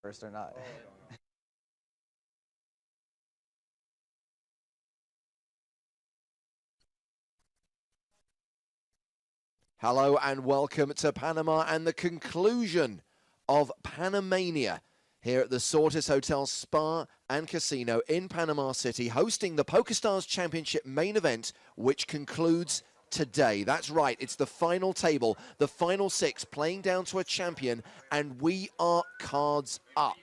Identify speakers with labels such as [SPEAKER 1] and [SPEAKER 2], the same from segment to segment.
[SPEAKER 1] First or not.
[SPEAKER 2] Hello and welcome to Panama and the conclusion of Panamania here at the Sortis Hotel Spa and Casino in Panama City, hosting the PokerStars Championship main event, which concludes today. That's right, it's the final table, the final six playing down to a champion, and we are cards up.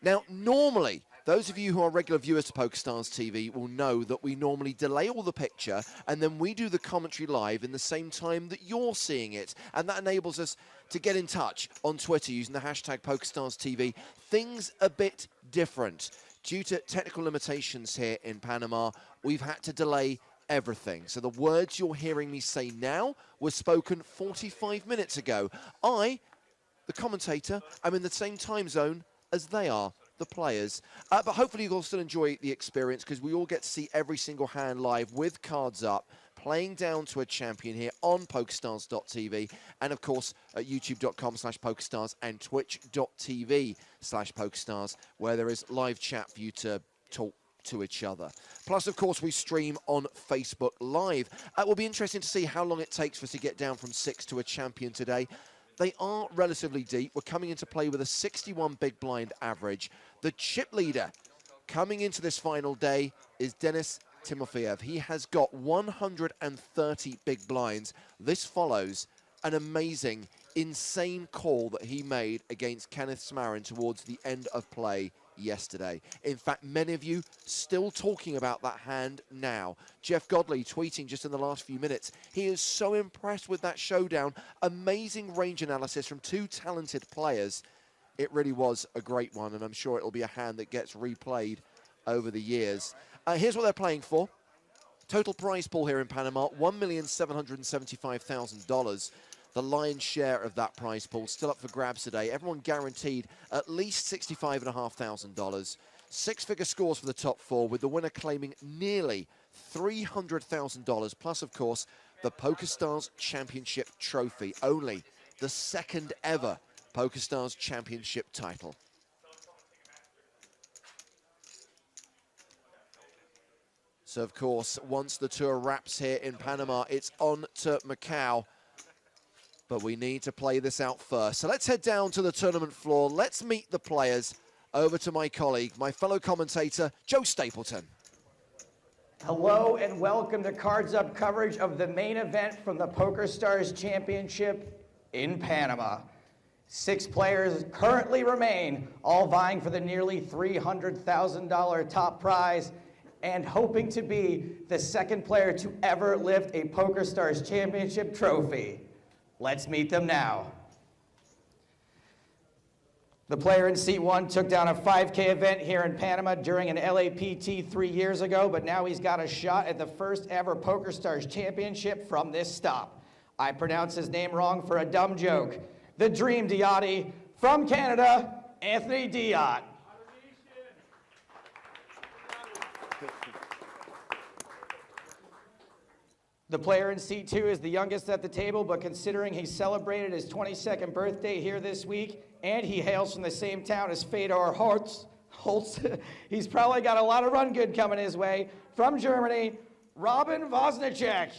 [SPEAKER 2] Now, normally, those of you who are regular viewers to PokerStars TV will know that we normally delay all the picture and then we do the commentary live in the same time that you're seeing it. And that enables us to get in touch on Twitter using the hashtag PokerStars TV. Things a bit different. Due to technical limitations here in Panama, we've had to delay everything. So the words you're hearing me say now were spoken 45 minutes ago. I, the commentator, am in the same time zone as they are, the players. But hopefully you'll still enjoy the experience because we all get to see every single hand live with cards up, playing down to a champion here on PokerStars.tv and of course at youtube.com/PokerStars and twitch.tv/PokerStars, where there is live chat for you to talk to each other. Plus, of course, we stream on Facebook Live. It will be interesting to see how long it takes for us to get down from 6 to a champion today. They are relatively deep. We're coming into play with a 61 big blind average. The chip leader coming into this final day is Denis Timofeyev. He has got 130 big blinds. This follows an amazing, insane call that he made against Kenneth Smarin towards the end of play yesterday. In fact, many of you still talking about that hand now. Jeff Godley tweeting just in the last few minutes. He is so impressed with that showdown. Amazing range analysis from two talented players. It really was a great one, and I'm sure it'll be a hand that gets replayed over the years. Here's what they're playing for. Total prize pool here in Panama, $1,775,000. The lion's share of that prize pool still up for grabs today. Everyone guaranteed at least $65,500. Six-figure scores for the top four, with the winner claiming nearly $300,000. Plus, of course, the PokerStars Championship trophy. Only the second ever PokerStars Championship title. So, of course, once the tour wraps here in Panama, it's on to Macau. But we need to play this out first. So let's head down to the tournament floor. Let's meet the players. Over to my colleague, my fellow commentator, Joe Stapleton.
[SPEAKER 3] Hello and welcome to Cards Up coverage of the main event from the PokerStars Championship in Panama. 6 players currently remain, all vying for the nearly $300,000 top prize and hoping to be the second player to ever lift a PokerStars Championship trophy. Let's meet them now. The player in seat 1 took down a 5K event here in Panama during an LAPT 3 years ago, but now he's got a shot at the first ever PokerStars Championship from this stop. I pronounce his name wrong for a dumb joke. The Dream Diotti from Canada, Anthony Diott. The player in seat 2 is the youngest at the table, but considering he celebrated his 22nd birthday here this week, and he hails from the same town as Fedor Holtz, he's probably got a lot of run good coming his way. From Germany, Robin Wozniacek.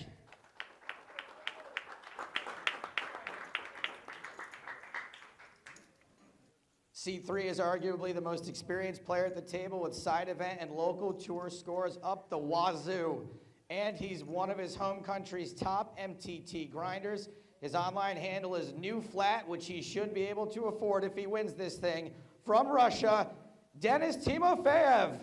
[SPEAKER 3] Seat 3 is arguably the most experienced player at the table with side event and local tour scores up the wazoo. And he's one of his home country's top MTT grinders. His online handle is New Flat, which he should be able to afford if he wins this thing. From Russia, Denis Timofeyev.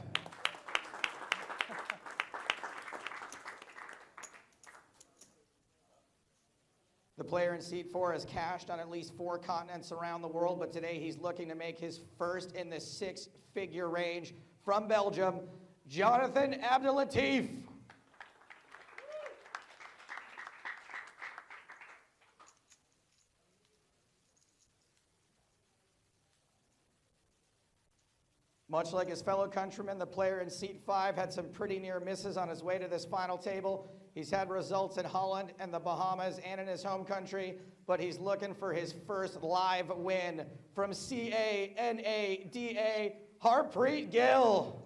[SPEAKER 3] The player in seat 4 has cashed on at least 4 continents around the world, but today he's looking to make his first in the 6-figure range. From Belgium, Jonathan Abdelatif. Much like his fellow countrymen, the player in seat 5 had some pretty near misses on his way to this final table. He's had results in Holland and the Bahamas and in his home country, but he's looking for his first live win. From Canada, Harpreet Gill.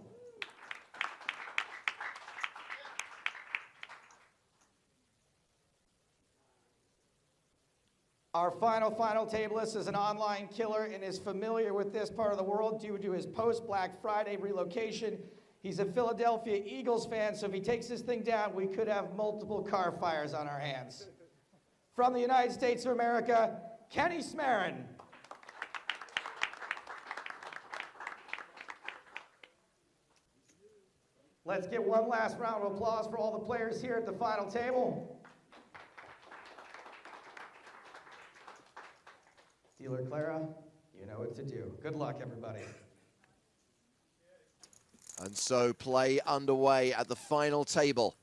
[SPEAKER 3] Our final tableist is an online killer and is familiar with this part of the world due to his post-Black Friday relocation. He's a Philadelphia Eagles fan, so if he takes this thing down, we could have multiple car fires on our hands. From the United States of America, Kenny Smarin. Let's get one last round of applause for all the players here at the final table. Dealer Clara, you know what to do. Good luck, everybody.
[SPEAKER 2] And so play underway at the final table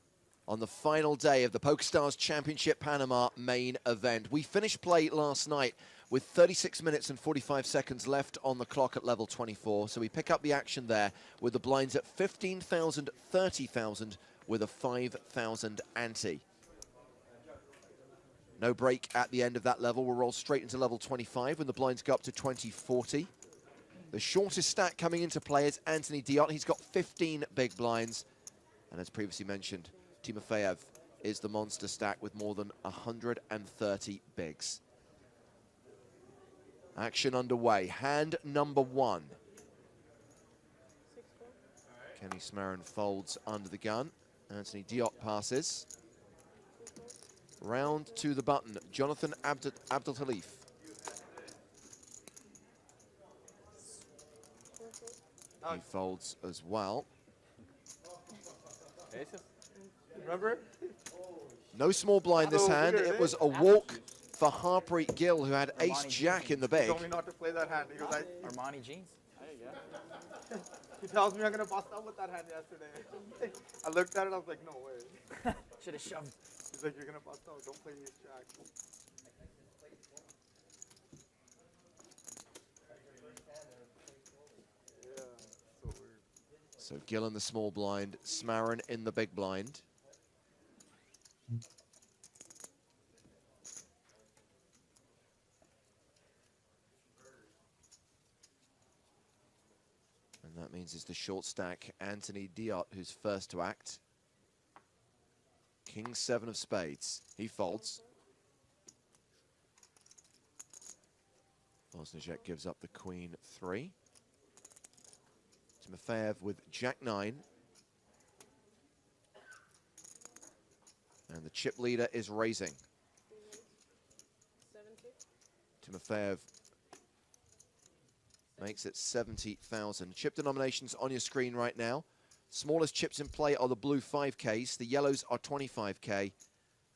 [SPEAKER 2] on the final day of the PokerStars Championship Panama main event. We finished play last night with 36 minutes and 45 seconds left on the clock at level 24. So we pick up the action there with the blinds at 15,000, 30,000 with a 5,000 ante. No break at the end of that level. We'll roll straight into level 25 when the blinds go up to 2040. The shortest stack coming into play is Anthony Diot. He's got 15 big blinds. And as previously mentioned, Timofeyev is the monster stack with more than 130 bigs. Action underway. Hand number 1. Kenny Smarin folds under the gun. Anthony Diot passes. Round to the button, Jonathan Abdelatif. He folds as well.
[SPEAKER 1] Remember?
[SPEAKER 2] No small blind this hand. It was a walk for Harpreet Gill, who had ace-jack in the bag.
[SPEAKER 4] He told me not to play that hand. He was like,
[SPEAKER 1] Armani jeans. There you go.
[SPEAKER 4] He tells me I'm going to bust out with that hand yesterday. I looked at it, I was like, no way.
[SPEAKER 1] Should have shoved.
[SPEAKER 4] He's like, you're going to bust out, don't play ace jack. Yeah, so weird.
[SPEAKER 2] So Gill in the small blind, Smarin in the big blind. And that means it's the short stack, Anthony Diot, who's first to act. King 7 of spades. He folds. Wozniacek gives up the queen 3. Timofeyev with jack 9. And the chip leader is raising. Timofeyev makes it 70,000. Chip denominations on your screen right now. Smallest chips in play are the blue 5Ks, the yellows are 25K,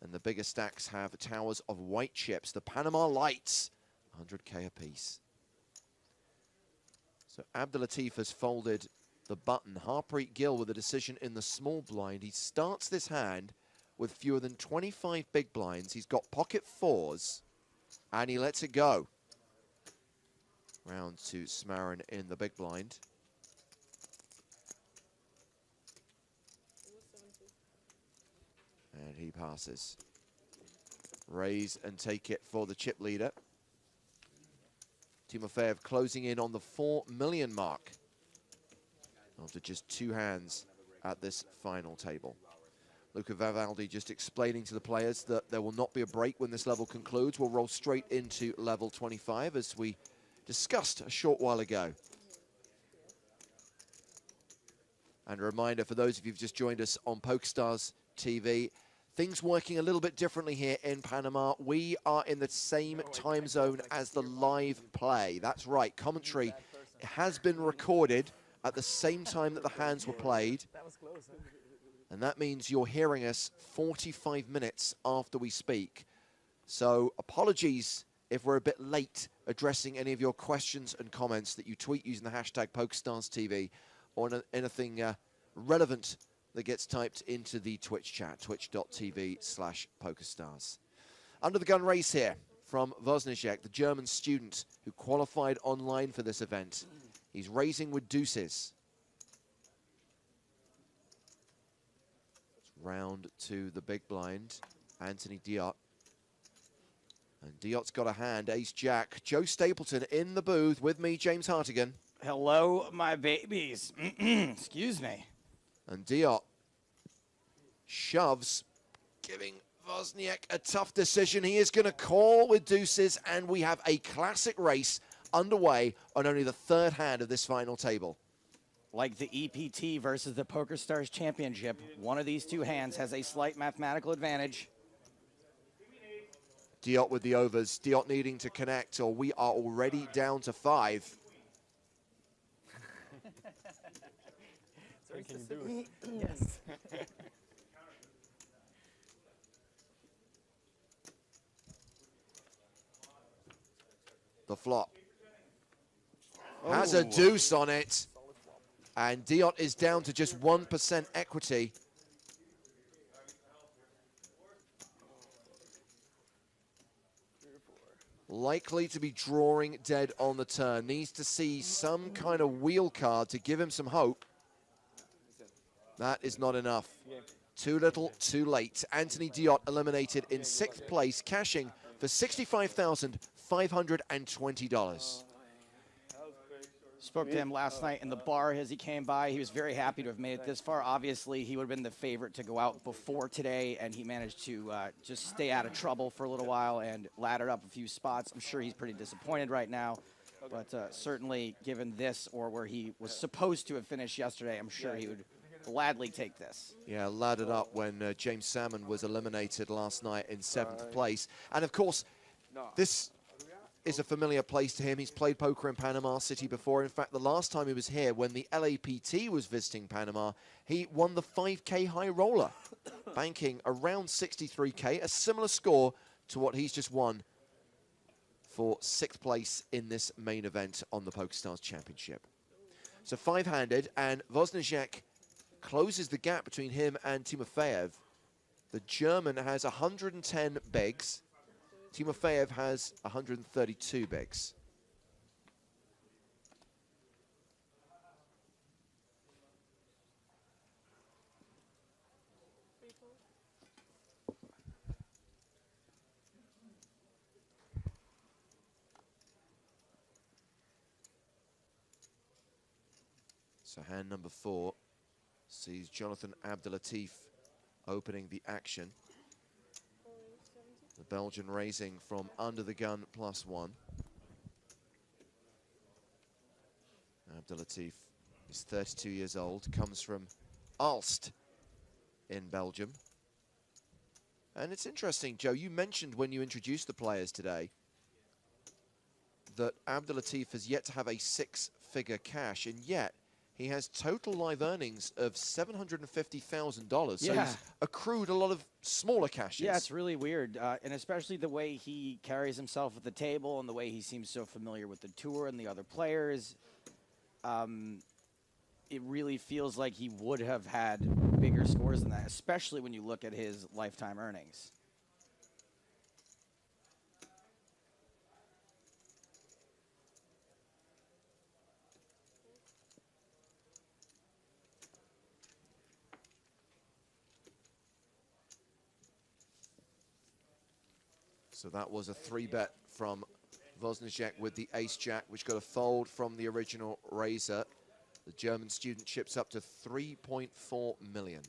[SPEAKER 2] and the bigger stacks have towers of white chips. The Panama Lights, 100K apiece. So Abdelatif has folded the button. Harpreet Gill with a decision in the small blind. He starts this hand with fewer than 25 big blinds. He's got pocket 4s, and he lets it go. Round to Smarin in the big blind. And he passes. Raise and take it for the chip leader. Timofeyev closing in on the 4 million mark after just 2 hands at this final table. Luca Vivaldi just explaining to the players that there will not be a break when this level concludes. We'll roll straight into level 25 as we discussed a short while ago. And a reminder for those of you who've just joined us on PokerStars TV, things working a little bit differently here in Panama. We are in the same time zone as the live play. That's right, commentary has been recorded at the same time that the hands were played.
[SPEAKER 1] That was close, huh?
[SPEAKER 2] And that means you're hearing us 45 minutes after we speak. So apologies if we're a bit late addressing any of your questions and comments that you tweet using the hashtag PokerStarsTV or anything relevant that gets typed into the Twitch chat, twitch.tv/PokerStars. Under the gun race here from Wozniacek, the German student who qualified online for this event. He's raising with deuces. Round to the big blind, Anthony Diot. And Diot's got a hand, ace-jack. Joe Stapleton in the booth with me, James Hartigan.
[SPEAKER 3] Hello, my babies. Excuse me.
[SPEAKER 2] And Diot shoves, giving Wozniak a tough decision. He is going to call with deuces, and we have a classic race underway on only the 3rd hand of this final table.
[SPEAKER 3] Like the EPT versus the PokerStars Championship, one of these 2 hands has a slight mathematical advantage.
[SPEAKER 2] Diot with the overs. Diot needing to connect, or we are already down to 5.
[SPEAKER 1] So can you do it? Yes.
[SPEAKER 2] The flop has a deuce on it. And Diot is down to just 1% equity. Likely to be drawing dead on the turn. Needs to see some kind of wheel card to give him some hope. That is not enough. Too little, too late. Anthony Diot eliminated in 6th place, cashing for $65,520.
[SPEAKER 3] Spoke to him last night in the bar as he came by. He was very happy to have made it this far. Obviously, he would have been the favorite to go out before today, and he managed to just stay out of trouble for a little while and laddered up a few spots. I'm sure he's pretty disappointed right now, but certainly given this or where he was supposed to have finished yesterday, I'm sure he would gladly take this.
[SPEAKER 2] Yeah, laddered up when James Salmon was eliminated last night in 7th place. And of course, this is a familiar place to him. He's played poker in Panama City before. In fact, the last time he was here, when the LAPT was visiting Panama, he won the 5K high roller, banking around 63K, a similar score to what he's just won for 6th place in this main event on the PokerStars Championship. So 5-handed, and Wozniacek closes the gap between him and Timofeyev. The German has 110 bigs. Timofeyev has 132 bigs. So hand number 4 sees Jonathan Abdelatif opening the action. The Belgian raising from under the gun +1. Abdelatif is 32 years old, comes from Aalst in Belgium. And it's interesting, Joe, you mentioned when you introduced the players today that Abdelatif has yet to have a 6-figure cash, and yet he has total live earnings of $750,000. So he's accrued a lot of smaller cashes.
[SPEAKER 3] Yeah, it's really weird. And especially the way he carries himself at the table and the way he seems so familiar with the tour and the other players. It really feels like he would have had bigger scores than that, especially when you look at his lifetime earnings.
[SPEAKER 2] So that was a 3-bet from Wozniacek with the ace-jack, which got a fold from the original raiser. The German student chips up to 3.4 million.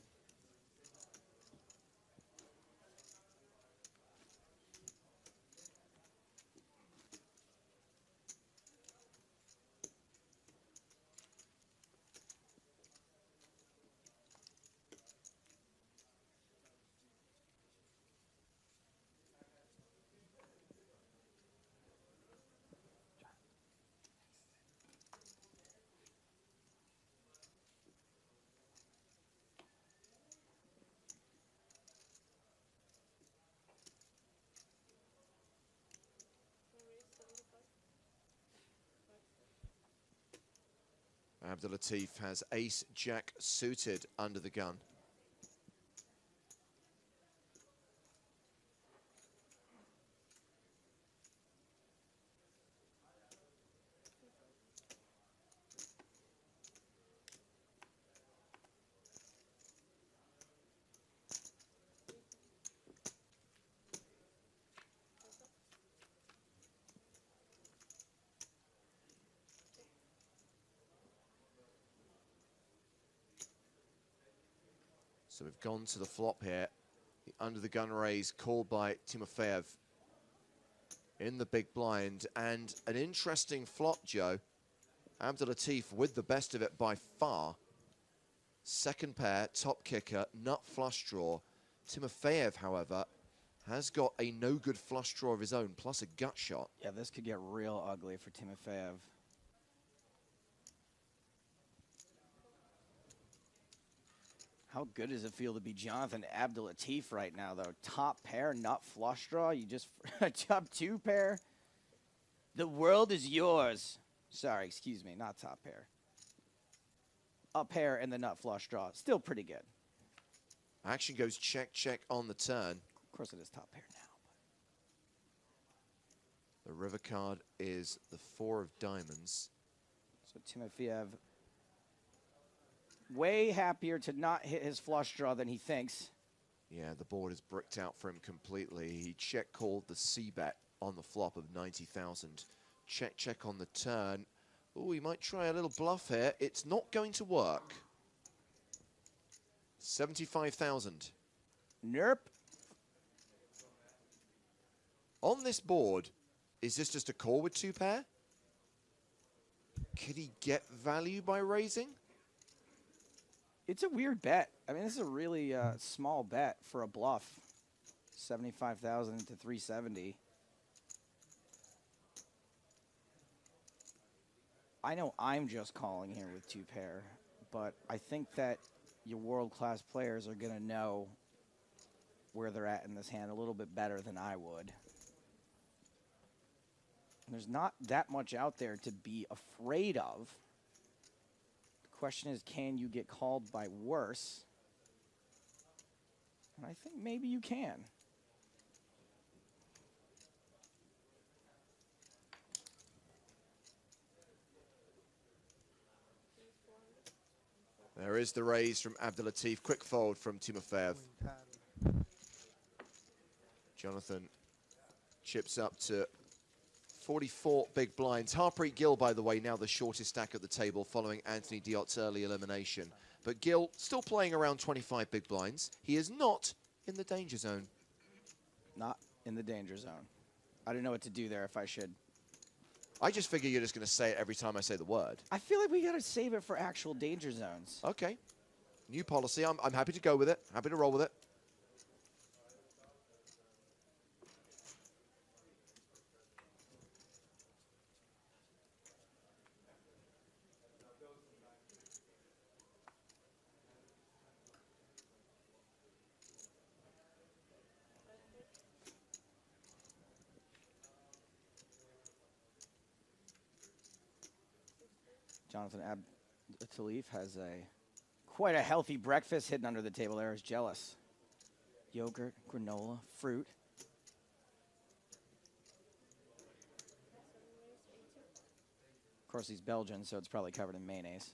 [SPEAKER 2] Abdulatif has ace-jack suited under the gun. So we've gone to the flop here. The under the gun raise called by Timofeyev in the big blind. And an interesting flop, Joe. Abdulatif with the best of it by far. Second pair, top kicker, nut flush draw. Timofeyev, however, has got a no good flush draw of his own, plus a gut shot.
[SPEAKER 3] Yeah, this could get real ugly for Timofeyev. How good does it feel to be Jonathan Abdulatif right now, though? Top pair, nut flush draw. You just top 2 pair. The world is yours. Sorry, excuse me, not top pair. Up pair and the nut flush draw. Still pretty good.
[SPEAKER 2] Action goes check, check on the turn.
[SPEAKER 3] Of course it is top pair now.
[SPEAKER 2] The river card is the 4 of diamonds.
[SPEAKER 3] So Timofeyev way happier to not hit his flush draw than he thinks.
[SPEAKER 2] Yeah, the board is bricked out for him completely. He check called the C-bet on the flop of 90,000. Check, check on the turn. Oh, he might try a little bluff here. It's not going to work. 75,000.
[SPEAKER 3] Nerp.
[SPEAKER 2] On this board, is this just a call with 2 pair? Could he get value by raising?
[SPEAKER 3] It's a weird bet. I mean, this is a really small bet for a bluff. 75,000 to 370. I know I'm just calling here with 2 pair, but I think that your world-class players are going to know where they're at in this hand a little bit better than I would. There's not that much out there to be afraid of. The question is, can you get called by worse? And I think maybe you can.
[SPEAKER 2] There is the raise from Abdulatif. Quick fold from Timofeyev. Jonathan chips up to 44 big blinds. Harpreet Gill, by the way, now the shortest stack at the table following Anthony Diott's early elimination. But Gill still playing around 25 big blinds. He is not in the danger zone.
[SPEAKER 3] Not in the danger zone. I don't know what to do there if I should.
[SPEAKER 2] I just figure you're just going to say it every time I say the word.
[SPEAKER 3] I feel like we got to save it for actual danger zones.
[SPEAKER 2] Okay. New policy. I'm happy to go with it. Happy to roll with it.
[SPEAKER 3] Jonathan Abdulatif has quite a healthy breakfast hidden under the table there. Is jealous. Yogurt, granola, fruit. Of course, he's Belgian, so it's probably covered in mayonnaise.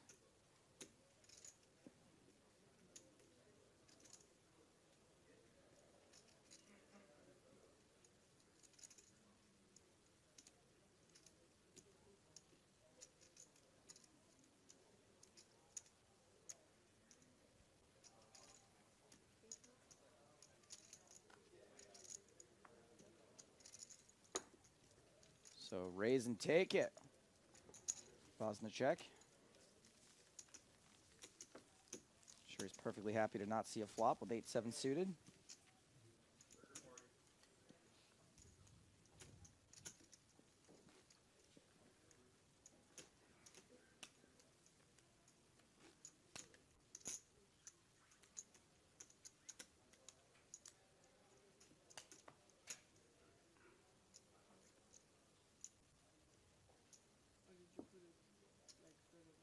[SPEAKER 3] So raise and take it. Bosnicek. Sure he's perfectly happy to not see a flop with 8-7 suited.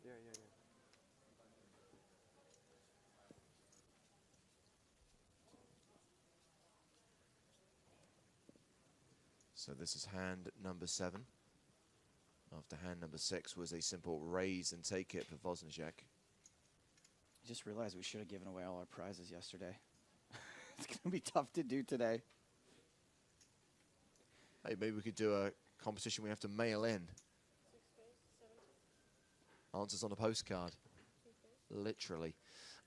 [SPEAKER 4] Yeah.
[SPEAKER 2] So this is hand number 7. After hand number 6 was a simple raise and take it for Wozniak.
[SPEAKER 3] I just realized we should have given away all our prizes yesterday. It's going to be tough to do today.
[SPEAKER 2] Hey, maybe we could do a competition we have to mail in. Answers on a postcard. Literally.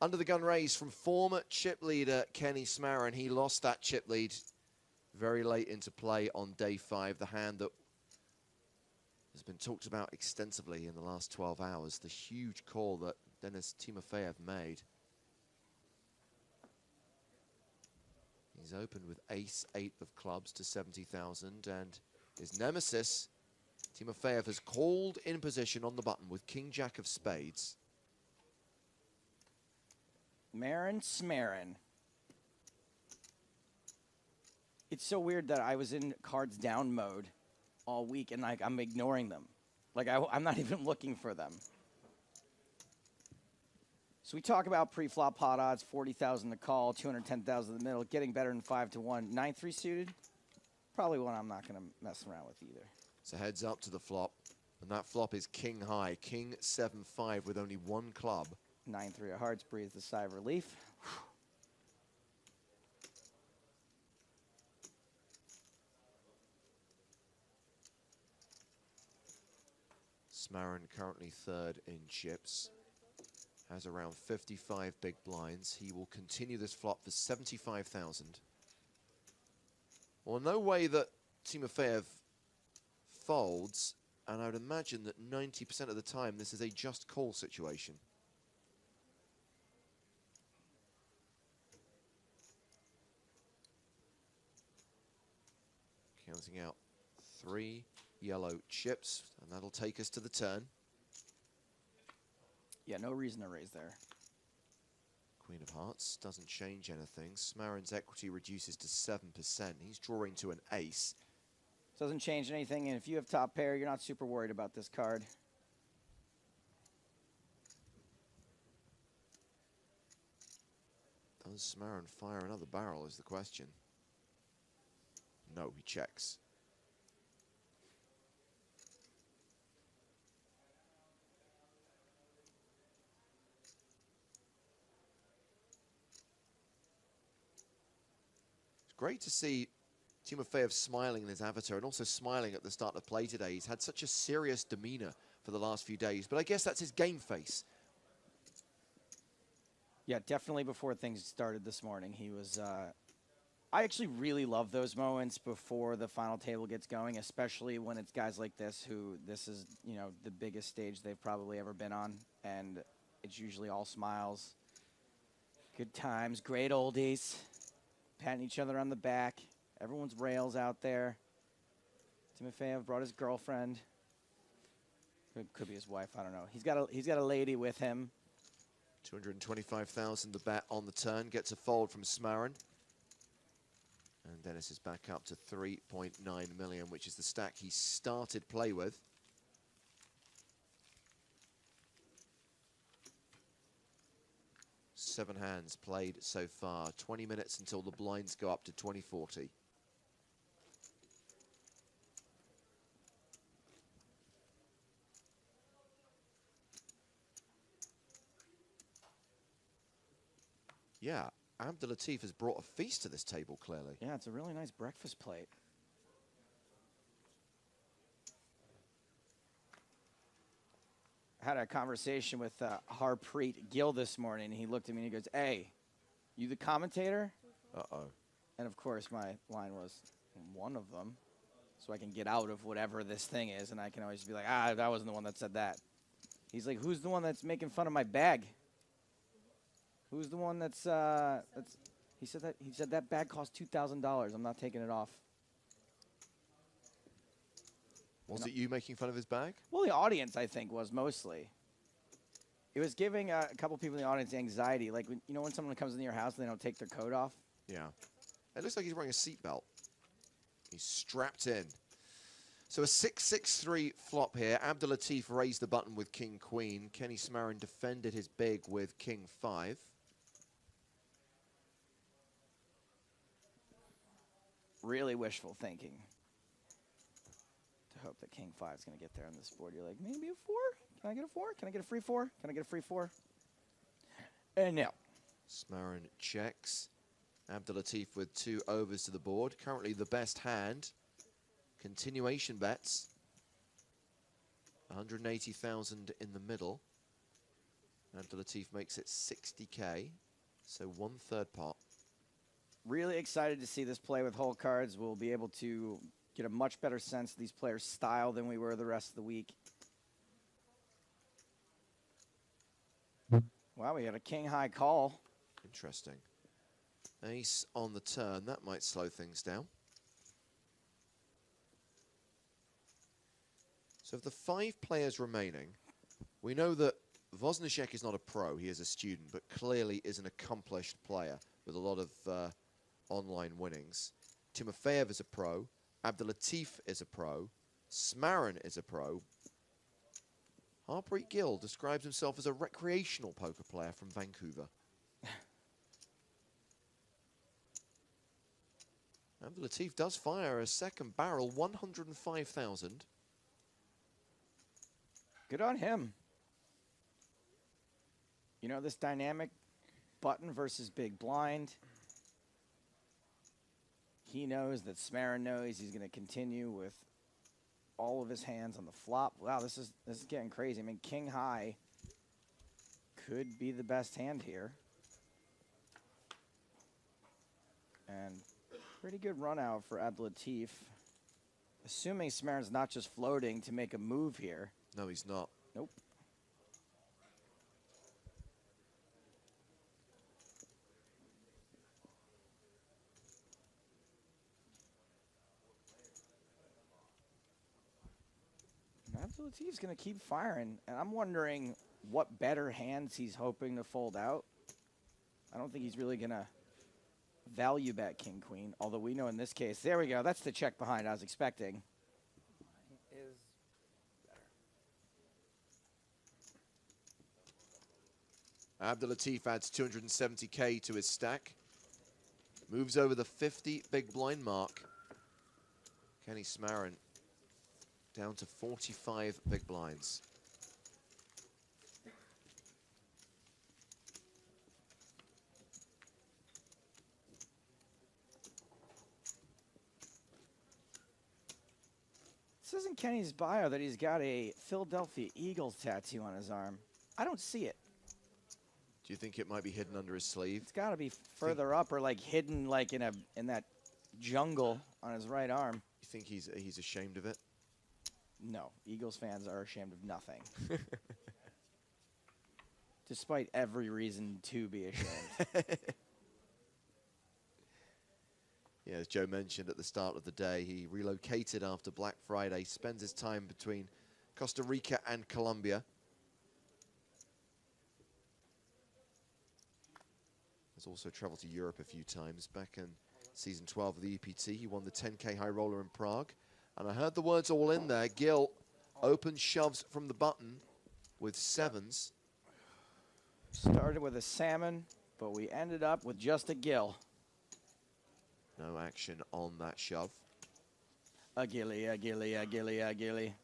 [SPEAKER 2] Under the gun raise from former chip leader Kenny Smarin. He lost that chip lead very late into play on day 5. The hand that has been talked about extensively in the last 12 hours. The huge call that Denis Timofeyev made. He's opened with ace-8 of clubs to 70,000, and his nemesis, Timofeyev, has called in position on the button with king-jack of spades.
[SPEAKER 3] Marin Smarin. It's so weird that I was in cards down mode all week, and like I'm ignoring them. Like I'm not even looking for them. So we talk about pre-flop pot odds, 40,000 to call, 210,000 in the middle, getting better than 5-1. 9-3 suited, probably one I'm not going to mess around with either.
[SPEAKER 2] So heads up to the flop, and that flop is king high, king 7-5 with only 1 club.
[SPEAKER 3] 9-3 of hearts, breathes a sigh of relief.
[SPEAKER 2] Smarin currently 3rd in chips. Has around 55 big blinds. He will continue this flop for 75,000. Well, no way that Timofeyev folds, and I would imagine that 90% of the time this is a just call situation. Counting out 3 yellow chips, and that'll take us to the turn.
[SPEAKER 3] Yeah, no reason to raise there.
[SPEAKER 2] Queen of Hearts doesn't change anything. Smarin's equity reduces to 7%. He's drawing to an ace.
[SPEAKER 3] Doesn't change anything, and if you have top pair, you're not super worried about this card.
[SPEAKER 2] Does Smarin fire another barrel is the question. No, he checks. Great to see Timofeyev smiling in his avatar and also smiling at the start of play today. He's had such a serious demeanor for the last few days, but I guess that's his game face.
[SPEAKER 3] Yeah, definitely before things started this morning, he was... I actually really love those moments before the final table gets going, especially when it's guys like this who this is, you know, the biggest stage they've probably ever been on, and it's usually all smiles, good times, great oldies. Patting each other on the back. Everyone's rails out there. Timofeyev brought his girlfriend. Could be his wife. I don't know. He's got a lady with him.
[SPEAKER 2] 225,000 the bet on the turn. Gets a fold from Smarin. And Denis is back up to 3.9 million, which is the stack he started play with. Seven hands played so far. 20 minutes until the blinds go up to 2040. Yeah, Abdelatif has brought a feast to this table, clearly.
[SPEAKER 3] Yeah, it's a really nice breakfast plate. I had a conversation with Harpreet Gill this morning. He looked at me and he goes, "Hey, you the commentator?"
[SPEAKER 2] Uh-oh.
[SPEAKER 3] And of course, my line was, "One of them." so I can get out of whatever this thing is, and I can always be like, ah, that wasn't the one that said that. He's like, who's the one that's making fun of my bag? Who's the one that's he said that bag cost $2,000. I'm not taking it off.
[SPEAKER 2] Was it you making fun of his bag?
[SPEAKER 3] Well, the audience, I think, was mostly. It was giving a couple people in the audience anxiety. Like, when, you know when someone comes into your house and they don't take their coat off?
[SPEAKER 2] Yeah. It looks like he's wearing a seatbelt. He's strapped in. So a 6-6-3 flop here. Abdulatif raised the button with king-queen. Kenny Smarin defended his big with king-5.
[SPEAKER 3] Really wishful thinking. To hope that king-5 is going to get there on this board. You're like, maybe a 4? Can I get a 4? Can I get a free 4? Can I get a free 4? And no.
[SPEAKER 2] Smarin checks. Abdulatif with 2 overs to the board. Currently the best hand. Continuation bets. 180,000 in the middle. Abdulatif makes it 60K. So 1/3 pot.
[SPEAKER 3] Really excited to see this play with whole cards. We'll be able to get a much better sense of these players' style than we were the rest of the week. Wow, we got a king-high call.
[SPEAKER 2] Interesting. Ace on the turn. That might slow things down. So of the 5 players remaining, we know that Wozniacek is not a pro. He is a student, but clearly is an accomplished player with a lot of online winnings. Timofeyev is a pro. Abdulatif is a pro. Smarin is a pro. Harpreet Gill describes himself as a recreational poker player from Vancouver. Abdulatif does fire a second barrel, 105,000.
[SPEAKER 3] Good on him. You know, this dynamic button versus big blind. He knows that Smarin knows he's going to continue with all of his hands on the flop. Wow, this is getting crazy. I mean, king high could be the best hand here. And pretty good run out for Abdulatif. Assuming Smarin's not just floating to make a move here.
[SPEAKER 2] No, he's not.
[SPEAKER 3] Nope. Abdulatif's going to keep firing, and I'm wondering what better hands he's hoping to fold out. I don't think he's really going to value bet king queen, although we know in this case, there we go. That's the check behind I was expecting.
[SPEAKER 4] Is better.
[SPEAKER 2] Abdulatif adds 270K to his stack. Moves over the 50 big blind mark. Kenny Smarin down to 45 big blinds.
[SPEAKER 3] It says in Kenny's bio that he's got a Philadelphia Eagles tattoo on his arm. I don't see it.
[SPEAKER 2] Do you think it might be hidden under his sleeve?
[SPEAKER 3] It's got to be further up or like hidden like in that jungle on his right arm.
[SPEAKER 2] You think he's ashamed of it?
[SPEAKER 3] No, Eagles fans are ashamed of nothing. Despite every reason to be ashamed.
[SPEAKER 2] Yeah, as Joe mentioned at the start of the day, he relocated after Black Friday, spends his time between Costa Rica and Colombia. Has also traveled to Europe a few times. Back in season 12 of the EPT, he won the 10K high roller in Prague. And I heard the words all in there. Gill open shoves from the button with 7s.
[SPEAKER 3] Started with a salmon, but we ended up with just a gill.
[SPEAKER 2] No action on that shove.
[SPEAKER 3] A gilly, a gilly, a gilly, a gilly.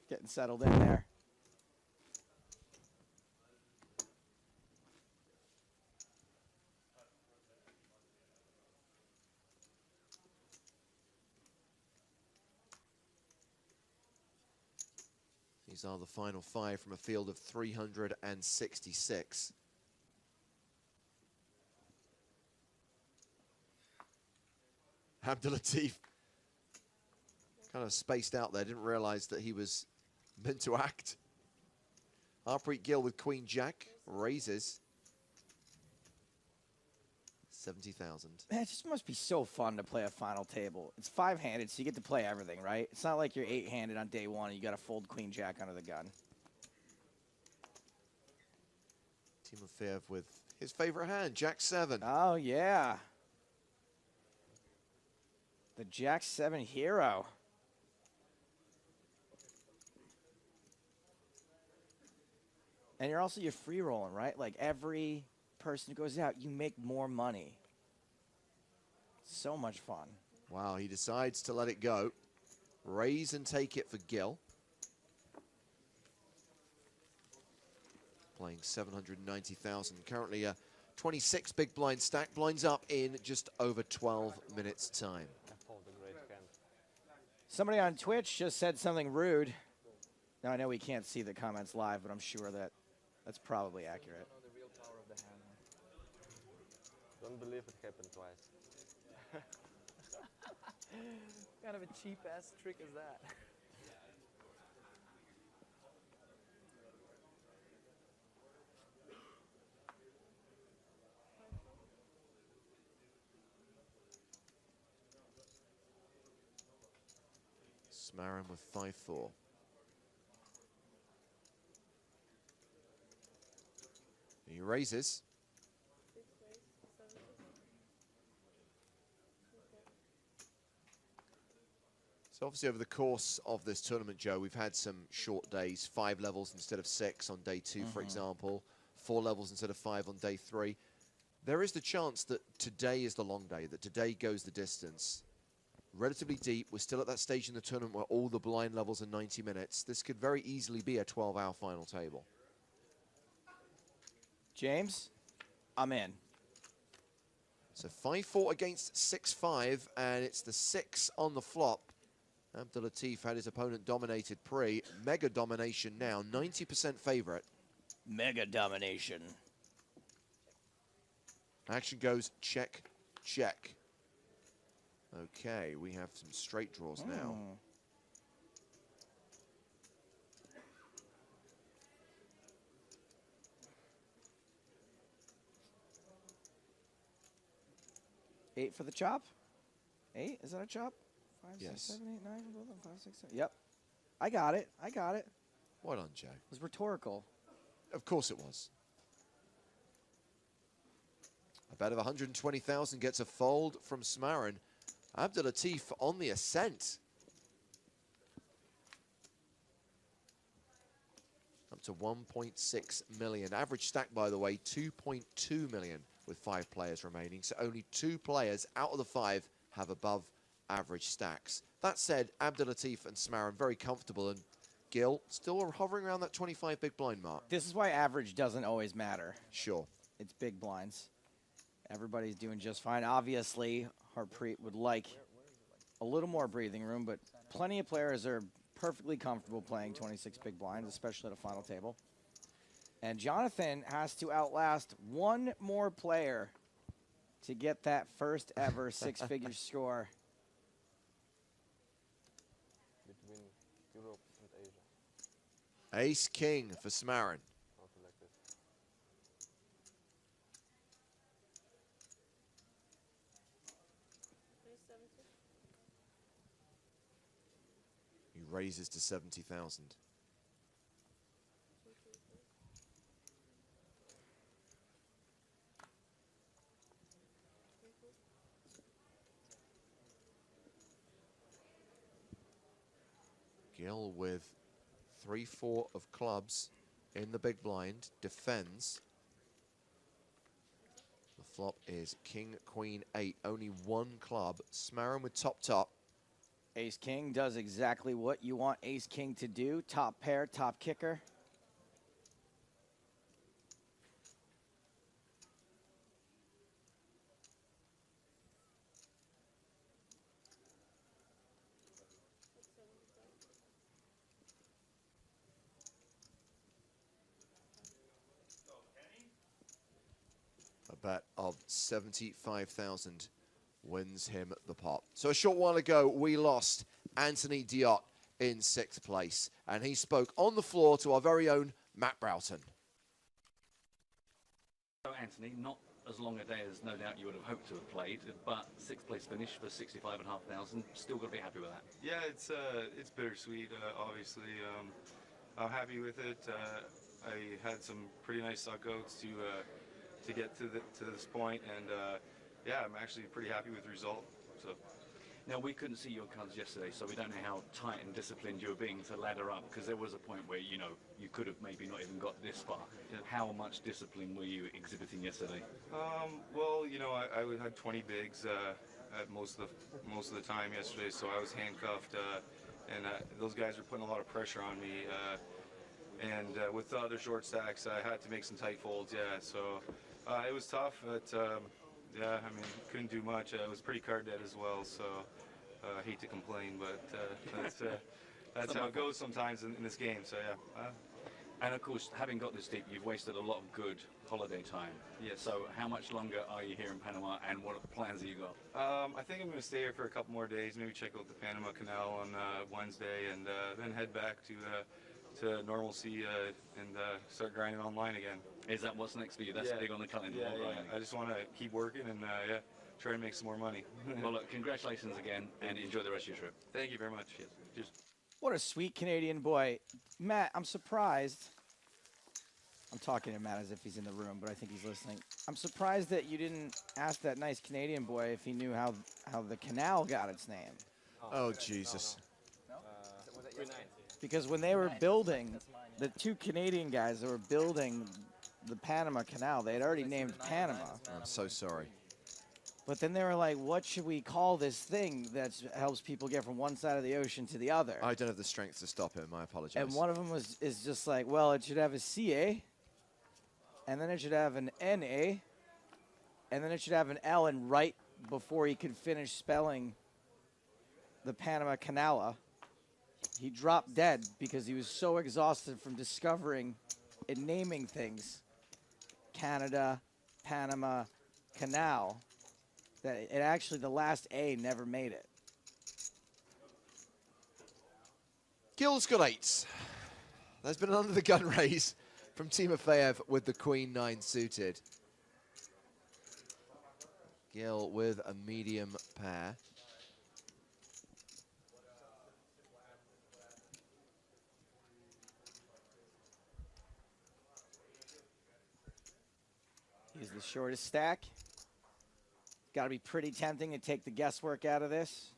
[SPEAKER 3] Getting settled in there.
[SPEAKER 2] These are the final 5 from a field of 366. Abdulatif kind of spaced out there, didn't realize that he was meant to act. Harpreet Gill with Queen Jack raises 70,000.
[SPEAKER 3] Man, it just must be so fun to play a final table. It's 5-handed, so you get to play everything, right? It's not like you're 8-handed on day 1 and you got to fold Queen Jack under the gun.
[SPEAKER 2] Timofeyev with his favorite hand, Jack 7.
[SPEAKER 3] Oh, yeah. The Jack 7 hero. And you're also, you're free rolling, right? Like every person who goes out, you make more money. So much fun.
[SPEAKER 2] Wow, he decides to let it go. Raise and take it for Gill. Playing 790,000. Currently a 26 big blind stack. Blinds up in just over 12 minutes time.
[SPEAKER 3] Somebody on Twitch just said something rude. Now, I know we can't see the comments live, but I'm sure that that's probably accurate.
[SPEAKER 4] Know the real power of the hand. Don't believe it happened twice.
[SPEAKER 1] What kind of a cheap-ass trick is that?
[SPEAKER 2] Smarin with 5-4. He raises. So obviously over the course of this tournament, Joe, we've had some short days, 5 levels instead of 6 on day 2, for example, 4 levels instead of 5 on day 3. There is the chance that today is the long day, that today goes the distance. Relatively deep. We're still at that stage in the tournament where all the blind levels are 90 minutes. This could very easily be a 12-hour final table.
[SPEAKER 3] James, I'm in.
[SPEAKER 2] So 5-4 against 6-5, and it's the 6 on the flop. Abdulatif had his opponent dominated pre. Mega domination now, 90% favorite.
[SPEAKER 3] Mega domination.
[SPEAKER 2] Action goes check, check. Okay, we have some straight draws now.
[SPEAKER 3] Eight for the chop? 8? Is that a chop? 5,
[SPEAKER 2] Yes.
[SPEAKER 3] 6, 7, 8, 9, 5, 6, 7. Yep. I got it. I got it.
[SPEAKER 2] Well done, Joe.
[SPEAKER 3] It was rhetorical.
[SPEAKER 2] Of course it was. A bet of 120,000 gets a fold from Smarin. Abdulatif on the ascent. Up to 1.6 million. Average stack, by the way, 2.2 million with 5 players remaining. So only 2 players out of the 5 have above average stacks. That said, Abdulatif and Smarin very comfortable, and Gill still hovering around that 25 big blind mark.
[SPEAKER 3] This is why average doesn't always matter.
[SPEAKER 2] Sure.
[SPEAKER 3] It's big blinds. Everybody's doing just fine. Obviously, Harpreet would like a little more breathing room, but plenty of players are perfectly comfortable playing 26 big blinds, especially at a final table. And Jonathan has to outlast one more player to get that first ever 6-figure score.
[SPEAKER 4] Between Europe and Asia.
[SPEAKER 2] Ace King for Smarin.
[SPEAKER 4] Something like this.
[SPEAKER 2] He raises to 70,000. Gill with 3-4 of clubs in the big blind, defends. The flop is King, Queen, 8, only 1 club. Smarin with top.
[SPEAKER 3] Ace King does exactly what you want Ace King to do. Top pair, top kicker.
[SPEAKER 2] bet of 75,000 wins him the pot. So a short while ago, we lost Anthony Diot in 6th place, and he spoke on the floor to our very own Matt Broughton.
[SPEAKER 5] So Anthony, not as long a day as no doubt you would have hoped to have played, but 6th place finish for 65,500, still got to be happy with that.
[SPEAKER 6] Yeah, it's bittersweet. Obviously, I'm happy with it. I had some pretty nice suckouts to get to this point, and yeah, I'm actually pretty happy with the result. So.
[SPEAKER 5] Now, we couldn't see your cards yesterday, so we don't know how tight and disciplined you were being to ladder up, because there was a point where, you know, you could have maybe not even got this far. Yeah. How much discipline were you exhibiting yesterday?
[SPEAKER 6] Well, you know, I had 20 bigs at most of the time yesterday, so I was handcuffed, and those guys were putting a lot of pressure on me. And with the other short stacks, I had to make some tight folds. Yeah, so it was tough, but yeah, I mean, couldn't do much. I was pretty card dead as well, so I hate to complain, but that's how it goes sometimes in this game. So yeah.
[SPEAKER 5] And of course, having got this deep, you've wasted a lot of good holiday time.
[SPEAKER 6] Yes.
[SPEAKER 5] So how much longer are you here in Panama, and what plans have you got?
[SPEAKER 6] I think I'm going to stay here for a couple more days. Maybe check out the Panama Canal on Wednesday, and then head back to normalcy and start grinding online again.
[SPEAKER 5] Is that what's next for you? That's big on the calendar.
[SPEAKER 6] Yeah, I just want to keep working and yeah, try to make some more money.
[SPEAKER 5] Well, look, congratulations again, and enjoy the rest of your trip.
[SPEAKER 6] Thank you very much. Yes. Cheers.
[SPEAKER 3] What a sweet Canadian boy. Matt, I'm surprised. I'm talking to Matt as if he's in the room, but I think he's listening. I'm surprised that you didn't ask that nice Canadian boy if he knew how the canal got its name.
[SPEAKER 2] Oh, Jesus.
[SPEAKER 3] Because when they were building, the two Canadian guys that were building the Panama Canal, they had already named Panama.
[SPEAKER 2] I'm so sorry.
[SPEAKER 3] But then they were like, what should we call this thing that helps people get from one side of the ocean to the other?
[SPEAKER 2] I don't have the strength to stop him. I apologize.
[SPEAKER 3] And one of them is just like, well, it should have a CA, and then it should have an NA, and then it should have an L, and right before he could finish spelling the Panama Canal, he dropped dead because he was so exhausted from discovering and naming things, Canada, Panama, Canal, that it actually, the last A never made it.
[SPEAKER 2] Gil's got 8s. There's been an under-the-gun raise from Timofeyev with the Queen 9 suited. Gil with a medium pair.
[SPEAKER 3] He's the shortest stack. Got to be pretty tempting to take the guesswork out of this.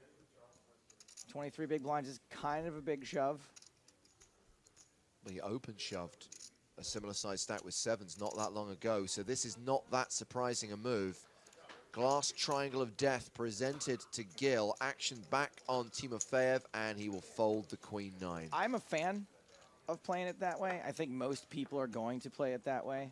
[SPEAKER 3] 23 big blinds is kind of a big shove.
[SPEAKER 2] Well, he open shoved a similar size stack with 7s not that long ago, so this is not that surprising a move. Glass triangle of death presented to Gil. Action back on Timofeyev, and he will fold the Queen 9.
[SPEAKER 3] I'm a fan of playing it that way. I think most people are going to play it that way.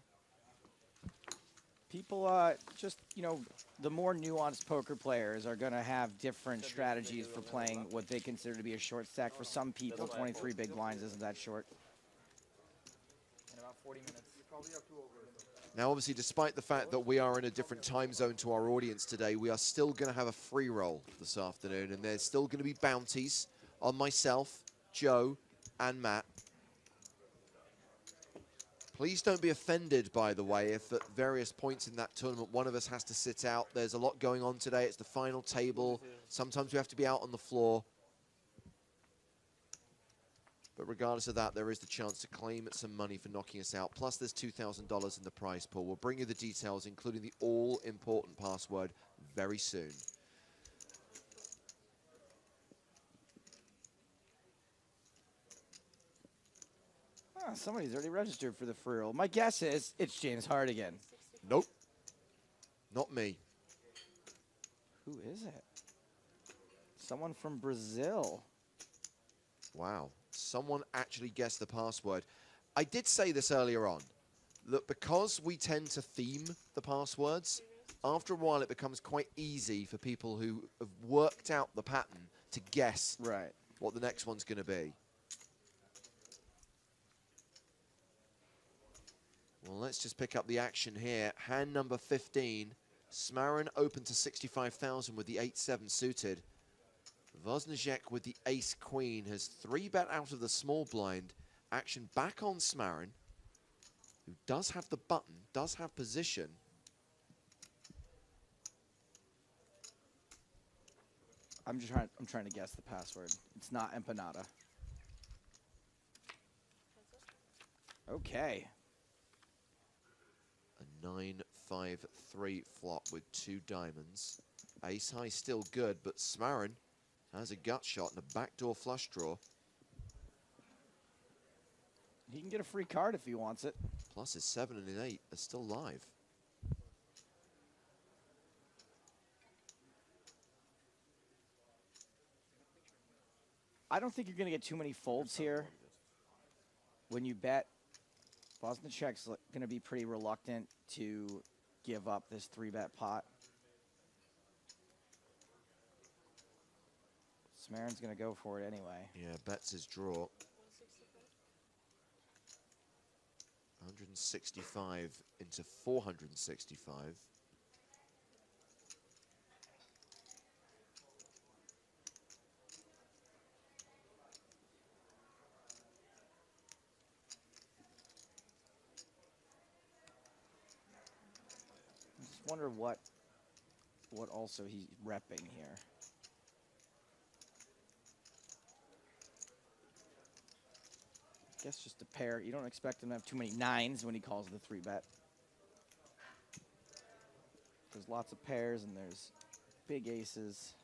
[SPEAKER 3] People, just, you know, the more nuanced poker players are going to have different strategies for playing what they consider to be a short stack. For some people, 23 big blinds isn't that short.
[SPEAKER 1] In about 40 minutes.
[SPEAKER 2] Now, obviously, despite the fact that we are in a different time zone to our audience today, we are still going to have a free roll this afternoon, and there's still going to be bounties on myself, Joe, and Matt. Please don't be offended, by the way, if at various points in that tournament one of us has to sit out. There's a lot going on today. It's the final table. Sometimes we have to be out on the floor. But regardless of that, there is the chance to claim some money for knocking us out. Plus, there's $2,000 in the prize pool. We'll bring you the details, including the all-important password, very soon.
[SPEAKER 3] Somebody's already registered for the free roll. My guess is it's James Hardigan.
[SPEAKER 2] Nope. Not me.
[SPEAKER 3] Who is it? Someone from Brazil.
[SPEAKER 2] Wow. Someone actually guessed the password. I did say this earlier on, that because we tend to theme the passwords, after a while it becomes quite easy for people who have worked out the pattern to guess what the next one's going to be. Well, let's just pick up the action here. Hand number 15. Smarin open to 65,000 with the 8-7 suited. Wozniak with the ace-queen has 3-bet out of the small blind. Action back on Smarin, who does have the button, does have position.
[SPEAKER 3] I'm trying to guess the password. It's not empanada. Okay.
[SPEAKER 2] A 9-5-3 flop with 2 diamonds. Ace high still good, but Smarin has a gut shot and a backdoor flush draw.
[SPEAKER 3] He can get a free card if he wants it.
[SPEAKER 2] Plus his 7 and his 8 are still live.
[SPEAKER 3] I don't think you're going to get too many folds here. When you bet, Wozniak's going to be pretty reluctant to give up this 3-bet pot. Smarin's going to go for it anyway.
[SPEAKER 2] Yeah, bets his draw. 165 into 465.
[SPEAKER 3] I just wonder what also he's repping here. I guess just a pair. You don't expect him to have too many 9s when he calls the 3-bet. There's lots of pairs and there's big aces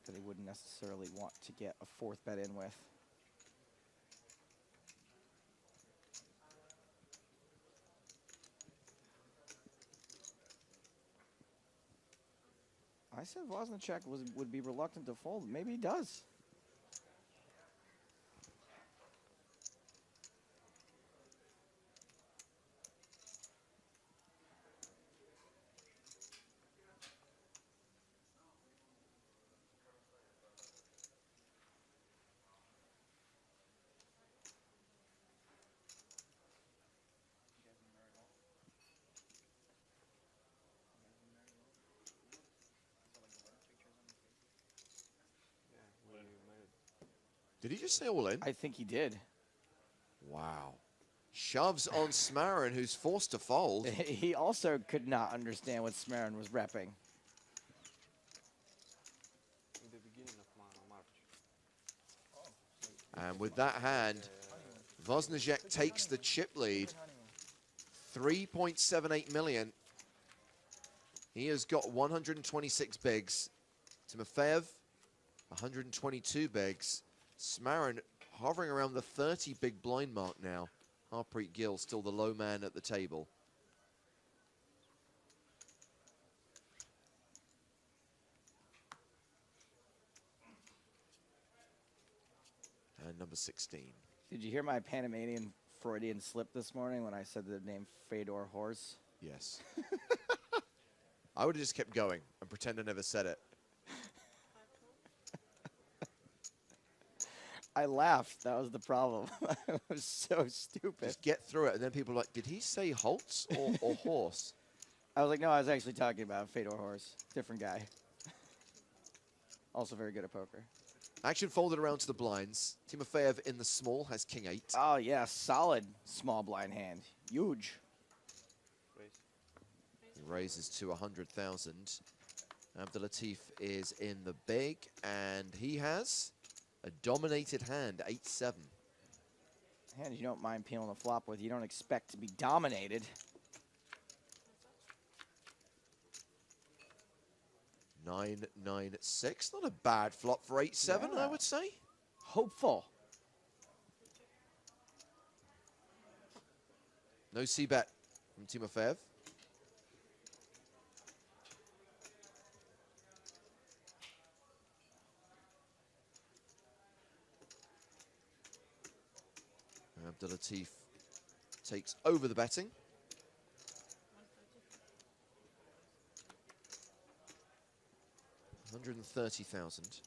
[SPEAKER 3] that he wouldn't necessarily want to get a 4th bet in with. I said Wozniak would be reluctant to fold. Maybe he does.
[SPEAKER 2] Did he just say all in?
[SPEAKER 3] I think he did.
[SPEAKER 2] Wow. Shoves on Smarin, who's forced to fold.
[SPEAKER 3] He also could not understand what Smarin was repping.
[SPEAKER 4] In the beginning of March.
[SPEAKER 2] And with that hand, Wozniak takes the chip lead. 3.78 million. He has got 126 bigs. Timofeyev, 122 bigs. Smarin hovering around the 30 big blind mark now. Harpreet Gill still the low man at the table. And number 16.
[SPEAKER 3] Did you hear my Panamanian Freudian slip this morning when I said the name Fedor Horse?
[SPEAKER 2] Yes. I would have just kept going and pretend I never said it.
[SPEAKER 3] I laughed. That was the problem. It was so stupid.
[SPEAKER 2] Just get through it, and then people are like, did he say Holtz or horse?
[SPEAKER 3] I was like, no, I was actually talking about Fedor Horse. Different guy. Also very good at poker.
[SPEAKER 2] Action folded around to the blinds. Timofeyev in the small has king 8.
[SPEAKER 3] Oh, yeah, solid small blind hand. Huge.
[SPEAKER 2] He raises to 100,000. Abdelatif is in the big, and he has a dominated hand, 8-7.
[SPEAKER 3] Hand you don't mind peeling a flop with. You don't expect to be dominated.
[SPEAKER 2] Nine, 9-6. Not a bad flop for 8-7,
[SPEAKER 3] Yeah.
[SPEAKER 2] I would say.
[SPEAKER 3] Hopeful.
[SPEAKER 2] No c-bet from Timofeyev. Abdelatif takes over the betting. $130,000.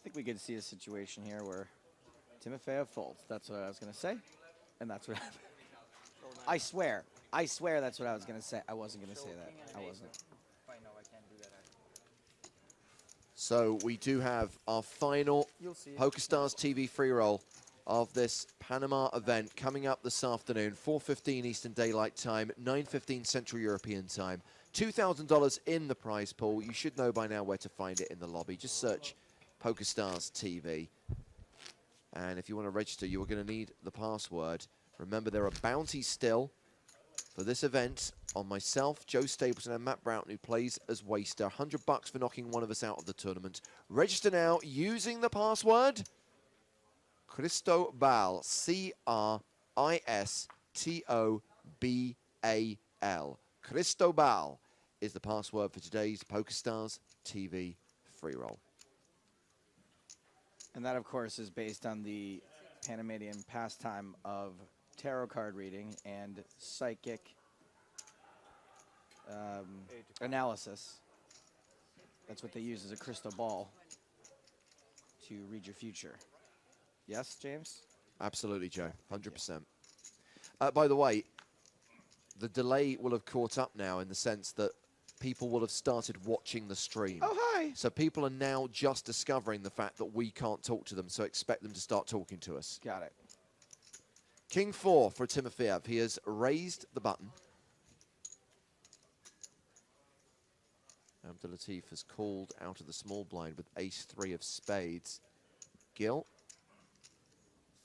[SPEAKER 3] think we could see a situation here where Timofeyev folds. That's what I was going to say, and that's what happened. I swear that's what I was going to say. I wasn't going to say that. I wasn't.
[SPEAKER 1] Wait, no, I can't do that.
[SPEAKER 2] So we do have our final
[SPEAKER 1] You'll see it.
[SPEAKER 2] PokerStars TV free roll of this Panama event coming up this afternoon, 4:15 Eastern Daylight Time, 9:15 Central European Time. $2,000 in the prize pool. You should know by now where to find it in the lobby. Just search PokerStars TV. And if you want to register, you are going to need the password. Remember, there are bounties still for this event on myself, Joe Stapleton, and Matt Broughton, who plays as Waster. $100 for knocking one of us out of the tournament. Register now using the password Cristobal, C-R-I-S-T-O-B-A-L. Cristobal is the password for today's PokerStars TV free roll.
[SPEAKER 3] And that, of course, is based on the Panamanian pastime of tarot card reading and psychic analysis. That's what they use as a crystal ball to read your future. Yes, James?
[SPEAKER 2] Absolutely, Joe. 100%. By the way, the delay will have caught up now in the sense that people will have started watching the stream.
[SPEAKER 3] Oh, hi.
[SPEAKER 2] So people are now just discovering the fact that we can't talk to them, so expect them to start talking to us.
[SPEAKER 3] Got it.
[SPEAKER 2] King 4 for Timofeyev. He has raised the button. Abdulatif has called out of the small blind with ace-3 of spades. Gil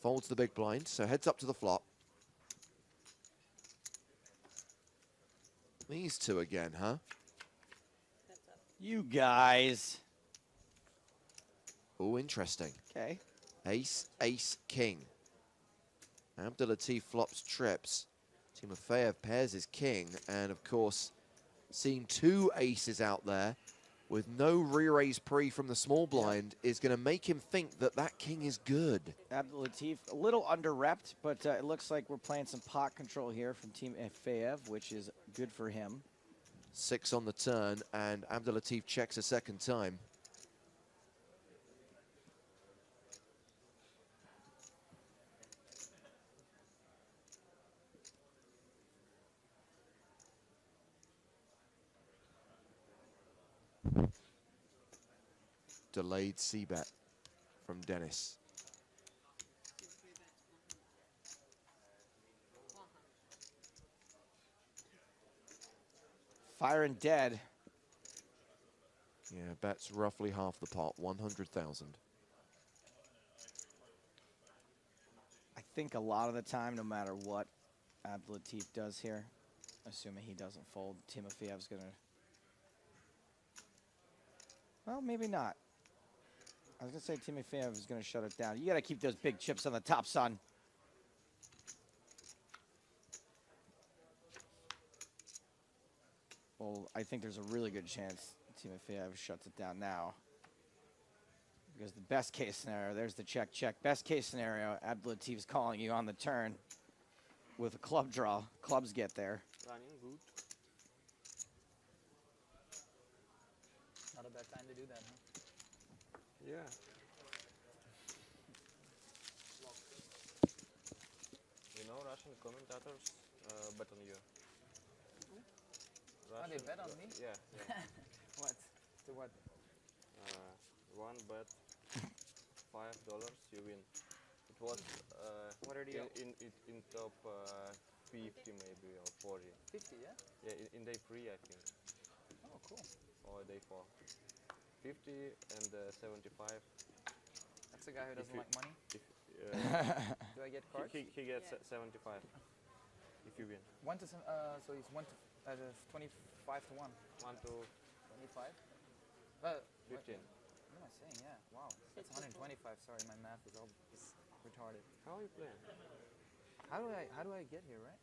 [SPEAKER 2] folds the big blind, so heads up to the flop. These two again, huh?
[SPEAKER 3] You guys.
[SPEAKER 2] Oh, interesting.
[SPEAKER 3] Okay.
[SPEAKER 2] Ace, ace, king. Abdulatif flops trips. Timofeyev pairs his king, and of course, seeing two aces out there with no re-raise pre from the small blind is going to make him think that that king is good.
[SPEAKER 3] Abdulatif, a little under-repped, but it looks like we're playing some pot control here from Timofeyev, which is good for him.
[SPEAKER 2] 6 on the turn, and Abdulatif checks a second time. Delayed c-bet from Dennis.
[SPEAKER 3] Fire and dead.
[SPEAKER 2] Yeah, bets roughly half the pot, 100,000.
[SPEAKER 3] I think a lot of the time, no matter what Abdulatif does here, assuming he doesn't fold, Timofeyev's going to... Well, maybe not. I was going to say Timofeyev is going to shut it down. You got to keep those big chips on the top, son. Well, I think there's a really good chance Timofeyev shuts it down now. Because the best case scenario, there's the check, check. Best case scenario, Abdulatif's calling you on the turn with a club draw. Clubs get there.
[SPEAKER 4] Running good.
[SPEAKER 1] Not a bad time to do that, huh?
[SPEAKER 4] Yeah. You know, Russian commentators bet on you.
[SPEAKER 1] Oh, they bet on me?
[SPEAKER 4] Yeah. Yeah.
[SPEAKER 1] What? To what?
[SPEAKER 4] One bet, $5, you win. It was
[SPEAKER 1] What are the
[SPEAKER 4] in top 50 maybe or 40.
[SPEAKER 1] 50, yeah?
[SPEAKER 4] Yeah, in day 3 I think,
[SPEAKER 1] Oh, cool.
[SPEAKER 4] or day 4. 50 and 75.
[SPEAKER 1] That's the guy who doesn't
[SPEAKER 4] you-
[SPEAKER 1] like money.
[SPEAKER 4] If,
[SPEAKER 1] Do I get cards?
[SPEAKER 4] he gets 75 if you win.
[SPEAKER 1] So he's 25 to 1.
[SPEAKER 4] 1 to
[SPEAKER 1] 25?
[SPEAKER 4] 15.
[SPEAKER 1] What am I saying? Yeah, wow. That's 125. Sorry, my math is all retarded.
[SPEAKER 4] How are you playing?
[SPEAKER 1] How do I get here, right?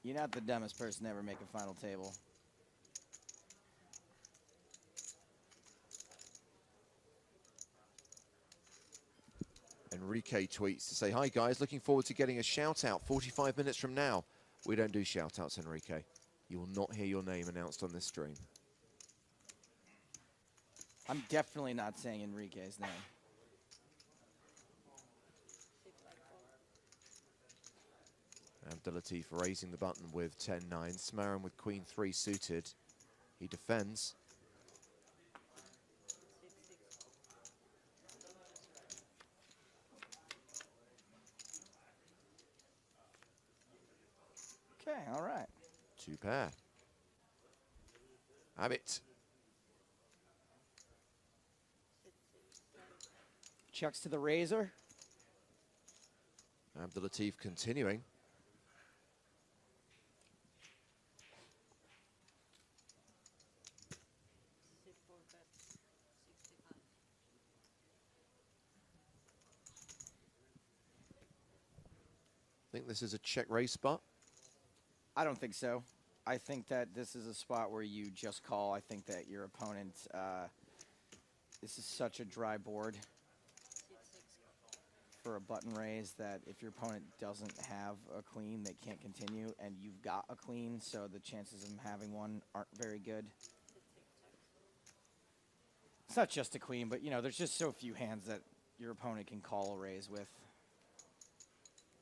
[SPEAKER 3] You're not the dumbest person to ever make a final table.
[SPEAKER 2] Enrique tweets to say, hi guys, looking forward to getting a shout out 45 minutes from now. We don't do shout outs, Enrique. You will not hear your name announced on this stream.
[SPEAKER 3] I'm definitely not saying Enrique's name.
[SPEAKER 2] Abdelatif raising the button with 10-9. Smarin with Queen 3 suited. He defends.
[SPEAKER 3] Okay, all right.
[SPEAKER 2] 2 pair. Abbott.
[SPEAKER 3] Chucks to the razor.
[SPEAKER 2] Abdelatif continuing. Think this is a check raise spot?
[SPEAKER 3] I don't think so. I think that this is a spot where you just call. I think that your opponent, this is such a dry board for a button raise that if your opponent doesn't have a queen, they can't continue, and you've got a queen, so the chances of him having one aren't very good. It's not just a queen, but, you know, there's just so few hands that your opponent can call a raise with.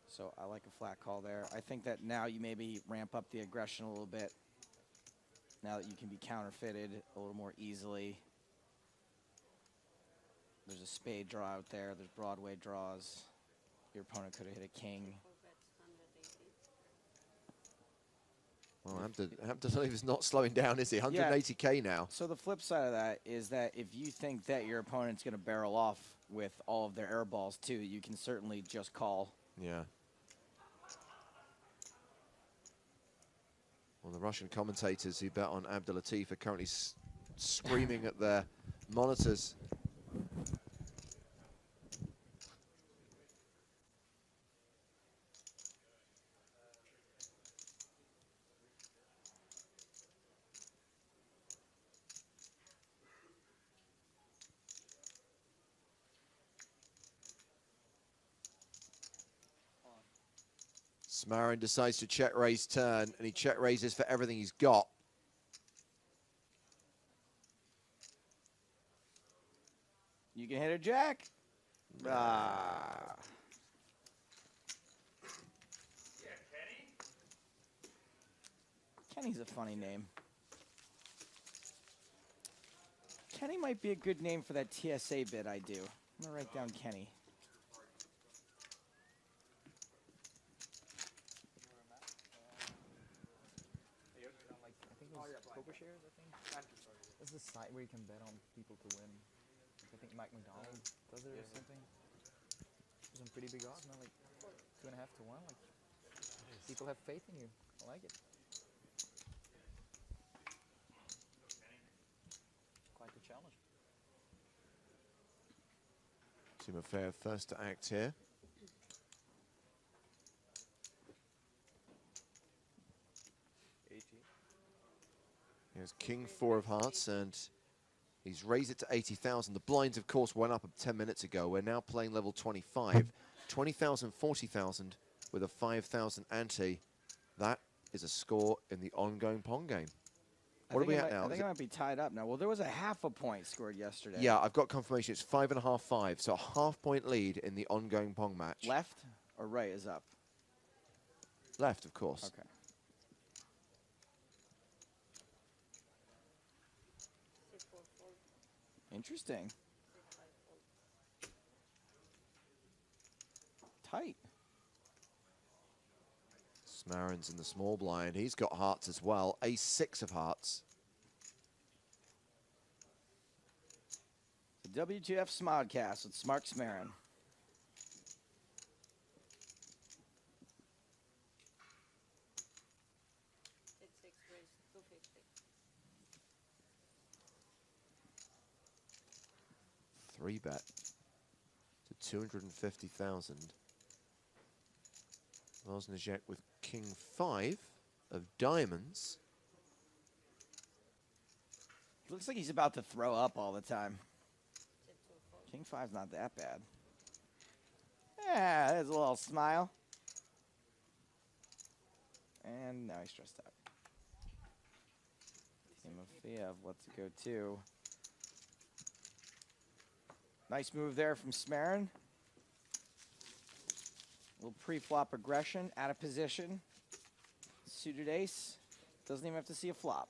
[SPEAKER 3] So I like a flat call there. I think that now you maybe ramp up the aggression a little bit. Now that you can be counterfeited a little more easily. There's a spade draw out there. There's Broadway draws. Your opponent could have hit a king.
[SPEAKER 2] Well, Abdelatif is not slowing down, is he? 180K now.
[SPEAKER 3] So the flip side of that is that if you think that your opponent's going to barrel off with all of their air balls too, you can certainly just call.
[SPEAKER 2] Yeah. Well, the Russian commentators who bet on Abdelatif are currently screaming at their monitors. Smarin decides to check raise turn, and he check raises for everything he's got.
[SPEAKER 3] You can hit a jack. Ah. Kenny's a funny name. Kenny might be a good name for that TSA bit I do. I'm going to write down Kenny.
[SPEAKER 1] PokerStars, I think. This is a site where you can bet on people to win. I think Mike McDonald does it or something. There's some pretty big odds, man, like 2.5 to 1. Like, people have faith in you. I like it. Quite the challenge.
[SPEAKER 2] Timofeyev first to act here. Here's King 4 of hearts, and he's raised it to 80,000. The blinds, of course, went up 10 minutes ago. We're now playing level 25. 20,000, 40,000 with a 5,000 ante. That is a score in the ongoing Pong game. What are we at now?
[SPEAKER 3] I think it might be tied up now. Well, there was a half a point scored yesterday.
[SPEAKER 2] Yeah, I've got confirmation. It's 5.5, 5. So a half-point lead in the ongoing Pong match.
[SPEAKER 3] Left or right is up?
[SPEAKER 2] Left, of course.
[SPEAKER 3] Okay. Interesting. Tight.
[SPEAKER 2] Smarin's in the small blind. He's got hearts as well. Ace-6 of hearts.
[SPEAKER 3] The WTF Smodcast with Smart Smarin.
[SPEAKER 2] Three bet to 250,000. Wozniak with King 5 of diamonds.
[SPEAKER 3] Looks like he's about to throw up all the time. King 5's not that bad. Yeah, there's a little smile. And now he's stressed out. Timofeyev, let's go to. Nice move there from Smarin. A little pre-flop aggression, out of position. Suited ace. Doesn't even have to see a flop.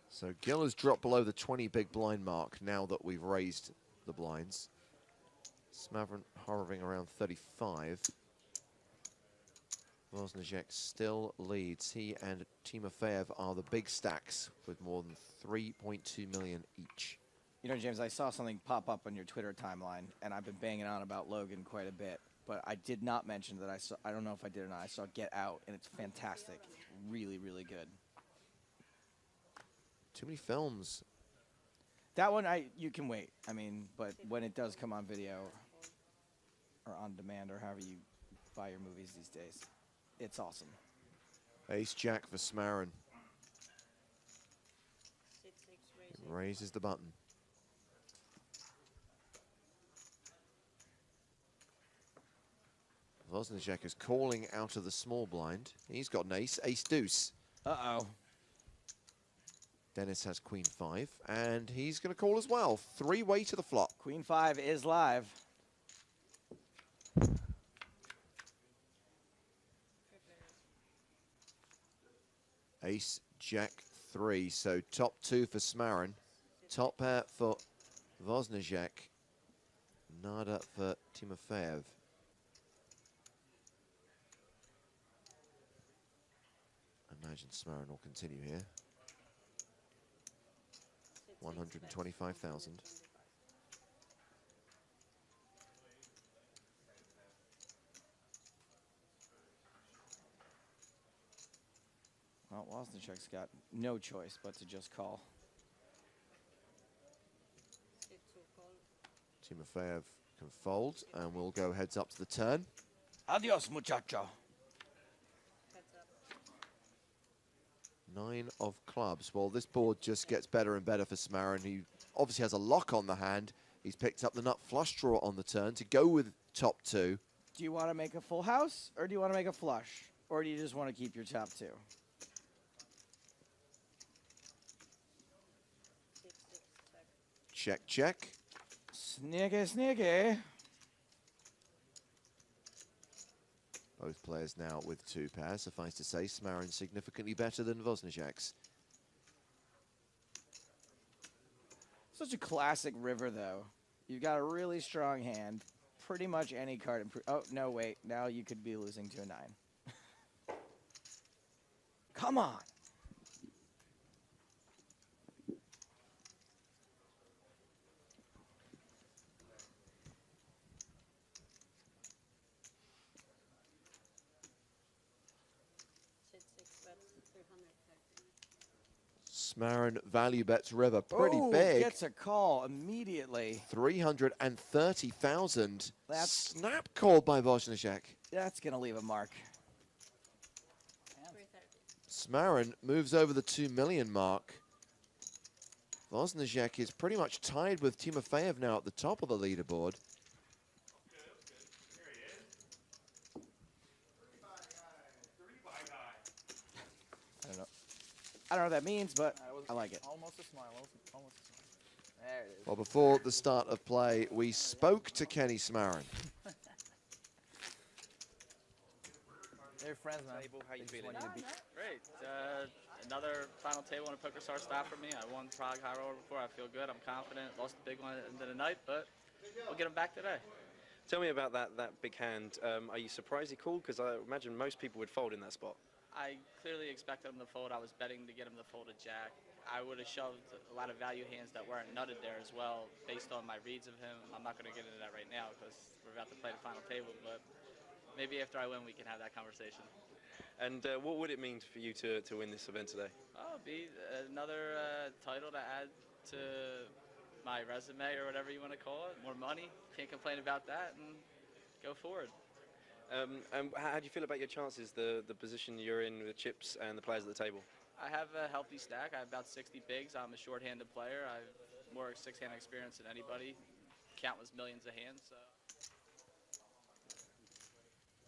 [SPEAKER 2] So Gil has dropped below the 20 big blind mark now that we've raised the blinds. Smaverin hovering around 35. Voznicek still leads. He and Timofeyev are the big stacks with more than 3.2 million each.
[SPEAKER 3] You know, James, I saw something pop up on your Twitter timeline, and I've been banging on about Logan quite a bit, but I did not mention that I don't know if I did or not, I saw Get Out, and it's fantastic. Really, really good.
[SPEAKER 2] Too many films.
[SPEAKER 3] That one, you can wait. I mean, but when it does come on video or on demand or however you buy your movies these days, it's awesome.
[SPEAKER 2] Ace-Jack for Smarin. He raises the button. Voznicek is calling out of the small blind. He's got an ace, ace-deuce.
[SPEAKER 3] Uh-oh.
[SPEAKER 2] Dennis has queen 5, and he's going to call as well. 3-way to the flop.
[SPEAKER 3] Queen 5 is live.
[SPEAKER 2] Ace, Jack 3, so top 2 for Smarin. Top pair for Voznicek. Nada for Timofeyev. I imagine Smarin will continue here. 125,000.
[SPEAKER 3] Well, Voznicek's got no choice but to just call.
[SPEAKER 2] Timofeyev can fold, and we'll go heads up to the turn.
[SPEAKER 3] Adios, muchacho.
[SPEAKER 2] 9 of clubs. Well, this board just gets better and better for Smarin. He obviously has a lock on the hand. He's picked up the nut flush draw on the turn to go with top 2.
[SPEAKER 3] Do you want to make a full house, or do you want to make a flush? Or do you just want to keep your top 2?
[SPEAKER 2] Check, check.
[SPEAKER 3] Sneaky, sneaky.
[SPEAKER 2] Both players now with 2 pairs. Suffice to say, Smarin significantly better than Voznicek's.
[SPEAKER 3] Such a classic river, though. You've got a really strong hand. Pretty much any card. Oh, no, wait. Now you could be losing to a 9. Come on.
[SPEAKER 2] Smarin value bets river pretty big.
[SPEAKER 3] Gets a call immediately.
[SPEAKER 2] 330,000.
[SPEAKER 3] That's
[SPEAKER 2] Snap called by Voznicek.
[SPEAKER 3] That's going to leave a mark.
[SPEAKER 2] Smarin moves over the 2 million mark. Voznicek is pretty much tied with Timofeyev now at the top of the leaderboard.
[SPEAKER 3] I don't know what that means, but I like it.
[SPEAKER 1] Almost a smile. Almost a smile. There it is.
[SPEAKER 2] Well, before the start of play, we spoke to Kenny Smarin.
[SPEAKER 1] They're friends, man.
[SPEAKER 7] How you feeling?
[SPEAKER 8] Great. Another final table on a PokerStars stop for me. I won Prague High Roller before. I feel good. I'm confident. Lost a big one at the end of the night, but we'll get them back today.
[SPEAKER 7] Tell me about that big hand. Are you surprised he called? Because I imagine most people would fold in that spot.
[SPEAKER 8] I clearly expected him to fold. I was betting to get him to fold a jack. I would have shoved a lot of value hands that weren't nutted there as well, based on my reads of him. I'm not going to get into that right now because we're about to play the final table, but maybe after I win, we can have that conversation.
[SPEAKER 7] And what would it mean for you to win this event today?
[SPEAKER 8] Oh, it'd be another title to add to my resume or whatever you want to call it. More money. Can't complain about that, and go forward.
[SPEAKER 7] And how do you feel about your chances, the position you're in with chips and the players at the table?
[SPEAKER 8] I have a healthy stack. I have about 60 bigs. I'm a short-handed player. I have more six-hand experience than anybody. Countless millions of hands. So.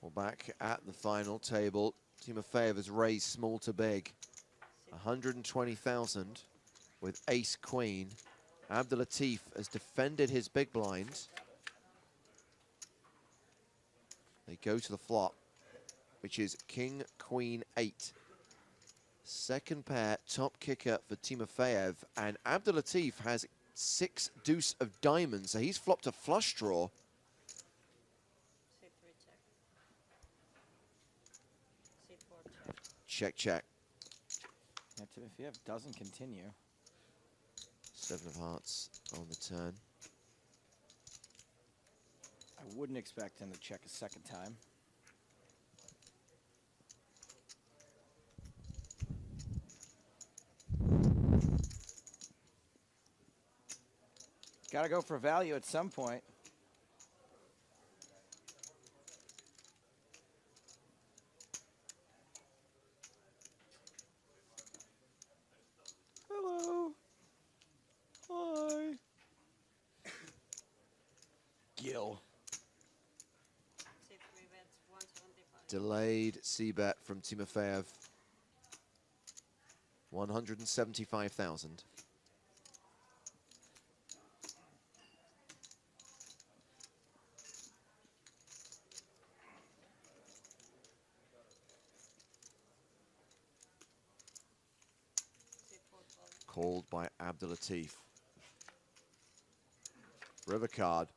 [SPEAKER 2] Well, back at the final table, Timofeyev has raised small to big. 120,000 with ace queen. Abdulatif has defended his big blind. They go to the flop, which is king, queen, 8. Second pair, top kicker for Timofeyev, and Abdulatif has 6 deuce of diamonds, so he's flopped a flush draw. Check, check.
[SPEAKER 3] Yeah, Timofeyev doesn't continue.
[SPEAKER 2] 7 of hearts on the turn.
[SPEAKER 3] I wouldn't expect him to check a second time. Got to go for value at some point. Hello. Hi. Gil.
[SPEAKER 2] Delayed c-bet from Timofeyev. 175,000. Called by Abdulatif. River card.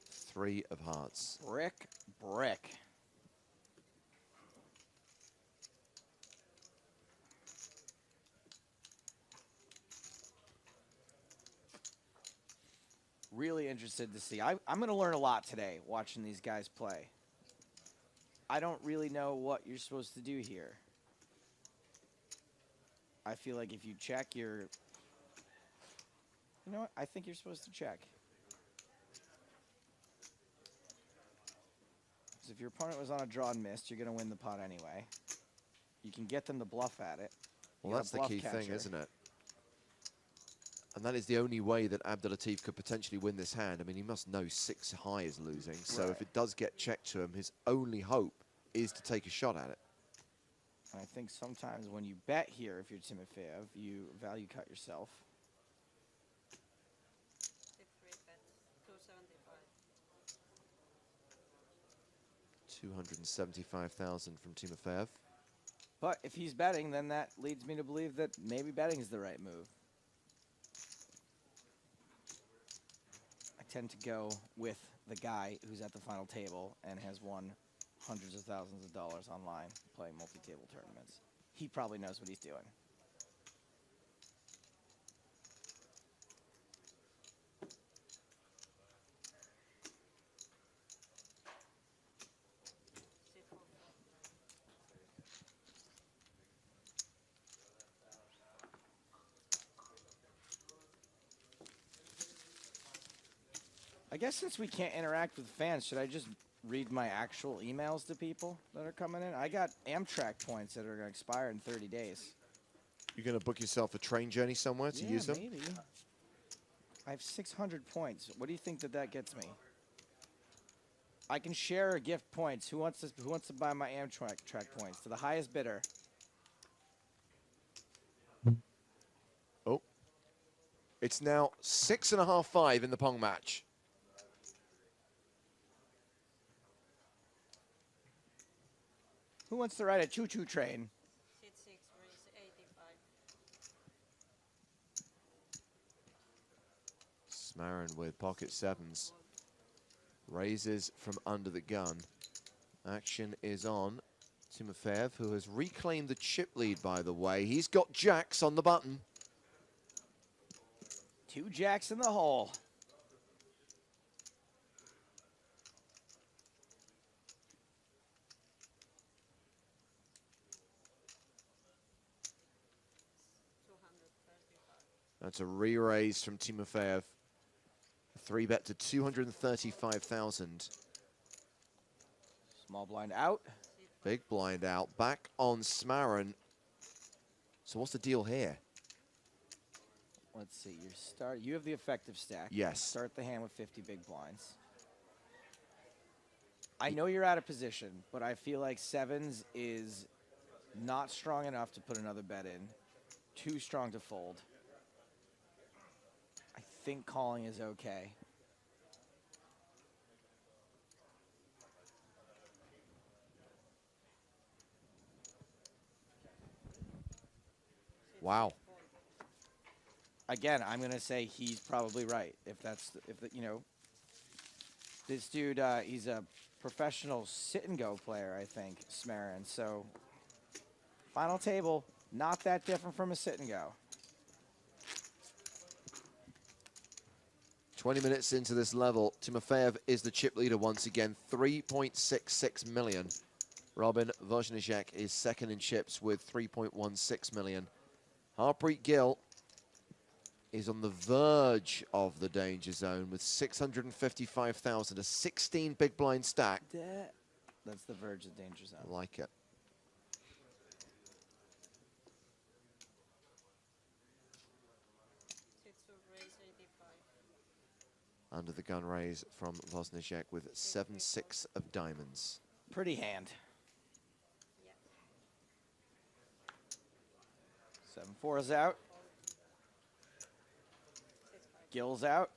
[SPEAKER 2] 3 of hearts.
[SPEAKER 3] Brick. Really interested to see. I'm going to learn a lot today watching these guys play. I don't really know what you're supposed to do here. I feel like if you check, you're... You know what? I think you're supposed to check. Because if your opponent was on a draw and missed, you're going to win the pot anyway. You can get them to bluff at it.
[SPEAKER 2] Well, that's the key thing, isn't it? And that is the only way that Abdulatif could potentially win this hand. I mean, he must know 6 high is losing. So if it does get checked to him, his only hope is to take a shot at it.
[SPEAKER 3] And I think sometimes when you bet here, if you're Timofeyev, you value cut yourself.
[SPEAKER 2] 275,000 from Timofeyev.
[SPEAKER 3] But if he's betting, then that leads me to believe that maybe betting is the right move. I tend to go with the guy who's at the final table and has won hundreds of thousands of dollars online playing multi-table tournaments. He probably knows what he's doing. I guess since we can't interact with fans, should I just read my actual emails to people that are coming in? I got Amtrak points that are going to expire in 30 days.
[SPEAKER 2] You're going to book yourself a train journey somewhere to use them?
[SPEAKER 3] Maybe. I have 600 points. What do you think that gets me? I can share gift points. Who wants to buy my Amtrak points? To the highest bidder.
[SPEAKER 2] Oh. It's now 6.5-5 in the Pong match.
[SPEAKER 3] Who wants to ride a choo-choo train?
[SPEAKER 2] Smarin with pocket sevens. Raises from under the gun. Action is on. Timofeyev, who has reclaimed the chip lead, by the way. He's got jacks on the button.
[SPEAKER 3] 2 jacks in the hole.
[SPEAKER 2] That's a re-raise from Timofeyev. 3-bet to 235,000.
[SPEAKER 3] Small blind out.
[SPEAKER 2] Big blind out. Back on Smarin. So what's the deal here?
[SPEAKER 3] Let's see. You have the effective stack.
[SPEAKER 2] Yes.
[SPEAKER 3] Start the hand with 50 big blinds. I know you're out of position, but I feel like sevens is not strong enough to put another bet in. Too strong to fold. I think calling is okay.
[SPEAKER 2] Wow.
[SPEAKER 3] Again, I'm gonna say he's probably right. This dude, he's a professional sit and go player, I think, Smarin. So, final table, not that different from a sit and go.
[SPEAKER 2] 20 minutes into this level, Timofeyev is the chip leader once again, 3.66 million. Robin Wozniak is second in chips with 3.16 million. Harpreet Gill is on the verge of the danger zone with 655,000, a 16 big blind stack.
[SPEAKER 3] That's the verge of danger zone.
[SPEAKER 2] I like it. Under the gun raise from Wozniak with 7-6 of diamonds.
[SPEAKER 3] Pretty hand. 7-4 is out. Gill's out.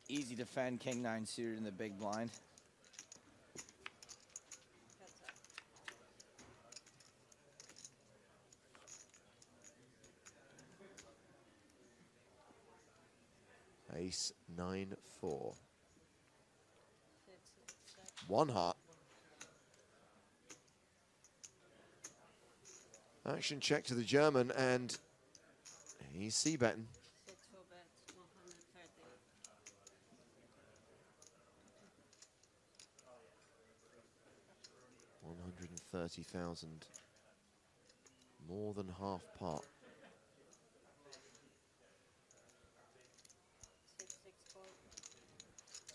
[SPEAKER 3] Easy defend, king 9 suited in the big blind.
[SPEAKER 2] Ace 9-4. One heart. Action check to the German, and he's c-betting. 130,000. More than half pot.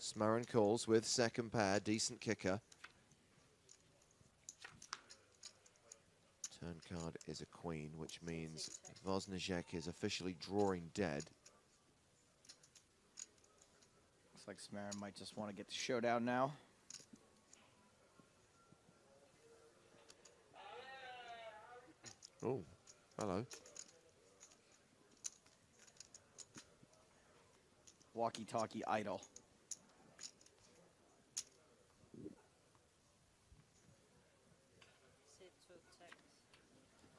[SPEAKER 2] Smarin calls with second pair, decent kicker. Turn card is a queen, which means Wozniak is officially drawing dead.
[SPEAKER 3] Looks like Smarin might just want to get the showdown now.
[SPEAKER 2] Oh, hello.
[SPEAKER 3] Walkie-talkie idle.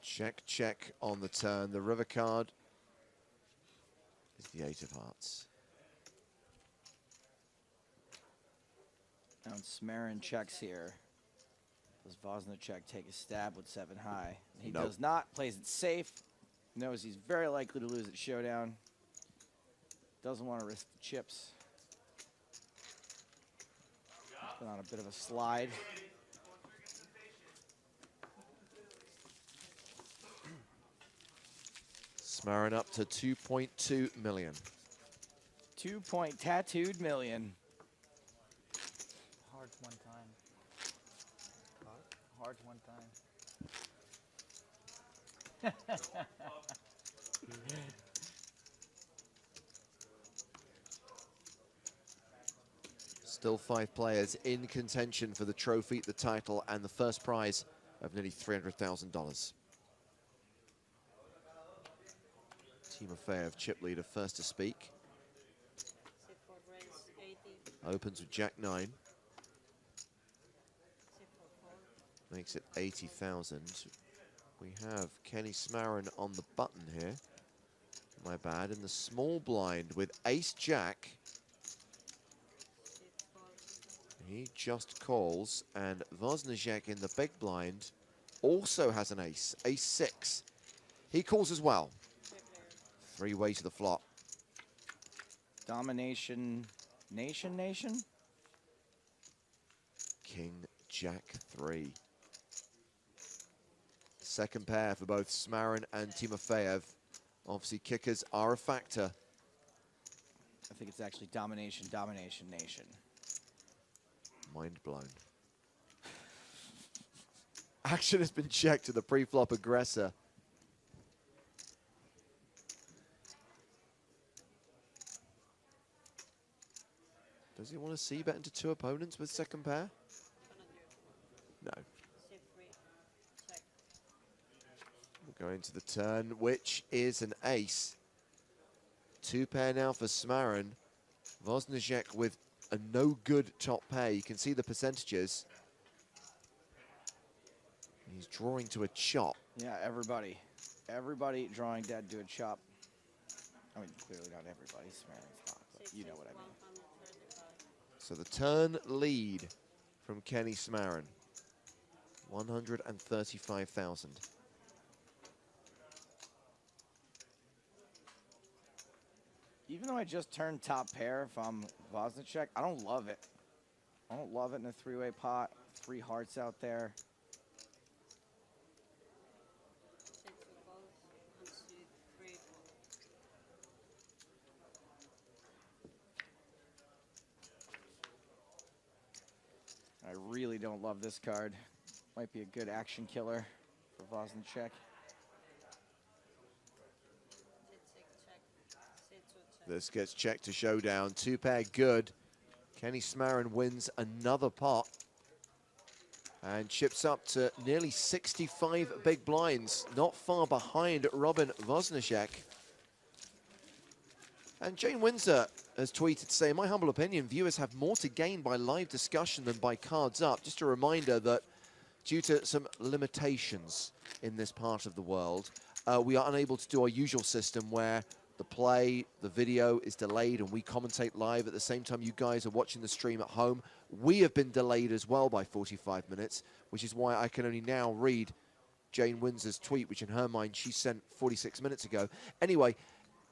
[SPEAKER 2] Check, check on the turn. The river card is the 8 of hearts.
[SPEAKER 3] Now Smarin checks here. Does Wozniak take a stab with 7 high? He does not. Plays it safe. Knows he's very likely to lose at showdown. Doesn't want to risk the chips. Been on a bit of a slide.
[SPEAKER 2] Smarin up to 2.2 million.
[SPEAKER 3] 2.tattooed million.
[SPEAKER 1] Hearts one time. Hearts one time.
[SPEAKER 2] Still 5 players in contention for the trophy, the title, and the first prize of nearly $300,000. Timofeyev, chip leader, first to speak. Opens with Jack 9. Makes it 80,000. We have Kenny Smarin on the button here. My bad. In the small blind with Ace Jack. He just calls, and Wozniak in the big blind also has an ace, ace 6. He calls as well. 3-way to the flop.
[SPEAKER 3] Domination, nation.
[SPEAKER 2] King, Jack 3. Second pair for both Smarin and Timofeyev. Obviously, kickers are a factor.
[SPEAKER 3] I think it's actually domination, nation.
[SPEAKER 2] Mind blown. Action has been checked to the pre-flop aggressor. Does he want to c-bet into 2 opponents with second pair? No. We're going to the turn, which is an ace. 2 pair now for Smarin. Wozniacek with a no-good top pair. You can see the percentages. He's drawing to a chop.
[SPEAKER 3] Yeah, everybody. Everybody drawing dead to a chop. I mean, clearly not everybody. Smarin's not, but you know what I mean.
[SPEAKER 2] So the turn lead from Kenny Smarin. 135,000.
[SPEAKER 3] Even though I just turned top pair, if I'm Wozniacek, I don't love it. I don't love it in a 3-way pot. 3 hearts out there. I really don't love this card. Might be a good action killer for Wozniacek.
[SPEAKER 2] This gets checked to showdown. 2 pair good. Kenny Smarin wins another pot and chips up to nearly 65 big blinds, not far behind Robin Wozniacek. And Jane Windsor has tweeted saying, "My humble opinion, viewers have more to gain by live discussion than by cards up." Just a reminder that due to some limitations in this part of the world, we are unable to do our usual system where the video is delayed and we commentate live at the same time you guys are watching the stream at home. We have been delayed as well by 45 minutes, which is why I can only now read Jane Windsor's tweet, which in her mind she sent 46 minutes ago. Anyway,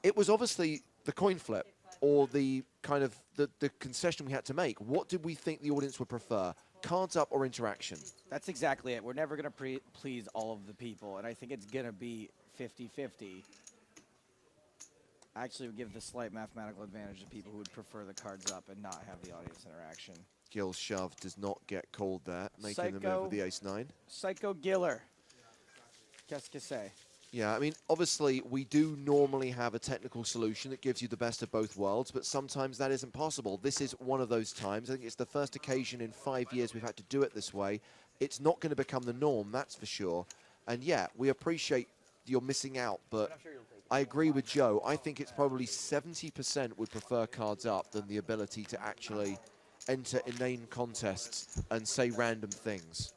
[SPEAKER 2] it was obviously the coin flip or the kind of the concession we had to make. What did we think the audience would prefer? Cards up or interaction?
[SPEAKER 3] That's exactly it. We're never going to please all of the people, and I think it's going to be 50-50. I actually would give the slight mathematical advantage to people who would prefer the cards up and not have the audience interaction.
[SPEAKER 2] Gill's shove does not get called there, making the move with the ace-9.
[SPEAKER 3] Psycho Giller. Qu'est-ce que c'est?
[SPEAKER 2] Yeah, I mean, obviously, we do normally have a technical solution that gives you the best of both worlds, but sometimes that isn't possible. This is one of those times. I think it's the first occasion in 5 years we've had to do it this way. It's not going to become the norm, that's for sure. And yeah, we appreciate you're missing out, but I agree with Joe. I think it's probably 70% would prefer cards up than the ability to actually enter inane contests and say random things.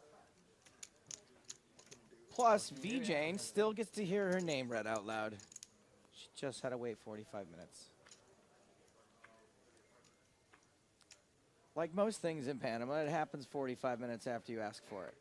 [SPEAKER 3] Plus, V-Jane still gets to hear her name read out loud. She just had to wait 45 minutes. Like most things in Panama, it happens 45 minutes after you ask for it.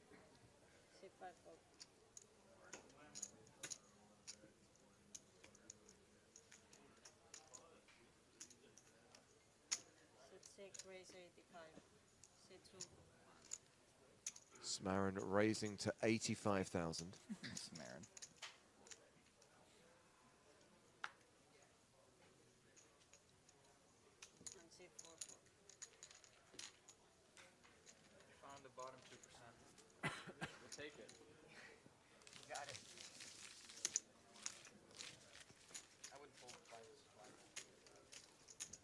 [SPEAKER 2] Smarin raising to 85,000.
[SPEAKER 3] Smarin.
[SPEAKER 4] Found the bottom 2%. We'll take it. You got it. I would fold twice.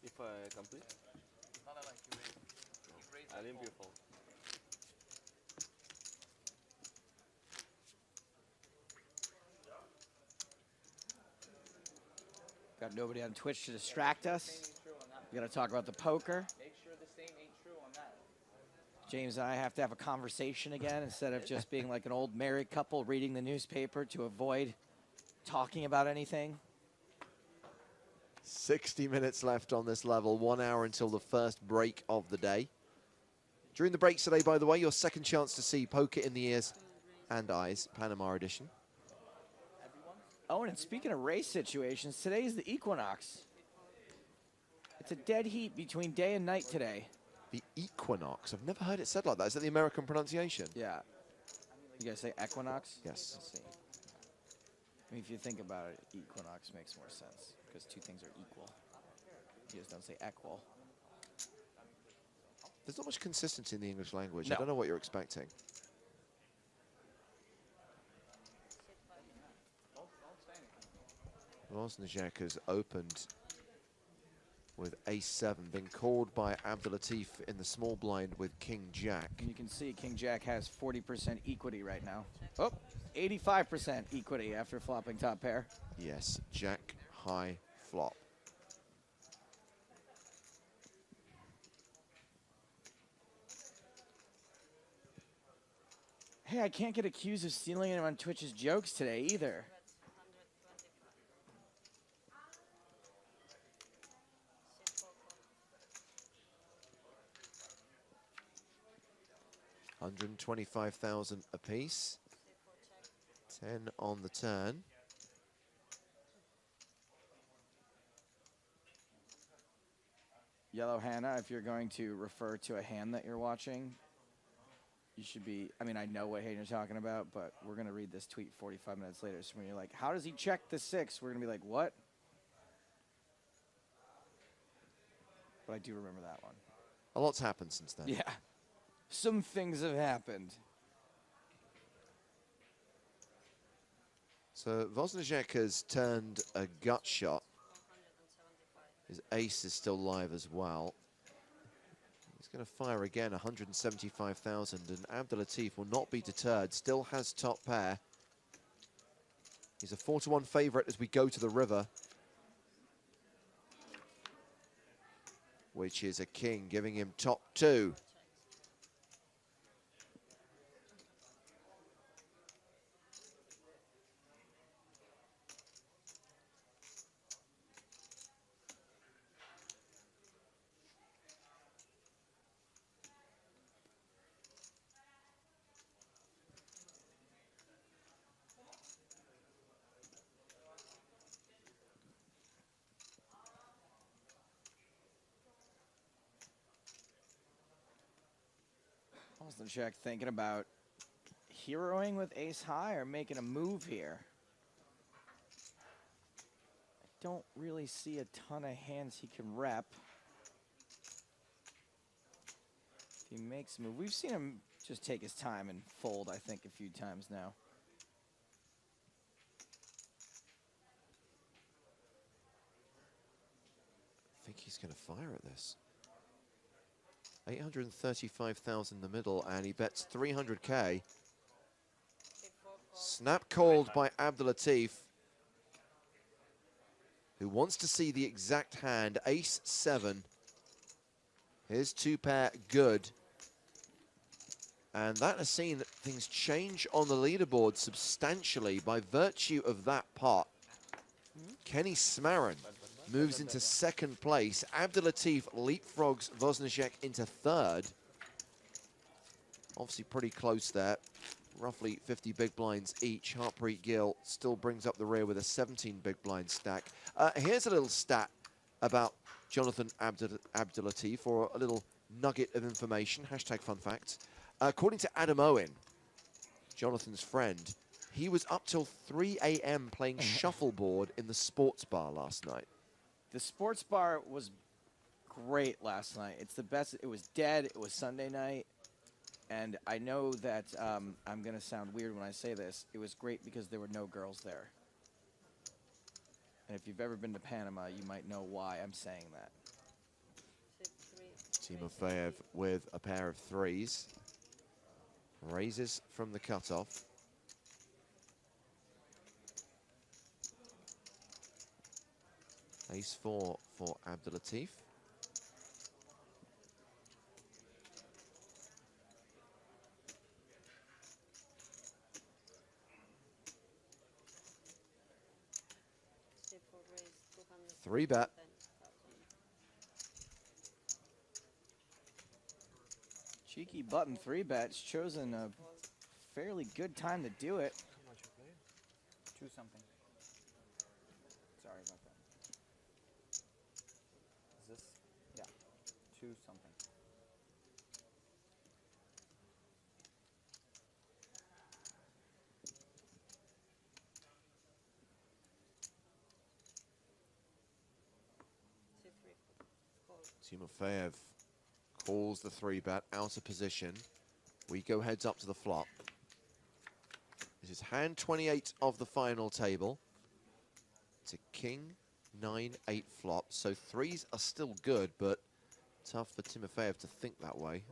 [SPEAKER 9] If I complete,
[SPEAKER 4] Not that like you raise.
[SPEAKER 9] I didn't be a fold.
[SPEAKER 3] Got nobody on Twitch to distract us. We got to talk about the poker.
[SPEAKER 4] Make sure the same ain't true on that.
[SPEAKER 3] James and I have to have a conversation again instead of just being like an old married couple reading the newspaper to avoid talking about anything.
[SPEAKER 2] 60 minutes left on this level, 1 hour until the first break of the day. During the breaks today, by the way, your second chance to see Poker in the Ears and Eyes, Panama edition.
[SPEAKER 3] Oh, and speaking of race situations, today is the equinox. It's a dead heat between day and night today.
[SPEAKER 2] The equinox. I've never heard it said like that. Is that the American pronunciation?
[SPEAKER 3] Yeah. You guys say equinox?
[SPEAKER 2] Yes.
[SPEAKER 3] Let's see. I mean, if you think about it, equinox makes more sense because two things are equal. You just don't say equal.
[SPEAKER 2] There's not much consistency in the English language.
[SPEAKER 3] No.
[SPEAKER 2] I don't know what you're expecting. Wozniacek has opened with ace-7, being called by Abdulatif in the small blind with king-jack.
[SPEAKER 3] And you can see king-jack has 40% equity right now. Oh, 85% equity after flopping top pair.
[SPEAKER 2] Yes, jack high flop.
[SPEAKER 3] Hey, I can't get accused of stealing him on Twitch's jokes today either.
[SPEAKER 2] $125,000 apiece. 10 on the turn.
[SPEAKER 3] Yellow Hannah, if you're going to refer to a hand that you're watching, you should be, I mean, I know what hand you're talking about, but we're going to read this tweet 45 minutes later. So when you're like, how does he check the 6? We're going to be like, what? But I do remember that one.
[SPEAKER 2] A lot's happened since then.
[SPEAKER 3] Yeah. Some things have happened.
[SPEAKER 2] So Wozniacek has turned a gut shot. His ace is still live as well. He's going to fire again, 175,000, and Abdulatif will not be deterred. Still has top pair. He's a 4-1 favorite as we go to the river, which is a king, giving him top 2.
[SPEAKER 3] Wozniacek thinking about heroing with ace high or making a move here. I don't really see a ton of hands he can rep. If he makes a move, we've seen him just take his time and fold, I think, a few times now.
[SPEAKER 2] I think he's going to fire at this. 835,000 in the middle, and he bets 300K. Snap called by Abdulatif, who wants to see the exact hand, ace-7. His 2-pair good. And that has seen things change on the leaderboard substantially by virtue of that pot. Kenny Smarin moves into second place. Abdulatif leapfrogs Wozniacek into third. Obviously pretty close there. Roughly 50 big blinds each. Harpreet Gill still brings up the rear with a 17 big blind stack. Here's a little stat about Jonathan Abdulatif, or a little nugget of information. Hashtag fun facts. According to Adam Owen, Jonathan's friend, he was up till 3 a.m. playing shuffleboard in the sports bar last night.
[SPEAKER 3] The sports bar was great last night. It's the best. It was dead. It was Sunday night. And I know that I'm going to sound weird when I say this. It was great because there were no girls there. And if you've ever been to Panama, you might know why I'm saying that.
[SPEAKER 2] Timofeyev with a pair of threes. Raises from the cutoff. Ace-4 for Abdulatif. Three bet.
[SPEAKER 3] Cheeky button 3-bet. Chosen a fairly good time to do it.
[SPEAKER 1] How much you played? 2 something. Sorry about that. Is this? Yeah. 2 something.
[SPEAKER 2] Timofeyev calls the 3-bet out of position. We go heads up to the flop. This is hand 28 of the final table. It's a king 9-8 flop. So threes are still good, but tough for Timofeyev to think that way.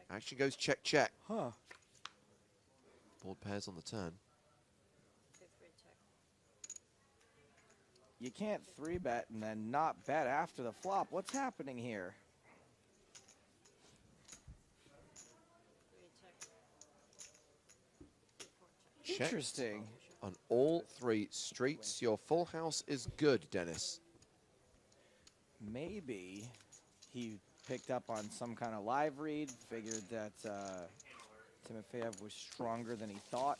[SPEAKER 2] Action goes check, check.
[SPEAKER 1] Huh.
[SPEAKER 2] Board pairs on the turn.
[SPEAKER 3] You can't 3-bet and then not bet after the flop. What's happening here?
[SPEAKER 2] Checked
[SPEAKER 3] Interesting.
[SPEAKER 2] on all three streets. Your full house is good, Dennis.
[SPEAKER 3] Maybe he picked up on some kind of live read, figured that Timofeyev was stronger than he thought.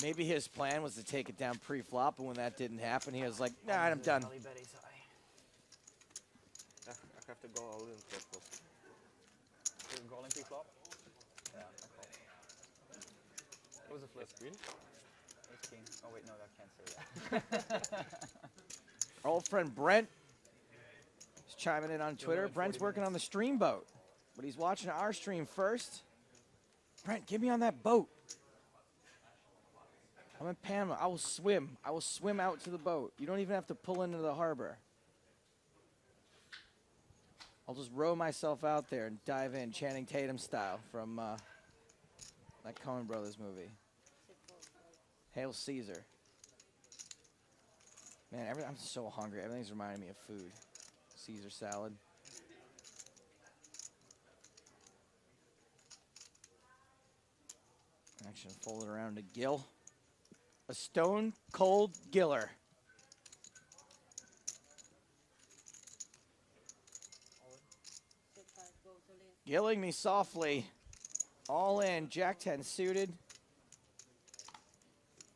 [SPEAKER 3] Maybe his plan was to take it down pre-flop, and when that didn't happen, he was like, nah, I'm done.
[SPEAKER 4] I have to go all in circles.
[SPEAKER 1] You're calling pre-flop? Yeah, I call. What was the flip? Green? Ace king. Oh wait, no, that can't say that.
[SPEAKER 3] Our old friend Brent is chiming in on Twitter.
[SPEAKER 1] in
[SPEAKER 3] Brent's
[SPEAKER 1] 40
[SPEAKER 3] working on the
[SPEAKER 1] minutes.
[SPEAKER 3] stream boat, but he's watching our stream first. Brent, get me on that boat. I'm in Panama. I will swim. I will swim out to the boat. You don't even have to pull into the harbor. I'll just row myself out there and dive in, Channing Tatum style from that Coen Brothers movie. Hail Caesar. Man, I'm so hungry. Everything's reminding me of food. Caesar salad. Action folded around to Gill. A stone cold Giller. Gilling me softly. All in. Jack 10 suited.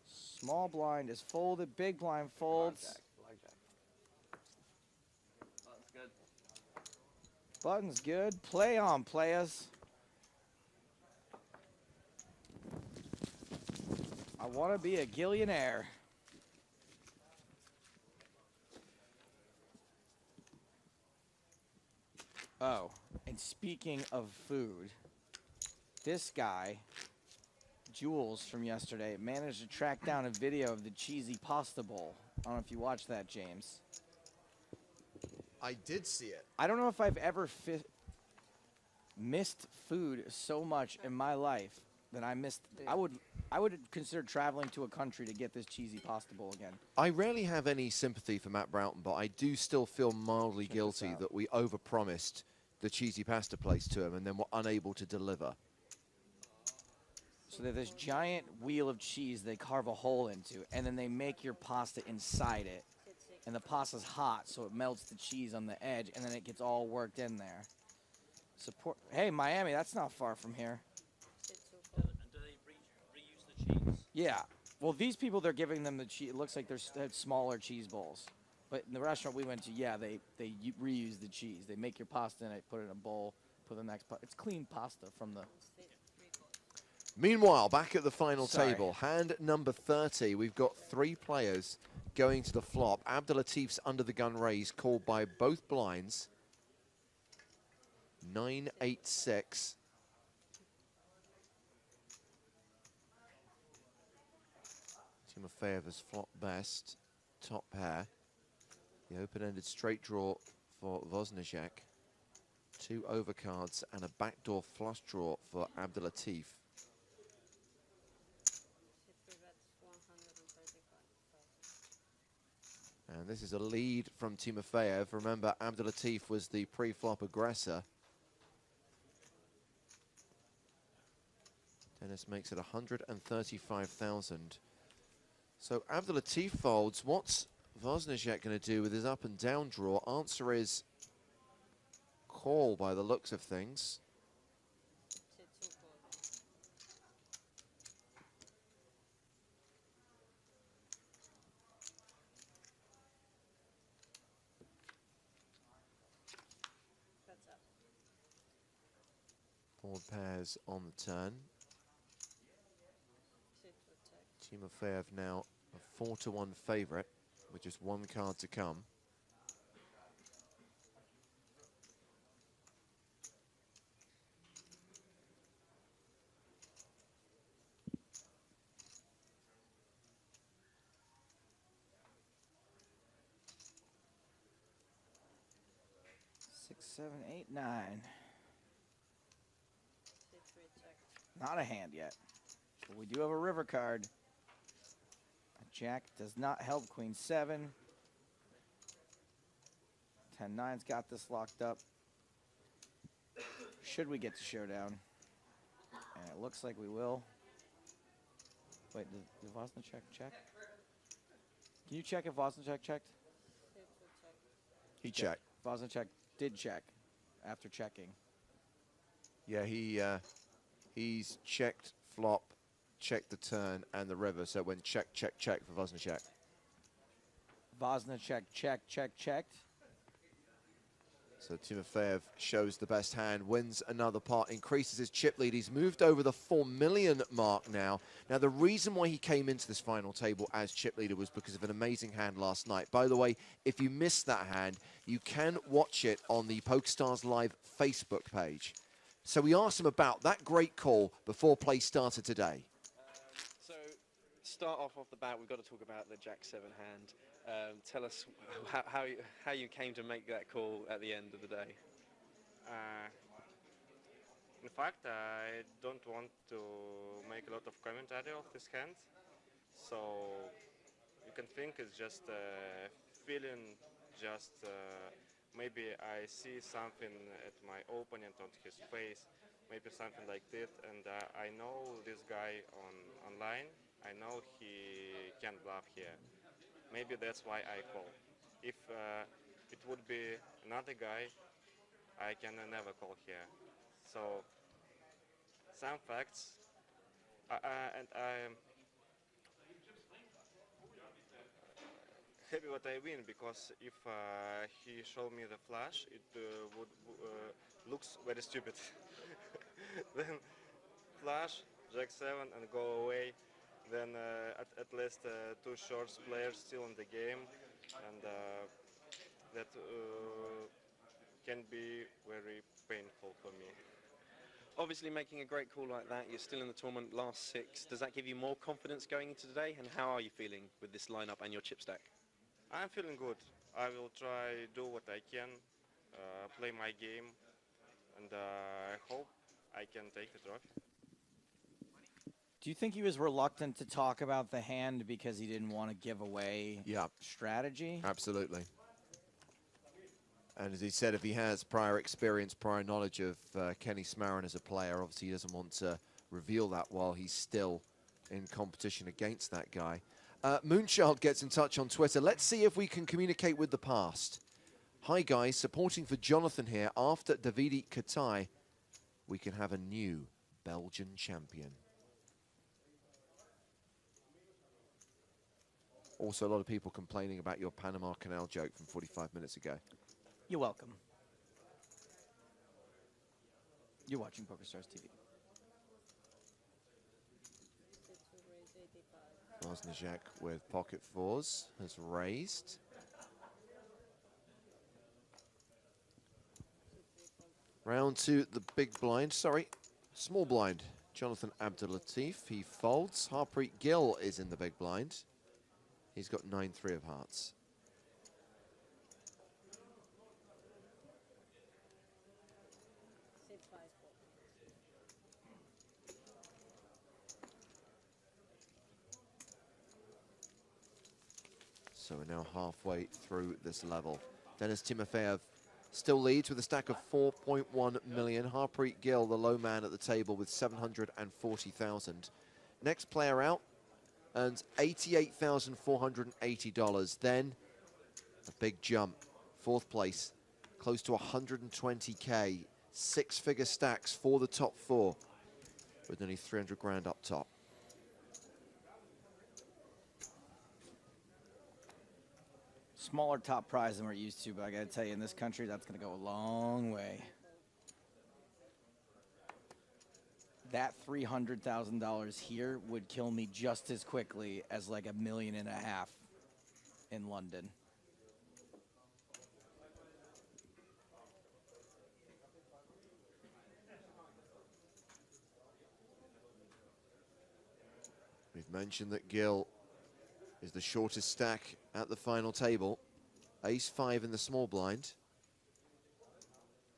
[SPEAKER 3] Small blind is folded. Big blind folds. Button's good. Play on, players. I want to be a Gillionaire. Oh, and speaking of food, this guy, Jules from yesterday, managed to track down a video of the cheesy pasta bowl. I don't know if you watched that, James.
[SPEAKER 2] I did see it.
[SPEAKER 3] I don't know if I've ever missed food so much in my life that I missed. I would consider traveling to a country to get this cheesy pasta bowl again.
[SPEAKER 2] I rarely have any sympathy for Matt Broughton, but I do still feel mildly guilty that we overpromised the cheesy pasta place to him and then were unable to deliver.
[SPEAKER 3] So there's this giant wheel of cheese they carve a hole into, and then they make your pasta inside it. And the pasta's hot, so it melts the cheese on the edge, and then it gets all worked in there. Support. Hey, Miami, that's not far from here.
[SPEAKER 7] And do they reuse the cheese?
[SPEAKER 3] Yeah. Well, these people, they're giving them the cheese. It looks like they're smaller cheese bowls. But in the restaurant we went to, yeah, they reuse the cheese. They make your pasta in it, put it in a bowl, put the next. It's clean pasta from the.
[SPEAKER 2] Meanwhile, back at the final
[SPEAKER 3] Sorry.
[SPEAKER 2] table, hand number 30, we've got three players going to the flop. Abdelatif's under the gun raise, called by both blinds. 9-8-6. Timofeyev has flop best, top pair. The open-ended straight draw for Wozniak. Two overcards and a backdoor flush draw for Abdelatif. And this is a lead from Timofeyev. Remember, Abdelatif was the pre-flop aggressor. Dennis makes it 135,000. So Abdelatif folds. What's Wozniak going to do with his up and down draw? Answer is call by the looks of things. Board pairs on the turn. Timofeyev now a 4-1 favorite with just one card to come.
[SPEAKER 3] 7, 8, 9. Not a hand yet. But we do have a river card. A jack does not help queen 7. 10-9's got this locked up. Should we get to showdown? And it looks like we will. Wait, did Vosnicek check? Can you check if Vosnicek checked?
[SPEAKER 2] He checked.
[SPEAKER 3] Vosnicek did check after checking.
[SPEAKER 2] Yeah, he's checked flop, checked the turn and the river, so it went check, check, check for Vosnicek.
[SPEAKER 3] Vosnicek checked.
[SPEAKER 2] So Timofeyev shows the best hand, wins another pot, increases his chip lead. He's moved over the 4 million mark now. Now, the reason why he came into this final table as chip leader was because of an amazing hand last night. By the way, if you missed that hand, you can watch it on the PokerStars Live Facebook page. So we asked him about that great call before play started today.
[SPEAKER 7] So, start off the bat, we've got to talk about the Jack 7 hand. Tell us how you came to make that call at the end of the day.
[SPEAKER 9] In fact, I don't want to make a lot of commentary of this hand, so you can think it's just a feeling, maybe I see something at my opponent on his face, maybe something like that, and I know this guy online, I know he can bluff here. Maybe that's why I call. If it would be another guy, I can never call here. So, some facts, and I'm happy what I win, because if he showed me the flash, it would looks very stupid. Then flash, Jack 7 and go away. Then at least 2 shorts players still in the game, and that can be very painful for me.
[SPEAKER 7] Obviously, making a great call like that, you're still in the tournament, last 6. Does that give you more confidence going into today? And how are you feeling with this lineup and your chip stack?
[SPEAKER 9] I'm feeling good. I will try do what I can, play my game, and I hope I can take the trophy.
[SPEAKER 3] Do you think he was reluctant to talk about the hand because he didn't want to give away strategy?
[SPEAKER 2] Absolutely. And as he said, if he has prior experience, prior knowledge of Kenny Smarin as a player, obviously he doesn't want to reveal that while he's still in competition against that guy. Moonchild gets in touch on Twitter. Let's see if we can communicate with the past. Hi guys, supporting for Jonathan here. After Davide Katai, we can have a new Belgian champion. Also, a lot of people complaining about your Panama Canal joke from 45 minutes ago.
[SPEAKER 3] You're welcome. You're watching PokerStars TV.
[SPEAKER 2] Vosnicek with pocket 4s has raised. Round to the big blind, small blind. Jonathan Abdulatif, he folds. Harpreet Gill is in the big blind. He's got 9-3 of hearts. So we're now halfway through this level. Denis Timofeyev still leads with a stack of 4.1 million. Harpreet Gill, the low man at the table, with 740,000. Next player out earns $88,480. Then a big jump. 4th place, close to 120K. 6-figure stacks for the top 4 with nearly 300 grand up top.
[SPEAKER 3] Smaller top prize than we're used to, but I gotta tell you, in this country, that's gonna go a long way. That $300,000 here would kill me just as quickly as like $1.5 million in London.
[SPEAKER 2] We've mentioned that Gill is the shortest stack at the final table. Ace-5 in the small blind.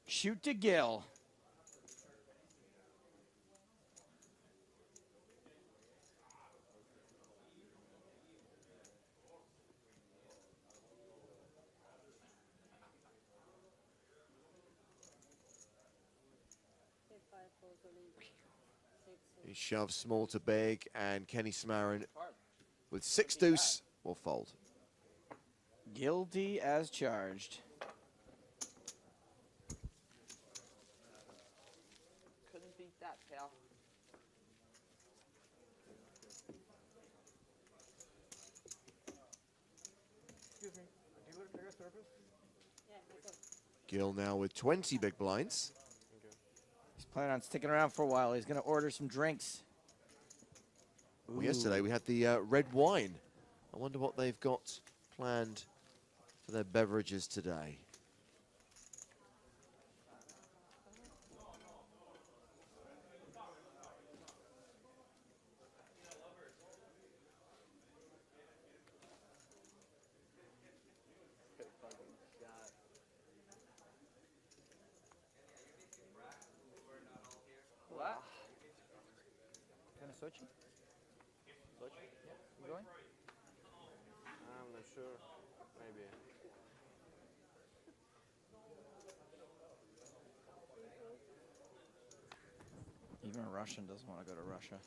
[SPEAKER 3] Shoot to Gill.
[SPEAKER 2] He shoves small to big, and Kenny Smarin with 6 deuce will fold.
[SPEAKER 3] Guilty as charged.
[SPEAKER 8] Couldn't beat that, pal.
[SPEAKER 4] Excuse me. Dealer clear surface?
[SPEAKER 2] Gill now with 20 big blinds.
[SPEAKER 3] He's planning on sticking around for a while. He's going to order some drinks.
[SPEAKER 2] Well, yesterday we had the red wine. I wonder what they've got planned for their beverages today.
[SPEAKER 8] What?
[SPEAKER 1] Kind of Sochi? Sochi? Yeah. You going?
[SPEAKER 9] I'm not sure. Maybe.
[SPEAKER 3] Even a Russian doesn't want to go to Russia.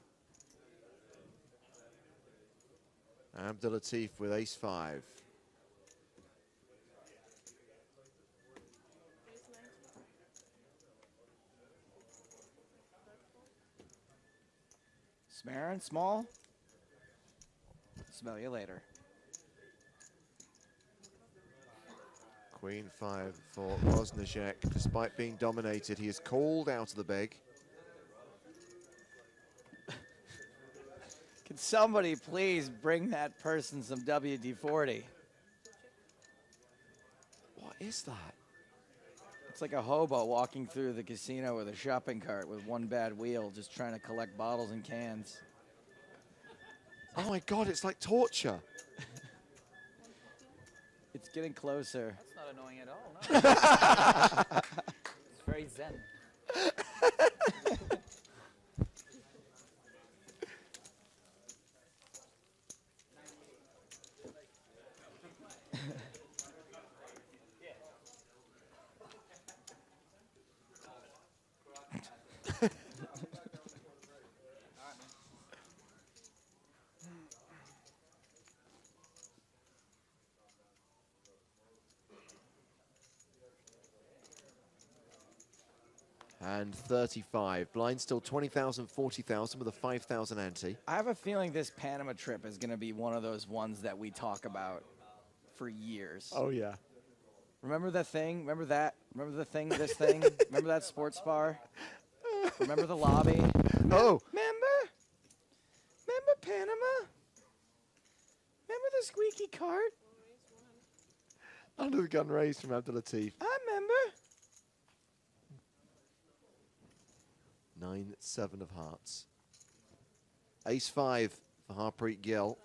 [SPEAKER 2] Abdulatif with ace-5.
[SPEAKER 3] Smarin, small. Smell you later.
[SPEAKER 2] Queen 5 for Wozniacek. Despite being dominated, he is called out of the big.
[SPEAKER 3] Can somebody please bring that person some WD-40?
[SPEAKER 2] What is that?
[SPEAKER 3] It's like a hobo walking through the casino with a shopping cart with one bad wheel, just trying to collect bottles and cans.
[SPEAKER 2] Oh my God, it's like torture.
[SPEAKER 3] It's getting closer.
[SPEAKER 1] That's not annoying at all, no. It's very zen.
[SPEAKER 2] And 35. Blind still 20,000, 40,000 with a 5,000 ante.
[SPEAKER 3] I have a feeling this Panama trip is going to be one of those ones that we talk about for years.
[SPEAKER 2] Oh, yeah.
[SPEAKER 3] Remember the thing? Remember that? Remember the thing, this thing? Remember that sports bar? Remember the lobby?
[SPEAKER 2] Oh!
[SPEAKER 3] Remember? Remember Panama? Remember the squeaky cart?
[SPEAKER 2] Under the gun raised from Abdulatif.
[SPEAKER 3] I remember.
[SPEAKER 2] 9-7 of hearts. Ace-5 for Harpreet Gill.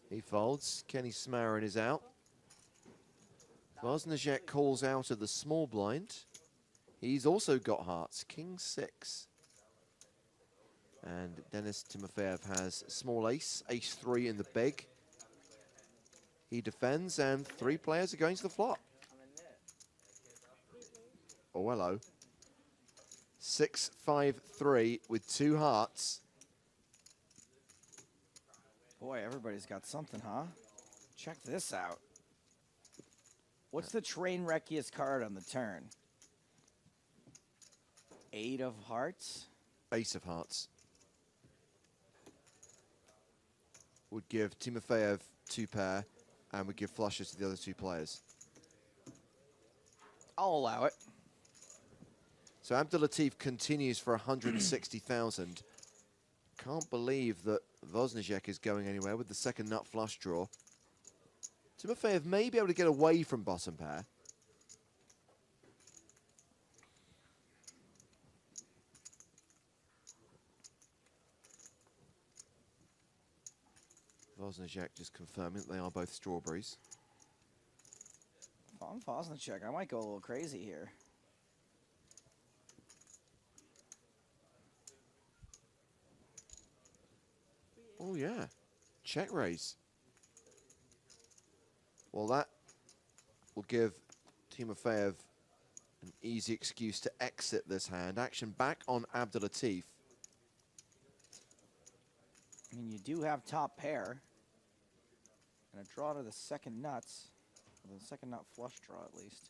[SPEAKER 2] He folds. Kenny Smarin is out. Wozniacek calls out of the small blind. He's also got hearts. King-6. And Denis Timofeyev has small ace. Ace-3 in the big. He defends, and 3 players are going to the flop. Oh, hello. 6-5-3 with 2 hearts.
[SPEAKER 3] Boy, everybody's got something, huh? Check this out. What's the train wreckiest card on the turn? 8 of hearts?
[SPEAKER 2] Ace of hearts. Would give Timofeyev 2 pair and would give flushes to the other 2 players.
[SPEAKER 3] I'll allow it.
[SPEAKER 2] So Abdulatif continues for 160,000. Can't believe that Wozniacek is going anywhere with the second nut flush draw. Timofeyev may be able to get away from bottom pair. Wozniacek just confirming that they are both strawberries.
[SPEAKER 3] If I'm Wozniacek, I might go a little crazy here.
[SPEAKER 2] Oh, yeah. Check raise. Well, that will give Timofeyev an easy excuse to exit this hand. Action back on Abdulatif.
[SPEAKER 3] I mean, you do have top pair. And a draw to the second nuts. Or the second nut flush draw, at least.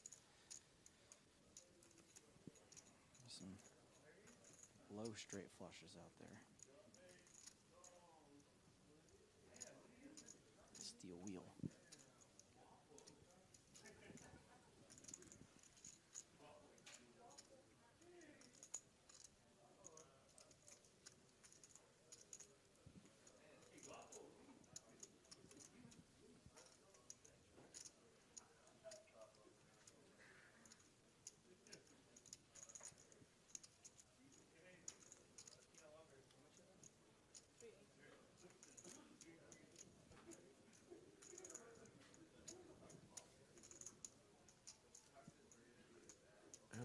[SPEAKER 3] Some low straight flushes out there. Steel wheel.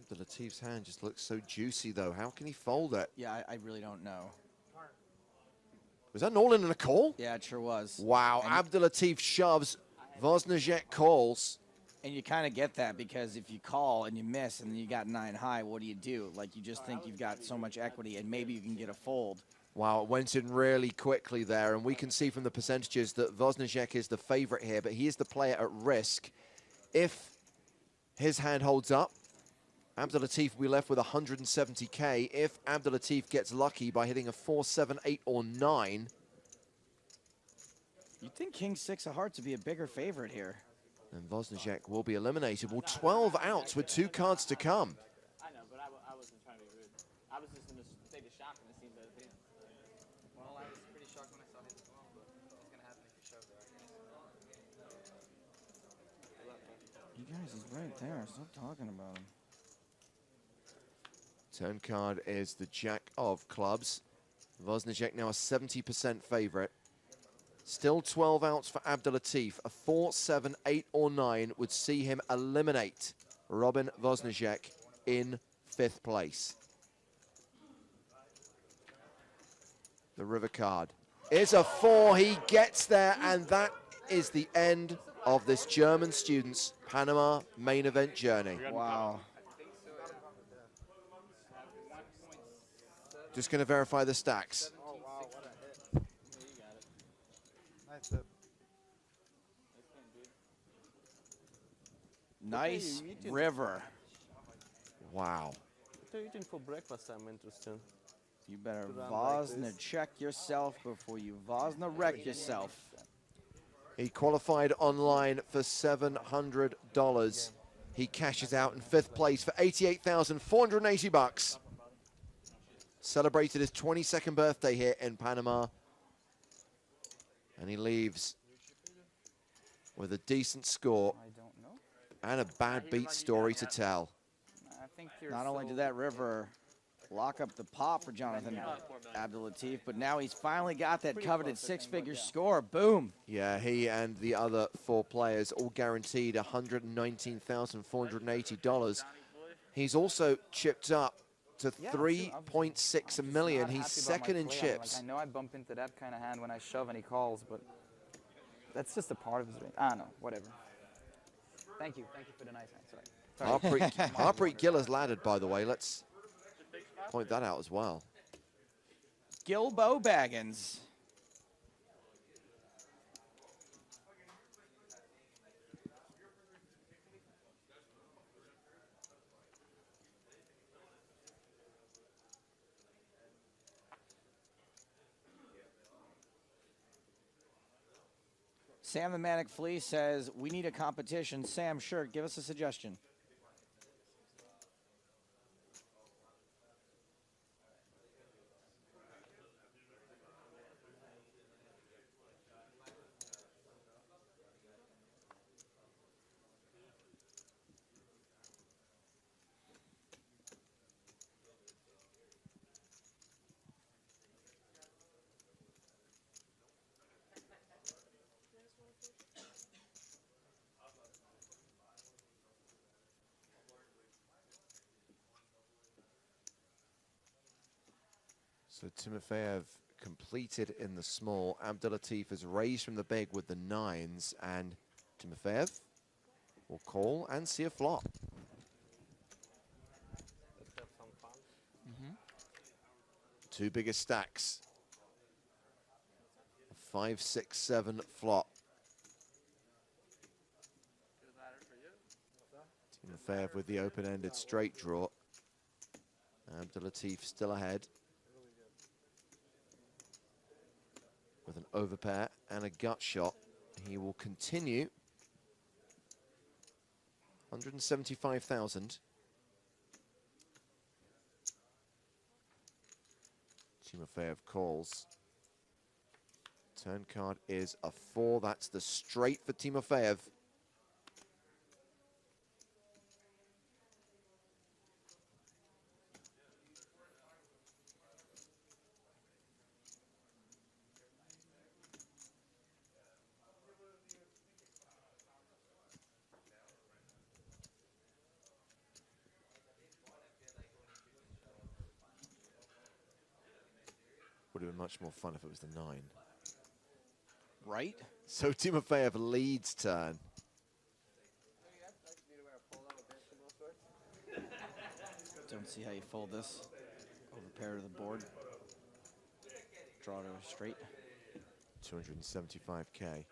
[SPEAKER 2] Abdulatif's hand just looks so juicy, though. How can he fold it?
[SPEAKER 3] Yeah, I really don't know.
[SPEAKER 2] Was that an all-in and a call?
[SPEAKER 3] Yeah, it sure was.
[SPEAKER 2] Wow, Abdulatif shoves, Wozniacek calls.
[SPEAKER 3] And you kind of get that because if you call and you miss and you got 9 high, what do? Like, you just think you've got so much equity and maybe you can get a fold.
[SPEAKER 2] Wow, it went in really quickly there, and we can see from the percentages that Wozniacek is the favorite here, but he is the player at risk. If his hand holds up, Abdulatif will be left with 170K. If Abdulatif gets lucky by hitting a 4, 7, 8, or 9.
[SPEAKER 3] You'd think King 6 of hearts would be a bigger favorite here.
[SPEAKER 2] And Wozniacek will be eliminated. Well, 12 outs with 2 cards to come.
[SPEAKER 8] I know, but I wasn't trying to be rude. I was just in a state of shock when it seemed that at the end.
[SPEAKER 1] Well, I was pretty shocked when I saw him as well, but it's going to happen if you shove there, I guess.
[SPEAKER 3] You guys, he's right there. Stop talking about him.
[SPEAKER 2] Turn card is the Jack of clubs. Wozniacek now a 70% favorite. Still 12 outs for Abdulatif. A 4, 7, 8, or 9 would see him eliminate Robin Wozniacek in 5th place. The river card is a 4. He gets there, and that is the end of this German student's Panama main event journey.
[SPEAKER 3] Wow.
[SPEAKER 2] Just going to verify the stacks.
[SPEAKER 1] Oh, wow, what a hit. Yeah, you got it. Nice hit.
[SPEAKER 3] Nice river.
[SPEAKER 2] Wow.
[SPEAKER 4] What are you eating for breakfast? I'm interested.
[SPEAKER 3] You better
[SPEAKER 4] Like
[SPEAKER 3] check yourself before you wreck yourself.
[SPEAKER 2] He qualified online for $700. He cashes out in 5th place for $88,480. Celebrated his 22nd birthday here in Panama. And he leaves with a decent score
[SPEAKER 1] I don't know.
[SPEAKER 2] and a bad beat story to tell.
[SPEAKER 1] I think you're
[SPEAKER 3] Not only did that river lock up the pot for Jonathan Abdulatif, but now he's finally got that coveted 6-figure score. Boom.
[SPEAKER 2] Yeah, he and the other 4 players all guaranteed $119,480. He's also chipped up to 3.6 million. He's second in chips.
[SPEAKER 1] I know I bump into that kind of hand when I shove and he calls, but that's just a part of his range. I don't know, whatever. Thank you for the nice hand. Sorry.
[SPEAKER 2] Harpreet Gill has laddered, by the way. Let's point that out as well.
[SPEAKER 3] Gilbo Baggins. Sam the Manic Flea says, we need a competition. Sam, sure, give us a suggestion.
[SPEAKER 2] So Timofeyev completed in the small. Abdulatif has raised from the big with the 9s, and Timofeyev will call and see a flop.
[SPEAKER 9] Let's have some fun.
[SPEAKER 2] Two biggest stacks. 5, 6, 7 flop. Timofeyev with the open-ended straight draw. Abdulatif still ahead with an overpair and a gut shot. He will continue. 175,000. Timofeyev calls. Turn card is a 4. That's the straight for Timofeyev. Would have been much more fun if it was the 9.
[SPEAKER 1] Right?
[SPEAKER 2] So Timofeyev leads turn.
[SPEAKER 1] Don't see how you fold this. Overpair to the board. Draw to a straight.
[SPEAKER 2] 275K.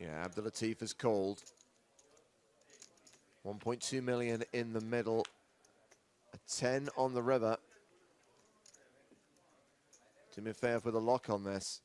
[SPEAKER 2] Yeah, Abdulatif is called. 1.2 million in the middle. A 10 on the river. Timofeyev with a lock on this.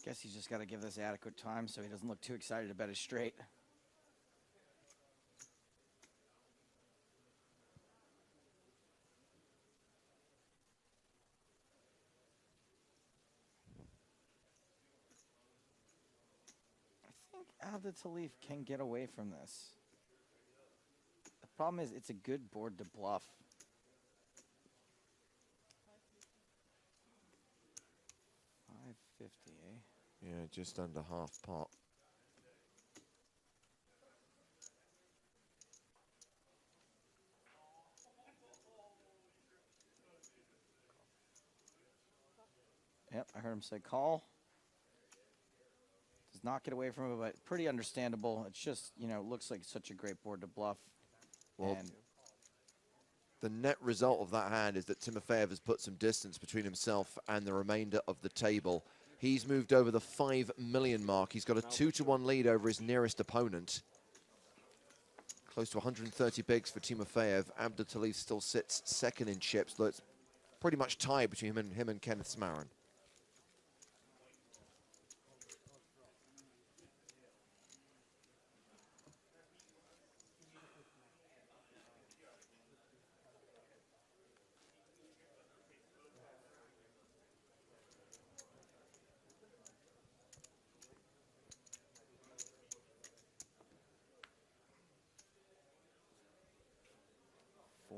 [SPEAKER 1] Guess he's just got to give this adequate time so he doesn't look too excited to bet it straight. I think Abdulatif can get away from this. The problem is it's a good board to bluff. 550, eh?
[SPEAKER 2] Yeah, just under half pot.
[SPEAKER 1] Yep, I heard him say call. Does not get away from it, but pretty understandable. It's just, you know, looks like such a great board to bluff.
[SPEAKER 2] Well,
[SPEAKER 1] and
[SPEAKER 2] the net result of that hand is that Timofeyev has put some distance between himself and the remainder of the table. He's moved over the 5 million mark. He's got a 2-1 lead over his nearest opponent. Close to 130 bigs for Timofeyev. Abdulatif still sits second in chips, though it's pretty much tied between him and Kenneth Smarin.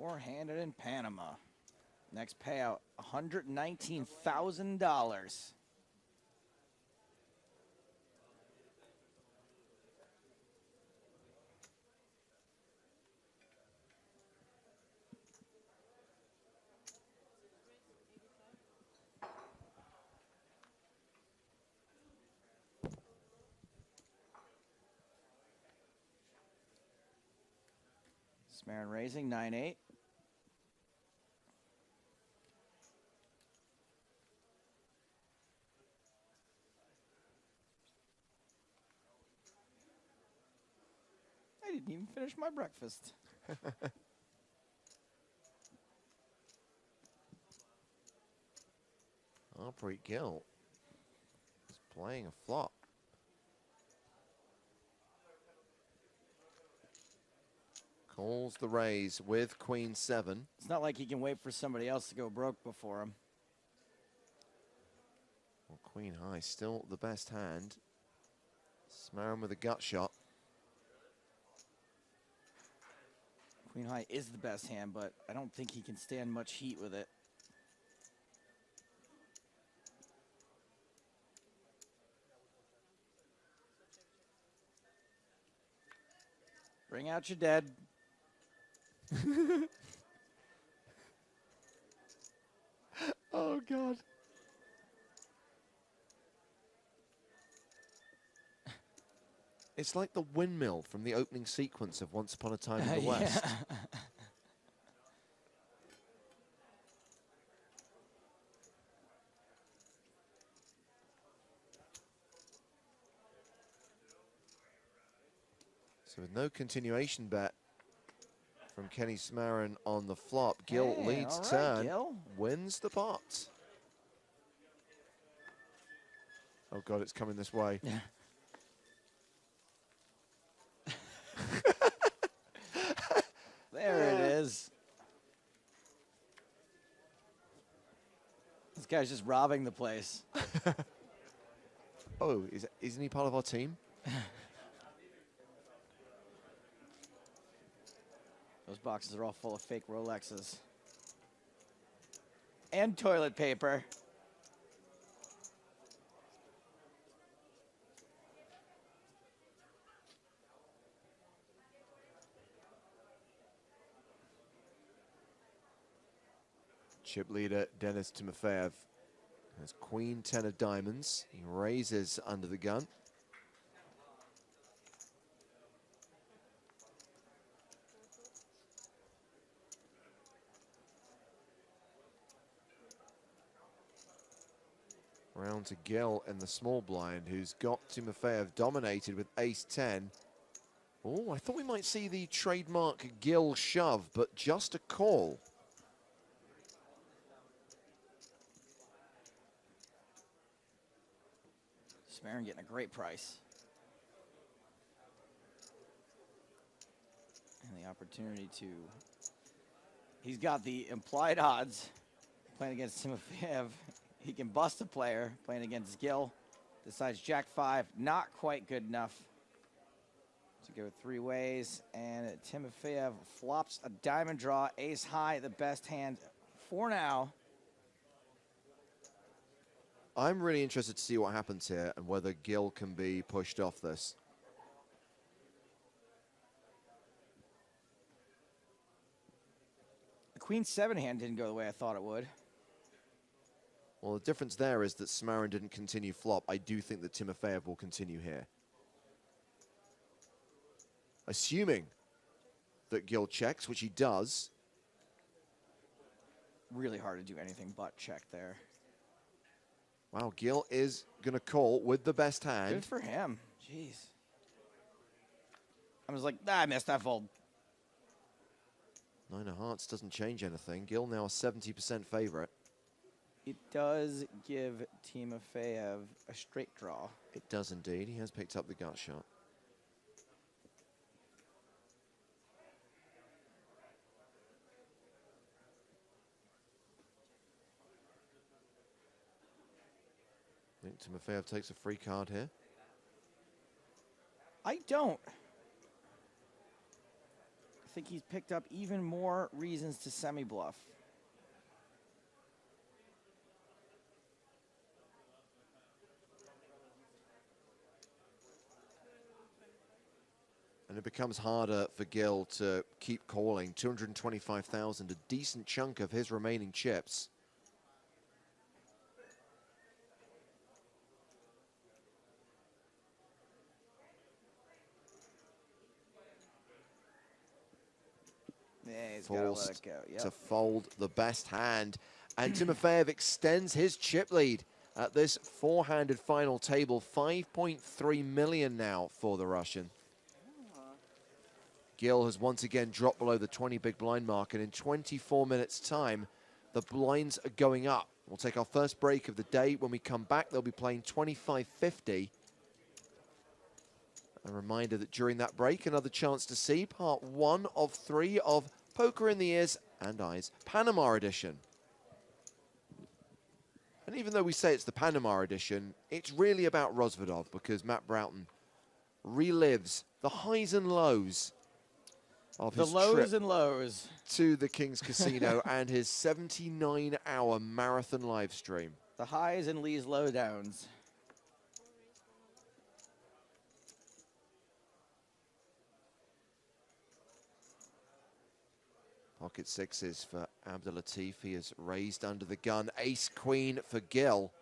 [SPEAKER 1] four-handed in Panama. Next payout, $119,000.
[SPEAKER 3] Smarin raising 9-8. I didn't even finish my breakfast.
[SPEAKER 2] Harpreet Gill is playing a flop. Calls the raise with Queen 7.
[SPEAKER 3] It's not like he can wait for somebody else to go broke before him.
[SPEAKER 2] Well, Queen High still the best hand. Smarin with a gut shot.
[SPEAKER 3] Queen High is the best hand, but I don't think he can stand much heat with it. Bring out your dead.
[SPEAKER 2] Oh, God. It's like the windmill from the opening sequence of Once Upon a Time in the West. So with no continuation bet from Kenny Smarin on the flop, Gill leads
[SPEAKER 3] all right,
[SPEAKER 2] turn,
[SPEAKER 3] Gill.
[SPEAKER 2] wins the pot. Oh God, it's coming this way.
[SPEAKER 3] Yeah. There it is. This guy's just robbing the place.
[SPEAKER 2] Oh, isn't he part of our team?
[SPEAKER 3] Those boxes are all full of fake Rolexes. And toilet paper.
[SPEAKER 2] Chip leader Denis Timofeyev has Queen 10 of diamonds. He raises under the gun. Round to Gill in the small blind, who's got Timofeyev dominated with ace-10. Oh, I thought we might see the trademark Gill shove, but just a call.
[SPEAKER 3] Smarin getting a great price. And the opportunity to... He's got the implied odds playing against Timofeyev. He can bust a player playing against Gill. Decides Jack 5, not quite good enough to go 3 ways. And Timofeyev flops a diamond draw, ace high, the best hand for now.
[SPEAKER 2] I'm really interested to see what happens here and whether Gill can be pushed off this.
[SPEAKER 3] The Queen 7 hand didn't go the way I thought it would.
[SPEAKER 2] Well, the difference there is that Smarin didn't continue flop. I do think that Timofeyev will continue here. Assuming that Gill checks, which he does.
[SPEAKER 3] Really hard to do anything but check there.
[SPEAKER 2] Wow, Gill is going to call with the best hand.
[SPEAKER 3] Good for him. Jeez. I was like, I missed that fold.
[SPEAKER 2] 9 of hearts doesn't change anything. Gill now a 70% favorite.
[SPEAKER 3] It does give Timofeyev a straight draw.
[SPEAKER 2] It does indeed. He has picked up the gut shot. I think Timofeyev takes a free card here.
[SPEAKER 3] I don't. I think he's picked up even more reasons to semi-bluff.
[SPEAKER 2] And it becomes harder for Gill to keep calling. 225,000, a decent chunk of his remaining chips.
[SPEAKER 3] let it go. Yep.
[SPEAKER 2] to fold the best hand. And Timofeyev extends his chip lead at this four-handed final table. 5.3 million now for the Russian. Gil has once again dropped below the 20 big blind mark, and in 24 minutes' time, the blinds are going up. We'll take our first break of the day. When we come back, they'll be playing 25.50. A reminder that during that break, another chance to see part 1 of 3 of Poker in the Ears and Eyes Panama edition. And even though we say it's the Panama edition, it's really about Rosvedov, because Matt Broughton relives the highs and lows of his trip
[SPEAKER 3] and lows
[SPEAKER 2] to the King's Casino and his 79-hour marathon live stream.
[SPEAKER 3] The highs and Lee's lowdowns.
[SPEAKER 2] Pocket sixes for Abdulatif. He is raised under the gun. Ace queen for Gil.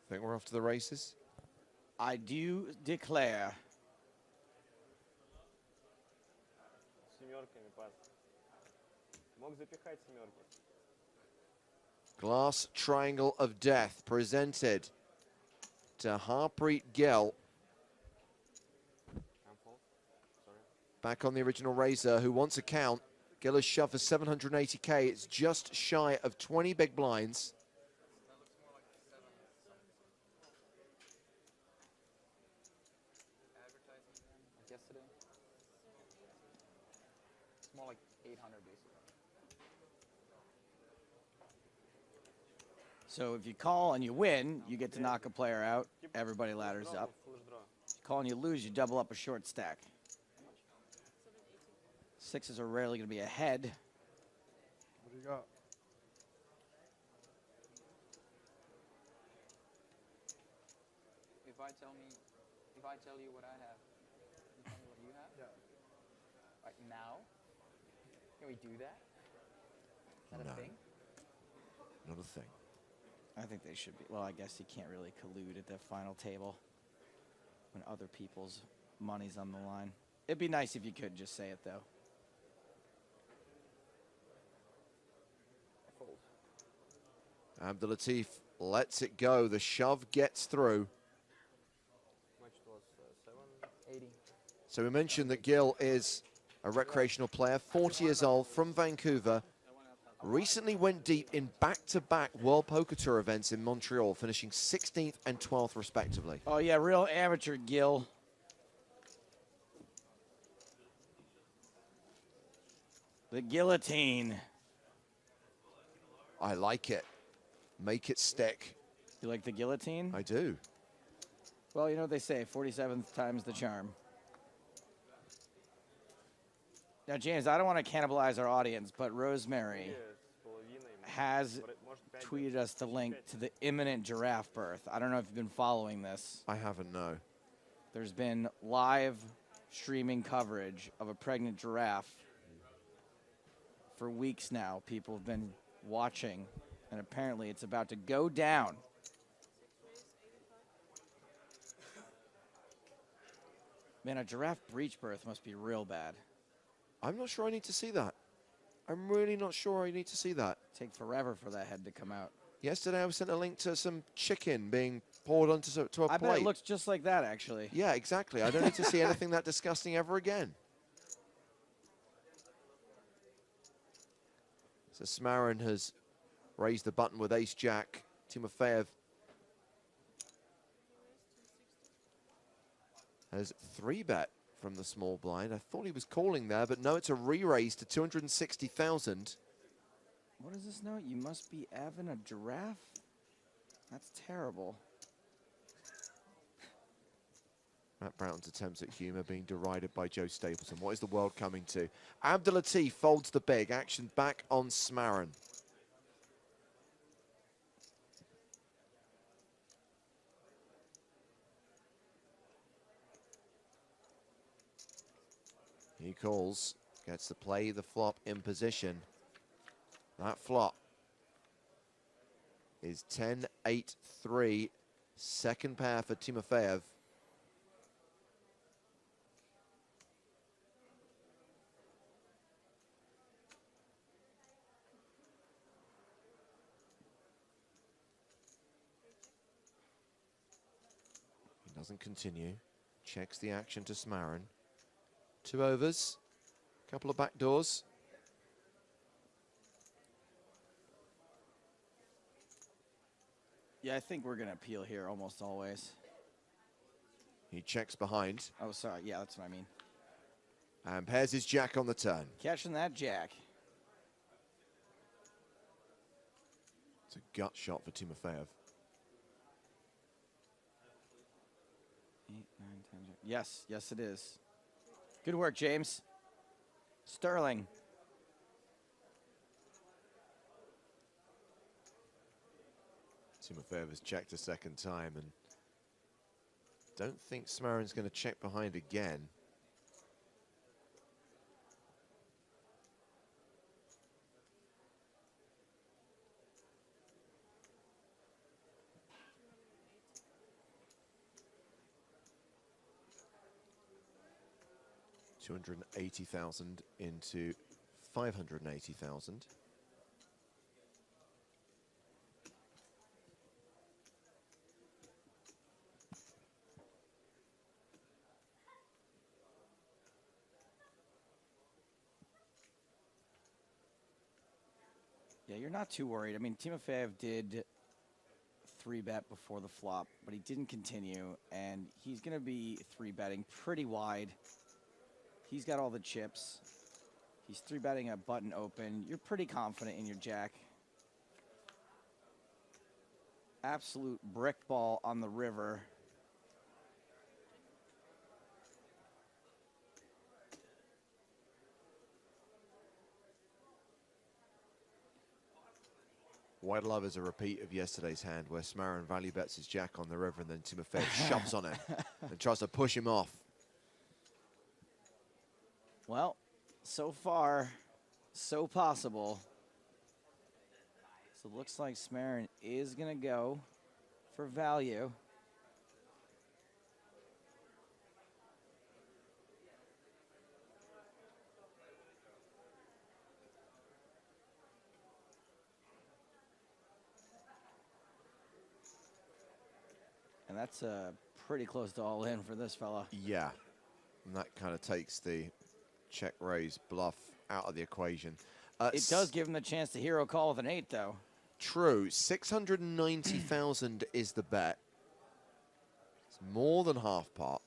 [SPEAKER 2] Think we're off to the races?
[SPEAKER 3] I do declare.
[SPEAKER 2] Glass triangle of death presented to Harpreet Gill. Back on the original razor, who wants a count. Gill has shoved for 780k. It's just shy of 20 big blinds.
[SPEAKER 1] More like 800 basically.
[SPEAKER 3] So if you call and you win, you get to knock a player out. Everybody ladders up. You call and you lose, you double up a short stack. Sixes are rarely going to be ahead.
[SPEAKER 4] What do you got?
[SPEAKER 1] If I tell you what I have, you tell me what you have? Yeah. Right now? Can we do that? Is that a thing?
[SPEAKER 2] Not a thing.
[SPEAKER 3] I think they should be. Well, I guess you can't really collude at the final table when other people's money's on the line. It'd be nice if you could just say it, though.
[SPEAKER 2] Abdulatif lets it go. The shove gets through. So we mentioned that Gil is a recreational player, 40 years old, from Vancouver. Recently went deep in back-to-back World Poker Tour events in Montreal, finishing 16th and 12th respectively.
[SPEAKER 3] Oh, yeah, real amateur Gil. The guillotine.
[SPEAKER 2] I like it. Make it stick.
[SPEAKER 3] You like the guillotine?
[SPEAKER 2] I do.
[SPEAKER 3] Well, you know what they say, 47th time's the charm. Now, James, I don't want to cannibalize our audience, but Rosemary has tweeted us the link to the imminent giraffe birth. I don't know if you've been following this.
[SPEAKER 2] I haven't, no.
[SPEAKER 3] There's been live streaming coverage of a pregnant giraffe for weeks now. People have been watching, and apparently it's about to go down. Man, a giraffe breech birth must be real bad.
[SPEAKER 2] I'm not sure I need to see that. I'm really not sure I need to see that.
[SPEAKER 3] Take forever for that head to come out.
[SPEAKER 2] Yesterday I was sent a link to some chicken being poured onto a plate.
[SPEAKER 3] I bet it looks just like that, actually.
[SPEAKER 2] Yeah, exactly. I don't need to see anything that disgusting ever again. So Smarin has raised the button with ace-jack. Timofeyev has 3-bet from the small blind. I thought he was calling there, but no, it's a re-raise to 260,000.
[SPEAKER 3] What does this note? You must be having a giraffe? That's terrible.
[SPEAKER 2] Matt Broughton's attempts at humour being derided by Joe Stapleton. What is the world coming to? Abdulatif folds the big. Action back on Smarin. He calls, gets to play the flop in position. That flop is 10-8-3, second pair for Timofeyev. He doesn't continue, checks the action to Smarin. 2 overs, couple of back doors.
[SPEAKER 3] Yeah, I think we're going to appeal here almost always.
[SPEAKER 2] He checks behind.
[SPEAKER 3] Oh, sorry. Yeah, that's what I mean.
[SPEAKER 2] And pairs his jack on the turn.
[SPEAKER 3] Catching that jack.
[SPEAKER 2] It's a gut shot for Timofeyev.
[SPEAKER 3] 8, 9, 10. Yes, yes it is. Good work, James. Sterling.
[SPEAKER 2] Timofeyev has checked a second time and don't think Smarin's going to check behind again. $280,000 into 580,000.
[SPEAKER 3] Yeah, you're not too worried. I mean, Timofeyev did 3-bet before the flop, but he didn't continue, and he's going to be 3-betting pretty wide. He's got all the chips. He's 3-betting a button open. You're pretty confident in your jack. Absolute brick ball on the river.
[SPEAKER 2] White love is a repeat of yesterday's hand where Smarin value bets his jack on the river and then Timofeyev shoves on it and tries to push him off.
[SPEAKER 3] Well, so far, so possible. So it looks like Smarin is going to go for value. And that's pretty close to all in for this fella.
[SPEAKER 2] Yeah, and that kind of takes the check raise bluff out of the equation.
[SPEAKER 3] It does give him the chance to hero call with an 8, though.
[SPEAKER 2] True. 690,000 is the bet. It's more than half pot.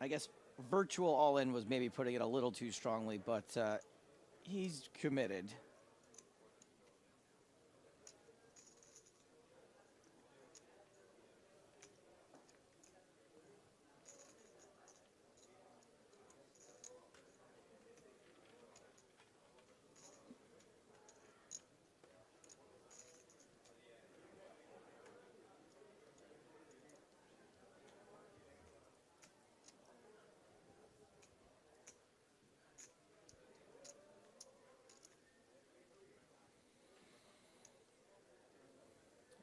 [SPEAKER 3] I guess virtual all-in was maybe putting it a little too strongly, but he's committed.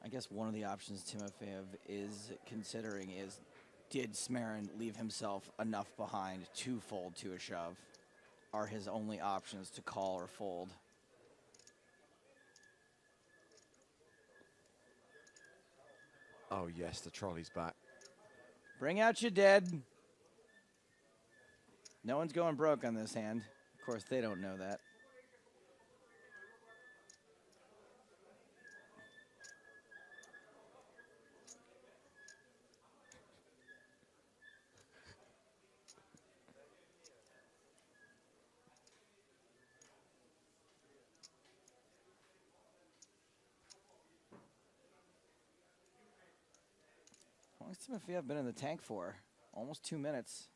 [SPEAKER 3] I guess one of the options Timofeyev is considering is, did Smarin leave himself enough behind to fold to a shove? Are his only options to call or fold?
[SPEAKER 2] Oh yes, the trolley's back.
[SPEAKER 3] Bring out your dead. No one's going broke on this hand. Of course, they don't know that. How long has Timofeyev been in the tank for? Almost 2 minutes.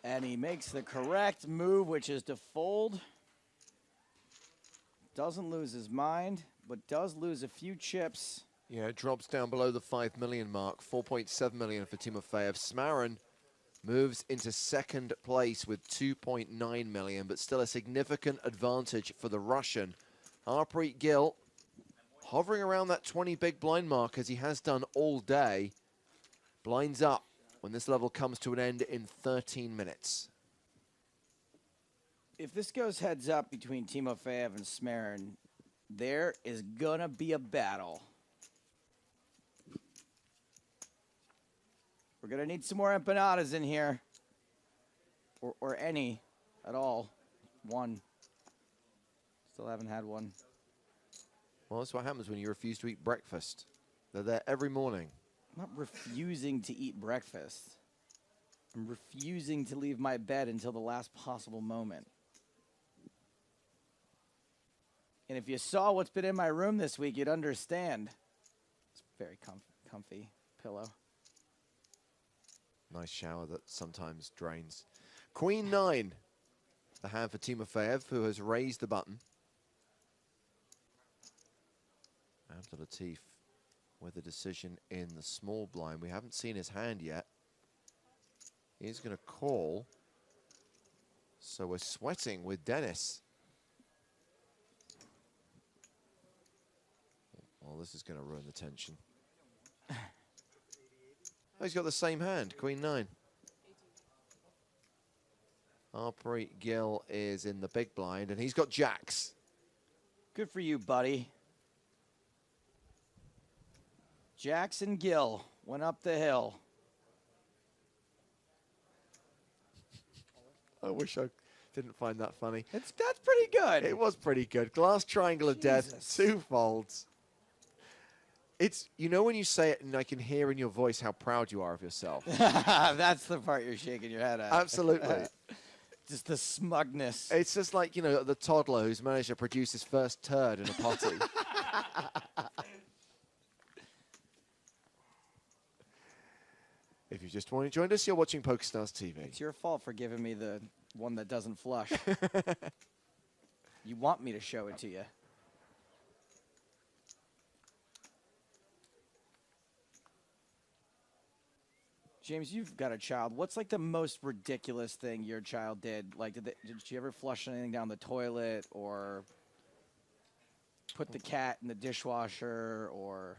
[SPEAKER 3] And he makes the correct move, which is to fold. Doesn't lose his mind, but does lose a few chips.
[SPEAKER 2] Yeah, it drops down below the 5 million mark. 4.7 million for Timofeyev. Smarin moves into second place with 2.9 million, but still a significant advantage for the Russian. Harpreet Gill hovering around that 20 big blind mark as he has done all day. Blinds up when this level comes to an end in 13 minutes.
[SPEAKER 3] If this goes heads up between Timofeyev and Smarin, there is gonna be a battle. We're gonna need some more empanadas in here. Or any at all. One. Still haven't had one.
[SPEAKER 2] Well, that's what happens when you refuse to eat breakfast. They're there every morning.
[SPEAKER 3] I'm not refusing to eat breakfast. I'm refusing to leave my bed until the last possible moment. And if you saw what's been in my room this week, you'd understand. It's very comfy pillow.
[SPEAKER 2] Nice shower that sometimes drains. Queen 9, the hand for Timofeyev, who has raised the button. Abdulatif with a decision in the small blind. We haven't seen his hand yet. He's going to call. So we're sweating with Dennis. Well, this is going to ruin the tension. Oh, he's got the same hand, Queen 9. Harpreet Gill is in the big blind, and he's got jacks.
[SPEAKER 3] Good for you, buddy. Jackson Gill went up the hill.
[SPEAKER 2] I wish I didn't find that funny.
[SPEAKER 3] That's pretty good.
[SPEAKER 2] It was pretty good. Glass triangle of death, 2 folds. It's, you know when you say it and I can hear in your voice how proud you are of yourself.
[SPEAKER 3] That's the part you're shaking your head at.
[SPEAKER 2] Absolutely.
[SPEAKER 3] Just the smugness.
[SPEAKER 2] It's just like, you know, the toddler who's managed to produce his first turd in a potty. If you just joined us, you're watching PokerStars TV.
[SPEAKER 3] It's your fault for giving me the one that doesn't flush. You want me to show it to you. James, you've got a child. What's like the most ridiculous thing your child did? Like, did you ever flush anything down the toilet or put the cat in the dishwasher or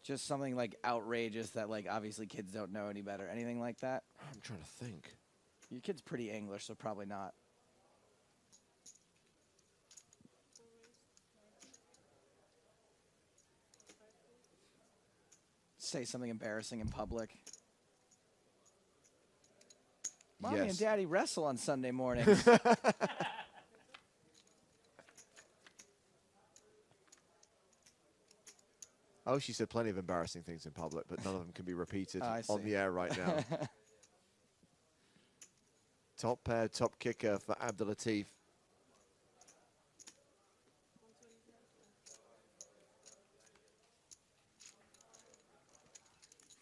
[SPEAKER 3] just something like outrageous that like obviously kids don't know any better? Anything like that?
[SPEAKER 2] I'm trying to think.
[SPEAKER 3] Your kid's pretty English, so probably not. Say something embarrassing in public. Mommy and Daddy wrestle on Sunday mornings.
[SPEAKER 2] Oh, she said plenty of embarrassing things in public, but none of them can be repeated on the air right now. Top pair, top kicker for Abdulatif.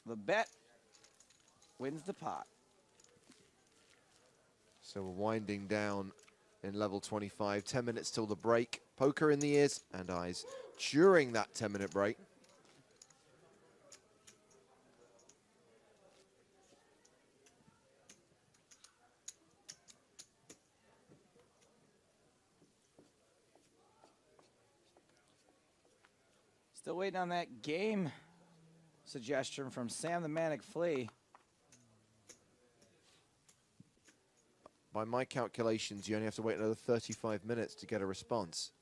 [SPEAKER 3] The bet wins the pot.
[SPEAKER 2] So we're winding down in level 25. 10 minutes till the break. Poker in the ears and eyes during that 10-minute break.
[SPEAKER 3] Still waiting on that game suggestion from Sam the Manic Flea.
[SPEAKER 2] By my calculations, you only have to wait another 35 minutes to get a response.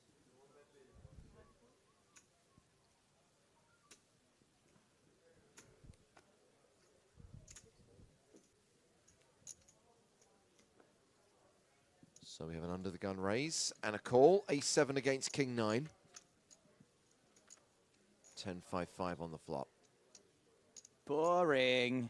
[SPEAKER 2] So we have an under-the-gun raise and a call. Ace-7 against King-9. 10-5-5 on the flop.
[SPEAKER 3] Boring.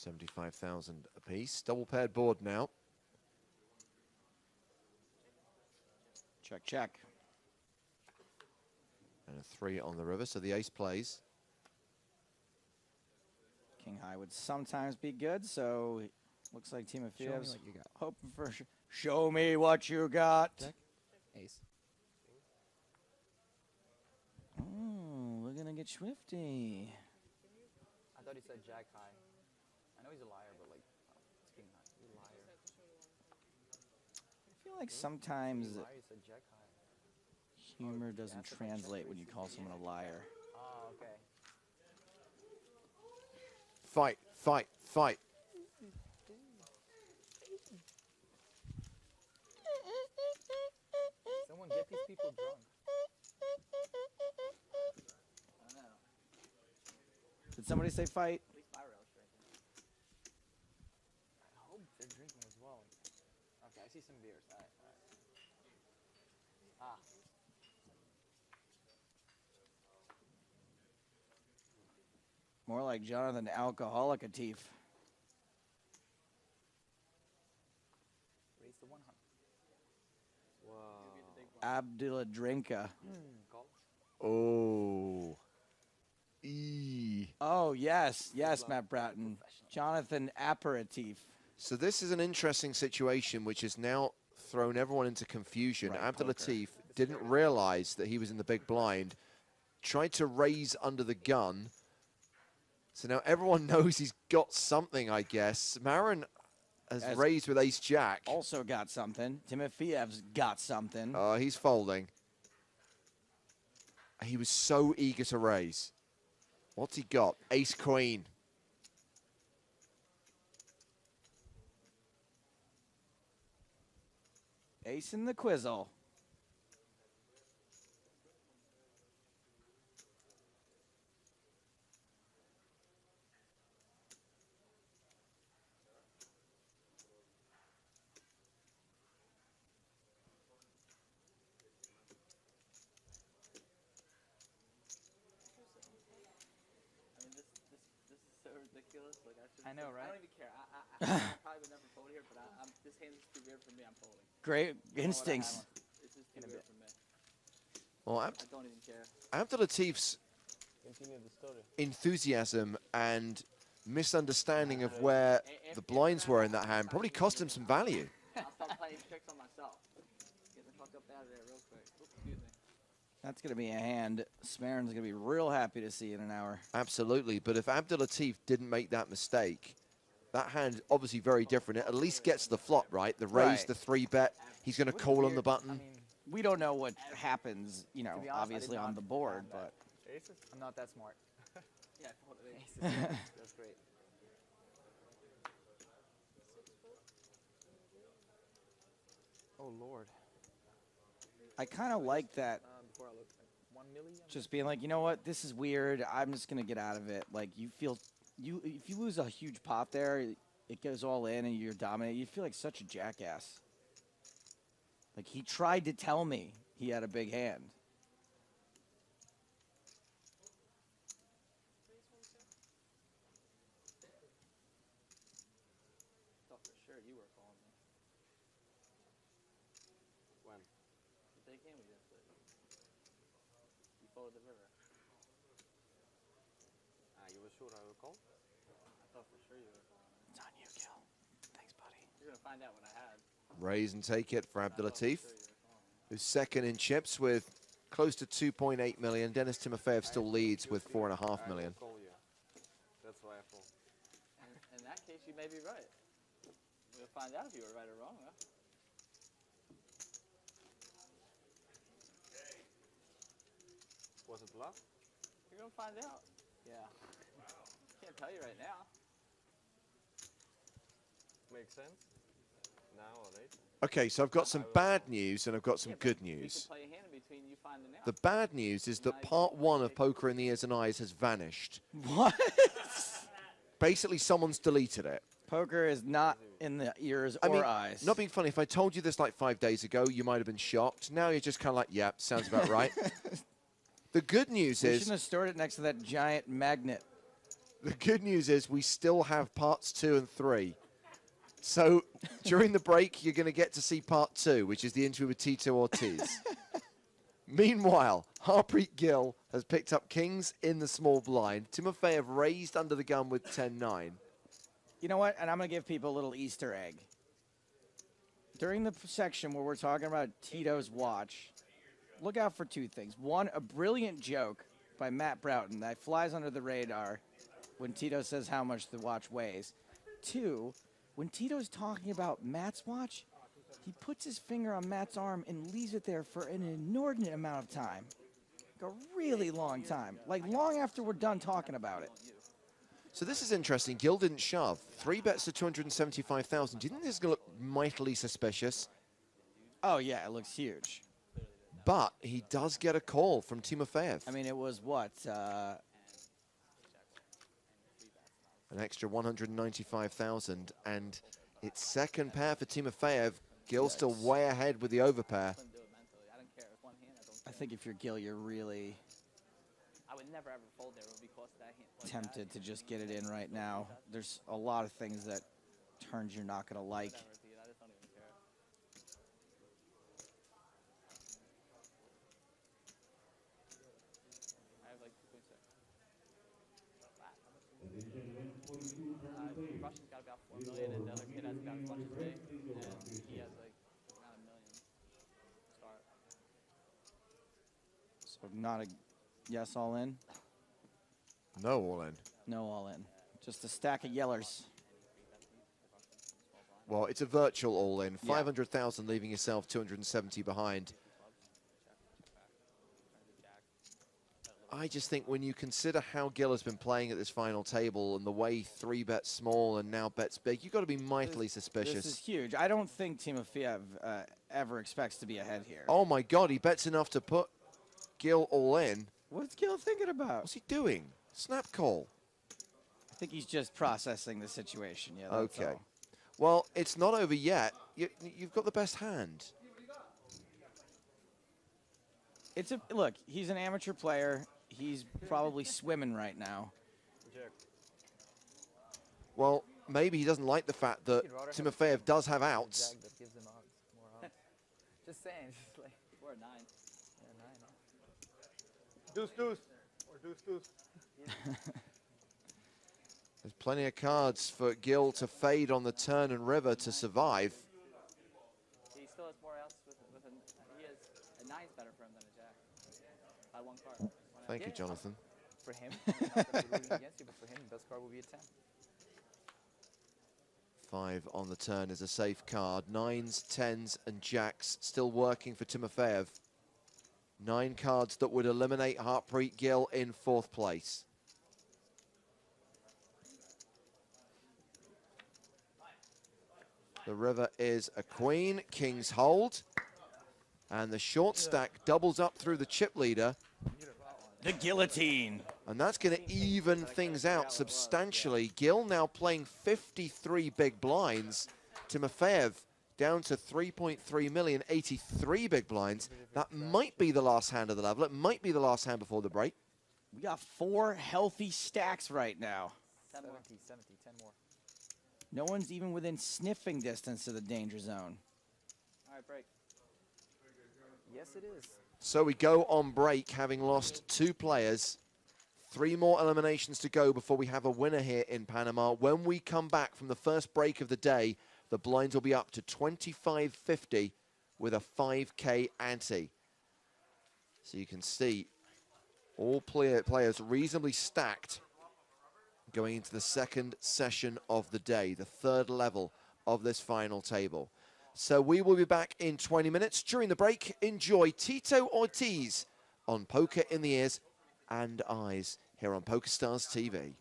[SPEAKER 2] 75,000 apiece. Double paired board now.
[SPEAKER 3] Check, check.
[SPEAKER 2] And a 3 on the river, so the ace plays.
[SPEAKER 3] King high would sometimes be good, so looks like Timofeyev's
[SPEAKER 1] what you got.
[SPEAKER 3] hoping for show me what you got.
[SPEAKER 1] Check. Ace.
[SPEAKER 3] Oh, we're gonna get swifty.
[SPEAKER 1] I thought he said jack high. I know he's a liar, but like, it's king high. He's a liar.
[SPEAKER 3] I feel like sometimes
[SPEAKER 1] He's a liar, he said jack high.
[SPEAKER 3] humor doesn't translate when you call someone a liar.
[SPEAKER 1] Oh, okay.
[SPEAKER 2] Fight, fight, fight.
[SPEAKER 1] Someone get these people drunk. I don't know.
[SPEAKER 3] Did somebody say fight?
[SPEAKER 8] At least my rail's drinking.
[SPEAKER 1] I hope they're drinking as well. Okay, I see some beers. All right, all right. Ah.
[SPEAKER 3] More like Jonathan Alcoholic Atif.
[SPEAKER 1] Raise the 100.
[SPEAKER 3] Abdullah Drinka.
[SPEAKER 1] Call.
[SPEAKER 2] Oh. E.
[SPEAKER 3] Oh, yes. Yes, Matt Bratton. Jonathan Aperitif.
[SPEAKER 2] So this is an interesting situation which has now thrown everyone into confusion.
[SPEAKER 3] Right,
[SPEAKER 2] Abdul
[SPEAKER 3] poker.
[SPEAKER 2] Latif didn't realize that he was in the big blind, tried to raise under the gun. So now everyone knows he's got something, I guess. Marin has raised with ace-jack.
[SPEAKER 3] Also got something. Timofeyev's got something.
[SPEAKER 2] He's folding. He was so eager to raise. What's he got? Ace-queen.
[SPEAKER 3] Ace in the quizzle.
[SPEAKER 8] Ridiculous. Like
[SPEAKER 1] I know, right?
[SPEAKER 8] I don't even care. I probably would never fold here, but this hand is too weird for me. I'm folding.
[SPEAKER 3] Great instincts.
[SPEAKER 8] It's just too weird for me.
[SPEAKER 2] Well,
[SPEAKER 8] I don't even care.
[SPEAKER 2] Abdul Latif's enthusiasm and misunderstanding of where the blinds were in that hand probably cost him some value.
[SPEAKER 8] I'll start playing tricks on myself. Get the fuck up out of there real quick. Oops, excuse me.
[SPEAKER 3] That's going to be a hand Smarin's going to be real happy to see in an hour.
[SPEAKER 2] Absolutely, but if Abdul Latif didn't make that mistake, that hand obviously very different. It at least gets the flop, right? The raise,
[SPEAKER 3] Right.
[SPEAKER 2] the 3-bet. He's going to call on the button.
[SPEAKER 1] I mean,
[SPEAKER 3] We don't know what happens, you know,
[SPEAKER 1] be honest, I
[SPEAKER 3] obviously
[SPEAKER 1] did
[SPEAKER 3] on
[SPEAKER 1] not
[SPEAKER 3] the board,
[SPEAKER 1] plan
[SPEAKER 3] but
[SPEAKER 1] that. I'm not that smart.
[SPEAKER 8] Yeah, I folded ace.
[SPEAKER 1] That's great. Oh, Lord.
[SPEAKER 3] I kind of like that.
[SPEAKER 1] Before I look, like 1 million?
[SPEAKER 3] Just being like, you know what, this is weird. I'm just going to get out of it. Like, you feel, if you lose a huge pot there, it goes all in and you're dominated. You feel like such a jackass. Like, he tried to tell me he had a big hand.
[SPEAKER 8] Thought for sure you were calling me.
[SPEAKER 9] When?
[SPEAKER 8] The big hand we just played. You followed the river.
[SPEAKER 9] You were sure I will call?
[SPEAKER 8] I thought for sure you were calling me.
[SPEAKER 3] It's on you, Gil. Thanks, buddy.
[SPEAKER 8] You're gonna find out what I had.
[SPEAKER 2] Raise and take it for Abdul
[SPEAKER 8] I thought for
[SPEAKER 2] Latif,
[SPEAKER 8] sure you were calling me.
[SPEAKER 2] who's second in chips with close to 2.8 million. Dennis Timofeyev still leads with 4.5 million.
[SPEAKER 9] I will call you. That's why I call.
[SPEAKER 8] In that case, you may be right. We'll find out if you were right or wrong, huh?
[SPEAKER 9] Was it bluff?
[SPEAKER 8] You're gonna find out. Yeah. Can't tell you right now.
[SPEAKER 9] Makes sense? Now or later?
[SPEAKER 2] Okay, so I've got some bad news and I've got some
[SPEAKER 8] Yeah, but
[SPEAKER 2] good
[SPEAKER 8] We
[SPEAKER 2] news.
[SPEAKER 8] can play a hand in between you finding out.
[SPEAKER 2] The bad news is that part 1 of Poker in the Ears and Eyes has vanished.
[SPEAKER 3] What?
[SPEAKER 2] Basically, someone's deleted it.
[SPEAKER 3] Poker is not in the ears
[SPEAKER 2] I
[SPEAKER 3] or
[SPEAKER 2] mean,
[SPEAKER 3] eyes.
[SPEAKER 2] not being funny, if I told you this like 5 days ago, you might have been shocked. Now you're just kind of like, yeah, sounds about right. The good news
[SPEAKER 3] We
[SPEAKER 2] is
[SPEAKER 3] shouldn't have stored it next to that giant magnet.
[SPEAKER 2] The good news is we still have parts 2 and 3. So during the break, you're going to get to see part 2, which is the interview with Tito Ortiz. Meanwhile, Harpreet Gill has picked up kings in the small blind. Timofeyev raised under the gun with 10-9.
[SPEAKER 3] You know what? And I'm going to give people a little Easter egg. During the section where we're talking about Tito's watch, look out for 2 things. One, a brilliant joke by Matt Broughton that flies under the radar when Tito says how much the watch weighs. 2, when Tito's talking about Matt's watch, he puts his finger on Matt's arm and leaves it there for an inordinate amount of time. Like a really long time. Like long after we're done talking about it.
[SPEAKER 2] So this is interesting. Gill didn't shove. 3 bets to 275,000. Do you think this is going to look mightily suspicious?
[SPEAKER 3] Oh, yeah, it looks huge.
[SPEAKER 2] But he does get a call from Timofeyev.
[SPEAKER 3] I mean, it was what?
[SPEAKER 2] An extra 195,000. And it's second pair for Timofeyev. Gill still way ahead with the overpair.
[SPEAKER 3] I think if you're Gill, you're really
[SPEAKER 8] I would never ever fold there because that hand.
[SPEAKER 3] tempted to just get it in right now. There's a lot of things that turns you're not going to like.
[SPEAKER 8] I have like 2.6. Russian's got about 4 million, and the other kid has about as much as me, and he has like around 1 million. Start.
[SPEAKER 3] So not a yes all in?
[SPEAKER 2] No all in.
[SPEAKER 3] No all in. Just a stack of yellers.
[SPEAKER 2] Well, it's a virtual all in.
[SPEAKER 3] Yeah.
[SPEAKER 2] 500,000 leaving yourself 270 behind. I just think when you consider how Gill has been playing at this final table and the way 3 bets small and now bets big, you've got to be mightily suspicious.
[SPEAKER 3] This is huge. I don't think Timofeyev ever expects to be ahead here.
[SPEAKER 2] Oh my God, he bets enough to put Gill all in.
[SPEAKER 3] What's Gill thinking about?
[SPEAKER 2] What's he doing? Snap call.
[SPEAKER 3] I think he's just processing the situation. Yeah. That's
[SPEAKER 2] Okay.
[SPEAKER 3] all.
[SPEAKER 2] Well, it's not over yet. You've got the best hand.
[SPEAKER 3] It's a look. He's an amateur player. He's probably swimming right now.
[SPEAKER 2] Well, maybe he doesn't like the fact that Timofeyev does have outs.
[SPEAKER 1] Jag that gives him odds, more odds. Just saying, just like
[SPEAKER 8] We're a 9.
[SPEAKER 1] yeah, 9. Huh?
[SPEAKER 4] Deuce, deuce. Or deuce, deuce.
[SPEAKER 2] There's plenty of cards for Gill to fade on the turn and river to survive.
[SPEAKER 8] He still has 4 outs with he has a 9's better for him than a jack by 1 card.
[SPEAKER 2] Thank you, Jonathan.
[SPEAKER 1] For him, I'm not gonna be rooting against you, but for him, the best card will be a 10.
[SPEAKER 2] 5 on the turn is a safe card. 9s, 10s, and jacks still working for Timofeyev. 9 cards that would eliminate Harpreet Gill in 4th place. The river is a queen, king's hold, and the short stack doubles up through the chip leader.
[SPEAKER 3] The guillotine.
[SPEAKER 2] And that's going to even things out substantially. Gill now playing 53 big blinds. Timofeyev down to 3.3 million, 83 big blinds. That might be the last hand of the level. It might be the last hand before the break.
[SPEAKER 3] We got 4 healthy stacks right now.
[SPEAKER 1] 70, 10 more.
[SPEAKER 3] No one's even within sniffing distance of the danger zone.
[SPEAKER 8] All right, break.
[SPEAKER 1] Yes, it is.
[SPEAKER 2] So we go on break, having lost 2 players. 3 more eliminations to go before we have a winner here in Panama. When we come back from the first break of the day, the blinds will be up to 25.50 with a 5K ante. So you can see all players reasonably stacked going into the second session of the day, the 3rd level of this final table. So we will be back in 20 minutes. During the break, enjoy Tito Ortiz on Poker in the Ears and Eyes here on PokerStars TV.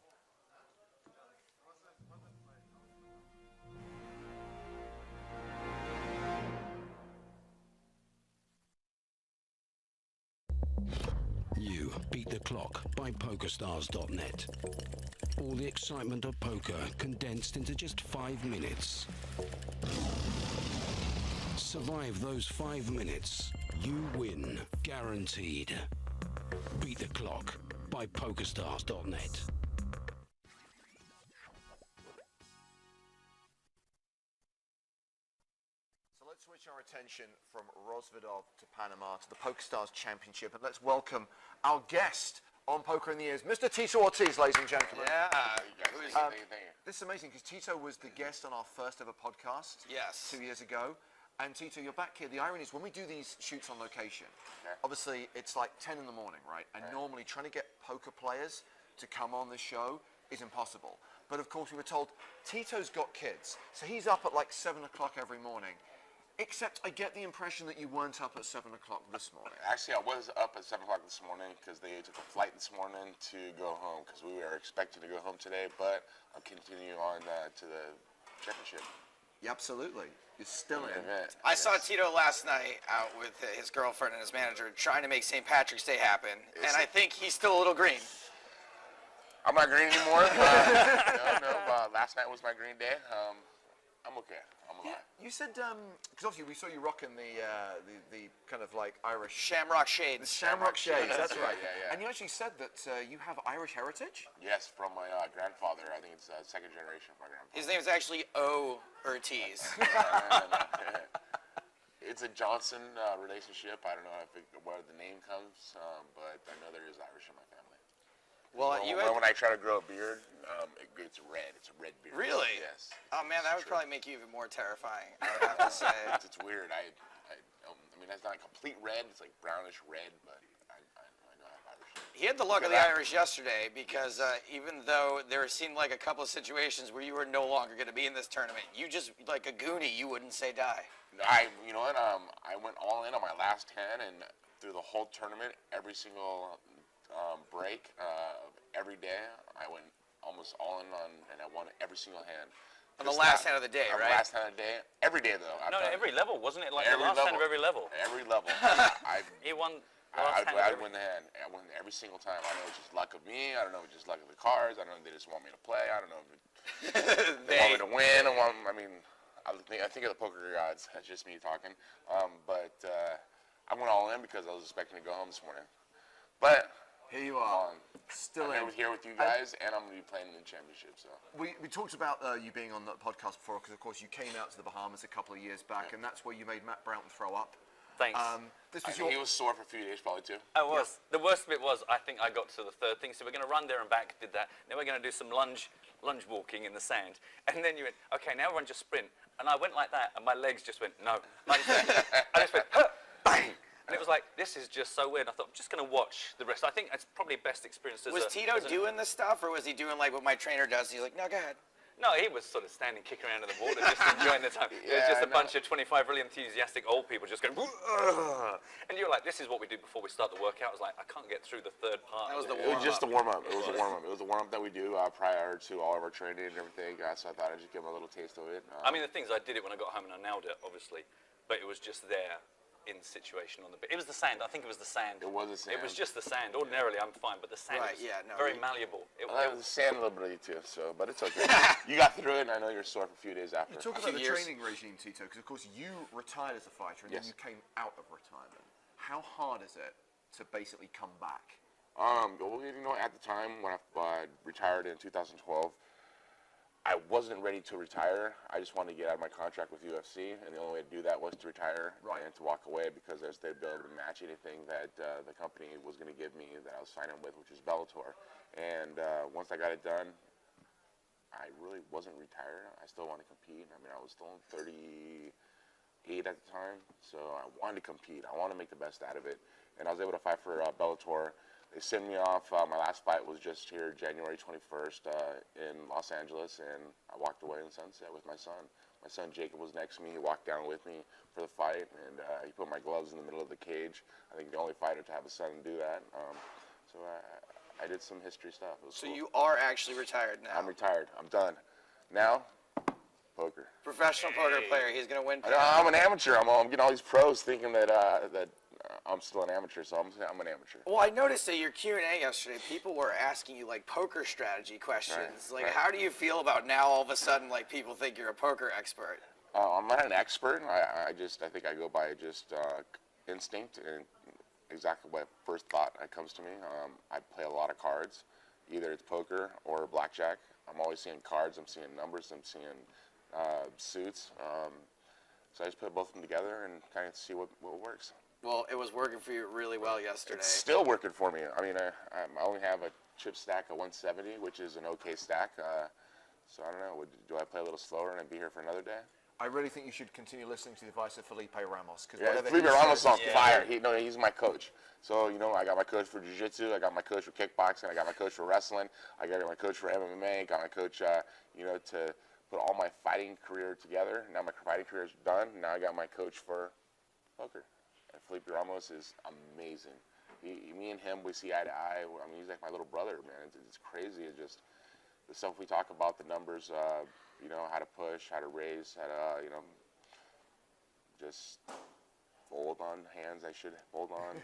[SPEAKER 10] You beat the clock by PokerStars.net. All the excitement of poker condensed into just 5 minutes. Survive those 5 minutes, you win, guaranteed. Beat the clock by PokerStars.net.
[SPEAKER 2] let's switch our attention from Rosvedov to Panama to the PokerStars Championship, and let's welcome our guest on Poker in the Ears, Mr. Tito Ortiz, ladies and gentlemen.
[SPEAKER 11] Yeah.
[SPEAKER 2] This is amazing because Tito was the guest on our first ever podcast 2 years ago. And Tito, you're back here. The irony is when we do these shoots on location, obviously it's like 10 in the morning, right? And normally trying to get poker players to come on the show is impossible. But of course we were told Tito's got kids, so he's up at like 7 o'clock every morning. Except I get the impression that you weren't up at 7 o'clock this morning.
[SPEAKER 11] Actually, I was up at 7 o'clock this morning because they took a flight this morning to go home because we were expecting to go home today, but I'll continue on to the championship.
[SPEAKER 2] Yeah, absolutely. You're still in.
[SPEAKER 3] I saw Tito last night out with his girlfriend and his manager trying to make St. Patrick's Day happen, and I think he's still a little green.
[SPEAKER 11] I'm not green anymore. Last night was my green day. I'm okay. I'm alive.
[SPEAKER 2] You said, because obviously we saw you rocking the kind of like Irish...
[SPEAKER 3] Shamrock shades.
[SPEAKER 2] The Shamrock shades, that's right.
[SPEAKER 11] Yeah.
[SPEAKER 2] And you actually said that you have Irish heritage?
[SPEAKER 11] Yes, from my grandfather. I think it's second generation of my grandfather.
[SPEAKER 3] His name is actually O. Ortiz.
[SPEAKER 11] It's a Johnson relationship. I don't know where the name comes, but I know there is Irish in my family.
[SPEAKER 3] Well,
[SPEAKER 11] when I try to grow a beard, it's red. It's a red beard.
[SPEAKER 3] Really?
[SPEAKER 11] Yes.
[SPEAKER 3] Oh man, that would probably make you even more terrifying. I would have to say.
[SPEAKER 11] It's weird. I mean, that's not complete red. It's like brownish red, but I know I'm Irish.
[SPEAKER 3] He had the luck of the Irish yesterday because even though there seemed like a couple of situations where you were no longer going to be in this tournament, you just like a goonie, you wouldn't say die.
[SPEAKER 11] You know what? I went all in on my last hand, and through the whole tournament, every single break, every day, I went almost all in on, and I won every single hand.
[SPEAKER 3] On the last hand of the day, right?
[SPEAKER 11] On the last hand of the day. Every day, though.
[SPEAKER 12] No, every level, wasn't it? Like the last hand of every level?
[SPEAKER 11] Every level.
[SPEAKER 12] He won
[SPEAKER 11] I win the hand. I win every single time. I know it's just luck of me. I don't know if it's just luck of the cards. I don't know if they just want me to play. I don't know if they want me to win. I think of the poker gods. That's just me talking. But I went all in because I was expecting to go home this morning. But
[SPEAKER 2] here you are, still
[SPEAKER 11] I'm here with you guys, and I'm going to be playing in the championship. So
[SPEAKER 2] we talked about you being on the podcast before, because of course you came out to the Bahamas a couple of years back, and that's where you made Matt Broughton throw up.
[SPEAKER 12] Thanks.
[SPEAKER 11] He was sore for a few days, probably too.
[SPEAKER 12] I was. Yeah. The worst bit was I think I got to the third thing. So we're going to run there and back. Did that. Then we're going to do some lunge walking in the sand. And then you went, okay, now we're on just sprint. And I went like that, and my legs just went no. I just went bang. And it was like, this is just so weird. I thought, I'm just going to watch the rest. I think it's probably best experience.
[SPEAKER 3] Was Tito doing this stuff, or was he doing like what my trainer does? He's like, no, go ahead.
[SPEAKER 12] No, he was sort of standing, kicking around in the water, just enjoying the time. It was just a bunch of 25 really enthusiastic old people just going, and you were like, this is what we do before we start the workout. I was like, I can't get through the third part.
[SPEAKER 3] That was the
[SPEAKER 11] warm-up. It was just a warm-up. It was a warm-up. It was a warm-up that we do prior to all of our training and everything. So I thought I'd just give him a little taste of it.
[SPEAKER 12] I mean, the thing is, I did it when I got home and I nailed it, obviously. But it was just there. In situation on the it was the sand. I think it was the sand.
[SPEAKER 11] It was the sand.
[SPEAKER 12] It was just the sand. Ordinarily, I'm fine, but the sand was very malleable. It
[SPEAKER 11] was the sand a little bit too, but it's okay. You got through it, and I know you're sore for a few days after.
[SPEAKER 2] You talk about the training regime, Tito, because of course you retired as a fighter, and then you came out of retirement. How hard is it to basically come back?
[SPEAKER 11] Well, you know, at the time when I retired in 2012. I wasn't ready to retire. I just wanted to get out of my contract with UFC, and the only way to do that was to retire and to walk away because there's the ability to match anything that the company was going to give me that I was signing with, which is Bellator. And once I got it done, I really wasn't retired. I still wanted to compete. I mean, I was still 38 at the time, so I wanted to compete. I wanted to make the best out of it, and I was able to fight for Bellator. They sent me off. My last fight was just here January 21st in Los Angeles, and I walked away in Sunset with my son. My son Jacob was next to me. He walked down with me for the fight, and he put my gloves in the middle of the cage. I think the only fighter to have a son do that. So I did some history stuff.
[SPEAKER 3] So cool. You are actually retired now?
[SPEAKER 11] I'm retired. I'm done. Now, poker.
[SPEAKER 3] Professional poker player. He's going to win.
[SPEAKER 11] I'm an amateur. I'm getting all these pros thinking that I'm still an amateur, so I'm an amateur.
[SPEAKER 3] Well, I noticed that your Q&A yesterday, people were asking you like poker strategy questions. How do you feel about now all of a sudden like people think you're a poker expert?
[SPEAKER 11] I'm not an expert. I think I go by just instinct and exactly what first thought that comes to me. I play a lot of cards. Either it's poker or blackjack. I'm always seeing cards. I'm seeing numbers. I'm seeing suits. So I just put both of them together and kind of see what works.
[SPEAKER 3] Well, it was working for you really well yesterday.
[SPEAKER 11] It's still working for me. I mean, I only have a chip stack of 170, which is an okay stack. So I don't know. Do I play a little slower and be here for another day?
[SPEAKER 2] I really think you should continue listening to the advice of Felipe Ramos.
[SPEAKER 11] Yeah, Felipe Ramos is on fire. He's my coach. So, I got my coach for jiu-jitsu, I got my coach for kickboxing, I got my coach for wrestling, I got my coach for MMA, got my coach, to put all my fighting career together. Now my fighting career is done. Now I got my coach for poker. And Felipe Ramos is amazing. Me and him, we see eye to eye. I mean, he's like my little brother, man. It's crazy. It's just the stuff we talk about, the numbers, how to push, how to raise, how to, just fold on hands I should fold on.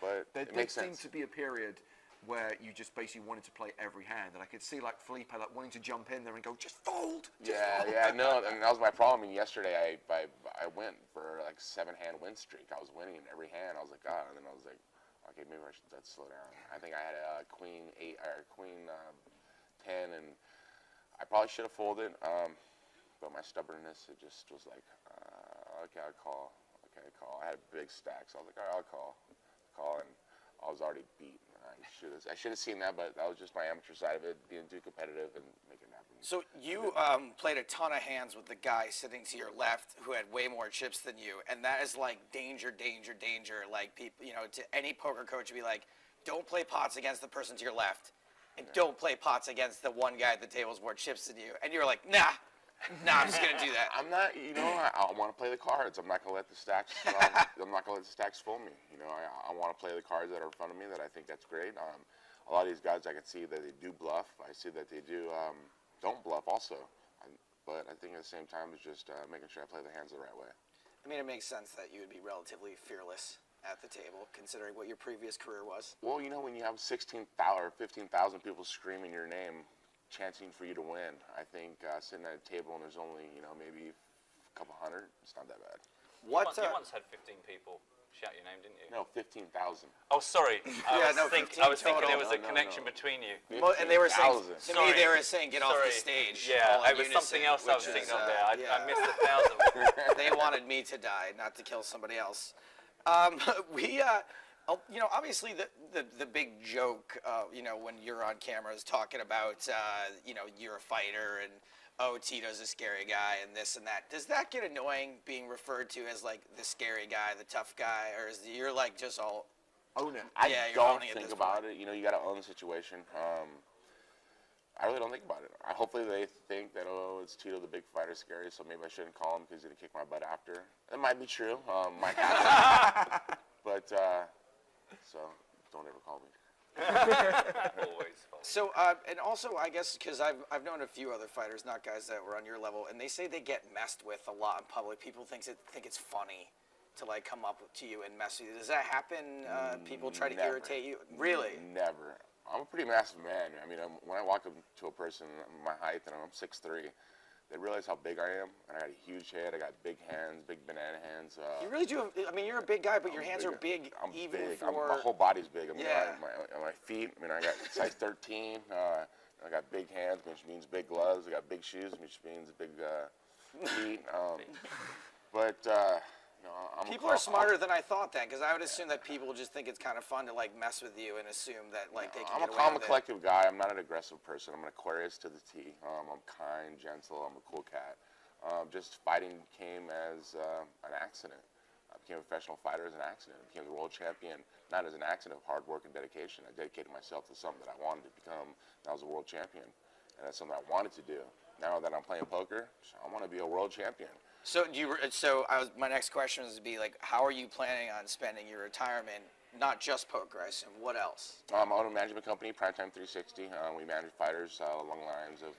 [SPEAKER 11] But
[SPEAKER 2] there
[SPEAKER 11] it makes sense.
[SPEAKER 2] There seemed to be a period where you just basically wanted to play every hand, and I could see like Felipe wanting to jump in there and go, just fold.
[SPEAKER 11] No, and that was my problem. I mean, yesterday I went for like 7-hand win streak. I was winning every hand. I was like, God, and then I was like, okay, maybe I should slow down. I think I had a queen 8 or queen 10, and I probably should have folded, but my stubbornness, it just was like, okay, I'll call. I had a big stack, so I was like, all right, I'll call, and I was already beat. I should have seen that, but that was just my amateur side of it, being too competitive and making it happen.
[SPEAKER 3] So you played a ton of hands with the guy sitting to your left who had way more chips than you, and that is like danger, danger, danger. Like people, to any poker coach would be like, don't play pots against the person to your left, and don't play pots against the one guy at the table with more chips than you. And you're like, nah, I'm just gonna do that.
[SPEAKER 11] I'm not, I want to play the cards. I'm not gonna let the stacks. I'm not gonna let the stacks fool me. I want to play the cards that are in front of me. That I think that's great. A lot of these guys, I can see that they do bluff. I see that they do don't bluff also. But I think at the same time, it's just making sure I play the hands the right way.
[SPEAKER 3] I mean, it makes sense that you would be relatively fearless at the table, considering what your previous career was.
[SPEAKER 11] Well, when you have 16,000 or 15,000 people screaming your name, chanting for you to win, I think sitting at a table and there's only, maybe a couple hundred, it's not that bad.
[SPEAKER 12] You once had 15 people shout your name, didn't you?
[SPEAKER 11] No, 15,000.
[SPEAKER 12] Oh, sorry. I was thinking there was a connection between you.
[SPEAKER 3] Well, and they were saying, to me, they were saying, get off the stage.
[SPEAKER 12] Yeah, it was something else I was thinking of there. I missed 1,000.
[SPEAKER 3] They wanted me to die, not to kill somebody else. Obviously the big joke, when you're on camera is talking about, you're a fighter and, oh, Tito's a scary guy and this and that. Does that get annoying being referred to as like the scary guy, the tough guy, or is you're like just all
[SPEAKER 2] own it?
[SPEAKER 11] I don't think about it. You got to own the situation. I really don't think about it. Hopefully they think that, oh, it's Tito the big fighter scary, so maybe I shouldn't call him because he's going to kick my butt after. It might be true. Might happen. But, so don't ever call me.
[SPEAKER 12] Always.
[SPEAKER 3] So, and also, I guess, because I've known a few other fighters, not guys that were on your level, and they say they get messed with a lot in public. People think it's funny to, like, come up to you and mess with you. Does that happen? People try to irritate you? Really?
[SPEAKER 11] Never. I'm a pretty massive man. I mean, when I walk up to a person my height, and I'm 6'3", they realize how big I am, and I got a huge head. I got big hands, big banana hands.
[SPEAKER 3] You really do. I mean, you're a big guy, but your hands are big.
[SPEAKER 11] I'm
[SPEAKER 3] even
[SPEAKER 11] big.
[SPEAKER 3] for
[SPEAKER 11] my whole body's big. I mean,
[SPEAKER 3] yeah.
[SPEAKER 11] my feet. I mean, I got size 13. I got big hands, which means big gloves. I got big shoes, which means big feet.
[SPEAKER 3] People are smarter than I thought then, because I would assume that people just think it's kind of fun to like mess with you and assume that like they can
[SPEAKER 11] I'm
[SPEAKER 3] get
[SPEAKER 11] a
[SPEAKER 3] away
[SPEAKER 11] calm
[SPEAKER 3] with
[SPEAKER 11] and collective guy. I'm not an aggressive person. I'm an Aquarius to the T. I'm kind, gentle. I'm a cool cat. Just fighting came as an accident. I became a professional fighter as an accident. I became the world champion, not as an accident of hard work and dedication. I dedicated myself to something that I wanted to become. I was a world champion, and that's something I wanted to do. Now that I'm playing poker, I want to be a world champion.
[SPEAKER 3] So my next question is to be like, how are you planning on spending your retirement? Not just poker, I assume. What else?
[SPEAKER 11] I own a management company, Primetime 360. We manage fighters along the lines of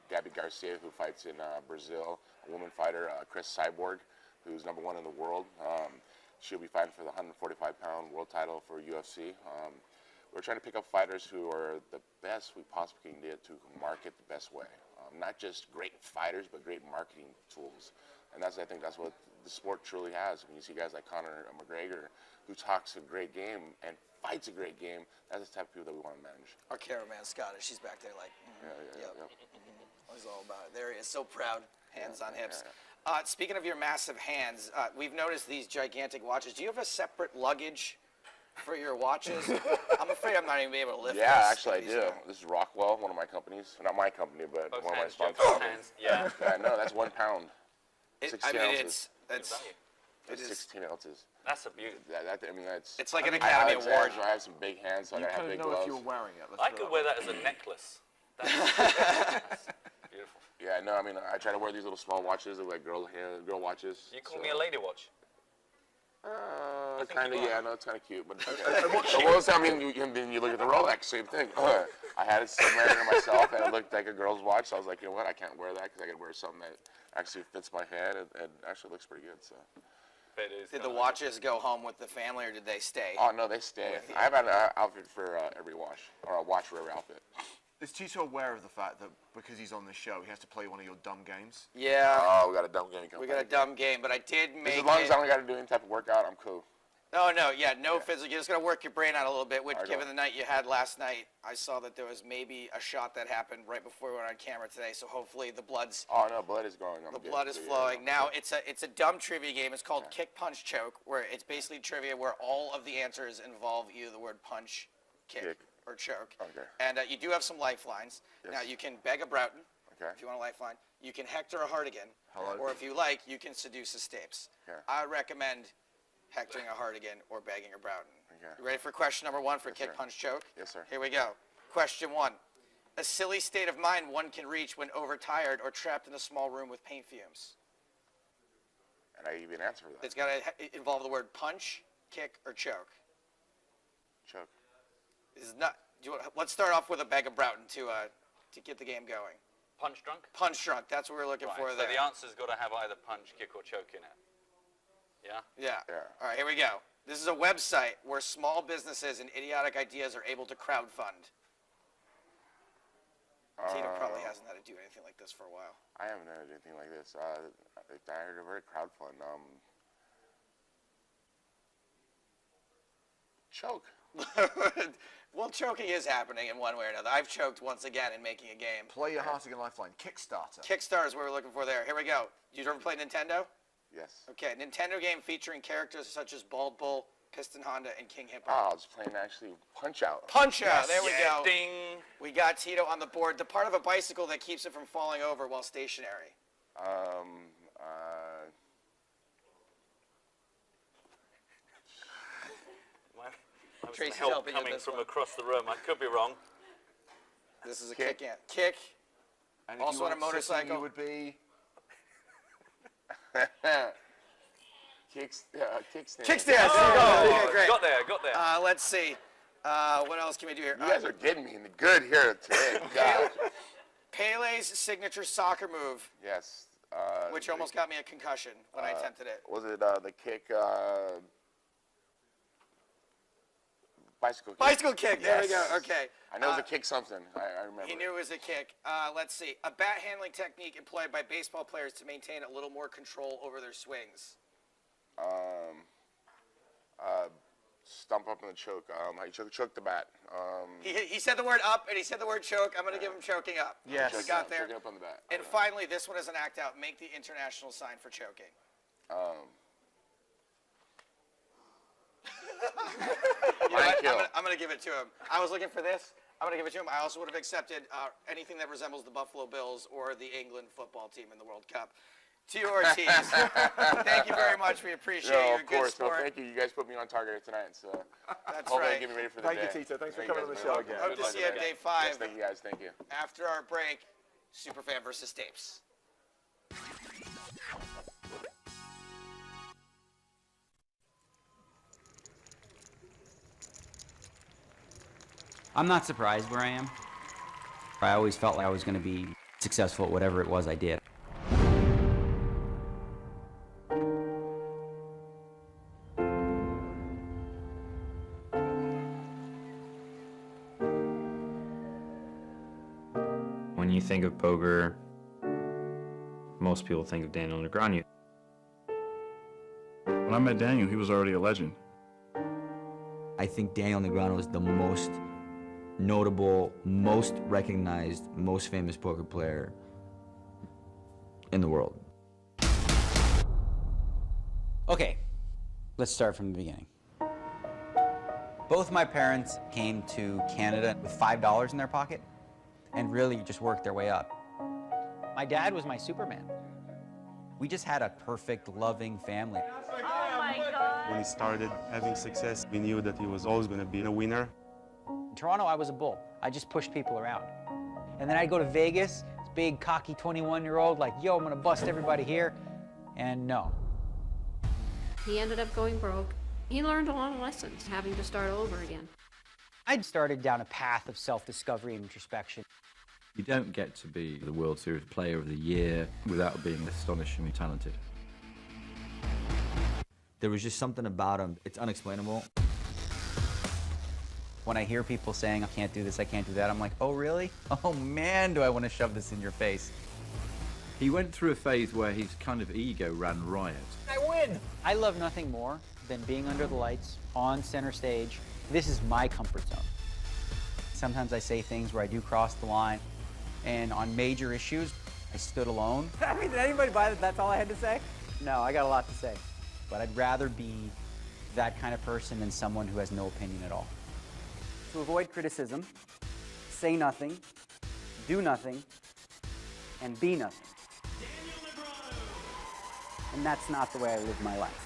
[SPEAKER 11] Gabby Garcia, who fights in Brazil, a woman fighter, Chris Cyborg, who's #1 in the world. She'll be fighting for the 145-pound world title for UFC. We're trying to pick up fighters who are the best we possibly can get to market the best way. Not just great fighters, but great marketing tools. And I think that's what the sport truly has. When you see guys like Conor McGregor, who talks a great game and fights a great game, that's the type of people that we want to manage.
[SPEAKER 3] Our cameraman, Scottish, she's back there like,
[SPEAKER 11] Yeah.
[SPEAKER 3] He's all about it. There he is, so proud, hands on hips. Speaking of your massive hands, we've noticed these gigantic watches. Do you have a separate luggage for your watches? I'm afraid I'm not even able to lift this.
[SPEAKER 11] Yeah, actually I do. This is Rockwell, one of my companies. Not my company, but
[SPEAKER 12] Both
[SPEAKER 11] one of my
[SPEAKER 12] hands, Joe,
[SPEAKER 11] sponsors.
[SPEAKER 12] both hands. Yeah.
[SPEAKER 11] Yeah, no, that's 1 pound. 16 ounces.
[SPEAKER 3] It's
[SPEAKER 11] 16 ounces.
[SPEAKER 12] That's a beauty.
[SPEAKER 11] I mean, that's.
[SPEAKER 3] It's like an Academy Award.
[SPEAKER 11] I have some big hands, so I gotta have big gloves.
[SPEAKER 4] If you were wearing it.
[SPEAKER 12] I could wear that as a necklace. That's beautiful.
[SPEAKER 11] Yeah, no, I mean, I try to wear these little small watches, they're like girl watches.
[SPEAKER 12] You call me a lady watch?
[SPEAKER 11] Kind of, yeah, no, it's kind of cute, but I mean, you look at the Rolex, same thing. I had it somewhere to myself, and it looked like a girl's watch, so I was like, you know what, I can't wear that because I can wear something that actually fits my head and actually looks pretty good. So.
[SPEAKER 3] Did the watches go home with the family, or did they stay?
[SPEAKER 11] Oh no, they stay. I have an outfit for every watch, or a watch for every outfit.
[SPEAKER 4] Is Tito aware of the fact that because he's on the show, he has to play one of your dumb games?
[SPEAKER 3] Yeah.
[SPEAKER 11] Oh, we got a dumb game coming.
[SPEAKER 3] We got a dumb game, but I did make
[SPEAKER 11] as long as I don't got to do any type of workout, I'm cool.
[SPEAKER 3] No physical. You're just going to work your brain out a little bit, which given the night you had last night, I saw that there was maybe a shot that happened right before we went on camera today, so hopefully the blood's...
[SPEAKER 11] Oh, no, blood is going.
[SPEAKER 3] The blood is flowing. Now, it's a dumb trivia game. It's called Kick, Punch, Choke, where it's basically trivia where all of the answers involve either the word punch, kick. Or choke.
[SPEAKER 11] Okay.
[SPEAKER 3] And you do have some lifelines.
[SPEAKER 11] Yes.
[SPEAKER 3] Now, you can beg a Broughton
[SPEAKER 11] if
[SPEAKER 3] you want a lifeline. You can Hector a Hardigan.
[SPEAKER 4] Hello.
[SPEAKER 3] Or if you like, you can seduce a Stapes.
[SPEAKER 11] Okay.
[SPEAKER 3] I recommend hectoring a Hardigan or begging a Broughton.
[SPEAKER 11] Okay.
[SPEAKER 3] You ready for question number 1 for
[SPEAKER 11] Yes,
[SPEAKER 3] Kick,
[SPEAKER 11] sir.
[SPEAKER 3] Punch, Choke?
[SPEAKER 11] Yes, sir.
[SPEAKER 3] Here we go. Question 1. A silly state of mind one can reach when overtired or trapped in a small room with paint fumes.
[SPEAKER 11] And I give you an answer for that.
[SPEAKER 3] It's got to involve the word punch, kick, or choke.
[SPEAKER 11] Choke.
[SPEAKER 3] This is not... let's start off with a beg of Broughton to get the game going.
[SPEAKER 12] Punch drunk?
[SPEAKER 3] Punch drunk. That's what we're looking for
[SPEAKER 12] so
[SPEAKER 3] there.
[SPEAKER 12] the answer's got to have either punch, kick, or choke in it. Yeah?
[SPEAKER 3] Yeah. All right, here we go. This is a website where small businesses and idiotic ideas are able to crowdfund. Tito probably hasn't had to do anything like this for a while.
[SPEAKER 11] I haven't had anything like this. I heard a very crowdfund. Choke.
[SPEAKER 3] Well, choking is happening in one way or another. I've choked once again in making a game.
[SPEAKER 4] Play your Hartigan Lifeline. Kickstarter.
[SPEAKER 3] Kickstarter is what we're looking for there. Here we go. Did you ever play Nintendo?
[SPEAKER 11] Yes.
[SPEAKER 3] Okay, Nintendo game featuring characters such as Bald Bull, Piston Honda, and King Hippo.
[SPEAKER 11] Oh, I was playing actually Punch Out.
[SPEAKER 3] Punch Out, there we go.
[SPEAKER 12] Ding.
[SPEAKER 3] We got Tito on the board. The part of a bicycle that keeps it from falling over while stationary.
[SPEAKER 12] Tracy's help coming from across the room. I could be wrong.
[SPEAKER 3] This is a kick. Kick.
[SPEAKER 4] And
[SPEAKER 3] also on a motorcycle.
[SPEAKER 4] You would be...
[SPEAKER 11] Kickstand.
[SPEAKER 3] Kickstand.
[SPEAKER 12] Oh,
[SPEAKER 3] okay, great.
[SPEAKER 12] Got there.
[SPEAKER 3] Let's see. What else can we do here?
[SPEAKER 11] You guys are getting me in the good here today. God.
[SPEAKER 3] Pele's signature soccer move.
[SPEAKER 11] Yes.
[SPEAKER 3] Which almost got me a concussion when I attempted it.
[SPEAKER 11] Was it the kick? Bicycle kick.
[SPEAKER 3] Bicycle kick. There we go. Okay.
[SPEAKER 11] I know it was a kick something. I remember.
[SPEAKER 3] He knew it was a kick. Let's see. A bat handling technique employed by baseball players to maintain a little more control over their swings.
[SPEAKER 11] Stump up in the choke. I choke the bat.
[SPEAKER 3] He said the word up and he said the word choke. I'm going to give him choking up.
[SPEAKER 4] Yes.
[SPEAKER 3] We got there.
[SPEAKER 11] Choking up on the bat.
[SPEAKER 3] And finally, this one is an act out. Make the international sign for choking. I'm going to give it to him. I was looking for this. I'm going to give it to him. I also would have accepted anything that resembles the Buffalo Bills or the England football team in the World Cup. Tito Ortiz, thank you very much. We appreciate your good sport.
[SPEAKER 11] No, thank you. You guys put me on target tonight, so
[SPEAKER 3] that's
[SPEAKER 11] hope
[SPEAKER 3] right.
[SPEAKER 11] I get me ready for the day.
[SPEAKER 4] Thank you, Tito. Thanks for coming on the show again.
[SPEAKER 3] Hope to see you at day 5.
[SPEAKER 11] Yes, thank you guys. Thank you.
[SPEAKER 3] After our break, Superfan versus Stapes.
[SPEAKER 13] I'm not surprised where I am. I always felt like I was going to be successful at whatever it was I did.
[SPEAKER 14] When you think of poker, most people think of Daniel Negreanu.
[SPEAKER 15] When I met Daniel, he was already a legend.
[SPEAKER 13] I think Daniel Negreanu is the most notable, most recognized, most famous poker player in the world.
[SPEAKER 16] Let's start from the beginning. Both my parents came to Canada with $5 in their pocket and really just worked their way up. My dad was my Superman. We just had a perfect, loving family.
[SPEAKER 17] Oh my God. When he started having success, we knew that he was always going to be a winner.
[SPEAKER 16] In Toronto, I was a bull. I just pushed people around. And then I'd go to Vegas, this big, cocky 21-year-old, like, yo, I'm going to bust everybody here. And no.
[SPEAKER 18] He ended up going broke. He learned a lot of lessons, having to start over again.
[SPEAKER 16] I'd started down a path of self-discovery and introspection.
[SPEAKER 19] You don't get to be the World Series Player of the Year without being astonishingly talented.
[SPEAKER 13] There was just something about him. It's unexplainable.
[SPEAKER 16] When I hear people saying, I can't do this, I can't do that, I'm like, oh, really? Oh, man, do I want to shove this in your face.
[SPEAKER 19] He went through a phase where his kind of ego ran riot.
[SPEAKER 16] I win! I love nothing more than being under the lights, on center stage. This is my comfort zone. Sometimes I say things where I do cross the line, and on major issues, I stood alone. I mean, did anybody buy that that's all I had to say? No, I got a lot to say. But I'd rather be that kind of person than someone who has no opinion at all. To avoid criticism, say nothing, do nothing, and be nothing. And that's not the way I live my life.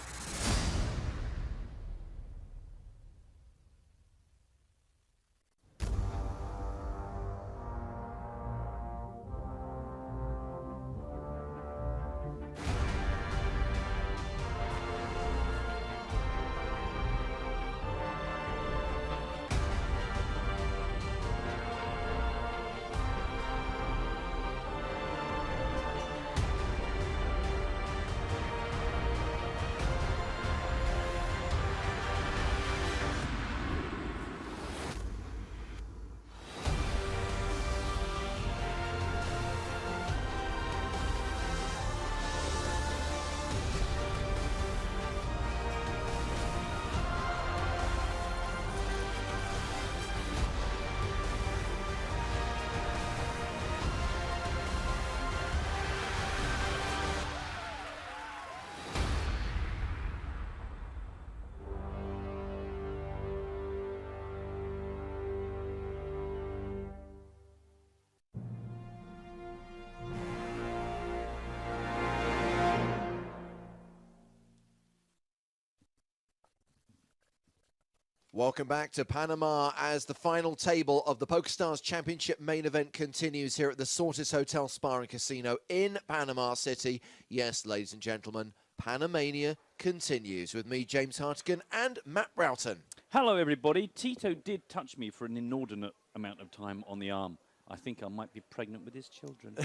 [SPEAKER 2] Welcome back to Panama as the final table of the PokerStars Championship main event continues here at the Sortis Hotel Spa and Casino in Panama City. Yes, ladies and gentlemen, Panamania continues with me, James Hartigan, and Matt Broughton.
[SPEAKER 20] Hello, everybody. Tito did touch me for an inordinate amount of time on the arm. I think I might be pregnant with his children.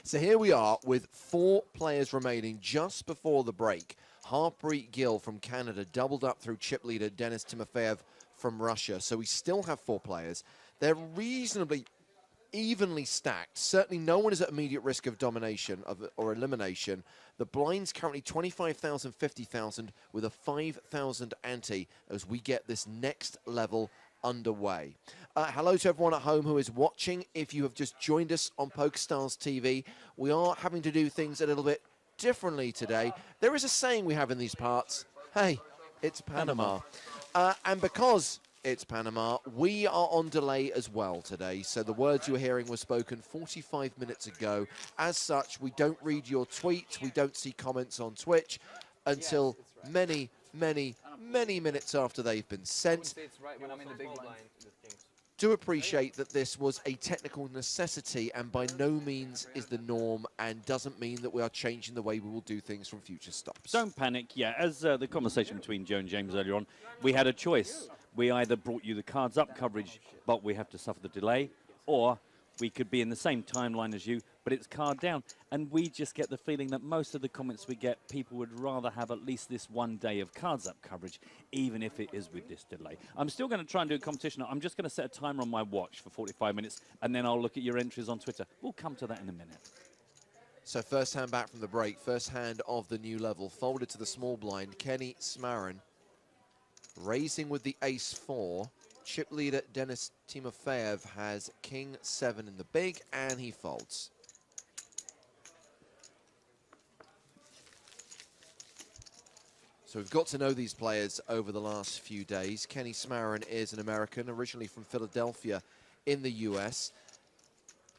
[SPEAKER 2] So here we are with 4 players remaining just before the break. Harpreet Gill from Canada doubled up through chip leader Denis Timofeyev from Russia. So we still have 4 players. They're reasonably evenly stacked. Certainly no one is at immediate risk of domination or elimination. The blind's currently 25,000, 50,000 with a 5,000 ante as we get this next level underway. Hello to everyone at home who is watching. If you have just joined us on PokerStars TV, we are having to do things a little bit differently today. There is a saying we have in these parts, hey, it's Panama. And because it's Panama, we are on delay as well today. So the words you're hearing were spoken 45 minutes ago. As such, we don't read your tweets, we don't see comments on Twitch until many minutes after they've been sent. Do appreciate that this was a technical necessity and by no means is the norm and doesn't mean that we are changing the way we will do things from future stops.
[SPEAKER 20] Don't panic. Yeah, as the conversation between Joe and James earlier on, we had a choice. We either brought you the cards up coverage, but we have to suffer the delay, or we could be in the same timeline as you, but it's card down. And we just get the feeling that most of the comments we get, people would rather have at least this one day of cards up coverage, even if it is with this delay. I'm still going to try and do a competition. I'm just going to set a timer on my watch for 45 minutes, and then I'll look at your entries on Twitter. We'll come to that in a minute.
[SPEAKER 2] So first hand back from the break, first hand of the new level, folded to the small blind, Kenny Smarin, raising with the ace-4. Chip leader Denis Timofeyev has king-7 in the big, and he folds. So we've got to know these players over the last few days. Kenny Smarin is an American, originally from Philadelphia in the US.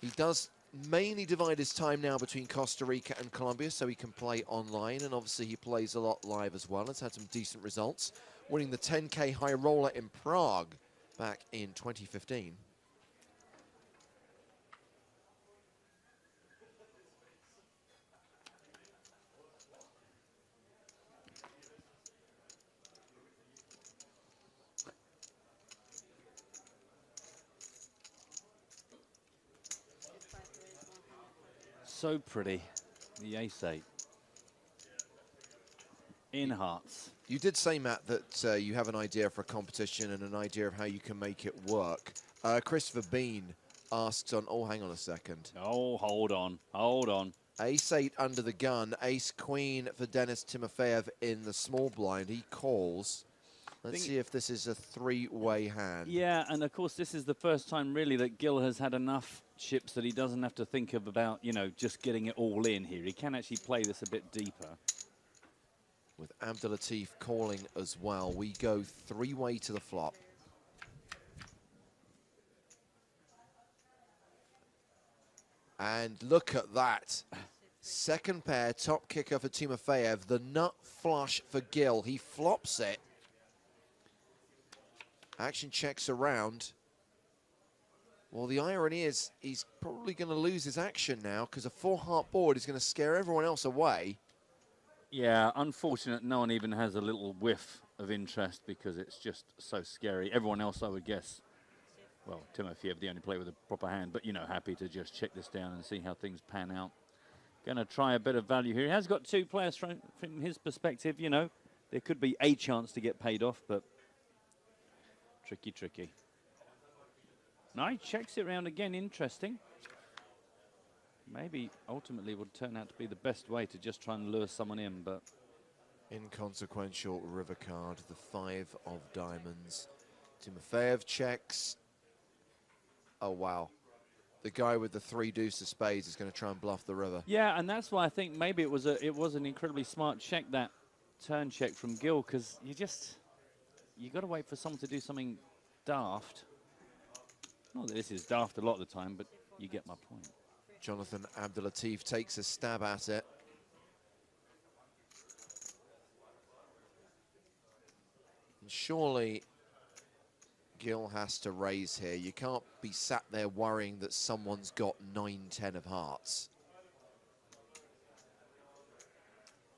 [SPEAKER 2] He does mainly divide his time now between Costa Rica and Colombia, so he can play online, and obviously he plays a lot live as well. Has had some decent results, winning the 10K high roller in Prague back in 2015.
[SPEAKER 20] So pretty, the ace-8. In hearts.
[SPEAKER 2] You did say, Matt, that you have an idea for a competition and an idea of how you can make it work. Christopher Bean asks on, oh, hang on a second.
[SPEAKER 20] Oh, hold on, hold on.
[SPEAKER 2] Ace-8 under the gun, ace-queen for Denis Timofeyev in the small blind. He calls. Let's see if this is a three-way hand.
[SPEAKER 20] Yeah, and of course this is the first time really that Gil has had enough chips that he doesn't have to think of about, you know, just getting it all in here. He can actually play this a bit deeper.
[SPEAKER 2] With Abdelatif calling as well, we go three-way to the flop. And look at that. Second pair, top kicker for Timofeyev. The nut flush for Gil. He flops it. Action checks around. Well, the irony is he's probably going to lose his action now because a four-heart board is going to scare everyone else away.
[SPEAKER 20] Yeah, unfortunate no one even has a little whiff of interest because it's just so scary. Everyone else, I would guess, well, Timofeyev, the only player with a proper hand, but, you know, happy to just check this down and see how things pan out. Going to try a bit of value here. He has got two players from his perspective, you know. There could be a chance to get paid off, but tricky, tricky. No, he checks it round again. Interesting. Maybe ultimately would turn out to be the best way to just try and lure someone in, but
[SPEAKER 2] inconsequential river card, the 5 of diamonds. Timofeyev checks. Oh, wow. The guy with the 3 deuce of spades is going to try and bluff the river.
[SPEAKER 20] yeah, and that's why I think maybe it was an incredibly smart check, that turn check from Gil, because you got to wait for someone to do something daft. Not that this is daft a lot of the time, but you get my point.
[SPEAKER 2] Jonathan Abdelatif takes a stab at it. And surely Gil has to raise here. You can't be sat there worrying that someone's got 9-10 of hearts.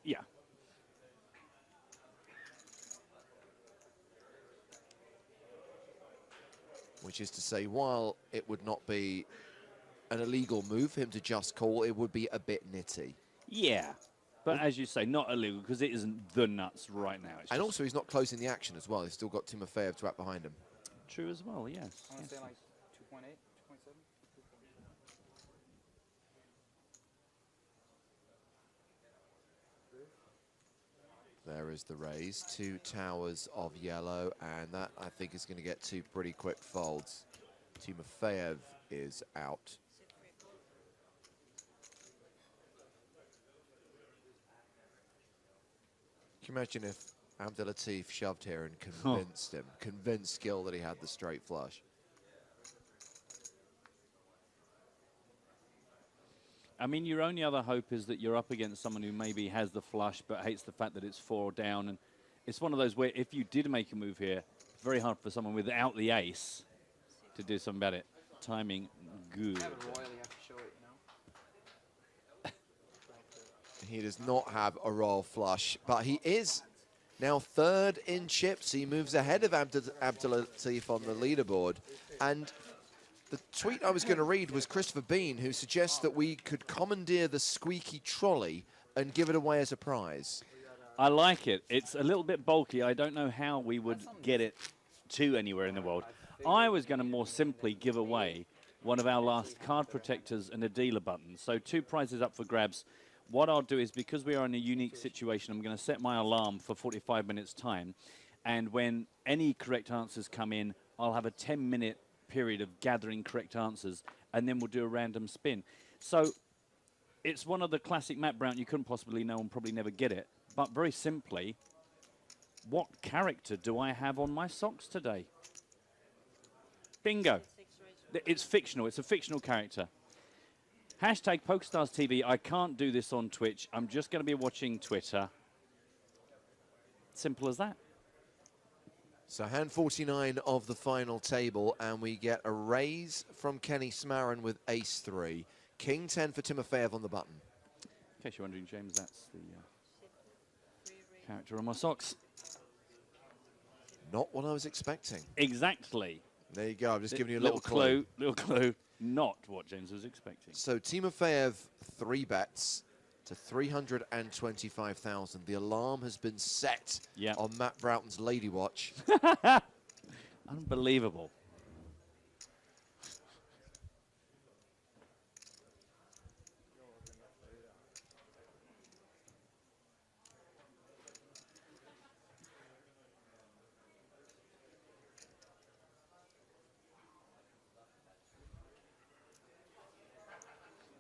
[SPEAKER 20] Yeah.
[SPEAKER 2] Which is to say, while it would not be an illegal move for him to just call, it would be a bit nitty.
[SPEAKER 20] Yeah, but as you say, not illegal because it isn't the nuts right now. It's
[SPEAKER 2] and also, he's not closing the action as well. He's still got Timofeyev to act behind him.
[SPEAKER 20] True as well, yes.
[SPEAKER 1] I want to say like 2.8, 2.7.
[SPEAKER 2] There is the raise, 2 towers of yellow, and that, I think, is going to get 2 pretty quick folds. Timofeyev is out. Can you imagine if Abdelatif shoved here and convinced him, convinced Gil that he had the straight flush?
[SPEAKER 20] I mean, your only other hope is that you're up against someone who maybe has the flush but hates the fact that it's 4 down. And it's one of those where if you did make a move here, it's very hard for someone without the ace to do something about it. Timing, good.
[SPEAKER 2] He does not have a royal flush, but he is now 3rd in chips. He moves ahead of Abdelatif on the leaderboard. And the tweet I was going to read was Christopher Bean, who suggests that we could commandeer the squeaky trolley and give it away as a prize.
[SPEAKER 20] I like it. It's a little bit bulky. I don't know how we would get it to anywhere in the world. I was going to more simply give away one of our last card protectors and a dealer button. So 2 prizes up for grabs. What I'll do is, because we are in a unique situation, I'm going to set my alarm for 45 minutes time. And when any correct answers come in, I'll have a 10-minute period of gathering correct answers, and then we'll do a random spin. So it's one of the classic Matt Brown. You couldn't possibly know and probably never get it. But very simply, What character do I have on my socks today? Bingo. It's fictional. It's a fictional character. Hashtag PokerStars TV. I can't do this on Twitch. I'm just going to be watching Twitter. Simple as that.
[SPEAKER 2] So hand 49 of the final table, and we get a raise from Kenny Smarin with ace-3. King 10 for Timofeyev on the button.
[SPEAKER 20] In case you're wondering, James, that's the character on my socks.
[SPEAKER 2] Not what I was expecting.
[SPEAKER 20] Exactly.
[SPEAKER 2] There you go. I'm just giving you a little
[SPEAKER 20] clue. Little clue. Not what James was expecting.
[SPEAKER 2] So Timofeyev 3 bets to 325,000. The alarm has been set on Matt Broughton's Lady Watch.
[SPEAKER 20] Unbelievable.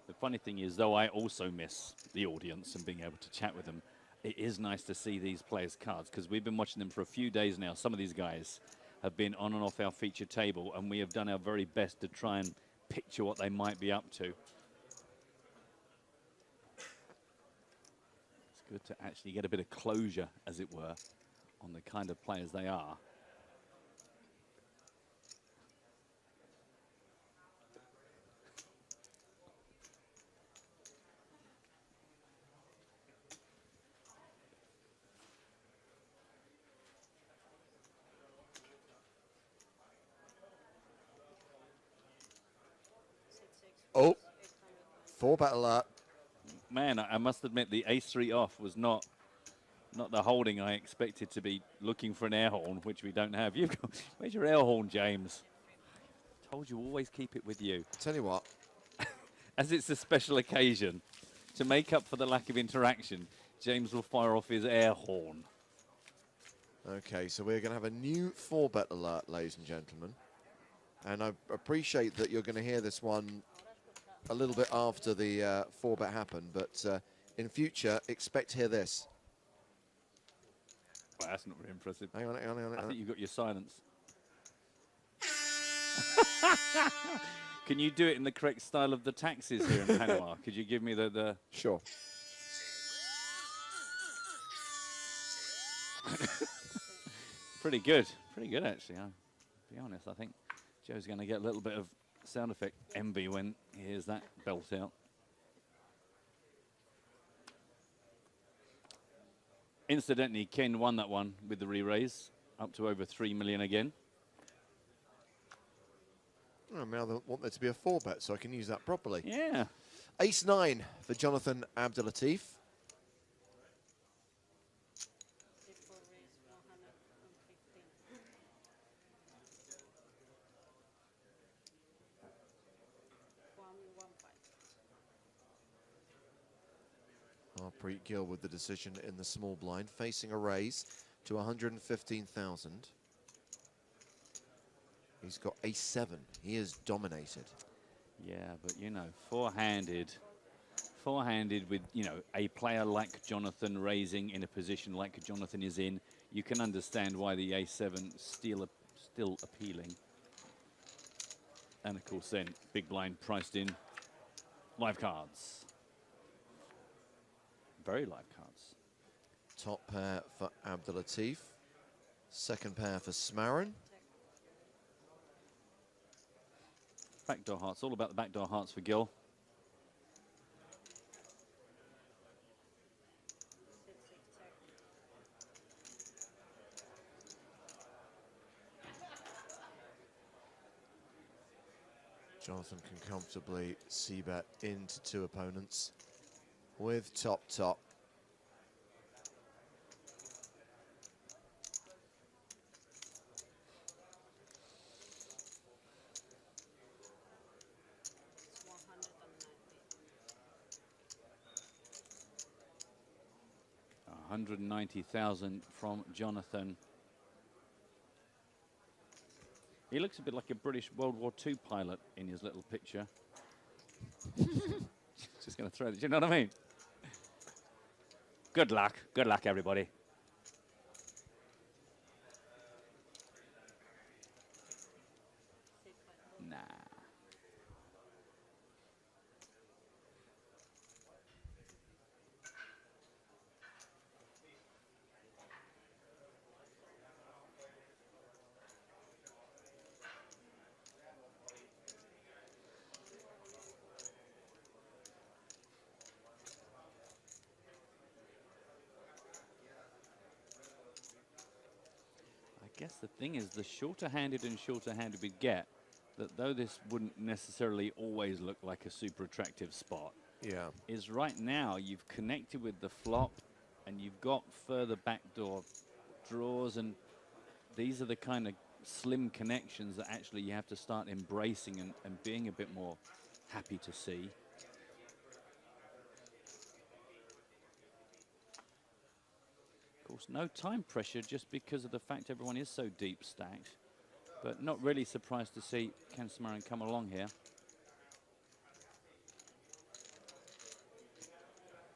[SPEAKER 20] The funny thing is, though I also miss the audience and being able to chat with them, it is nice to see these players' cards, because we've been watching them for a few days now. Some of these guys have been on and off our feature table, and we have done our very best to try and picture what they might be up to. It's good to actually get a bit of closure, as it were, on the kind of players they are.
[SPEAKER 2] Oh, 4-bet alert.
[SPEAKER 20] Man, I must admit the ace-3 off was not the holding I expected to be looking for an air horn, which we don't have. You've got, where's your air horn, James? Told you, always keep it with you.
[SPEAKER 2] Tell you what.
[SPEAKER 20] As it's a special occasion, to make up for the lack of interaction, James will fire off his air horn.
[SPEAKER 2] Okay, so we're going to have a new 4-bet alert, ladies and gentlemen. And I appreciate that you're going to hear this one a little bit after the 4-bet happened, but in future, expect to hear this.
[SPEAKER 20] Well, that's not very impressive.
[SPEAKER 2] Hang on.
[SPEAKER 20] I think you got your silence. Can you do it in the correct style of the taxis here in Panama? Could you give me the...
[SPEAKER 2] Sure.
[SPEAKER 20] Pretty good, actually. I'll be honest, I think Joe's going to get a little bit of sound effect envy when he hears that belt out. Incidentally, Ken won that one with the re-raise, up to over 3 million again.
[SPEAKER 2] Well, now they want there to be a 4-bet, so I can use that properly.
[SPEAKER 20] Yeah.
[SPEAKER 2] Ace-9 for Jonathan Abdelatif. Harpreet Gill with the decision in the small blind, facing a raise to 115,000. He's got ace-7. He is dominated.
[SPEAKER 20] Yeah, but, you know, four-handed with, you know, a player like Jonathan raising in a position like Jonathan is in, you can understand why the ace-7 still appealing. And, of course, then, big blind priced in live cards. Very live cards.
[SPEAKER 2] Top pair for Abdelatif. Second pair for Smarin.
[SPEAKER 20] Backdoor hearts, all about the backdoor hearts for Gill.
[SPEAKER 2] Jonathan can comfortably c-bet into 2 opponents with top.
[SPEAKER 20] $190,000 from Jonathan. He looks a bit like a British World War II pilot in his little picture. Just going to throw it. Do you know what I mean? Good luck, everybody. guess the thing is, the shorter-handed and shorter-handed we get, that though this wouldn't necessarily always look like a super attractive spot,
[SPEAKER 2] Yeah.
[SPEAKER 20] is right now you've connected with the flop and you've got further backdoor draws, and these are the kind of slim connections that actually you have to start embracing and being a bit more happy to see. Of course, no time pressure just because of the fact everyone is so deep stacked, but not really surprised to see Ken Samarin come along here.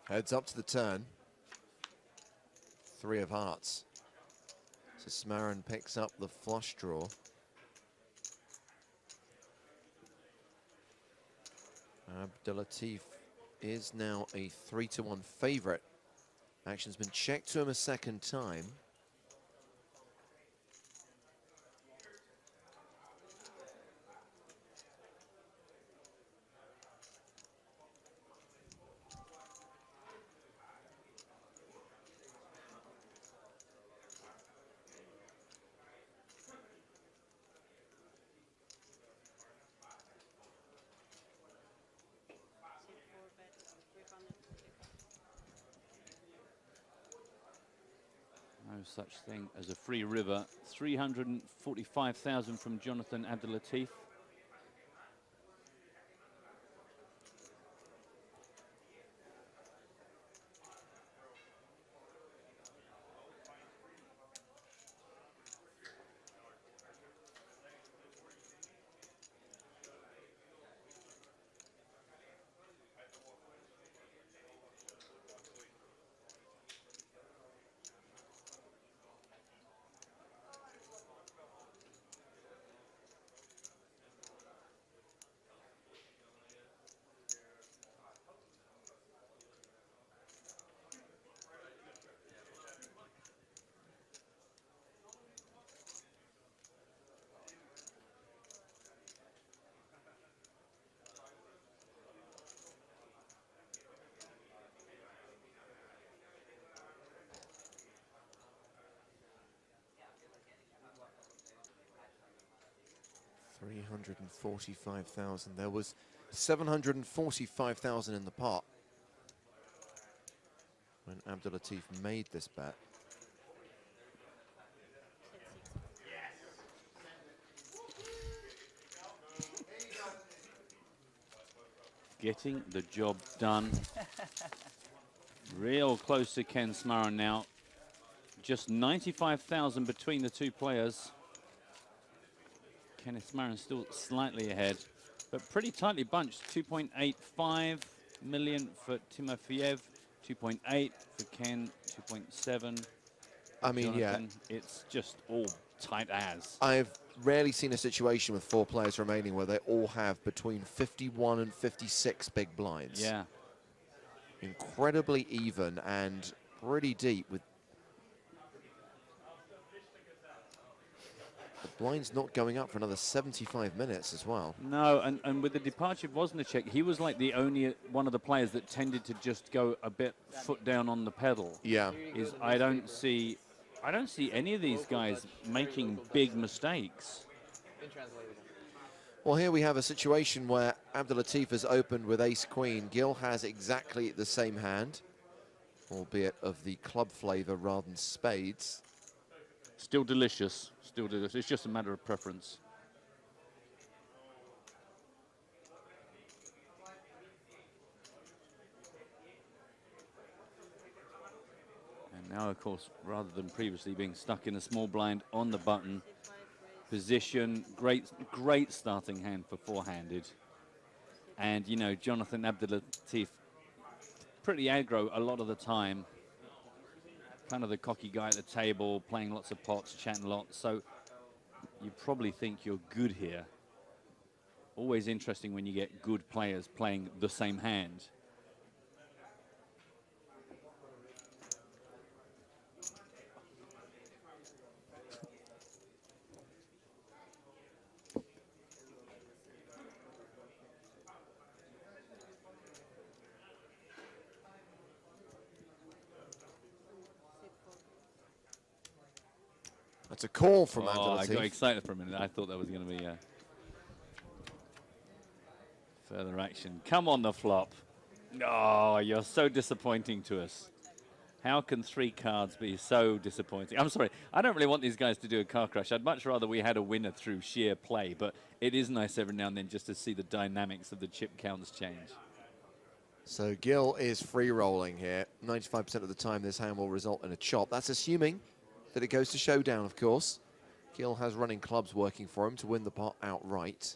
[SPEAKER 2] Heads up to the turn. 3 of hearts. So Samarin picks up the flush draw. Abdelatif is now a 3-1 favorite. Action's been checked to him a second time.
[SPEAKER 20] No such thing as a free river. 345,000 from Jonathan Abdelatif. $345,000. There was 745,000 in the pot when Abdelatif made this bet. Getting the job done. Real close to Ken Samarin now. Just 95,000 between the two players. Kenneth Samarin still slightly ahead, but pretty tightly bunched. 2.85 million for Timofeyev, 2.8 for Ken, 2.7.
[SPEAKER 2] I mean,
[SPEAKER 20] Jonathan. It's just all tight as.
[SPEAKER 2] I've rarely seen a situation with 4 players remaining where they all have between 51 and 56 big blinds.
[SPEAKER 20] Yeah.
[SPEAKER 2] Incredibly even and pretty deep, with the blinds not going up for another 75 minutes as well.
[SPEAKER 20] No, and with the departure of Wozniacek, he was like the only one of the players that tended to just go a bit foot down on the pedal.
[SPEAKER 2] Yeah.
[SPEAKER 20] I don't see any of these guys making big mistakes.
[SPEAKER 2] Well, here we have a situation where Abdelatif has opened with ace-queen. Gil has exactly the same hand, albeit of the club flavor rather than spades.
[SPEAKER 20] Still delicious. Still delicious. It's just a matter of preference. And now, of course, rather than previously being stuck in a small blind on the button position, great starting hand for four-handed. And, you know, Jonathan Abdelatif, pretty aggro a lot of the time. Kind of the cocky guy at the table, playing lots of pots, chatting lots. So you probably think you're good here. Always interesting when you get good players playing the same hand.
[SPEAKER 2] That's a call from
[SPEAKER 20] I
[SPEAKER 2] Abdul
[SPEAKER 20] got
[SPEAKER 2] Latif.
[SPEAKER 20] excited for a minute. I thought that was going to be further action. Come on, the flop. Oh, you're so disappointing to us. How can 3 cards be so disappointing? I'm sorry, I don't really want these guys to do a car crash. I'd much rather we had a winner through sheer play, but it is nice every now and then just to see the dynamics of the chip counts change.
[SPEAKER 2] So Gil is free rolling here. 95% of the time this hand will result in a chop. That's assuming that it goes to showdown, of course. Gil has running clubs working for him to win the pot outright.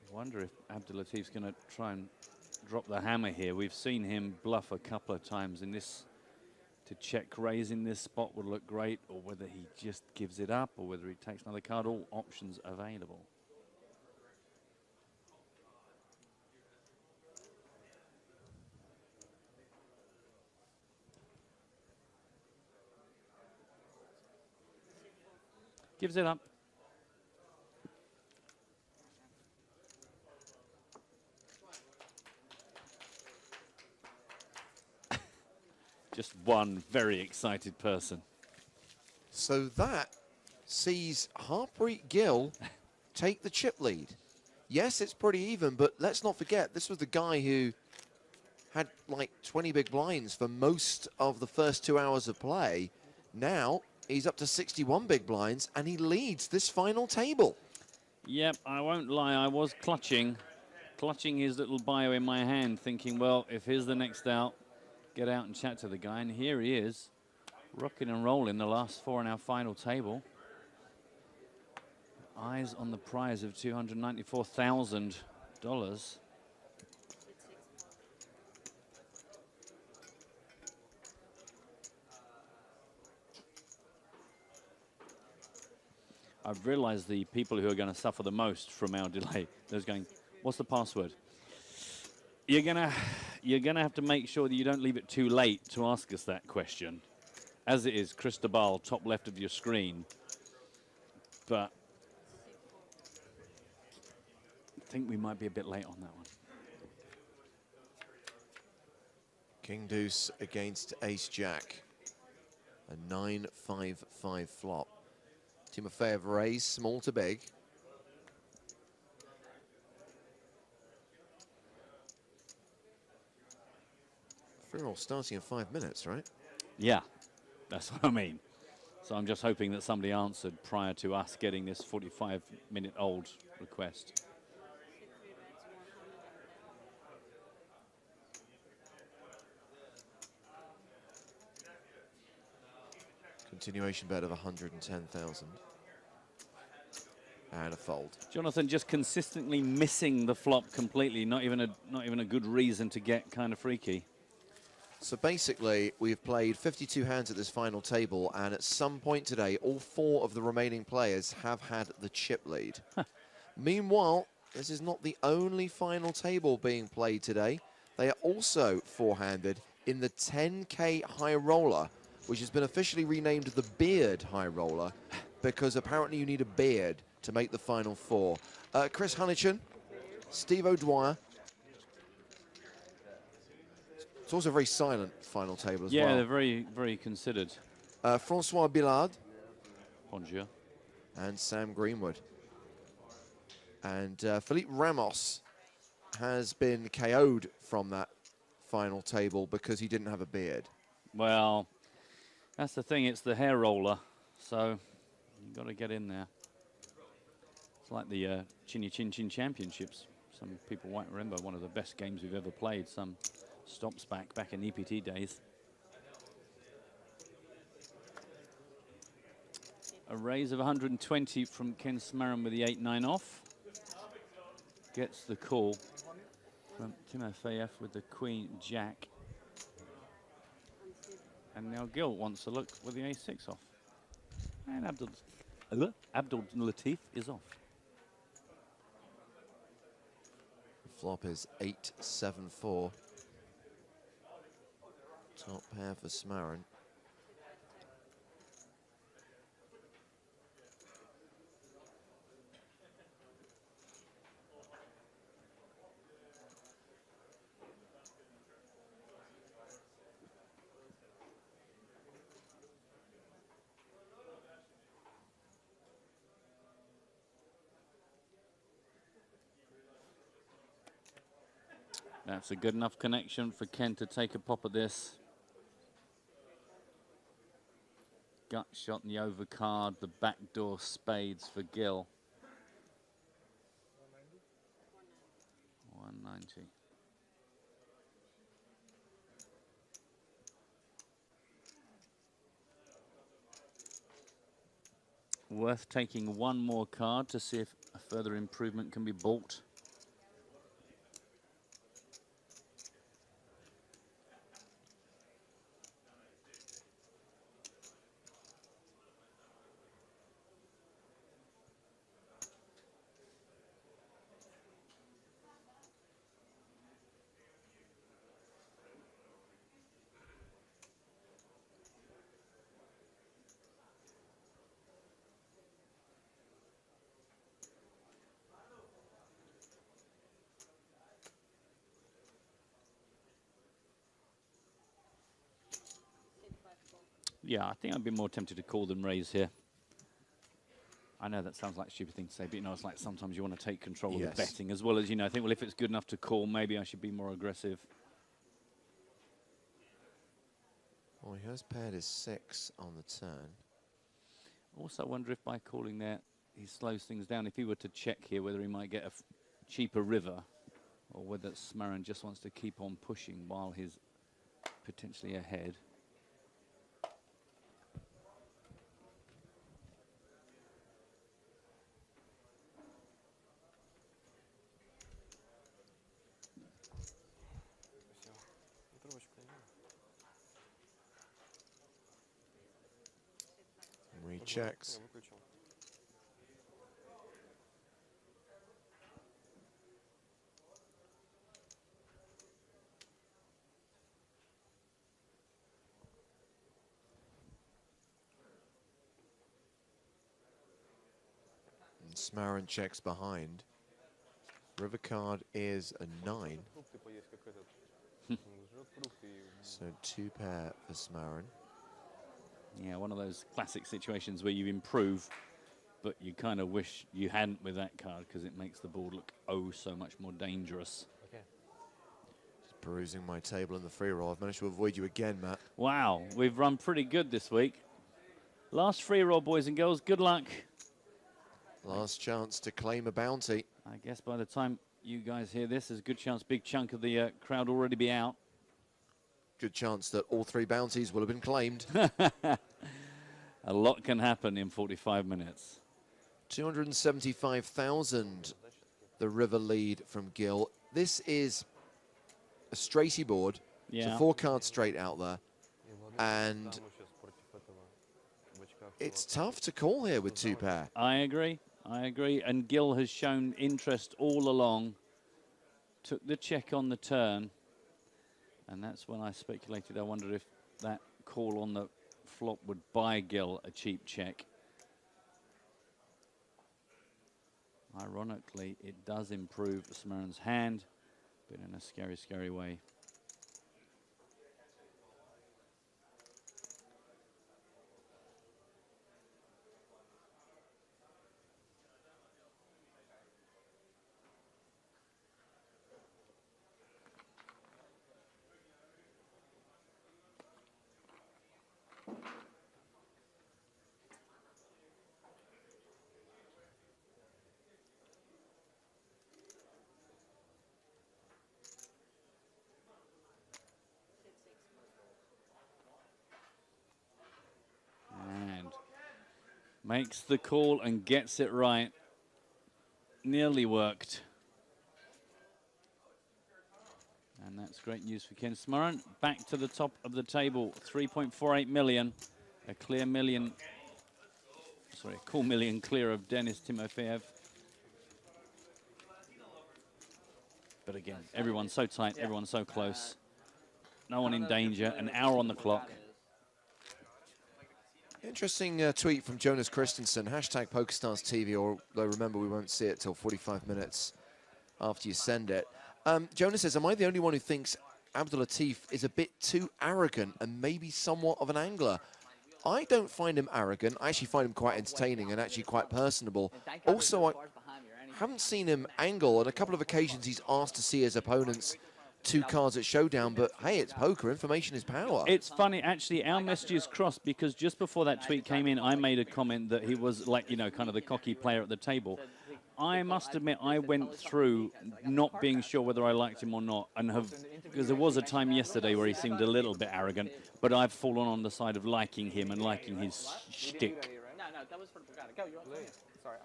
[SPEAKER 20] I wonder if Abdul Latif's going to try and drop the hammer here. We've seen him bluff a couple of times in this. To check raise in this spot would look great, or whether he just gives it up, or whether he takes another card. All options available. Gives it up. Just one very excited person.
[SPEAKER 2] So that sees Harpreet Gill take the chip lead. Yes, it's pretty even, but let's not forget, this was the guy who had like 20 big blinds for most of the first 2 hours of play. Now he's up to 61 big blinds, and he leads this final table.
[SPEAKER 20] Yep, I won't lie, I was clutching his little bio in my hand, thinking, well, if here's the next out, get out and chat to the guy, and here he is, rocking and rolling the last 4 in our final table. Eyes on the prize of $294,000. I've realized the people who are going to suffer the most from our delay, those going, what's the password? You're gonna have to make sure that you don't leave it too late to ask us that question. As it is, Cristobal, top left of your screen. But I think we might be a bit late on that one.
[SPEAKER 2] King Deuce against Ace Jack. A 9-5-5 flop. Timofeyev raised small to big. Free roll starting in 5 minutes, right?
[SPEAKER 20] Yeah, that's what I mean. So I'm just hoping that somebody answered prior to us getting this 45-minute-old request.
[SPEAKER 2] Continuation bet of 110,000. And a fold.
[SPEAKER 20] Jonathan just consistently missing the flop completely. Not even a good reason to get kind of freaky.
[SPEAKER 2] So basically, we've played 52 hands at this final table, and at some point today, all 4 of the remaining players have had the chip lead. Meanwhile, this is not the only final table being played today. They are also 4-handed in the 10K High Roller, which has been officially renamed the Beard High Roller, because apparently you need a beard to make the final 4. Chris Hunnichen, Steve O'Dwyer. It's also a very silent final table as well.
[SPEAKER 20] Yeah, they're very, very considered.
[SPEAKER 2] Francois Billard.
[SPEAKER 20] Bonjour.
[SPEAKER 2] And Sam Greenwood. And Philippe Ramos has been KO'd from that final table because he didn't have a beard.
[SPEAKER 20] Well, that's the thing. It's the hair roller. So you've got to get in there. It's like the Chinny Chin Chin Championships. Some people might remember one of the best games we've ever played. Some stops back in EPT days. A raise of 120 from Ken Smarren with the 8-9 off. Gets the call from Timofeyev with the Queen Jack. And now Gil wants to look with the Ace-6 off. And Abdul Latif is off.
[SPEAKER 2] The flop is 8-7-4. Top pair for Smarin.
[SPEAKER 20] That's a good enough connection for Ken to take a pop at this. Gut shot in the overcard, the backdoor spades for Gill. 190. Worth taking one more card to see if a further improvement can be bought. Yeah, I think I'd be more tempted to call than raise here. I know that sounds like a stupid thing to say, but you know, it's like sometimes you want to take control of the betting as well as, you know, think, well, if it's good enough to call, maybe I should be more aggressive.
[SPEAKER 2] Well, he has paired his 6 on the turn.
[SPEAKER 20] Also, I wonder if by calling there, he slows things down. If he were to check here, whether he might get a cheaper river, or whether Smarin just wants to keep on pushing while he's potentially ahead.
[SPEAKER 2] Rechecks. And Smarin checks behind. River card is a 9. So 2 pair for Smarin.
[SPEAKER 20] Yeah, one of those classic situations where you improve, but you kind of wish you hadn't with that card because it makes the board look oh so much more dangerous.
[SPEAKER 2] Okay. Just perusing my table in the free roll. I've managed to avoid you again, Matt.
[SPEAKER 20] Wow, we've run pretty good this week. Last free roll, boys and girls. Good luck.
[SPEAKER 2] Last chance to claim a bounty.
[SPEAKER 20] I guess by the time you guys hear this, there's a good chance big chunk of the crowd already be out.
[SPEAKER 2] Good chance that all 3 bounties will have been claimed.
[SPEAKER 20] A lot can happen in 45 minutes.
[SPEAKER 2] 275,000, the river lead from Gill. This is a straighty board. It's a 4-card straight out there. And it's tough to call here with 2 pair.
[SPEAKER 20] I agree. I agree. And Gill has shown interest all along. Took the check on the turn. And that's when I speculated. I wondered if that call on the flop would buy Gill a cheap check. Ironically, it does improve Smarin's hand, but in a scary, scary way. Makes the call and gets it right. Nearly worked. And that's great news for Ken Smarin. Back to the top of the table, 3.48 million. A clear million, sorry, a cool million clear of Denis Timofeyev. But again, everyone's so tight, everyone's so close. No one in danger. An hour on the clock.
[SPEAKER 2] Interesting tweet from Jonas Christensen, hashtag PokerStars TV, although remember we won't see it till 45 minutes after you send it. Jonas says, am I the only one who thinks Abdulatif is a bit too arrogant and maybe somewhat of an angler? I don't find him arrogant. I actually find him quite entertaining and actually quite personable. Also, I haven't seen him angle. On a couple of occasions, he's asked to see his opponents 2 cards at showdown, but hey, it's poker. Information is power.
[SPEAKER 20] It's funny, actually, our messages crossed because just before that tweet came in, I made a comment that he was like, you know, kind of the cocky player at the table. I must admit, I went through not being sure whether I liked him or not, and because there was a time yesterday where he seemed a little bit arrogant, but I've fallen on the side of liking him and liking his shtick.
[SPEAKER 1] No, that was for the Bugatti. Go, you're on. Sorry.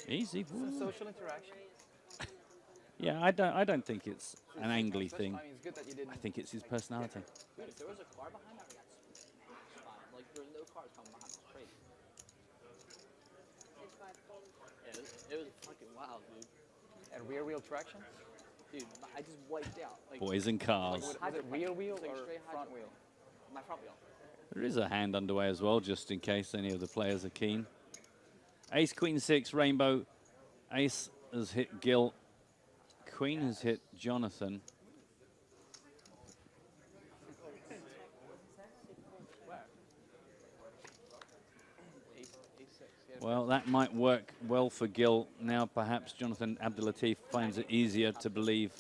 [SPEAKER 20] Easy.
[SPEAKER 1] Some social interaction.
[SPEAKER 20] Yeah, I don't think it's an angly thing.
[SPEAKER 1] I mean, it's good that you didn't.
[SPEAKER 20] I think it's his personality.
[SPEAKER 8] Dude, if there was a car behind that, we got smashed by him. Like, there were no cars coming behind us. Crazy. Yeah, it was fucking wild, dude.
[SPEAKER 1] And rear wheel traction?
[SPEAKER 8] Dude, I just wiped out. Like,
[SPEAKER 20] Boys and cars.
[SPEAKER 1] Was it rear wheel or front wheel?
[SPEAKER 8] My front wheel.
[SPEAKER 20] There is a hand underway as well, just in case any of the players are keen. Ace, Queen, 6, Rainbow. Ace has hit Gil. Queen has hit Jonathan. Well, that might work well for Gil. Now perhaps Jonathan Abdulatif finds it easier to believe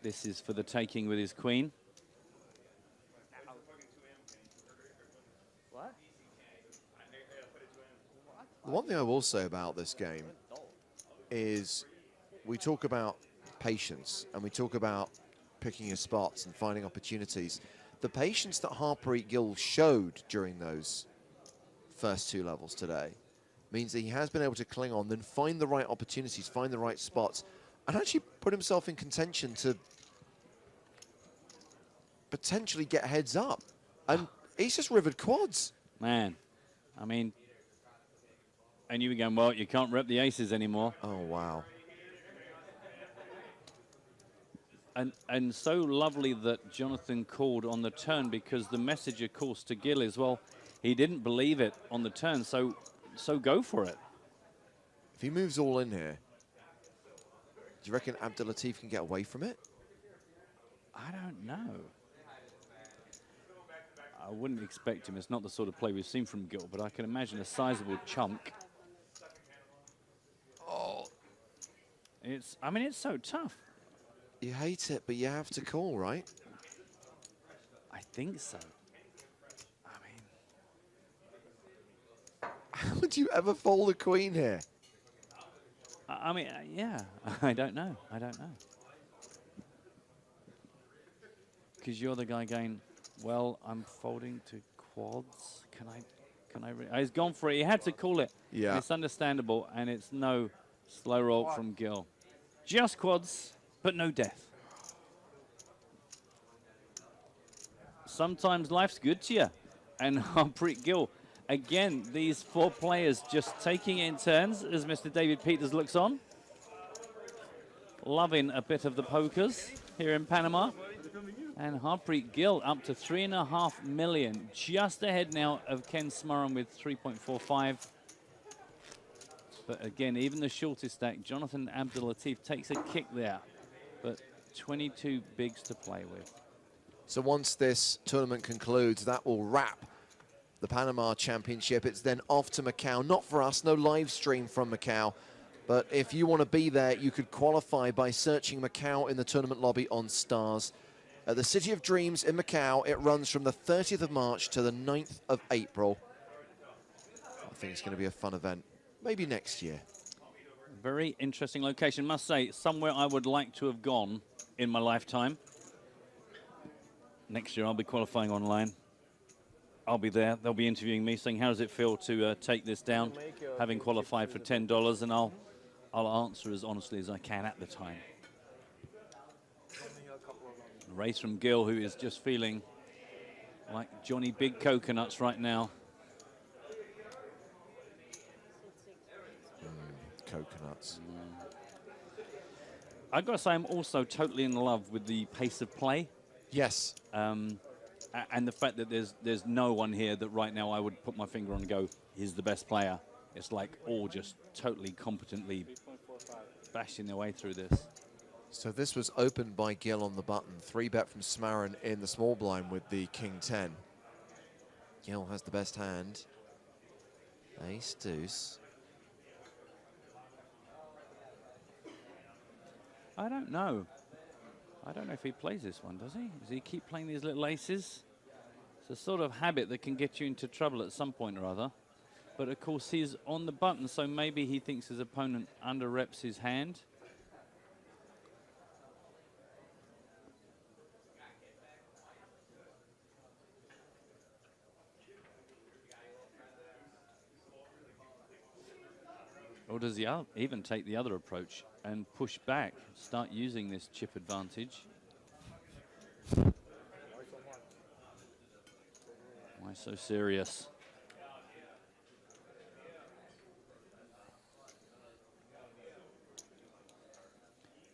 [SPEAKER 20] this is for the taking with his queen.
[SPEAKER 8] What?
[SPEAKER 2] The one thing I will say about this game is we talk about patience and we talk about picking your spots and finding opportunities. The patience that Harpreet Gill showed during those first 2 levels today means that he has been able to cling on, then find the right opportunities, find the right spots, and actually put himself in contention to potentially get heads up. And he's just rivered quads.
[SPEAKER 20] Man, I mean, and you were going, well, you can't rep the aces anymore.
[SPEAKER 2] Oh, wow.
[SPEAKER 20] And so lovely that Jonathan called on the turn, because the message, of course, to Gil is, well, he didn't believe it on the turn, so go for it.
[SPEAKER 2] If he moves all in here, do you reckon Abdulatif can get away from it?
[SPEAKER 20] I don't know. I wouldn't expect him. It's not the sort of play we've seen from Gil, but I can imagine a sizable chunk.
[SPEAKER 2] Oh.
[SPEAKER 20] I mean, it's so tough.
[SPEAKER 2] You hate it, but you have to call, right?
[SPEAKER 20] I think so.
[SPEAKER 2] How would you ever fold a queen here?
[SPEAKER 20] I mean, yeah, I don't know. I don't know. Because you're the guy going, well, I'm folding to quads. Can I? He's gone for it. He had to call it.
[SPEAKER 2] Yeah.
[SPEAKER 20] It's understandable, and it's no slow roll from Gil. Just quads, but no death. Sometimes life's good to you. And Harpreet Gill, again, these 4 players just taking it in turns as Mr. David Peters looks on. Loving a bit of the pokers here in Panama. And Harpreet Gill up to 3.5 million, just ahead now of Ken Smurran with 3.45. But again, even the shortest stack, Jonathan Abdulatif takes a kick there, but 22 bigs to play with.
[SPEAKER 2] So once this tournament concludes, that will wrap the Panama Championship. It's then off to Macau. Not for us, no live stream from Macau. But if you want to be there, you could qualify by searching Macau in the tournament lobby on Stars. At the City of Dreams in Macau, it runs from the 30th of March to the 9th of April. I think it's going to be a fun event. Maybe next year.
[SPEAKER 20] Very interesting location. Must say, somewhere I would like to have gone in my lifetime. Next year I'll be qualifying online. I'll be there. They'll be interviewing me, saying, how does it feel to take this down, having qualified for $10, and I'll answer as honestly as I can at the time. A race from Gil, who is just feeling like Johnny Big Coconuts right now.
[SPEAKER 2] Coconuts.
[SPEAKER 20] I've got to say, I'm also totally in love with the pace of play
[SPEAKER 2] Yes.
[SPEAKER 20] And the fact that there's no one here that right now I would put my finger on and go, he's the best player. It's like all just totally competently bashing their way through this.
[SPEAKER 2] So this was opened by Gil on the button. 3-bet from Smarin in the small blind with the King 10. Gil has the best hand. Ace deuce.
[SPEAKER 20] I don't know. I don't know if he plays this one, does he? Does he keep playing these little aces? It's a sort of habit that can get you into trouble at some point or other. But of course he's on the button, so maybe he thinks his opponent under-reps his hand. Or does he even take the other approach and push back, start using this chip advantage? Why so serious?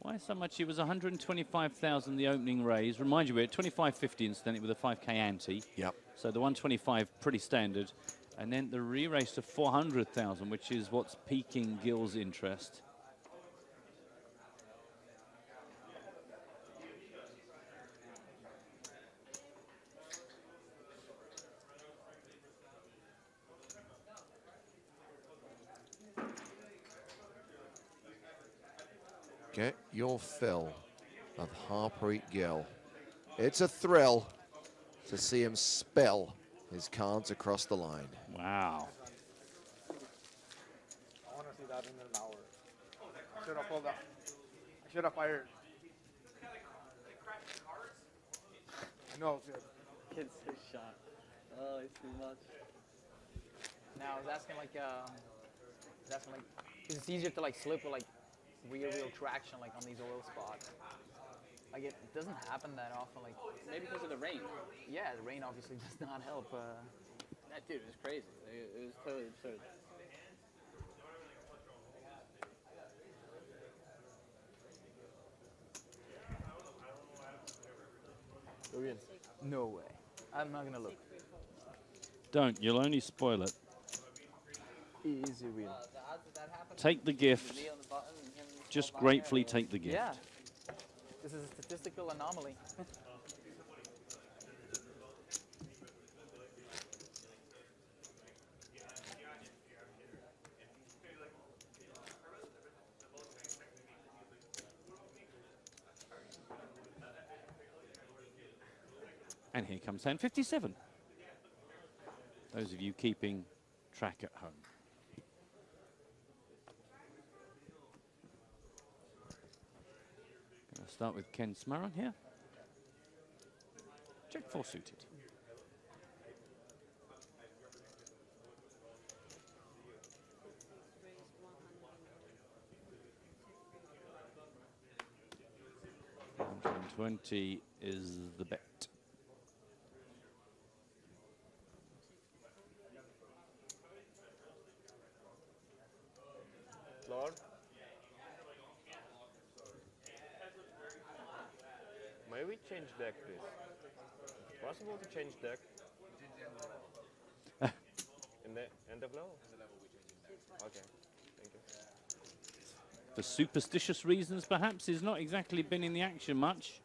[SPEAKER 20] Why so much? It was 125,000 the opening raise. Remind you, we're at 25.50 incidentally with a 5k ante.
[SPEAKER 2] Yep.
[SPEAKER 20] So the 125 pretty standard. And then the re-race to 400,000, which is what's piquing Gil's interest.
[SPEAKER 2] Get your fill of Harpreet Gill. It's a thrill to see him spill his cards across the line.
[SPEAKER 20] Wow.
[SPEAKER 4] I want to see that in an hour. I should have pulled out. I should have fired. I know, it's good.
[SPEAKER 1] Kid's his shot. Oh, it's too much. Now, I was asking like, is it easier to like slip with like real traction like on these oil spots? Like it doesn't happen that often. Like
[SPEAKER 8] maybe because of the rain.
[SPEAKER 1] Yeah, the rain obviously does not help.
[SPEAKER 8] That dude was crazy. It was totally absurd.
[SPEAKER 1] No way. I'm not gonna look.
[SPEAKER 20] Don't. You'll only spoil it.
[SPEAKER 1] Easy win.
[SPEAKER 20] Take the gift. Just gratefully take the gift.
[SPEAKER 1] Yeah. This is a statistical anomaly.
[SPEAKER 20] And here comes hand 57. Those of you keeping track at home. Going to start with Ken Smaron here. Check 4 suited. $120 is the bet.
[SPEAKER 9] Lord? May we change deck, please? Possible to change deck? In the end of level? Okay, thank you.
[SPEAKER 20] For superstitious reasons, perhaps, he's not exactly been in the action much.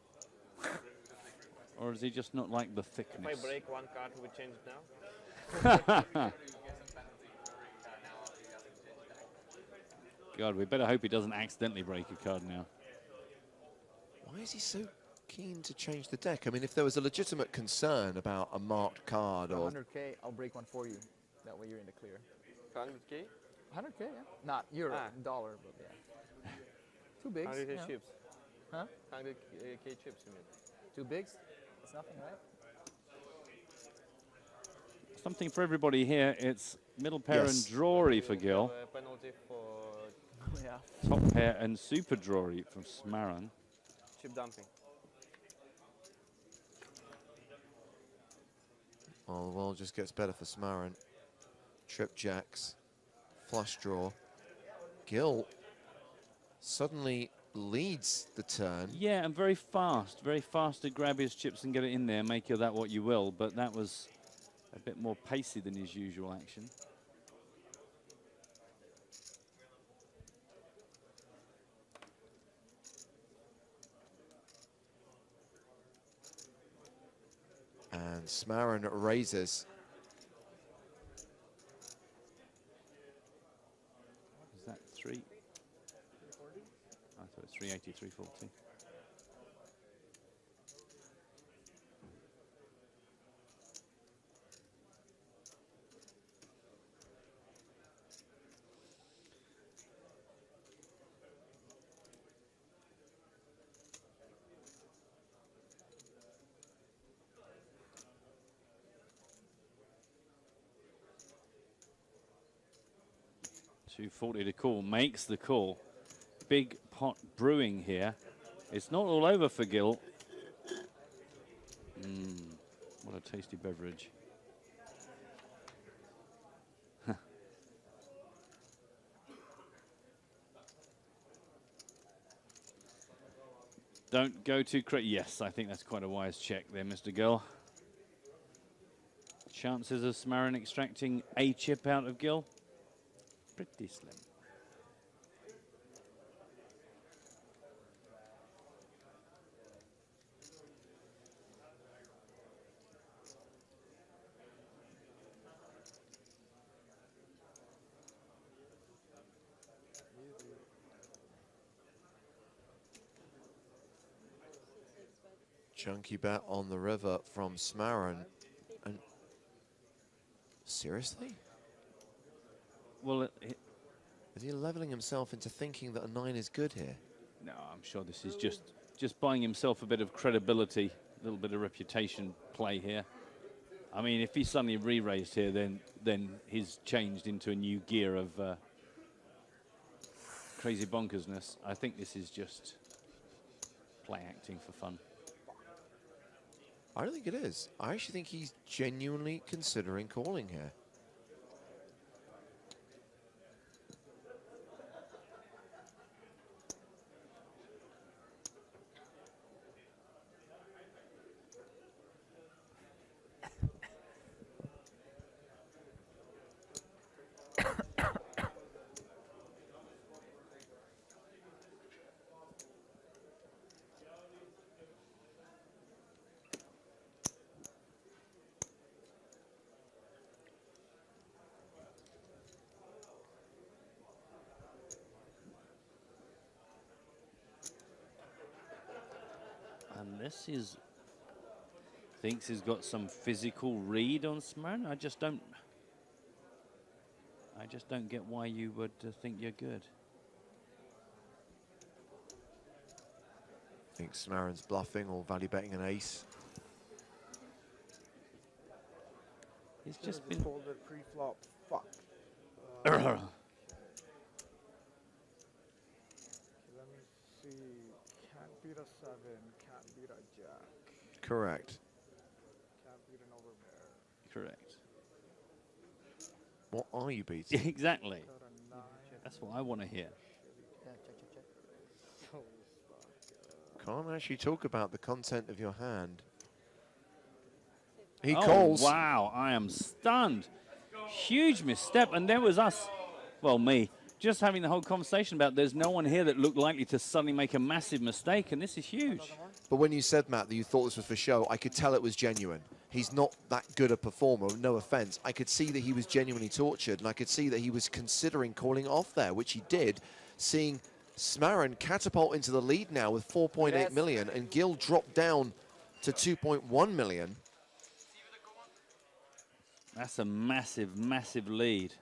[SPEAKER 20] Or is he just not like the thickness?
[SPEAKER 9] If I break one card, we change it now?
[SPEAKER 20] God, we better hope he doesn't accidentally break a card now.
[SPEAKER 2] Why is he so keen to change the deck? I mean, if there was a legitimate concern about a marked card or...
[SPEAKER 1] 100K, I'll break one for you. That way you're in the clear.
[SPEAKER 9] 100K?
[SPEAKER 1] 100K, yeah. Not euro, dollar, but yeah. Two bigs.
[SPEAKER 9] 100K
[SPEAKER 1] yeah.
[SPEAKER 9] chips.
[SPEAKER 1] Huh?
[SPEAKER 9] 100K chips, you mean?
[SPEAKER 1] Two bigs? It's nothing, right?
[SPEAKER 20] Something for everybody here. It's middle pair and drawy for Gil.
[SPEAKER 9] Penalty for
[SPEAKER 1] yeah.
[SPEAKER 20] Top pair and super drawy from Smaran.
[SPEAKER 9] chip dumping.
[SPEAKER 2] Oh, the world just gets better for Smaran. Trip jacks. Flush draw. Gil suddenly leads the turn.
[SPEAKER 20] Yeah, and very fast to grab his chips and get it in there, make of that what you will, but that was a bit more pacey than his usual action.
[SPEAKER 2] And Smarin raises.
[SPEAKER 20] Is that 3? I thought it was 380, 340. .240 to call, makes the call. Big pot brewing here. It's not all over for Gil. What a tasty beverage. Don't go too crazy. Yes, I think that's quite a wise check there, Mr. Gil. Chances of Smarin extracting a chip out of Gil? Pretty slim.
[SPEAKER 2] Chunky bet on the river from Smarin. And seriously?
[SPEAKER 20] Well,
[SPEAKER 2] is he leveling himself into thinking that a 9 is good here?
[SPEAKER 20] No, I'm sure this is just buying himself a bit of credibility, a little bit of reputation play here. I mean, if he suddenly re-raised here, then he's changed into a new gear of crazy bonkersness. I think this is just play acting for fun.
[SPEAKER 2] I don't think it is. I actually think he's genuinely considering calling here.
[SPEAKER 20] Unless he thinks he's got some physical read on Smarin, I just don't get why you would think you're good.
[SPEAKER 2] I think Smarin's bluffing or value betting an ace.
[SPEAKER 20] He's just been
[SPEAKER 4] told it pre-flop. Fuck.
[SPEAKER 20] Uh,
[SPEAKER 4] Let me see. Can't beat a 7. Can't beat a jack.
[SPEAKER 2] Correct.
[SPEAKER 4] Can't beat an overpair.
[SPEAKER 20] correct.
[SPEAKER 2] What are you beating?
[SPEAKER 20] Exactly. That's what I want to hear.
[SPEAKER 2] Can't actually talk about the content of your hand. He
[SPEAKER 20] Oh,
[SPEAKER 2] calls.
[SPEAKER 20] Wow, I am stunned. Huge misstep, and there was us, well, me, just having the whole conversation about there's no one here that looked likely to suddenly make a massive mistake, and this is huge.
[SPEAKER 2] But when you said, Matt, that you thought this was for show, I could tell it was genuine. He's not that good a performer, no offense. I could see that he was genuinely tortured, and I could see that he was considering calling off there, which he did, seeing Smarin catapult into the lead now with 4.8 million, and Gil drop down to 2.1 million.
[SPEAKER 20] That's a massive, massive lead.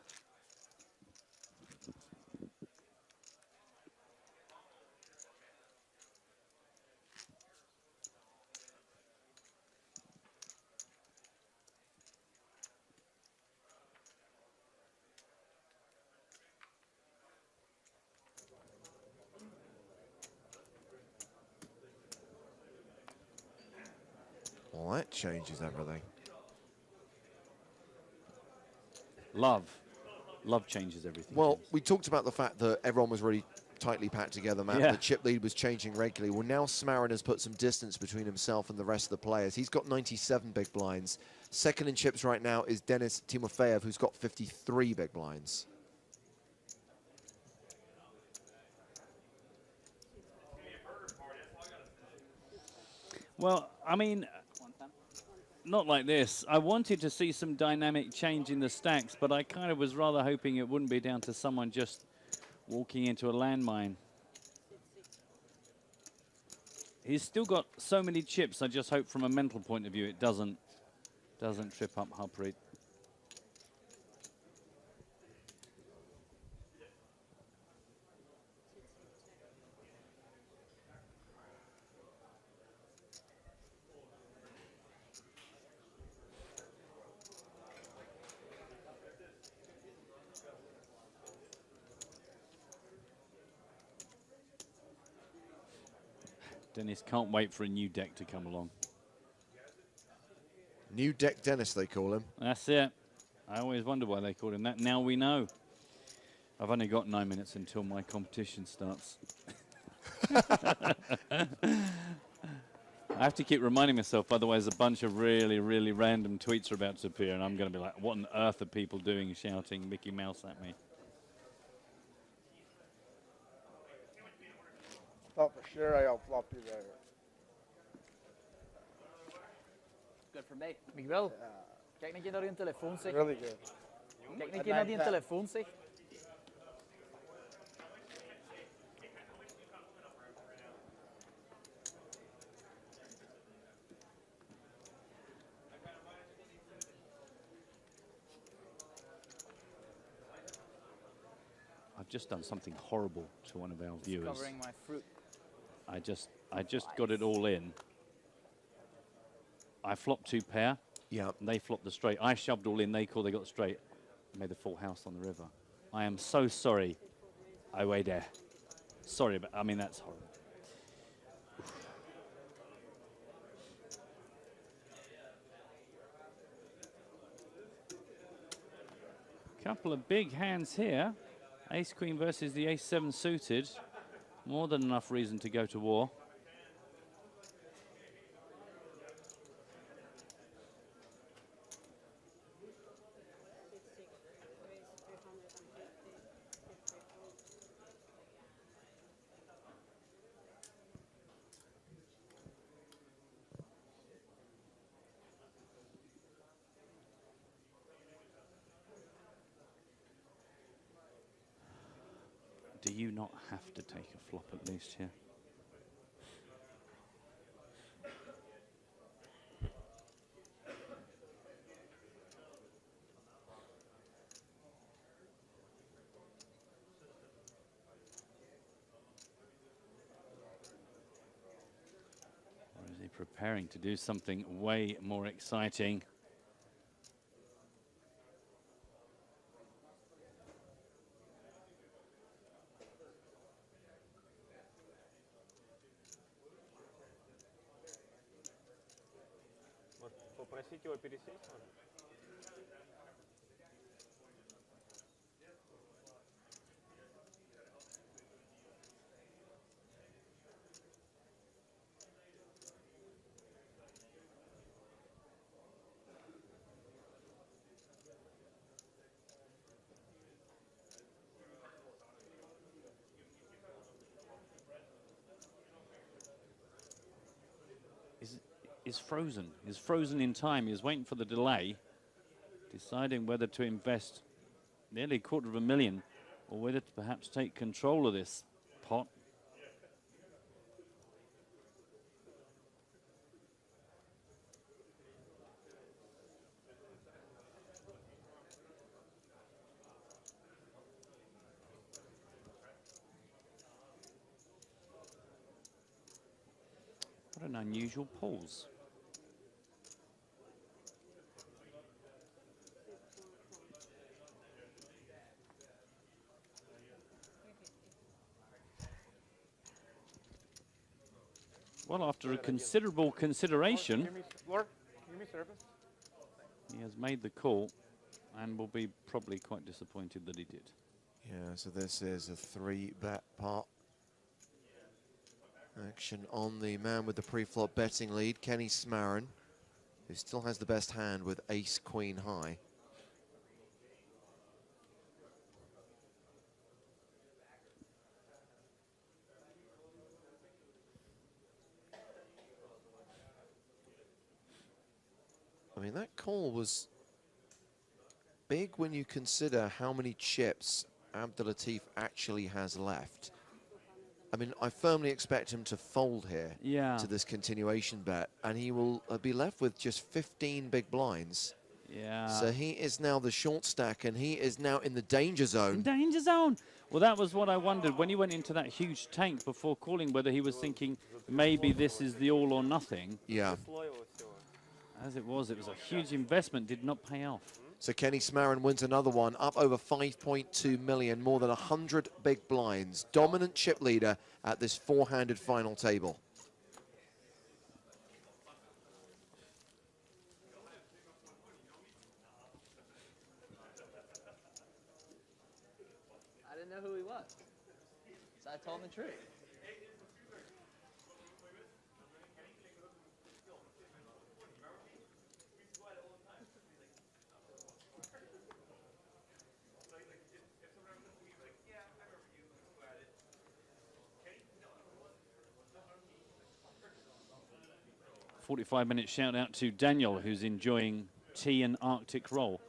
[SPEAKER 2] Well, that changes everything.
[SPEAKER 20] Love. Love changes everything.
[SPEAKER 2] Well, we talked about the fact that everyone was really tightly packed together map.
[SPEAKER 20] Yeah.
[SPEAKER 2] The chip lead was changing regularly. Well, now Smarin has put some distance between himself and the rest of the players. He's got 97 big blinds. Second in chips right now is Denis Timofeyev, who's got 53 big blinds.
[SPEAKER 20] Well, I mean, not like this. I wanted to see some dynamic change in the stacks, but I kind of was rather hoping it wouldn't be down to someone just walking into a landmine. He's still got so many chips. I just hope from a mental point of view it doesn't trip up Harpreet. Dennis can't wait for a new deck to come along.
[SPEAKER 2] New deck Dennis, they call him.
[SPEAKER 20] That's it. I always wonder why they call him that. Now we know. I've only got 9 minutes until my competition starts. I have to keep reminding myself, otherwise a bunch of really, really random tweets are about to appear, and I'm going to be like, what on earth are people doing shouting Mickey Mouse at me?
[SPEAKER 4] Thought for sure I outflopped you there.
[SPEAKER 1] Good for me. Miguel, kijk een keer naar je telefoon, zeg.
[SPEAKER 4] Really good.
[SPEAKER 1] Kijk een keer naar die telefoon, zeg.
[SPEAKER 20] I've just done something horrible to one of our viewers.
[SPEAKER 1] Covering my fruit.
[SPEAKER 20] I just got it all in. I flopped 2 pair.
[SPEAKER 2] Yeah.
[SPEAKER 20] They flopped the straight. I shoved all in. They called. They got straight. Made the full house on the river. I am so sorry. I wait there. Sorry, but I mean that's horrible. Couple of big hands here. Ace Queen versus the Ace 7 suited. More than enough reason to go to war. Do you not have to take a flop at least here? Or is he preparing to do something way more exciting?
[SPEAKER 9] Попросить его пересесть.
[SPEAKER 20] Is frozen. Is frozen in time. He's waiting for the delay, deciding whether to invest nearly $250,000 or whether to perhaps take control of this pot. What an unusual pause. Well, after a considerable consideration, he has made the call and will be probably quite disappointed that he did.
[SPEAKER 2] Yeah, so this is a 3-bet pot. Action on the man with the pre-flop betting lead, Kenny Smarin, who still has the best hand with ace queen high. I mean, that call was big when you consider how many chips Abdelatif actually has left. I mean, I firmly expect him to fold here to this continuation bet, and he will be left with just 15 big blinds.
[SPEAKER 20] Yeah.
[SPEAKER 2] So he is now the short stack, and he is now in the danger zone.
[SPEAKER 20] In danger zone. Well, that was what I wondered when he went into that huge tank before calling, whether he was thinking maybe this is the all or nothing.
[SPEAKER 2] Yeah.
[SPEAKER 20] As it was a huge investment, did not pay off.
[SPEAKER 2] So Kenny Smarin wins another one, up over 5.2 million, more than 100 big blinds. Dominant chip leader at this four-handed final table.
[SPEAKER 1] I didn't know who he was, so I told him the truth.
[SPEAKER 20] 45-minute shout out to Daniel, who's enjoying tea and Arctic roll.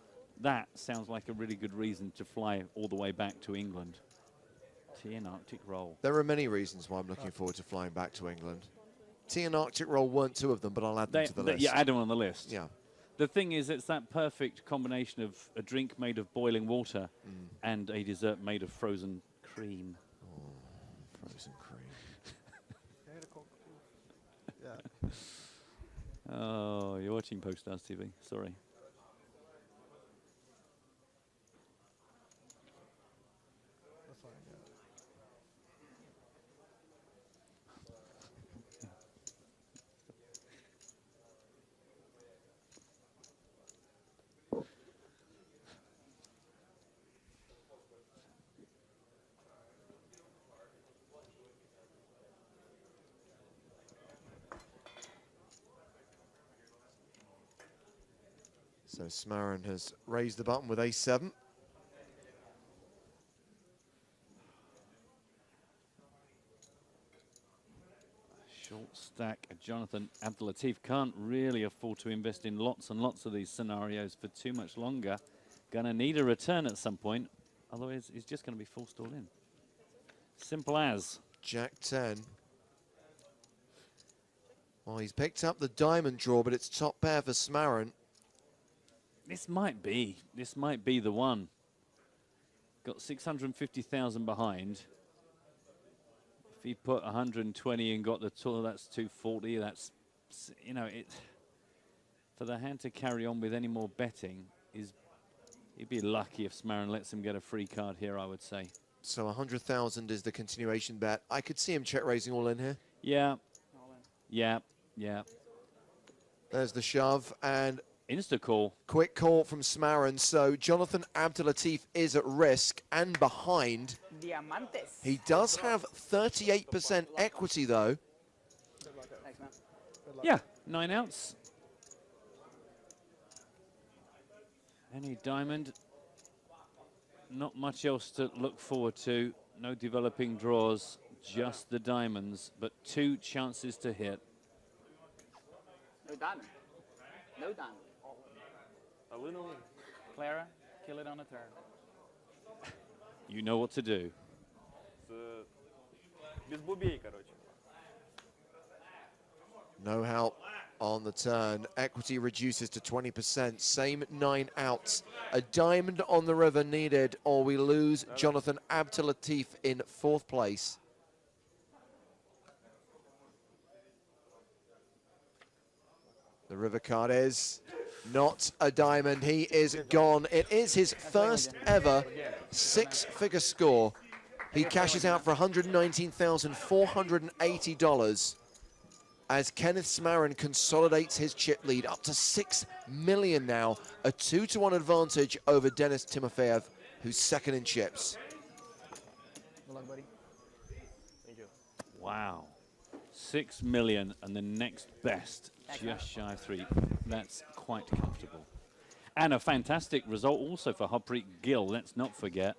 [SPEAKER 20] That sounds like a really good reason to fly all the way back to England. Tea and Arctic roll.
[SPEAKER 2] There are many reasons why I'm looking forward to flying back to England. Tea and Arctic roll weren't two of them, but I'll add them to the list.
[SPEAKER 20] Yeah, add them on the list.
[SPEAKER 2] Yeah.
[SPEAKER 20] The thing is, it's that perfect combination of a drink made of boiling water and a dessert made of frozen cream.
[SPEAKER 2] Oh, frozen cream.
[SPEAKER 4] Yeah.
[SPEAKER 20] Oh, you're watching PokerStars TV. Sorry.
[SPEAKER 4] That's fine, yeah.
[SPEAKER 2] So Smarin has raised the button with ace-7.
[SPEAKER 20] Short stack. Jonathan Abdelatif can't really afford to invest in lots and lots of these scenarios for too much longer. Gonna need a return at some point, otherwise he's just gonna be forced all in. Simple as.
[SPEAKER 2] Jack-10. Well, he's picked up the diamond draw, but it's top pair for Smarin.
[SPEAKER 20] This might be the one. Got 650,000 behind. If he put 120 and got the tour, that's 240. That's, you know, it. For the hand to carry on with any more betting he'd be lucky if Smarin lets him get a free card here, I would say.
[SPEAKER 2] So 100,000 is the continuation bet. I could see him check raising all in here.
[SPEAKER 20] Yeah. Yeah. Yeah.
[SPEAKER 2] There's the shove and
[SPEAKER 20] insta call.
[SPEAKER 2] Quick call from Smarin. So Jonathan Abdelatif is at risk and behind.
[SPEAKER 3] Diamantes.
[SPEAKER 2] He does have 38% equity though.
[SPEAKER 3] Thanks, man.
[SPEAKER 20] Yeah, 9 outs. Any diamond. Not much else to look forward to. No developing draws, just the diamonds, but 2 chances to hit.
[SPEAKER 1] No diamond. No diamond. Clara, kill it on a turn.
[SPEAKER 20] You know what to do.
[SPEAKER 2] No help on the turn. Equity reduces to 20%. Same 9 outs. A diamond on the river needed, or we lose Jonathan Abdelatif in 4th place. The river card is not a diamond. He is gone. It is his first ever 6-figure score. He cashes out for $119,480 as Kenneth Smarin consolidates his chip lead up to 6 million now. A 2-to-1 advantage over Denis Timofeyev, who's second in chips.
[SPEAKER 20] Wow. 6 million and the next best just shy of 3. That's quite comfortable. And a fantastic result also for Harpreet Gill. Let's not forget.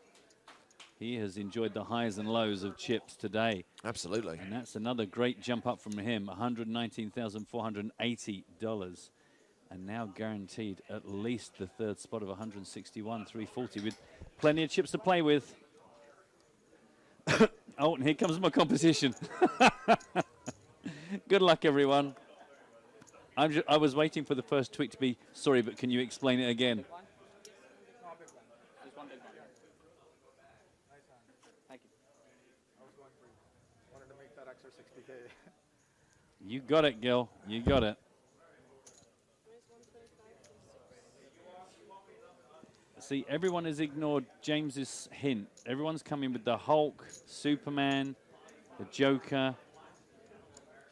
[SPEAKER 20] He has enjoyed the highs and lows of chips today.
[SPEAKER 2] Absolutely.
[SPEAKER 20] And that's another great jump up from him, $119,480. And now guaranteed at least the third spot of 161,340 with plenty of chips to play with. Oh, and here comes my competition. Good luck, everyone. I was waiting for the first tweet to be, sorry, but can you explain it again?
[SPEAKER 8] Just one big one. Thank you.
[SPEAKER 4] I was going for you. Wanted to make that extra 60K.
[SPEAKER 20] You got it, Gil. You got it. See, everyone has ignored James's hint. Everyone's coming with the Hulk, Superman, the Joker.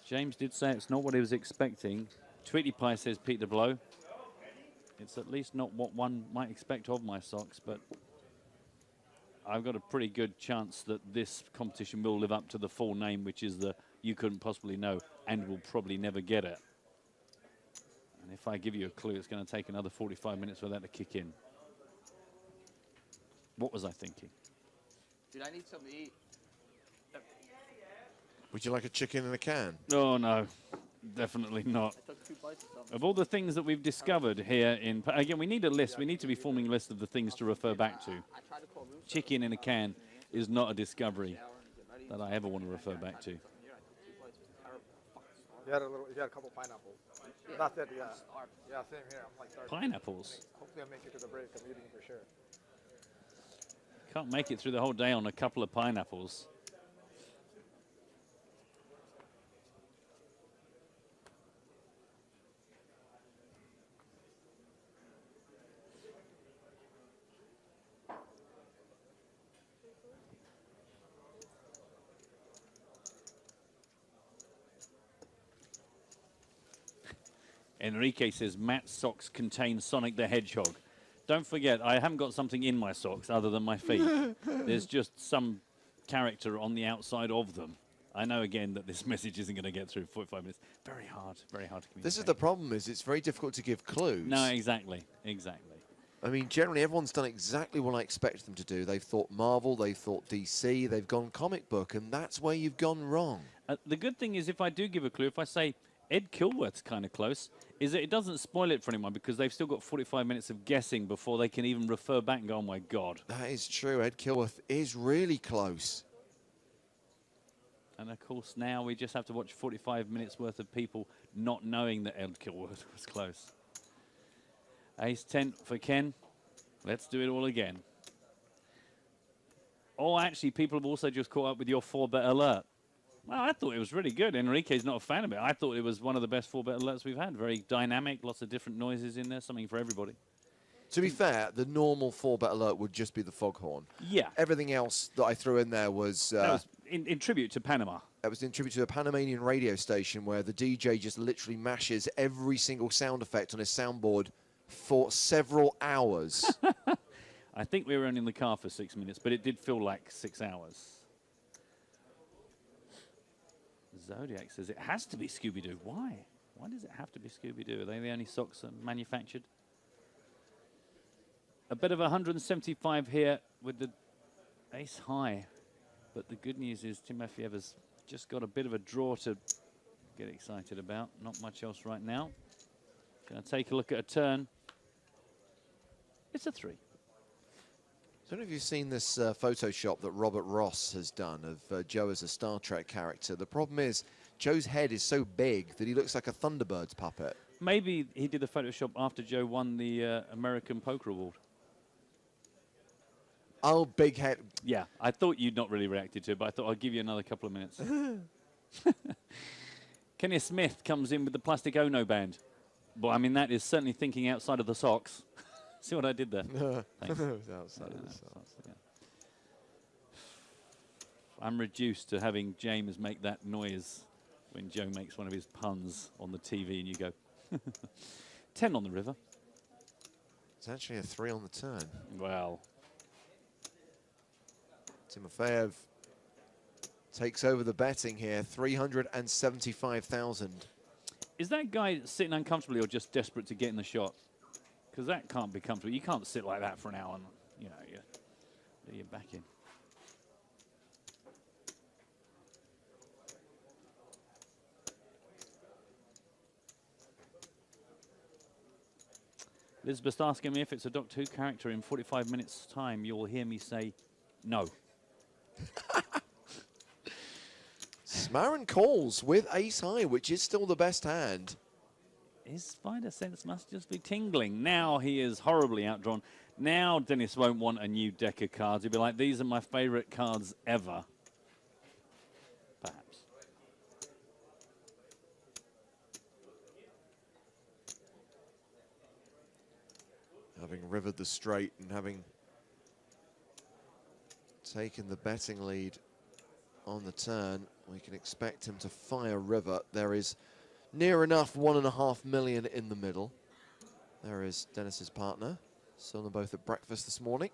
[SPEAKER 20] James did say it's not what he was expecting. Tweety Pie says Pete the Blow. It's at least not what one might expect of my socks, but I've got a pretty good chance that this competition will live up to the full name, which is the You Couldn't Possibly Know, and will probably never get it. And if I give you a clue, it's going to take another 45 minutes for that to kick in. What was I thinking?
[SPEAKER 8] Dude, I need something to eat.
[SPEAKER 2] Would you like a chicken in a can?
[SPEAKER 20] Oh, no. Definitely not.
[SPEAKER 8] I took 2 bites of something.
[SPEAKER 20] Of all the things that we've discovered here in... Again, we need a list. We need to be forming a list of the things to refer back to. Chicken in a can is not a discovery that I ever want to refer back to.
[SPEAKER 4] You had a couple pineapples. That's it, yeah. Yeah, same here. I'm like starving.
[SPEAKER 20] Pineapples?
[SPEAKER 4] Hopefully I'll make it to the break. I'm eating for sure.
[SPEAKER 20] Can't make it through the whole day on a couple of pineapples. Enrique says Matt's socks contain Sonic the Hedgehog. Don't forget, I haven't got something in my socks other than my feet. There's just some character on the outside of them. I know, again, that this message isn't going to get through 45 minutes. Very hard to communicate.
[SPEAKER 2] This is the problem, is it's very difficult to give clues.
[SPEAKER 20] No, exactly, exactly.
[SPEAKER 2] I mean, generally, everyone's done exactly what I expected them to do. They've thought Marvel, they've thought DC, they've gone comic book, and that's where you've gone wrong.
[SPEAKER 20] The good thing is, if I do give a clue, if I say Ed Kilworth's kind of close, is that it doesn't spoil it for anyone because they've still got 45 minutes of guessing before they can even refer back and go, oh, my God.
[SPEAKER 2] That is true. Ed Kilworth is really close.
[SPEAKER 20] And, of course, now we just have to watch 45 minutes worth of people not knowing that Ed Kilworth was close. Ace-10 for Ken. Let's do it all again. Oh, actually, people have also just caught up with your 4-bet alert. Well, I thought it was really good. Enrique's not a fan of it. I thought it was one of the best 4-bet alerts we've had. Very dynamic, lots of different noises in there, something for everybody.
[SPEAKER 2] To be fair, the normal 4-bet alert would just be the foghorn.
[SPEAKER 20] Yeah.
[SPEAKER 2] Everything else that I threw in there was...
[SPEAKER 20] that was in tribute to Panama.
[SPEAKER 2] That was in tribute to a Panamanian radio station where the DJ just literally mashes every single sound effect on his soundboard for several hours.
[SPEAKER 20] I think we were only in the car for 6 minutes, but it did feel like 6 hours. Zodiac says it has to be Scooby-Doo. Why? Why does it have to be Scooby-Doo? Are they the only socks manufactured? A bit of 175 here with the ace high. But the good news is Timothy Evers just got a bit of a draw to get excited about. Not much else right now. Going to take a look at a turn. It's a 3.
[SPEAKER 2] I don't know if you've seen this Photoshop that Robert Ross has done of Joe as a Star Trek character. The problem is Joe's head is so big that he looks like a Thunderbirds puppet.
[SPEAKER 20] Maybe he did the Photoshop after Joe won the American Poker Award.
[SPEAKER 2] Oh, big head.
[SPEAKER 20] Yeah, I thought you'd not really reacted to it, but I thought I'll give you another couple of minutes. Kenneth Smith comes in with the plastic Ono band. Well, I mean, that is certainly thinking outside of the socks. See what I did there? Thanks.
[SPEAKER 2] It was outside of the socks.
[SPEAKER 20] Yeah. I'm reduced to having James make that noise when Joe makes one of his puns on the TV and you go, 10 on the river.
[SPEAKER 2] It's actually a 3 on the turn.
[SPEAKER 20] Well.
[SPEAKER 2] Timofeyev takes over the betting here, 375,000.
[SPEAKER 20] Is that guy sitting uncomfortably or just desperate to get in the shot? Because that can't be comfortable. You can't sit like that for an hour and, you know, you're back in. Elizabeth's asking me if it's a Doctor Who character in 45 minutes' time. You'll hear me say no.
[SPEAKER 2] Smarin calls with ace high, which is still the best hand.
[SPEAKER 20] His spider sense must just be tingling. Now he is horribly outdrawn. Now Dennis won't want a new deck of cards. He'll be like, these are my favorite cards ever. Perhaps.
[SPEAKER 2] Having rivered the straight and having taken the betting lead on the turn, we can expect him to fire river. There is near enough 1.5 million in the middle. There is Dennis's partner. Saw them both at breakfast this morning.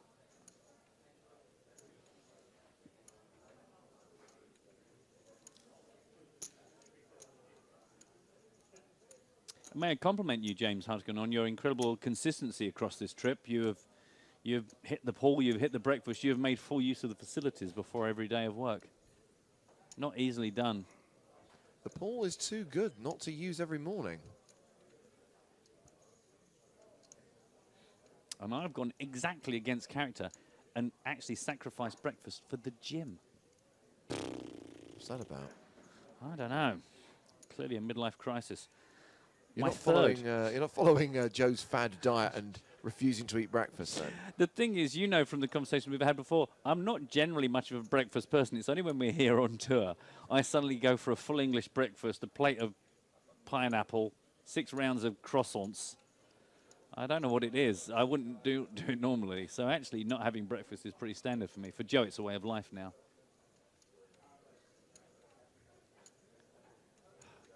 [SPEAKER 20] May I compliment you, James Hudson, on your incredible consistency across this trip. You've hit the pool, you've hit the breakfast, you've made full use of the facilities before every day of work. Not easily done.
[SPEAKER 2] The pool is too good not to use every morning.
[SPEAKER 20] And I've gone exactly against character and actually sacrificed breakfast for the gym.
[SPEAKER 2] What's that about?
[SPEAKER 20] I don't know. Clearly a midlife crisis.
[SPEAKER 2] You're not following Joe's fad diet and refusing to eat breakfast, then?
[SPEAKER 20] The thing is, you know from the conversation we've had before, I'm not generally much of a breakfast person. It's only when we're here on tour, I suddenly go for a full English breakfast, a plate of pineapple, 6 rounds of croissants. I don't know what it is. I wouldn't do it normally. So actually not having breakfast is pretty standard for me. For Joe, it's a way of life now.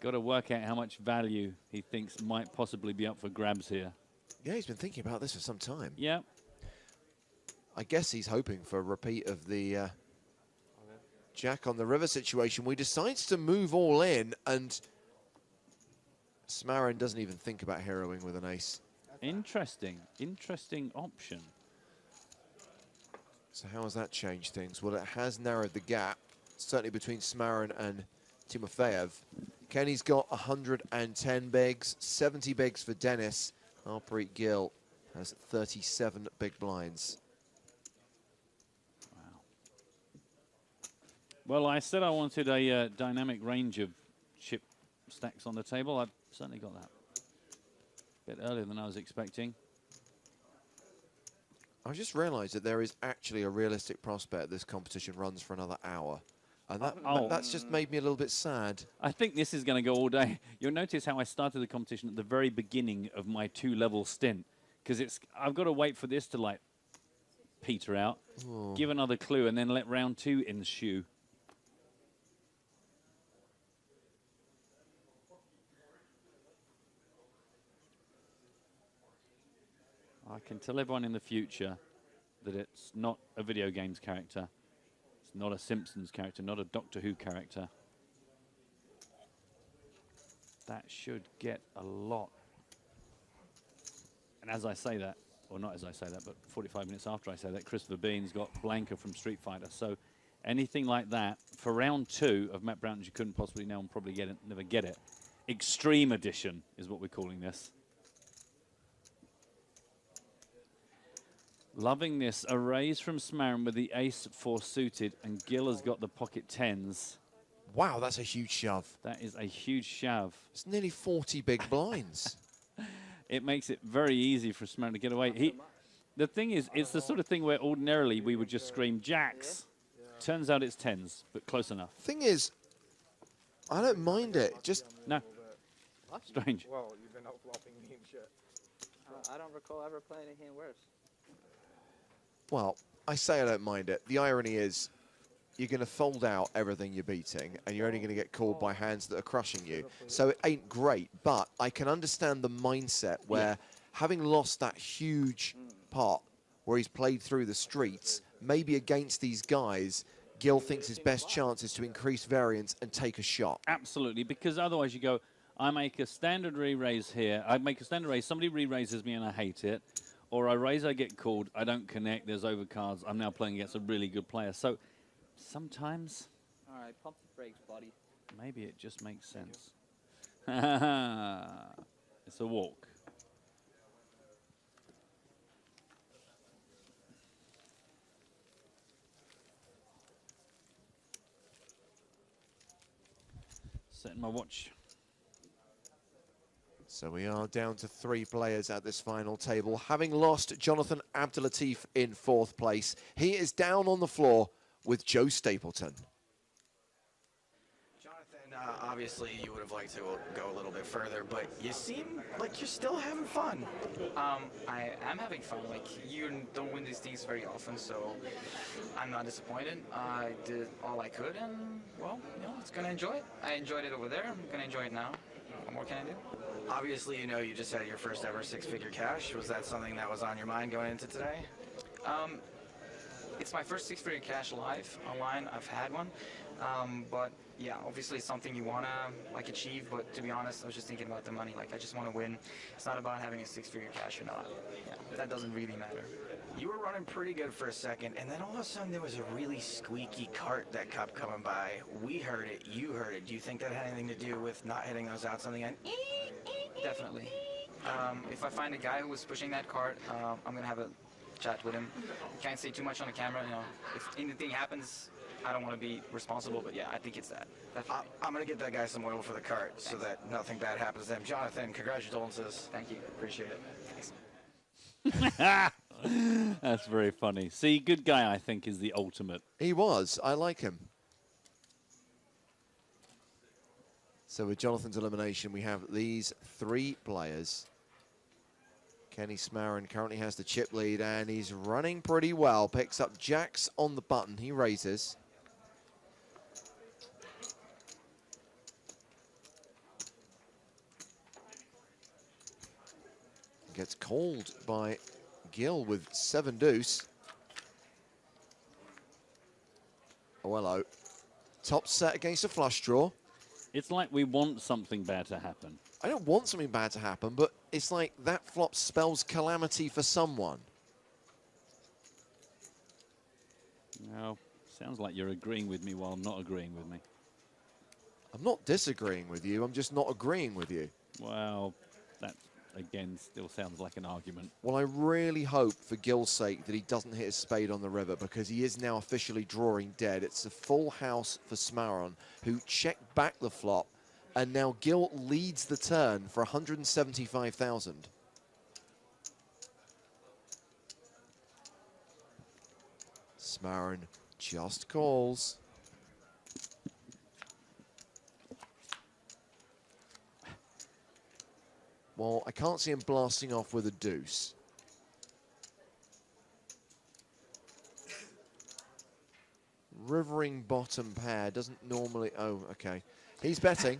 [SPEAKER 20] Got to work out how much value he thinks might possibly be up for grabs here.
[SPEAKER 2] Yeah, he's been thinking about this for some time.
[SPEAKER 20] Yeah.
[SPEAKER 2] I guess he's hoping for a repeat of the Jack on the river situation. We decides to move all in, and Smarin doesn't even think about heroing with an ace.
[SPEAKER 20] Interesting option.
[SPEAKER 2] So how has that changed things? Well, it has narrowed the gap, certainly between Smarin and Timofeyev. Kenny's got 110 bigs, 70 bigs for Dennis. Harpreet Gill has 37 big blinds.
[SPEAKER 20] Wow. Well, I said I wanted a dynamic range of chip stacks on the table. I've certainly got that. A bit earlier than I was expecting.
[SPEAKER 2] I just realised that there is actually a realistic prospect this competition runs for another hour. And that's just made me a little bit sad.
[SPEAKER 20] I think this is going to go all day. You'll notice how I started the competition at the very beginning of my 2-level stint. Because I've got to wait for this to, like, peter out, give another clue, and then let round 2 ensue. I can tell everyone in the future that it's not a video games character. It's not a Simpsons character, not a Doctor Who character. That should get a lot. And as I say that, or not as I say that, but 45 minutes after I say that, Christopher Bean's got Blanca from Street Fighter. So anything like that, for round 2 of Matt Brown, you couldn't possibly know and probably never get it. Extreme Edition is what we're calling this. Loving this. A raise from Smarin with the ace-4 suited, and Gill has got the pocket 10s.
[SPEAKER 2] Wow, that's a huge shove.
[SPEAKER 20] That is a huge shove.
[SPEAKER 2] It's nearly 40 big blinds.
[SPEAKER 20] It makes it very easy for Smarin to get away. The thing is, it's the sort of thing where ordinarily we would just scream jacks. Turns out it's 10s, but close enough.
[SPEAKER 2] Thing is, I don't mind it. Just
[SPEAKER 20] no. Strange.
[SPEAKER 4] Well, you've been outflopping me and shit.
[SPEAKER 21] I don't recall ever playing a hand worse.
[SPEAKER 2] Well, I say I don't mind it. The irony is you're going to fold out everything you're beating, and you're only going to get called by hands that are crushing you. So it ain't great, but I can understand the mindset where having lost that huge pot where he's played through the streets, maybe against these guys, Gil thinks his best chance is to increase variance and take a shot.
[SPEAKER 20] Absolutely, because otherwise you go, I make a standard re-raise here. I make a standard raise, somebody re-raises me and I hate it. Or I raise, I get called, I don't connect, there's overcards. I'm now playing against a really good player. So sometimes...
[SPEAKER 21] All right, pump the brakes, buddy.
[SPEAKER 20] Maybe it just makes sense. It's a walk. Setting my watch.
[SPEAKER 2] So we are down to 3 players at this final table. Having lost Jonathan Abdelatif in 4th place, he is down on the floor with Joe Stapleton.
[SPEAKER 3] Obviously, you would have liked to go a little bit further, but you seem like you're still having fun.
[SPEAKER 5] I am having fun. Like, you don't win these things very often, so I'm not disappointed. I did all I could, and, well, you know, it's going to enjoy it. I enjoyed it over there. I'm going to enjoy it now. What more can I do?
[SPEAKER 3] Obviously, you know, you just had your first ever 6-figure cash. Was that something that was on your mind going into today?
[SPEAKER 5] It's my first 6-figure cash live online. I've had one, but yeah, obviously it's something you want to like achieve. But to be honest, I was just thinking about the money. Like, I just want to win. It's not about having a 6-figure cash or not. Yeah, that doesn't really matter.
[SPEAKER 3] You were running pretty good for a second, and then all of a sudden there was a really squeaky cart that kept coming by. We heard it. You heard it. Do you think that had anything to do with not hitting those outs on the end?
[SPEAKER 5] Definitely. If I find a guy who was pushing that cart, I'm gonna have a chat with him. Can't say too much on the camera, you know. If anything happens, I don't want to be responsible, but yeah, I think it's that.
[SPEAKER 3] I'm going to get that guy some oil for the cart so that nothing bad happens to him. Jonathan, congratulations.
[SPEAKER 5] Thank you.
[SPEAKER 3] Appreciate it.
[SPEAKER 5] Thanks.
[SPEAKER 20] That's very funny. See, good guy, I think, is the ultimate.
[SPEAKER 2] He was. I like him. So with Jonathan's elimination, we have these 3 players. Kenny Smarin currently has the chip lead, and he's running pretty well. Picks up jacks on the button. He raises. Gets called by Gil with 7 deuce. Oh, hello. Top set against a flush draw.
[SPEAKER 20] It's like we want something bad to happen.
[SPEAKER 2] I don't want something bad to happen, but it's like that flop spells calamity for someone.
[SPEAKER 20] No, sounds like you're agreeing with me while not agreeing with me.
[SPEAKER 2] I'm not disagreeing with you, I'm just not agreeing with you.
[SPEAKER 20] Well, that, again, still sounds like an argument.
[SPEAKER 2] Well, I really hope, for Gil's sake, that he doesn't hit his spade on the river, because he is now officially drawing dead. It's a full house for Smaron, who checked back the flop, and now Gil leads the turn for 175,000. Smaron just calls. Well, I can't see him blasting off with a deuce. Rivering bottom pair doesn't normally... Oh, okay. He's betting.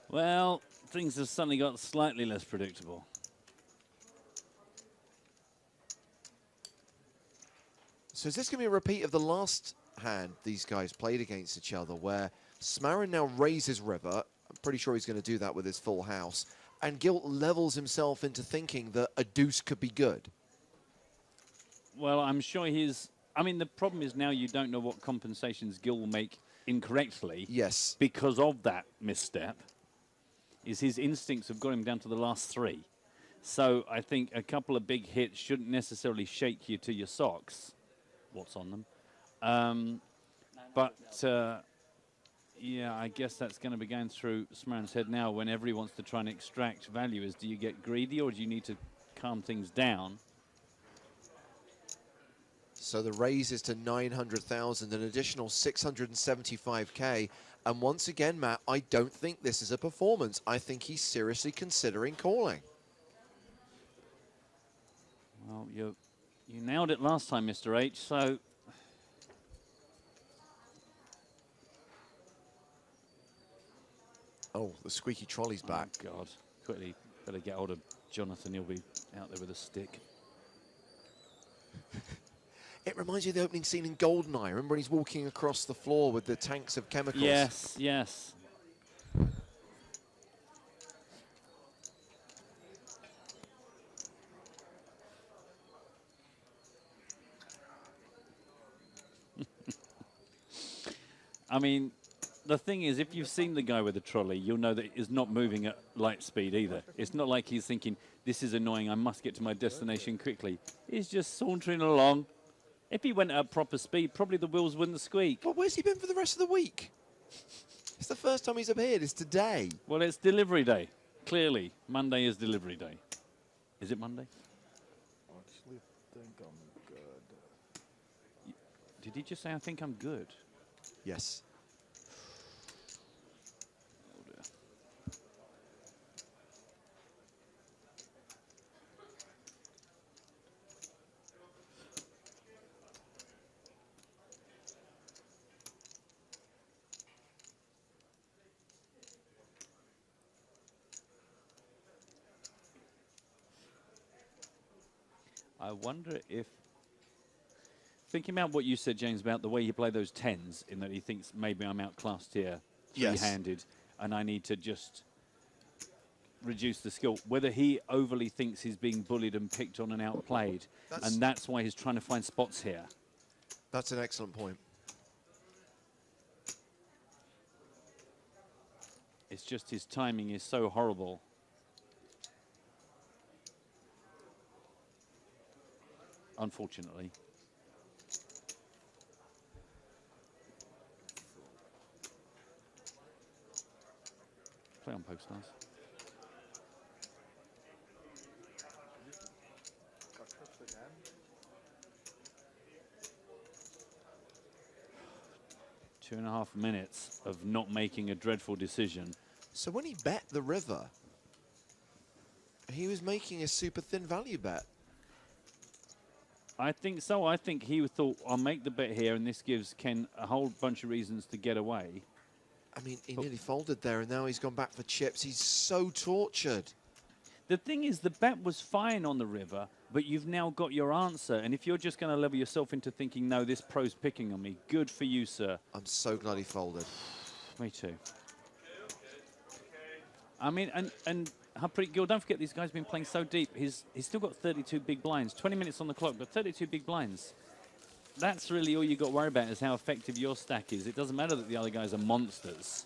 [SPEAKER 20] Well, things have suddenly got slightly less predictable.
[SPEAKER 2] So is this going to be a repeat of the last hand these guys played against each other, where Smarin now raises river? I'm pretty sure he's going to do that with his full house. And Gil levels himself into thinking that a deuce could be good.
[SPEAKER 20] Well, I'm sure he's... I mean, the problem is now you don't know what compensations Gil will make incorrectly.
[SPEAKER 2] Yes.
[SPEAKER 20] Because of that misstep, is his instincts have got him down to the last 3. So I think a couple of big hits shouldn't necessarily shake you to your socks. What's on them? Yeah, I guess that's going to be going through Smarin's head now whenever he wants to try and extract value. Is do you get greedy or do you need to calm things down?
[SPEAKER 2] So the raise is to 900,000, an additional 675K. And once again, Matt, I don't think this is a performance. I think he's seriously considering calling.
[SPEAKER 20] Well, you nailed it last time, Mr. H, so...
[SPEAKER 2] Oh, the squeaky trolley's back.
[SPEAKER 20] Oh, God. Quickly, better get hold of Jonathan. He'll be out there with a stick.
[SPEAKER 2] It reminds you of the opening scene in Goldeneye. Remember when he's walking across the floor with the tanks of chemicals?
[SPEAKER 20] Yes, yes. I mean, the thing is, if you've seen the guy with the trolley, you'll know that he's not moving at light speed either. It's not like he's thinking, this is annoying, I must get to my destination quickly. He's just sauntering along. If he went at proper speed, probably the wheels wouldn't squeak.
[SPEAKER 2] Well, where's he been for the rest of the week? It's the first time he's appeared. It's today.
[SPEAKER 20] Well, it's delivery day. Clearly, Monday is delivery day. Is it Monday?
[SPEAKER 4] I actually think I'm good.
[SPEAKER 20] Did he just say, I think I'm good?
[SPEAKER 2] Yes.
[SPEAKER 20] Oh dear. I wonder if, thinking about what you said, James, about the way you play those tens, in that he thinks maybe I'm outclassed here,
[SPEAKER 2] Yes.
[SPEAKER 20] three-handed, and I need to just reduce the skill. Whether he overly thinks he's being bullied and picked on and outplayed, and that's why he's trying to find spots here.
[SPEAKER 2] That's an excellent point.
[SPEAKER 20] It's just his timing is so horrible. Unfortunately. Play on PokerStars. Two and a half minutes of not making a dreadful decision.
[SPEAKER 2] So when he bet the river, he was making a super thin value bet.
[SPEAKER 20] I think so. I think he thought, I'll make the bet here, and this gives Ken a whole bunch of reasons to get away.
[SPEAKER 2] I mean, he nearly folded there, and now he's gone back for chips. He's so tortured.
[SPEAKER 20] The thing is, the bet was fine on the river, but you've now got your answer. And if you're just going to level yourself into thinking, no, this pro's picking on me, good for you, sir.
[SPEAKER 2] I'm so glad he folded.
[SPEAKER 20] Me too. I mean, and Harpreet Gill, don't forget, these guys have been playing so deep. He's still got 32 big blinds, 20 minutes on the clock, but 32 big blinds. That's really all you got to worry about, is how effective your stack is. It doesn't matter that the other guys are monsters.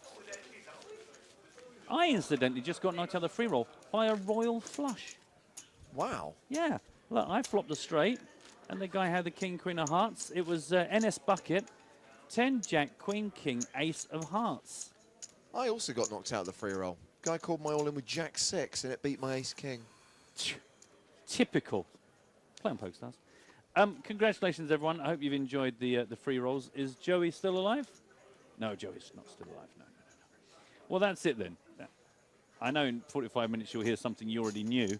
[SPEAKER 20] I incidentally just got knocked out of the free roll by a royal flush.
[SPEAKER 2] Wow.
[SPEAKER 20] Yeah. Look, I flopped a straight, and the guy had the king, queen of hearts. It was NS bucket, 10, jack, queen, king, ace of hearts.
[SPEAKER 2] I also got knocked out of the free roll. Guy called my all in with jack 6, and it beat my ace king.
[SPEAKER 20] Typical. Play on PokerStars. Congratulations, everyone. I hope you've enjoyed the free rolls. Is Joey still alive? No, Joey's not still alive. No. Well, that's it then. I know in 45 minutes you'll hear something you already knew,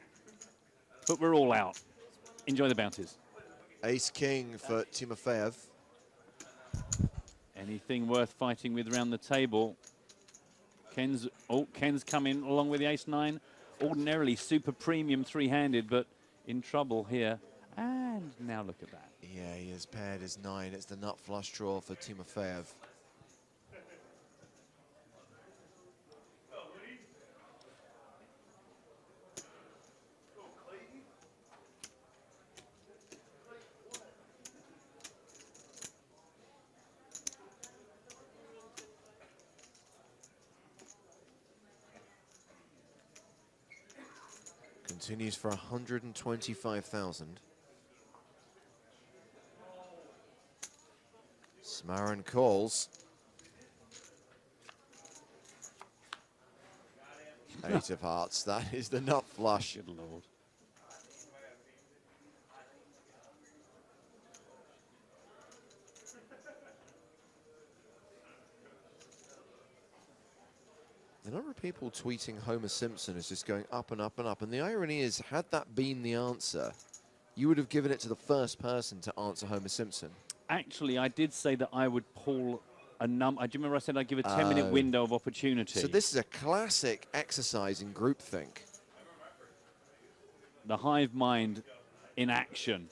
[SPEAKER 20] but we're all out. Enjoy the bounties.
[SPEAKER 2] Ace king for Timofeyev.
[SPEAKER 20] Anything worth fighting with around the table? Ken's coming along with the ace-9. Ordinarily super premium three-handed, but in trouble here. And now look at that.
[SPEAKER 2] Yeah, he has paired his 9. It's the nut flush draw for Timofeyev. Continues for 125,000. Smarin calls. 8 of hearts. That is the nut flush.
[SPEAKER 20] Good lord.
[SPEAKER 2] The number of people tweeting Homer Simpson is just going up and up and up. And the irony is, had that been the answer, you would have given it to the first person to answer Homer Simpson.
[SPEAKER 20] Actually, I did say that I would pull a number. Do you remember I said I'd give a 10-minute window of opportunity?
[SPEAKER 2] So this is a classic exercise in groupthink.
[SPEAKER 20] The hive mind in action.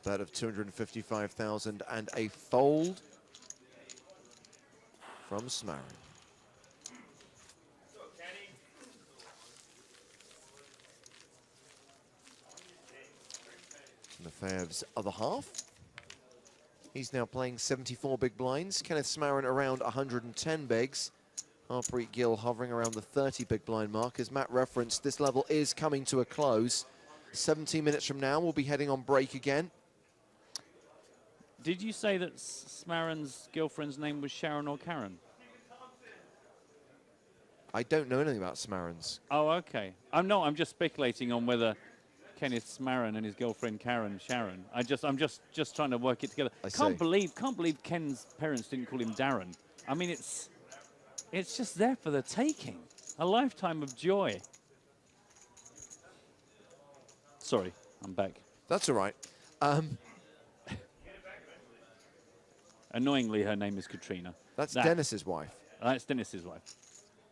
[SPEAKER 2] A bet of 255,000 and a fold from Smarin. Lefebvre's other half. He's now playing 74 big blinds. Kenneth Smarin around 110 bigs. Harpreet Gill hovering around the 30 big blind mark. As Matt referenced, this level is coming to a close. 17 minutes from now, we'll be heading on break again.
[SPEAKER 20] Did you say that Smarin's girlfriend's name was Sharon or Karen?
[SPEAKER 2] I don't know anything about Smarin's.
[SPEAKER 20] Oh, okay. I'm just speculating on whether Kenneth Smarin and his girlfriend Karen Sharon. I'm just trying to work it together. Can't believe Ken's parents didn't call him Darren. I mean, it's just there for the taking. A lifetime of joy. Sorry, I'm back.
[SPEAKER 2] That's all right.
[SPEAKER 20] Annoyingly, her name is Katrina.
[SPEAKER 2] That's Dennis's wife.
[SPEAKER 20] That's Dennis's wife.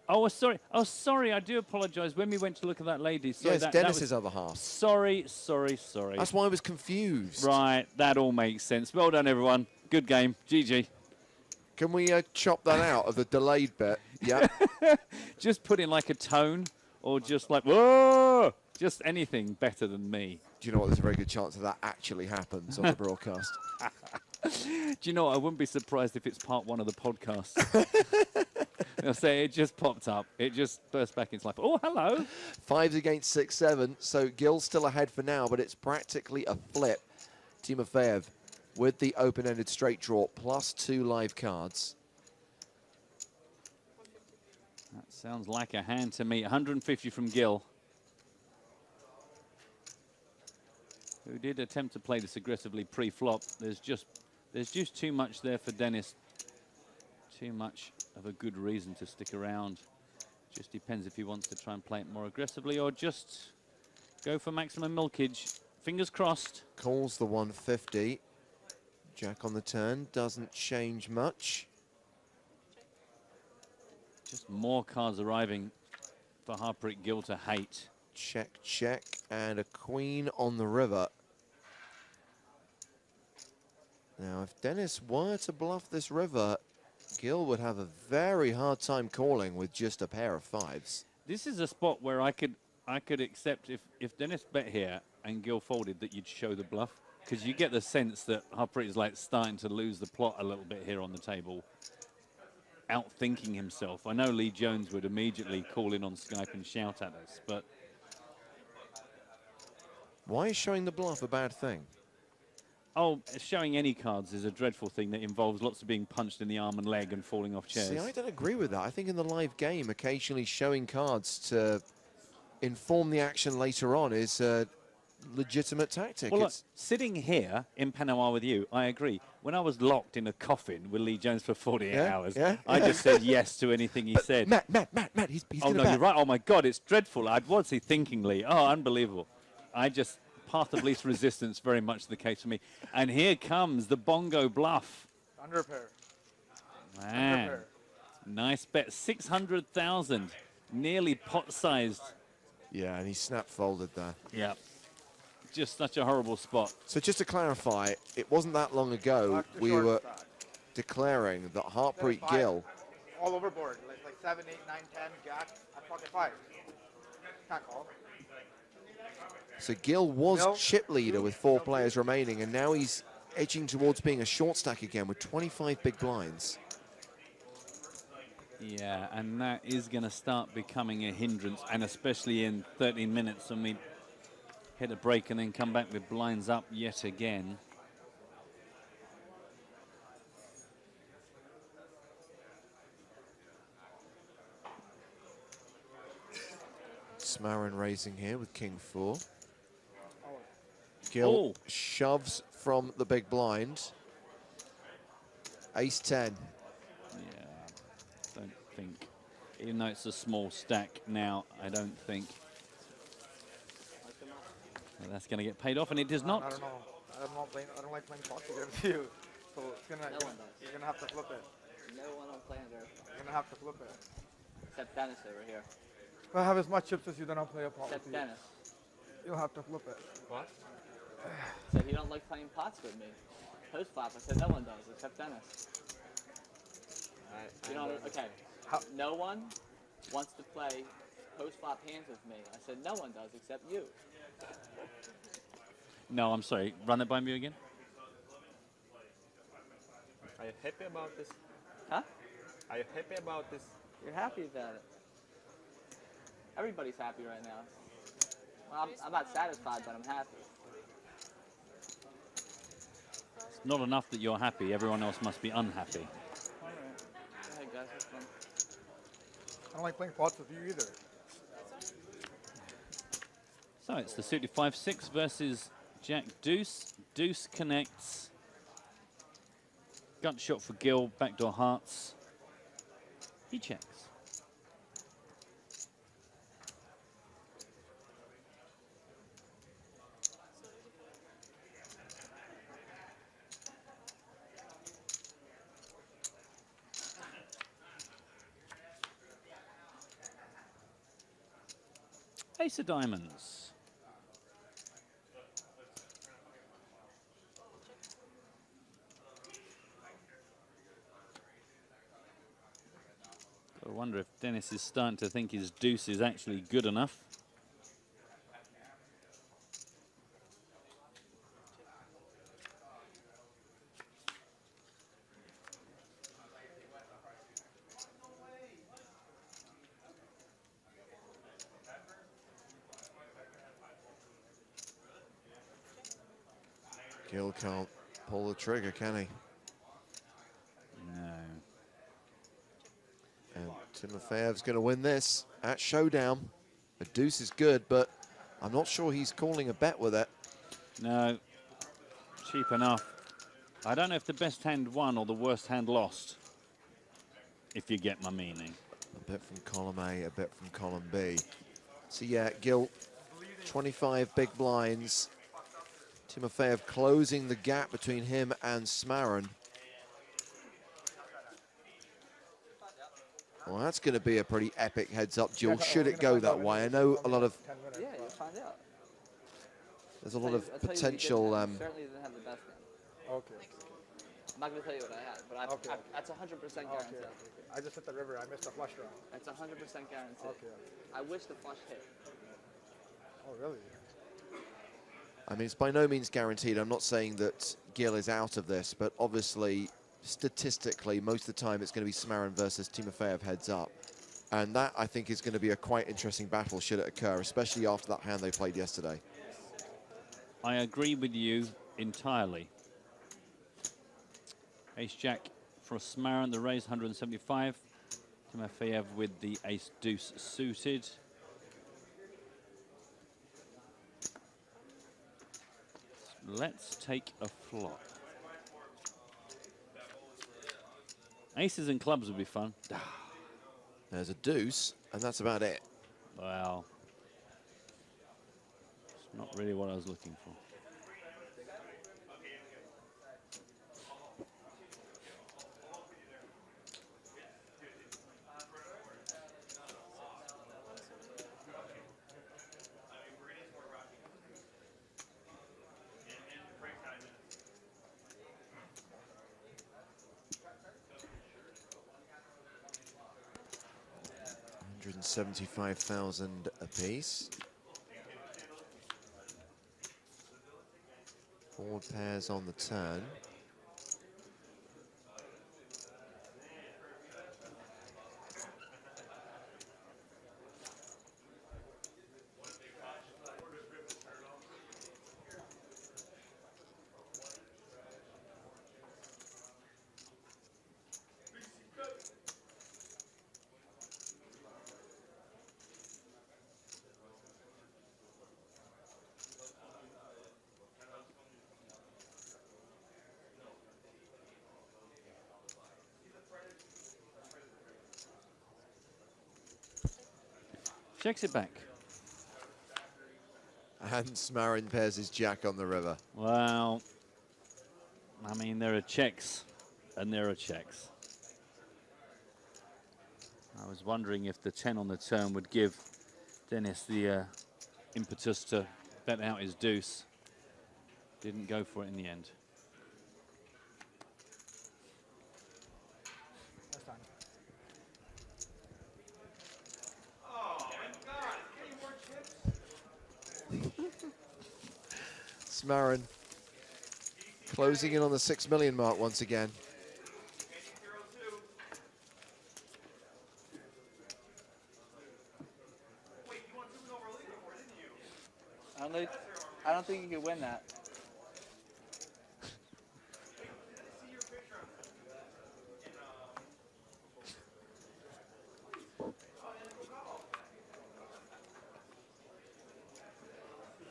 [SPEAKER 20] Oh, sorry. Oh, sorry. I do apologise. When we went to look at that lady, sorry,
[SPEAKER 2] yes, Dennis's other half.
[SPEAKER 20] Sorry.
[SPEAKER 2] That's why I was confused.
[SPEAKER 20] Right, that all makes sense. Well done, everyone. Good game. GG.
[SPEAKER 2] Can we chop that out of the delayed bit? Yeah.
[SPEAKER 20] Just put in like a tone, or just like whoa, just anything better than me.
[SPEAKER 2] Do you know what? There's a very good chance that actually happens on the broadcast.
[SPEAKER 20] Do you know what? I wouldn't be surprised if it's part one of the podcast. I'll say it just popped up. It just burst back into life. Oh, hello.
[SPEAKER 2] 5s against 6-7. So Gill's still ahead for now, but it's practically a flip. Timofeyev with the open-ended straight draw, +2 live cards.
[SPEAKER 20] That sounds like a hand to me. 150 from Gill, who did attempt to play this aggressively pre-flop. There's just too much there for Dennis. Too much of a good reason to stick around. Just depends if he wants to try and play it more aggressively or just go for maximum milkage. Fingers crossed.
[SPEAKER 2] Calls the 150. Jack on the turn, doesn't change much.
[SPEAKER 20] Just more cards arriving for Harpreet Gill to hate.
[SPEAKER 2] Check, check, and a queen on the river. Now, if Dennis were to bluff this river, Gill would have a very hard time calling with just a pair of 5s.
[SPEAKER 20] This is a spot where I could accept if Dennis bet here and Gill folded that you'd show the bluff, because you get the sense that Harpreet is like starting to lose the plot a little bit here on the table, outthinking himself. I know Lee Jones would immediately call in on Skype and shout at us, but
[SPEAKER 2] why is showing the bluff a bad thing?
[SPEAKER 20] Oh, showing any cards is a dreadful thing that involves lots of being punched in the arm and leg and falling off chairs.
[SPEAKER 2] See, I don't agree with that. I think in the live game, occasionally showing cards to inform the action later on is a legitimate tactic.
[SPEAKER 20] Well, look, sitting here in Panama with you, I agree. When I was locked in a coffin with Lee Jones for 48 hours, I just said yes to anything he said.
[SPEAKER 2] Matt, he's
[SPEAKER 20] oh, no, you're right. Oh, my God, it's dreadful. What's he thinking, Lee? Oh, unbelievable. Path of least resistance, very much the case for me. And here comes the bongo bluff.
[SPEAKER 4] Under pair.
[SPEAKER 20] Man,
[SPEAKER 4] Under pair.
[SPEAKER 20] Nice bet. 600,000, nearly pot-sized.
[SPEAKER 2] Yeah, and he snap-folded there.
[SPEAKER 20] Yeah, just such a horrible spot.
[SPEAKER 2] So just to clarify, it wasn't that long ago we were declaring that Harpreet Gill...
[SPEAKER 4] All over board, like 7, 8, 9, 10, jack, at pocket 5. Can't call.
[SPEAKER 2] So Gill was chip leader with 4 players remaining, and now he's edging towards being a short stack again with 25 big blinds.
[SPEAKER 20] Yeah, and that is going to start becoming a hindrance, and especially in 13 minutes when we hit a break and then come back with blinds up yet again.
[SPEAKER 2] Smarin raising here with King 4. Gill shoves from the big blind. Ace 10.
[SPEAKER 20] Yeah, don't think. Even though it's a small stack now, I don't think that's going to get paid off, and it does not.
[SPEAKER 4] I don't know. I don't like playing poker against you. So you're going to have to flip it.
[SPEAKER 21] No one on playing there.
[SPEAKER 4] You're going to have to flip it.
[SPEAKER 21] Except Dennis over here.
[SPEAKER 4] If I have as much chips as you, then I'll play a pot.
[SPEAKER 21] Except Dennis.
[SPEAKER 4] You'll have to flip it.
[SPEAKER 9] What?
[SPEAKER 21] Said he don't like playing pots with me. Post flop, I said no one does except Dennis. You know, okay. No one wants to play post flop hands with me. I said no one does except you.
[SPEAKER 20] No, I'm sorry. Run it by me again.
[SPEAKER 7] Are you happy about this?
[SPEAKER 21] Huh?
[SPEAKER 7] Are you happy about this?
[SPEAKER 21] You're happy about it. Everybody's happy right now. Well, I'm not satisfied, but I'm happy.
[SPEAKER 20] It's not enough that you're happy. Everyone else must be unhappy.
[SPEAKER 21] All right. Go ahead, guys. Have fun.
[SPEAKER 4] I don't like playing pots with you either.
[SPEAKER 20] So it's the suited 5-6 versus Jack Deuce. Deuce connects. Gut shot for Gil. Backdoor hearts. He checks. Ace of diamonds. I wonder if Dennis is starting to think his deuce is actually good enough.
[SPEAKER 2] Gil can't pull the trigger, can he?
[SPEAKER 20] No.
[SPEAKER 2] And Timofeyev's going to win this at showdown. The deuce is good, but I'm not sure he's calling a bet with it.
[SPEAKER 20] No. Cheap enough. I don't know if the best hand won or the worst hand lost, if you get my meaning.
[SPEAKER 2] A bit from column A, a bit from column B. So yeah, Gil, 25 big blinds. Timofeyev closing the gap between him and Smarin. Well, that's going to be a pretty epic heads-up duel, should it go that way. I know a lot of...
[SPEAKER 21] Yeah, you'll find out.
[SPEAKER 2] There's a lot of potential...
[SPEAKER 21] Certainly didn't have the best hand.
[SPEAKER 4] Okay.
[SPEAKER 21] I'm not going to tell you what I had, but that's 100% guaranteed.
[SPEAKER 4] Okay. I just hit the river. I missed the flush draw.
[SPEAKER 21] That's 100% guaranteed.
[SPEAKER 4] Okay.
[SPEAKER 21] I wish the flush hit.
[SPEAKER 4] Oh, really?
[SPEAKER 2] I mean, it's by no means guaranteed. I'm not saying that Gil is out of this, but obviously, statistically, most of the time it's going to be Smarin versus Timofeyev heads up. And that, I think, is going to be a quite interesting battle should it occur, especially after that hand they played yesterday.
[SPEAKER 20] I agree with you entirely. Ace-Jack for Smarin, the raise 175. Timofeyev with the ace-deuce suited. Let's take a flop. Aces and clubs would be fun.
[SPEAKER 2] There's a deuce, and that's about it.
[SPEAKER 20] Wow. It's not really what I was looking for.
[SPEAKER 2] $175,000 apiece. Forward pairs on the turn.
[SPEAKER 20] Checks it back.
[SPEAKER 2] And Smarin pairs his jack on the river.
[SPEAKER 20] Well, I mean, there are checks and there are checks. I was wondering if the 10 on the turn would give Dennis the impetus to bet out his deuce. Didn't go for it in the end.
[SPEAKER 4] That's fine.
[SPEAKER 2] Smarin closing in on the 6 million mark once again.
[SPEAKER 21] I don't think you can win that.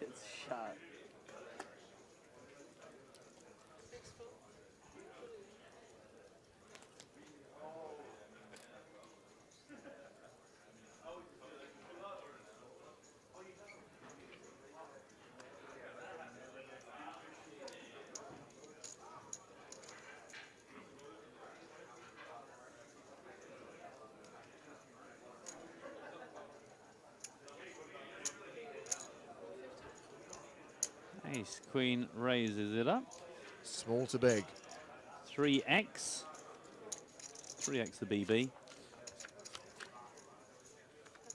[SPEAKER 21] It's shot.
[SPEAKER 20] Ace Queen raises it up.
[SPEAKER 2] Small to big.
[SPEAKER 20] 3x. 3x the BB.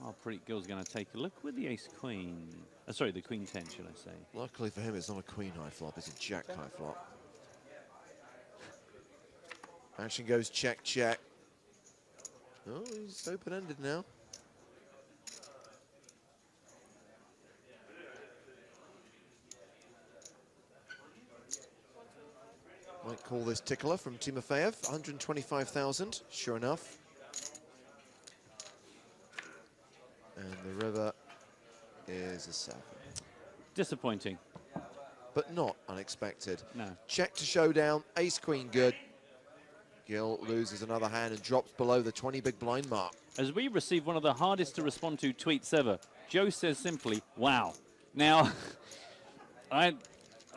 [SPEAKER 20] Our pretty girl's going to take a look with the Ace Queen. Sorry, the Queen 10, should I say.
[SPEAKER 2] Luckily for him, it's not a Queen high flop, it's a Jack high flop. Action goes check, check. Oh, he's open-ended now. Might call this tickler from Timofeyev, 125,000, sure enough. And the river is a 7.
[SPEAKER 20] Disappointing.
[SPEAKER 2] But not unexpected.
[SPEAKER 20] No.
[SPEAKER 2] Check to showdown, ace queen good. Gill loses another hand and drops below the 20 big blind mark.
[SPEAKER 20] As we receive one of the hardest to respond to tweets ever, Joe says simply, wow. Now,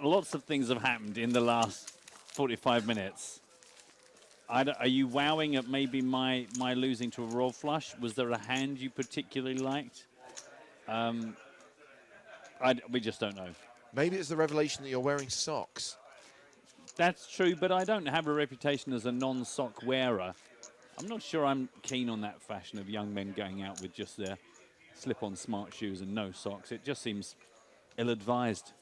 [SPEAKER 20] lots of things have happened in the last 45 minutes. Are you wowing at maybe my losing to a raw flush? Was there a hand you particularly liked? We just don't know.
[SPEAKER 2] Maybe it's the revelation that you're wearing socks.
[SPEAKER 20] That's true, but I don't have a reputation as a non-sock wearer. I'm not sure I'm keen on that fashion of young men going out with just their slip-on smart shoes and no socks. It just seems ill-advised.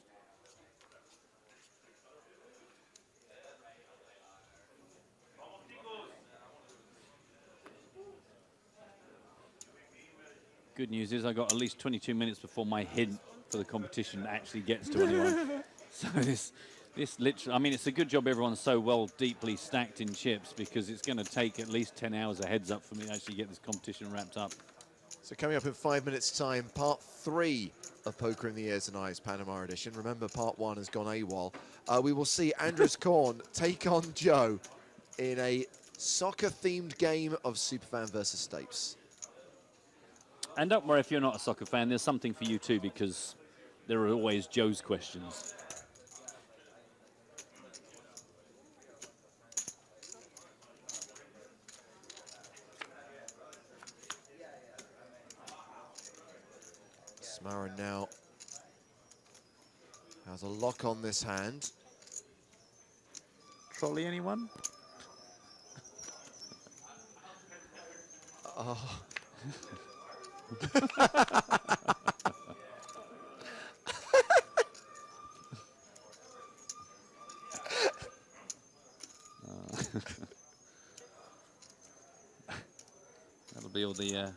[SPEAKER 20] Good news is I got at least 22 minutes before my hint for the competition actually gets to anyone. So this literally, I mean, it's a good job everyone's so well deeply stacked in chips, because it's going to take at least 10 hours a heads up for me to actually get this competition wrapped up.
[SPEAKER 2] So coming up in 5 minutes' time, part 3 of Poker in the Ears and Eyes Panama edition. Remember, part 1 has gone AWOL. We will see Andres Korn take on Joe in a soccer-themed game of Superfan versus Stapes.
[SPEAKER 20] And don't worry if you're not a soccer fan, there's something for you too, because there are always Joe's questions.
[SPEAKER 2] Smarin now has a lock on this hand.
[SPEAKER 20] Trolley, anyone?
[SPEAKER 2] Oh.
[SPEAKER 20] That'll be all the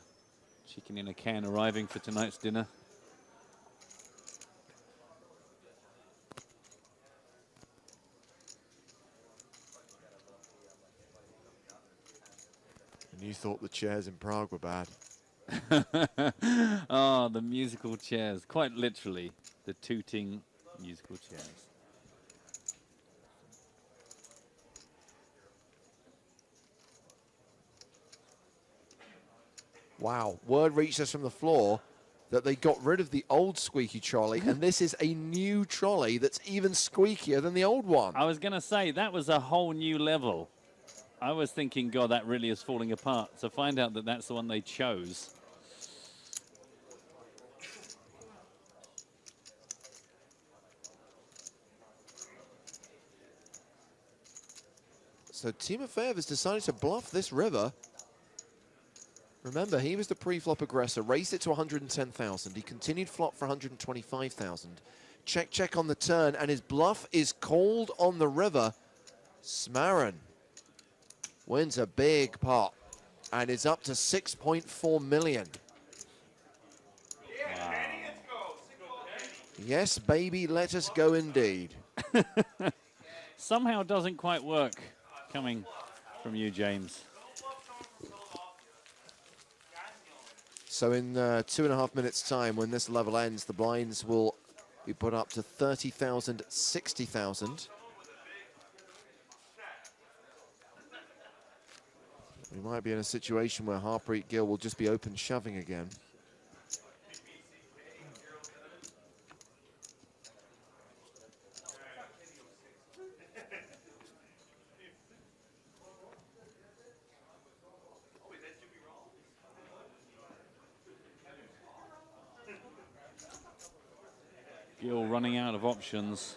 [SPEAKER 20] chicken in a can arriving for tonight's dinner.
[SPEAKER 2] And you thought the chairs in Prague were bad.
[SPEAKER 20] Oh, the musical chairs. Quite literally, the tooting musical chairs.
[SPEAKER 2] Wow, word reached us from the floor that they got rid of the old squeaky trolley, and this is a new trolley that's even squeakier than the old one.
[SPEAKER 20] I was going to say, that was a whole new level. I was thinking, God, that really is falling apart. To find out that that's the one they chose.
[SPEAKER 2] So Timofeyev has decided to bluff this river. Remember, he was the pre-flop aggressor, raised it to 110,000. He continued flop for 125,000. Check, check on the turn, and his bluff is called on the river. Smaran wins a big pot and is up to 6.4 million.
[SPEAKER 20] Wow.
[SPEAKER 2] Yes, baby, let us go indeed.
[SPEAKER 20] Somehow doesn't quite work coming from you, James.
[SPEAKER 2] So in 2.5 minutes' time, when this level ends, the blinds will be put up to 30,000, 60,000. We might be in a situation where Harpreet Gill will just be open shoving again.
[SPEAKER 20] Gill running out of options.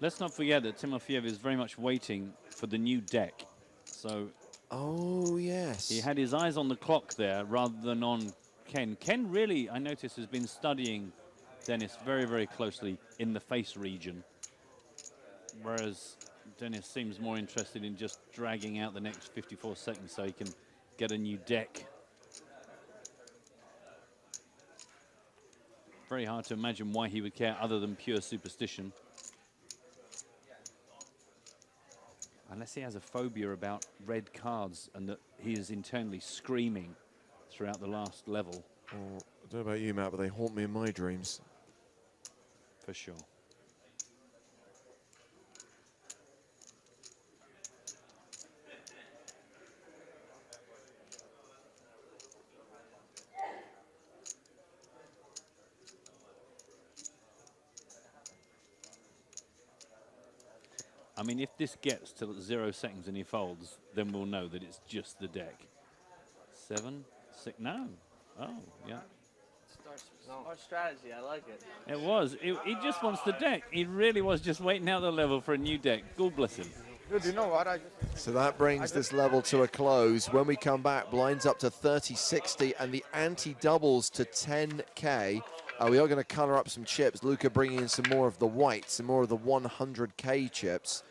[SPEAKER 20] Let's not forget that Timofeyev is very much waiting for the new deck. So,
[SPEAKER 2] oh yes,
[SPEAKER 20] he had his eyes on the clock there rather than on Ken. Ken really, I notice, has been studying Dennis very, very closely in the face region, whereas Dennis seems more interested in just dragging out the next 54 seconds so he can get a new deck. Very hard to imagine why he would care other than pure superstition. Unless he has a phobia about red cards and that he is internally screaming throughout the last level.
[SPEAKER 2] Oh, I don't know about you, Matt, but they haunt me in my dreams.
[SPEAKER 20] For sure. I mean, if this gets to 0 seconds and he folds, then we'll know that it's just the deck. 7, 6, no. Oh, yeah.
[SPEAKER 21] Smart strategy, I like it.
[SPEAKER 20] It was. He just wants the deck. He really was just waiting out the level for a new deck. God bless him.
[SPEAKER 4] Dude, you know what?
[SPEAKER 2] So that brings this level to a close. When we come back, blinds up to 30-60 and the ante doubles to 10K. We are going to color up some chips. Luca bringing in some more of the whites, some more of the 100K chips.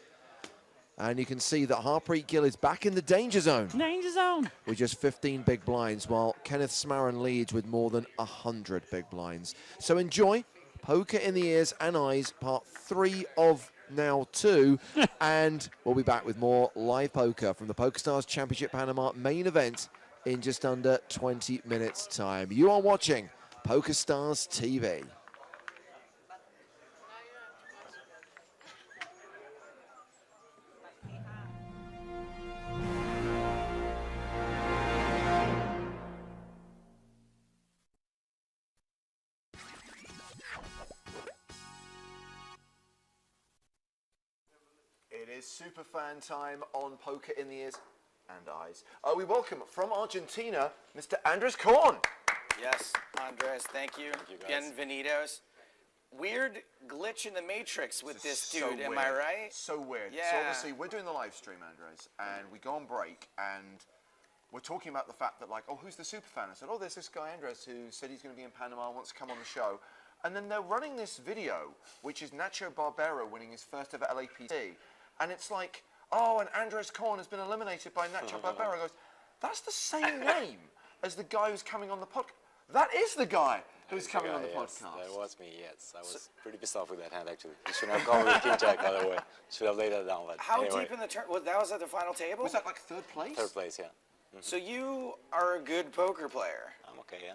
[SPEAKER 2] And you can see that Harpreet Gill is back in the danger zone.
[SPEAKER 20] Danger zone!
[SPEAKER 2] With just 15 big blinds, while Kenneth Smaran leads with more than 100 big blinds. So enjoy Poker in the Ears and Eyes, part 3 of now 2. And we'll be back with more live poker from the PokerStars Championship Panama main event in just under 20 minutes' time. You are watching PokerStars TV. It is super fan time on Poker in the Ears and Eyes. We welcome from Argentina, Mr. Andres Korn.
[SPEAKER 3] Yes, Andres, thank you. Bienvenidos. Weird glitch in the matrix with this dude, am I right?
[SPEAKER 2] So weird.
[SPEAKER 3] Yeah.
[SPEAKER 2] So obviously we're doing the live stream, Andres, and we go on break and we're talking about the fact that like, oh, who's the super fan? I said, oh, there's this guy, Andres, who said he's going to be in Panama, wants to come on the show. And then they're running this video, which is Nacho Barbero winning his first ever LAPT. And it's like, oh, and Andres Korn has been eliminated by Nacho Barbero. Goes, that's the same name as the guy who's coming on the podcast. That is the guy who's coming on the podcast.
[SPEAKER 6] That was me, yes. I was pretty pissed off with that hand, actually. You shouldn't have gone with King Jack, by the way. Should have laid that down. But
[SPEAKER 3] How
[SPEAKER 6] anyway.
[SPEAKER 3] deep in the turn? Well, that was at the final table?
[SPEAKER 2] Was that like third place?
[SPEAKER 6] Third place, yeah.
[SPEAKER 3] So you are a good poker player.
[SPEAKER 6] I'm okay, yeah.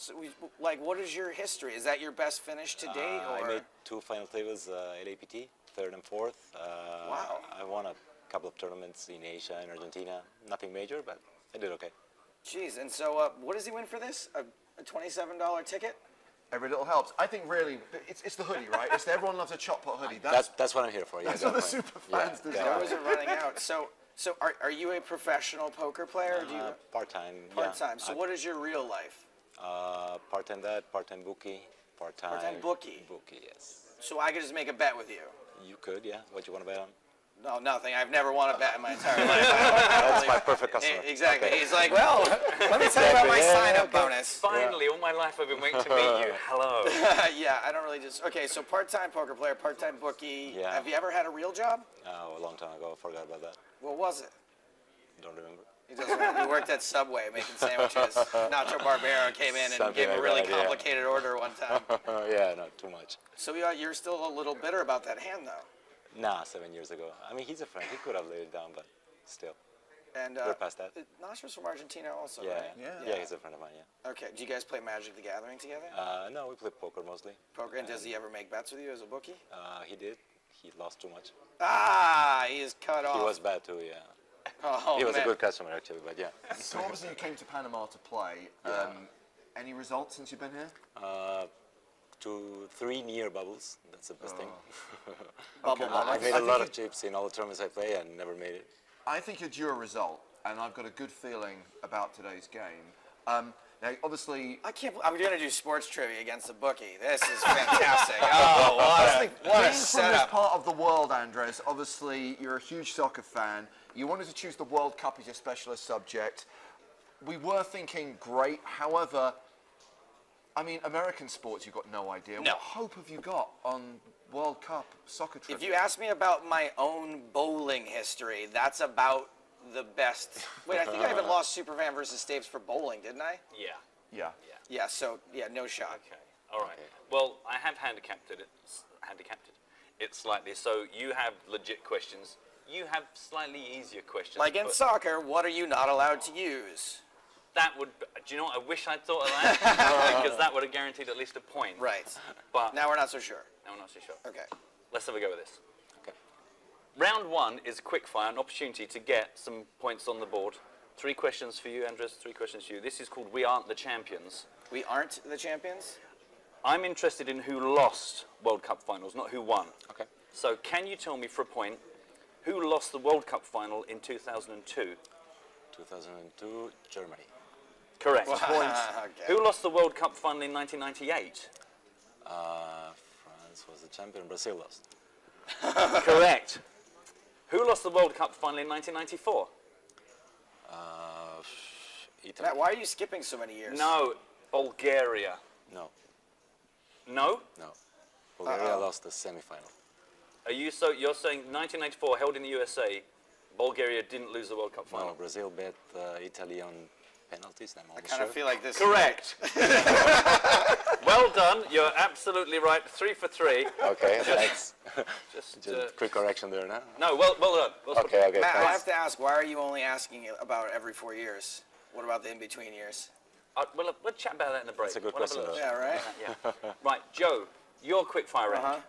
[SPEAKER 3] So, what is your history? Is that your best finish to date?
[SPEAKER 6] I made 2 final tables at APT, 3rd and 4th.
[SPEAKER 3] Wow.
[SPEAKER 6] I won a couple of tournaments in Asia and Argentina. Nothing major, but I did okay.
[SPEAKER 3] Jeez, and so what does he win for this? A $27 ticket?
[SPEAKER 2] Every little helps. I think really, it's the hoodie, right? It's the everyone loves a chop pot hoodie.
[SPEAKER 6] That's what I'm here for. Yeah,
[SPEAKER 2] that's what the super fans deserve.
[SPEAKER 3] Those are running out. So are you a professional poker player? Or do you
[SPEAKER 6] part-time.
[SPEAKER 3] Part-time. So what is your real life?
[SPEAKER 6] Part-time dad, part-time bookie, part-time.
[SPEAKER 3] Part-time bookie.
[SPEAKER 6] Bookie, yes.
[SPEAKER 3] So I could just make a bet with you.
[SPEAKER 6] You could, yeah. What you want to bet on?
[SPEAKER 3] No, nothing. I've never won a bet in my entire life.
[SPEAKER 6] That's my perfect customer.
[SPEAKER 3] Exactly.
[SPEAKER 6] Okay.
[SPEAKER 3] He's like, well, let me tell you about my sign-up bonus.
[SPEAKER 12] Finally, all my life I've been waiting to meet you. Hello.
[SPEAKER 3] Yeah, I don't really just. Okay, so part-time poker player, part-time bookie.
[SPEAKER 6] Yeah.
[SPEAKER 3] Have you ever had a real job?
[SPEAKER 6] Oh, a long time ago. I forgot about that.
[SPEAKER 3] What was it?
[SPEAKER 6] Don't remember.
[SPEAKER 3] He doesn't. He worked at Subway making sandwiches. Nacho Barbero came in and
[SPEAKER 6] Something
[SPEAKER 3] gave a
[SPEAKER 6] like
[SPEAKER 3] really
[SPEAKER 6] that, yeah.
[SPEAKER 3] complicated order one time.
[SPEAKER 6] Yeah, not too much.
[SPEAKER 3] So you're still a little bitter about that hand, though.
[SPEAKER 6] Nah, 7 years ago. I mean, he's a friend. He could have laid it down, but still.
[SPEAKER 3] And
[SPEAKER 6] we're past that.
[SPEAKER 3] Nacho's from Argentina also,
[SPEAKER 6] Yeah,
[SPEAKER 3] right?
[SPEAKER 6] yeah, he's a friend of mine, yeah.
[SPEAKER 3] Okay, do you guys play Magic the Gathering together?
[SPEAKER 6] No, we play poker mostly.
[SPEAKER 3] Poker, and does he ever make bets with you as a bookie?
[SPEAKER 6] He did. He lost too much.
[SPEAKER 3] Ah, he is cut off.
[SPEAKER 6] He was bad too, yeah.
[SPEAKER 3] Oh,
[SPEAKER 6] he was
[SPEAKER 3] man.
[SPEAKER 6] a good customer actually, but yeah.
[SPEAKER 2] So obviously you came to Panama to play. Any results since you've been here?
[SPEAKER 6] 3 near bubbles. That's the best thing.
[SPEAKER 3] Bubble.
[SPEAKER 6] I made a lot of chips in all the tournaments I play and never made it.
[SPEAKER 2] I think you're due a result, and I've got a good feeling about today's game. Now, obviously,
[SPEAKER 3] I'm going to do sports trivia against the bookie. This is fantastic. Oh, what a
[SPEAKER 2] being
[SPEAKER 3] setup.
[SPEAKER 2] from this part of the world, Andres, obviously you're a huge soccer fan. You wanted to choose the World Cup as your specialist subject. We were thinking great, however, I mean, American sports, you've got no idea.
[SPEAKER 3] No.
[SPEAKER 2] What hope have you got on World Cup soccer trivia?
[SPEAKER 3] If you ask me about my own bowling history, that's about the best. Wait, I think I even lost Supervan versus Stapes for bowling, didn't I?
[SPEAKER 12] Yeah.
[SPEAKER 2] Yeah.
[SPEAKER 3] Yeah, so, yeah, no shot.
[SPEAKER 12] Okay. All right. Well, I have handicapped it slightly. So you have legit questions. You have slightly easier questions.
[SPEAKER 3] Like in soccer, what are you not allowed to use?
[SPEAKER 12] That would, do you know what, I wish I'd thought of that, because that would have guaranteed at least a point.
[SPEAKER 3] Right.
[SPEAKER 12] But
[SPEAKER 3] now we're not so sure.
[SPEAKER 12] Now we're not so sure.
[SPEAKER 3] Okay.
[SPEAKER 12] Let's have a go with this. Okay. Round 1 is a quickfire, an opportunity to get some points on the board. 3 questions for you, Andres, 3 questions for you. This is called We Aren't the Champions.
[SPEAKER 3] We aren't the champions?
[SPEAKER 12] I'm interested in who lost World Cup finals, not who won.
[SPEAKER 6] Okay.
[SPEAKER 12] So can you tell me for a point, who lost the World Cup final in 2002?
[SPEAKER 6] 2002, Germany.
[SPEAKER 12] Correct.
[SPEAKER 3] Wow.
[SPEAKER 12] Point.
[SPEAKER 3] Okay.
[SPEAKER 12] Who lost the World Cup final in 1998?
[SPEAKER 6] France was the champion, Brazil lost.
[SPEAKER 12] Correct. Who lost the World Cup final in 1994?
[SPEAKER 6] Italy.
[SPEAKER 3] Matt, why are you skipping so many years?
[SPEAKER 12] No, Bulgaria.
[SPEAKER 6] No.
[SPEAKER 12] No?
[SPEAKER 6] No. Bulgaria lost the semi-final.
[SPEAKER 12] Are you you're saying 1994 held in the USA, Bulgaria didn't lose the World Cup final?
[SPEAKER 6] No, Brazil bet Italy on penalties. I'm
[SPEAKER 3] I kind of feel like this.
[SPEAKER 12] Correct. Well done. You're absolutely right. 3 for 3.
[SPEAKER 6] Okay, thanks.
[SPEAKER 12] Just
[SPEAKER 6] quick correction there now.
[SPEAKER 12] No, well done.
[SPEAKER 6] Okay,
[SPEAKER 3] Matt, I
[SPEAKER 6] thanks.
[SPEAKER 3] have to ask, why are you only asking about every 4 years? What about the in-between years?
[SPEAKER 12] We'll chat about that in the break.
[SPEAKER 6] That's a good
[SPEAKER 12] We'll have
[SPEAKER 6] question,
[SPEAKER 12] look.
[SPEAKER 3] Yeah, right?
[SPEAKER 12] Yeah. Right, Joe, your quickfire round.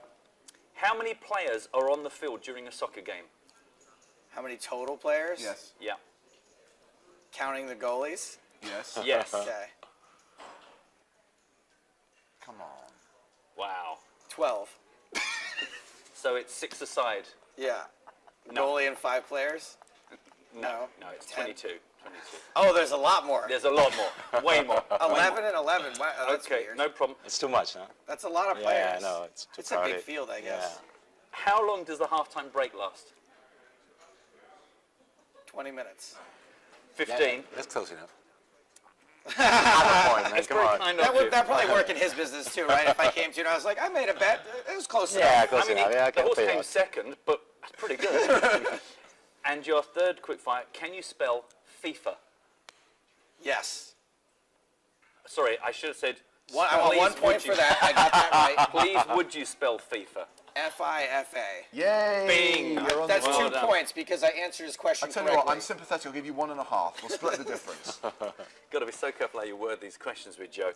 [SPEAKER 12] How many players are on the field during a soccer game?
[SPEAKER 3] How many total players?
[SPEAKER 2] Yes.
[SPEAKER 12] Yeah.
[SPEAKER 3] Counting the goalies?
[SPEAKER 2] Yes.
[SPEAKER 12] Yes.
[SPEAKER 3] Okay.
[SPEAKER 2] Come on.
[SPEAKER 12] Wow.
[SPEAKER 3] 12.
[SPEAKER 12] So it's 6 aside.
[SPEAKER 3] Yeah.
[SPEAKER 12] No.
[SPEAKER 3] Goalie and 5 players?
[SPEAKER 12] No, it's
[SPEAKER 3] 10.
[SPEAKER 12] 22.
[SPEAKER 3] Oh, there's a lot more.
[SPEAKER 12] There's a lot more. Way more.
[SPEAKER 3] 11 and 11. Wow, that's
[SPEAKER 12] Okay,
[SPEAKER 3] weird.
[SPEAKER 12] no problem.
[SPEAKER 6] It's too much, huh?
[SPEAKER 3] That's a lot of
[SPEAKER 6] Yeah,
[SPEAKER 3] players.
[SPEAKER 6] I know. It's too
[SPEAKER 3] It's a
[SPEAKER 6] crowded.
[SPEAKER 3] big field, I guess.
[SPEAKER 12] How long does the halftime break last?
[SPEAKER 3] 20 minutes.
[SPEAKER 12] 15.
[SPEAKER 6] Yeah, that's close enough. Half a point, man.
[SPEAKER 12] It's
[SPEAKER 6] Come
[SPEAKER 12] very
[SPEAKER 6] on.
[SPEAKER 12] kind
[SPEAKER 3] That
[SPEAKER 12] of
[SPEAKER 3] would
[SPEAKER 12] you.
[SPEAKER 3] that probably work in his business too, right? If I came to you and I was like, I made a bet, it was close
[SPEAKER 6] Yeah,
[SPEAKER 3] enough.
[SPEAKER 6] close
[SPEAKER 12] I mean,
[SPEAKER 6] enough. Yeah, I
[SPEAKER 12] the
[SPEAKER 6] can
[SPEAKER 12] horse
[SPEAKER 6] pay
[SPEAKER 12] came
[SPEAKER 6] that.
[SPEAKER 12] second, but that's pretty good. And your third quickfire, can you spell FIFA?
[SPEAKER 3] Yes.
[SPEAKER 12] Sorry, I should have said.
[SPEAKER 3] I want
[SPEAKER 12] please
[SPEAKER 3] 1 point
[SPEAKER 12] would
[SPEAKER 3] for
[SPEAKER 12] you-
[SPEAKER 3] that. I got that right.
[SPEAKER 12] Please, would you spell FIFA?
[SPEAKER 3] FIFA.
[SPEAKER 2] Yay!
[SPEAKER 12] Bing!
[SPEAKER 2] You're on
[SPEAKER 3] That's
[SPEAKER 2] the
[SPEAKER 3] 2
[SPEAKER 2] board.
[SPEAKER 3] points because I answered his question
[SPEAKER 2] I tell
[SPEAKER 3] correctly.
[SPEAKER 2] you what, I'm sympathetic. I'll give you 1.5. We'll split the difference.
[SPEAKER 12] Got to be so careful how you word these questions with Joe.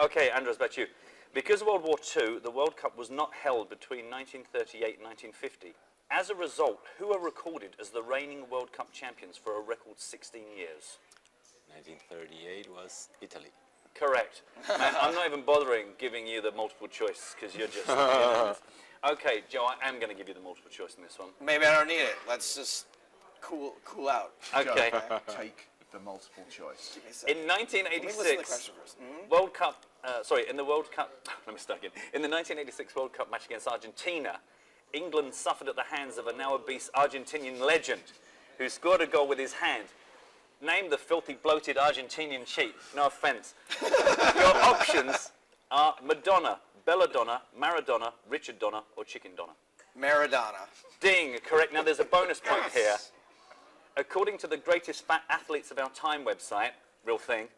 [SPEAKER 12] Okay, Andres, back to you. Because of World War II, the World Cup was not held between 1938 and 1950. As a result, who are recorded as the reigning World Cup champions for a record 16 years?
[SPEAKER 6] 1938 was Italy.
[SPEAKER 12] Correct. Man, I'm not even bothering giving you the multiple choice because you're just... Okay, Joe, I am going to give you the multiple choice in this one.
[SPEAKER 3] Maybe I don't need it. Let's just cool out.
[SPEAKER 12] Okay.
[SPEAKER 2] Take the multiple choice.
[SPEAKER 12] In
[SPEAKER 3] Let me listen to the
[SPEAKER 12] 1986,
[SPEAKER 3] question first.
[SPEAKER 12] World Cup, in the World Cup, let me start again. In the 1986 World Cup match against Argentina, England suffered at the hands of a now obese Argentinian legend who scored a goal with his hand. Name the filthy, bloated Argentinian cheat. No offense. Your options are Madonna, Belladonna, Maradona, Richard Donna, or Chicken Donna.
[SPEAKER 3] Maradona.
[SPEAKER 12] Ding, correct. Now there's a bonus point here. According to the greatest fat athletes of our time website, real thing,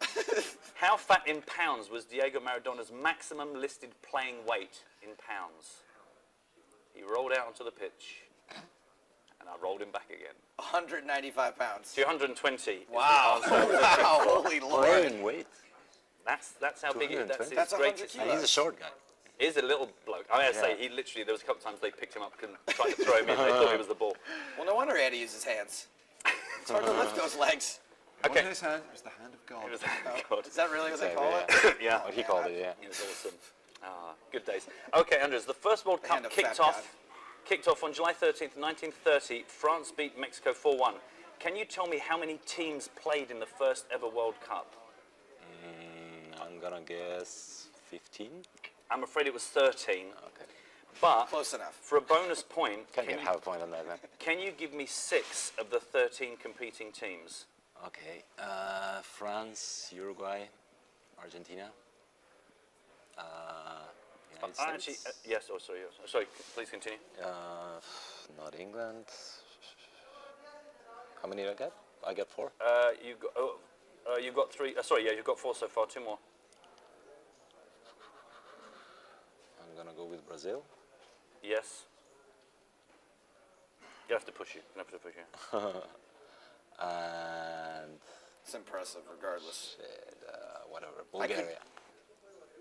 [SPEAKER 12] how fat in pounds was Diego Maradona's maximum listed playing weight in pounds? He rolled out onto the pitch, and I rolled him back again.
[SPEAKER 3] 195 pounds.
[SPEAKER 12] 220.
[SPEAKER 3] Wow. Wow. Holy Lord.
[SPEAKER 6] Playing weight.
[SPEAKER 12] That's how big it is.
[SPEAKER 3] That's 100
[SPEAKER 6] And he's a short guy.
[SPEAKER 12] He's a little bloke. I gotta say, he literally, there was a couple times they picked him up and tried to throw him in. They thought he was the ball.
[SPEAKER 3] Well, no wonder he had to use his hands. It's hard to lift those legs.
[SPEAKER 2] Okay. On his hand was the hand of God.
[SPEAKER 12] It was the hand of God.
[SPEAKER 3] Is that really what they call it?
[SPEAKER 12] Yeah.
[SPEAKER 6] What he called it, yeah.
[SPEAKER 12] It was awesome. Good days. Okay, Andres, the first World Cup kicked off on July 13th, 1930. France beat Mexico 4-1. Can you tell me how many teams played in the first ever World Cup?
[SPEAKER 6] I'm gonna guess 15.
[SPEAKER 12] I'm afraid it was 13.
[SPEAKER 6] Okay.
[SPEAKER 12] But
[SPEAKER 3] close enough.
[SPEAKER 12] For a bonus point,
[SPEAKER 6] Can't get half a point on that then.
[SPEAKER 12] Can you give me 6 of the 13 competing teams?
[SPEAKER 6] Okay. France, Uruguay, Argentina. United States.
[SPEAKER 12] Actually, yes. Oh, sorry. Sorry. Please continue.
[SPEAKER 6] Not England. How many did I get? I get 4.
[SPEAKER 12] You've got 3. Sorry, yeah, you've got 4 so far. 2 more.
[SPEAKER 6] I'm gonna go with Brazil.
[SPEAKER 12] Yes. You have to push you. You have to push you.
[SPEAKER 6] And
[SPEAKER 3] it's impressive, regardless.
[SPEAKER 6] Shit, whatever. Bulgaria.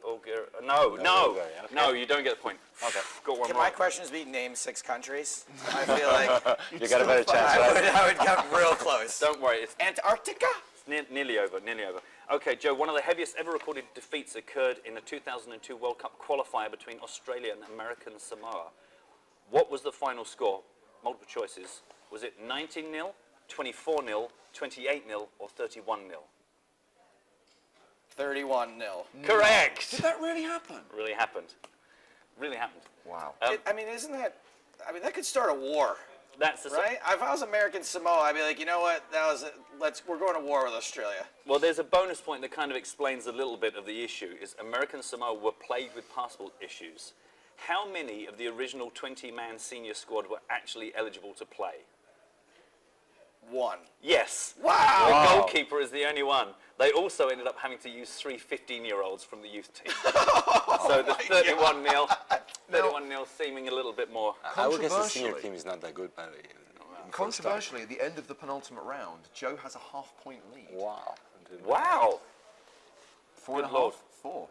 [SPEAKER 12] Bulgaria. No.
[SPEAKER 6] Bulgaria, okay.
[SPEAKER 12] No, you don't get the point.
[SPEAKER 6] Okay.
[SPEAKER 12] Got one
[SPEAKER 3] Can
[SPEAKER 12] more.
[SPEAKER 3] my questions be name 6 countries? I feel like
[SPEAKER 6] you got a better chance, right?
[SPEAKER 3] I would come real close.
[SPEAKER 12] Don't worry. It's
[SPEAKER 3] Antarctica?
[SPEAKER 12] It's nearly over. Nearly over. Okay, Joe. One of the heaviest ever recorded defeats occurred in the 2002 World Cup qualifier between Australia and American Samoa. What was the final score? Multiple choices. Was it 19-0, 24-0, 28-0, or 31-0?
[SPEAKER 3] 31-0.
[SPEAKER 12] Correct.
[SPEAKER 2] Did that really happen?
[SPEAKER 12] Really happened. Really happened.
[SPEAKER 2] Wow.
[SPEAKER 3] I mean, isn't that? I mean, that could start a war.
[SPEAKER 12] That's the
[SPEAKER 3] right. If I was American Samoa, I'd be like, you know what? That was we're going to war with Australia.
[SPEAKER 12] Well, there's a bonus point that kind of explains a little bit of the issue. Is American Samoa were plagued with passport issues. How many of the original 20-man senior squad were actually eligible to play?
[SPEAKER 3] 1.
[SPEAKER 12] Yes.
[SPEAKER 3] Wow.
[SPEAKER 12] The goalkeeper is the only one. They also ended up having to use 3 15-year-olds from the youth team. So the 31-0 seeming a little bit more.
[SPEAKER 6] I would guess the senior team is not that good, but
[SPEAKER 2] controversially, at the end of the penultimate round, Joe has a half-point lead.
[SPEAKER 6] Wow.
[SPEAKER 12] Wow.
[SPEAKER 2] 4.5, 4.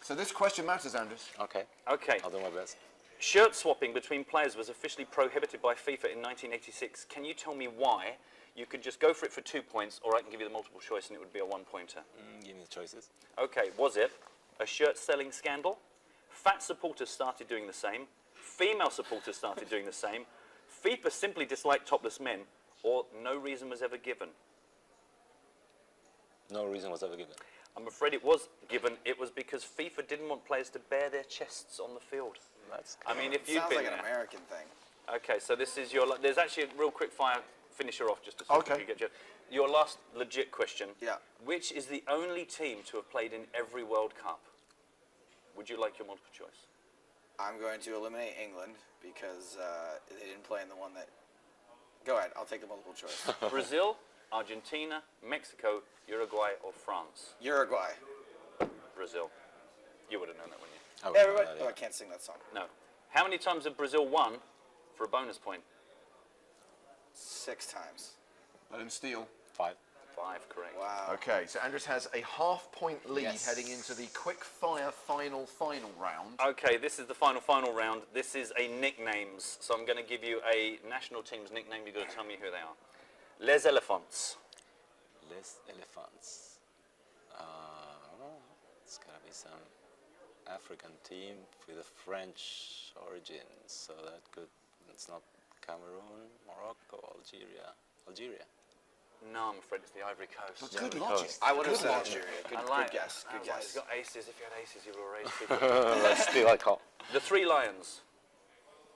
[SPEAKER 2] So this question matters, Anders.
[SPEAKER 6] Okay.
[SPEAKER 12] Okay.
[SPEAKER 6] I'll do my best.
[SPEAKER 12] Shirt swapping between players was officially prohibited by FIFA in 1986. Can you tell me why? You could just go for it for 2 points, or I can give you the multiple choice and it would be a 1-pointer.
[SPEAKER 6] Give me the choices.
[SPEAKER 12] Okay, was it a shirt-selling scandal? Fat supporters started doing the same. Female supporters started doing the same. FIFA simply disliked topless men, or no reason was ever given.
[SPEAKER 6] No reason was ever given.
[SPEAKER 12] I'm afraid it was given. It was because FIFA didn't want players to bare their chests on the field.
[SPEAKER 6] That's
[SPEAKER 12] I mean, if you've
[SPEAKER 3] sounds
[SPEAKER 12] been
[SPEAKER 3] like an
[SPEAKER 12] there.
[SPEAKER 3] American thing.
[SPEAKER 12] Okay, so this is your. There's actually a real quick fire finisher off just to see if we can get your last legit question.
[SPEAKER 3] Yeah.
[SPEAKER 12] Which is the only team to have played in every World Cup? Would you like your multiple choice?
[SPEAKER 3] I'm going to eliminate England because they didn't play in the one that. Go ahead. I'll take the multiple choice.
[SPEAKER 12] Brazil, Argentina, Mexico, Uruguay, or France?
[SPEAKER 3] Uruguay.
[SPEAKER 12] Brazil. You would have known that, wouldn't you?
[SPEAKER 3] Everybody. Oh, I can't sing that song.
[SPEAKER 12] No. How many times have Brazil won for a bonus point?
[SPEAKER 3] 6 times.
[SPEAKER 2] Bone steal.
[SPEAKER 6] 5.
[SPEAKER 12] 5, correct.
[SPEAKER 3] Wow.
[SPEAKER 2] Okay, so Andres has a half-point lead
[SPEAKER 3] Yes.
[SPEAKER 2] heading into the quick-fire final round.
[SPEAKER 12] Okay, this is the final round. This is a nicknames. So I'm going to give you a national team's nickname. You've got to tell me who they are. Les Elephants.
[SPEAKER 6] Les Elephants. It's got to be some African team with a French origin. So that could, it's not Cameroon, Morocco, Algeria.
[SPEAKER 12] No, I'm afraid it's the Ivory Coast.
[SPEAKER 6] Good logic.
[SPEAKER 3] I would have said Algeria. Good guess. Good
[SPEAKER 12] He's
[SPEAKER 3] guess.
[SPEAKER 12] got aces. If you had aces, you were raised people.
[SPEAKER 6] Let's steal I call.
[SPEAKER 12] The Three Lions.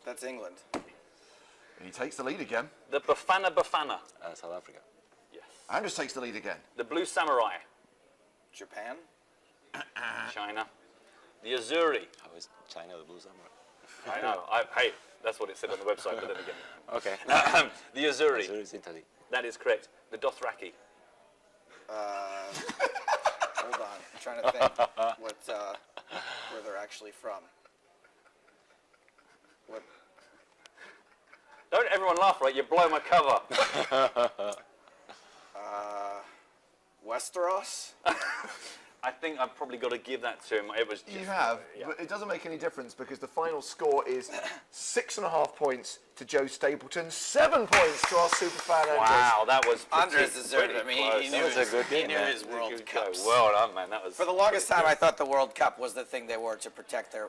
[SPEAKER 3] That's England.
[SPEAKER 2] He takes the lead again.
[SPEAKER 12] The Bafana Bafana.
[SPEAKER 6] South Africa.
[SPEAKER 12] Yes.
[SPEAKER 2] Andres takes the lead again.
[SPEAKER 12] The Blue Samurai.
[SPEAKER 3] Japan.
[SPEAKER 12] China. The Azuri.
[SPEAKER 6] How is China the Blue Samurai?
[SPEAKER 12] I know. Hey, that's what it said on the website, but then again.
[SPEAKER 6] Okay.
[SPEAKER 12] The Azuri.
[SPEAKER 6] Azuri is Italy.
[SPEAKER 12] That is correct. The Dothraki.
[SPEAKER 3] Hold on. I'm trying to think where they're actually from. What?
[SPEAKER 12] Don't everyone laugh, right? You blow my cover.
[SPEAKER 3] Westeros?
[SPEAKER 12] I think I've probably got to give that to him. It was just,
[SPEAKER 2] You have,
[SPEAKER 12] yeah.
[SPEAKER 2] but it doesn't make any difference because the final score is 6.5 points to Joe Stapleton, 7 points to our superfan Andres.
[SPEAKER 12] Wow, that was
[SPEAKER 3] Andres deserved it. I mean, he knew
[SPEAKER 6] That was a good game,
[SPEAKER 3] he knew
[SPEAKER 6] man.
[SPEAKER 3] his World Cups.
[SPEAKER 12] Well done, man. That was.
[SPEAKER 3] For the longest time, I thought the World Cup was the thing they wore to protect their...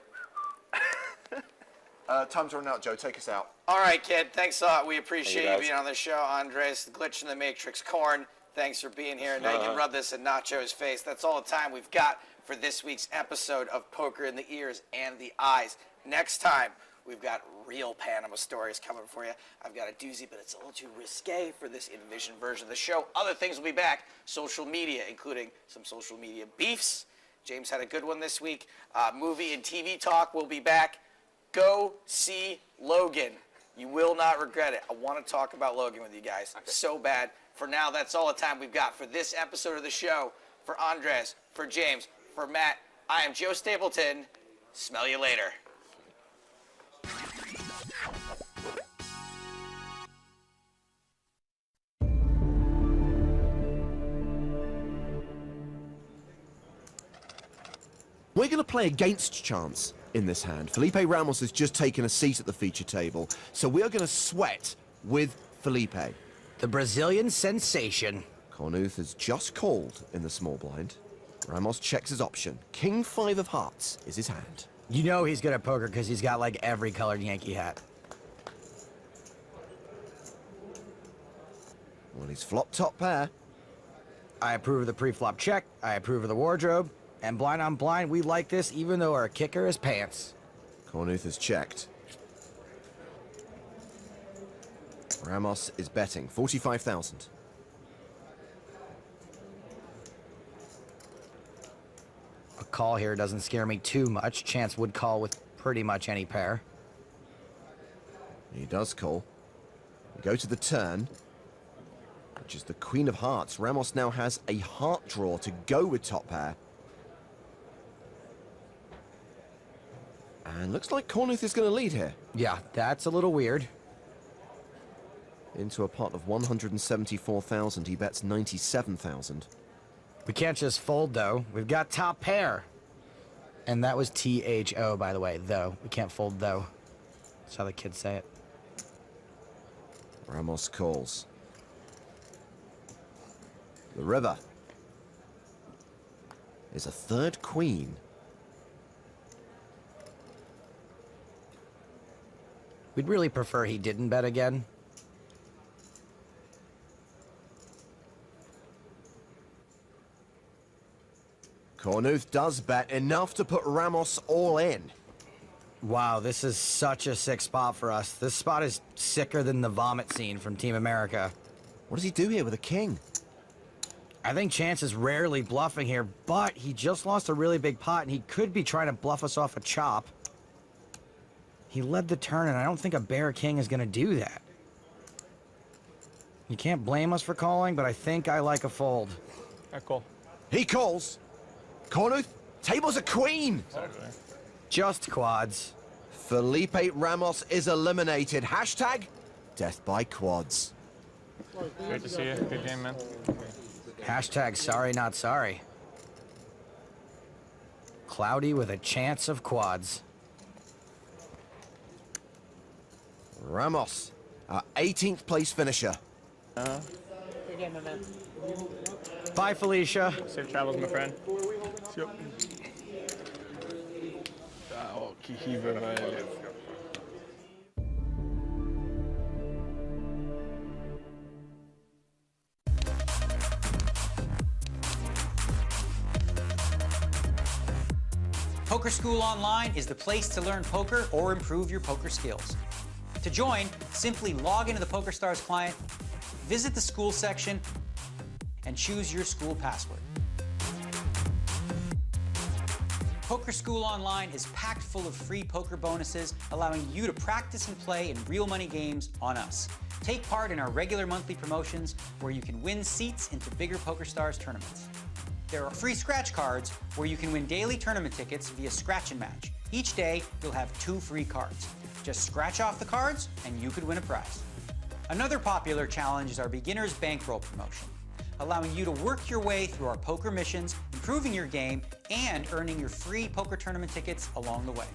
[SPEAKER 2] Time's running out, Joe. Take us out.
[SPEAKER 3] All right, kid. Thanks a lot. We appreciate you
[SPEAKER 6] guys.
[SPEAKER 3] being on the show. Andres, the Glitch in the Matrix, Corn, thanks for being here. Now you can rub this in Nacho's face. That's all the time we've got for this week's episode of Poker in the Ears and the Eyes. Next time, we've got real Panama stories coming for you. I've got a doozy, but it's a little too risque for this in-vision version of the show. Other things will be back. Social media, including some social media beefs. James had a good one this week. Movie and TV talk will be back. Go see Logan. You will not regret it. I want to talk about Logan with you guys so bad. For now, that's all the time we've got for this episode of the show. For Andres, for James, for Matt, I am Joe Stapleton. Smell you later.
[SPEAKER 2] We're going to play against chance in this hand. Felipe Ramos has just taken a seat at the feature table, so we are going to sweat with Felipe.
[SPEAKER 3] The Brazilian sensation.
[SPEAKER 2] Cornuth has just called in the small blind. Ramos checks his option. King 5 of hearts is his hand.
[SPEAKER 3] You know he's good at poker because he's got like every colored Yankee hat.
[SPEAKER 2] Well, he's flop top pair.
[SPEAKER 3] I approve of the pre-flop check. I approve of the wardrobe. And blind on blind, we like this even though our kicker is pants.
[SPEAKER 2] Cornuth has checked. Ramos is betting 45,000.
[SPEAKER 3] A call here doesn't scare me too much. Chance would call with pretty much any pair.
[SPEAKER 2] He does call. We go to the turn, which is the Queen of Hearts. Ramos now has a heart draw to go with top pair. And looks like Cornuth is going to lead here.
[SPEAKER 3] Yeah, that's a little weird.
[SPEAKER 2] Into a pot of 174,000, he bets 97,000.
[SPEAKER 3] We can't just fold, though. We've got top pair. And that was T-H-O, by the way, though. We can't fold, though. That's how the kids say it.
[SPEAKER 2] Ramos calls. The river is a third queen.
[SPEAKER 3] We'd really prefer he didn't bet again.
[SPEAKER 2] Cornuth does bet enough to put Ramos all in.
[SPEAKER 3] Wow, this is such a sick spot for us. This spot is sicker than the vomit scene from Team America.
[SPEAKER 2] What does he do here with a king?
[SPEAKER 3] I think Chance is rarely bluffing here, but he just lost a really big pot, and he could be trying to bluff us off a chop. He led the turn, and I don't think a bear king is going to do that. You can't blame us for calling, but I think I like a fold.
[SPEAKER 4] I call.
[SPEAKER 2] He calls. Cornuth tables a queen.
[SPEAKER 4] Exactly.
[SPEAKER 3] Just quads.
[SPEAKER 2] Felipe Ramos is eliminated. Hashtag death by quads.
[SPEAKER 4] Great to see you. Good game, man.
[SPEAKER 3] Hashtag sorry, not sorry. Cloudy with a chance of quads.
[SPEAKER 2] Ramos, our 18th place finisher.
[SPEAKER 21] Good game, my man.
[SPEAKER 3] Bye, Felicia.
[SPEAKER 4] Safe travels, my friend. Yep.
[SPEAKER 16] Poker School Online is the place to learn poker or improve your poker skills. To join, simply log into the PokerStars client, visit the school section, and choose your school password. Poker School Online is packed full of free poker bonuses, allowing you to practice and play in real money games on us. Take part in our regular monthly promotions where you can win seats into bigger PokerStars tournaments. There are free scratch cards where you can win daily tournament tickets via scratch and match. Each day, you'll have 2 free cards. Just scratch off the cards and you could win a prize. Another popular challenge is our Beginner's Bankroll promotion, allowing you to work your way through our poker missions, improving your game, and earning your free poker tournament tickets along the way.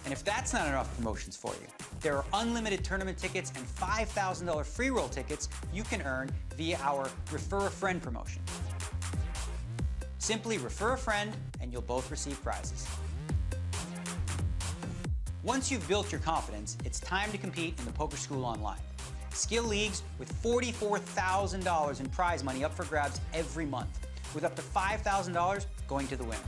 [SPEAKER 16] And if that's not enough promotions for you, there are unlimited tournament tickets and $5,000 free roll tickets you can earn via our Refer a Friend promotion. Simply refer a friend and you'll both receive prizes. Once you've built your confidence, it's time to compete in the Poker School Online. Skill leagues with $44,000 in prize money up for grabs every month, with up to $5,000 going to the winner.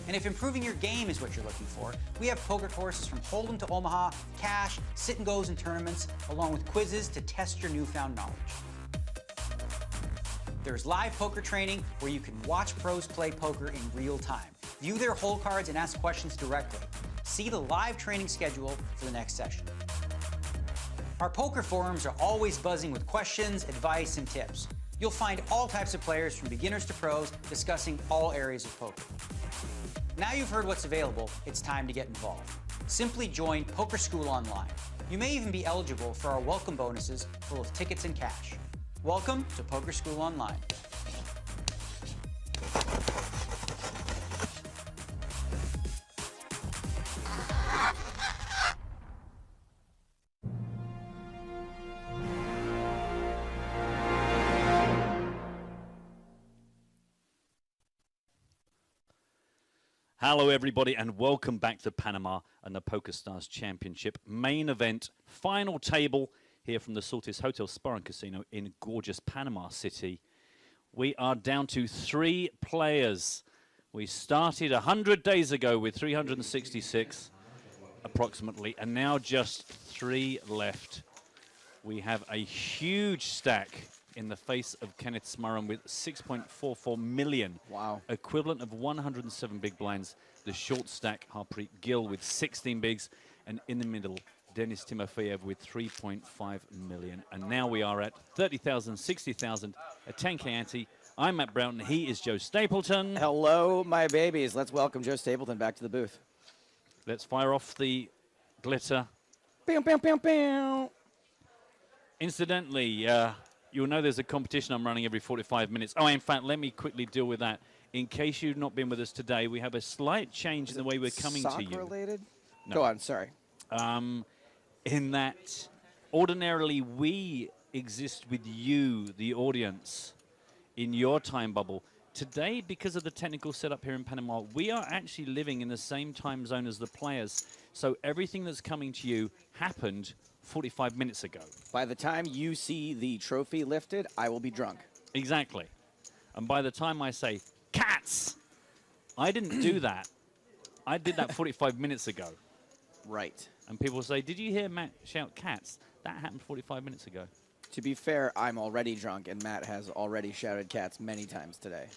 [SPEAKER 16] And if improving your game is what you're looking for, we have poker courses from Hold'em to Omaha, cash, sit and goes and tournaments, along with quizzes to test your newfound knowledge. There's live poker training where you can watch pros play poker in real time, view their hole cards and ask questions directly. See the live training schedule for the next session. Our poker forums are always buzzing with questions, advice, and tips. You'll find all types of players from beginners to pros discussing all areas of poker. Now you've heard what's available, it's time to get involved. Simply join Poker School Online. You may even be eligible for our welcome bonuses full of tickets and cash. Welcome to Poker School Online.
[SPEAKER 20] Hello, everybody, and welcome back to Panama and the PokerStars Championship main event, final table here from the Saltis Hotel Spa and Casino in gorgeous Panama City. We are down to 3 players. We started 100 days ago with 366 approximately, and now just 3 left. We have a huge stack in the face of Kenneth Smurran with 6.44 million.
[SPEAKER 1] Wow.
[SPEAKER 20] Equivalent of 107 big blinds. The short stack, Harpreet Gill with 16 bigs. And in the middle, Denis Timofeyev with 3.5 million. And now we are at 30,000, 60,000, a 10K ante. I'm Matt Broughton. He is Joe Stapleton.
[SPEAKER 3] Hello, my babies. Let's welcome Joe Stapleton back to the booth.
[SPEAKER 20] Let's fire off the glitter.
[SPEAKER 3] Bam, bam, bam, bam.
[SPEAKER 20] Incidentally, you'll know there's a competition I'm running every 45 minutes. Oh, in fact, let me quickly deal with that. In case you've not been with us today, we have a slight change in the way we're coming to you.
[SPEAKER 3] Related?
[SPEAKER 20] No.
[SPEAKER 3] Go on, sorry.
[SPEAKER 20] In that ordinarily we exist with you, the audience, in your time bubble. Today, because of the technical setup here in Panama, we are actually living in the same time zone as the players. So everything that's coming to you happened 45 minutes ago.
[SPEAKER 3] By the time you see the trophy lifted, I will be drunk.
[SPEAKER 20] Exactly. And by the time I say, cats, I didn't do that. I did that 45 minutes ago.
[SPEAKER 3] Right.
[SPEAKER 20] And people say, did you hear Matt shout cats? That happened 45 minutes ago.
[SPEAKER 3] To be fair, I'm already drunk, and Matt has already shouted cats many times today.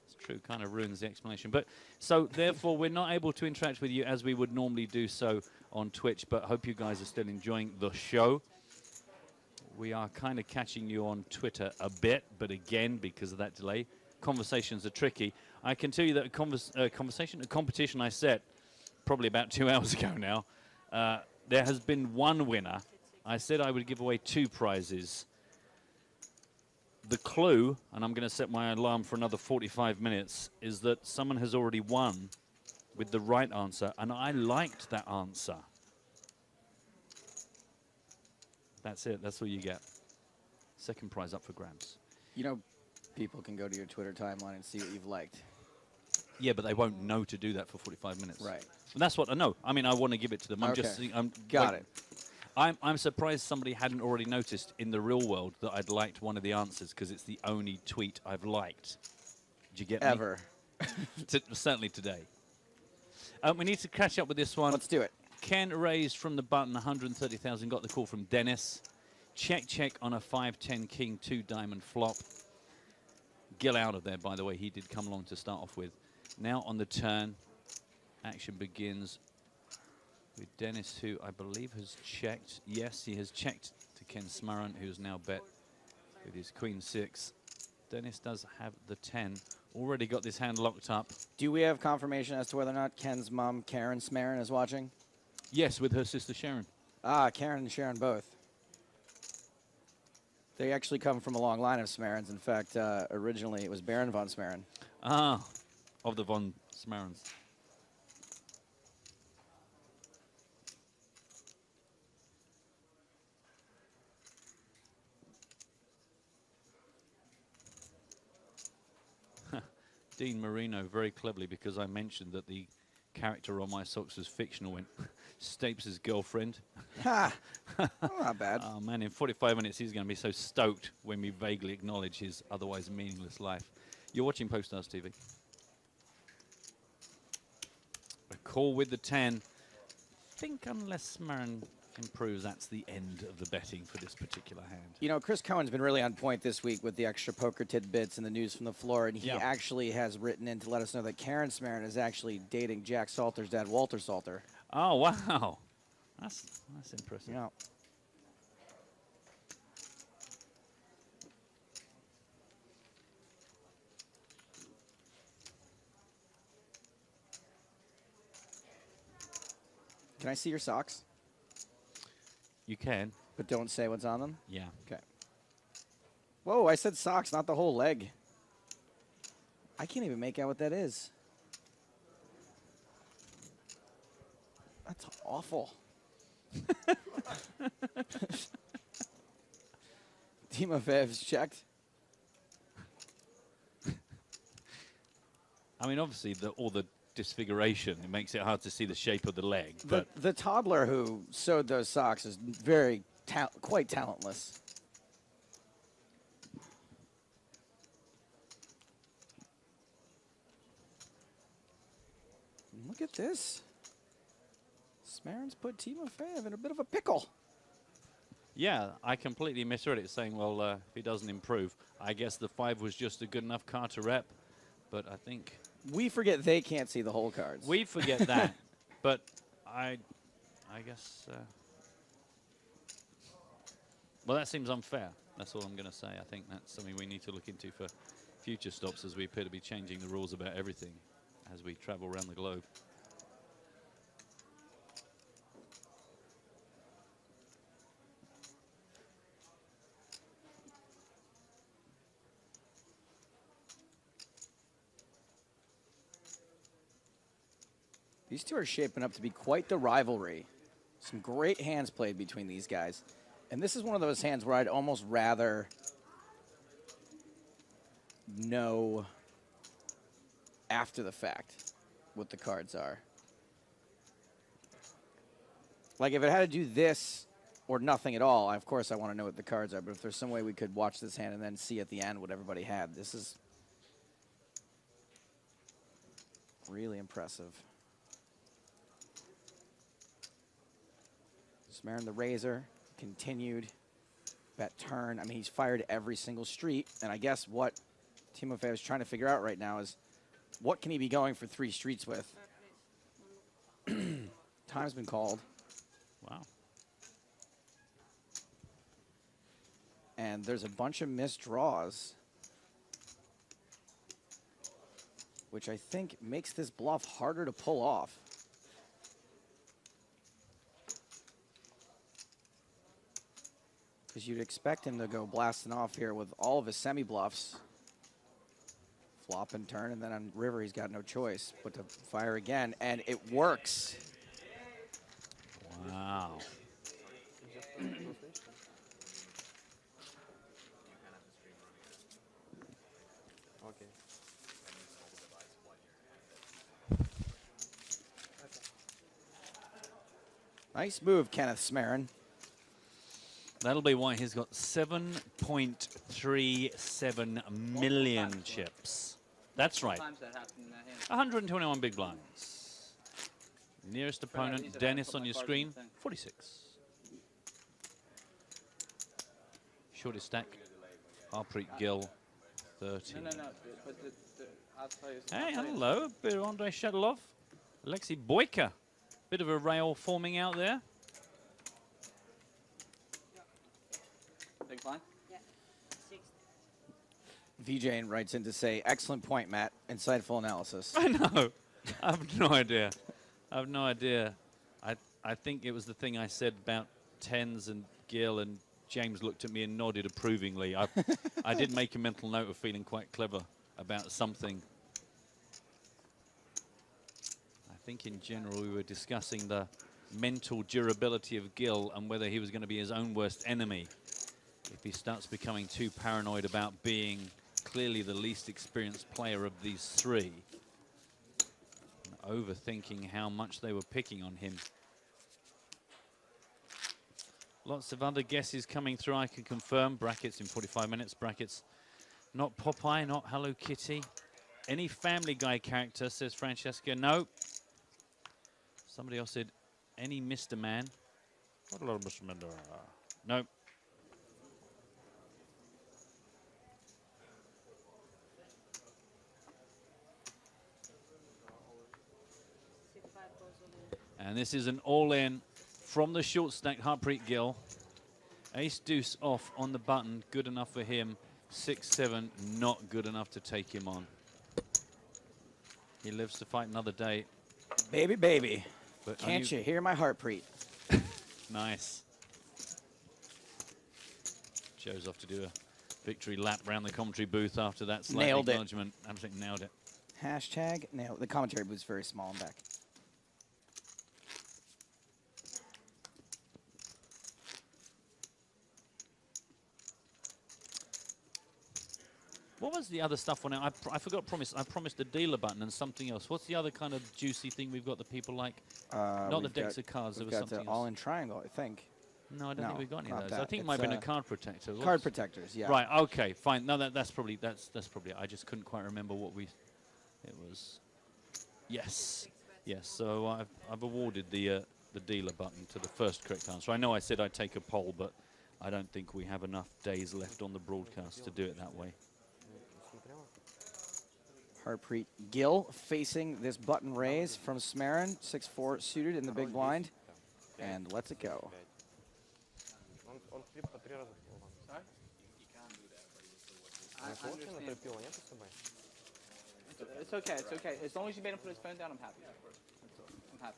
[SPEAKER 20] It's true, kind of ruins the explanation. But so, therefore, we're not able to interact with you as we would normally do so on Twitch, but hope you guys are still enjoying the show. We are kind of catching you on Twitter a bit, but again, because of that delay, conversations are tricky. I can tell you that a competition I set probably about 2 hours ago now, there has been one winner. I said I would give away 2 prizes. The clue, and I'm going to set my alarm for another 45 minutes, is that someone has already won with the right answer, and I liked that answer. That's it. That's all you get. Second prize up for grabs.
[SPEAKER 3] You know, people can go to your Twitter timeline and see what you've liked.
[SPEAKER 20] Yeah, but they won't know to do that for 45 minutes.
[SPEAKER 3] Right.
[SPEAKER 20] And that's what I know. I mean, I want to give it to them. I'm
[SPEAKER 3] Okay.
[SPEAKER 20] just.
[SPEAKER 3] Got it.
[SPEAKER 20] I'm surprised somebody hadn't already noticed in the real world that I'd liked one of the answers, because it's the only tweet I've liked. Did you get me?
[SPEAKER 3] Ever.
[SPEAKER 20] Certainly today. We need to catch up with this one.
[SPEAKER 3] Let's do it.
[SPEAKER 20] Ken raised from the button 130,000. Got the call from Dennis. Check on a 5-10 king 2 diamond flop. Gil out of there, by the way. He did come along to start off with. Now on the turn, action begins with Dennis, who I believe has checked. Yes, he has checked to Ken Smarant, who's now bet with his queen 6. Dennis does have the 10. Already got this hand locked up.
[SPEAKER 3] Do we have confirmation as to whether or not Ken's mom, Karen Smarin, is watching?
[SPEAKER 20] Yes, with her sister Sharon.
[SPEAKER 3] Ah, Karen and Sharon both. They actually come from a long line of Smarins. In fact, originally it was Baron von Smarin.
[SPEAKER 20] Ah, of the von Smarins. Dean Marino, very cleverly, because I mentioned that the character on my socks was fictional, went Stapes' girlfriend.
[SPEAKER 3] Ha! Not bad.
[SPEAKER 20] Oh man, in 45 minutes he's going to be so stoked when we vaguely acknowledge his otherwise meaningless life. You're watching PokerStars TV. A call with the 10. I think unless Smarin improves, that's the end of the betting for this particular hand.
[SPEAKER 3] You know, Chris Cohen's been really on point this week with the extra poker tidbits and the news from the floor, and he
[SPEAKER 20] Yeah.
[SPEAKER 3] actually has written in to let us know that Karen Smarin is actually dating Jack Salter's dad, Walter Salter.
[SPEAKER 20] Oh, wow. That's impressive.
[SPEAKER 3] Yeah. Can I see your socks?
[SPEAKER 20] You can.
[SPEAKER 3] But don't say what's on them?
[SPEAKER 20] Yeah.
[SPEAKER 3] Okay. Whoa, I said socks, not the whole leg. I can't even make out what that is. That's awful. Timofeyev's checked.
[SPEAKER 20] I mean, obviously, all the disfiguration, it makes it hard to see the shape of the leg.
[SPEAKER 3] The,
[SPEAKER 20] But
[SPEAKER 3] the toddler who sewed those socks is very, quite talentless. Look at this. Smarin's put Timofeyev in a bit of a pickle.
[SPEAKER 20] yeah, I completely misread it, saying, well, if he doesn't improve, I guess the 5 was just a good enough card to rep. But I think
[SPEAKER 3] We forget they can't see the whole cards.
[SPEAKER 20] we forget that. But I guess, well, that seems unfair. That's all I'm going to say. I think that's something we need to look into for future stops, as we appear to be changing the rules about everything as we travel around the globe.
[SPEAKER 3] These two are shaping up to be quite the rivalry. Some great hands played between these guys. And this is one of those hands where I'd almost rather know after the fact what the cards are. Like if it had to do this or nothing at all, of course I want to know what the cards are. But if there's some way we could watch this hand and then see at the end what everybody had, this is really impressive. Smarin the razor, continued. Bet turn. I mean, he's fired every single street. And I guess what Timofeyev is trying to figure out right now is what can he be going for 3 streets with? Time's been called.
[SPEAKER 20] Wow.
[SPEAKER 3] And there's a bunch of missed draws. which I think makes this bluff harder to pull off. Because you'd expect him to go blasting off here with all of his semi-bluffs. Flop and turn, and then on river he's got no choice but to fire again, and it works.
[SPEAKER 20] Wow.
[SPEAKER 3] Nice move, Kenneth Smarin.
[SPEAKER 20] That'll be why he's got 7.37 million chips. That's right. 121 big blinds. Nearest opponent, Dennis on your screen, 46. Shortest stack, Harpreet Gill, 30.
[SPEAKER 21] No. But I'll tell you.
[SPEAKER 20] Hey, hello, a bit of Andrei Shadilov. Alexei Boyka. Bit of a rail forming out there.
[SPEAKER 21] Big blind?
[SPEAKER 18] Yeah.
[SPEAKER 3] 60. VJ writes in to say, excellent point, Matt. Insightful analysis.
[SPEAKER 20] I know. I have no idea. I have no idea. I think it was the thing I said about tens and Gill, and James looked at me and nodded approvingly. I did make a mental note of feeling quite clever about something. I think in general we were discussing the mental durability of Gill and whether he was going to be his own worst enemy if he starts becoming too paranoid about being clearly the least experienced player of these three, and overthinking how much they were picking on him. Lots of other guesses coming through, I can confirm. Brackets in 45 minutes, brackets. Not Popeye, not Hello Kitty. Any Family Guy character, says Francesca. No. Somebody else said, any Mr. Man. What a lot of Mr. Man. No. And this is an all-in from the short stack, Harpreet Gill. Ace deuce off on the button, good enough for him. 6-7, not good enough to take him on. He lives to fight another day.
[SPEAKER 3] Baby, baby.
[SPEAKER 20] But
[SPEAKER 3] Can't you hear my Harpreet?
[SPEAKER 20] Nice. Joe's off to do a victory lap around the commentary booth after that slight
[SPEAKER 3] Nailed it.
[SPEAKER 20] acknowledgement. Absolutely nailed it.
[SPEAKER 3] Hashtag nail. The commentary booth's very small and back.
[SPEAKER 20] What was the other stuff on it? I forgot. I promised the dealer button and something else. What's the other kind of juicy thing we've got that people like? Not the decks of cards. There was something else.
[SPEAKER 3] All-in triangle, I think.
[SPEAKER 20] No, I don't think we've got any of those.
[SPEAKER 3] That.
[SPEAKER 20] I think it might have been a card protector.
[SPEAKER 3] Card protectors, yeah.
[SPEAKER 20] Right. Okay. Fine. No, that's probably it. I just couldn't quite remember what we. It was. Yes. Yes. So I've awarded the dealer button to the first correct answer. I know I said I'd take a poll, but I don't think we have enough days left on the broadcast to do it that way.
[SPEAKER 3] Harpreet Gill facing this button raise from Smarin, 6-4 suited in the big blind, and lets it go.
[SPEAKER 21] It's okay, it's okay. As long as you made him put his phone down, I'm happy. I'm happy.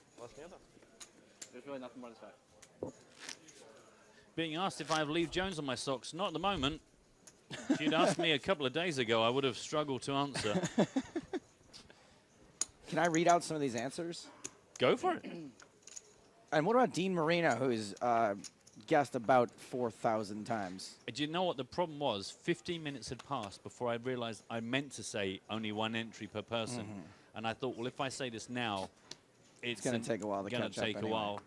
[SPEAKER 21] There's really nothing more to say.
[SPEAKER 20] Being asked if I have Lee Jones on my socks, not at the moment. If you'd asked me a couple of days ago, I would have struggled to answer.
[SPEAKER 3] Can I read out some of these answers?
[SPEAKER 20] Go for it.
[SPEAKER 3] And what about Dean Marino, who's guessed about 4,000 times?
[SPEAKER 20] Do you know what the problem was? 15 minutes had passed before I realized I meant to say only one entry per person. And I thought, well, if I say this now, it's
[SPEAKER 3] going to take a while to catch up anyway.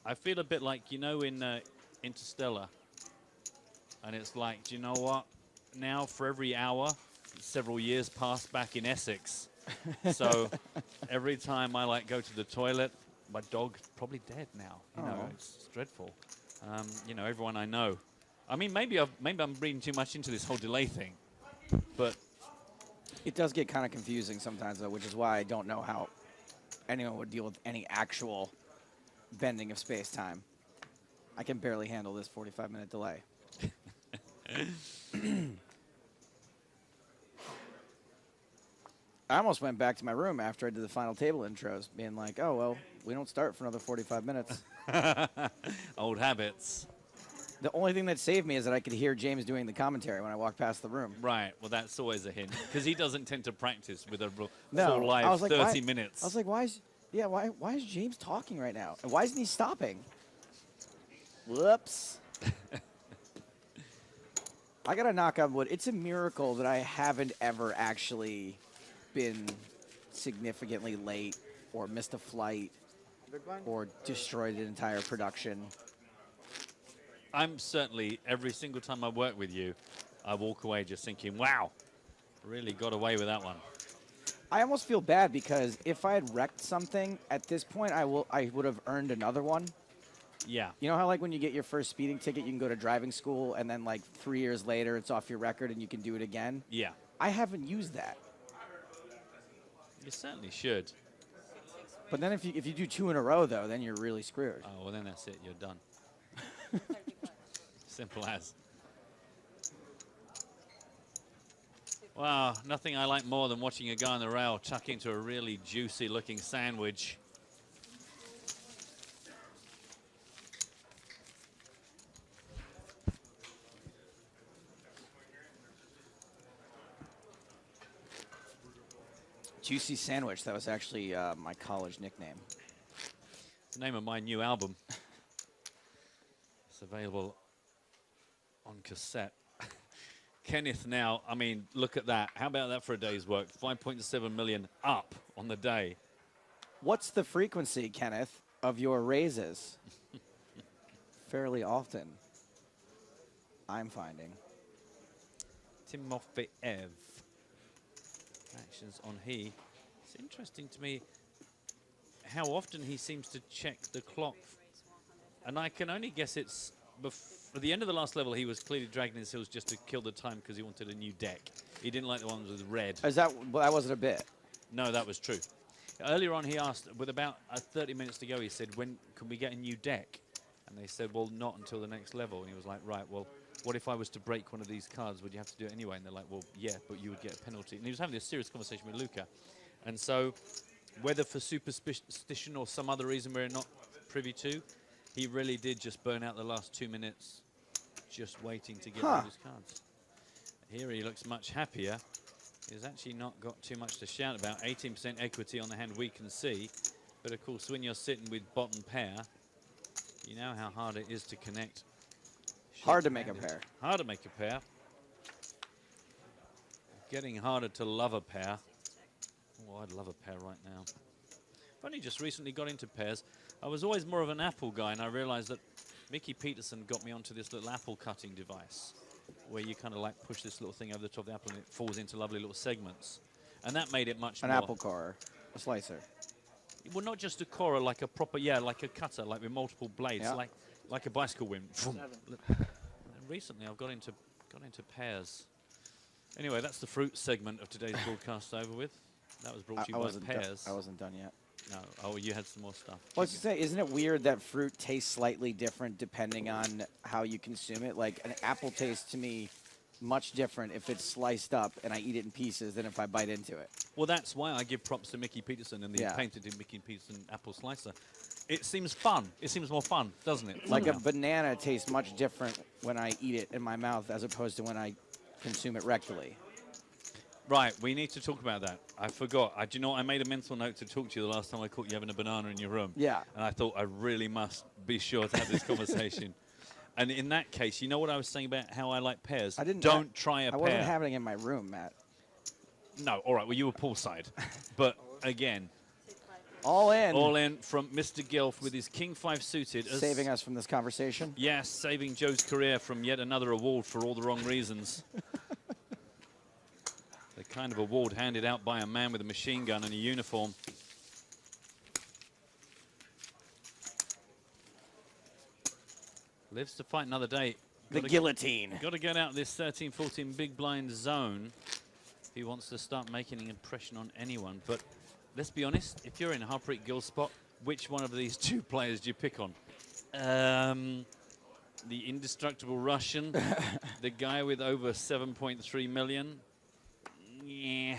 [SPEAKER 20] I feel a bit like, you know, in Interstellar. And it's like, do you know what? Now for every hour, several years pass back in Essex. So every time I like go to the toilet, my dog's probably dead now. You know, it's dreadful. You know, everyone I know. I mean, maybe I'm reading too much into this whole delay thing, but
[SPEAKER 3] it does get kind of confusing sometimes, though, which is why I don't know how anyone would deal with any actual bending of space-time. I can barely handle this 45-minute delay. I almost went back to my room after I did the final table intros, being like, oh, well, we don't start for another 45 minutes.
[SPEAKER 20] Old habits.
[SPEAKER 3] The only thing that saved me is that I could hear James doing the commentary when I walked past the room.
[SPEAKER 20] Right. Well, that's always a hint because he doesn't tend to practice with a full
[SPEAKER 3] I
[SPEAKER 20] live
[SPEAKER 3] was like,
[SPEAKER 20] 30 minutes.
[SPEAKER 3] I was like, why is James talking right now? And why isn't he stopping? Whoops. I got to knock on wood. It's a miracle that I haven't ever actually been significantly late or missed a flight or destroyed an entire production.
[SPEAKER 20] I'm certainly, every single time I work with you, I walk away just thinking, wow, really got away with that one.
[SPEAKER 3] I almost feel bad because if I had wrecked something at this point, I would have earned another one.
[SPEAKER 20] Yeah.
[SPEAKER 3] You know how like when you get your first speeding ticket, you can go to driving school and then like 3 years later it's off your record and you can do it again?
[SPEAKER 20] Yeah.
[SPEAKER 3] I haven't used that.
[SPEAKER 20] You certainly should.
[SPEAKER 3] But then if you do 2 in a row though, then you're really screwed.
[SPEAKER 20] Oh, well then that's it. You're done. Simple as. Wow, nothing I like more than watching a guy on the rail tuck into a really juicy looking sandwich.
[SPEAKER 3] Juicy Sandwich, that was actually my college nickname.
[SPEAKER 20] It's the name of my new album. It's available on cassette. Kenneth now, I mean, look at that. How about that for a day's work? 5.7 million up on the day.
[SPEAKER 3] What's the frequency, Kenneth, of your raises? Fairly often, I'm finding.
[SPEAKER 20] Timofeyev. Actions on he. It's interesting to me how often he seems to check the clock. And I can only guess it's at the end of the last level, he was clearly dragging his heels just to kill the time because he wanted a new deck. He didn't like the ones with red.
[SPEAKER 3] Is that, well, that wasn't a bit?
[SPEAKER 20] No, that was true. Earlier on, he asked, with about 30 minutes to go, he said, when can we get a new deck? And they said, well, not until the next level. And he was like, right, well, what if I was to break one of these cards? Would you have to do it anyway? And they're like, well, yeah, but you would get a penalty. And he was having a serious conversation with Luca. And so, whether for superstition or some other reason we're not privy to, he really did just burn out the last 2 minutes just waiting to get all his cards. Here he looks much happier. He's actually not got too much to shout about. 18% equity on the hand we can see. But of course, when you're sitting with bottom pair, you know how hard it is to connect.
[SPEAKER 3] Hard to make a pair.
[SPEAKER 20] Hard to make a pair. Getting harder to love a pair. Oh, I'd love a pair right now. I've only just recently got into pairs. I was always more of an apple guy, and I realized that Mickey Peterson got me onto this little apple cutting device where you kind of like push this little thing over the top of the apple and it falls into lovely little segments. And that made it much more...
[SPEAKER 3] An apple core, a slicer.
[SPEAKER 20] Well, not just a corer, like a proper, yeah, like a cutter, like with multiple blades,
[SPEAKER 3] Yeah.
[SPEAKER 20] like a bicycle whip. And recently I've got into pairs. Anyway, that's the fruit segment of today's broadcast over with. That was brought to you by Pairs.
[SPEAKER 3] I wasn't done yet.
[SPEAKER 20] No. Oh, you had some more stuff.
[SPEAKER 3] Well, I was going to say, isn't it weird that fruit tastes slightly different depending on how you consume it? Like, an apple tastes to me much different if it's sliced up and I eat it in pieces than if I bite into it.
[SPEAKER 20] Well, that's why I give props to Mickey Peterson and the
[SPEAKER 3] Yeah.
[SPEAKER 20] patented Mickey Peterson apple slicer. It seems fun. It seems more fun, doesn't it?
[SPEAKER 3] Like a banana tastes much different when I eat it in my mouth as opposed to when I consume it rectally.
[SPEAKER 20] Right, we need to talk about that. I forgot. Do you know what? I made a mental note to talk to you the last time I caught you having a banana in your room.
[SPEAKER 3] Yeah.
[SPEAKER 20] And I thought I really must be sure to have this conversation. And in that case, you know what I was saying about how I like pairs? Don't try a pair.
[SPEAKER 3] I wasn't having it in my room, Matt.
[SPEAKER 20] No, all right. Well, you were poolside. But again.
[SPEAKER 3] All in.
[SPEAKER 20] All in from Mr. Gilf with his King 5 suited.
[SPEAKER 3] Saving us from this conversation?
[SPEAKER 20] Yes, saving Joe's career from yet another award for all the wrong reasons. The kind of award handed out by a man with a machine gun and a uniform. Lives to fight another day.
[SPEAKER 3] The guillotine.
[SPEAKER 20] Got to get out of this 13-14 big blind zone if he wants to start making an impression on anyone. But let's be honest, if you're in Harpreet Gill's spot, which one of these two players do you pick on? The indestructible Russian, the guy with over 7.3 million. Yeah.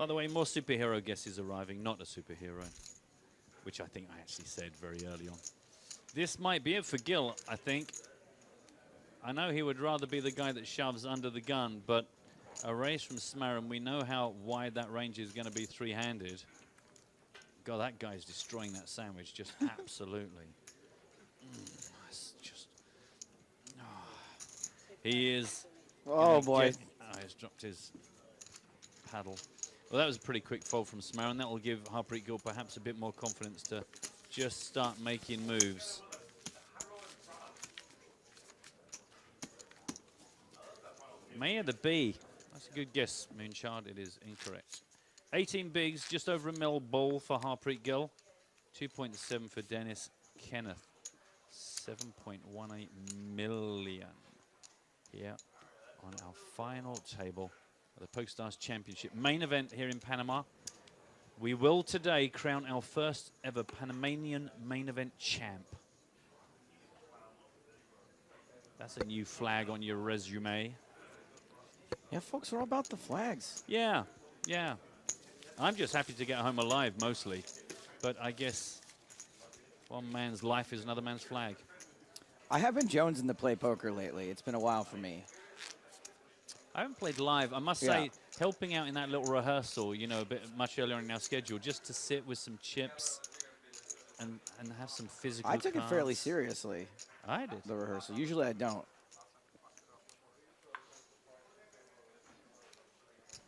[SPEAKER 20] By the way, more superhero guesses arriving, not a superhero, which I think I actually said very early on. This might be it for Gil, I think. I know he would rather be the guy that shoves under the gun, but a raise from Smaran, we know how wide that range is going to be three-handed. God, that guy's destroying that sandwich, just absolutely. It's just... He is...
[SPEAKER 3] Oh, boy.
[SPEAKER 20] He's dropped his paddle. Well, that was a pretty quick fold from Smaran. That will give Harpreet Gill perhaps a bit more confidence to just start making moves. Mayor the B. That's a good guess, Moonshard. It is incorrect. 18 bigs, just over a mil ball for Harpreet Gill. 2.7 for Dennis Kenneth. 7.18 million here on our final table of the PokerStars Championship. Main event here in Panama. We will today crown our first ever Panamanian main event champ. That's a new flag on your resume.
[SPEAKER 3] Yeah, folks are all about the flags.
[SPEAKER 20] Yeah, yeah. I'm just happy to get home alive, mostly. But I guess one man's life is another man's flag.
[SPEAKER 3] I have been jonesing to play poker lately. It's been a while for me.
[SPEAKER 20] I haven't played live. I must say, helping out in that little rehearsal, you know, a bit much earlier in our schedule, just to sit with some chips and have some physical
[SPEAKER 3] I took
[SPEAKER 20] cards.
[SPEAKER 3] it fairly seriously.
[SPEAKER 20] I did.
[SPEAKER 3] The rehearsal. Usually I don't.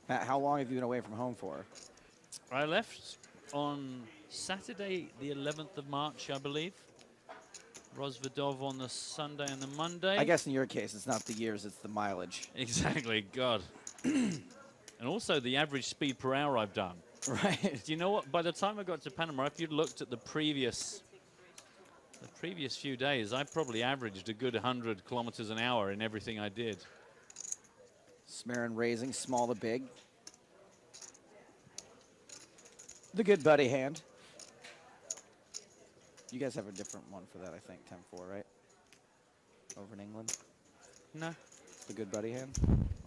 [SPEAKER 3] Matt, how long have you been away from home for?
[SPEAKER 20] I left on Saturday, the 11th of March, I believe. Rozvadov on the Sunday and the Monday.
[SPEAKER 3] I guess in your case, it's not the years, it's the mileage.
[SPEAKER 20] Exactly, God. And also the average speed per hour I've done.
[SPEAKER 3] Right.
[SPEAKER 20] Do you know what? By the time I got to Panama, if you'd looked at the previous few days, I probably averaged a good 100 kilometers an hour in everything I did.
[SPEAKER 3] Smaran raising, small to big. The good buddy hand. You guys have a different one for that, I think. 10-4, right? Over in England?
[SPEAKER 20] No.
[SPEAKER 3] The good buddy hand?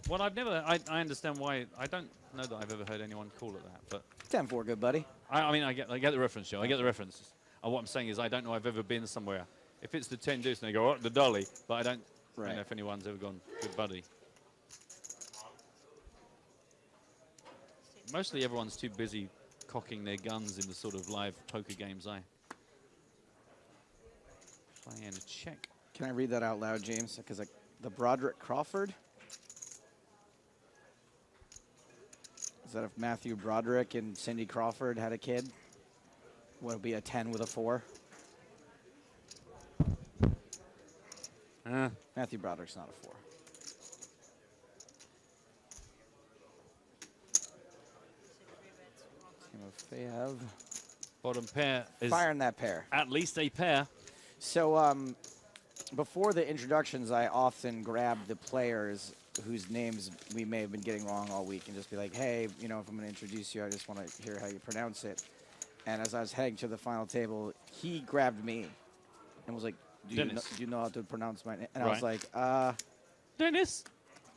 [SPEAKER 20] Well, I understand why. I don't know that I've ever heard anyone call it that, but
[SPEAKER 3] 10-4, good buddy.
[SPEAKER 20] I mean, I get the reference, Joe. I get the reference. What I'm saying is I don't know I've ever been somewhere. If it's the 10 deuce, and they go, oh, the dolly, but I don't know if anyone's ever gone, good buddy. Mostly everyone's too busy cocking their guns in the sort of live poker games I play and check.
[SPEAKER 3] Can I read that out loud, James? Because the Broderick Crawford. Is that if Matthew Broderick and Cindy Crawford had a kid? Would it be a 10 with a 4? Matthew Broderick's not a 4. Timofeyev.
[SPEAKER 20] Bottom pair is
[SPEAKER 3] firing that pair.
[SPEAKER 20] At least a pair.
[SPEAKER 3] So before the introductions, I often grab the players whose names we may have been getting wrong all week and just be like, hey, you know, if I'm going to introduce you, I just want to hear how you pronounce it. And as I was heading to the final table, he grabbed me and was like, do you know how to pronounce my name? And I was like,
[SPEAKER 20] Dennis.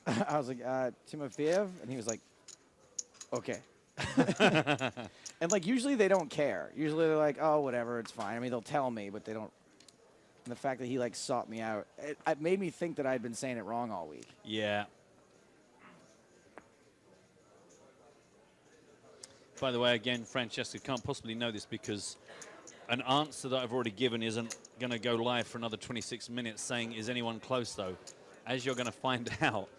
[SPEAKER 3] I was like, Timofeyev. And he was like, okay. And like, usually they don't care. Usually they're like, oh, whatever, it's fine. I mean, they'll tell me, but they don't. And the fact that he like sought me out, it made me think that I'd been saying it wrong all week.
[SPEAKER 20] Yeah. By the way, again, Francesca can't possibly know this because an answer that I've already given isn't going to go live for another 26 minutes saying, is anyone close, though? As you're going to find out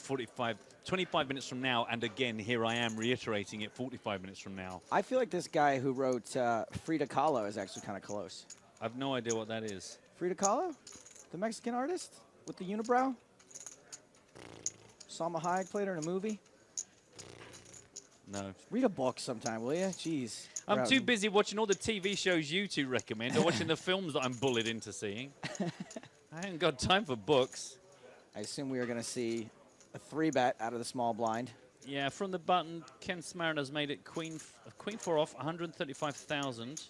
[SPEAKER 20] 25 minutes from now, and again, here I am reiterating it 45 minutes from now.
[SPEAKER 3] I feel like this guy who wrote Frida Kahlo is actually kind of close.
[SPEAKER 20] I have no idea what that is.
[SPEAKER 3] Frida Kahlo? The Mexican artist with the unibrow? Salma Hayek played her in a movie?
[SPEAKER 20] No.
[SPEAKER 3] Read a book sometime, will you? Jeez.
[SPEAKER 20] I'm too busy watching all the TV shows you two recommend or watching the films that I'm bullied into seeing. I ain't got time for books.
[SPEAKER 3] I assume we are going to see a 3-bet out of the small blind.
[SPEAKER 20] Yeah, from the button, Ken Smaran has made it queen 4 off, 135,000.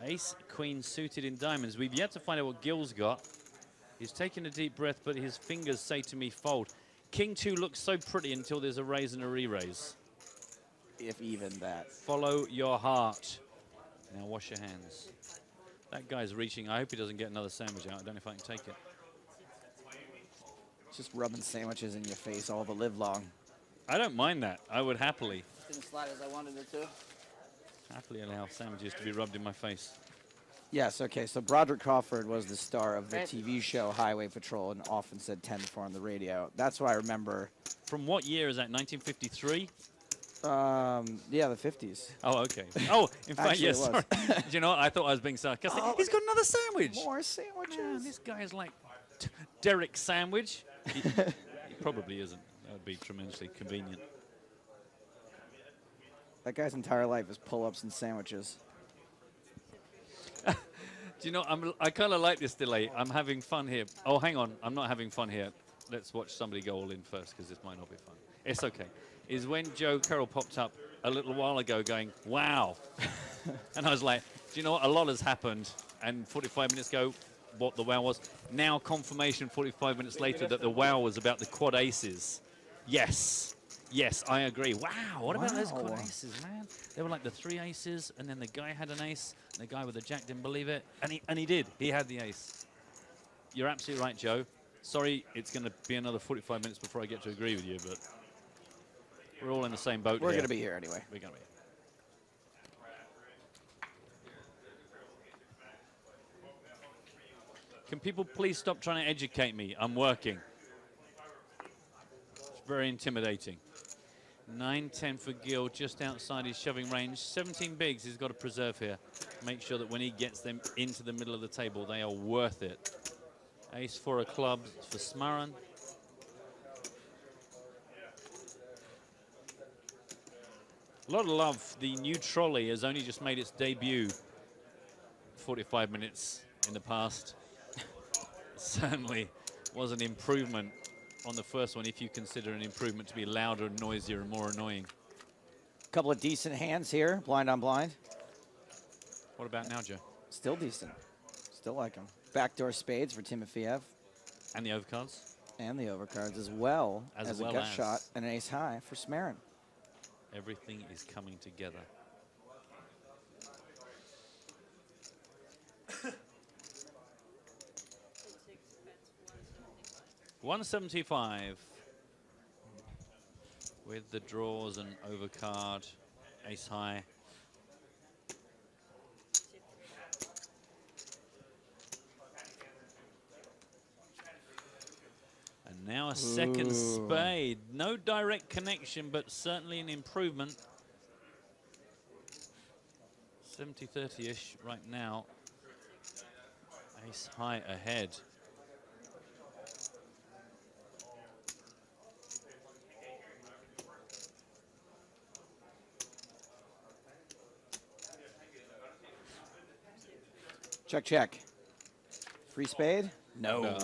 [SPEAKER 20] Ace, queen suited in diamonds. We've yet to find out what Gil's got. He's taking a deep breath, but his fingers say to me fold. King 2 looks so pretty until there's a raise and a re-raise.
[SPEAKER 3] if even that.
[SPEAKER 20] Follow your heart. Now wash your hands. That guy's reaching. I hope he doesn't get another sandwich out. I don't know if I can take it.
[SPEAKER 3] Just rubbing sandwiches in your face all the live long.
[SPEAKER 20] I don't mind that. I would happily
[SPEAKER 21] Didn't slide as I wanted it to.
[SPEAKER 20] allow sandwiches to be rubbed in my face.
[SPEAKER 3] Yes, okay, so Broderick Crawford was the star of the TV show Highway Patrol and often said 10-4 on the radio. That's what I remember.
[SPEAKER 20] From what year is that, 1953?
[SPEAKER 3] Yeah, the 50s.
[SPEAKER 20] Oh, okay. Oh, in fact,
[SPEAKER 3] Actually,
[SPEAKER 20] yes,
[SPEAKER 3] it was.
[SPEAKER 20] sorry. Do you know what? I thought I was being sarcastic.
[SPEAKER 3] Oh,
[SPEAKER 20] He's got another sandwich.
[SPEAKER 3] More sandwiches.
[SPEAKER 20] Man, this guy is like Derek Sandwich. He probably isn't. That would be tremendously convenient.
[SPEAKER 3] That guy's entire life is pull-ups and sandwiches.
[SPEAKER 20] Do you know, I kind of like this delay. I'm having fun here. Oh, hang on. I'm not having fun here. Let's watch somebody go all in first, because this might not be fun. It's okay. Is when Joe Carroll popped up a little while ago going, wow. And I was like, do you know what? A lot has happened. And 45 minutes ago, what the wow was. Now confirmation 45 minutes later that the wow was about the quad aces. Yes. Yes, I agree. Wow, what about those quad aces, man? They were like the 3 aces, and then the guy had an ace, and the guy with the jack didn't believe it, and he did. He had the ace. You're absolutely right, Joe. Sorry, it's going to be another 45 minutes before I get to agree with you, but we're all in the same boat.
[SPEAKER 3] We're going to be here anyway.
[SPEAKER 20] We're going to be. Can people please stop trying to educate me? I'm working. It's very intimidating. 9-10 for Gill, just outside his shoving range. 17 bigs he's got to preserve here. Make sure that when he gets them into the middle of the table, they are worth it. Ace-4 of clubs for Smaran. A lot of love. The new trolley has only just made its debut 45 minutes in the past. Certainly was an improvement on the first one, if you consider an improvement to be louder and noisier and more annoying.
[SPEAKER 3] A couple of decent hands here, blind on blind.
[SPEAKER 20] What about now, Joe?
[SPEAKER 3] Still decent. Still like them. Backdoor spades for Timofeyev.
[SPEAKER 20] And the overcards.
[SPEAKER 3] And the overcards, as well as a gut shot and an ace high for Smaran.
[SPEAKER 20] Everything is coming together. $175 with the draws and overcard, ace high. And now a second spade. No direct connection, but certainly an improvement. 70-30-ish right now. Ace high ahead.
[SPEAKER 3] Check, check. Free spade? No.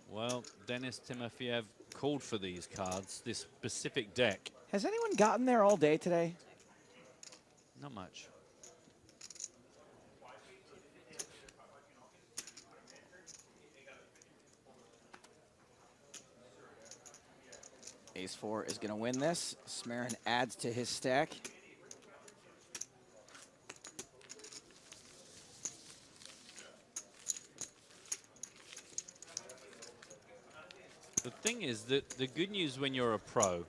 [SPEAKER 20] Well, Denis Timofeyev called for these cards, this specific deck.
[SPEAKER 3] Has anyone gotten there all day today?
[SPEAKER 20] Not much.
[SPEAKER 3] Ace-4 is going to win this. Smaran adds to his stack.
[SPEAKER 20] The thing is that the good news when you're a pro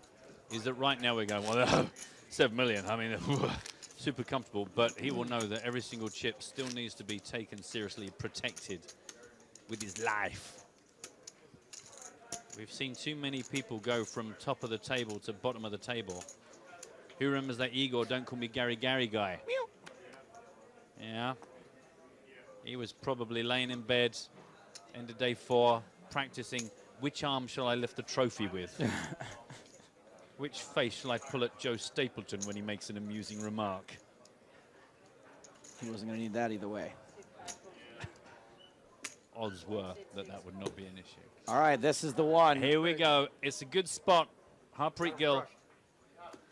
[SPEAKER 20] is that right now we're going, well, 7 million. I mean, super comfortable. But he will know that every single chip still needs to be taken seriously, protected with his life. We've seen too many people go from top of the table to bottom of the table. Who remembers that Igor, don't call me Gary guy? Yeah. He was probably laying in bed, end of day 4, practicing which arm shall I lift the trophy with? Which face shall I pull at Joe Stapleton when he makes an amusing remark?
[SPEAKER 3] He wasn't going to need that either way.
[SPEAKER 20] Odds were that that would not be an issue.
[SPEAKER 3] All right, this is the one.
[SPEAKER 20] Here we go. It's a good spot. Harpreet Gill.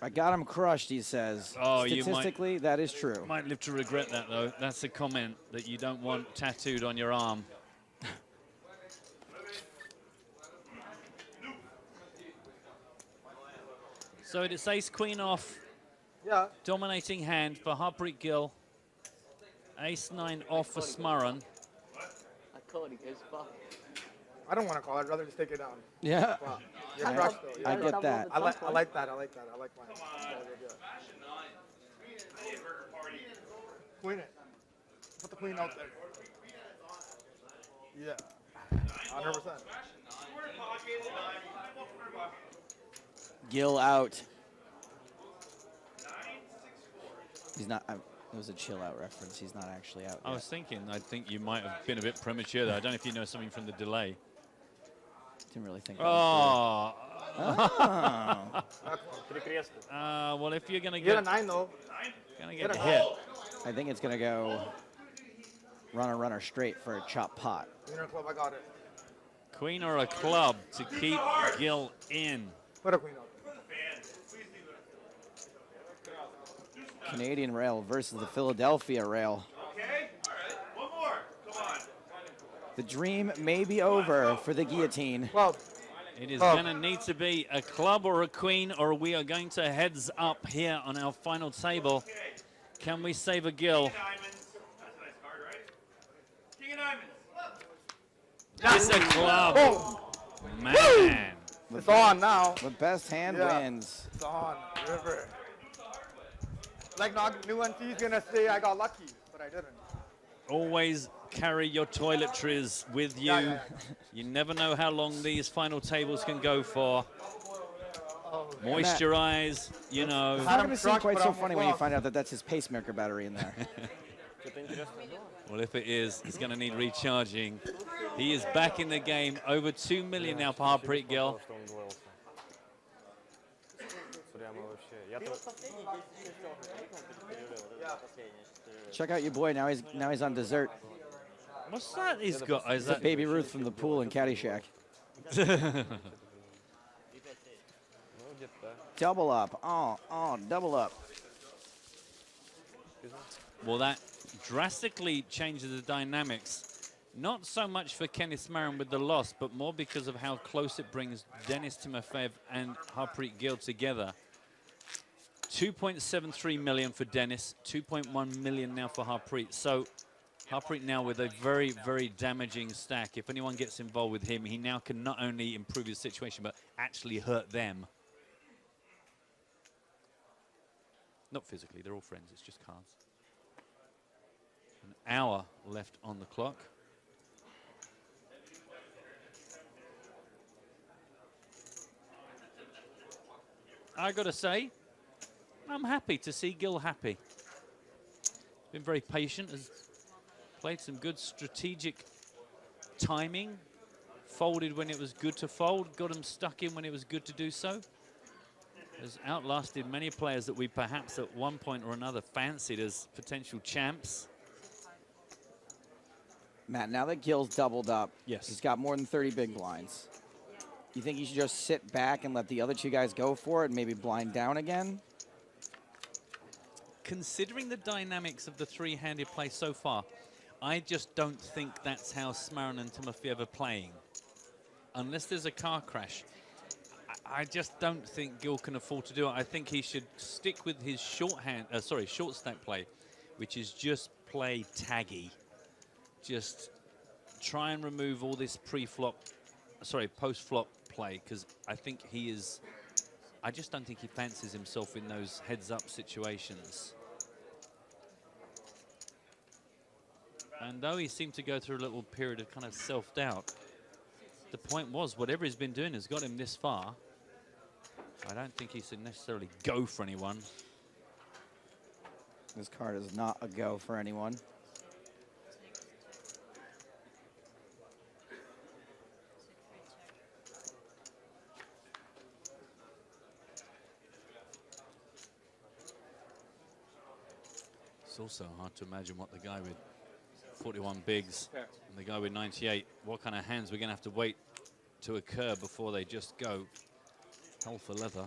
[SPEAKER 3] I got him crushed, he says.
[SPEAKER 20] Oh,
[SPEAKER 3] statistically, that is true.
[SPEAKER 20] Might live to regret that, though. That's a comment that you don't want tattooed on your arm.
[SPEAKER 10] So it is ace queen off.
[SPEAKER 4] Yeah.
[SPEAKER 10] Dominating hand for Harpreet Gill. Ace 9 off for Smaran.
[SPEAKER 21] I called it as fuck.
[SPEAKER 4] I don't want to call it. I'd rather just take it down.
[SPEAKER 2] Yeah.
[SPEAKER 4] Wow. You're crushed, though.
[SPEAKER 2] I get that.
[SPEAKER 4] I like that. I like that. I like mine. Queen it. Put the queen out there. Yeah. 100%.
[SPEAKER 16] Gill out. He's not. It was a chill out reference. He's not actually out.
[SPEAKER 10] I was thinking, I think you might have been a bit premature there. I don't know if you know something from the delay.
[SPEAKER 16] Didn't really think.
[SPEAKER 10] Oh.
[SPEAKER 16] Oh.
[SPEAKER 10] Well, if you're going to
[SPEAKER 4] Get
[SPEAKER 10] get
[SPEAKER 4] a 9, though.
[SPEAKER 10] Going to get a hit.
[SPEAKER 16] I think it's going to go runner straight for a chop pot.
[SPEAKER 4] Winner club, I got it.
[SPEAKER 10] Queen or a club to keep Gill in.
[SPEAKER 4] Put a queen out there.
[SPEAKER 16] Canadian rail versus the Philadelphia rail.
[SPEAKER 22] Okay, all right, one more. Come on.
[SPEAKER 16] The dream may be over for the guillotine.
[SPEAKER 4] Well,
[SPEAKER 10] it is going to need to be a club or a queen, or we are going to heads up here on our final table. Can we save a Gill?
[SPEAKER 22] King of diamonds.
[SPEAKER 10] It's a club.
[SPEAKER 4] Oh.
[SPEAKER 10] Man.
[SPEAKER 4] It's on now.
[SPEAKER 16] The best hand
[SPEAKER 4] Yeah.
[SPEAKER 16] wins.
[SPEAKER 4] It's on. River. Like, new NT's going to say I got lucky, but I didn't.
[SPEAKER 10] Always carry your toiletries with you.
[SPEAKER 4] Yeah.
[SPEAKER 10] You never know how long these final tables can go for. Moisturize, you know.
[SPEAKER 16] It's not going to seem quite so funny when you find out that that's his pacemaker battery in there.
[SPEAKER 10] Well, if it is, it's going to need recharging. He is back in the game. Over 2 million now for Harpreet Gill.
[SPEAKER 16] Check out your boy. Now he's on dessert.
[SPEAKER 10] What's that he's got? Is
[SPEAKER 16] It's
[SPEAKER 10] that
[SPEAKER 16] Baby Ruth from the pool in Caddyshack. Double up. Oh, double up.
[SPEAKER 10] Well, that drastically changes the dynamics. Not so much for Kenneth Smaran with the loss, but more because of how close it brings Denis Timofeyev and Harpreet Gill together. 2.73 million for Denis, 2.1 million now for Harpreet. So Harpreet now with a very, very damaging stack. If anyone gets involved with him, he now can not only improve his situation, but actually hurt them. Not physically, they're all friends, it's just cards. An hour left on the clock. I gotta say, I'm happy to see Gill happy. Been very patient, has played some good strategic timing, folded when it was good to fold, got him stuck in when it was good to do so. Has outlasted many players that we perhaps at one point or another fancied as potential champs.
[SPEAKER 16] Matt, now that Gill's doubled up,
[SPEAKER 10] yes,
[SPEAKER 16] he's got more than 30 big blinds. You think he should just sit back and let the other two guys go for it and maybe blind down again?
[SPEAKER 10] Considering the dynamics of the three-handed play so far, I just don't think that's how Smaran and Timofeyev are playing. Unless there's a car crash, I just don't think Gill can afford to do it. I think he should stick with his short stack play, which is just play taggy. Just try and remove all this post-flop play, because I think I just don't think he fancies himself in those heads-up situations. And though he seemed to go through a little period of kind of self-doubt, the point was, whatever he's been doing has got him this far. I don't think he should necessarily go for anyone.
[SPEAKER 16] This card is not a go for anyone.
[SPEAKER 10] It's also hard to imagine what the guy with 41 bigs and the guy with 98, what kind of hands we're going to have to wait to occur before they just go hell for leather.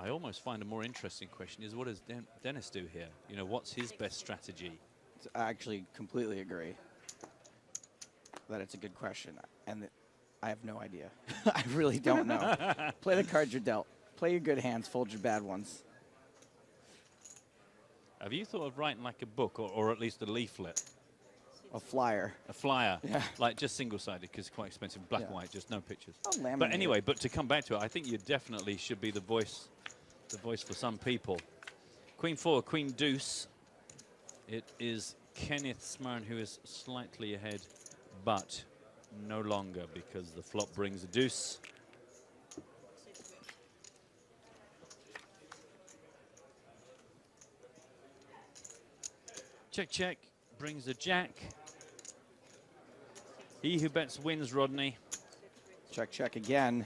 [SPEAKER 10] I almost find a more interesting question is what does Dennis do here? You know, what's his best strategy?
[SPEAKER 3] I actually completely agree that it's a good question, and I have no idea. I really don't know. Play the cards you're dealt. Play your good hands, fold your bad ones.
[SPEAKER 10] Have you thought of writing like a book or at least a leaflet?
[SPEAKER 3] A flyer.
[SPEAKER 10] A flyer.
[SPEAKER 3] Yeah.
[SPEAKER 10] Like just single-sided because it's quite expensive. Black and white, just no pictures.
[SPEAKER 3] I'll laminate
[SPEAKER 10] But anyway,
[SPEAKER 3] it.
[SPEAKER 10] but to come back to it, I think you definitely should be the voice for some people. Queen 4, Queen Deuce. It is Kenneth Smarren who is slightly ahead, but no longer because the flop brings a deuce. Check, check, brings a jack. He who bets wins, Rodney.
[SPEAKER 3] Check, check again.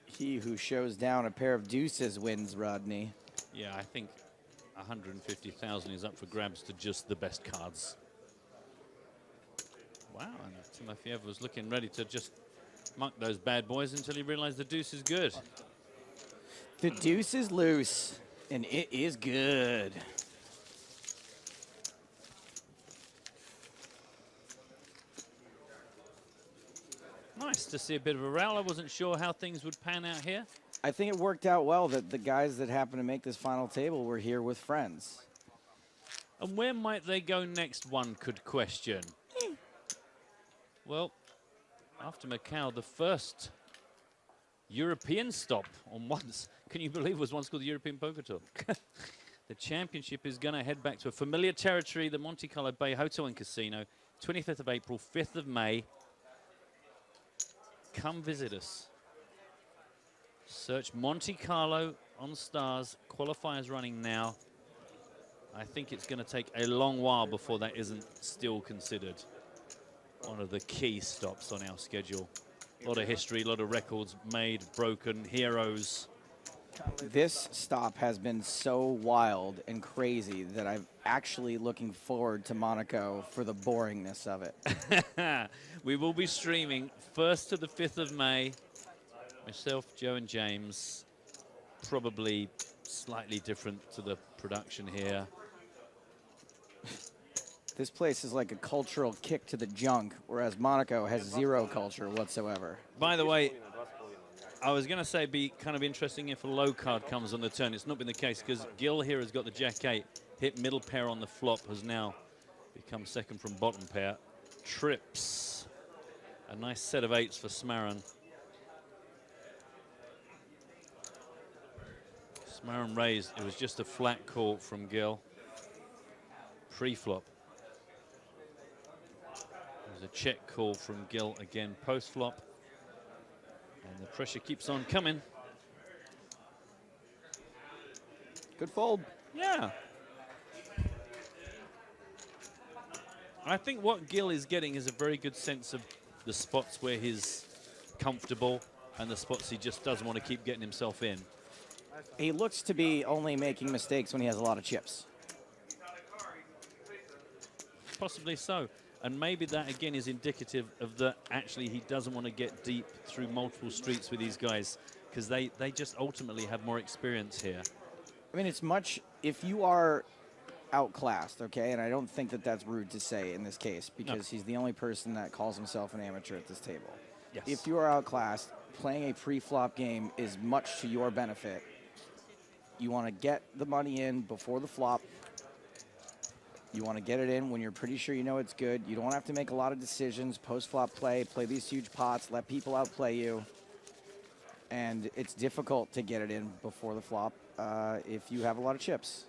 [SPEAKER 3] He who shows down a pair of deuces wins, Rodney.
[SPEAKER 10] Yeah, I think 150,000 is up for grabs to just the best cards. Wow, and Timofeyev was looking ready to just muck those bad boys until he realized the deuce is good.
[SPEAKER 3] The deuce is loose, and it is good.
[SPEAKER 10] Nice to see a bit of a row. I wasn't sure how things would pan out here.
[SPEAKER 3] I think it worked out well that the guys that happened to make this final table were here with friends.
[SPEAKER 10] And where might they go next, one could question. Well, after Macau, the first European stop on once, can you believe, was once called the European Poker Tour. The championship is going to head back to a familiar territory, the Monte Carlo Bay Hotel and Casino, 25th of April, 5th of May. Come visit us. Search Monte Carlo on Stars. Qualifiers running now. I think it's going to take a long while before that isn't still considered one of the key stops on our schedule. A lot of history, a lot of records made, broken, heroes.
[SPEAKER 3] This stop has been so wild and crazy that I'm actually looking forward to Monaco for the boringness of it.
[SPEAKER 10] We will be streaming 1st to the 5th of May. Myself, Joe and James. Probably slightly different to the production here.
[SPEAKER 3] This place is like a cultural kick to the junk, whereas Monaco has zero culture whatsoever.
[SPEAKER 10] By the way, I was going to say it'd be kind of interesting if a low card comes on the turn. It's not been the case because Gil here has got the Jack-8. Hit middle pair on the flop, has now become second from bottom pair. Trips. A nice set of 8s for Smarren. Smarren raised. It was just a flat call from Gil. Pre-flop. There's a check call from Gil again post-flop. And the pressure keeps on coming.
[SPEAKER 3] Good fold.
[SPEAKER 10] Yeah. I think what Gil is getting is a very good sense of the spots where he's comfortable and the spots he just doesn't want to keep getting himself in.
[SPEAKER 3] He looks to be only making mistakes when he has a lot of chips.
[SPEAKER 10] Possibly so. And maybe that, again, is indicative of that actually he doesn't want to get deep through multiple streets with these guys because they just ultimately have more experience here.
[SPEAKER 3] I mean, it's much, if you are outclassed, okay, and I don't think that that's rude to say in this case because he's the only person that calls himself an amateur at this table.
[SPEAKER 10] Yes.
[SPEAKER 3] If you are outclassed, playing a pre-flop game is much to your benefit. You want to get the money in before the flop. You want to get it in when you're pretty sure you know it's good. You don't have to make a lot of decisions. Post-flop play these huge pots, let people outplay you. And it's difficult to get it in before the flop if you have a lot of chips.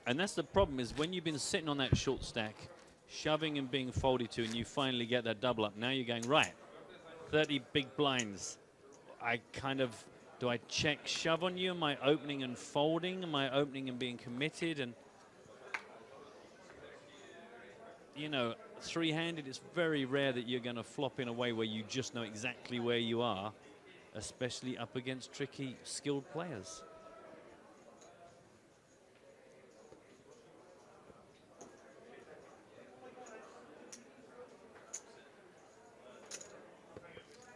[SPEAKER 10] And that's the problem is when you've been sitting on that short stack, shoving and being folded to, and you finally get that double up, now you're going, right, 30 big blinds. I kind of, do I check shove on you? Am I opening and folding? Am I opening and being committed? And you know, three-handed, it's very rare that you're going to flop in a way where you just know exactly where you are, especially up against tricky, skilled players.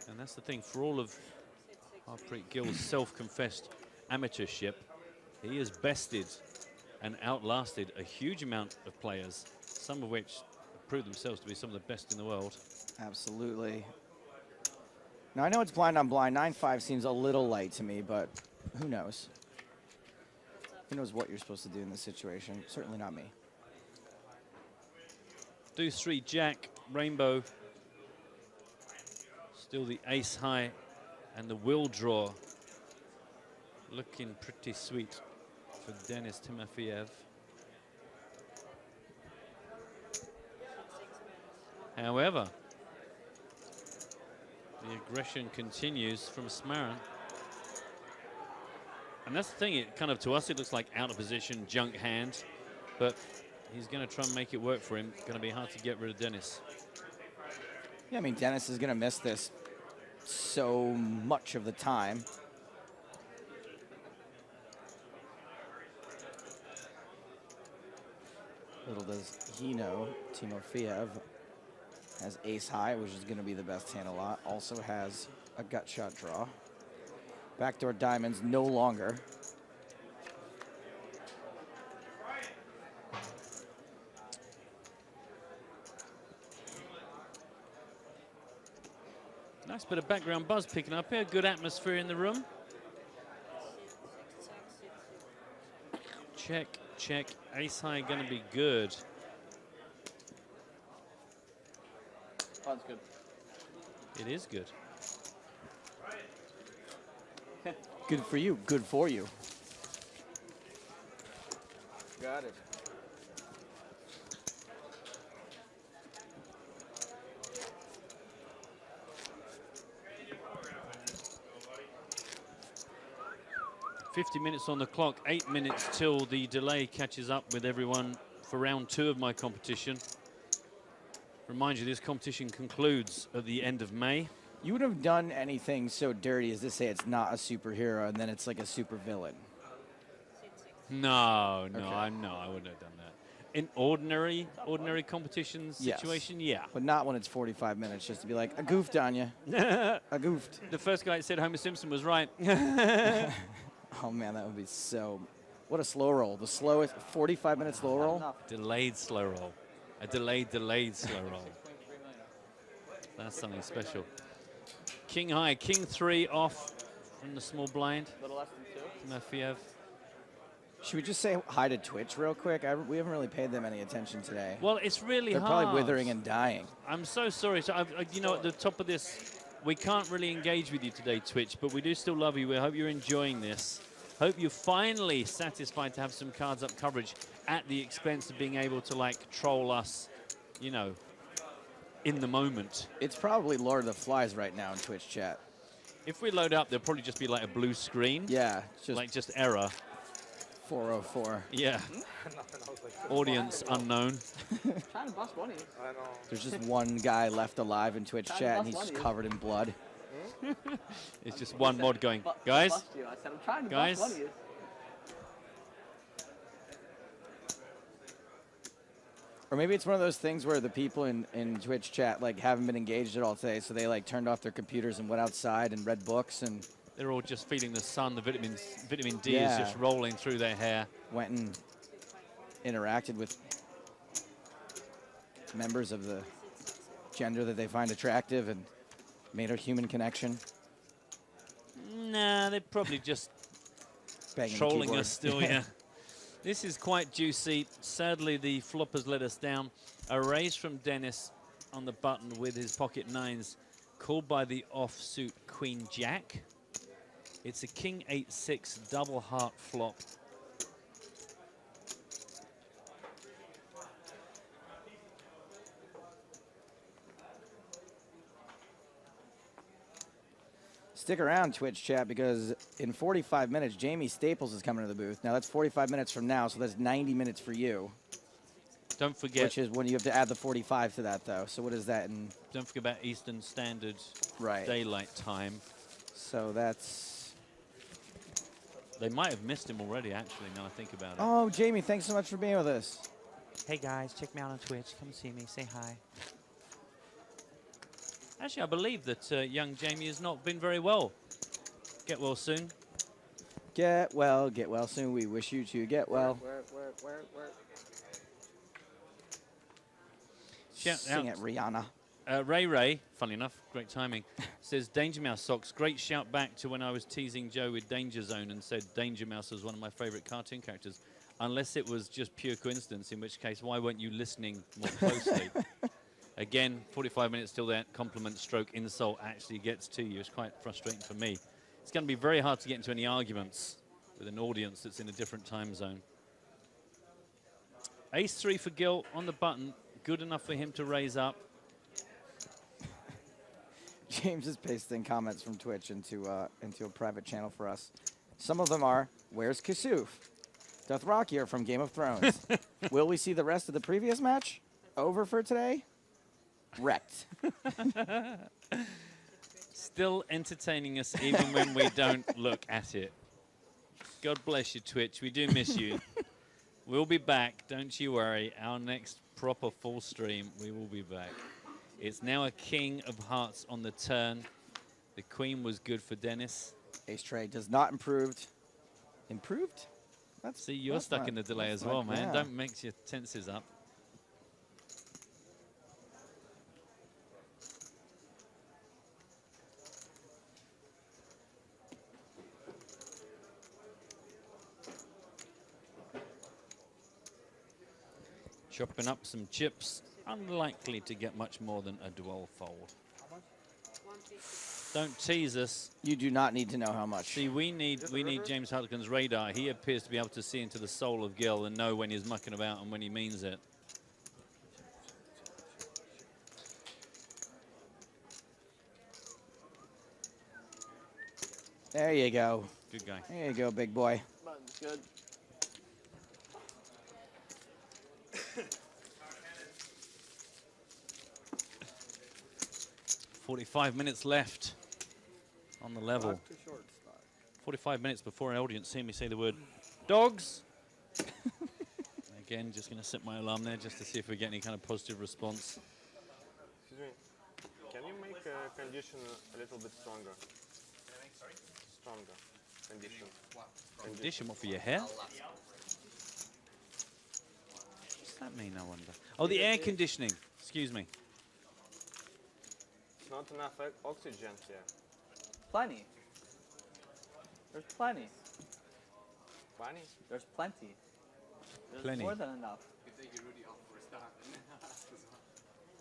[SPEAKER 10] And that's the thing. For all of Harpreet Gill's self-confessed amateurship, he has bested and outlasted a huge amount of players, some of which prove themselves to be some of the best in the world.
[SPEAKER 3] Absolutely. Now, I know it's blind on blind. 9-5 seems a little light to me, but who knows? Who knows what you're supposed to do in this situation? Certainly not me.
[SPEAKER 10] Deuce 3, Jack, Rainbow. Still the ace high and the will draw. Looking pretty sweet for Denis Timofeyev. However, the aggression continues from Smaran. And that's the thing, it kind of, to us, it looks like out of position, junk hand, but he's going to try and make it work for him. Going to be hard to get rid of Denis.
[SPEAKER 3] Yeah, I mean, Denis is going to miss this so much of the time. Little does he know, Timofeyev has ace high, which is going to be the best hand a lot. Also has a gut shot draw. Backdoor diamonds no longer.
[SPEAKER 10] Nice bit of background buzz picking up here. Good atmosphere in the room. Check, check. Ace high going to be good.
[SPEAKER 21] Oh, that's good.
[SPEAKER 10] It is good.
[SPEAKER 3] Good for you. Good for you.
[SPEAKER 21] Got it.
[SPEAKER 10] $50 minutes on the clock, 8 minutes till the delay catches up with everyone for round 2 of my competition. Remind you, this competition concludes at the end of May.
[SPEAKER 3] You would have done anything so dirty as to say it's not a superhero and then it's like a super villain.
[SPEAKER 10] No,
[SPEAKER 3] Okay.
[SPEAKER 10] I wouldn't have done that. In ordinary competition situation, yeah.
[SPEAKER 3] But not when it's 45 minutes, just to be like, I goofed on you. I goofed.
[SPEAKER 10] The first guy that said Homer Simpson was right.
[SPEAKER 3] Oh man, that would be so. What a slow roll. The slowest 45-minute slow roll.
[SPEAKER 10] Delayed slow roll. A delayed slow roll. That's something special. King high, king 3 off from the small blind.
[SPEAKER 21] A little less than 2.
[SPEAKER 10] Timofeyev.
[SPEAKER 3] Should we just say hi to Twitch real quick? We haven't really paid them any attention today.
[SPEAKER 10] Well, it's really
[SPEAKER 3] They're
[SPEAKER 10] hard.
[SPEAKER 3] probably withering and dying.
[SPEAKER 10] I'm so sorry. So you know, at the top of this, we can't really engage with you today, Twitch, but we do still love you. We hope you're enjoying this. Hope you're finally satisfied to have some cards up coverage at the expense of being able to, like, troll us, you know, in the moment.
[SPEAKER 3] It's probably Lord of the Flies right now in Twitch chat.
[SPEAKER 10] If we load up, there'll probably just be like a blue screen.
[SPEAKER 3] Yeah.
[SPEAKER 10] Just error.
[SPEAKER 3] 404.
[SPEAKER 10] Yeah. Audience unknown.
[SPEAKER 21] Trying to bust one of you.
[SPEAKER 4] I know.
[SPEAKER 3] There's just one guy left alive in Twitch chat, and he's just covered in blood.
[SPEAKER 10] It's just one mod going,
[SPEAKER 21] I
[SPEAKER 10] guys,
[SPEAKER 21] said I'm trying to
[SPEAKER 10] guys.
[SPEAKER 21] bust one of you.
[SPEAKER 3] Or maybe it's one of those things where the people in Twitch chat like haven't been engaged at all today, so they like turned off their computers and went outside and read books and.
[SPEAKER 10] They're all just feeling the sun. The vitamin D
[SPEAKER 3] Yeah.
[SPEAKER 10] is just rolling through their hair.
[SPEAKER 3] Went and interacted with members of the gender that they find attractive and made a human connection.
[SPEAKER 10] Nah, they're probably just
[SPEAKER 3] Banging the
[SPEAKER 10] trolling
[SPEAKER 3] keyboard.
[SPEAKER 10] us still, yeah. This is quite juicy. Sadly, the flop has let us down. A raise from Denis on the button with his pocket nines, called by the offsuit Queen Jack. It's a King 8-6 double heart flop.
[SPEAKER 3] Stick around, Twitch chat, because in 45 minutes, Jamie Staples is coming to the booth. Now, that's 45 minutes from now, so that's 90 minutes for you.
[SPEAKER 10] Don't forget.
[SPEAKER 3] Which is when you have to add the 45 to that, though. So what is that in?
[SPEAKER 10] Don't forget about Eastern Standard
[SPEAKER 3] Right.
[SPEAKER 10] Daylight Time.
[SPEAKER 3] So that's...
[SPEAKER 10] They might have missed him already, actually, now I think about it.
[SPEAKER 3] Oh, Jamie, thanks so much for being with us.
[SPEAKER 11] Hey, guys, check me out on Twitch. Come see me. Say hi.
[SPEAKER 10] Actually, I believe that young Jamie has not been very well. Get well soon.
[SPEAKER 3] Get well soon. We wish you to get well.
[SPEAKER 4] Where?
[SPEAKER 3] Sing it, Rihanna.
[SPEAKER 10] Ray, funny enough, great timing, says Danger Mouse socks. Great shout back to when I was teasing Joe with Danger Zone and said Danger Mouse was one of my favorite cartoon characters. Unless it was just pure coincidence, in which case, why weren't you listening more closely? Again, 45 minutes till that compliment stroke insult actually gets to you. It's quite frustrating for me. It's going to be very hard to get into any arguments with an audience that's in a different time zone. Ace-3 for Gil on the button. Good enough for him to raise up.
[SPEAKER 3] James is pasting comments from Twitch into a private channel for us. Some of them are, where's Kasuf? Dothraki from Game of Thrones. Will we see the rest of the previous match? Over for today? Wrecked.
[SPEAKER 10] Still entertaining us even when we don't look at it. God bless you, Twitch. We do miss you. We'll be back. Don't you worry. Our next proper full stream, we will be back. It's now a king of hearts on the turn. The queen was good for Dennis.
[SPEAKER 3] Ace trade does not improved. Improved?
[SPEAKER 10] See, you're stuck in the delay as well, man.
[SPEAKER 3] Yeah.
[SPEAKER 10] Don't mix your tenses up. Chopping up some chips. Unlikely to get much more than a dual fold. Don't tease us.
[SPEAKER 3] You do not need to know how much.
[SPEAKER 10] See, we need James Hartleton's radar. He appears to be able to see into the soul of Gil and know when he's mucking about and when he means it.
[SPEAKER 3] There you go.
[SPEAKER 10] Good guy.
[SPEAKER 3] There you go, big boy.
[SPEAKER 21] Button's good.
[SPEAKER 10] .45 minutes left on the level. 45 minutes before our audience see me say the word dogs. Again, just going to set my alarm there just to see if we get any kind of positive response.
[SPEAKER 9] Excuse me. Can you make a condition a little bit stronger? Stronger. Condition.
[SPEAKER 10] Condition, what, for your hair? What's that mean, I wonder? Oh, the air conditioning. Excuse me.
[SPEAKER 9] Not enough oxygen here.
[SPEAKER 21] Plenty. There's plenty.
[SPEAKER 9] Plenty?
[SPEAKER 21] There's plenty. There's
[SPEAKER 10] Plenty.
[SPEAKER 21] more than enough.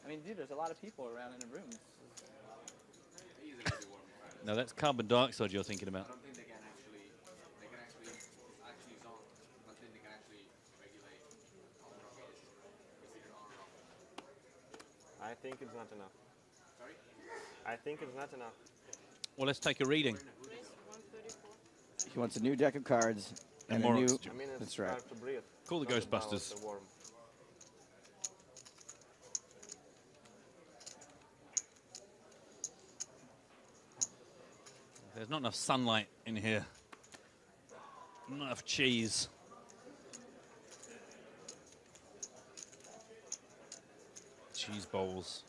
[SPEAKER 21] I mean, dude, there's a lot of people around in the room.
[SPEAKER 10] No, that's carbon dioxide you're thinking about.
[SPEAKER 9] I think it's not enough. Sorry? I think it's not enough.
[SPEAKER 10] Well, let's take a reading.
[SPEAKER 3] He wants a new deck of cards and a
[SPEAKER 10] more
[SPEAKER 3] new.
[SPEAKER 10] oxygen.
[SPEAKER 3] That's right.
[SPEAKER 10] Call the Ghostbusters. There's not enough sunlight in here. Not enough cheese. Cheese bowls.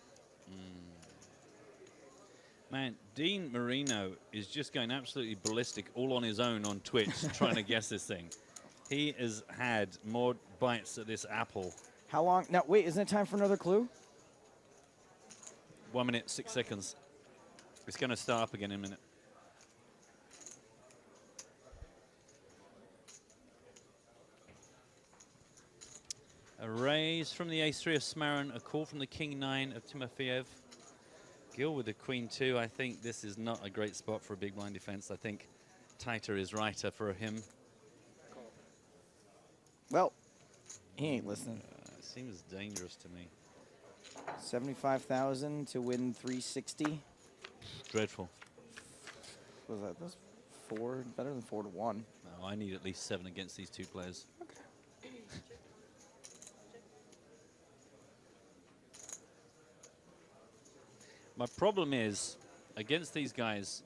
[SPEAKER 10] Man, Dean Marino is just going absolutely ballistic all on his own on Twitch trying to guess this thing. He has had more bites at this apple.
[SPEAKER 3] How long? Now, wait, isn't it time for another clue?
[SPEAKER 10] 1 minute, 6 seconds. It's going to start up again in a minute. A raise from the ace-3 of Smaran, a call from the king-9 of Timofeyev. Gil with the queen-2. I think this is not a great spot for a big blind defense. I think tighter is righter for him.
[SPEAKER 3] Well, he ain't listening.
[SPEAKER 10] It seems dangerous to me.
[SPEAKER 3] 75,000 to win 360.
[SPEAKER 10] Dreadful.
[SPEAKER 3] What was that? That's four, better than 4 to 1.
[SPEAKER 10] No, I need at least 7 against these two players. My problem is, against these guys,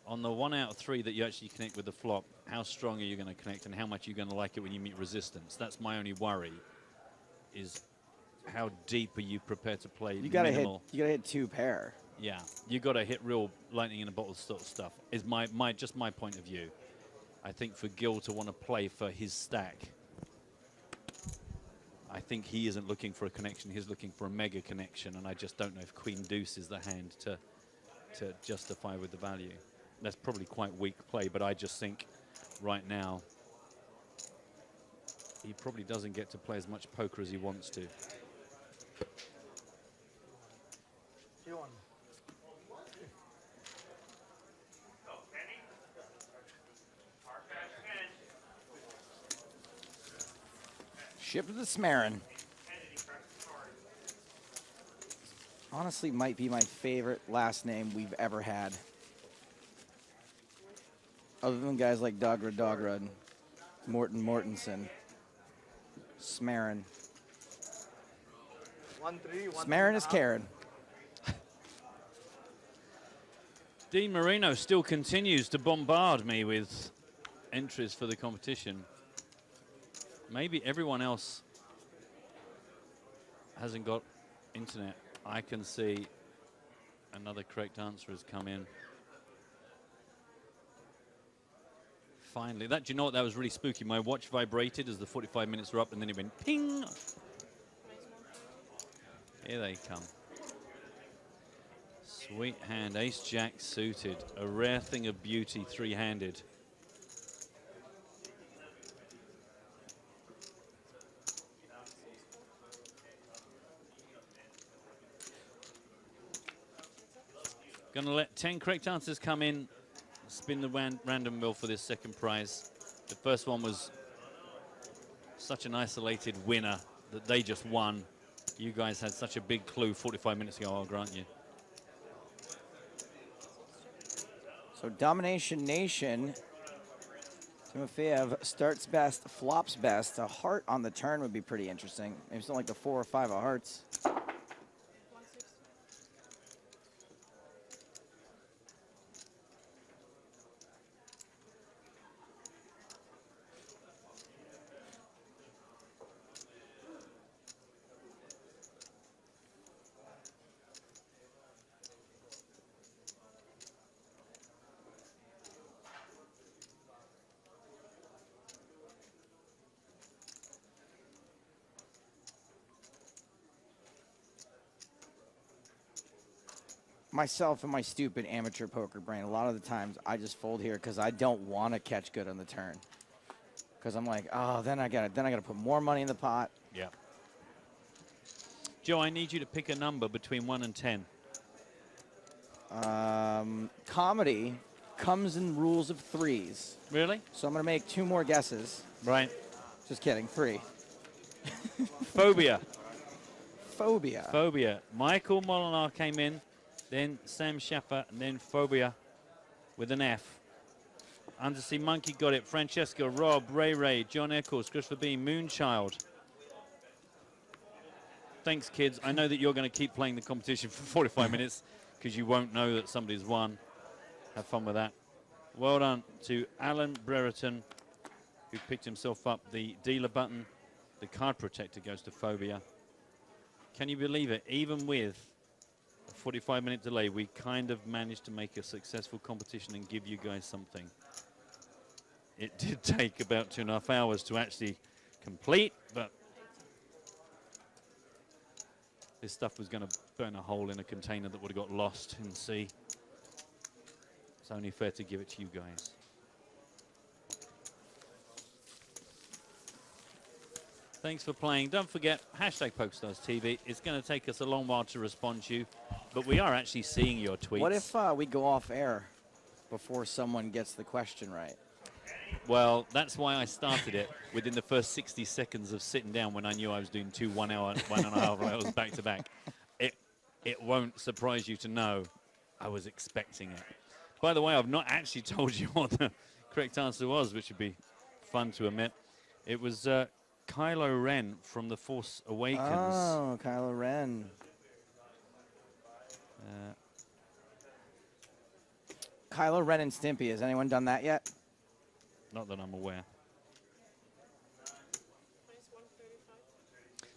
[SPEAKER 10] on the 1 out of 3 that you actually connect with the flop, how strong are you going to connect and how much are you going to like it when you meet resistance? That's my only worry, is how deep are you prepared to play
[SPEAKER 3] You gotta
[SPEAKER 10] minimal.
[SPEAKER 3] hit 2 pair.
[SPEAKER 10] Yeah, you got to hit real lightning in a bottle sort of stuff. Is just my point of view. I think for Gil to want to play for his stack, I think he isn't looking for a connection. He's looking for a mega connection, and I just don't know if Queen Deuce is the hand to justify with the value. That's probably quite weak play, but I just think right now he probably doesn't get to play as much poker as he wants to.
[SPEAKER 3] Ship to the Smarin. Honestly, might be my favorite last name we've ever had. Other than guys like Dogra and Mortensen. Smarin.
[SPEAKER 4] 1-3, 1-3.
[SPEAKER 3] Smarin is Karen.
[SPEAKER 10] Dean Marino still continues to bombard me with entries for the competition. Maybe everyone else hasn't got internet. I can see another correct answer has come in. Finally, do you know what? That was really spooky. My watch vibrated as the 45 minutes were up, and then it went ping. Here they come. Sweet hand, ace-jack suited. A rare thing of beauty, three-handed. Going to let 10 correct answers come in. Spin the random wheel for this second prize. The first one was such an isolated winner that they just won. You guys had such a big clue 45 minutes ago, I'll grant you.
[SPEAKER 3] So Domination Nation. Timofeyev starts best, flops best. A heart on the turn would be pretty interesting. Maybe something like the 4 or 5 of hearts. Myself and my stupid amateur poker brain, a lot of the times I just fold here because I don't want to catch good on the turn. Because I'm like, oh, then I gotta put more money in the pot.
[SPEAKER 10] Yeah. Joe, I need you to pick a number between 1 and 10.
[SPEAKER 3] Comedy comes in rules of 3s.
[SPEAKER 10] Really?
[SPEAKER 3] So I'm gonna make 2 more guesses.
[SPEAKER 10] Right.
[SPEAKER 3] Just kidding, 3.
[SPEAKER 10] Phobia.
[SPEAKER 3] Phobia.
[SPEAKER 10] Phobia. Michael Molinar came in. Then Sam Schaffer, and then Phobia with an F. Undersea Monkey got it. Francesco, Rob, Ray, John Eccles, Christopher B, Moonchild. Thanks, kids. I know that you're going to keep playing the competition for 45 minutes because you won't know that somebody's won. Have fun with that. Well done to Alan Brereton, who picked himself up the dealer button. The card protector goes to Phobia. Can you believe it? Even with 45-minute delay, we kind of managed to make a successful competition and give you guys something. It did take about 2.5 hours to actually complete, but this stuff was going to burn a hole in a container that would have got lost in the sea. It's only fair to give it to you guys. Thanks for playing. Don't forget, hashtag PokerStars TV. It's going to take us a long while to respond to you, but we are actually seeing your tweets.
[SPEAKER 3] What if we go off air before someone gets the question right?
[SPEAKER 10] Well, that's why I started it within the first 60 seconds of sitting down when I knew I was doing 2 1.5 hours back to back. It won't surprise you to know I was expecting it. By the way, I've not actually told you what the correct answer was, which would be fun to admit. It was Kylo Ren from The Force Awakens.
[SPEAKER 3] Oh, Kylo Ren. Kylo Ren and Stimpy. Has anyone done that yet?
[SPEAKER 10] Not that I'm aware.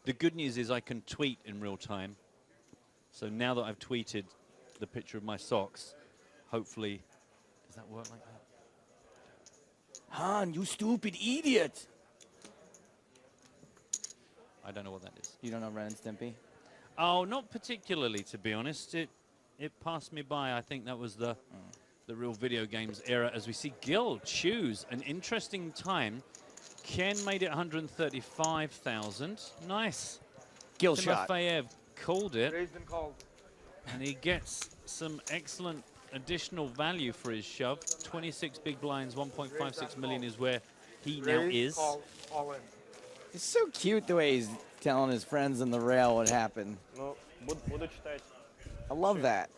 [SPEAKER 10] The good news is I can tweet in real time. So now that I've tweeted, the picture of my socks. Hopefully, does that work like that?
[SPEAKER 3] Han, you stupid idiot.
[SPEAKER 10] I don't know what that is.
[SPEAKER 3] You don't know Ren and Stimpy?
[SPEAKER 10] Oh, not particularly, to be honest. It passed me by. I think that was the real video games era. As we see Gil choose an interesting time. Ken made it 135,000. Nice.
[SPEAKER 3] Gil shot.
[SPEAKER 10] Timofeyev called it.
[SPEAKER 4] Raised and called.
[SPEAKER 10] And he gets some excellent additional value for his shove. 26 big blinds, 1.56 million is where he now is.
[SPEAKER 4] Call, all in.
[SPEAKER 3] It's so cute the way he's telling his friends on the rail what happened. I love that.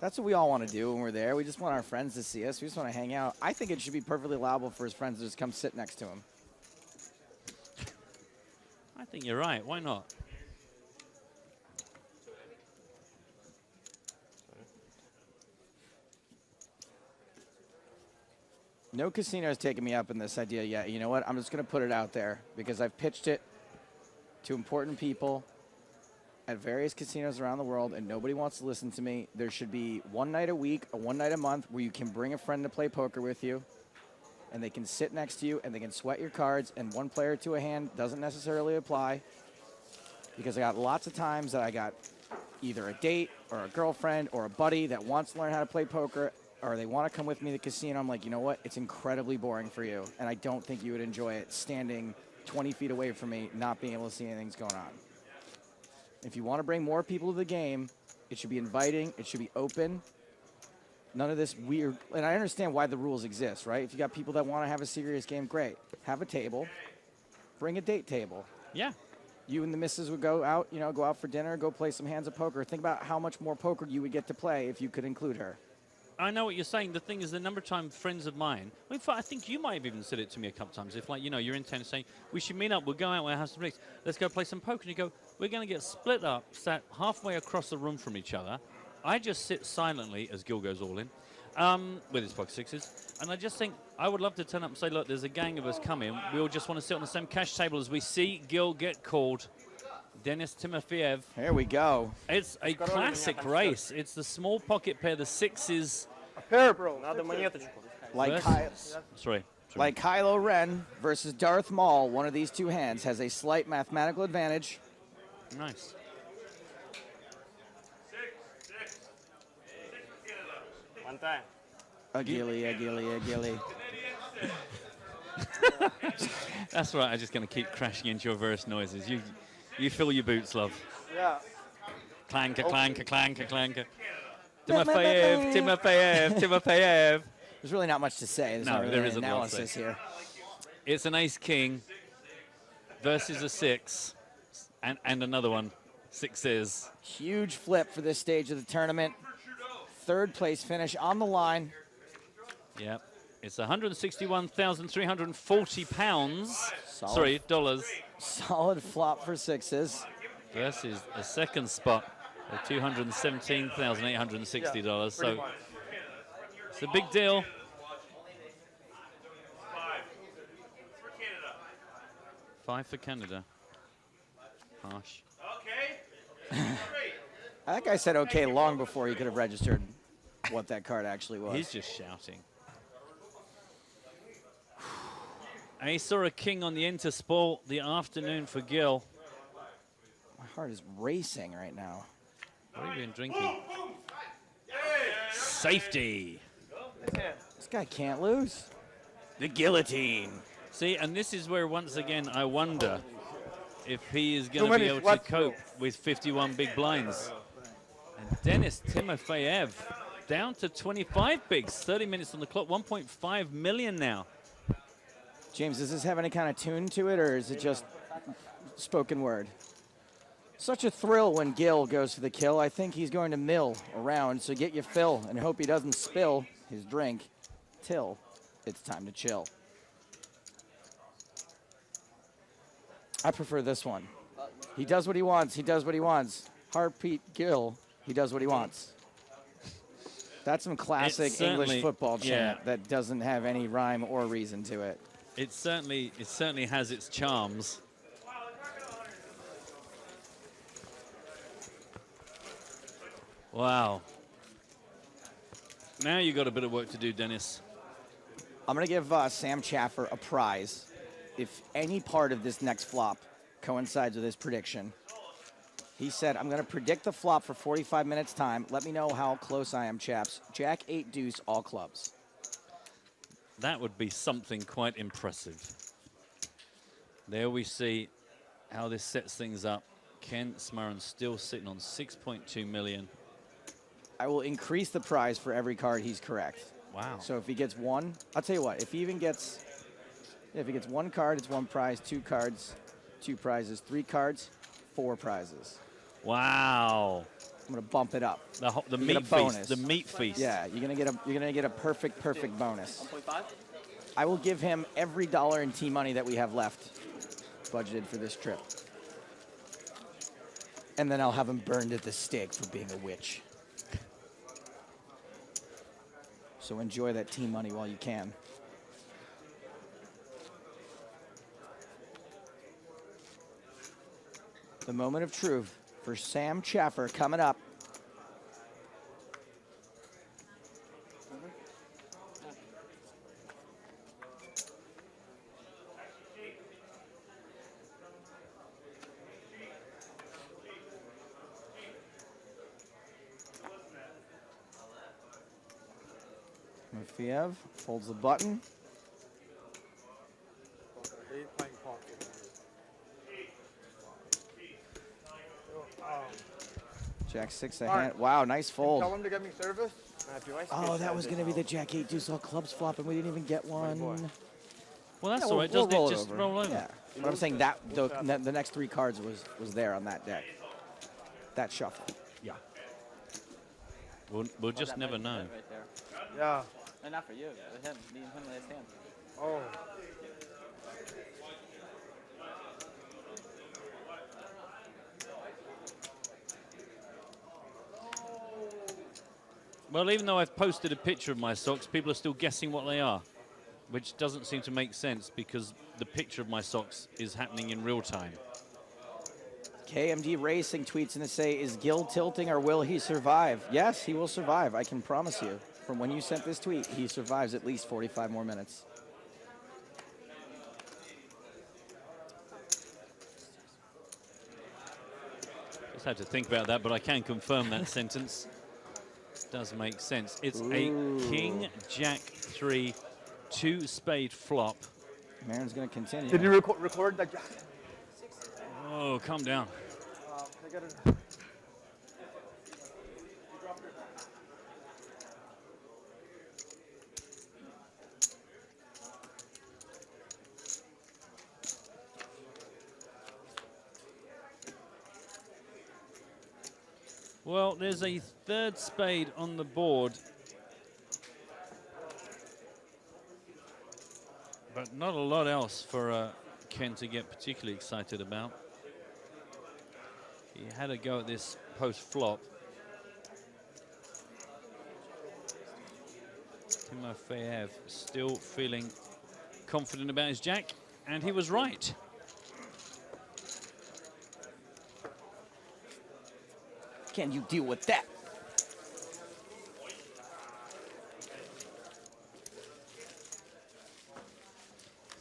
[SPEAKER 3] That's what we all want to do when we're there. We just want our friends to see us. We just want to hang out. I think it should be perfectly allowable for his friends to just come sit next to him.
[SPEAKER 10] I think you're right. Why not?
[SPEAKER 3] No casino has taken me up in this idea yet. You know what? I'm just going to put it out there because I've pitched it to important people at various casinos around the world, and nobody wants to listen to me. There should be one night a week or one night a month where you can bring a friend to play poker with you, and they can sit next to you, and they can sweat your cards, and one player to a hand doesn't necessarily apply because I got lots of times that I got either a date or a girlfriend or a buddy that wants to learn how to play poker, or they want to come with me to the casino. I'm like, you know what? It's incredibly boring for you, and I don't think you would enjoy it standing 20 feet away from me, not being able to see anything's going on. If you want to bring more people to the game, it should be inviting. It should be open. None of this weird, and I understand why the rules exist, right? If you got people that want to have a serious game, great. Have a table. Bring a date table.
[SPEAKER 10] Yeah.
[SPEAKER 3] You and the missus would go out, you know, go out for dinner, go play some hands of poker. Think about how much more poker you would get to play if you could include her.
[SPEAKER 10] I know what you're saying. The thing is, the number of times friends of mine, in fact, I think you might have even said it to me a couple times. If, like, you know, you're in town saying, we should meet up, we'll go out, we'll have some drinks, let's go play some poker. And you go, we're going to get split up, sat halfway across the room from each other. I just sit silently as Gil goes all in with his pocket sixes. And I just think I would love to turn up and say, look, there's a gang of us coming. We all just want to sit on the same cash table as we see Gil get called. Denis Timofeyev.
[SPEAKER 3] Here we go.
[SPEAKER 10] It's a classic race. It's the small pocket pair, the sixes.
[SPEAKER 4] A pair, bro.
[SPEAKER 3] Like
[SPEAKER 10] Like
[SPEAKER 3] Kylo Ren versus Darth Maul, one of these two hands has a slight mathematical advantage.
[SPEAKER 10] Nice.
[SPEAKER 9] One time.
[SPEAKER 3] A gilly.
[SPEAKER 10] That's right. I'm just going to keep crashing into your verse noises. You fill your boots, love.
[SPEAKER 4] Yeah.
[SPEAKER 10] Clanker, clanker, clanker, clanker. Timofeyev.
[SPEAKER 3] There's really not much to say. There's not really
[SPEAKER 10] there isn't
[SPEAKER 3] analysis here.
[SPEAKER 10] It's an ace-king versus a six, and another one. Sixes.
[SPEAKER 3] Huge flip for this stage of the tournament. Third place finish on the line.
[SPEAKER 10] Yep. It's 161,340 pounds. Sorry, dollars.
[SPEAKER 3] Solid flop for sixes.
[SPEAKER 10] Versus a second spot of $217,860. So it's a big deal. Five for Canada. Harsh.
[SPEAKER 3] That guy said okay long before he could have registered what that card actually was.
[SPEAKER 10] He's just shouting. Ace or a king on the enter spoil the afternoon for Gil.
[SPEAKER 3] My heart is racing right now.
[SPEAKER 10] What have you been drinking? Safety.
[SPEAKER 3] This guy can't lose. The guillotine.
[SPEAKER 10] See, and this is where, once again, I wonder if he is going to be able to cope with 51 big blinds. And Denis Timofeyev down to 25 bigs, 30 minutes on the clock, 1.5 million now.
[SPEAKER 3] James, does this have any kind of tune to it, or is it just spoken word? Such a thrill when Gil goes for the kill. I think he's going to mill around, so get your fill and hope he doesn't spill his drink till it's time to chill. I prefer this one. He does what he wants. He does what he wants. Heartbeat Gil, he does what he wants. That's some classic English football chant that doesn't have any rhyme or reason to it.
[SPEAKER 10] It certainly has its charms. Wow. Now you got a bit of work to do, Dennis.
[SPEAKER 3] I'm going to give Sam Chaffer a prize if any part of this next flop coincides with his prediction. He said, I'm going to predict the flop for 45 minutes time. Let me know how close I am, chaps. Jack 8 deuce, all clubs.
[SPEAKER 10] That would be something quite impressive. There we see how this sets things up. Ken Smurran still sitting on 6.2 million.
[SPEAKER 3] I will increase the prize for every card he's correct.
[SPEAKER 10] Wow.
[SPEAKER 3] So if he gets one, I'll tell you what, if he even gets, if he gets one card, it's one prize, 2 cards, 2 prizes, 3 cards, 4 prizes.
[SPEAKER 10] Wow.
[SPEAKER 3] I'm gonna bump it up.
[SPEAKER 10] The
[SPEAKER 3] You
[SPEAKER 10] meat
[SPEAKER 3] get a bonus.
[SPEAKER 10] feast. The meat feast.
[SPEAKER 3] Yeah, you're gonna get a perfect bonus. 1.5. I will give him every dollar in T-money that we have left, budgeted for this trip. And then I'll have him burned at the stake for being a witch. So enjoy that T-money while you can. The moment of truth for Sam Chaffer coming up. Mafiev holds the button. Jack 6 a hand. Wow, nice fold.
[SPEAKER 4] Tell him to get me service.
[SPEAKER 3] Oh, that was going to be the Jack 8 deuce all clubs flop, and we didn't even get one.
[SPEAKER 10] Well, that's
[SPEAKER 3] Yeah,
[SPEAKER 10] all right.
[SPEAKER 3] we'll
[SPEAKER 10] Doesn't
[SPEAKER 3] roll
[SPEAKER 10] it
[SPEAKER 3] it
[SPEAKER 10] just
[SPEAKER 3] over.
[SPEAKER 10] roll over?
[SPEAKER 3] Yeah. But I'm saying that the next 3 cards was there on that deck. That shuffle.
[SPEAKER 10] Yeah. We'll just never know.
[SPEAKER 21] Right there.
[SPEAKER 4] Yeah.
[SPEAKER 21] And not for you, for him. Me and him last hand.
[SPEAKER 4] Oh.
[SPEAKER 10] Well, even though I've posted a picture of my socks, people are still guessing what they are, which doesn't seem to make sense because the picture of my socks is happening in real time.
[SPEAKER 3] KMD Racing tweets in to say, is Gil tilting or will he survive? Yes, he will survive. I can promise you. From when you sent this tweet, he survives at least 45 more minutes.
[SPEAKER 10] Just had to think about that, but I can confirm that sentence. Does make sense. It's a King Jack 3 2 spade flop.
[SPEAKER 3] Marin's going to continue.
[SPEAKER 4] Did you record that?
[SPEAKER 10] Oh, calm down.
[SPEAKER 4] I got it.
[SPEAKER 10] Well, there's a 3rd spade on the board. But not a lot else for Ken to get particularly excited about. He had a go at this post-flop. Timofeyev still feeling confident about his jack, and he was right.
[SPEAKER 3] Can you deal with that?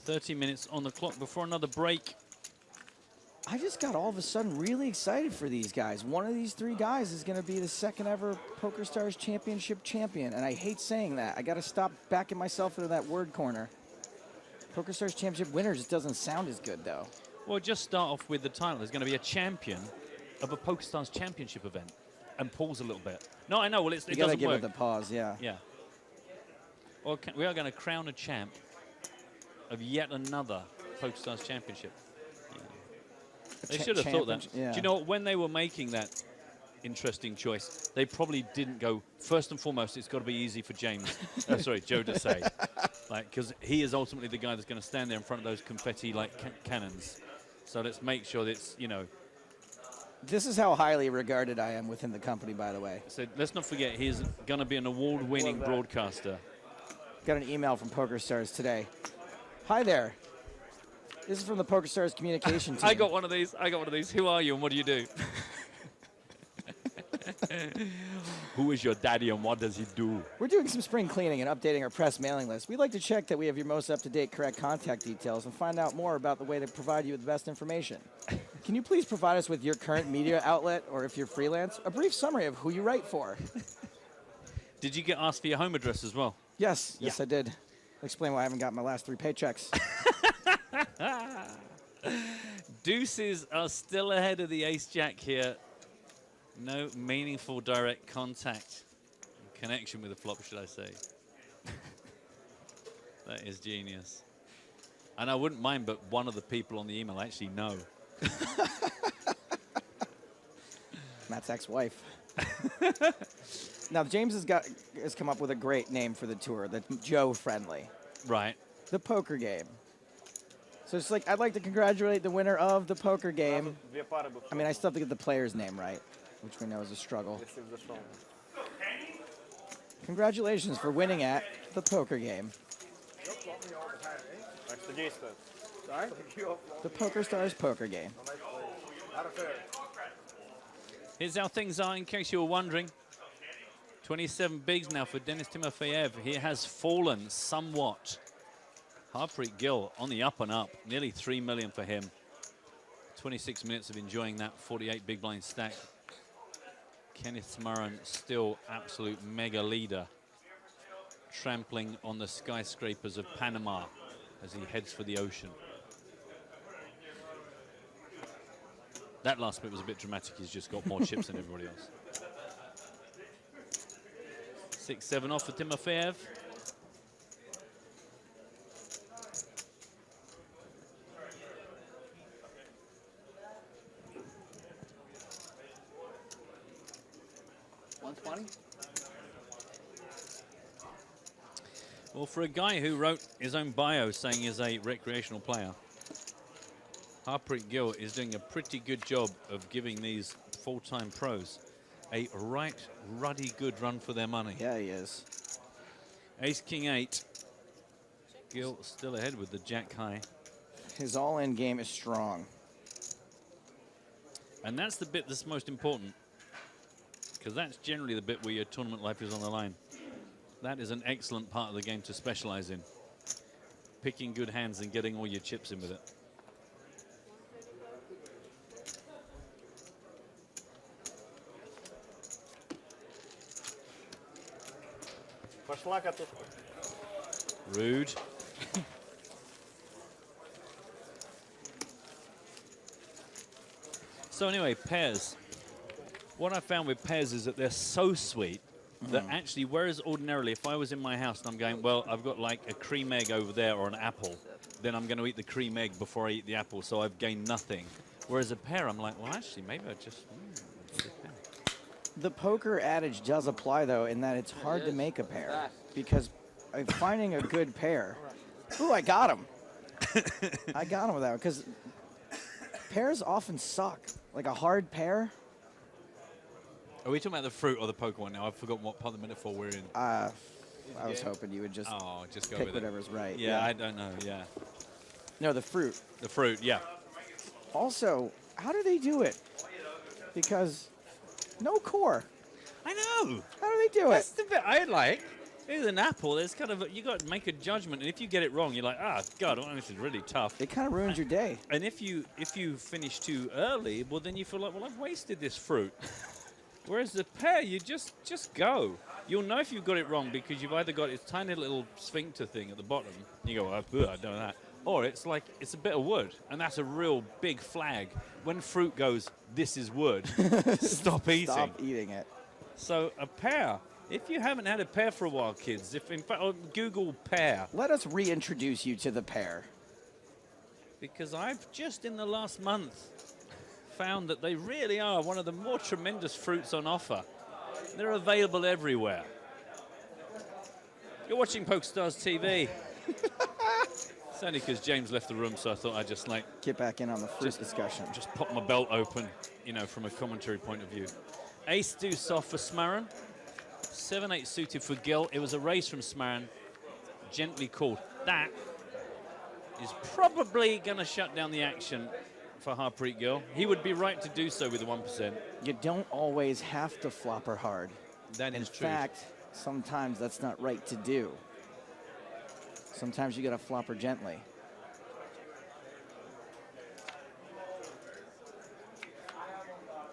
[SPEAKER 10] "30 minutes on the clock before another break."
[SPEAKER 3] I just got all of a sudden really excited for these guys. One of these 3 guys is going to be the 2nd ever PokerStars Championship champion, and I hate saying that. I got to stop backing myself into that word corner. PokerStars Championship winner just doesn't sound as good, though.
[SPEAKER 10] Well, just start off with the title. There's going to be a champion of a PokerStars Championship event, and pause a little bit. No, I know. Well, it
[SPEAKER 3] You got to
[SPEAKER 10] doesn't
[SPEAKER 3] give
[SPEAKER 10] work.
[SPEAKER 3] it the pause, yeah.
[SPEAKER 10] Yeah. Well, we are going to crown a champ of yet another PokerStars Championship. They should have thought that.
[SPEAKER 3] Yeah.
[SPEAKER 10] Do you know what? When they were making that interesting choice, they probably didn't go, first and foremost, it's got to be easy for James, Joe to say. Because he is ultimately the guy that's going to stand there in front of those confetti cannons. So let's make sure that it's,
[SPEAKER 3] This is how highly regarded I am within the company, by the way.
[SPEAKER 10] So let's not forget, he's going to be an award-winning broadcaster.
[SPEAKER 3] Got an email from PokerStars today. Hi there. This is from the PokerStars communication team.
[SPEAKER 10] I got one of these. Who are you and what do you do?
[SPEAKER 20] Who is your daddy and what does he do?
[SPEAKER 3] We're doing some spring cleaning and updating our press mailing list. We'd like to check that we have your most up-to-date correct contact details and find out more about the way to provide you with the best information. Can you please provide us with your current media outlet, or if you're freelance, a brief summary of who you write for?
[SPEAKER 20] Did you get asked for your home address as well?
[SPEAKER 3] Yes, yes, I did. Explain why I haven't got my last 3 paychecks.
[SPEAKER 10] Deuces are still ahead of the ace-jack here. No meaningful direct contact. Connection with the flop, should I say. That is genius. And I wouldn't mind, but one of the people on the email actually know.
[SPEAKER 3] Matt's ex-wife. Now, James has come up with a great name for the tour, the Joe-friendly.
[SPEAKER 10] Right.
[SPEAKER 3] The poker game. So it's like, I'd like to congratulate the winner of the poker game. I mean, I still have to get the player's name right, which we know is a struggle. Congratulations for winning at the poker game. The PokerStars poker game.
[SPEAKER 10] Here's how things are, in case you were wondering. 27 bigs now for Denis Timofeyev. He has fallen somewhat. Harpreet Gill on the up and up. Nearly 3 million for him. 26 minutes of enjoying that 48 big blind stack. Kenneth Smarron still absolute mega leader. Trampling on the skyscrapers of Panama as he heads for the ocean. That last bit was a bit dramatic. He's just got more chips than everybody else. 6-7 off for Timofeyev. Well, for a guy who wrote his own bio saying he's a recreational player, Harpreet Gill is doing a pretty good job of giving these full-time pros a right ruddy good run for their money.
[SPEAKER 3] Yeah, he is.
[SPEAKER 10] Ace, King, 8. Gill still ahead with the jack high.
[SPEAKER 3] His all-in game is strong.
[SPEAKER 10] And that's the bit that's most important, because that's generally the bit where your tournament life is on the line. That is an excellent part of the game to specialize in. Picking good hands and getting all your chips in with it. Rude. So anyway, pairs. What I found with pairs is that they're so sweet that actually, whereas ordinarily if I was in my house and I'm going, well, I've got like a cream egg over there or an apple, then I'm going to eat the cream egg before I eat the apple, so I've gained nothing. Whereas a pair, I'm like, well, actually, maybe I just...
[SPEAKER 3] The poker adage does apply, though, in that it's hard to make a pair. Because finding a good pair... Ooh, I got him. I got him with that one, because pairs often suck. Like a hard pair...
[SPEAKER 10] Are we talking about the fruit or the poker one now? I've forgotten what part of the metaphor we're in.
[SPEAKER 3] I was hoping you would just,
[SPEAKER 10] just go
[SPEAKER 3] pick
[SPEAKER 10] with
[SPEAKER 3] whatever's right.
[SPEAKER 10] Yeah, I don't know, yeah.
[SPEAKER 3] No, the fruit.
[SPEAKER 10] The fruit, yeah.
[SPEAKER 3] Also, how do they do it? Because no core.
[SPEAKER 10] I know.
[SPEAKER 3] How do they do
[SPEAKER 10] That's
[SPEAKER 3] it?
[SPEAKER 10] the bit I like. With an apple, there's kind of you got to make a judgment, and if you get it wrong, you're like, God, this is really tough.
[SPEAKER 3] It kind of ruins your day.
[SPEAKER 10] And if you finish too early, well, then you feel like, well, I've wasted this fruit. Whereas the pair, you just go. You'll know if you've got it wrong because you've either got this tiny little sphincter thing at the bottom. You go, I don't know that. Or it's like, it's a bit of wood. And that's a real big flag. When fruit goes, this is wood, stop eating.
[SPEAKER 3] Stop eating it.
[SPEAKER 10] So a pear, if you haven't had a pear for a while, kids, if in fact, Google pear.
[SPEAKER 3] Let us reintroduce you to the pear.
[SPEAKER 10] Because I've just in the last month found that they really are one of the more tremendous fruits on offer. They're available everywhere. You're watching PokerStars TV. It's only because James left the room, so I thought I'd just like...
[SPEAKER 3] Get back in on the fruit discussion.
[SPEAKER 10] Just pop my belt open, you know, from a commentary point of view. Ace deuce off for Smarron. 7-8 suited for Gill. It was a raise from Smarron. Gently called. That is probably going to shut down the action for Harpreet Gill. He would be right to do so with the 1%.
[SPEAKER 3] You don't always have to flop her hard.
[SPEAKER 20] That
[SPEAKER 3] In
[SPEAKER 20] is true.
[SPEAKER 3] fact, sometimes that's not right to do. Sometimes you got to flop her gently.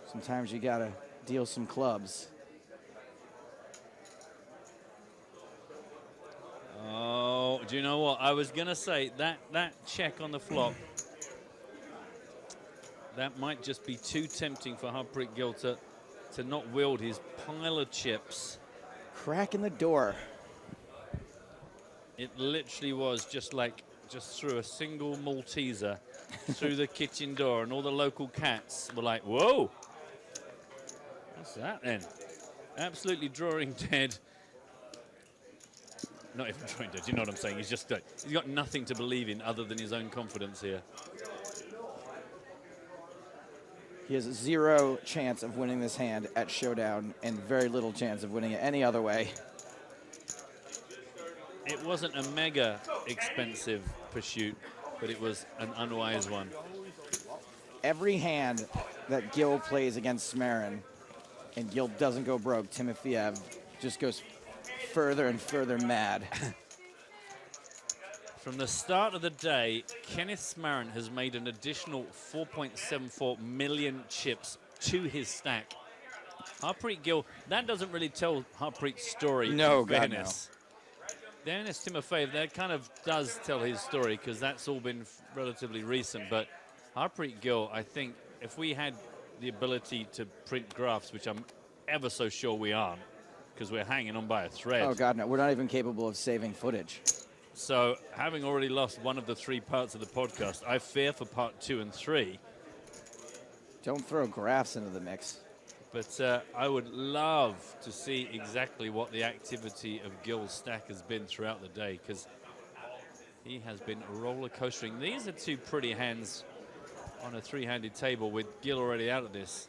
[SPEAKER 3] Sometimes you got to deal some clubs.
[SPEAKER 10] Oh, do you know what? I was going to say that check on the flop, that might just be too tempting for Harpreet Gill to not wield his pile of chips.
[SPEAKER 3] Crack in the door.
[SPEAKER 10] It literally was just through a single Malteser through the kitchen door, and all the local cats were like, whoa, what's that then? Absolutely drawing dead. Not even drawing dead, you know what I'm saying? He's got nothing to believe in other than his own confidence here.
[SPEAKER 3] He has 0 chance of winning this hand at showdown and very little chance of winning it any other way.
[SPEAKER 10] It wasn't a mega expensive pursuit, but it was an unwise one.
[SPEAKER 3] Every hand that Gil plays against Smarin and Gil doesn't go broke, Timofeyev just goes further and further mad.
[SPEAKER 10] From the start of the day, Kenneth Smarin has made an additional 4.74 million chips to his stack. Harpreet Gill, that doesn't really tell Harpreet's story.
[SPEAKER 3] No,
[SPEAKER 10] in
[SPEAKER 3] God,
[SPEAKER 10] fairness. Denis Timofeyev, that kind of does tell his story because that's all been relatively recent. But Harpreet Gill, I think if we had the ability to print graphs, which I'm ever so sure we aren't, because we're hanging on by a thread.
[SPEAKER 3] Oh, God, no. We're not even capable of saving footage.
[SPEAKER 10] So, having already lost one of the 3 parts of the podcast, I fear for part 2 and 3.
[SPEAKER 3] Don't throw graphs into the mix.
[SPEAKER 10] But I would love to see exactly what the activity of Gil's stack has been throughout the day, because he has been roller coastering. These are 2 pretty hands on a 3-handed table with Gil already out of this.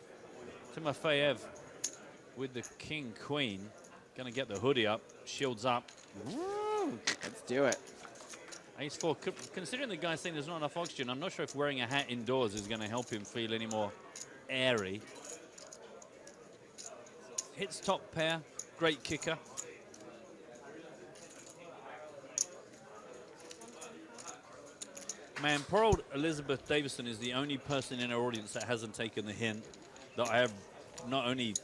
[SPEAKER 10] Timofeyev with the king-queen, going to get the hoodie up, shields up.
[SPEAKER 3] Woo! Let's do it.
[SPEAKER 10] Ace-4. Considering the guy's saying there's not enough oxygen, I'm not sure if wearing a hat indoors is going to help him feel any more airy. Hits top pair, great kicker. Man, poor old Elizabeth Davison is the only person in our audience that hasn't taken the hint that I have not only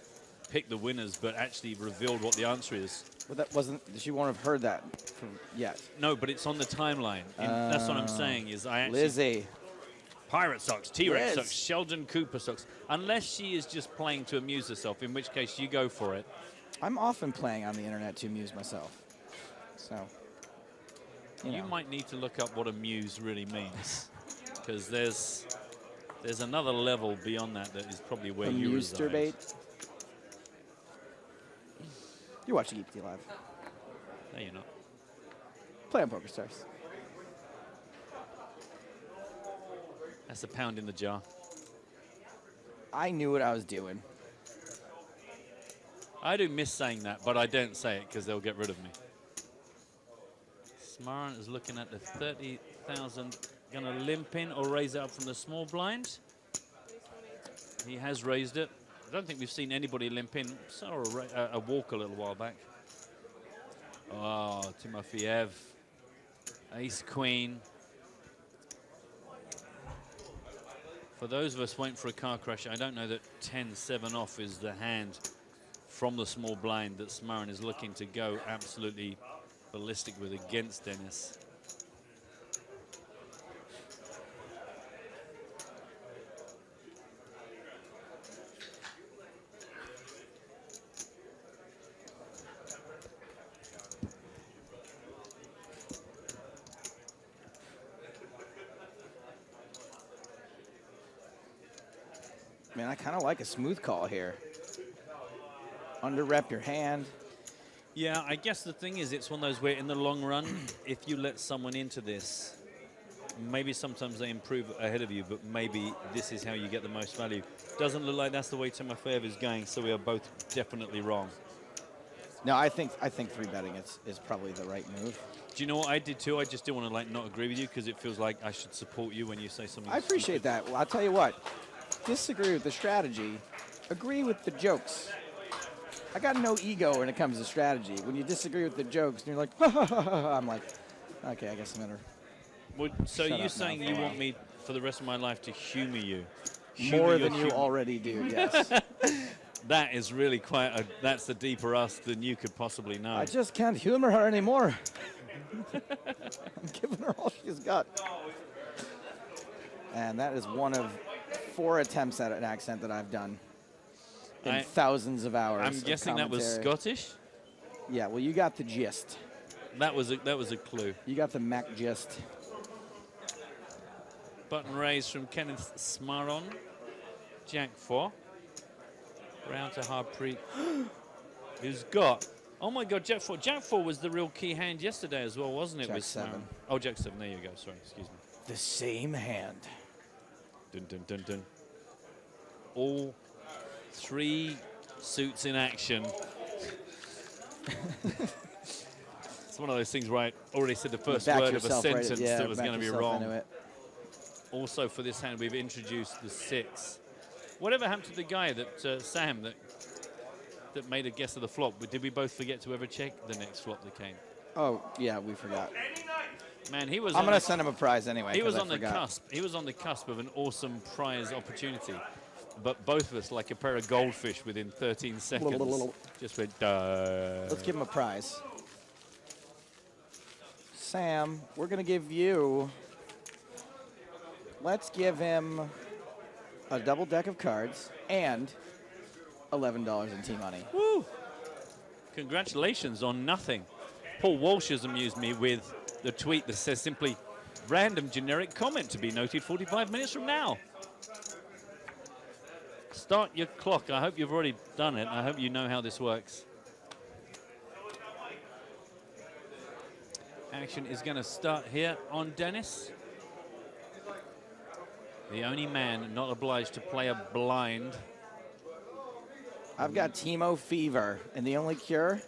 [SPEAKER 10] picked the winners, but actually revealed what the answer is.
[SPEAKER 3] Well, that wasn't, she won't have heard that yet.
[SPEAKER 10] No, but it's on the timeline. That's what I'm saying, is I actually...
[SPEAKER 3] Lizzie.
[SPEAKER 10] Pirate socks, T-Rex
[SPEAKER 3] Liz.
[SPEAKER 10] socks, Sheldon Cooper socks. Unless she is just playing to amuse herself, in which case you go for it.
[SPEAKER 3] I'm often playing on the internet to amuse myself. So,
[SPEAKER 10] you might need to look up what amuse really means, because there's another level beyond that that is probably where you reside.
[SPEAKER 3] Amuse-turbate. You're watching EPT Live.
[SPEAKER 10] No, you're not.
[SPEAKER 3] Play on PokerStars.
[SPEAKER 10] That's a pound in the jar.
[SPEAKER 3] I knew what I was doing.
[SPEAKER 10] I do miss saying that, but I don't say it because they'll get rid of me. Smarin is looking at the 30,000. Going to limp in or raise it up from the small blind. He has raised it. I don't think we've seen anybody limp in. Saw a walk a little while back. Oh, Timofeyev. Ace-queen. For those of us waiting for a car crash, I don't know that 10-7 off is the hand from the small blind that Smarin is looking to go absolutely ballistic with against Dennis.
[SPEAKER 3] Man, I kind of like a smooth call here. Under rep your hand.
[SPEAKER 10] Yeah, I guess the thing is, it's one of those where in the long run, if you let someone into this, maybe sometimes they improve ahead of you, but maybe this is how you get the most value. Doesn't look like that's the way Timofeyev is going, so we are both definitely wrong.
[SPEAKER 3] No, I think 3-betting is probably the right move.
[SPEAKER 10] Do you know what I did too? I just didn't want to not agree with you because it feels like I should support you when you say something.
[SPEAKER 3] I appreciate that. Well, I'll tell you what. Disagree with the strategy. Agree with the jokes. I got no ego when it comes to strategy. When you disagree with the jokes, and you're like, ha, ha, ha, ha, I'm like, okay, I guess I'm better.
[SPEAKER 10] So
[SPEAKER 3] Shut
[SPEAKER 10] you're
[SPEAKER 3] up
[SPEAKER 10] saying
[SPEAKER 3] now
[SPEAKER 10] you
[SPEAKER 3] for a
[SPEAKER 10] want
[SPEAKER 3] while.
[SPEAKER 10] me for the rest of my life to humor you?
[SPEAKER 3] More
[SPEAKER 10] Humor
[SPEAKER 3] than
[SPEAKER 10] your
[SPEAKER 3] you already do, yes.
[SPEAKER 10] That is really that's a deeper ask than you could possibly know.
[SPEAKER 3] I just can't humor her anymore. I'm giving her all she's got. And that is one of 4 attempts at an accent that I've done in thousands of hours.
[SPEAKER 10] I'm guessing that was Scottish?
[SPEAKER 3] Yeah, well, you got the gist.
[SPEAKER 10] That was a clue.
[SPEAKER 3] You got the Mac gist.
[SPEAKER 10] Button raised from Kenneth Smaron. Jack 4. Round to Harpreet. Who's got... Oh, my God, Jack 4. Jack 4 was the real key hand yesterday as well, wasn't it?
[SPEAKER 3] Jack
[SPEAKER 10] with
[SPEAKER 3] 7.
[SPEAKER 10] Smaron? Oh, Jack 7. There you go. Sorry, excuse me.
[SPEAKER 3] The same hand.
[SPEAKER 10] Dun, dun, dun, dun. All 3 suits in action. It's one of those things where I already said the first word of a sentence that was going to be wrong. Also, for this hand, we've introduced the 6. Whatever happened to the guy that, Sam, that made a guess of the flop? Did we both forget to ever check the next flop that came?
[SPEAKER 3] Oh, yeah, we forgot.
[SPEAKER 10] Man, he was.
[SPEAKER 3] I'm going to send him a prize anyway.
[SPEAKER 10] He was on the cusp. He was on the cusp of an awesome prize opportunity. But both of us, like a pair of goldfish within 13 seconds, just went, duh.
[SPEAKER 3] Let's give him a prize. Sam, we're going to give you... Let's give him a double deck of cards and $11 in T-money.
[SPEAKER 10] Woo! Congratulations on nothing. Paul Walsh has amused me with the tweet that says simply, random generic comment to be noted 45 minutes from now. Start your clock. I hope you've already done it. I hope you know how this works. Action is going to start here on Dennis. The only man not obliged to play a blind.
[SPEAKER 3] I've got Timo fever, and the only cure,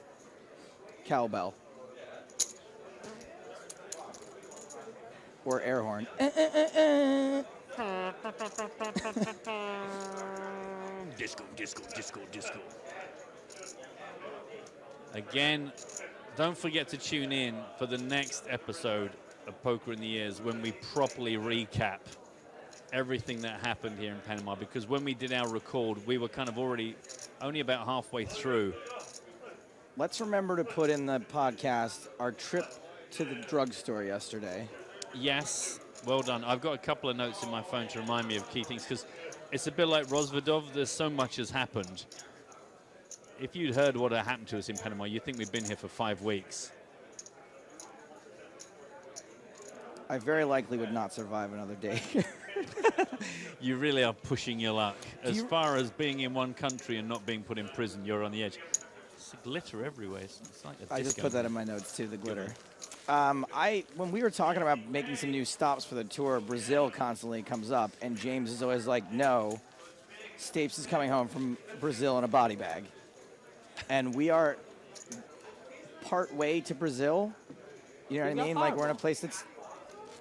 [SPEAKER 3] cowbell. Or air horn.
[SPEAKER 10] Disco, disco, disco, disco. Again, don't forget to tune in for the next episode of Poker in the Ears when we properly recap everything that happened here in Panama, because when we did our record, we were kind of already only about halfway through.
[SPEAKER 3] Let's remember to put in the podcast our trip to the drugstore yesterday.
[SPEAKER 10] Yes, well done. I've got a couple of notes in my phone to remind me of key things, because it's a bit like Rosvedov. There's so much has happened. If you'd heard what had happened to us in Panama, you'd think we'd been here for 5 weeks.
[SPEAKER 3] I very likely would not survive another day.
[SPEAKER 10] You really are pushing your luck. As far as being in one country and not being put in prison, you're on the edge. It's glitter everywhere. It's like a
[SPEAKER 3] I just put that in my notes too, the glitter. When we were talking about making some new stops for the tour, Brazil constantly comes up, and James is always like, no, Stapes is coming home from Brazil in a body bag. And we are part way to Brazil. You know what I mean? Like, we're in a place that's,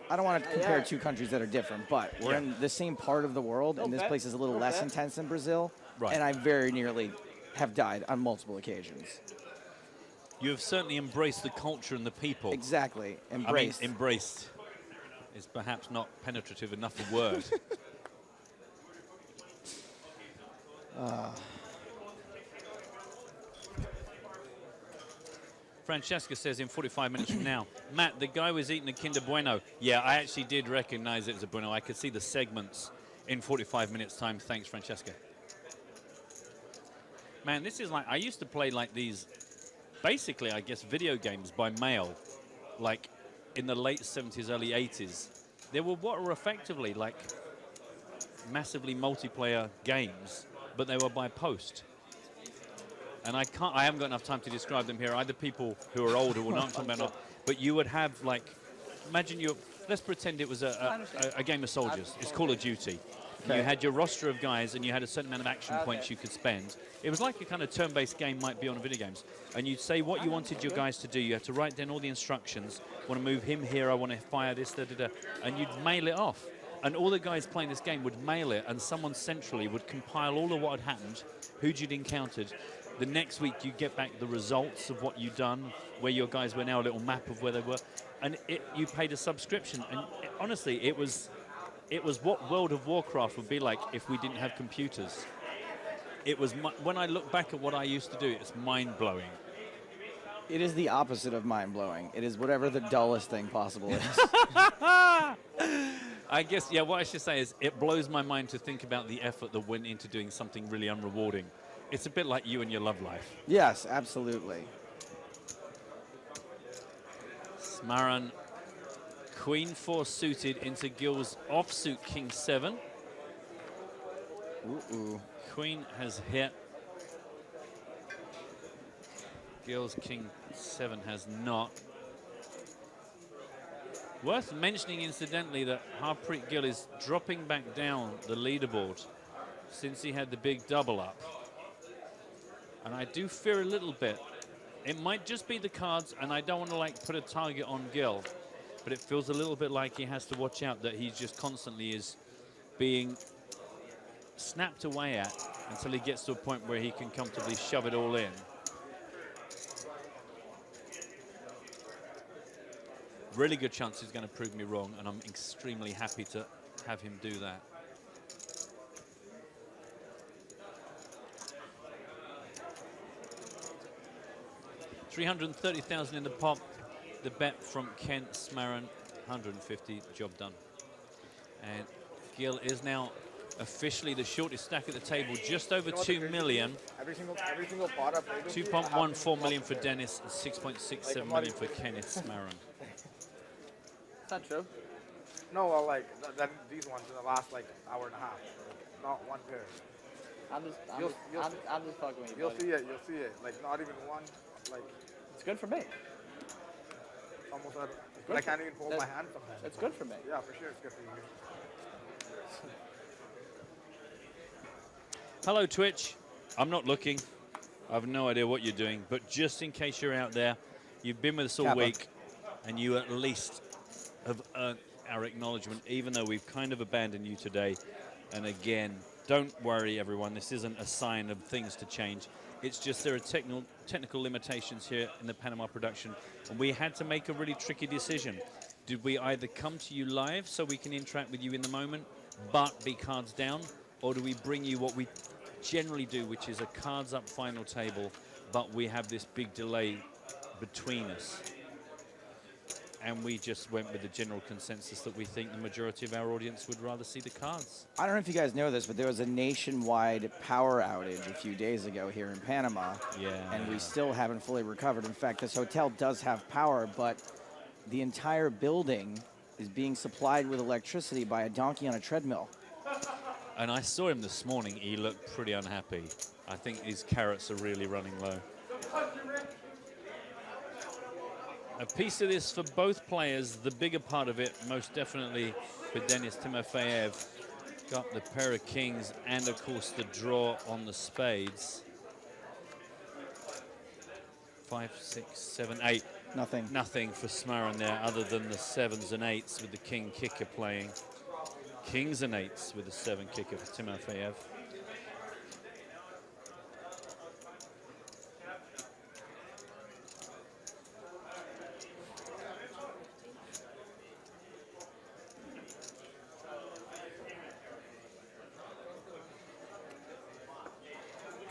[SPEAKER 3] I don't want to compare 2 countries that are different, but we're in the same part of the world, and this place is a little less intense than Brazil.
[SPEAKER 10] Right.
[SPEAKER 3] And I very nearly have died on multiple occasions.
[SPEAKER 10] You have certainly embraced the culture and the people.
[SPEAKER 3] Exactly. Embraced.
[SPEAKER 10] I mean, embraced is perhaps not penetrative enough a word. Francesca says in 45 minutes from now, Matt, the guy was eating a Kinder Bueno. Yeah, I actually did recognize it as a Bueno. I could see the segments in 45 minutes time. Thanks, Francesca. Man, this is like, I used to play like these, basically, I guess, video games by mail, like in the late 70s, early 80s. They were what were effectively like massively multiplayer games, but they were by post. And I haven't got enough time to describe them here. Either people who are older will not talk about it, but you would have like, imagine let's pretend it was a game of soldiers. It's Call of Duty. Okay. You had your roster of guys and you had a certain amount of action points you could spend. It was like a kind of turn-based game might be on video games. And you'd say what you wanted your guys to do. You had to write down all the instructions. I want to move him here, I want to fire this, da-da-da. And you'd mail it off. And all the guys playing this game would mail it, and someone centrally would compile all of what had happened, who you'd encountered, The next week you get back the results of what you've done, where your guys were now, a little map of where they were, and you paid a subscription. And honestly, it was what World of Warcraft would be like if we didn't have computers. It was, when I look back at what I used to do, it's mind-blowing.
[SPEAKER 3] It is the opposite of mind-blowing. It is whatever the dullest thing possible is.
[SPEAKER 10] I guess, yeah, what I should say is it blows my mind to think about the effort that went into doing something really unrewarding. It's a bit like you and your love life.
[SPEAKER 3] Yes, absolutely.
[SPEAKER 10] Smaran, Queen 4 suited into Gill's offsuit King 7.
[SPEAKER 3] Ooh.
[SPEAKER 10] Queen has hit. Gill's King 7 has not. Worth mentioning, incidentally, that Harpreet Gill is dropping back down the leaderboard since he had the big double up. And I do fear a little bit. It might just be the cards, and I don't want to like put a target on Gill, but it feels a little bit like he has to watch out that he just constantly is being snapped away at until he gets to a point where he can comfortably shove it all in. Really good chance he's going to prove me wrong, and I'm extremely happy to have him do that. $330,000 in the pot. The bet from Ken Smaran, 150, job done. And Gill is now officially the shortest stack at the table, just over 2 million.
[SPEAKER 4] Every single pot I played with you,
[SPEAKER 10] 2.14 million for Dennis and 6.67 million for Kenneth Smaran.
[SPEAKER 21] It's not true.
[SPEAKER 4] No, well, like these ones in the last like hour and a half, not one pair.
[SPEAKER 21] I'm just fucking with you.
[SPEAKER 4] You'll see it. You'll see it. Like not even one. Like
[SPEAKER 21] it's good for me.
[SPEAKER 4] Almost. But I can't even hold my hand sometimes.
[SPEAKER 21] It's good for me.
[SPEAKER 4] Yeah, for sure, it's good for you.
[SPEAKER 10] Hello, Twitch. I'm not looking. I have no idea what you're doing, but just in case you're out there, you've been with us all week, and you at least have earned our acknowledgement, even though we've kind of abandoned you today. And again, don't worry, everyone. This isn't a sign of things to change. It's just there are technical limitations here in the Panama production, and we had to make a really tricky decision. Did we either come to you live so we can interact with you in the moment, but be cards down, or do we bring you what we generally do, which is a cards up final table, but we have this big delay between us? And we just went with the general consensus that we think the majority of our audience would rather see the cards.
[SPEAKER 3] I don't know if you guys know this, but there was a nationwide power outage a few days ago here in Panama.
[SPEAKER 10] Yeah.
[SPEAKER 3] And we still haven't fully recovered. In fact, this hotel does have power, but the entire building is being supplied with electricity by a donkey on a treadmill.
[SPEAKER 10] And I saw him this morning. He looked pretty unhappy. I think his carrots are really running low. A piece of this for both players, the bigger part of it, most definitely for Denis Timofeyev. Got the pair of kings and, of course, the draw on the spades. 5, 6, 7, 8.
[SPEAKER 3] Nothing.
[SPEAKER 10] Nothing for Smaran there other than the 7s and 8s with the king kicker playing. Kings and 8s with the 7 kicker for Timofeyev.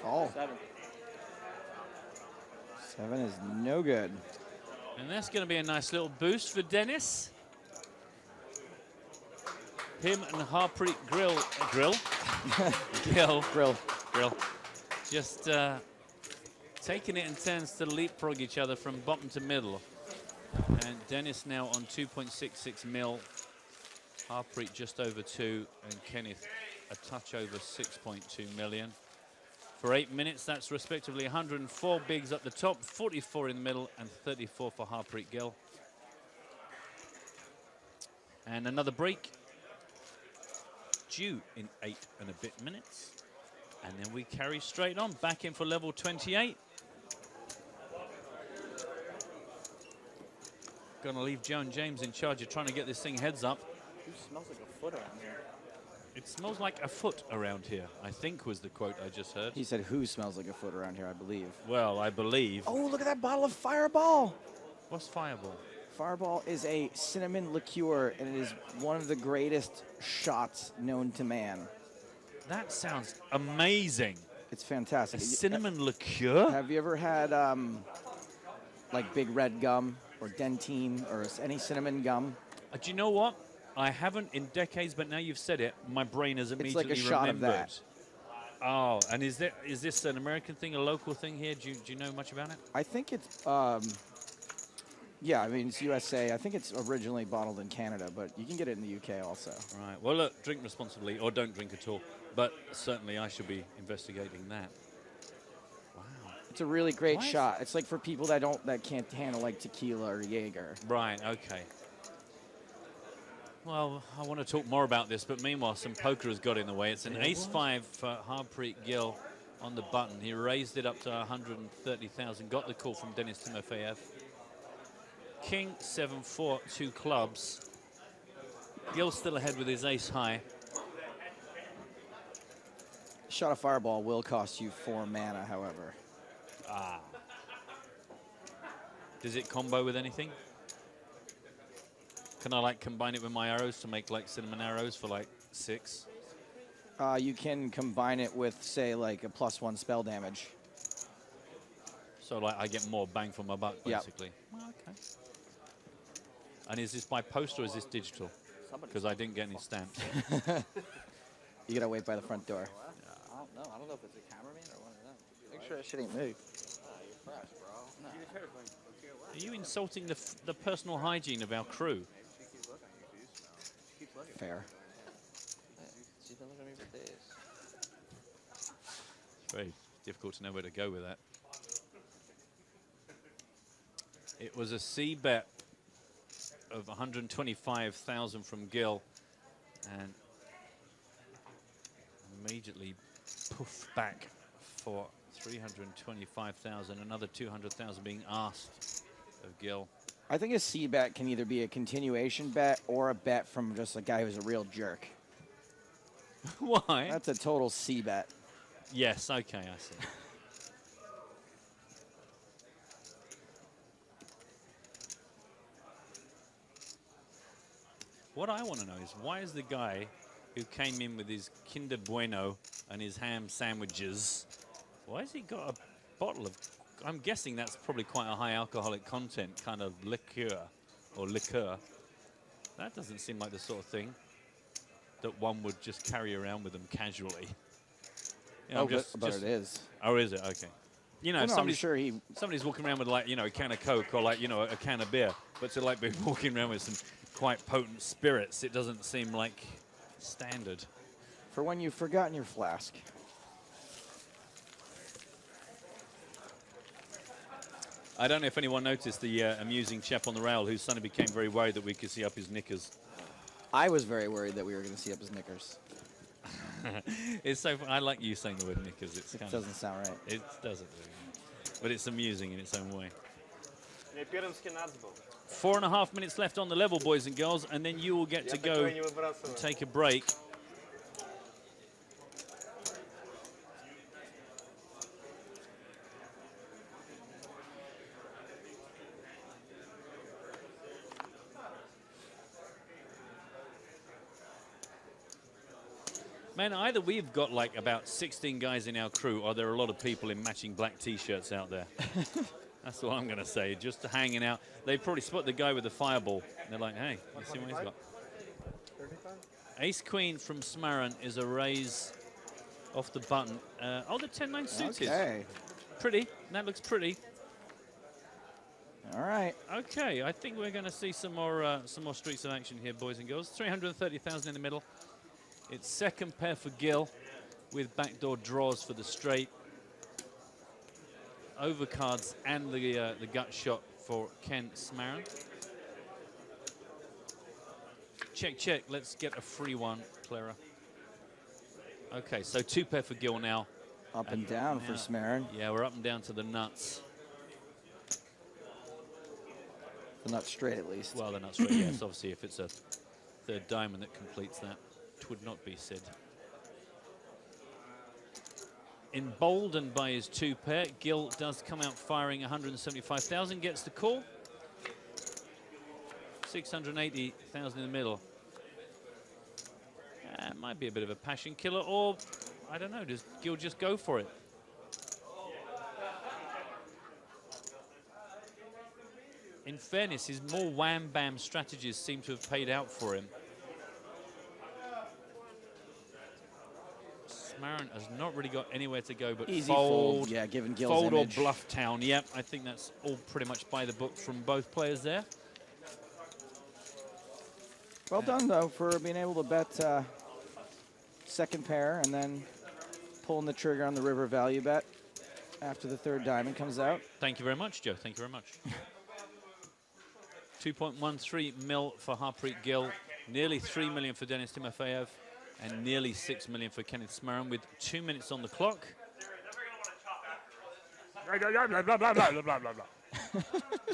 [SPEAKER 3] Call. 7 is no good.
[SPEAKER 10] And that's going to be a nice little boost for Dennis. Him and Harpreet Gill just taking it in turns to leapfrog each other from bottom to middle. And Dennis now on 2.66 mil. Harpreet just over 2, and Kenneth a touch over 6.2 million. For 8 minutes, that's respectively 104 bigs up the top, 44 in the middle, and 34 for Harpreet Gill. And another break due in 8 and a bit minutes. And then we carry straight on, back in for level 28. Gonna leave Joan James in charge of trying to get this thing heads up.
[SPEAKER 21] It smells like a foot around here.
[SPEAKER 10] It smells like a foot around here, I think was the quote I just heard.
[SPEAKER 3] He said, who smells like a foot around here, I believe.
[SPEAKER 10] Well, I believe.
[SPEAKER 3] Oh, look at that bottle of Fireball.
[SPEAKER 10] What's Fireball?
[SPEAKER 3] Fireball is a cinnamon liqueur, and it is one of the greatest shots known to man.
[SPEAKER 10] That sounds amazing.
[SPEAKER 3] It's fantastic.
[SPEAKER 10] A cinnamon liqueur?
[SPEAKER 3] Have you ever had like Big Red gum or Dentine or any cinnamon gum?
[SPEAKER 10] Do you know what? I haven't in decades, but now you've said it, my brain has immediately
[SPEAKER 3] like a shot of
[SPEAKER 10] remembered.
[SPEAKER 3] that.
[SPEAKER 10] Oh, and is this an American thing, a local thing here? Do you know much about it?
[SPEAKER 3] I think it's, yeah, I mean, it's USA. I think it's originally bottled in Canada, but you can get it in the UK also.
[SPEAKER 10] Right. Well, look, drink responsibly or don't drink at all. But certainly I should be investigating that. Wow.
[SPEAKER 3] It's a really great shot. It's like for people that can't handle like tequila or Jaeger.
[SPEAKER 10] Right, okay. Well, I want to talk more about this, but meanwhile, some poker has got in the way. It's an ace-5 for Harpreet Gill on the button. He raised it up to 130,000, got the call from Denis Timofeyev. King, 7-4, 2 clubs. Gill still ahead with his ace-high.
[SPEAKER 3] Shot of Fireball will cost you 4 mana, however.
[SPEAKER 10] Ah. Does it combo with anything? Can I like combine it with my arrows to make like cinnamon arrows for like 6?
[SPEAKER 3] You can combine it with, say, like a +1 spell damage.
[SPEAKER 10] So like I get more bang for my buck, basically. Yep. Okay. And is this by post or is this digital? Because I didn't get any stamps.
[SPEAKER 3] You gotta wait by the front door.
[SPEAKER 21] I don't know. I don't know if it's a cameraman or one of them. Make sure that shit ain't moved. You're fresh, bro. No.
[SPEAKER 10] Are you insulting the personal hygiene of our crew?
[SPEAKER 3] Fair.
[SPEAKER 21] She's been looking at me for days.
[SPEAKER 10] It's very difficult to know where to go with that. It was a C bet of 125,000 from Gill, and immediately poof back for 325,000. Another 200,000 being asked of Gill.
[SPEAKER 3] I think a C bet can either be a continuation bet or a bet from just a guy who's a real jerk.
[SPEAKER 10] Why?
[SPEAKER 3] That's a total C bet.
[SPEAKER 10] Yes, okay, I see. What I want to know is why is the guy who came in with his Kinder Bueno and his ham sandwiches, why has he got a bottle of, I'm guessing that's probably quite a high alcoholic content kind of liqueur or liqueur. That doesn't seem like the sort of thing that one would just carry around with them casually. You know,
[SPEAKER 3] but it is.
[SPEAKER 10] Oh, is it? Okay. You know,
[SPEAKER 3] Well, no, I'm
[SPEAKER 10] somebody's, somebody's walking around with like, you know, a can of Coke or like, you know, a can of beer, but to like be walking around with some quite potent spirits, it doesn't seem like standard.
[SPEAKER 3] For when you've forgotten your flask.
[SPEAKER 10] I don't know if anyone noticed the amusing chap on the rail who suddenly became very worried that we could see up his knickers.
[SPEAKER 3] I was very worried that we were going to see up his knickers.
[SPEAKER 10] It's so. I like you saying the word knickers. It
[SPEAKER 3] doesn't sound right.
[SPEAKER 10] It doesn't really, but it's amusing in its own way. 4.5 minutes left on the level, boys and girls, and then you will get to go and take a break. Man, either we've got like about 16 guys in our crew, or there are a lot of people in matching black T-shirts out there. That's what I'm going to say, just hanging out. They probably spot the guy with the fireball. And they're like, hey, let's see what he's got. Ace-Queen from Smaran is a raise off the button. Oh, the 10-9 suited.
[SPEAKER 3] Okay.
[SPEAKER 10] Pretty. That looks pretty.
[SPEAKER 3] All right.
[SPEAKER 10] Okay, I think we're going to see some more streaks of action here, boys and girls. 330,000 in the middle. It's second pair for Gill with backdoor draws for the straight. Overcards and the gut shot for Ken Smaran. Check, check. Let's get a free one, Clara. Okay, so two pair for Gill now.
[SPEAKER 3] Up and down for Smaran.
[SPEAKER 10] Yeah, we're up and down to the nuts.
[SPEAKER 3] The nut straight, at least.
[SPEAKER 10] Well, the nut straight, yes. Obviously, if it's a third diamond that completes that. would not be Sid. Emboldened by his 2-pair, Gil does come out firing 175,000, gets the call. 680,000 in the middle. It might be a bit of a passion killer, or I don't know, does Gil just go for it? In fairness, his more wham-bam strategies seem to have paid out for him. Smarin has not really got anywhere to go but
[SPEAKER 3] Easy
[SPEAKER 10] fold.
[SPEAKER 3] fold, yeah, given Gil's
[SPEAKER 10] fold
[SPEAKER 3] image.
[SPEAKER 10] or bluff town. Yep, I think that's all pretty much by the book from both players there.
[SPEAKER 3] Well done, though, for being able to bet second pair and then pulling the trigger on the river value bet after the third diamond comes out.
[SPEAKER 10] Thank you very much, Joe. Thank you very much. 2.13 mil for Harpreet Gill, nearly 3 million for Denis Timofeyev, and nearly 6 million for Kenneth Smarin with 2 minutes on the clock.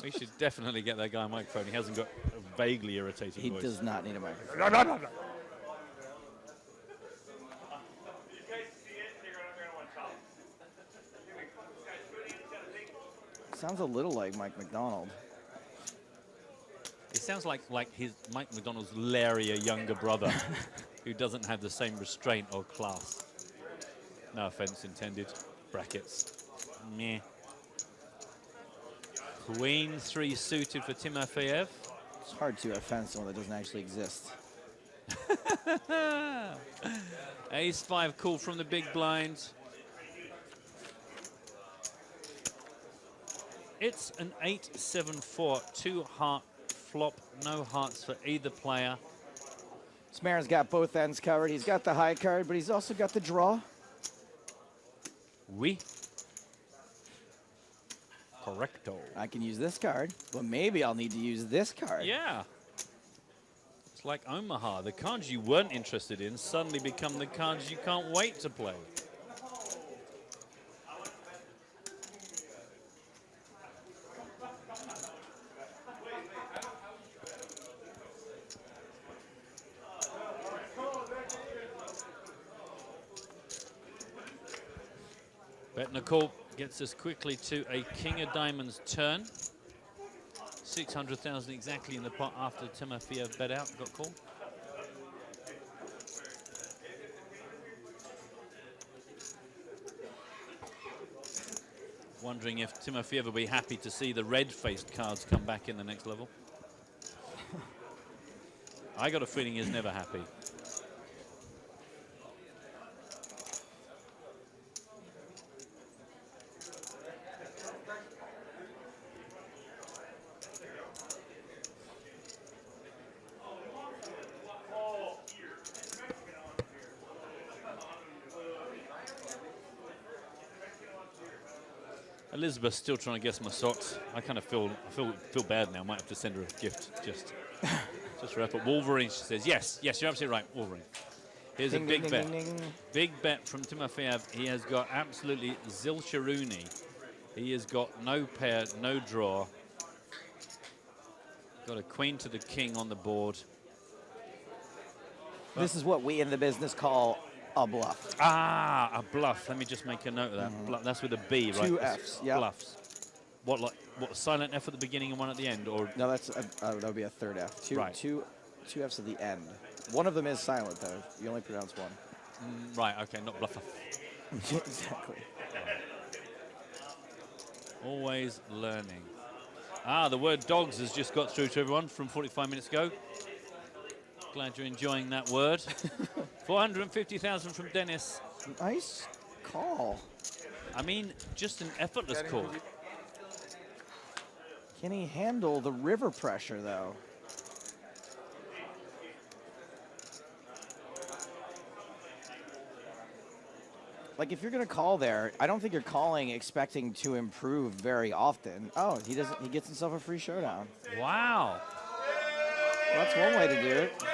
[SPEAKER 10] We should definitely get that guy a microphone. He hasn't got a vaguely irritating voice.
[SPEAKER 3] He does not need a microphone. Sounds a little like Mike McDonald.
[SPEAKER 10] It sounds like his Mike McDonald's lairier younger brother who doesn't have the same restraint or class. No offense intended. Brackets. Meh. Queen 3 suited for Timofeyev.
[SPEAKER 3] It's hard to offend someone that doesn't actually exist.
[SPEAKER 10] Ace 5 call from the big blind. It's an 8-7-4, 2-heart flop, no hearts for either player.
[SPEAKER 3] Smarin's got both ends covered. He's got the high card, but he's also got the draw.
[SPEAKER 10] Oui. Correcto.
[SPEAKER 3] I can use this card, but maybe I'll need to use this card.
[SPEAKER 10] Yeah. It's like Omaha. The cards you weren't interested in suddenly become the cards you can't wait to play. Betnicol gets us quickly to a King of Diamonds turn. 600,000 exactly in the pot after Timofeyev bet out, got called. Wondering if Timofeyev will be happy to see the red-faced cards come back in the next level. I got a feeling he's never happy. Elizabeth's still trying to guess my socks. I kind of feel bad now. I might have to send her a gift just for effort. Wolverine, she says, yes, you're absolutely right, Wolverine. Here's a big bet. Big bet from Timofeyev. He has got absolutely zilcheroonie. He has got no pair, no draw. Got a queen to the king on the board.
[SPEAKER 3] This is what we in the business call a bluff.
[SPEAKER 10] Ah, a bluff. Let me just make a note of that. Bluff. That's with a B, right?
[SPEAKER 3] 2 Fs, yeah.
[SPEAKER 10] Bluffs. What, silent F at the beginning and one at the end? Or
[SPEAKER 3] no, that's that would be a third F. Two Fs at the end. One of them is silent, though. You only pronounce one.
[SPEAKER 10] Right, okay, not bluffer.
[SPEAKER 3] Exactly.
[SPEAKER 10] Always learning. Ah, the word dogs has just got through to everyone from 45 minutes ago. Glad you're enjoying that word. 450,000 from Dennis.
[SPEAKER 3] Nice call.
[SPEAKER 10] I mean, just an effortless call.
[SPEAKER 3] Can he handle the river pressure, though? Like, if you're going to call there, I don't think you're calling expecting to improve very often. Oh, he doesn't. He gets himself a free showdown.
[SPEAKER 10] Wow.
[SPEAKER 3] Well, that's one way to do it.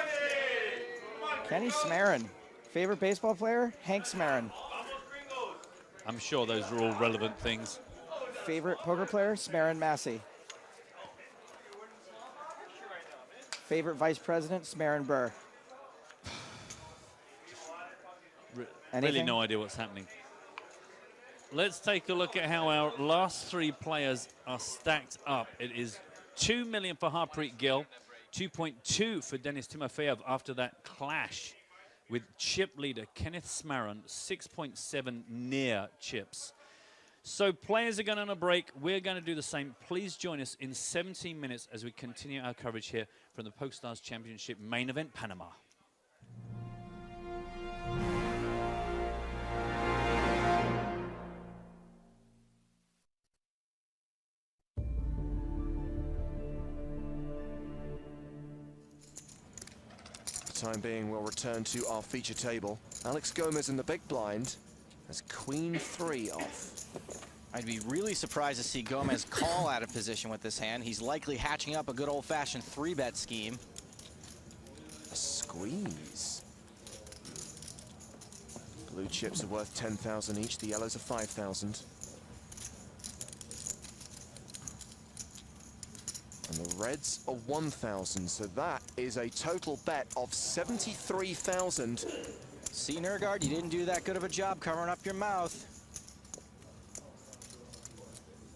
[SPEAKER 3] Kenny Smarin. Favorite baseball player? Hank Smarin.
[SPEAKER 10] I'm sure those are all relevant things.
[SPEAKER 3] Favorite poker player? Smarin Massey. Favorite vice president? Smarin Burr.
[SPEAKER 10] Really no idea what's happening. Let's take a look at how our last three players are stacked up. It is 2 million for Harpreet Gill, 2.2 for Denis Timofeyev after that clash with chip leader Kenneth Smarron, 6.7 near chips. So players are going on a break. We're going to do the same. Please join us in 17 minutes as we continue our coverage here from the PokerStars Championship main event, Panama.
[SPEAKER 2] Time being, we'll return to our feature table. Alex Gomez in the big blind has queen 3 off.
[SPEAKER 3] I'd be really surprised to see Gomez call out of position with this hand. He's likely hatching up a good old-fashioned 3-bet scheme.
[SPEAKER 2] A squeeze. Blue chips are worth 10,000 each. The yellows are 5,000. And the reds are 1,000, so that is a total bet of 73,000.
[SPEAKER 3] See, Nurgard, you didn't do that good of a job covering up your mouth.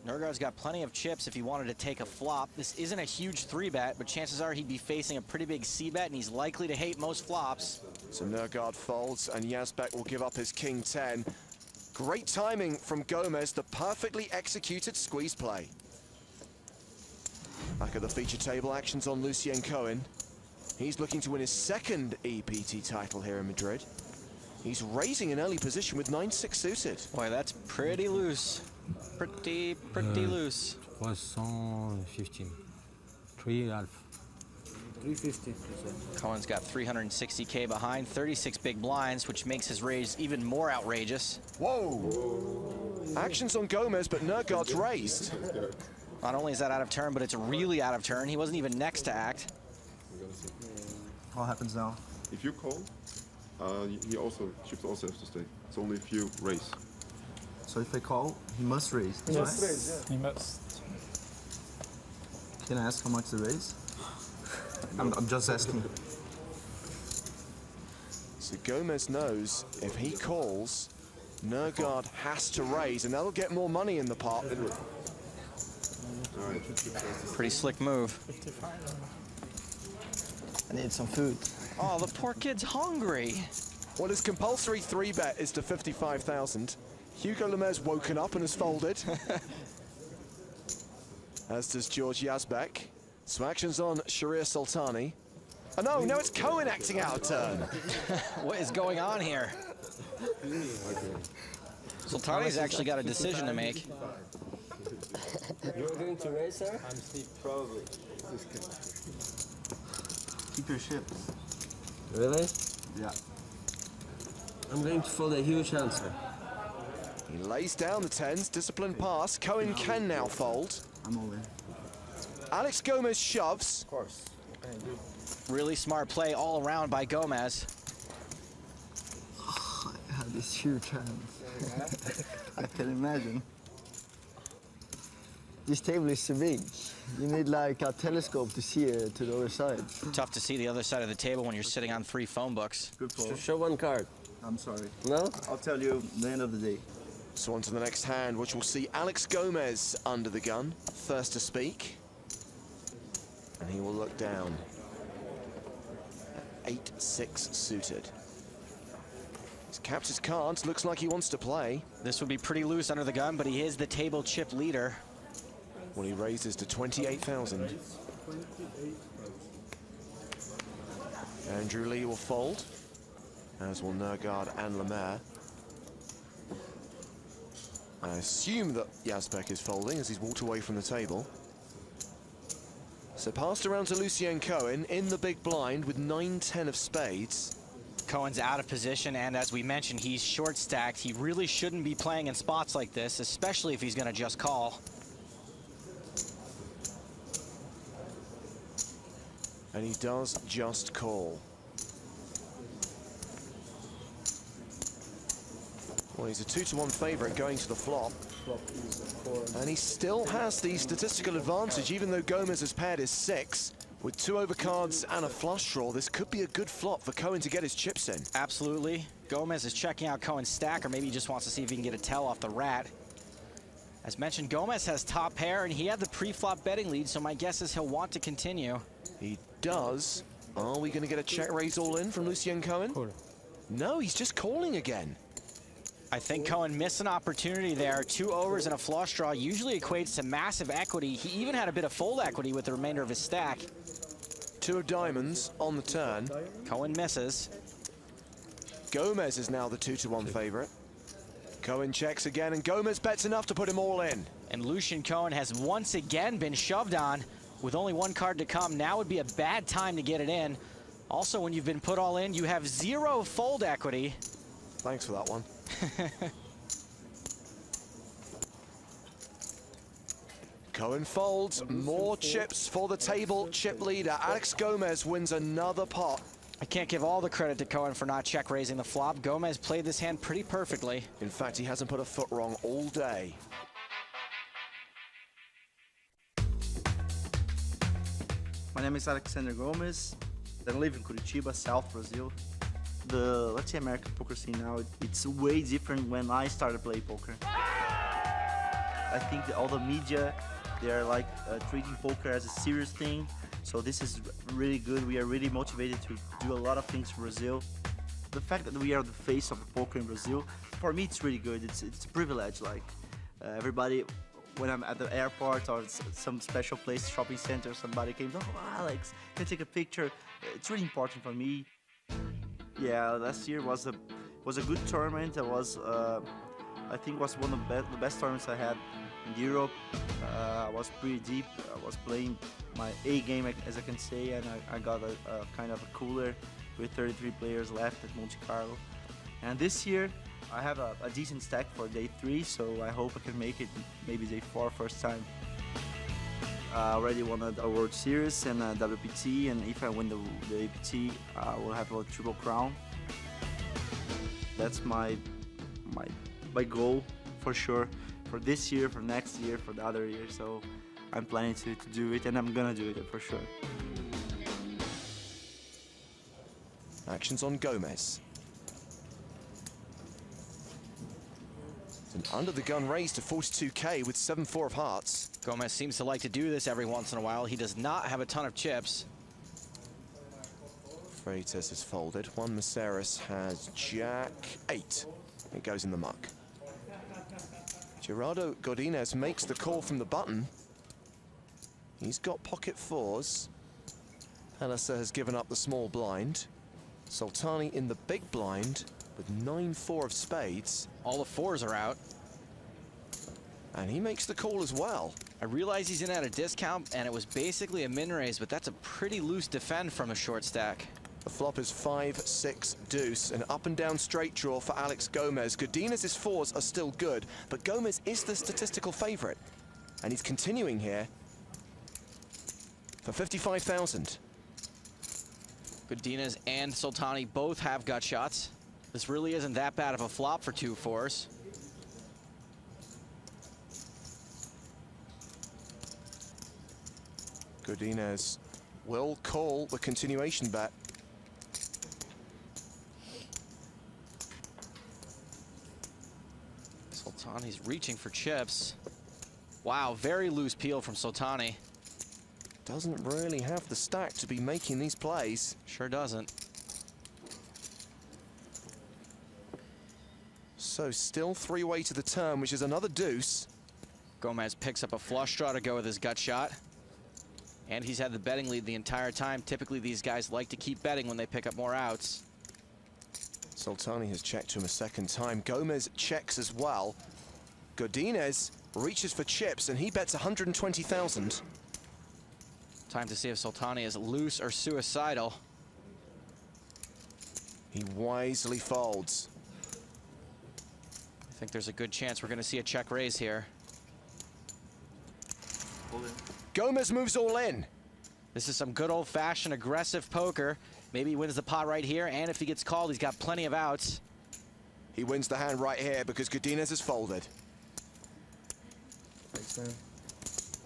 [SPEAKER 3] Nurgard's got plenty of chips if he wanted to take a flop. This isn't a huge 3-bet, but chances are he'd be facing a pretty big C-bet, and he's likely to hate most flops.
[SPEAKER 2] So Nurgard folds, and Yazbek will give up his king 10. Great timing from Gomez, the perfectly executed squeeze play. Back at the feature table, actions on Lucien Cohen. He's looking to win his second EPT title here in Madrid. He's raising an early position with 9-6 suited.
[SPEAKER 3] Boy, that's pretty loose. Pretty loose.
[SPEAKER 11] 315. 3.5.
[SPEAKER 3] 350. Cohen's got 360K behind, 36 big blinds, which makes his raise even more outrageous.
[SPEAKER 2] Whoa! Actions on Gomez, but Nurgard's raised.
[SPEAKER 3] Not only is that out of turn, but it's really out of turn. He wasn't even next to act.
[SPEAKER 11] What happens now?
[SPEAKER 17] If you call, chips also have to stay. It's only if you raise.
[SPEAKER 11] So if I call, he must raise.
[SPEAKER 4] He must raise, yeah. He must.
[SPEAKER 11] Can I ask how much the raise? I'm just asking.
[SPEAKER 2] So Gomez knows if he calls, Nurgard has to raise, and that'll get more money in the pot.
[SPEAKER 3] Pretty slick move.
[SPEAKER 11] I need some food.
[SPEAKER 3] Oh, the poor kid's hungry.
[SPEAKER 2] Well, his compulsory 3-bet is to 55,000. Hugo Lemaire's woken up and has folded. As does George Yazbek. So actions on Sharia Sultani. Oh no, no, it's Cohen acting out of turn.
[SPEAKER 3] What is going on here? Sultani's actually got a decision to make.
[SPEAKER 11] You're going to raise, sir? I'm Steve, probably. Keep your chips. Really? Yeah. I'm going to fold a huge answer.
[SPEAKER 2] He lays down the 10s, disciplined pass. Cohen can now fold.
[SPEAKER 11] I'm all in.
[SPEAKER 2] Alex Gomez shoves.
[SPEAKER 11] Of course.
[SPEAKER 3] Really smart play all around by Gomez.
[SPEAKER 11] Oh, I have this huge hands. I can imagine. This table is so big. You need like a telescope to see it to the other side.
[SPEAKER 3] Tough to see the other side of the table when you're sitting on 3 phone books.
[SPEAKER 11] Good call. Show one card. I'm sorry. No? I'll tell you the end of the day.
[SPEAKER 2] So on to the next hand, which will see Alex Gomez under the gun, first to speak. And he will look down. 8-6 suited. He's capped his cards, looks like he wants to play.
[SPEAKER 3] This would be pretty loose under the gun, but he is the table chip leader.
[SPEAKER 2] Well, he raises to 28,000. Andrew Lee will fold, as will Nurgard and Lemaire. I assume that Yazbek is folding as he's walked away from the table. So passed around to Lucien Cohen in the big blind with 9-10 of spades.
[SPEAKER 3] Cohen's out of position, and as we mentioned, he's short stacked. He really shouldn't be playing in spots like this, especially if he's going to just call.
[SPEAKER 2] And he does just call. Well, he's a 2-1 favorite going to the flop. And he still has the statistical advantage, even though Gomez has paired his 6 With 2 overcards and a flush draw, this could be a good flop for Cohen to get his chips in.
[SPEAKER 3] Absolutely. Gomez is checking out Cohen's stack, or maybe he just wants to see if he can get a tell off the rat. As mentioned, Gomez has top pair, and he had the pre-flop betting lead, so my guess is he'll want to continue.
[SPEAKER 2] He does. Are we going to get a check raise all in from Lucien Cohen?
[SPEAKER 3] Cool.
[SPEAKER 2] No, he's just calling again.
[SPEAKER 3] I think Cohen missed an opportunity there. 2 overs and a flush draw usually equates to massive equity. He even had a bit of fold equity with the remainder of his stack.
[SPEAKER 2] 2 of diamonds on the turn.
[SPEAKER 3] Cohen misses.
[SPEAKER 2] Gomez is now the 2-to-1 favorite. Cohen checks again, and Gomez bets enough to put him all in.
[SPEAKER 3] And Lucien Cohen has once again been shoved on. With only 1 card to come, now would be a bad time to get it in. Also, when you've been put all in, you have 0 fold equity.
[SPEAKER 2] Thanks for that one. Cohen folds. More chips for the table chip leader. Alex Gomez wins another pot.
[SPEAKER 3] I can't give all the credit to Cohen for not check raising the flop. Gomez played this hand pretty perfectly.
[SPEAKER 2] In fact, he hasn't put a foot wrong all day.
[SPEAKER 14] My name is Alexander Gomez. I live in Curitiba, South Brazil. The Latin American poker scene now, it's way different when I started playing poker. I think that all the media, they're like treating poker as a serious thing. So this is really good. We are really motivated to do a lot of things for Brazil. The fact that we are the face of poker in Brazil, for me it's really good. It's a privilege. Like everybody, when I'm at the airport or some special place, shopping center, somebody came, oh Alex, can I take a picture? It's really important for me. Yeah, last year was a good tournament. It was, I think, was one of the best tournaments I had in Europe. I was pretty deep. I was playing my A game, as I can say, and I got a kind of a cooler with 33 players left at Monte Carlo. And this year, I have a decent stack for day 3, so I hope I can make it maybe day 4 first time. I already won a World Series and a WPT, and if I win the APT, I will have a Triple Crown. That's my goal for sure, for this year, for next year, for the other year. So I'm planning to do it, and I'm gonna do it for sure.
[SPEAKER 2] Actions on Gomez. An under-the-gun raise to 42K with 7-4 of hearts.
[SPEAKER 3] Gomez seems to like to do this every once in a while. He does not have a ton of chips.
[SPEAKER 2] Freitas is folded. Juan Maceras has Jack 8. It goes in the muck. Gerardo Godinez makes the call from the button. He's got pocket 4s. Palliser has given up the small blind. Soltani in the big blind with 9-4 of spades.
[SPEAKER 3] All the 4s are out.
[SPEAKER 2] And he makes the call as well.
[SPEAKER 3] I realize he's in at a discount, and it was basically a min raise, but that's a pretty loose defend from a short stack.
[SPEAKER 2] The flop is 5-6 deuce, an up and down straight draw for Alex Gomez. Godinez's 4s are still good, but Gomez is the statistical favorite. And he's continuing here for 55,000.
[SPEAKER 3] Godinez and Soltani both have gut shots. This really isn't that bad of a flop for 2 4s.
[SPEAKER 2] Godinez will call the continuation bet.
[SPEAKER 3] Soltani's reaching for chips. Wow, very loose peel from Soltani.
[SPEAKER 2] Doesn't really have the stack to be making these plays.
[SPEAKER 3] Sure doesn't.
[SPEAKER 2] So still 3-way to the turn, which is another deuce.
[SPEAKER 3] Gomez picks up a flush draw to go with his gut shot. And he's had the betting lead the entire time. Typically, these guys like to keep betting when they pick up more outs.
[SPEAKER 2] Soltani has checked to him a second time. Gomez checks as well. Godinez reaches for chips, and he bets 120,000.
[SPEAKER 3] Time to see if Soltani is loose or suicidal.
[SPEAKER 2] He wisely folds.
[SPEAKER 3] I think there's a good chance we're going to see a check raise here.
[SPEAKER 2] Gomez moves all in.
[SPEAKER 3] This is some good old-fashioned aggressive poker. Maybe he wins the pot right here, and if he gets called, he's got plenty of outs.
[SPEAKER 2] He wins the hand right here because Godinez has folded.
[SPEAKER 14] Thanks, man.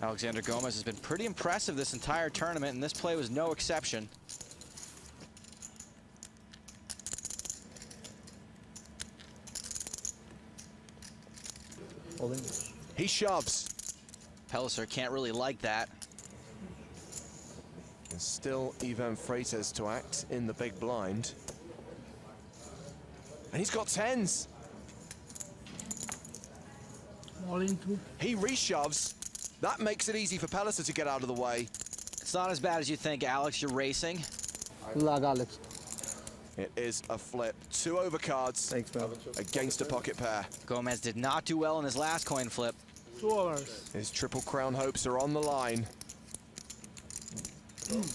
[SPEAKER 3] Alexander Gomez has been pretty impressive this entire tournament, and this play was no exception.
[SPEAKER 2] He shoves.
[SPEAKER 3] Pellicer can't really like that.
[SPEAKER 2] There's still Ivan Freitas to act in the big blind. And he's got tens. He reshoves. That makes it easy for Pellicer to get out of the way.
[SPEAKER 3] It's not as bad as you think, Alex. You're racing.
[SPEAKER 2] Good luck, Alex. It is a flip. 2 overcards. Thanks, man. Against a pocket pair.
[SPEAKER 3] Gomez did not do well in his last coin flip.
[SPEAKER 2] His triple crown hopes are on the line.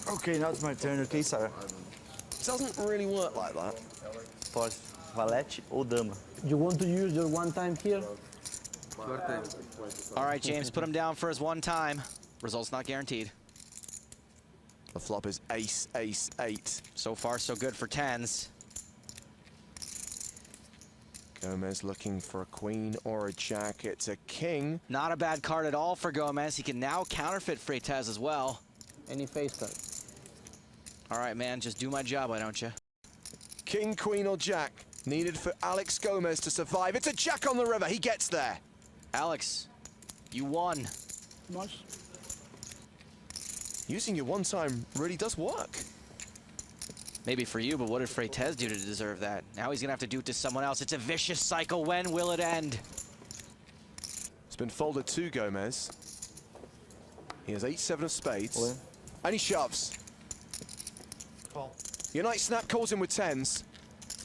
[SPEAKER 14] Okay, now it's my turn. Okay, sir.
[SPEAKER 2] Doesn't really work like that.
[SPEAKER 14] Pode valete ou dama.
[SPEAKER 11] You want to use your one time here?
[SPEAKER 3] All right, James, put him down for his one time. Results not guaranteed.
[SPEAKER 2] The flop is ace, ace, 8.
[SPEAKER 3] So far, so good for tens.
[SPEAKER 2] Gomez looking for a queen or a jack. It's a king.
[SPEAKER 3] Not a bad card at all for Gomez. He can now counterfeit Freitas as well.
[SPEAKER 11] Any face card.
[SPEAKER 3] All right, man, just do my job, why don't you?
[SPEAKER 2] King, queen, or jack needed for Alex Gomez to survive. It's a jack on the river. He gets there.
[SPEAKER 3] Alex, you won.
[SPEAKER 11] Much.
[SPEAKER 2] Using your one time really does work.
[SPEAKER 3] Maybe for you, but what did Freitas do to deserve that? Now he's gonna have to do it to someone else. It's a vicious cycle. When will it end?
[SPEAKER 2] It's been folded to Gomez. He has 8-7 of spades. And he shoves. Unite Snap calls him with tens.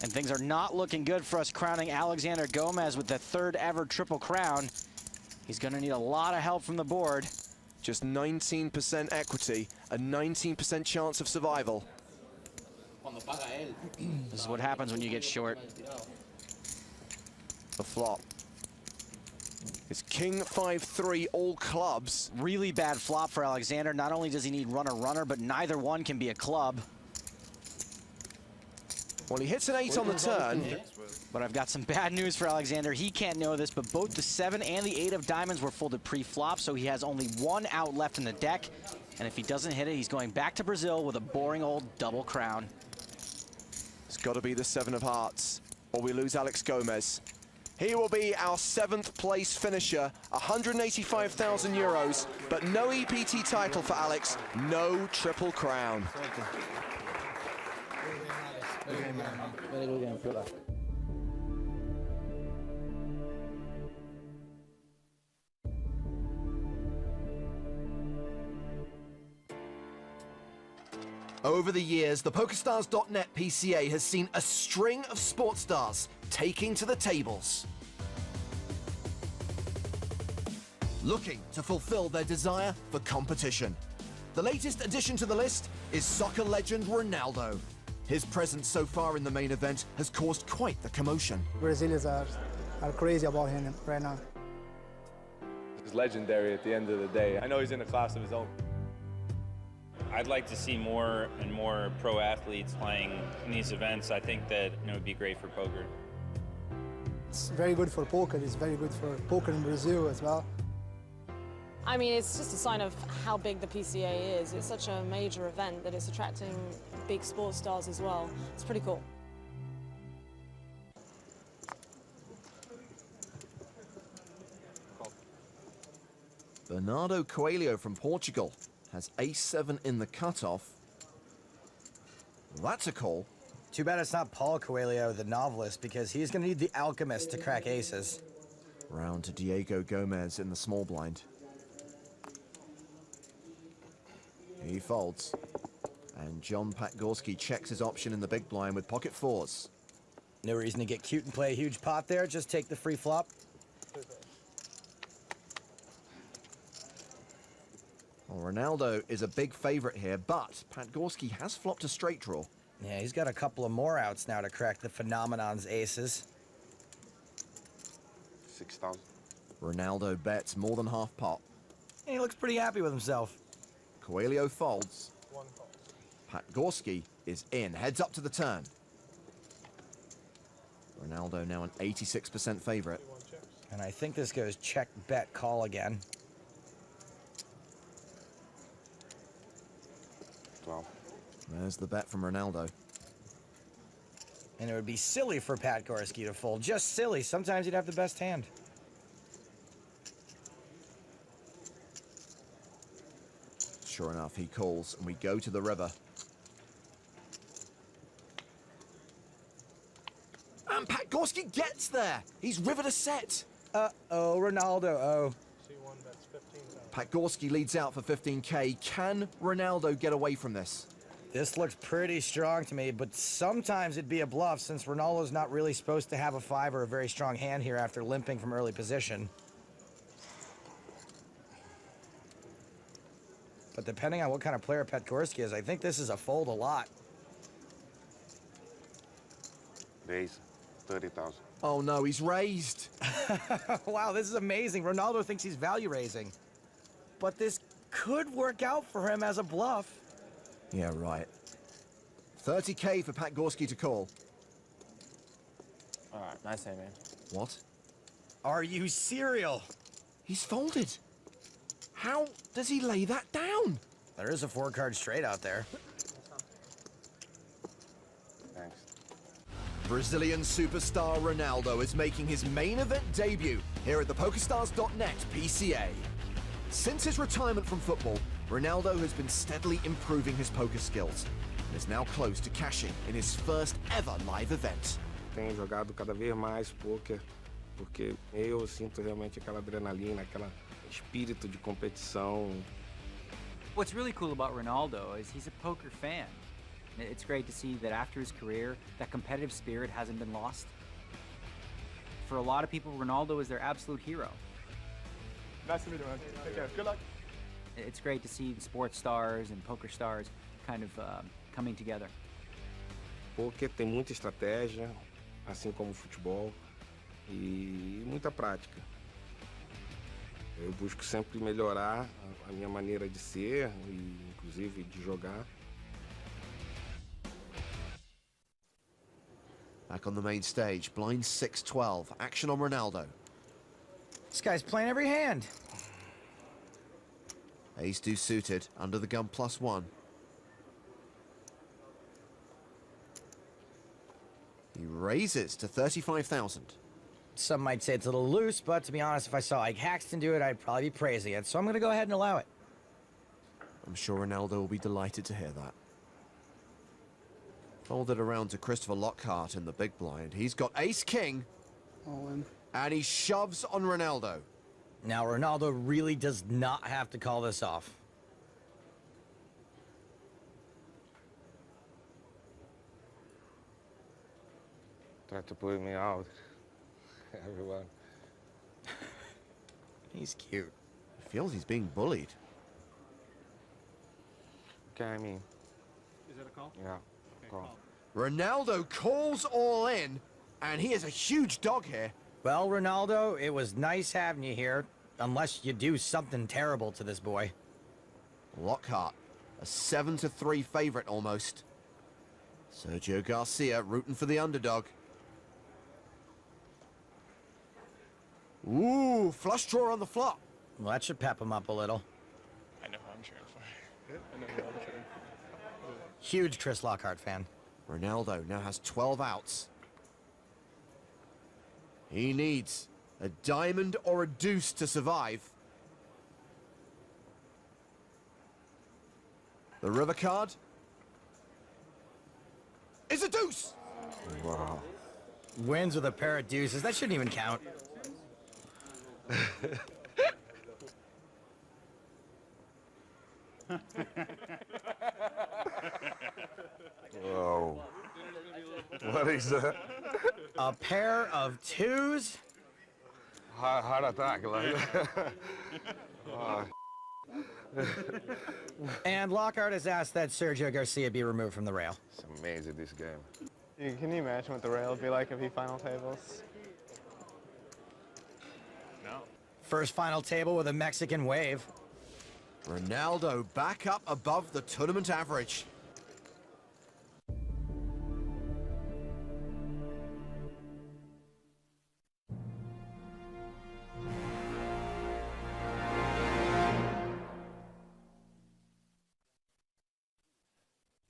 [SPEAKER 3] And things are not looking good for us crowning Alexander Gomez with the 3rd ever Triple Crown. He's gonna need a lot of help from the board.
[SPEAKER 2] Just 19% equity, a 19% chance of survival.
[SPEAKER 3] This is what happens when you get short.
[SPEAKER 2] The flop. It's king 5-3 all clubs.
[SPEAKER 3] Really bad flop for Alexander. Not only does he need runner, but neither one can be a club.
[SPEAKER 2] Well, he hits an 8 on the turn.
[SPEAKER 3] But I've got some bad news for Alexander. He can't know this, but both the 7 and the 8 of diamonds were folded pre-flop, so he has only 1 out left in the deck. And if he doesn't hit it, he's going back to Brazil with a boring old double crown.
[SPEAKER 2] It's got to be the 7 of hearts, or we lose Alex Gomez. He will be our 7th place finisher, 185,000 euros, but no EPT title for Alex, no triple crown.
[SPEAKER 11] Very good game. Good luck.
[SPEAKER 2] Over the years, the PokerStars.net PCA has seen a string of sports stars taking to the tables, looking to fulfill their desire for competition. The latest addition to the list is soccer legend Ronaldo. His presence so far in the main event has caused quite the commotion.
[SPEAKER 13] Brazilians are crazy about him right now.
[SPEAKER 15] He's legendary at the end of the day. I know he's in a class of his own.
[SPEAKER 23] I'd like to see more and more pro athletes playing in these events. I think that it would be great for poker.
[SPEAKER 13] It's very good for poker. It's very good for poker in Brazil as well.
[SPEAKER 24] I mean, it's just a sign of how big the PCA is. It's such a major event that it's attracting big sports stars as well. It's pretty cool.
[SPEAKER 2] Bernardo Coelho from Portugal has ace-7 in the cutoff. That's a call.
[SPEAKER 3] Too bad it's not Paul Coelho, the novelist, because he's going to need the alchemist to crack aces.
[SPEAKER 2] Round to Diego Gomez in the small blind. He folds. And John Patgorski checks his option in the big blind with pocket 4s.
[SPEAKER 3] No reason to get cute and play a huge pot there. Just take the free flop.
[SPEAKER 2] Well, Ronaldo is a big favorite here, but Patgorski has flopped a straight draw.
[SPEAKER 3] Yeah, he's got a couple of more outs now to crack the phenomenon's aces.
[SPEAKER 15] 6,000.
[SPEAKER 2] Ronaldo bets more than half pot.
[SPEAKER 3] He looks pretty happy with himself.
[SPEAKER 2] Coelho folds. Patgorski is in, heads up to the turn. Ronaldo now an 86% favorite.
[SPEAKER 3] And I think this goes check, bet, call again.
[SPEAKER 5] 12.
[SPEAKER 2] There's the bet from Ronaldo.
[SPEAKER 3] And it would be silly for Pat Gorski to fold. Just silly. Sometimes he'd have the best hand.
[SPEAKER 2] Sure enough, he calls, and we go to the river. And Pat Gorski gets there. He's rivered a set.
[SPEAKER 3] Uh-oh, Ronaldo, oh.
[SPEAKER 2] Pat Gorski leads out for 15K. Can Ronaldo get away from this?
[SPEAKER 3] This looks pretty strong to me, but sometimes it'd be a bluff since Ronaldo's not really supposed to have a 5 or a very strong hand here after limping from early position. But depending on what kind of player Pat Gorski is, I think this is a fold a lot.
[SPEAKER 5] Raise 30,000.
[SPEAKER 2] Oh no, he's raised.
[SPEAKER 3] Wow, this is amazing. Ronaldo thinks he's value raising. But this could work out for him as a bluff.
[SPEAKER 2] Yeah, right. 30K for Pat Gorski to call.
[SPEAKER 1] All right, nice hand, man.
[SPEAKER 2] What?
[SPEAKER 3] Are you serial?
[SPEAKER 2] He's folded. How does he lay that down?
[SPEAKER 3] There is a 4-card straight out there.
[SPEAKER 5] Thanks.
[SPEAKER 2] Brazilian superstar Ronaldo is making his main event debut here at the PokerStars.net PCA. Since his retirement from football, Ronaldo has been steadily improving his poker skills and is now close to cashing in his first ever live event.
[SPEAKER 5] Tenho jogado cada vez mais poker porque eu sinto realmente aquela adrenalina, aquele espírito de competição.
[SPEAKER 16] What's really cool about Ronaldo is he's a poker fan. It's great to see that after his career, that competitive spirit hasn't been lost. For a lot of people, Ronaldo is their absolute hero.
[SPEAKER 4] Nice to meet you, man. Take care. Good luck.
[SPEAKER 16] It's great to see the sports stars and poker stars kind of coming together.
[SPEAKER 5] Poker tem muita estratégia, assim como o futebol, e muita prática. Eu busco sempre melhorar a minha maneira de ser e inclusive de jogar.
[SPEAKER 2] Back on the main stage, blind 6-12, action on Ronaldo.
[SPEAKER 3] This guy's playing every hand.
[SPEAKER 2] Ace-deuce suited, under the gun +1. He raises to 35,000.
[SPEAKER 3] Some might say it's a little loose, but to be honest, if I saw Ike Haxton do it, I'd probably be praising it. So I'm going to go ahead and allow it.
[SPEAKER 2] I'm sure Ronaldo will be delighted to hear that. Folded around to Christopher Lockhart in the big blind. He's got ace-king.
[SPEAKER 13] All in.
[SPEAKER 2] And he shoves on Ronaldo.
[SPEAKER 3] Now, Ronaldo really does not have to call this off.
[SPEAKER 5] Try to put me out, everyone.
[SPEAKER 3] He's cute.
[SPEAKER 2] He feels he's being bullied.
[SPEAKER 5] Okay, I mean.
[SPEAKER 4] Is that a call?
[SPEAKER 5] Yeah,
[SPEAKER 4] Okay,
[SPEAKER 5] call.
[SPEAKER 2] Ronaldo calls all in, and he is a huge dog here.
[SPEAKER 3] Well, Ronaldo, it was nice having you here, unless you do something terrible to this boy.
[SPEAKER 2] Lockhart, a 7-3 favorite almost. Sergio Garcia rooting for the underdog. Ooh, flush draw on the flop.
[SPEAKER 3] Well, that should pep him up a little.
[SPEAKER 4] I know who I'm cheering for. I know who I'm cheering for.
[SPEAKER 3] Huge Chris Lockhart fan.
[SPEAKER 2] Ronaldo now has 12 outs. He needs a diamond or a deuce to survive. The river card is a deuce.
[SPEAKER 5] Wow.
[SPEAKER 3] Wins with a pair of deuces. That shouldn't even count.
[SPEAKER 5] Whoa. What is that?
[SPEAKER 3] A pair of twos?
[SPEAKER 5] Heart attack, like. Oh.
[SPEAKER 3] And Lockhart has asked that Sergio Garcia be removed from the rail.
[SPEAKER 5] It's amazing, this game.
[SPEAKER 4] Can you imagine what the rail would be like if he final tables? No.
[SPEAKER 3] First final table with a Mexican wave.
[SPEAKER 2] Ronaldo back up above the tournament average.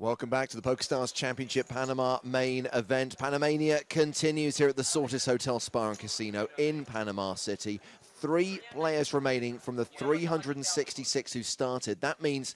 [SPEAKER 2] Welcome back to the PokerStars Championship Panama main event. Panamania continues here at the Sortis Hotel Spa and Casino in Panama City. 3 players remaining from the 366 who started. That means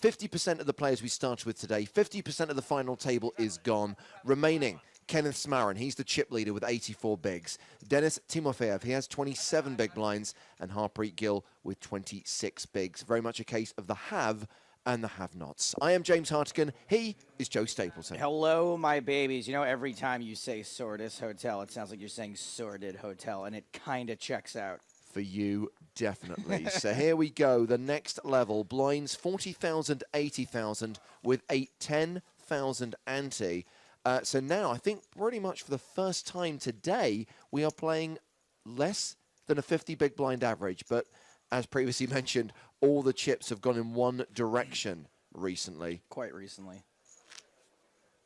[SPEAKER 2] 50% of the players we started with today, 50% of the final table is gone. Remaining, Kenneth Smarin, he's the chip leader with 84 bigs. Denis Timofeyev, he has 27 big blinds. And Harpreet Gill with 26 bigs. Very much a case of the have and the have-nots. I am James Hartigan. He is Joe Stapleton.
[SPEAKER 3] Hello, my babies. You know, every time you say Sortis Hotel, it sounds like you're saying Sordid Hotel, and it kind of checks out.
[SPEAKER 2] For you, definitely. So here we go. The next level, blinds 40,000, 80,000 with a 10,000 ante. So now, I think pretty much for the first time today, we are playing less than a 50 big blind average, but as previously mentioned, all the chips have gone in one direction recently.
[SPEAKER 3] Quite recently.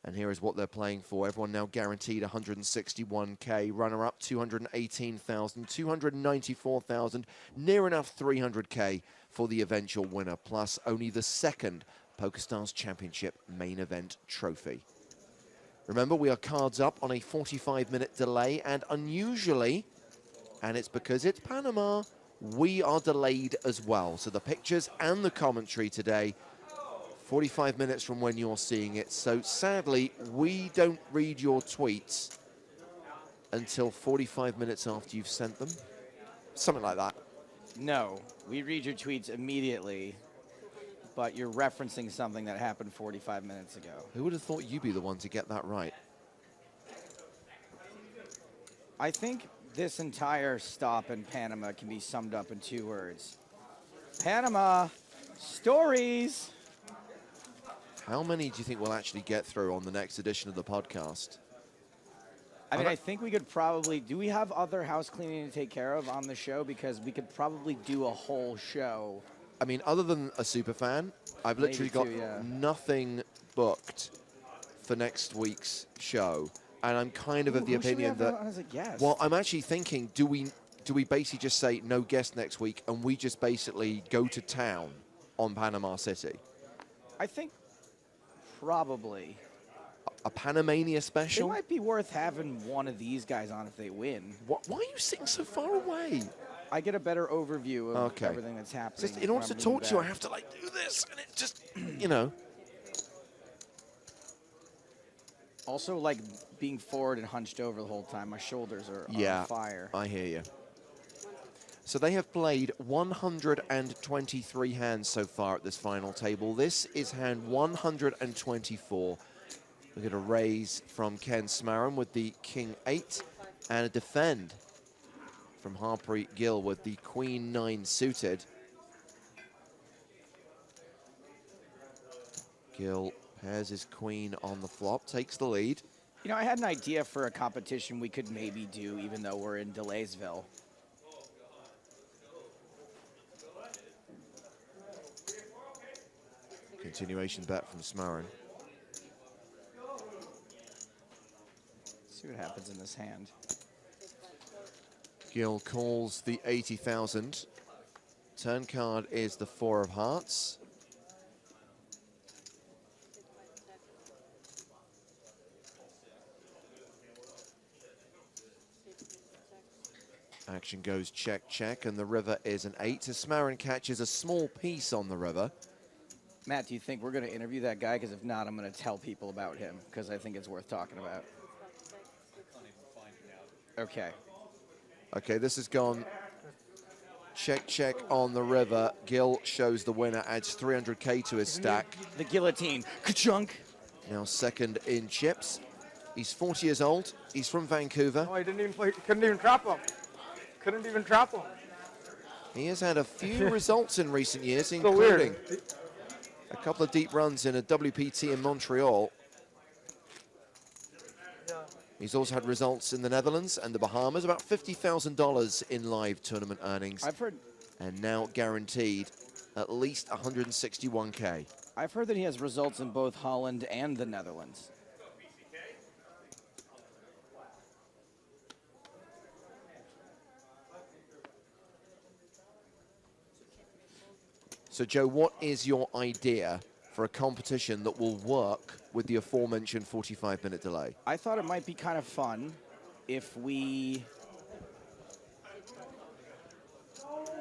[SPEAKER 2] And here is what they're playing for. Everyone now guaranteed 161K. Runner-up, 218,000, 294,000. Near enough 300K for the eventual winner. Plus only the second PokerStars Championship main event trophy. Remember, we are cards up on a 45-minute delay. And unusually, and it's because it's Panama, we are delayed as well. So the pictures and the commentary today, 45 minutes from when you're seeing it. So sadly, we don't read your tweets until 45 minutes after you've sent them. Something like that.
[SPEAKER 3] No, we read your tweets immediately, but you're referencing something that happened 45 minutes ago.
[SPEAKER 2] Who would have thought you'd be the one to get that right?
[SPEAKER 3] I think this entire stop in Panama can be summed up in 2 words. Panama stories.
[SPEAKER 2] How many do you think we'll actually get through on the next edition of the podcast?
[SPEAKER 3] I mean, I think we could probably, do we have other house cleaning to take care of on the show? Because we could probably do a whole show.
[SPEAKER 2] I mean, other than a super fan, I've literally got nothing booked for next week's show. And I'm kind of the opinion that,
[SPEAKER 3] as a guest?
[SPEAKER 2] well, I'm actually thinking, do we basically just say no guest next week and we just basically go to town on Panama City?
[SPEAKER 3] I think probably.
[SPEAKER 2] A Panamania special?
[SPEAKER 3] It might be worth having one of these guys on if they win.
[SPEAKER 2] Why are you sitting so far away?
[SPEAKER 3] I get a better overview of everything that's happening.
[SPEAKER 2] Just in order to talk to you, I have to like do this, and it just, you know.
[SPEAKER 3] Also, like being forward and hunched over the whole time, my shoulders are on fire.
[SPEAKER 2] I hear you. So they have played 123 hands so far at this final table. This is hand 124. We're going to raise from Ken Smarin with the King 8 and a defend from Harpreet Gill with the Queen 9 suited. Gill pairs his Queen on the flop, takes the lead.
[SPEAKER 3] You know, I had an idea for a competition we could maybe do even though we're in Delaysville.
[SPEAKER 2] Continuation bet from Smarin.
[SPEAKER 3] See what happens in this hand.
[SPEAKER 2] Gill calls the 80,000. Turn card is the 4 of hearts. Action goes check, check, and the river is an 8. So Smarin catches a small piece on the river.
[SPEAKER 3] Matt, do you think we're going to interview that guy? Because if not, I'm going to tell people about him because I think it's worth talking about. Okay.
[SPEAKER 2] Okay, this has gone check, check on the river. Gill shows the winner, adds 300K to his stack.
[SPEAKER 3] The guillotine. Ka-chunk.
[SPEAKER 2] Now second in chips. He's 40 years old. He's from Vancouver.
[SPEAKER 4] Oh, he didn't even play. Couldn't even trap him. Couldn't even trap him.
[SPEAKER 2] He has had a few results in recent years, including a couple of deep runs in a WPT in Montreal. He's also had results in the Netherlands and the Bahamas, about $50,000 in live tournament earnings.
[SPEAKER 3] I've heard.
[SPEAKER 2] And now guaranteed at least 161K.
[SPEAKER 3] I've heard that he has results in both Holland and the Netherlands.
[SPEAKER 2] So, Joe, what is your idea for for a competition that will work with the aforementioned 45-minute delay?
[SPEAKER 3] I thought it might be kind of fun if we...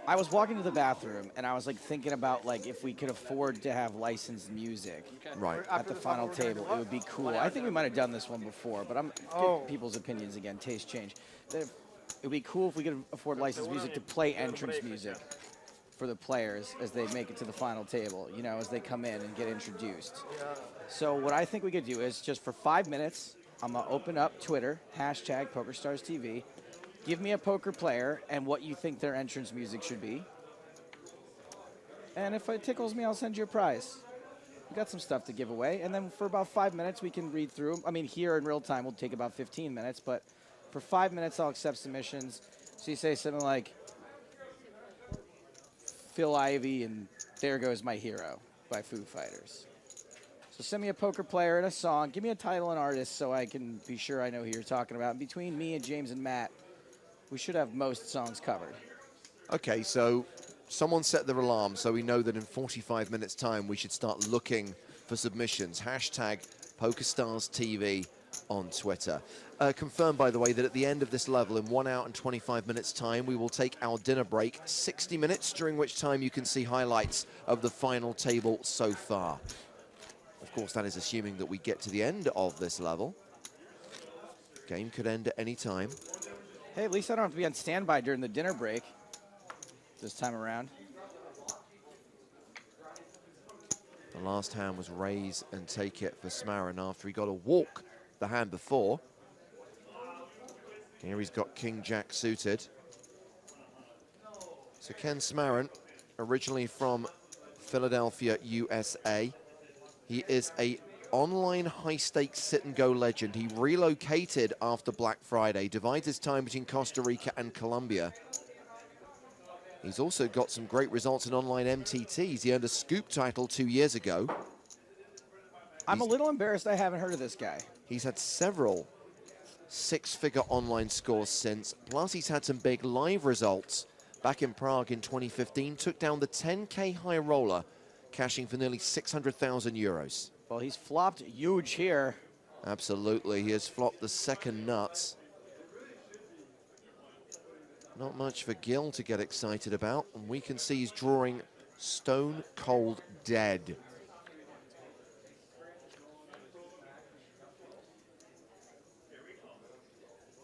[SPEAKER 3] I was walking to the bathroom and I was like thinking about like if we could afford to have licensed music
[SPEAKER 2] Right.
[SPEAKER 3] at the final table, it would be cool. I think we might have done this one before, but I'm getting people's opinions again. Taste change. It would be cool if we could afford licensed music to play entrance music for the players as they make it to the final table. You know, as they come in and get introduced. So what I think we could do is just for 5 minutes, I'm gonna open up Twitter #PokerStarsTV. Give me a poker player and what you think their entrance music should be. And if it tickles me, I'll send you a prize. We got some stuff to give away. And then for about 5 minutes, we can read through them. I mean, here in real time, will take about 15 minutes. But for 5 minutes, I'll accept submissions. So you say something like, Phil Ivey and There Goes My Hero by Foo Fighters. So send me a poker player and a song. Give me a title and artist so I can be sure I know who you're talking about. And between me and James and Matt, we should have most songs covered.
[SPEAKER 2] Okay, so someone set their alarm so we know that in 45 minutes' time we should start looking for submissions. #PokerStarsTV on Twitter. Confirmed, by the way, that at the end of this level, in 1 hour and 25 minutes' time, we will take our dinner break, 60 minutes, during which time you can see highlights of the final table so far. Of course, that is assuming that we get to the end of this level. Game could end at any time.
[SPEAKER 3] Hey, at least I don't have to be on standby during the dinner break this time around.
[SPEAKER 2] The last hand was raise and take it for Smarin after he got a walk the hand before. Here he's got King Jack suited. So Ken Smarin, originally from Philadelphia, USA. He is a online high-stakes sit-and-go legend. He relocated after Black Friday, divides his time between Costa Rica and Colombia. He's also got some great results in online MTTs. He earned a scoop title 2 years ago.
[SPEAKER 3] I'm a little embarrassed I haven't heard of this guy.
[SPEAKER 2] He's had several six-figure online scores since, plus he's had some big live results. Back in Prague in 2015, took down the 10K high roller, cashing for nearly 600,000 euros.
[SPEAKER 3] Well, he's flopped huge here.
[SPEAKER 2] Absolutely, he has flopped the second nuts. Not much for Gil to get excited about, and we can see he's drawing stone cold dead.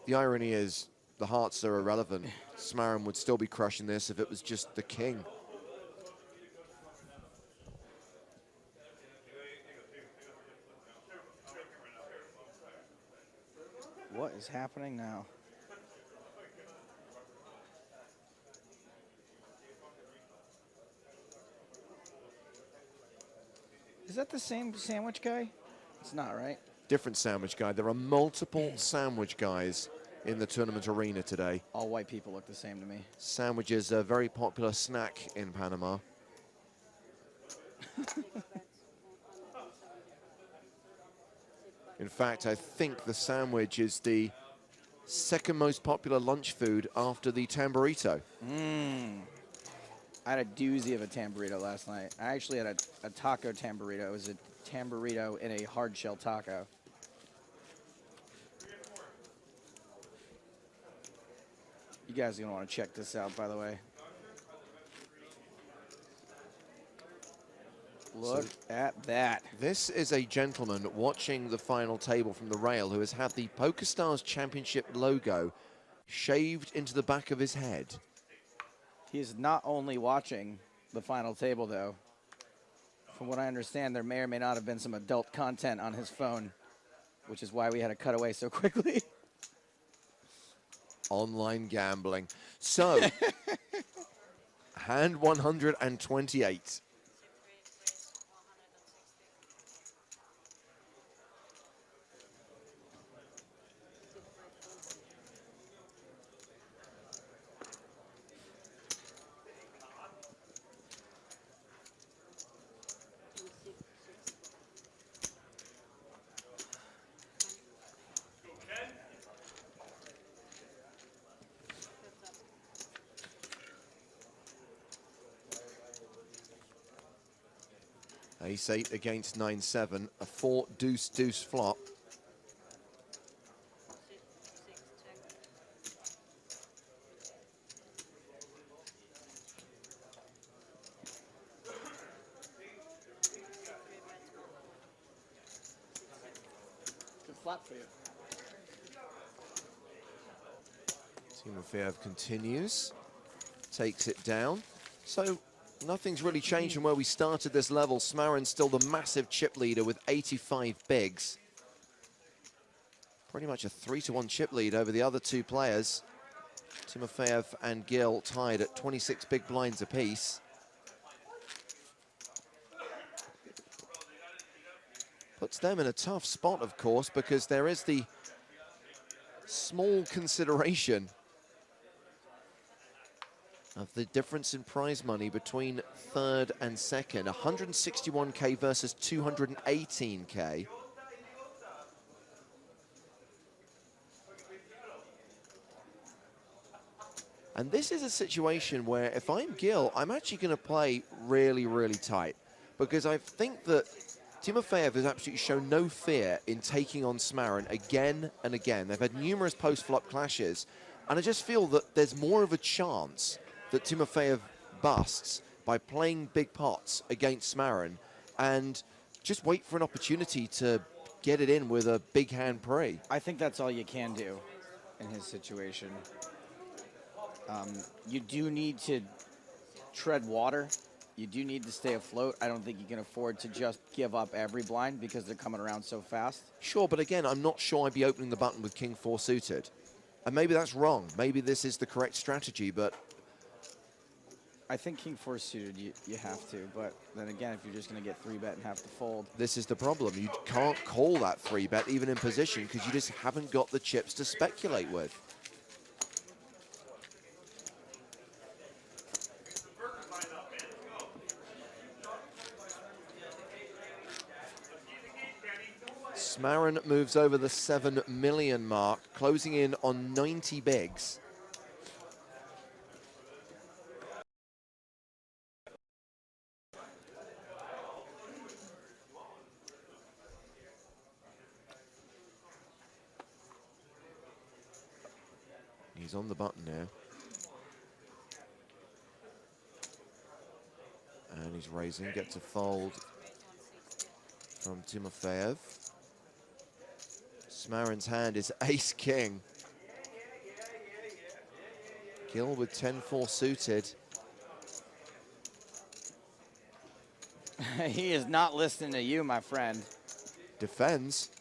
[SPEAKER 2] The irony is, the hearts are irrelevant. Smarin would still be crushing this if it was just the king.
[SPEAKER 3] What is happening now? Is that the same sandwich guy? It's not, right?
[SPEAKER 2] Different sandwich guy. There are multiple sandwich guys in the tournament arena today.
[SPEAKER 3] All white people look the same to me.
[SPEAKER 2] Sandwiches are a very popular snack in Panama. In fact, I think the sandwich is the second most popular lunch food after the tamburrito.
[SPEAKER 3] I had a doozy of a tamburrito last night. I actually had a taco tamburrito. It was a tamburrito in a hard shell taco. You guys are going to want to check this out, by the way. Look at that.
[SPEAKER 2] This is a gentleman watching the final table from the rail who has had the PokerStars Championship logo shaved into the back of his head.
[SPEAKER 3] He is not only watching the final table, though. From what I understand, there may or may not have been some adult content on his phone, which is why we had to cut away so quickly.
[SPEAKER 2] Online gambling. So, hand 128. Ace-8 against 9-7, a 4 deuce-deuce flop.
[SPEAKER 21] Good flop for you.
[SPEAKER 2] Timofeyev continues, takes it down. So nothing's really changed from where we started this level. Smarin's still the massive chip leader with 85 bigs. Pretty much a 3-1 chip lead over the other two players. Timofeyev and Gil tied at 26 big blinds apiece. Puts them in a tough spot, of course, because there is the small consideration of the difference in prize money between third and second. 161K versus 218K. And this is a situation where if I'm Gil, I'm actually going to play really, really tight, because I think that Timofeyev has absolutely shown no fear in taking on Smarin again and again. They've had numerous post-flop clashes, and I just feel that there's more of a chance that Timofeyev busts by playing big pots against Smarin and just wait for an opportunity to get it in with a big hand pre.
[SPEAKER 3] I think that's all you can do in his situation. You do need to tread water. You do need to stay afloat. I don't think you can afford to just give up every blind because they're coming around so fast.
[SPEAKER 2] Sure, but again, I'm not sure I'd be opening the button with King 4 suited. And maybe that's wrong. Maybe this is the correct strategy, but
[SPEAKER 3] I think King 4 suited, you have to. But then again, if you're just going to get 3-bet and have to fold.
[SPEAKER 2] this is the problem. You can't call that 3-bet even in position because you just haven't got the chips to speculate with. Smarin moves over the 7 million mark, closing in on 90 bigs. He's on the button now. And he's raising, gets a fold from Timofeyev. Smarin's hand is ace-king. Gil with 10-4 suited.
[SPEAKER 3] He is not listening to you, my friend.
[SPEAKER 2] Defends.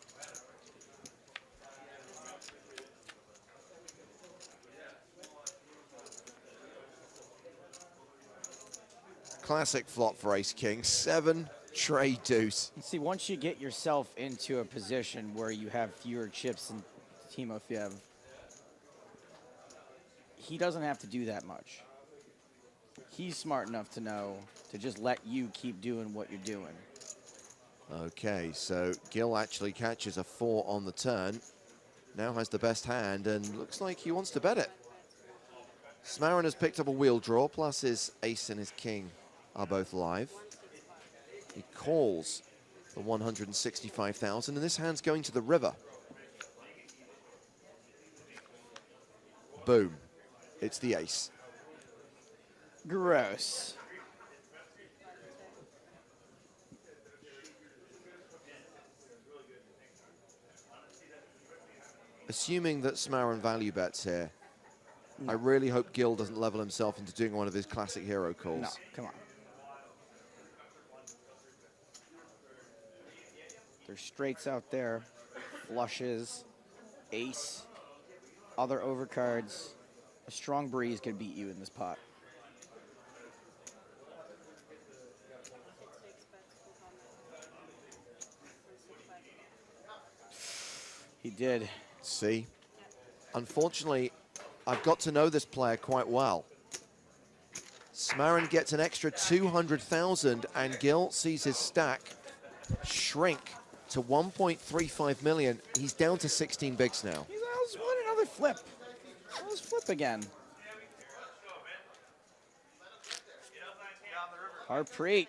[SPEAKER 2] Classic flop for ace-king. 7 trade deuce.
[SPEAKER 3] See, once you get yourself into a position where you have fewer chips than Timofeyev, he doesn't have to do that much. He's smart enough to know to just let you keep doing what you're doing.
[SPEAKER 2] Okay, so Gil actually catches a 4 on the turn. Now has the best hand and looks like he wants to bet it. Smarin has picked up a wheel draw, plus his ace and his king are both live. He calls the 165,000, and this hand's going to the river. Boom. It's the ace.
[SPEAKER 3] Gross.
[SPEAKER 2] Assuming that Smarin value bets here, I really hope Gil doesn't level himself into doing one of his classic hero calls.
[SPEAKER 3] No, come on. There's straights out there, flushes, ace, other overcards. A strong breeze could beat you in this pot. He did.
[SPEAKER 2] See? Unfortunately, I've got to know this player quite well. Smarin gets an extra 200,000 and Gil sees his stack shrink to 1.35 million. He's down to 16 bigs now.
[SPEAKER 3] What another flip. Let's flip again. Harpreet.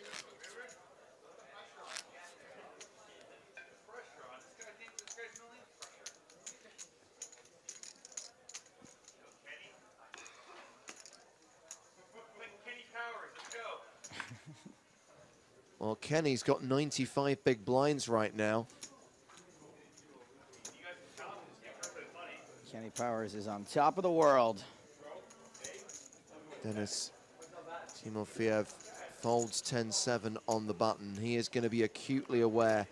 [SPEAKER 2] Well, Kenny's got 95 big blinds right now.
[SPEAKER 3] Kenny Powers is on top of the world.
[SPEAKER 2] Denis Timofeyev folds 10-7 on the button. He is going to be acutely aware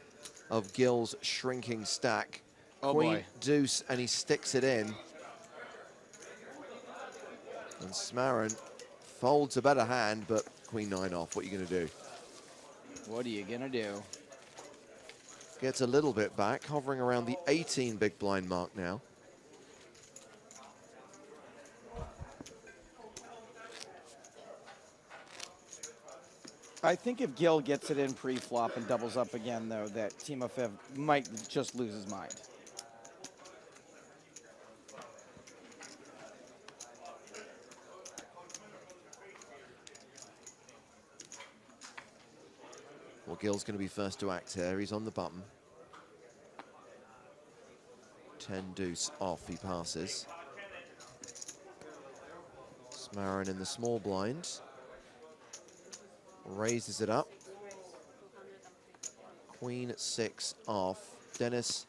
[SPEAKER 2] of Gil's shrinking stack.
[SPEAKER 3] Oh,
[SPEAKER 2] Queen,
[SPEAKER 3] boy.
[SPEAKER 2] deuce, and he sticks it in. And Smarin folds a better hand, but queen 9 off. What are you going to do?
[SPEAKER 3] What are you going to do?
[SPEAKER 2] Gets a little bit back, hovering around the 18 big blind mark now.
[SPEAKER 3] I think if Gil gets it in pre-flop and doubles up again, though, that Timofeyev might just lose his mind.
[SPEAKER 2] Well, Gil's going to be first to act here. He's on the button. 10 deuce off, he passes. Smarin in the small blind. Raises it up. Queen 6 off. Denis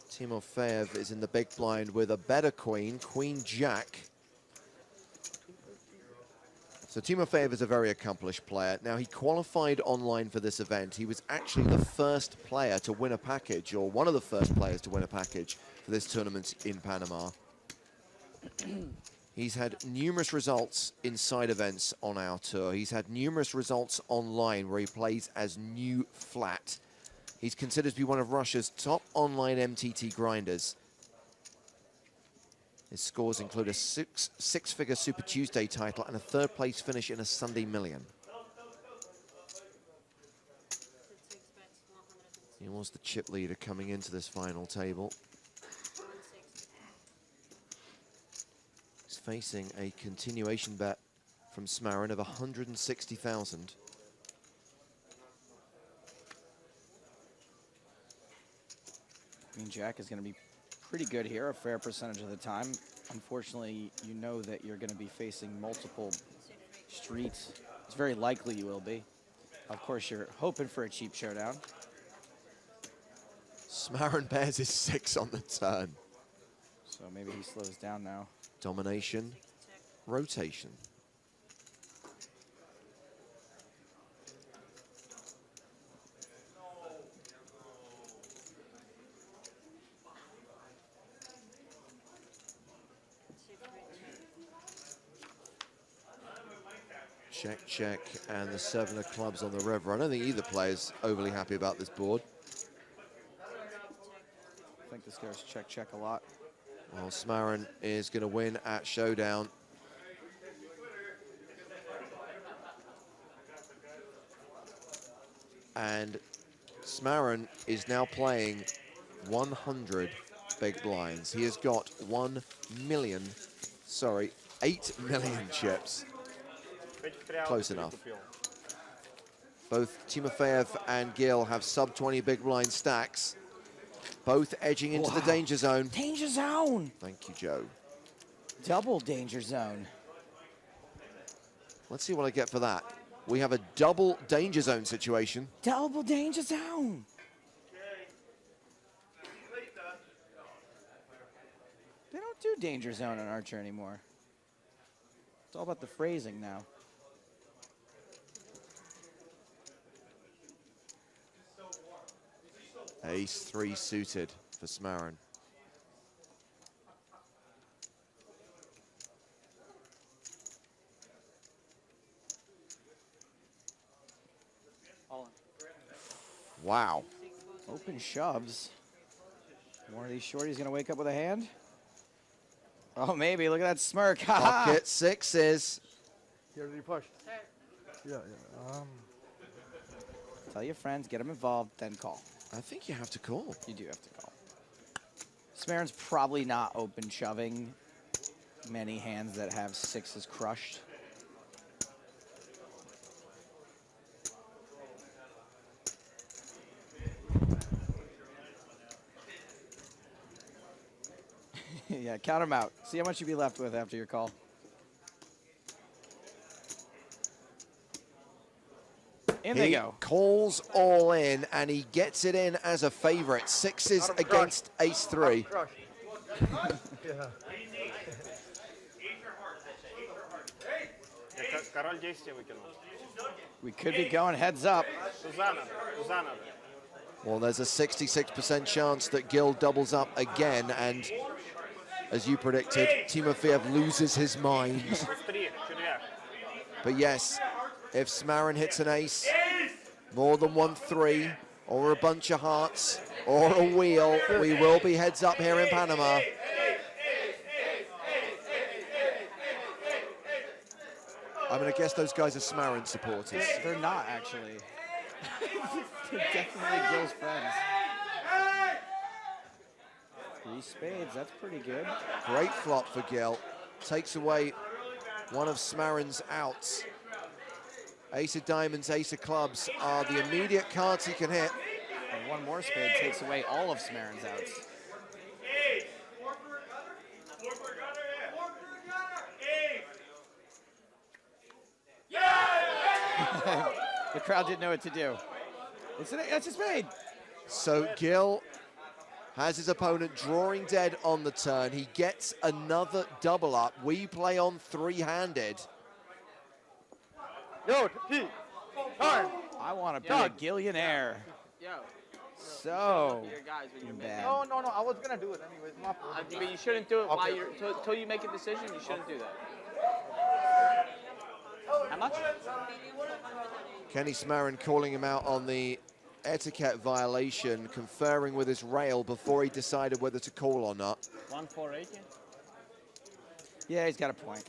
[SPEAKER 2] Timofeyev is in the big blind with a better queen, Queen Jack. So Timofeyev is a very accomplished player. Now, he qualified online for this event. He was actually the first player to win a package, or one of the first players to win a package for this tournament in Panama. He's had numerous results in side events on our tour. He's had numerous results online where he plays as new flat. He's considered to be one of Russia's top online MTT grinders. His scores include a six-figure Super Tuesday title and a third-place finish in a Sunday Million. He was the chip leader coming into this final table. He's facing a continuation bet from Smarin of 160,000.
[SPEAKER 3] Queen Jack is going to be pretty good here, a fair percentage of the time. Unfortunately, you know that you're going to be facing multiple streets. It's very likely you will be. Of course, you're hoping for a cheap showdown.
[SPEAKER 2] Smarin bears his 6 on the turn.
[SPEAKER 3] So maybe he slows down now.
[SPEAKER 2] Domination, rotation. Check, check, and the 7 of clubs on the river. I don't think either player's overly happy about this board.
[SPEAKER 3] I think this goes check, check a lot.
[SPEAKER 2] Well, Smarin is going to win at showdown. And Smarin is now playing 100 big blinds. He has got 8 million chips. Close enough. Both Timofeyev and Gil have sub-20 big blind stacks. Both edging into the danger zone.
[SPEAKER 3] Danger zone!
[SPEAKER 2] Thank you, Joe.
[SPEAKER 3] Double danger zone.
[SPEAKER 2] Let's see what I get for that. We have a double danger zone situation.
[SPEAKER 3] Double danger zone! They don't do danger zone on Archer anymore. It's all about the phrasing now.
[SPEAKER 2] Ace 3 suited for Smarin. Wow.
[SPEAKER 3] Open shoves. One of these shorties gonna wake up with a hand? Oh, maybe. Look at that smirk.
[SPEAKER 2] Pocket 6s.
[SPEAKER 4] Here, did you push? Yeah.
[SPEAKER 3] Tell your friends, get them involved, then call.
[SPEAKER 2] I think you have to call.
[SPEAKER 3] You do have to call. Smarin's probably not open shoving many hands that have 6s crushed. Yeah, count them out. See how much you'd be left with after your call. In
[SPEAKER 2] he
[SPEAKER 3] they go.
[SPEAKER 2] calls all in, and he gets it in as a favorite. Sixes against ace-3.
[SPEAKER 3] We could be going heads up.
[SPEAKER 2] Well, there's a 66% chance that Gil doubles up again, and as you predicted, Timofeyev loses his mind. But yes, if Smarin hits an ace, more than 1-3, or a bunch of hearts, or a wheel, we will be heads up here in Panama. I'm going to guess those guys are Smarin supporters.
[SPEAKER 3] They're not, actually. They're definitely Gil's friends. 3 spades, that's pretty good.
[SPEAKER 2] Great flop for Gil. Takes away one of Smarin's outs. Ace of diamonds, ace of clubs are the immediate cards he can hit.
[SPEAKER 3] And one more spade takes away all of Smarin's outs. The crowd didn't know what to do. That's a spade.
[SPEAKER 2] So Gil has his opponent drawing dead on the turn. He gets another double up. We play on 3-handed.
[SPEAKER 3] I want to be a Gillionaire.
[SPEAKER 21] Yo.
[SPEAKER 3] So bad.
[SPEAKER 4] No, I was gonna do it anyways.
[SPEAKER 21] But you shouldn't do it while you're until you make a decision. You shouldn't do that. How much?
[SPEAKER 2] Kenny Smarin calling him out on the etiquette violation, conferring with his rail before he decided whether to call or not.
[SPEAKER 21] 148.
[SPEAKER 3] Yeah, he's got a point.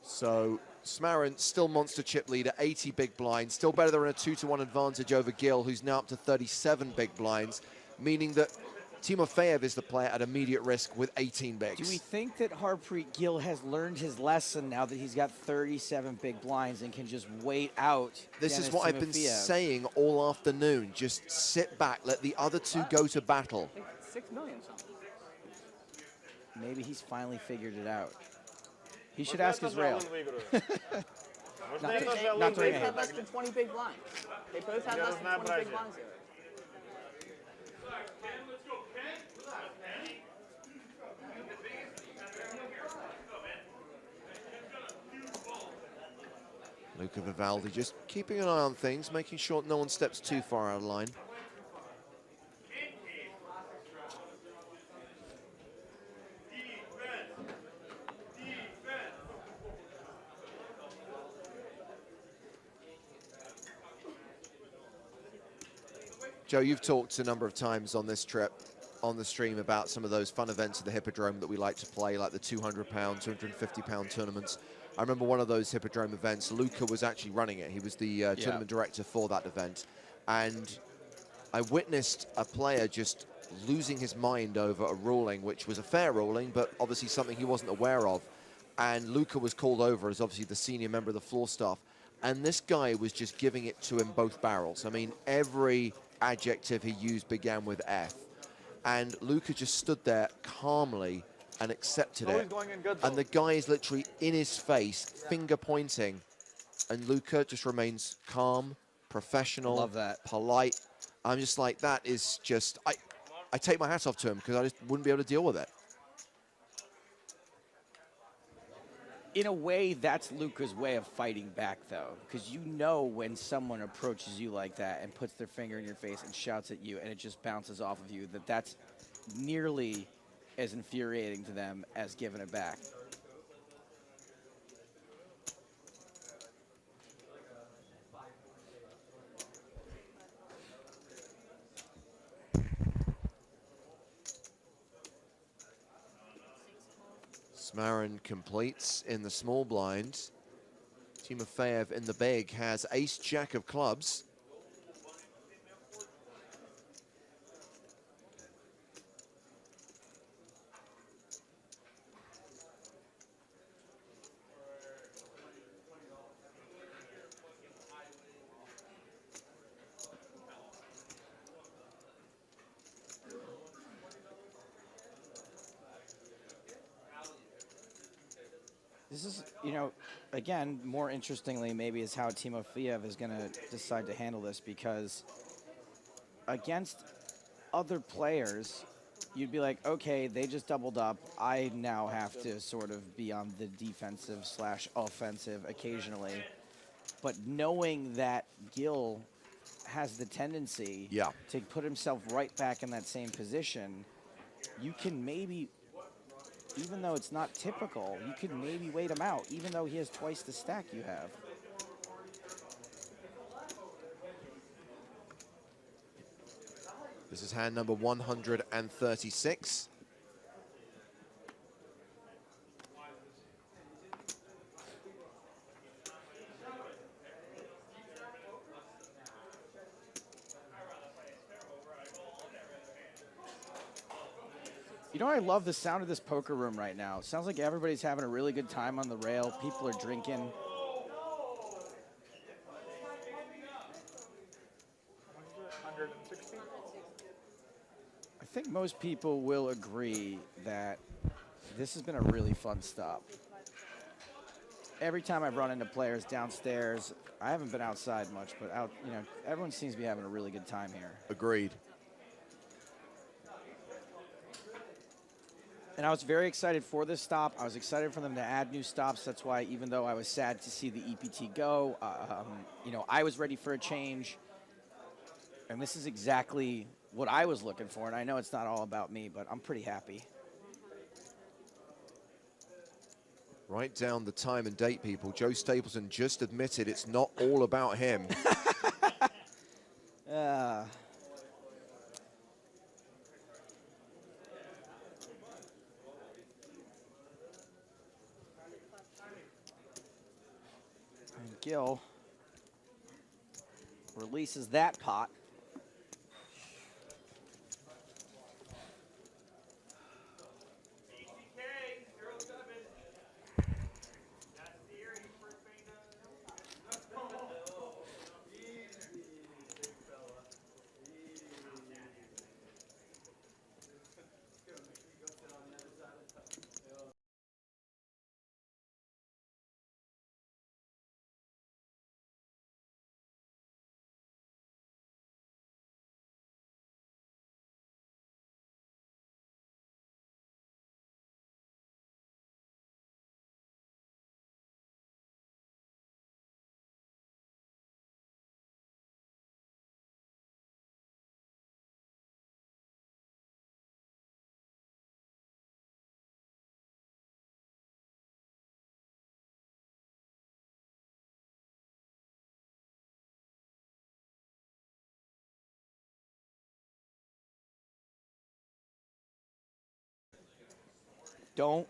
[SPEAKER 2] So Smarin still monster chip leader, 80 big blinds, still better than a 2-1 advantage over Gil, who's now up to 37 big blinds, meaning that Timofeyev is the player at immediate risk with 18 bigs.
[SPEAKER 3] Do we think that Harpreet Gill has learned his lesson now that he's got 37 big blinds and can just wait out?
[SPEAKER 2] This
[SPEAKER 3] Dennis
[SPEAKER 2] is what I've been
[SPEAKER 3] Timofeyev?
[SPEAKER 2] saying all afternoon. Just sit back, let the other two go to battle.
[SPEAKER 21] 6 million something.
[SPEAKER 3] Maybe he's finally figured it out. He should ask his rail.
[SPEAKER 21] Not they have less than 20 big blinds. They both have less than 20 big blinds there.
[SPEAKER 2] Luca Vivaldi just keeping an eye on things, making sure no one steps too far out of line. Joe, you've talked a number of times on this trip, on the stream, about some of those fun events at the Hippodrome that we like to play, like the 200-pound, 250-pound tournaments. I remember one of those Hippodrome events, Luca was actually running it. He was the tournament director for that event. And I witnessed a player just losing his mind over a ruling, which was a fair ruling, but obviously something he wasn't aware of. And Luca was called over as obviously the senior member of the floor staff. And this guy was just giving it to him both barrels. I mean, every adjective he used began with F. And Luca just stood there calmly and accepted it. And the guy is literally in his face, finger pointing. And Luca just remains calm, professional,
[SPEAKER 3] love that.
[SPEAKER 2] Polite. I'm just like, that is just, I take my hat off to him because I just wouldn't be able to deal with it.
[SPEAKER 3] In a way, that's Luca's way of fighting back, though, because you know when someone approaches you like that and puts their finger in your face and shouts at you and it just bounces off of you, that's nearly as infuriating to them as giving it back.
[SPEAKER 2] Smarin completes in the small blind. Timofeyev in the big has ace-jack of clubs.
[SPEAKER 3] This is, you know, again, more interestingly, maybe is how Timofeyev is going to decide to handle this, because against other players, you'd be like, okay, they just doubled up. I now have to sort of be on the defensive / offensive occasionally. But knowing that Gil has the tendency to put himself right back in that same position, you can maybe, even though it's not typical, you can maybe wait him out, even though he has twice the stack you have.
[SPEAKER 2] This is hand number 136.
[SPEAKER 3] You know, I love the sound of this poker room right now. It sounds like everybody's having a really good time on the rail. People are drinking.
[SPEAKER 4] 160?
[SPEAKER 3] I think most people will agree that this has been a really fun stop. Every time I've run into players downstairs, I haven't been outside much, but out, you know, everyone seems to be having a really good time here.
[SPEAKER 2] Agreed.
[SPEAKER 3] And I was very excited for this stop. I was excited for them to add new stops. That's why, even though I was sad to see the EPT go, you know, I was ready for a change. And this is exactly what I was looking for. And I know it's not all about me, but I'm pretty happy.
[SPEAKER 2] Write down the time and date, people. Joe Stapleton just admitted it's not all about him.
[SPEAKER 3] And Gil releases that pot. Don't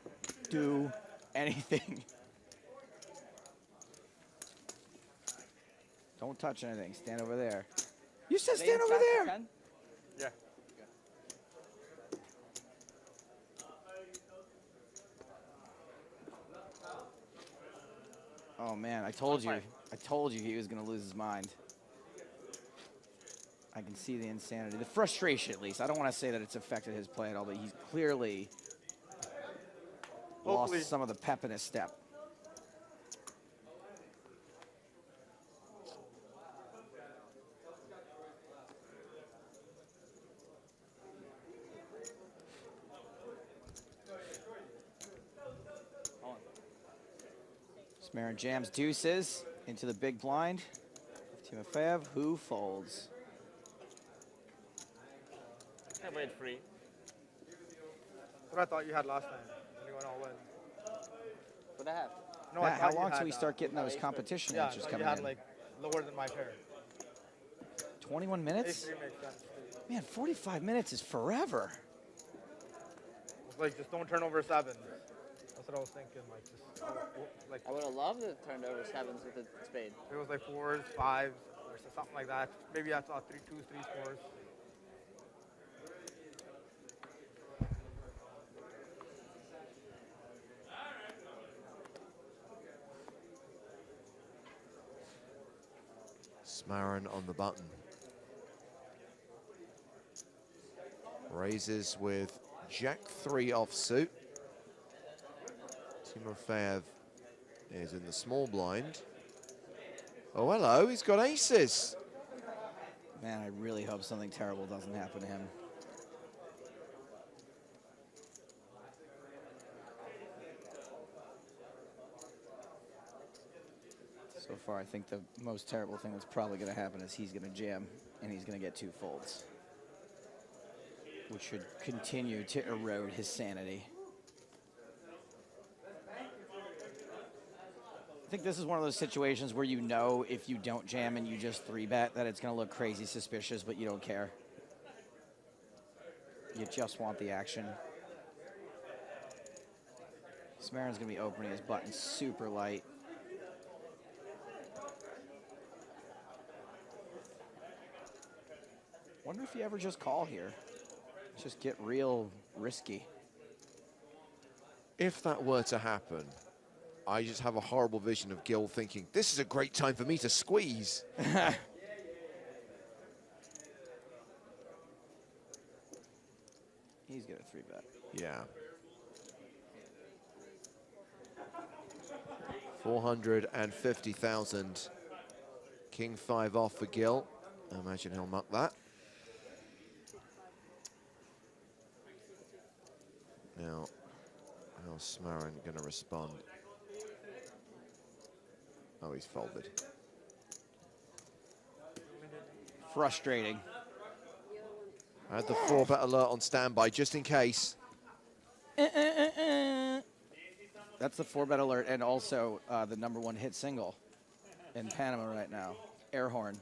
[SPEAKER 3] do anything. Don't touch anything. Stand over there. You said stand over there.
[SPEAKER 4] Yeah.
[SPEAKER 3] Oh man, I told you. I told you he was going to lose his mind. I can see the insanity, the frustration at least. I don't want to say that it's affected his play at all, but he's clearly lost some of the pep in his step. Smarin jams deuces into the big blind. Timofeyev, who folds.
[SPEAKER 21] I played free.
[SPEAKER 4] That's what I thought you had last time when you went all in.
[SPEAKER 21] What I have?
[SPEAKER 4] No,
[SPEAKER 3] Matt, how long till we start getting those competition answers coming
[SPEAKER 4] you had
[SPEAKER 3] in?
[SPEAKER 4] like lower than my pair.
[SPEAKER 3] 21 minutes?
[SPEAKER 4] A3 makes sense.
[SPEAKER 3] Man, 45 minutes is forever.
[SPEAKER 4] It's like, just don't turn over sevens. That's what I was thinking. Like, just like.
[SPEAKER 21] I would have loved to turn over sevens with a spade.
[SPEAKER 4] It was like fours, fives, or something like that. Maybe I saw 3 twos, 3 fours.
[SPEAKER 2] Smarin on the button. Raises with Jack 3 offsuit. Timofeyev is in the small blind. Oh, hello, he's got aces.
[SPEAKER 3] Man, I really hope something terrible doesn't happen to him. So far, I think the most terrible thing that's probably going to happen is he's going to jam, and he's going to get 2 folds, which should continue to erode his sanity. I think this is one of those situations where you know if you don't jam and you just 3-bet that it's going to look crazy suspicious, but you don't care. You just want the action. Smarin's going to be opening his button super light. Wonder if you ever just call here. Just get real risky.
[SPEAKER 2] If that were to happen, I just have a horrible vision of Gil thinking, this is a great time for me to squeeze.
[SPEAKER 3] He's going to 3-bet.
[SPEAKER 2] Yeah. 450,000. King 5 off for Gil. I imagine he'll muck that. Now, how's Smarin going to respond? Oh, he's folded.
[SPEAKER 3] Frustrating.
[SPEAKER 2] I had the 4-bet alert on standby just in case.
[SPEAKER 3] That's the 4-bet alert, and also the #1 hit single in Panama right now, air horn.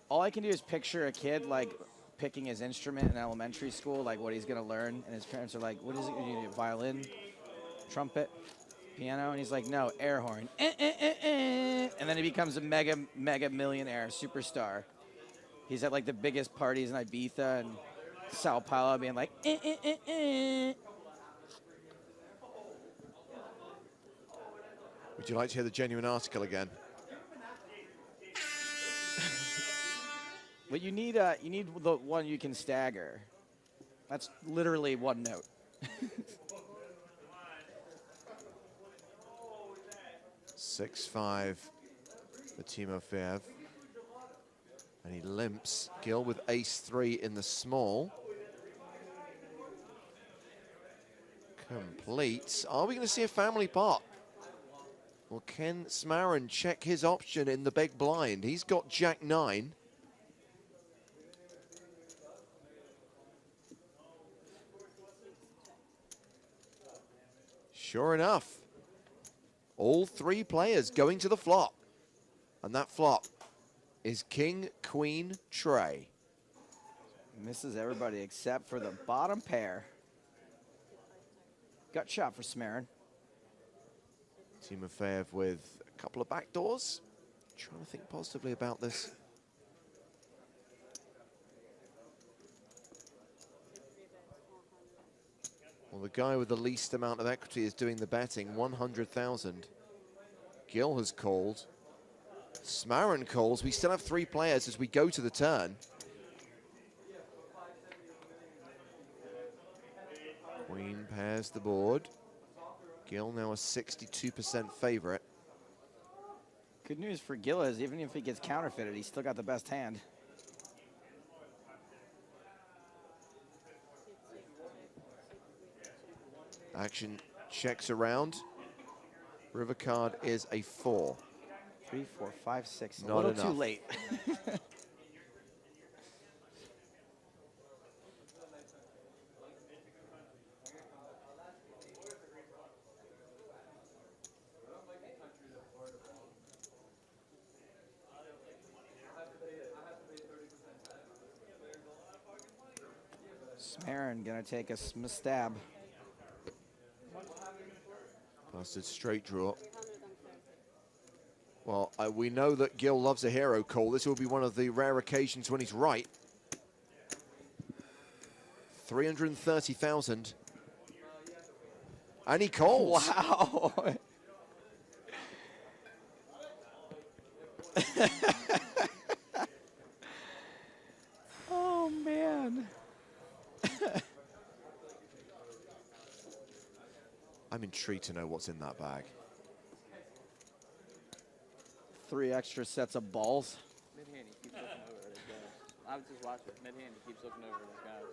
[SPEAKER 3] All I can do is picture a kid like picking his instrument in elementary school, like what he's gonna learn, and his parents are like, "What is it? You need a violin, trumpet, piano?" And he's like, "No, air horn." And then he becomes a mega millionaire superstar. He's at like the biggest parties in Ibiza and Sao Paulo, being like,
[SPEAKER 2] Would you like to hear the genuine article again?
[SPEAKER 3] But you need the one you can stagger. That's literally 1 note.
[SPEAKER 2] 6-5 for Timofeyev. And he limps. Gil with ace-3 in the small. Completes. Are we going to see a family pot? Well, can Smarin check his option in the big blind? He's got Jack-9. Sure enough, all 3 players going to the flop. And that flop is King, Queen, Tray.
[SPEAKER 3] Misses everybody except for the bottom pair. Gut shot for Smarin.
[SPEAKER 2] Timofeyev with a couple of backdoors. Trying to think positively about this. Well, the guy with the least amount of equity is doing the betting, 100,000. Gil has called. Smarin calls. We still have 3 players as we go to the turn. Queen pairs the board. Gil now a 62% favorite.
[SPEAKER 3] Good news for Gil is even if he gets counterfeited, he's still got the best hand.
[SPEAKER 2] Action checks around. River card is a 4.
[SPEAKER 3] 3, 4, 5, 6.
[SPEAKER 2] Not
[SPEAKER 3] a little
[SPEAKER 2] enough.
[SPEAKER 3] too late. Smarin gonna take a stab.
[SPEAKER 2] Busted straight draw. Well, we know that Gil loves a hero call. This will be one of the rare occasions when he's right. 330,000. And he calls.
[SPEAKER 3] Wow. Oh, man.
[SPEAKER 2] I'm intrigued to know what's in that bag.
[SPEAKER 3] 3 extra sets of balls.
[SPEAKER 21] Mid-hand, he keeps looking over at his guys. I was just watching. Mid-hand, he keeps looking over at his guys.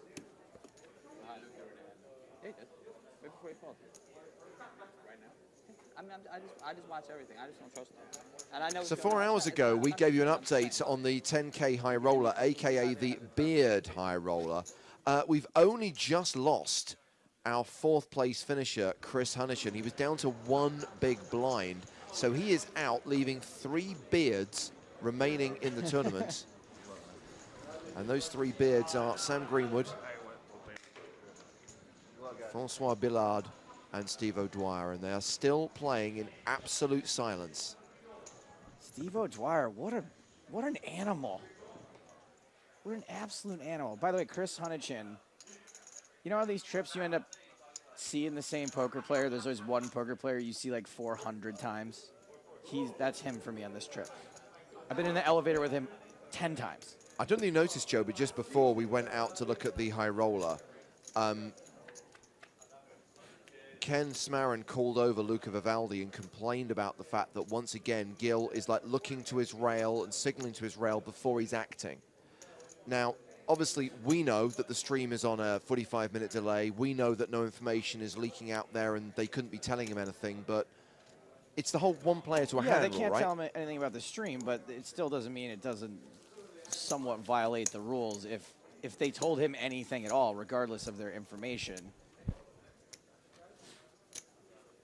[SPEAKER 21] Behind him. Yeah, he did. Right before he called. Right now. I mean, I just watch everything. I just don't trust him. And I know.
[SPEAKER 2] So 4 hours ago, we gave you an update on the 10K high roller, aka the beard high roller. We've only just lost our 4th place finisher, Chris Hunishan. He was down to 1 big blind, so he is out, leaving 3 beards remaining in the tournament. And those 3 beards are Sam Greenwood, Francois Billard, and Steve O'Dwyer, and they are still playing in absolute silence.
[SPEAKER 3] Steve O'Dwyer, what an animal. What an absolute animal. By the way, Chris Hunichin, you know how these trips you end up seeing the same poker player? There's always one poker player you see like 400 times. That's him for me on this trip. I've been in the elevator with him 10 times.
[SPEAKER 2] I don't know if you noticed, Joe, but just before we went out to look at the high roller, Ken Smarin called over Luca Vivaldi and complained about the fact that once again Gil is like looking to his rail and signaling to his rail before he's acting. Now, obviously, we know that the stream is on a 45-minute delay. We know that no information is leaking out there and they couldn't be telling him anything, but it's the whole one player to a handle, right?
[SPEAKER 3] Yeah, they can't tell him anything about the stream, but it still doesn't mean it doesn't somewhat violate the rules if they told him anything at all, regardless of their information.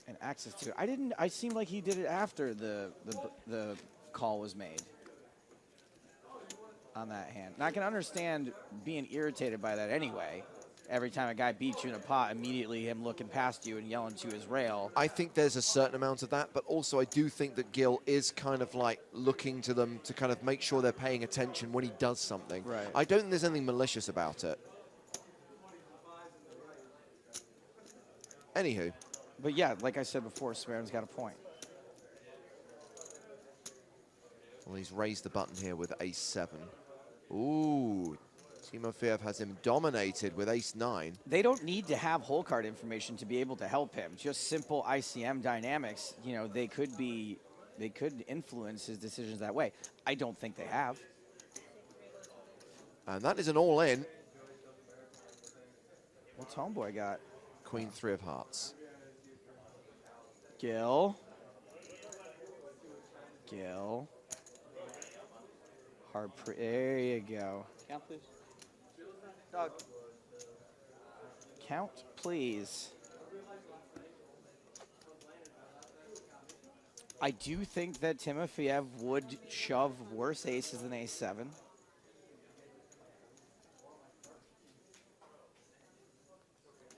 [SPEAKER 3] And access to it. I seemed like he did it after the call was made on that hand. And I can understand being irritated by that anyway. Every time a guy beats you in a pot, immediately him looking past you and yelling to his rail.
[SPEAKER 2] I think there's a certain amount of that, but also I do think that Gil is kind of like looking to them to kind of make sure they're paying attention when he does something.
[SPEAKER 3] Right.
[SPEAKER 2] I don't think there's anything malicious about it. Anywho.
[SPEAKER 3] But yeah, like I said before, Smarin's got a point.
[SPEAKER 2] Well, he's raised the button here with ace-7. Ooh, Timofeyev has him dominated with ace-9.
[SPEAKER 3] They don't need to have hole card information to be able to help him. Just simple ICM dynamics, you know, they could influence his decisions that way. I don't think they have.
[SPEAKER 2] And that is an all-in.
[SPEAKER 3] What's Homeboy got?
[SPEAKER 2] Queen 3 of hearts.
[SPEAKER 3] Gil. There you go.
[SPEAKER 21] Count, please.
[SPEAKER 3] Doug. Count, please. I do think that Timofeyev would shove worse aces than ace-7.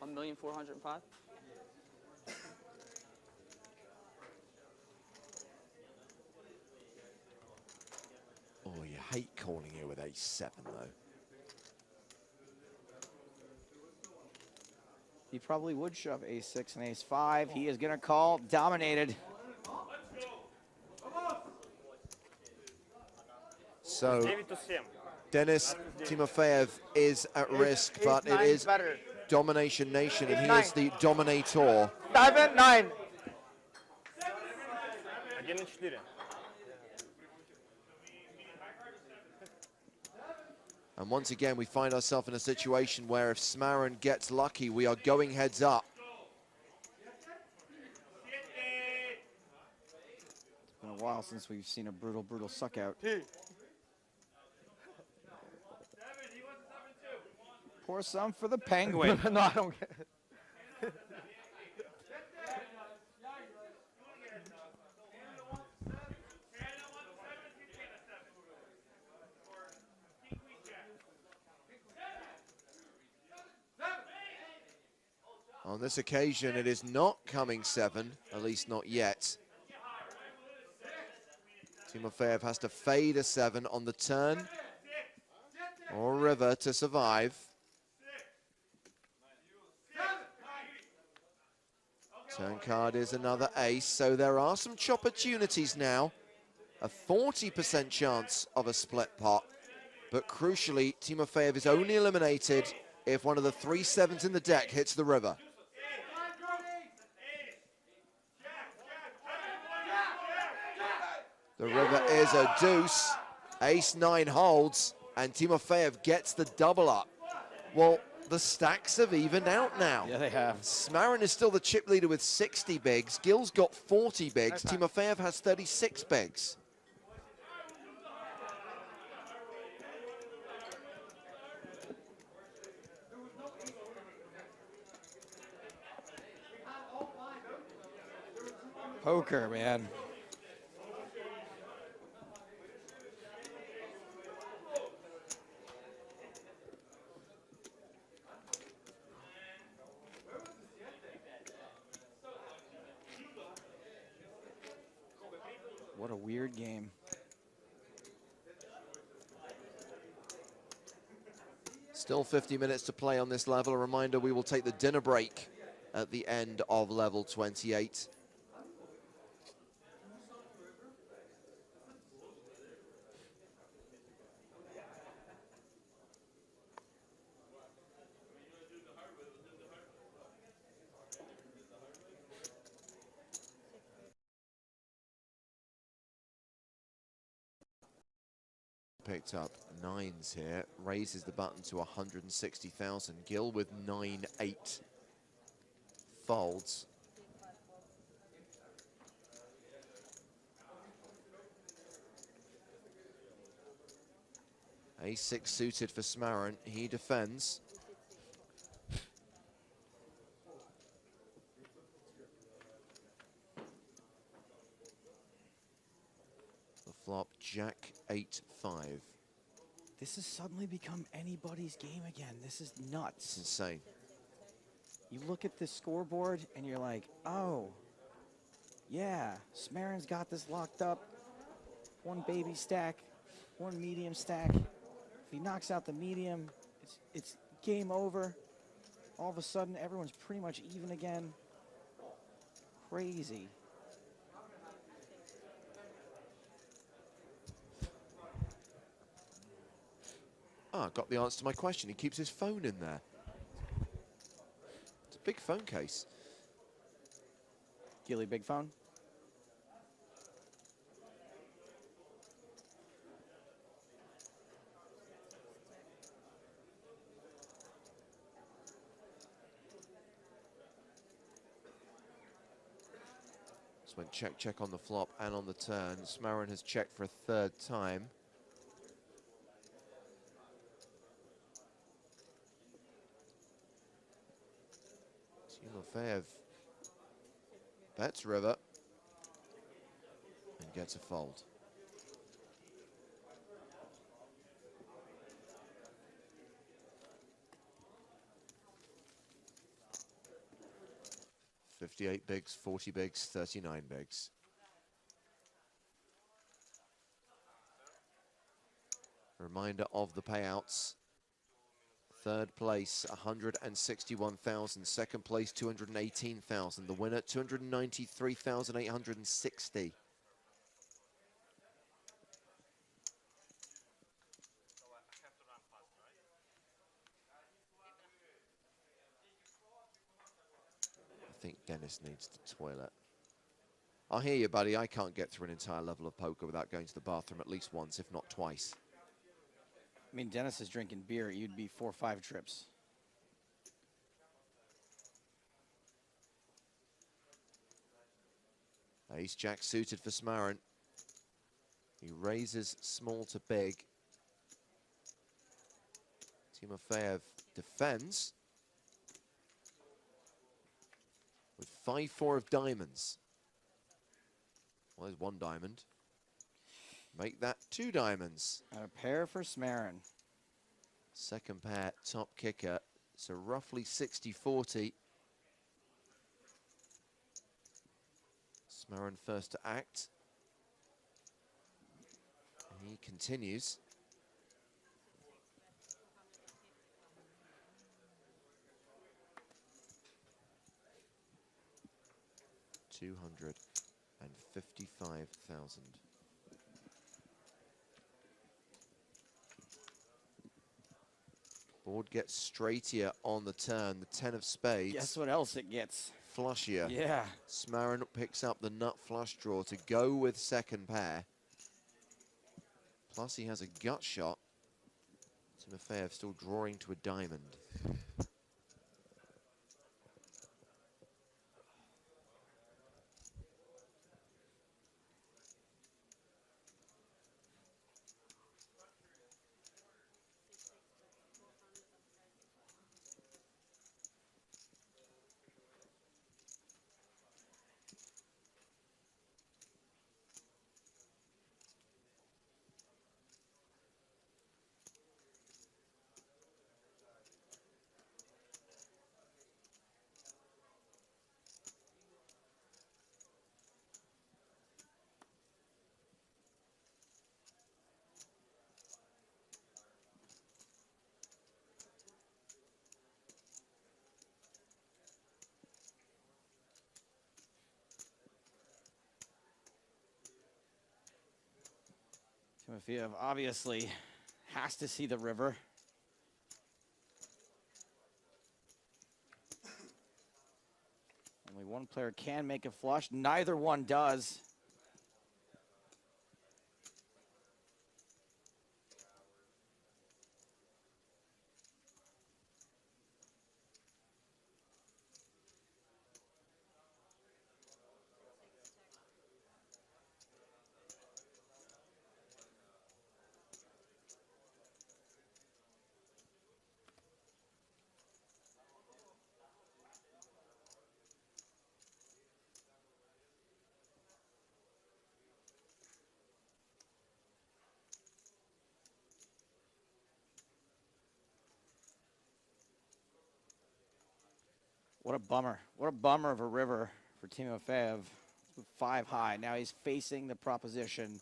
[SPEAKER 21] $1,405,000.
[SPEAKER 2] Oh, you hate calling here with ace-7, though.
[SPEAKER 3] He probably would shove ace-6 and ace-5. He is going to call dominated.
[SPEAKER 2] So, Denis Timofeyev is at risk, but it is Domination Nation, and he is the dominator.
[SPEAKER 4] 7-9.
[SPEAKER 2] And once again, we find ourselves in a situation where if Smarin gets lucky, we are going heads up.
[SPEAKER 3] It's been a while since we've seen a brutal, brutal suck out. Pour some for the Penguin.
[SPEAKER 4] No, I don't get it.
[SPEAKER 2] On this occasion, it is not coming 7, at least not yet. Timofeyev has to fade a 7 on the turn or river to survive. Turn card is another ace, so there are some opportunities now. A 40% chance of a split pot, but crucially, Timofeyev is only eliminated if one of the 3 7s in the deck hits the river. The river is a deuce. Ace-9 holds, and Timofeyev gets the double up. Well, the stacks have evened out now.
[SPEAKER 3] Yeah, they have.
[SPEAKER 2] Smarin is still the chip leader with 60 bigs. Gill's got 40 bigs. Timofeyev has 36 bigs.
[SPEAKER 3] Poker, man. What a weird game.
[SPEAKER 2] Still 50 minutes to play on this level. A reminder, we will take the dinner break at the end of level 28. Picked up 9s here, raises the button to 160,000. Gill with 9-8 folds. A6 suited for Smarin, he defends. The flop, Jack 8-5.
[SPEAKER 3] This has suddenly become anybody's game again. This is nuts.
[SPEAKER 2] It's insane.
[SPEAKER 3] You look at the scoreboard and you're like, oh, yeah, Smarin's got this locked up. One baby stack, one medium stack. If he knocks out the medium, it's game over. All of a sudden, everyone's pretty much even again. Crazy.
[SPEAKER 2] Ah, got the answer to my question. He keeps his phone in there. It's a big phone case.
[SPEAKER 3] Gilly, big phone?
[SPEAKER 2] Just went check, check on the flop and on the turn. Smarin has checked for a third time. Timofeyev bets river and gets a fold. $58 bigs, 40 bigs, 39 bigs. Reminder of the payouts. Third place, 161,000. Second place, 218,000. The winner, 293,860. I think Dennis needs the toilet. I hear you, buddy. I can't get through an entire level of poker without going to the bathroom at least once, if not twice.
[SPEAKER 3] I mean, Dennis is drinking beer. You'd be 4 or 5 trips.
[SPEAKER 2] Ace-Jack suited for Smarin. He raises small to big. Timofeyev defends with 5-4 of diamonds. Well, there's 1 diamond. Make that 2 diamonds.
[SPEAKER 3] And a pair for Smarin.
[SPEAKER 2] Second pair, top kicker. So roughly 60-40. Smarin first to act. He continues. $255,000. Board gets straightier on the turn. The 10 of spades.
[SPEAKER 3] Guess what else it gets?
[SPEAKER 2] Flushier.
[SPEAKER 3] Yeah.
[SPEAKER 2] Smarin picks up the nut flush draw to go with second pair. Plus he has a gut shot. Timofeyev still drawing to a diamond.
[SPEAKER 3] Timofeyev obviously has to see the river. Only one player can make a flush. Neither one does. What a bummer. What a bummer of a river for Timofeyev. 5 high. Now he's facing the proposition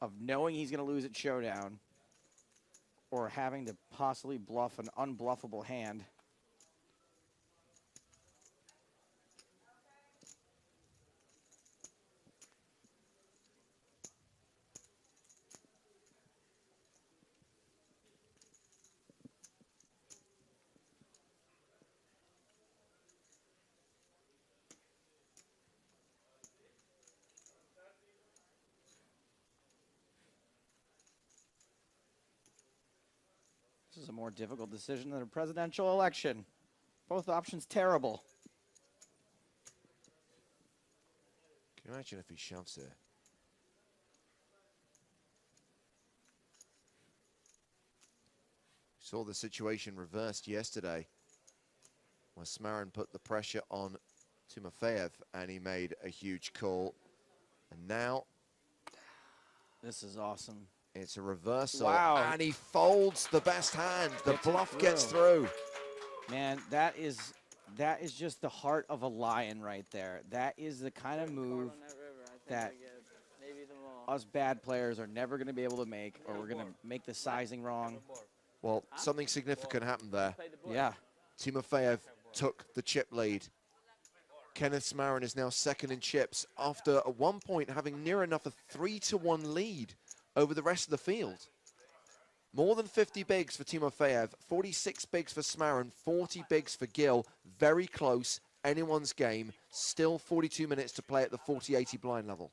[SPEAKER 3] of knowing he's going to lose at showdown or having to possibly bluff an unbluffable hand. This is a more difficult decision than a presidential election. Both options terrible.
[SPEAKER 2] Can you imagine if he shoves here? Saw the situation reversed yesterday where Smarin put the pressure on Timofeyev and he made a huge call. And now
[SPEAKER 3] this is awesome.
[SPEAKER 2] It's a reversal.
[SPEAKER 3] Wow.
[SPEAKER 2] And he folds the best hand. The bluff gets through.
[SPEAKER 3] Man, that is just the heart of a lion right there. That is the kind of move that us bad players are never going to be able to make, or we're going to make the sizing wrong.
[SPEAKER 2] Well, something significant happened there.
[SPEAKER 3] Yeah.
[SPEAKER 2] Timofeyev took the chip lead. Kenneth Smarin is now second in chips after at one point having near enough a 3-1 lead over the rest of the field. More than 50 bigs for Timofeyev, 46 bigs for Smarin, 40 bigs for Gill. Very close, anyone's game. Still 42 minutes to play at the 40-80 blind level.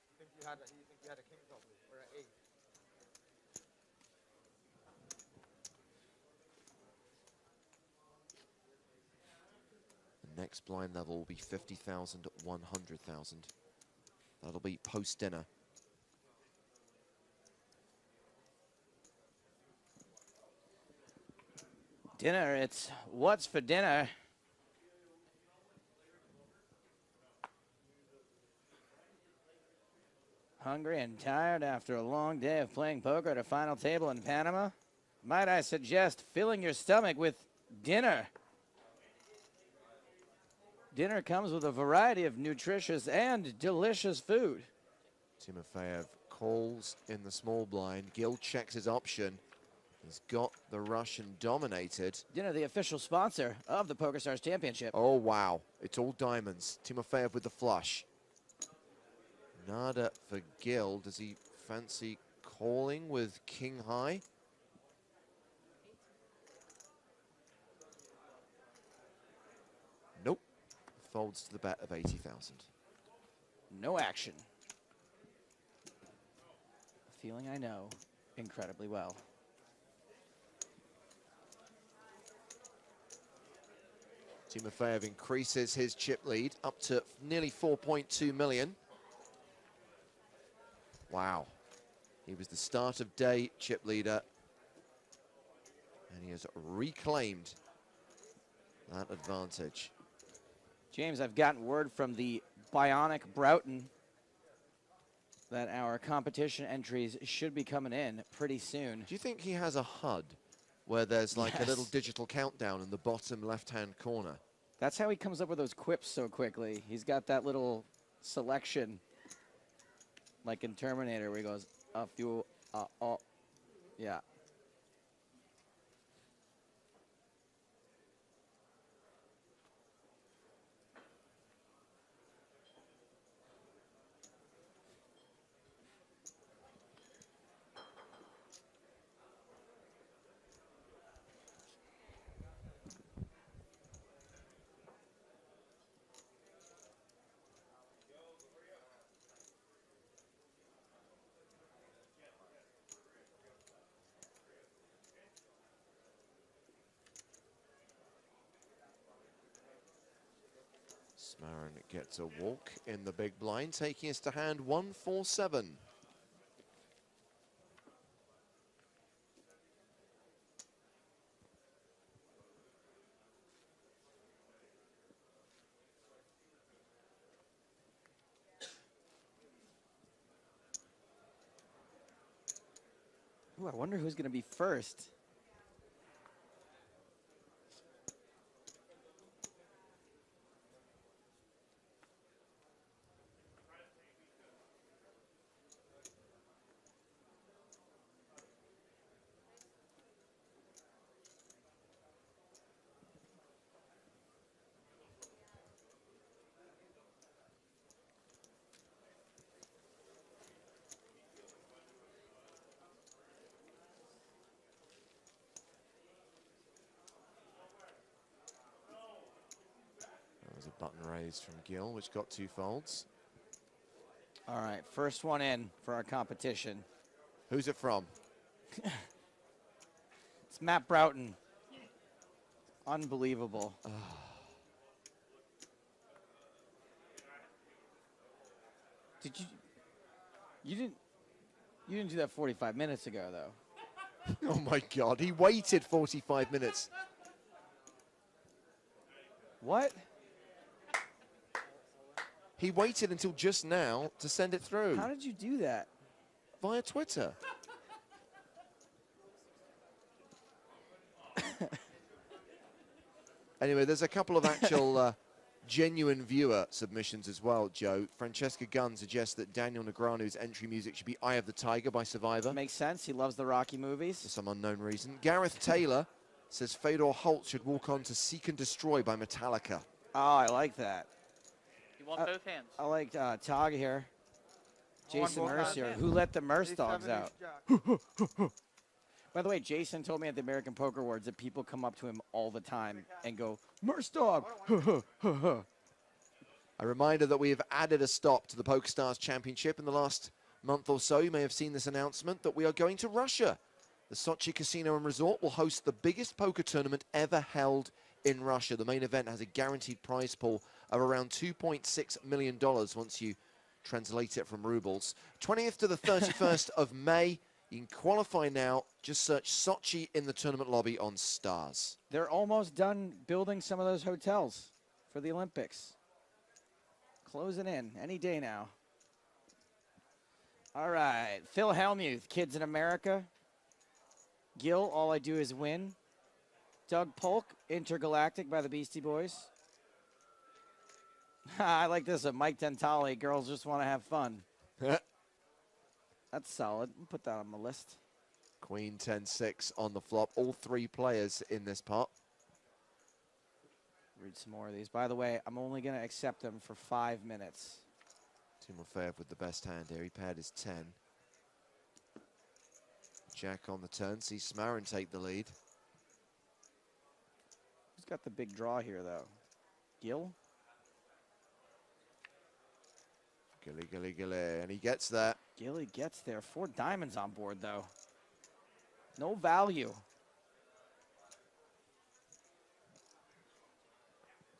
[SPEAKER 4] You think you had a king probably, or an 8?
[SPEAKER 2] The next blind level will be 50,000, 100,000. That'll be post-dinner.
[SPEAKER 3] Dinner, it's what's for dinner. Hungry and tired after a long day of playing poker at a final table in Panama? Might I suggest filling your stomach with dinner? Dinner comes with a variety of nutritious and delicious food.
[SPEAKER 2] Timofeyev calls in the small blind. Gill checks his option. He's got the Russian dominated.
[SPEAKER 3] Dinner, the official sponsor of the PokerStars Championship.
[SPEAKER 2] Oh, wow. It's all diamonds. Timofeyev with the flush. Nada for Gill. Does he fancy calling with king high? Nope. Folds to the bet of 80,000.
[SPEAKER 3] No action.
[SPEAKER 7] feeling I know incredibly well.
[SPEAKER 2] Timofeyev increases his chip lead up to nearly 4.2 million. Wow. He was the start of day chip leader, and he has reclaimed that advantage.
[SPEAKER 7] James, I've gotten word from the Bionic Broughton that our competition entries should be coming in pretty soon.
[SPEAKER 2] Do you think he has a HUD where there's like a little digital countdown in the bottom left-hand corner?
[SPEAKER 7] That's how he comes up with those quips so quickly. He's got that little selection, like in Terminator, where he goes, a few, oh, yeah.
[SPEAKER 2] Smarin gets a walk in the big blind, taking us to hand 147.
[SPEAKER 7] Ooh, I wonder who's going to be first.
[SPEAKER 2] A button raised from Gill, which got 2 folds.
[SPEAKER 7] All right, first one in for our competition.
[SPEAKER 2] Who's it from?
[SPEAKER 7] It's Matt Broughton. Unbelievable. Did you didn't do that 45 minutes ago though.
[SPEAKER 2] Oh my God, he waited 45 minutes.
[SPEAKER 7] What?
[SPEAKER 2] He waited until just now to send it through.
[SPEAKER 7] How did you do that?
[SPEAKER 2] Via Twitter. Anyway, there's a couple of actual genuine viewer submissions as well, Joe. Francesca Gunn suggests that Daniel Negreanu's entry music should be Eye of the Tiger by Survivor.
[SPEAKER 7] Makes sense. He loves the Rocky movies.
[SPEAKER 2] For some unknown reason. Gareth Taylor says Fedor Holt should walk on to Seek and Destroy by Metallica.
[SPEAKER 7] Oh, I like that.
[SPEAKER 21] You want both hands?
[SPEAKER 7] I like Tog here. Jason
[SPEAKER 21] both
[SPEAKER 7] Mercier,
[SPEAKER 21] hands.
[SPEAKER 7] who let the Merce dogs
[SPEAKER 21] A7
[SPEAKER 7] out. By the way, Jason told me at the American Poker Awards that people come up to him all the time and go, Merce dog.
[SPEAKER 2] A reminder that we have added a stop to the PokerStars Championship in the last month or so. You may have seen this announcement that we are going to Russia. The Sochi Casino and Resort will host the biggest poker tournament ever held in Russia. The main event has a guaranteed prize pool of around $2.6 million once you translate it from rubles. 20th to the 31st of May. You can qualify now. Just search Sochi in the tournament lobby on Stars.
[SPEAKER 7] They're almost done building some of those hotels for the Olympics. Closing in any day now. All right, Phil Hellmuth, Kids in America. Gil, All I Do Is Win. Doug Polk, Intergalactic by the Beastie Boys. I like this one, Mike Dentale, Girls Just Want to Have Fun. That's solid. We'll put that on the list.
[SPEAKER 2] Queen 10-6 on the flop. All 3 players in this pot.
[SPEAKER 7] Read some more of these. By the way, I'm only going to accept them for 5 minutes.
[SPEAKER 2] Timofeyev with the best hand here. He paired his 10. Jack on the turn. Sees Smarin take the lead.
[SPEAKER 7] Who's got the big draw here, though? Gil?
[SPEAKER 2] Gilly, and he gets there.
[SPEAKER 7] Gilly gets there. 4 diamonds on board, though. No value.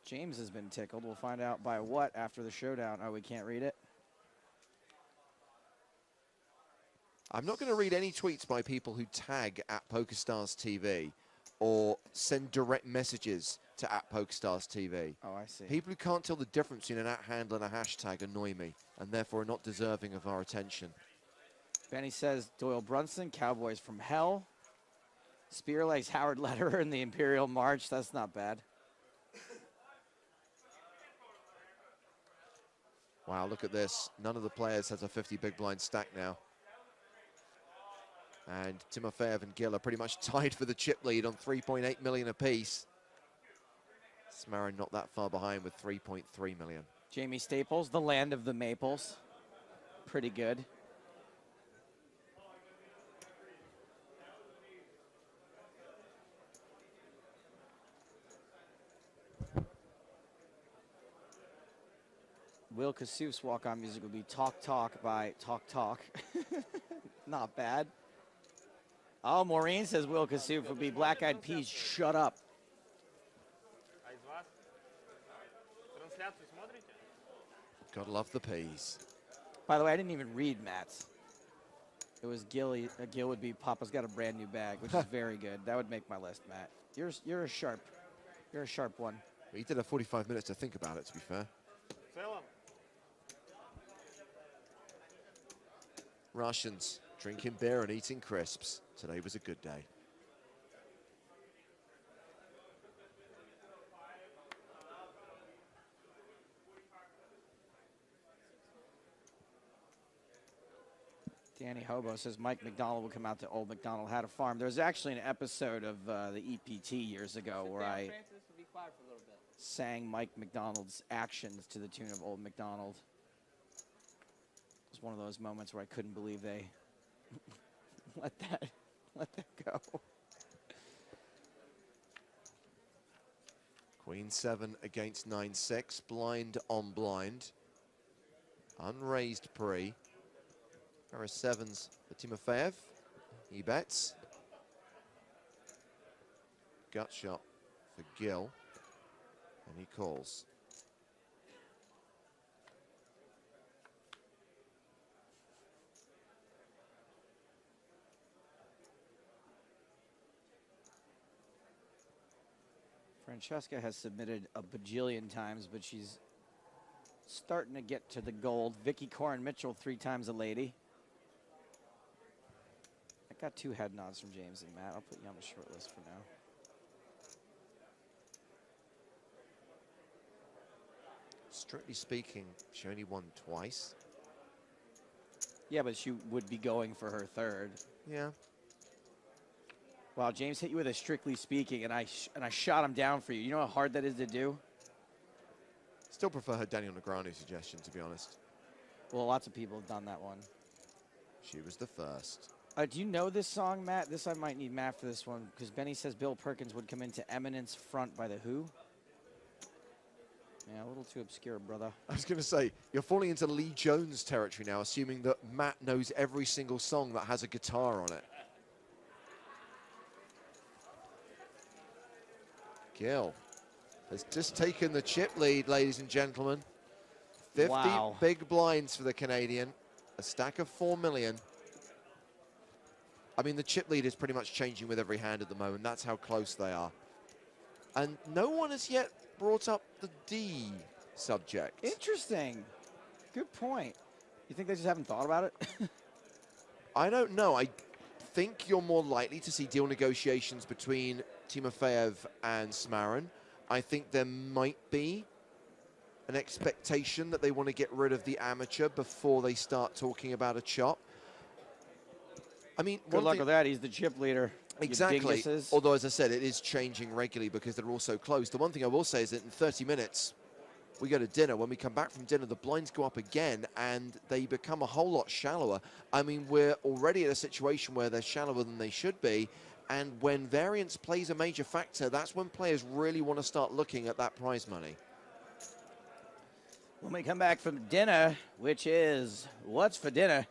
[SPEAKER 7] James has been tickled. We'll find out by what after the showdown. Oh, we can't read it.
[SPEAKER 2] I'm not going to read any tweets by people who tag at PokerStars TV or send direct messages to at PokerStars TV.
[SPEAKER 7] Oh, I see.
[SPEAKER 2] People who can't tell the difference between an at handle and a hashtag annoy me, and therefore are not deserving of our attention.
[SPEAKER 7] Benny says Doyle Brunson, Cowboys from Hell. Spear likes Howard Lederer in the Imperial March. That's not bad.
[SPEAKER 2] Wow, look at this. None of the players has a 50 big blind stack now. And Timofeyev and Gill are pretty much tied for the chip lead on 3.8 million apiece. Smarin not that far behind with 3.3 million.
[SPEAKER 7] Jamie Staples, the land of the Maples. Pretty good. Will Kassouf's walk-on music would be Talk Talk by Talk Talk. Not bad. Oh, Maureen says Will Kassouf would be Black Eyed Peas, Shut Up.
[SPEAKER 2] Gotta love the peas.
[SPEAKER 7] By the way, I didn't even read Matt's. It was Gilly. Gil would be Papa's got a brand new bag, which is very good. That would make my list, Matt. You're a sharp one.
[SPEAKER 2] Well, he did have 45 minutes to think about it, to be fair. Russians drinking beer and eating crisps. Today was a good day.
[SPEAKER 7] Danny Hobo says Mike McDonald will come out to Old McDonald Had a Farm. There's actually an episode of the EPT years ago where I sang Mike McDonald's actions to the tune of Old McDonald. It was one of those moments where I couldn't believe they let that go.
[SPEAKER 2] Queen 7 against 9-6, blind on blind. Unraised pre. There are 7s for Timofeyev. He bets. Gut shot for Gill. And he calls.
[SPEAKER 7] Francesca has submitted a bajillion times, but she's starting to get to the gold. Vicky Corin Mitchell, 3 times a lady. I got 2 head nods from James and Matt. I'll put you on the short list for now.
[SPEAKER 2] Strictly speaking, she only won twice.
[SPEAKER 7] Yeah, but she would be going for her 3rd.
[SPEAKER 2] Yeah.
[SPEAKER 7] Wow, James hit you with a strictly speaking, and I shot him down for you. You know how hard that is to do?
[SPEAKER 2] Still prefer her Daniel Negreanu suggestion, to be honest.
[SPEAKER 7] Well, lots of people have done that one.
[SPEAKER 2] She was the first.
[SPEAKER 7] Do you know this song, Matt? This I might need Matt for this one, because Benny says Bill Perkins would come into Eminence Front by The Who. Yeah, a little too obscure, brother.
[SPEAKER 2] I was going to say, you're falling into Lee Jones territory now, assuming that Matt knows every single song that has a guitar on it. Gill has just taken the chip lead, ladies and gentlemen. 50 big blinds for the Canadian. A stack of 4 million. I mean, the chip lead is pretty much changing with every hand at the moment. That's how close they are. And no one has yet brought up the D subject.
[SPEAKER 7] Interesting. Good point. You think they just haven't thought about it?
[SPEAKER 2] I don't know. I think you're more likely to see deal negotiations between Timofeyev and Smarin. I think there might be an expectation that they want to get rid of the amateur before they start talking about a chop. I mean,
[SPEAKER 7] good luck with that. He's the chip leader.
[SPEAKER 2] Exactly. Although, as I said, it is changing regularly because they're all so close. The one thing I will say is that in 30 minutes, we go to dinner. When we come back from dinner, the blinds go up again, and they become a whole lot shallower. I mean, we're already at a situation where they're shallower than they should be, and when variance plays a major factor, that's when players really want to start looking at that prize money.
[SPEAKER 7] When we come back from dinner, which is what's for dinner?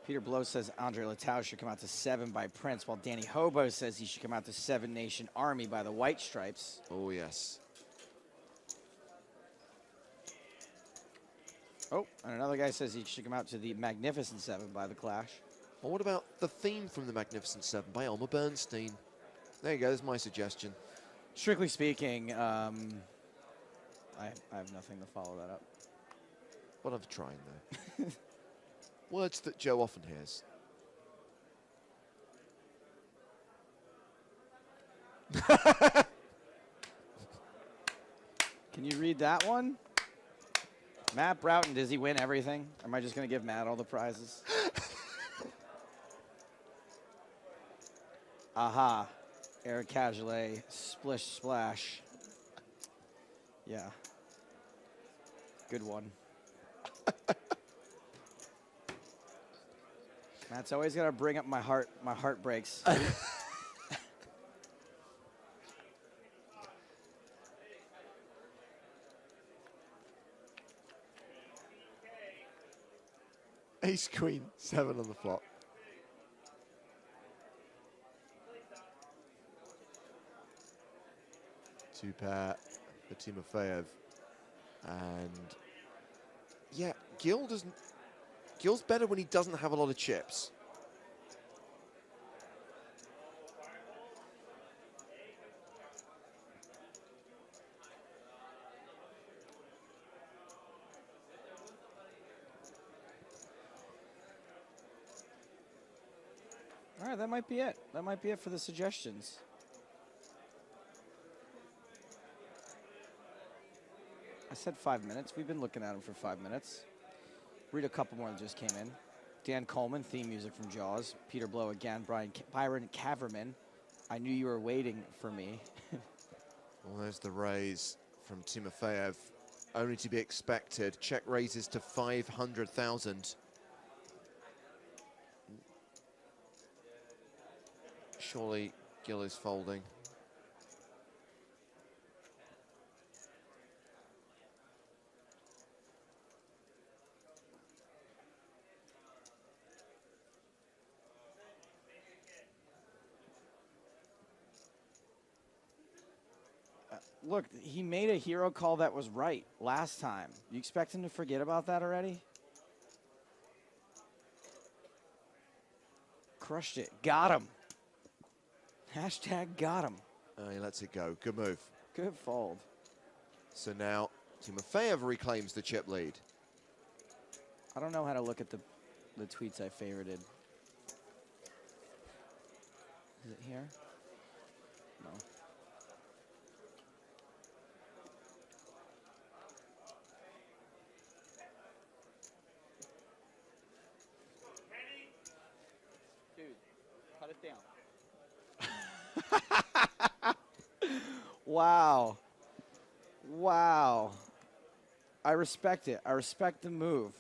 [SPEAKER 7] Peter Blow says Andre Latau should come out to 7 by Prince, while Danny Hobo says he should come out to 7 Nation Army by the White Stripes.
[SPEAKER 2] Oh, yes.
[SPEAKER 7] Oh, and another guy says he should come out to the Magnificent 7 by the Clash.
[SPEAKER 2] Well, what about the theme from the Magnificent 7 by Elmer Bernstein? There you go, there's my suggestion.
[SPEAKER 7] Strictly speaking, I have nothing to follow that up.
[SPEAKER 2] What I'm trying, though. Words that Joe often hears.
[SPEAKER 7] Can you read that one? Matt Broughton, does he win everything? Or am I just going to give Matt all the prizes? Aha. Eric Cagelet, Splish Splash. Yeah. Good one. Matt's always got to bring up my heart. My heart breaks.
[SPEAKER 2] Ace Queen, 7 on the flop. Two pair for Timofeyev. And yeah, Gill's better when he doesn't have a lot of chips.
[SPEAKER 7] All right, that might be it. That might be it for the suggestions. I said 5 minutes. We've been looking at them for 5 minutes. Read a couple more that just came in. Dan Coleman, theme music from Jaws. Peter Blow again. Byron Caverman. I knew you were waiting for me.
[SPEAKER 2] Well, there's the raise from Timofeyev. Only to be expected. Check raises to 500,000. Surely Gill is folding.
[SPEAKER 7] Look, he made a hero call that was right last time. You expect him to forget about that already? Crushed it. Got him. Hashtag got him.
[SPEAKER 2] He lets it go. Good move.
[SPEAKER 7] Good fold.
[SPEAKER 2] So now Timofeyev reclaims the chip lead.
[SPEAKER 7] I don't know how to look at the tweets I favorited. Is it here? No.
[SPEAKER 21] Dude, cut it down.
[SPEAKER 7] Wow. Wow. I respect it. I respect the move.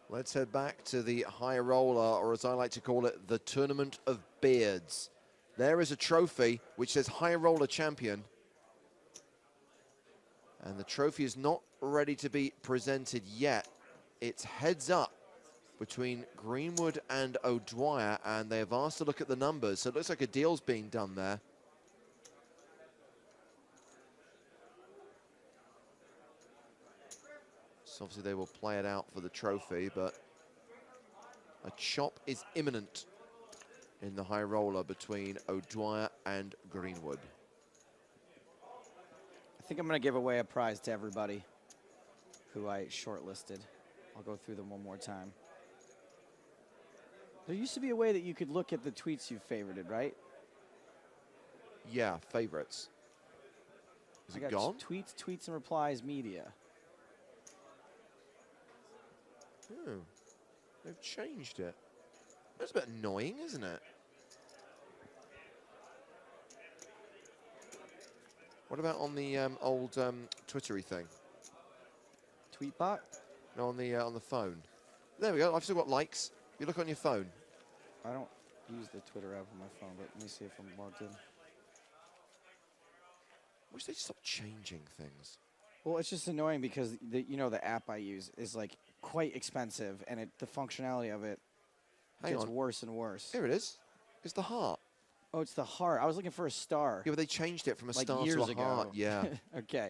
[SPEAKER 2] Let's head back to the high roller, or as I like to call it, the Tournament of Beards. There is a trophy which says High Roller Champion. And the trophy is not ready to be presented yet. It's heads up between Greenwood and O'Dwyer, and they have asked to look at the numbers. So it looks like a deal's being done there. So obviously they will play it out for the trophy, but a chop is imminent in the high roller between O'Dwyer and Greenwood.
[SPEAKER 7] I think I'm going to give away a prize to everybody who I shortlisted. I'll go through them one more time. There used to be a way that you could look at the tweets you favorited, right?
[SPEAKER 2] Yeah, favorites. Is it gone?
[SPEAKER 7] Tweets and replies media.
[SPEAKER 2] Oh, they've changed it. That's a bit annoying, isn't it? What about on the old Twittery thing?
[SPEAKER 7] Tweetbot?
[SPEAKER 2] No, on the phone. There we go. I've still got likes. You look on your phone.
[SPEAKER 7] I don't. use the Twitter app on my phone, but let me see if I'm logged in.
[SPEAKER 2] Wish they'd stop changing things.
[SPEAKER 7] Well, it's just annoying because the app I use is like quite expensive, and the functionality of it gets worse and worse.
[SPEAKER 2] Here it is. It's the heart.
[SPEAKER 7] Oh, it's the heart. I was looking for a star.
[SPEAKER 2] Yeah, but they changed it from a
[SPEAKER 7] like
[SPEAKER 2] star
[SPEAKER 7] years
[SPEAKER 2] to a
[SPEAKER 7] ago.
[SPEAKER 2] heart. Yeah.
[SPEAKER 7] Okay.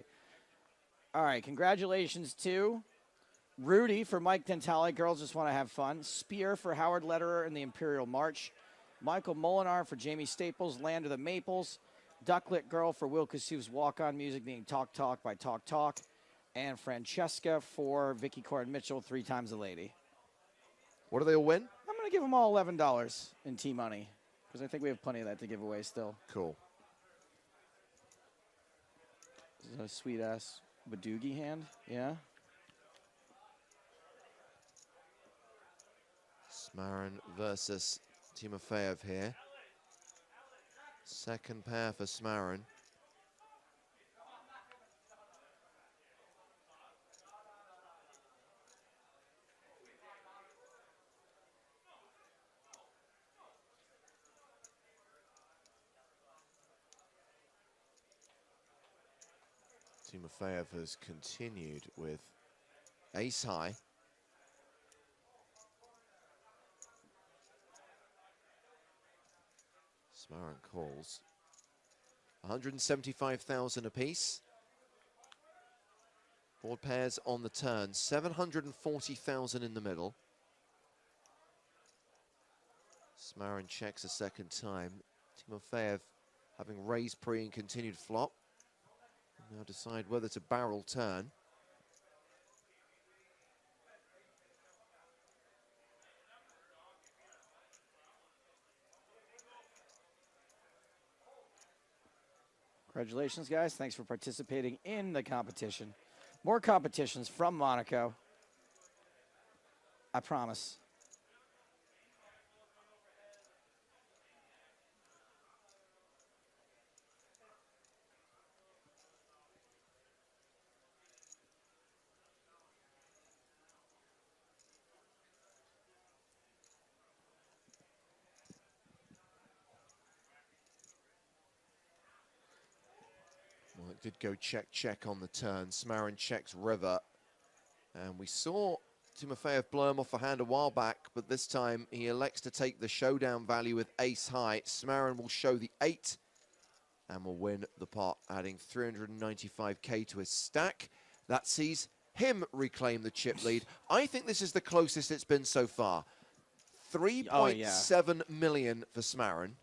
[SPEAKER 7] All right. Congratulations to Rudy for Mike Dentale. Girls just want to have fun. Spear for Howard Lederer in the Imperial March. Michael Molinar for Jamie Staples, Land of the Maples. Ducklet Girl for Will Kassouf's walk-on music being Talk Talk by Talk Talk. And Francesca for Vicky Corin Mitchell, 3 Times a Lady.
[SPEAKER 2] What do they all win?
[SPEAKER 7] I'm going to give them all $11 in T-money because I think we have plenty of that to give away still.
[SPEAKER 2] Cool.
[SPEAKER 7] This is a sweet-ass Badoogie hand. Yeah.
[SPEAKER 2] Smarin versus Timofeyev here. Second pair for Smarin. Timofeyev has continued with ace high. Smarin calls. 175,000 apiece. Board pairs on the turn. 740,000 in the middle. Smarin checks a second time. Timofeyev having raised pre and continued flop. Now decide whether to barrel turn.
[SPEAKER 7] Congratulations, guys. Thanks for participating in the competition. More competitions from Monaco. I promise.
[SPEAKER 2] Well, it did go check, check on the turn. Smarin checks river. And we saw Timofeyev blow him off a hand a while back, but this time he elects to take the showdown value with ace high. Smarin will show the 8 and will win the pot, adding 395k to his stack. That sees him reclaim the chip lead. I think this is the closest it's been so far. 3.7 million for Smarin,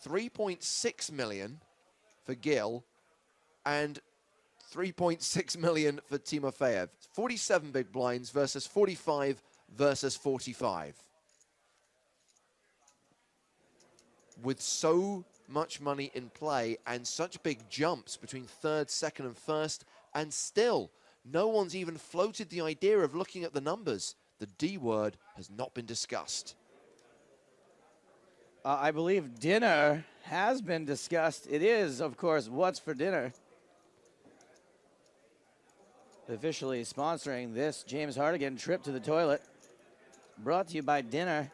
[SPEAKER 2] 3.6 million for Gil, and 3.6 million for Timofeyev. 47 big blinds versus 45 versus 45. With so much money in play and such big jumps between third, second, and first, and still no one's even floated the idea of looking at the numbers. The D word has not been discussed.
[SPEAKER 7] I believe dinner has been discussed. It is, of course, what's for dinner. Officially sponsoring this James Hardigan trip to the toilet. Brought to you by dinner.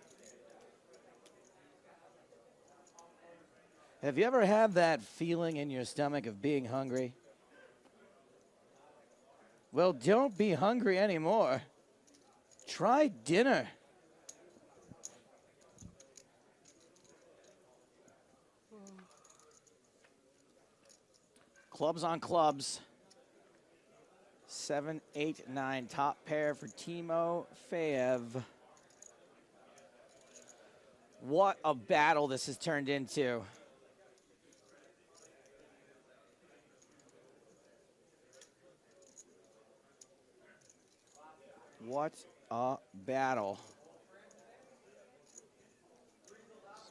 [SPEAKER 7] Have you ever had that feeling in your stomach of being hungry? Well, don't be hungry anymore. Try dinner. Clubs on clubs. 7, 8, 9. Top pair for Timofeyev. What a battle this has turned into. What a battle.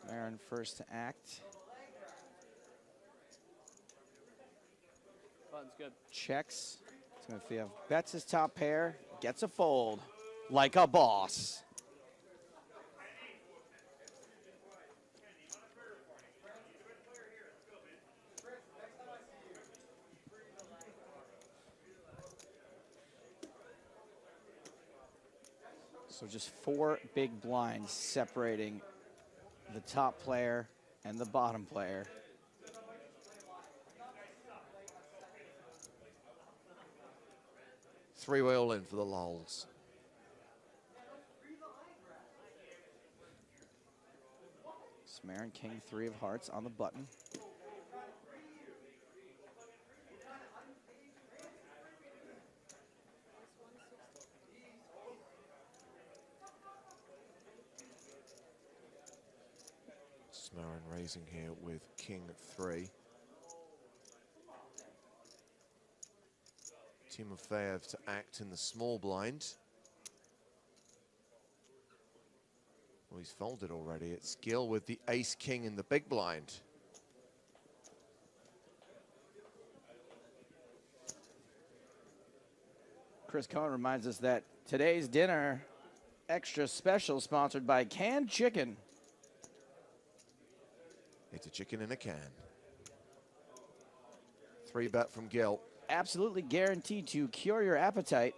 [SPEAKER 7] Smarin first to act.
[SPEAKER 21] Button's good.
[SPEAKER 7] Checks. Timofeyev bets his top pair, gets a fold like a boss. So just 4 big blinds separating the top player and the bottom player.
[SPEAKER 2] Three-way all in for the Lols.
[SPEAKER 7] Smarin, king 3 of hearts on the button.
[SPEAKER 2] Smarin raising here with king 3. Timofeyev to act in the small blind. Well, he's folded already. It's Gil with the ace-king in the big blind.
[SPEAKER 7] Chris Cohen reminds us that today's dinner, extra special, sponsored by Canned Chicken.
[SPEAKER 2] It's a chicken in a can. 3-bet from Gil.
[SPEAKER 7] Absolutely guaranteed to cure your appetite.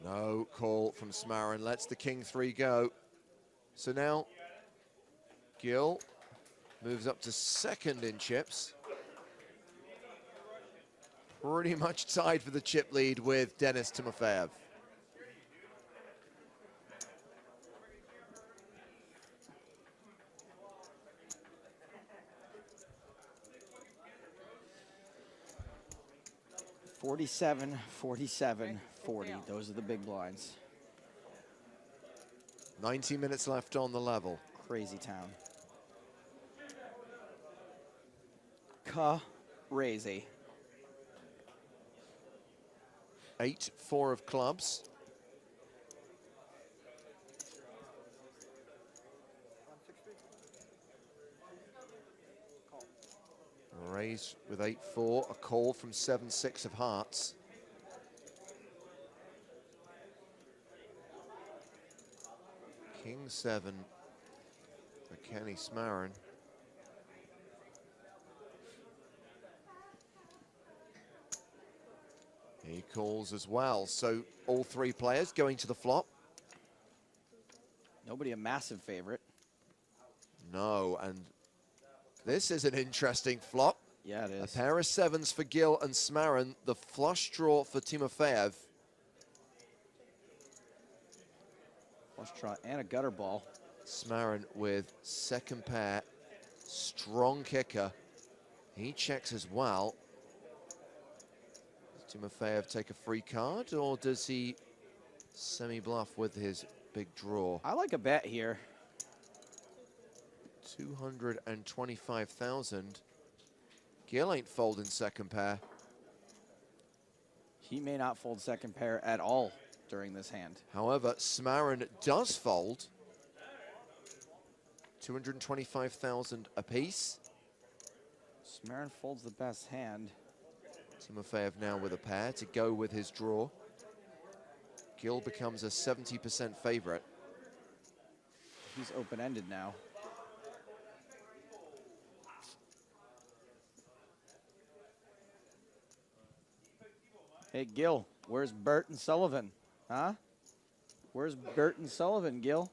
[SPEAKER 2] No call from Smarin, lets the king 3 go. So now Gil moves up to second in chips. Pretty much tied for the chip lead with Denis Timofeyev.
[SPEAKER 7] $47, $47, $40. Those are the big blinds.
[SPEAKER 2] 90 minutes left on the level.
[SPEAKER 7] Crazy town. Crazy.
[SPEAKER 2] 8-4 of clubs. Raise with 8-4, a call from 7-6 of hearts. King 7 for Kenny Smarin. He calls as well, so all 3 players going to the flop.
[SPEAKER 7] Nobody a massive favorite.
[SPEAKER 2] No, and this is an interesting flop.
[SPEAKER 7] Yeah, it is.
[SPEAKER 2] A pair of 7s for Gil and Smarin, the flush draw for Timofeyev.
[SPEAKER 7] Flush draw and a gutter ball.
[SPEAKER 2] Smarin with second pair, strong kicker. He checks as well. Does Timofeyev take a free card, or does he semi-bluff with his big draw?
[SPEAKER 7] I like a bet here.
[SPEAKER 2] 225,000. Gil ain't folding second pair.
[SPEAKER 7] He may not fold second pair at all during this hand.
[SPEAKER 2] However, Smarin does fold. 225,000 apiece.
[SPEAKER 7] Smarin folds the best hand.
[SPEAKER 2] Timofeyev now with a pair to go with his draw. Gil becomes a 70% favorite.
[SPEAKER 7] He's open-ended now. Hey, Gil, where's Bert and Sullivan? Huh? Where's Bert and Sullivan, Gil?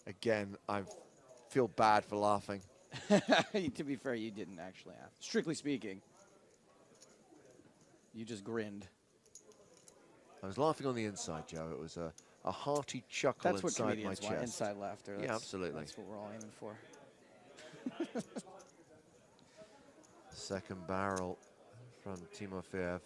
[SPEAKER 2] Again, I feel bad for laughing.
[SPEAKER 7] To be fair, you didn't actually have. Strictly speaking, you just grinned.
[SPEAKER 2] I was laughing on the inside, Joe. It was a hearty chuckle
[SPEAKER 7] That's what
[SPEAKER 2] inside my
[SPEAKER 7] comedians
[SPEAKER 2] chest.
[SPEAKER 7] want, inside laughter.
[SPEAKER 2] Yeah, absolutely.
[SPEAKER 7] That's what we're all aiming for.
[SPEAKER 2] Second barrel from Timofeyev.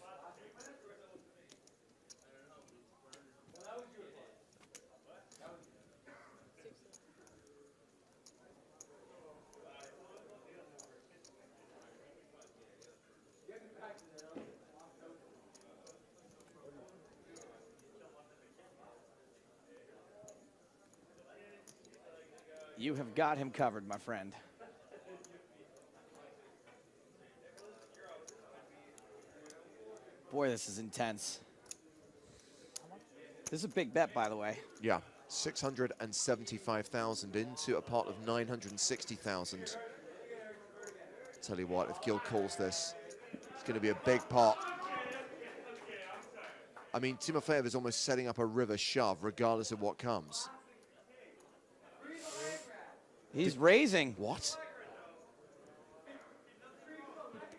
[SPEAKER 7] You have got him covered, my friend. Boy, this is intense. This is a big bet, by the way.
[SPEAKER 2] Yeah, 675,000 into a pot of 960,000. tell you what, if Gil calls this, it's going to be a big pot. I mean, Timofeyev is almost setting up a river shove, regardless of what comes.
[SPEAKER 7] He's raising.
[SPEAKER 2] What?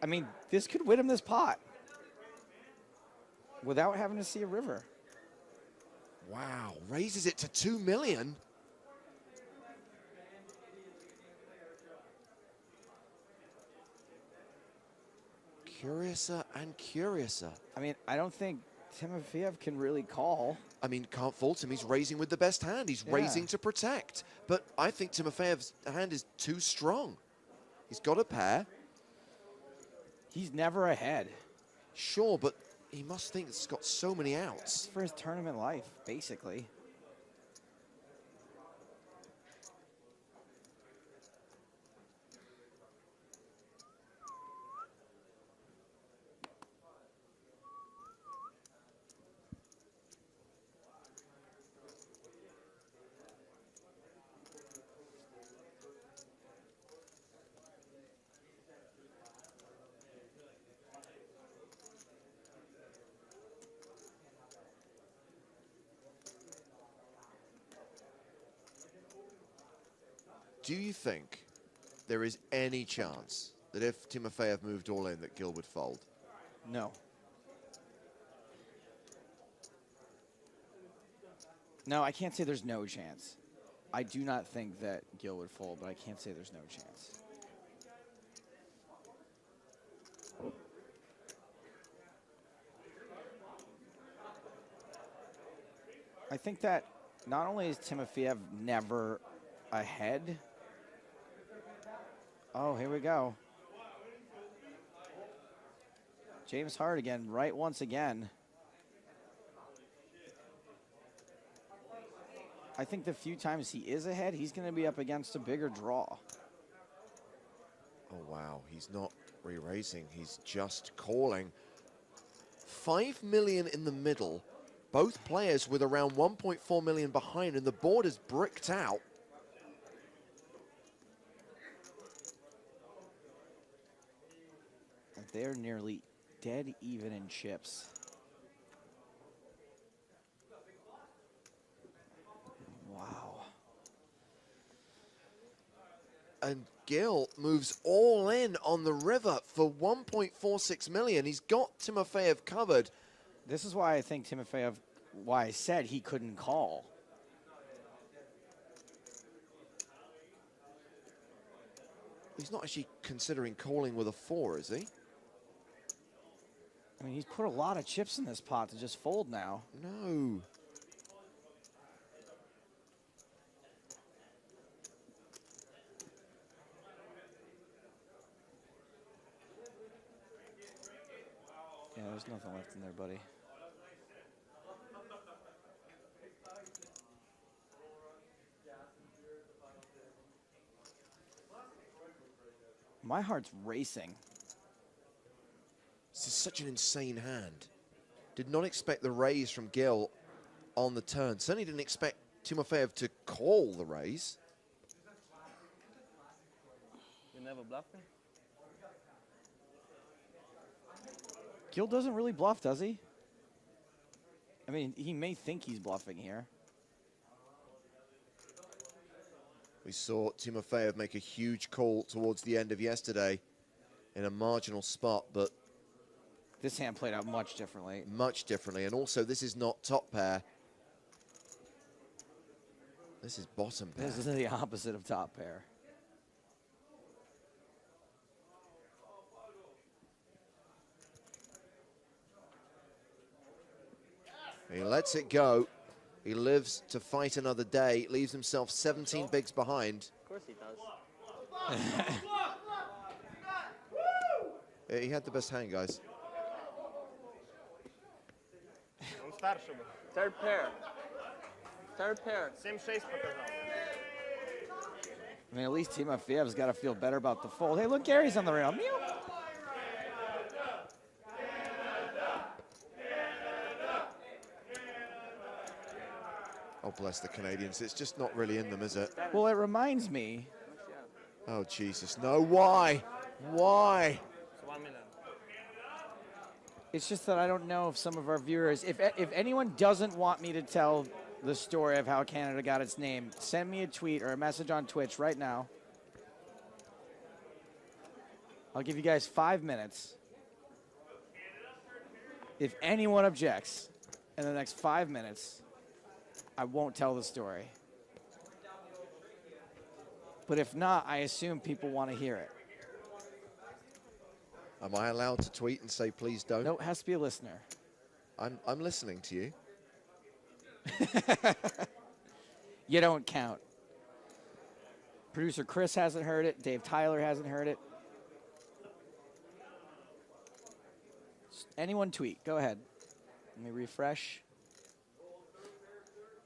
[SPEAKER 7] I mean, this could win him this pot without having to see a river.
[SPEAKER 2] Wow, raises it to 2 million. Curiouser and curiouser.
[SPEAKER 7] I mean, I don't think Timofeyev can really call.
[SPEAKER 2] I mean, can't fault him. He's raising with the best hand. He's raising to protect. But I think Timofeyev's hand is too strong. He's got a pair.
[SPEAKER 7] He's never ahead.
[SPEAKER 2] Sure, but he must think it's got so many outs.
[SPEAKER 7] For his tournament life, basically.
[SPEAKER 2] Do you think there is any chance that if Timofeyev moved all in that Gil would fold?
[SPEAKER 7] No. No, I can't say there's no chance. I do not think that Gil would fold, but I can't say there's no chance. I think that not only is Timofeyev never ahead. Oh, here we go. James Hart again, right once again. I think the few times he is ahead, he's going to be up against a bigger draw.
[SPEAKER 2] Oh, wow. He's not re-raising. He's just calling. 5 million in the middle. Both players with around 1.4 million behind, and the board is bricked out.
[SPEAKER 7] And they're nearly dead even in chips. Wow.
[SPEAKER 2] And Gil moves all in on the river for 1.46 million. He's got Timofeyev covered.
[SPEAKER 7] This is why I think Timofeyev, why I said he couldn't call.
[SPEAKER 2] He's not actually considering calling with a 4, is he?
[SPEAKER 7] I mean, he's put a lot of chips in this pot to just fold now.
[SPEAKER 2] No.
[SPEAKER 7] Yeah, there's nothing left in there, buddy. My heart's racing.
[SPEAKER 2] This is such an insane hand. Did not expect the raise from Gil on the turn. Certainly didn't expect Timofeyev to call the raise.
[SPEAKER 21] You never bluff me?
[SPEAKER 7] Gil doesn't really bluff, does he? I mean, he may think he's bluffing here.
[SPEAKER 2] We saw Timofeyev make a huge call towards the end of yesterday in a marginal spot, but
[SPEAKER 7] this hand played out much differently.
[SPEAKER 2] Much differently, and also this is not top pair. This is bottom pair.
[SPEAKER 7] This is the opposite of top pair.
[SPEAKER 2] He lets it go. He lives to fight another day, leaves himself 17 bigs behind.
[SPEAKER 21] Of course he does.
[SPEAKER 2] He had the best hand, guys.
[SPEAKER 21] Third pair. Third pair. Same shape.
[SPEAKER 7] I mean, at least Timofeyev's got to feel better about the fold. Hey, look, Gary's on the rail. Meow.
[SPEAKER 2] Oh, bless the Canadians. It's just not really in them, is it?
[SPEAKER 7] Well, it reminds me.
[SPEAKER 2] Oh, Jesus. No, why? Why?
[SPEAKER 21] It's 1 minute.
[SPEAKER 7] It's just that I don't know if some of our viewers, if anyone doesn't want me to tell the story of how Canada got its name, send me a tweet or a message on Twitch right now. I'll give you guys 5 minutes. If anyone objects in the next 5 minutes, I won't tell the story. But if not, I assume people want to hear it.
[SPEAKER 2] Am I allowed to tweet and say, please don't?
[SPEAKER 7] No, it has to be a listener.
[SPEAKER 2] I'm listening to you.
[SPEAKER 7] You don't count. Producer Chris hasn't heard it. Dave Tyler hasn't heard it. Anyone tweet. Go ahead. Let me refresh.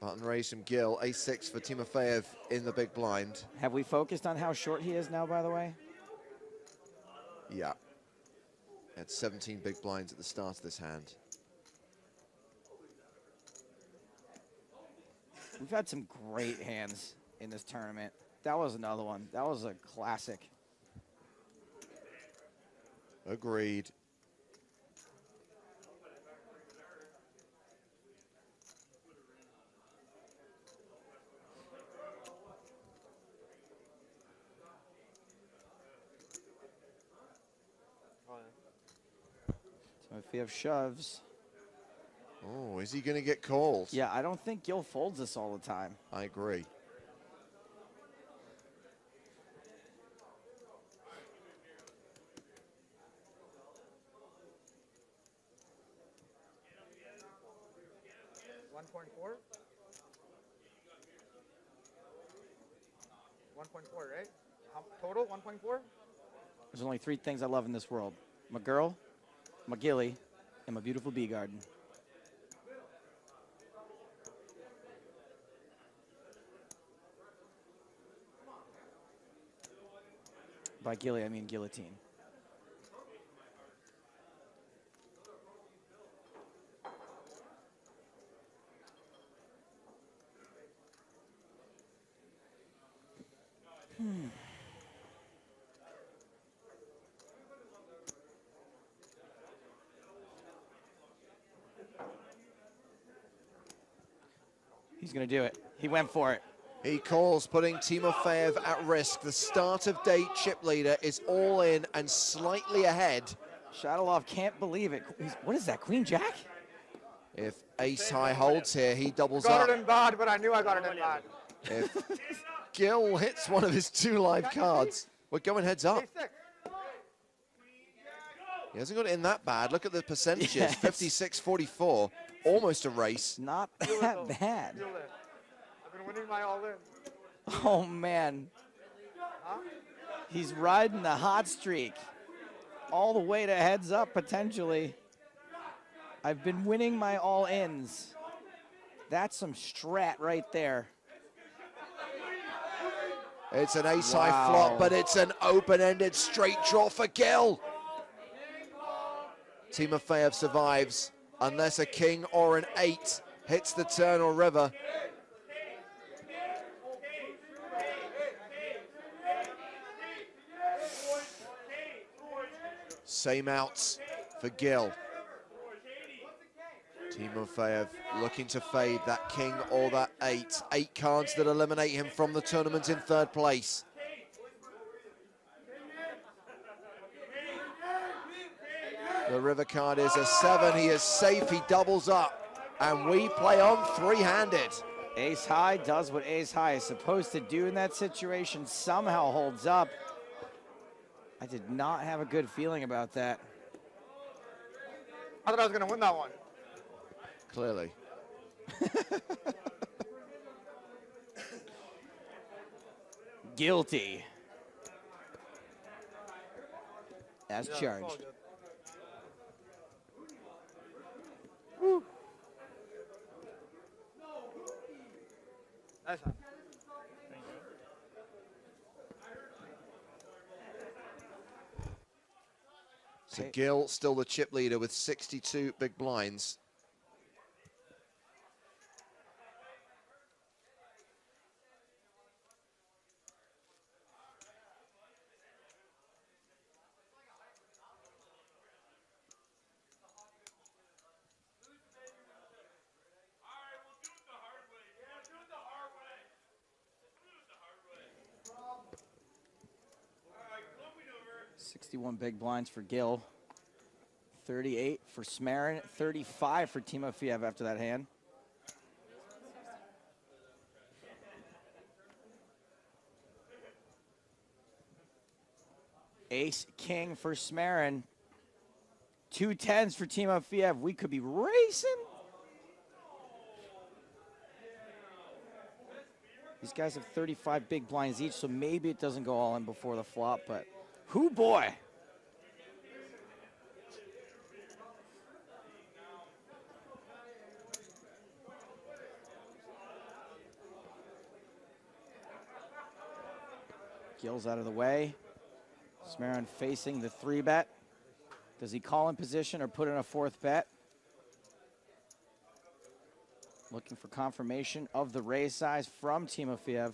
[SPEAKER 2] Button raised from Gil. A6 for Timofeyev in the big blind.
[SPEAKER 7] Have we focused on how short he is now, by the way?
[SPEAKER 2] Yeah. Had 17 big blinds at the start of this hand.
[SPEAKER 7] We've had some great hands in this tournament. That was another one. That was a classic.
[SPEAKER 2] Agreed.
[SPEAKER 7] So if you have shoves.
[SPEAKER 2] Oh, is he going to get called?
[SPEAKER 7] Yeah, I don't think Gil folds this all the time.
[SPEAKER 2] I agree.
[SPEAKER 4] Right? Total 1.4?
[SPEAKER 7] There's only 3 things I love in this world. My girl, my gilly, and my beautiful bee garden. By gilly, I mean guillotine. He's going to do it. He went for it.
[SPEAKER 2] He calls, putting Timofeyev at risk. The start of day chip leader is all in and slightly ahead.
[SPEAKER 7] Shadalov can't believe it. What is that, Queen Jack?
[SPEAKER 2] If ace high holds here, he doubles
[SPEAKER 4] got
[SPEAKER 2] up.
[SPEAKER 4] it in bad, but I knew I got it in bad.
[SPEAKER 2] If Gil hits one of his 2 live cards, we're going heads up. He hasn't got it in that bad. Look at the percentages,
[SPEAKER 7] Yes.
[SPEAKER 2] 56-44, almost a race.
[SPEAKER 7] Not that bad.
[SPEAKER 4] I've been winning my all-in.
[SPEAKER 7] Oh, man. He's riding the hot streak all the way to heads up, potentially. I've been winning my all-ins. That's some strat right there.
[SPEAKER 2] It's an ace-high flop, but it's an open-ended straight draw for Gil. Timofeyev survives, unless a king or an 8 hits the turn or river. Same outs for Gil. Timofeyev looking to fade that king or that 8. 8 cards that eliminate him from the tournament in 3rd place. The river card is a 7. He is safe. He doubles up. And we play on 3-handed.
[SPEAKER 7] Ace high does what ace high is supposed to do in that situation. Somehow holds up. I did not have a good feeling about that.
[SPEAKER 4] I thought I was going to win that one.
[SPEAKER 2] Clearly.
[SPEAKER 7] Guilty. As charged.
[SPEAKER 4] Woo. Nice one.
[SPEAKER 2] So Gil still the chip leader with 62 big blinds.
[SPEAKER 7] 61 big blinds for Gil. 38 for Smarin. 35 for Timofeyev after that hand. Ace king for Smarin. 2 10s for Timofeyev. We could be racing. These guys have 35 big blinds each, so maybe it doesn't go all in before the flop, but whoo boy. Gil's out of the way. Smarin facing the 3-bet. Does he call in position or put in a 4th bet? Looking for confirmation of the raise size from Timofeyev.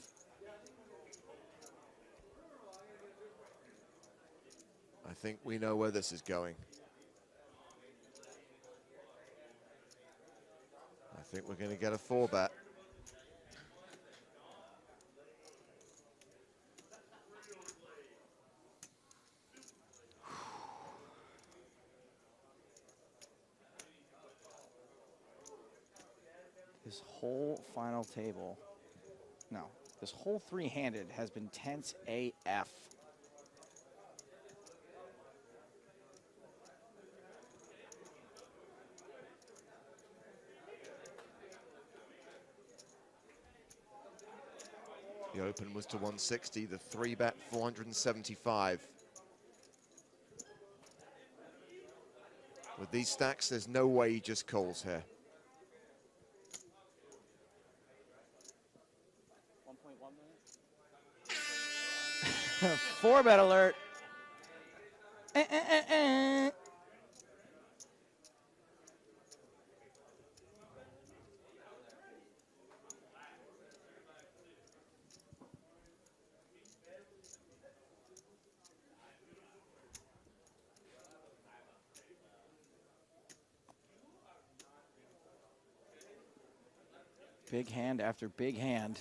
[SPEAKER 2] I think we know where this is going. I think we're going to get a 4-bet.
[SPEAKER 7] This whole final table, no, this whole 3-handed has been tense AF.
[SPEAKER 2] The open was to 160, the 3-bet 475. With these stacks, there's no way he just calls here.
[SPEAKER 7] 4-bet alert. Big hand after big hand.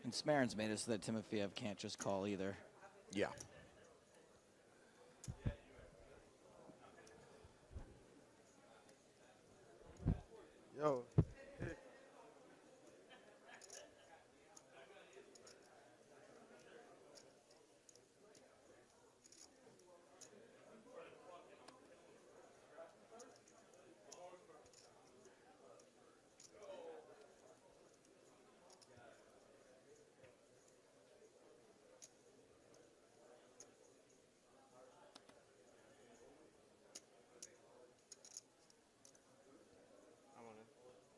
[SPEAKER 7] And Smarin's made it so that Timofeyev can't just call either.
[SPEAKER 2] Yeah.
[SPEAKER 4] Yo.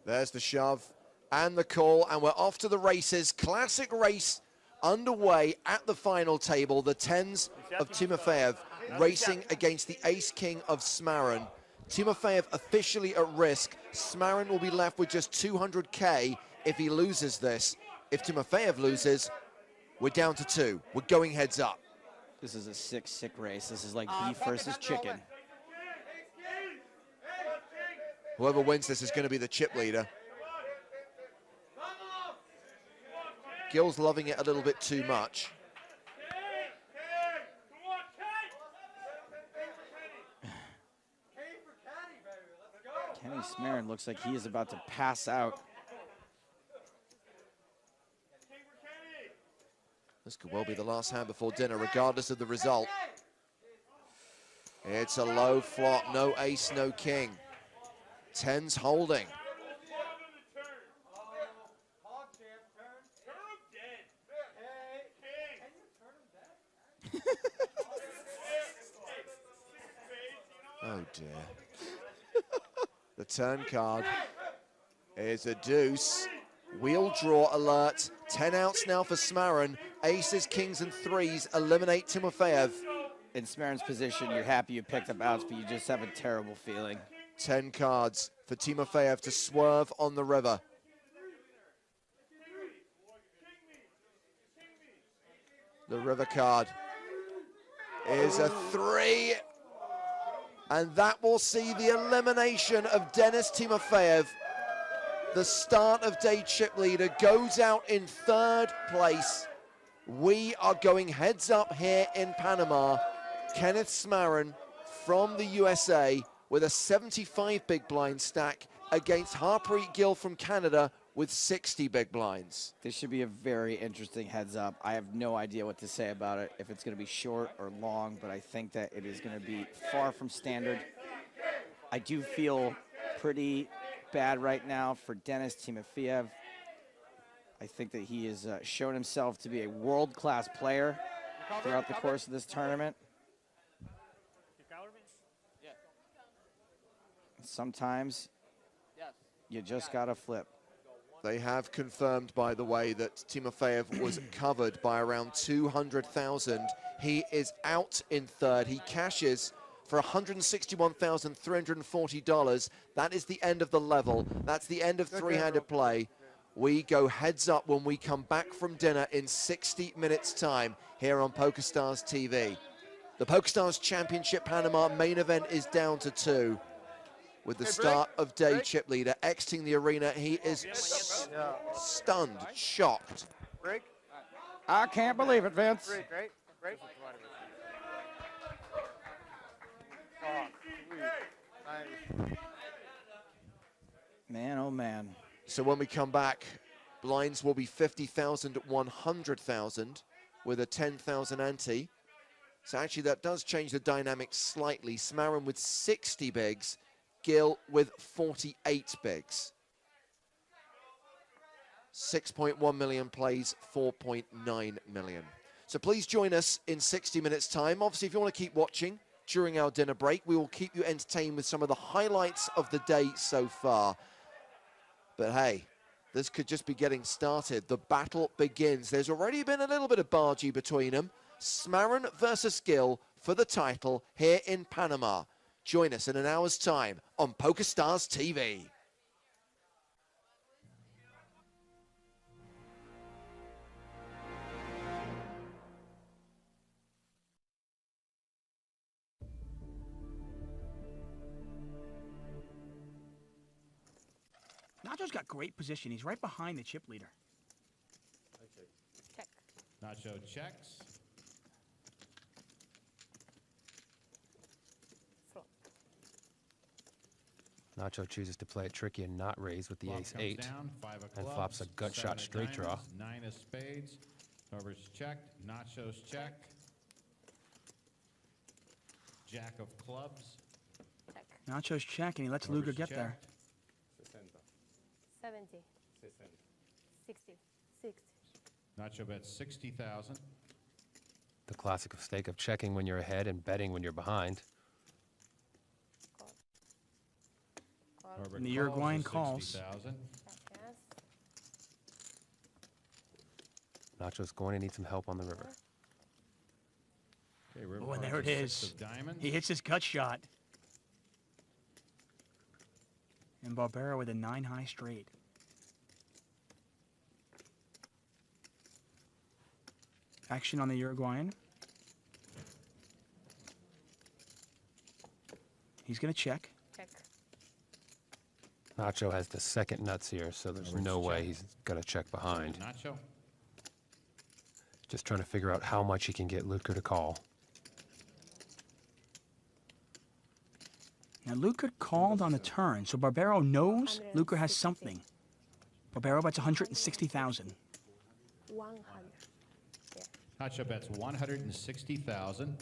[SPEAKER 2] There's the shove and the call, and we're off to the races. Classic race underway at the final table. The 10s of Timofeyev racing against the ace-king of Smarin. Timofeyev officially at risk. Smarin will be left with just 200K if he loses this. If Timofeyev loses, we're down to 2. We're going heads up.
[SPEAKER 7] This is a sick race. This is like beef versus chicken.
[SPEAKER 2] Whoever wins this is going to be the chip leader. Gil's loving it a little bit too much.
[SPEAKER 7] Kenny Smarin looks like he is about to pass out.
[SPEAKER 2] This could well be the last hand before dinner, regardless of the result. It's a low flop, no ace, no king. 10's holding. Oh dear. The turn card is a deuce. Wheel draw alert. 10 outs now for Smarin. Aces, kings, and 3s eliminate Timofeyev.
[SPEAKER 7] In Smarin's position, you're happy you picked up outs, but you just have a terrible feeling.
[SPEAKER 2] 10 cards for Timofeyev to swerve on the river. The river card is a 3. And that will see the elimination of Denis Timofeyev the start of day chip leader, goes out in third place. We are going heads up here in Panama. Kenneth Smarin from the USA with a 75 big blind stack against Harpreet Gill from Canada with 60 big blinds.
[SPEAKER 7] This should be a very interesting heads up. I have no idea what to say about it, if it's going to be short or long, but I think that it is going to be far from standard. I do feel pretty bad right now for Denis Timofeyev. I think that he has shown himself to be a world-class player throughout the course of this tournament. Sometimes you just got to flip.
[SPEAKER 2] They have confirmed, by the way, that Timofeyev was covered by around 200,000. He is out in third. He cashes for $161,340. That is the end of the level. That's the end of three-handed play. We go heads up when we come back from dinner in 60 minutes' time here on PokerStars TV. The PokerStars Championship Panama main event is down to 2. With the start of day chip leader exiting the arena, he is stunned, shocked.
[SPEAKER 7] I can't believe it, Vince.
[SPEAKER 4] Great.
[SPEAKER 7] Man, oh man.
[SPEAKER 2] So when we come back, blinds will be 50,000, 100,000 with a 10,000 ante. So actually that does change the dynamics slightly. Smarin with 60 bigs, Gill with 48 bigs. 6.1 million plays, 4.9 million. So please join us in 60 minutes time. Obviously, if you want to keep watching during our dinner break, we will keep you entertained with some of the highlights of the day so far. But hey, this could just be getting started. The battle begins. There's already been a little bit of bargee between them. Smarin versus Gill for the title here in Panama. Join us in an hour's time on PokerStars TV.
[SPEAKER 6] Nacho's got great position. He's right behind the chip leader.
[SPEAKER 8] Check. Nacho checks.
[SPEAKER 12] Nacho chooses to play it tricky and not raise with the ace-8,
[SPEAKER 8] Down, 5 of
[SPEAKER 12] and
[SPEAKER 8] clubs,
[SPEAKER 12] flops a gut
[SPEAKER 8] 7
[SPEAKER 12] shot
[SPEAKER 8] of
[SPEAKER 12] straight draw.
[SPEAKER 8] diamonds, 9 of spades. Cover's checked. Nacho's check. Jack of clubs.
[SPEAKER 6] Nacho's check, and he lets Luger get there.
[SPEAKER 8] 70. 60. Nacho bets 60,000.
[SPEAKER 12] The classic mistake of checking when you're ahead and betting when you're behind.
[SPEAKER 6] And the Uruguayan calls.
[SPEAKER 12] Nacho's going to need some help on the river.
[SPEAKER 8] Okay, river
[SPEAKER 6] Oh, and
[SPEAKER 8] card
[SPEAKER 6] there it
[SPEAKER 8] is 6
[SPEAKER 6] is.
[SPEAKER 8] of diamonds.
[SPEAKER 6] He hits his gut shot. And Barbera with a 9-high straight. Action on the Uruguayan. He's going to check.
[SPEAKER 12] Nacho has the second nuts here, so there's no way he's going to check behind.
[SPEAKER 8] Nacho.
[SPEAKER 12] Just trying to figure out how much he can get Luker to call.
[SPEAKER 6] Now, Luker called on the turn, so Barbero knows Luker has something. Barbero bets 160,000.
[SPEAKER 8] 100. Nacho bets 160,000.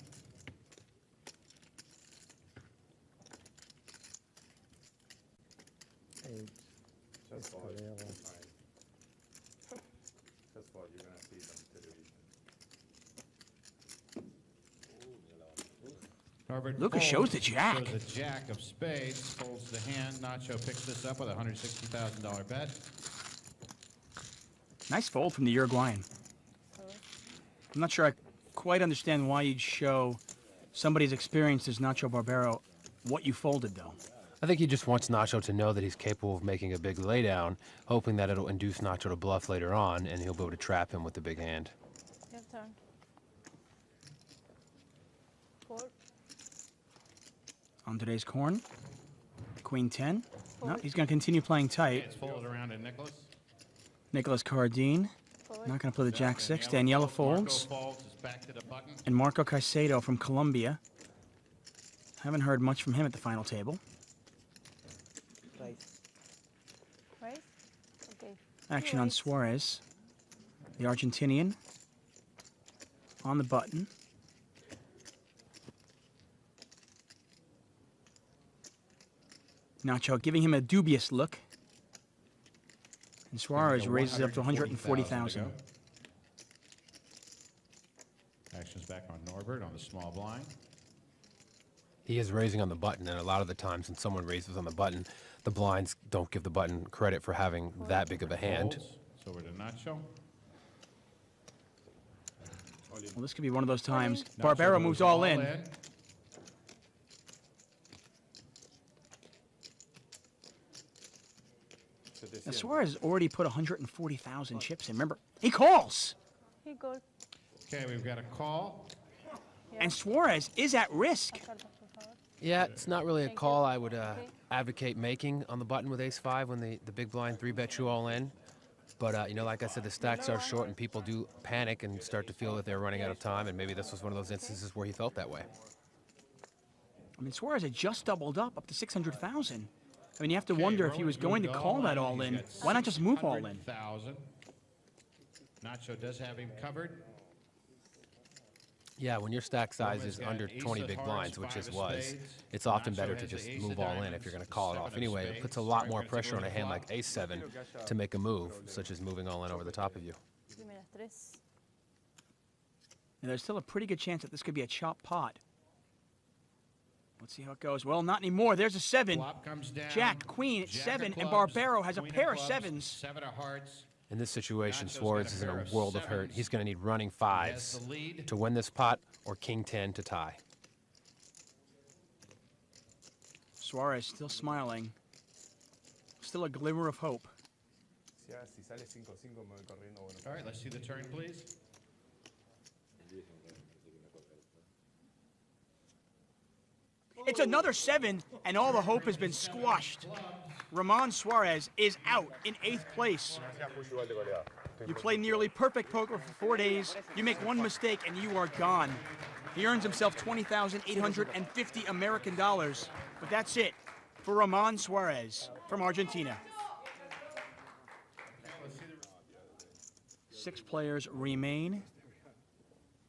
[SPEAKER 6] Luker shows the jack.
[SPEAKER 8] Shows the jack of spades, folds the hand. Nacho picks this up with a $160,000 bet.
[SPEAKER 6] Nice fold from the Uruguayan. I'm not sure I quite understand why you'd show somebody as experienced as Nacho Barbero what you folded, though.
[SPEAKER 12] I think he just wants Nacho to know that he's capable of making a big laydown, hoping that it'll induce Nacho to bluff later on, and he'll be able to trap him with the big hand.
[SPEAKER 8] Your turn.
[SPEAKER 6] 4. On today's corn, queen 10. No, he's going to continue playing tight.
[SPEAKER 8] It's folded around to Nicholas.
[SPEAKER 6] Nicholas Cardine. Not going to play the jack 6. Daniela folds. And Marco Caicedo from Colombia. Haven't heard much from him at the final table.
[SPEAKER 24] Right? Okay.
[SPEAKER 6] Action on Suarez, the Argentinian, on the button. Nacho giving him a dubious look. And Suarez raises up to 140,000.
[SPEAKER 8] Action's back on Norbert on the small blind.
[SPEAKER 12] He is raising on the button, and a lot of the times when someone raises on the button, the blinds don't give the button credit for having that big of a hand.
[SPEAKER 8] So we're to Nacho.
[SPEAKER 6] Well, this could be one of those times. Barbero moves all in. Now, Suarez has already put 140,000 chips in. Remember, he calls.
[SPEAKER 24] He goes.
[SPEAKER 8] Okay, we've got a call.
[SPEAKER 6] And Suarez is at risk.
[SPEAKER 12] Yeah, it's not really a call I would advocate making on the button with ace-5 when the big blind 3-bet you all in. But, you know, like I said, the stacks are short and people do panic and start to feel that they're running out of time, and maybe this was one of those instances where he felt that way.
[SPEAKER 6] I mean, Suarez had just doubled up to 600,000. I mean, you have to wonder if he was going to call that all in. Why not just move all in?
[SPEAKER 8] Nacho does have him covered.
[SPEAKER 12] Yeah, when your stack size is under 20 big blinds, which his was, it's often better to just move all in if you're going to call it off. Anyway, it puts a lot more pressure on a hand like ace-7 to make a move, such as moving all in over the top of you.
[SPEAKER 6] And there's still a pretty good chance that this could be a chop pot. Let's see how it goes. Well, not anymore. There's a 7. Jack, queen, 7, and Barbero has a pair of 7s.
[SPEAKER 8] 7 of hearts.
[SPEAKER 12] In this situation, Suarez is in a world of hurt. He's going to need running 5s to win this pot or king 10 to tie.
[SPEAKER 6] Suarez still smiling. Still a glimmer of hope.
[SPEAKER 8] All right, let's see the turn, please.
[SPEAKER 6] It's another 7, and all the hope has been squashed. Ramon Suarez is out in 8th place. You play nearly perfect poker for 4 days, you make one mistake, and you are gone. He earns himself $20,850 American dollars. But that's it for Ramon Suarez from Argentina. 6 players remain.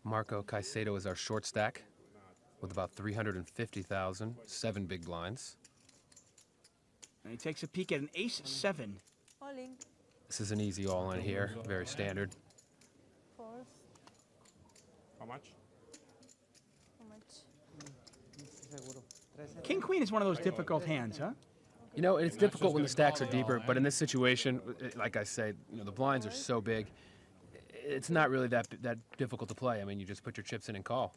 [SPEAKER 12] Marco Caicedo is our short stack with about 350,000, 7 big blinds.
[SPEAKER 6] And he takes a peek at an ace-7.
[SPEAKER 12] This is an easy all-in here, very standard.
[SPEAKER 4] How much?
[SPEAKER 6] King-queen is one of those difficult hands, huh?
[SPEAKER 12] You know, it's difficult when the stacks are deeper, but in this situation, like I say, you know, the blinds are so big, it's not really that difficult to play. I mean, you just put your chips in and call.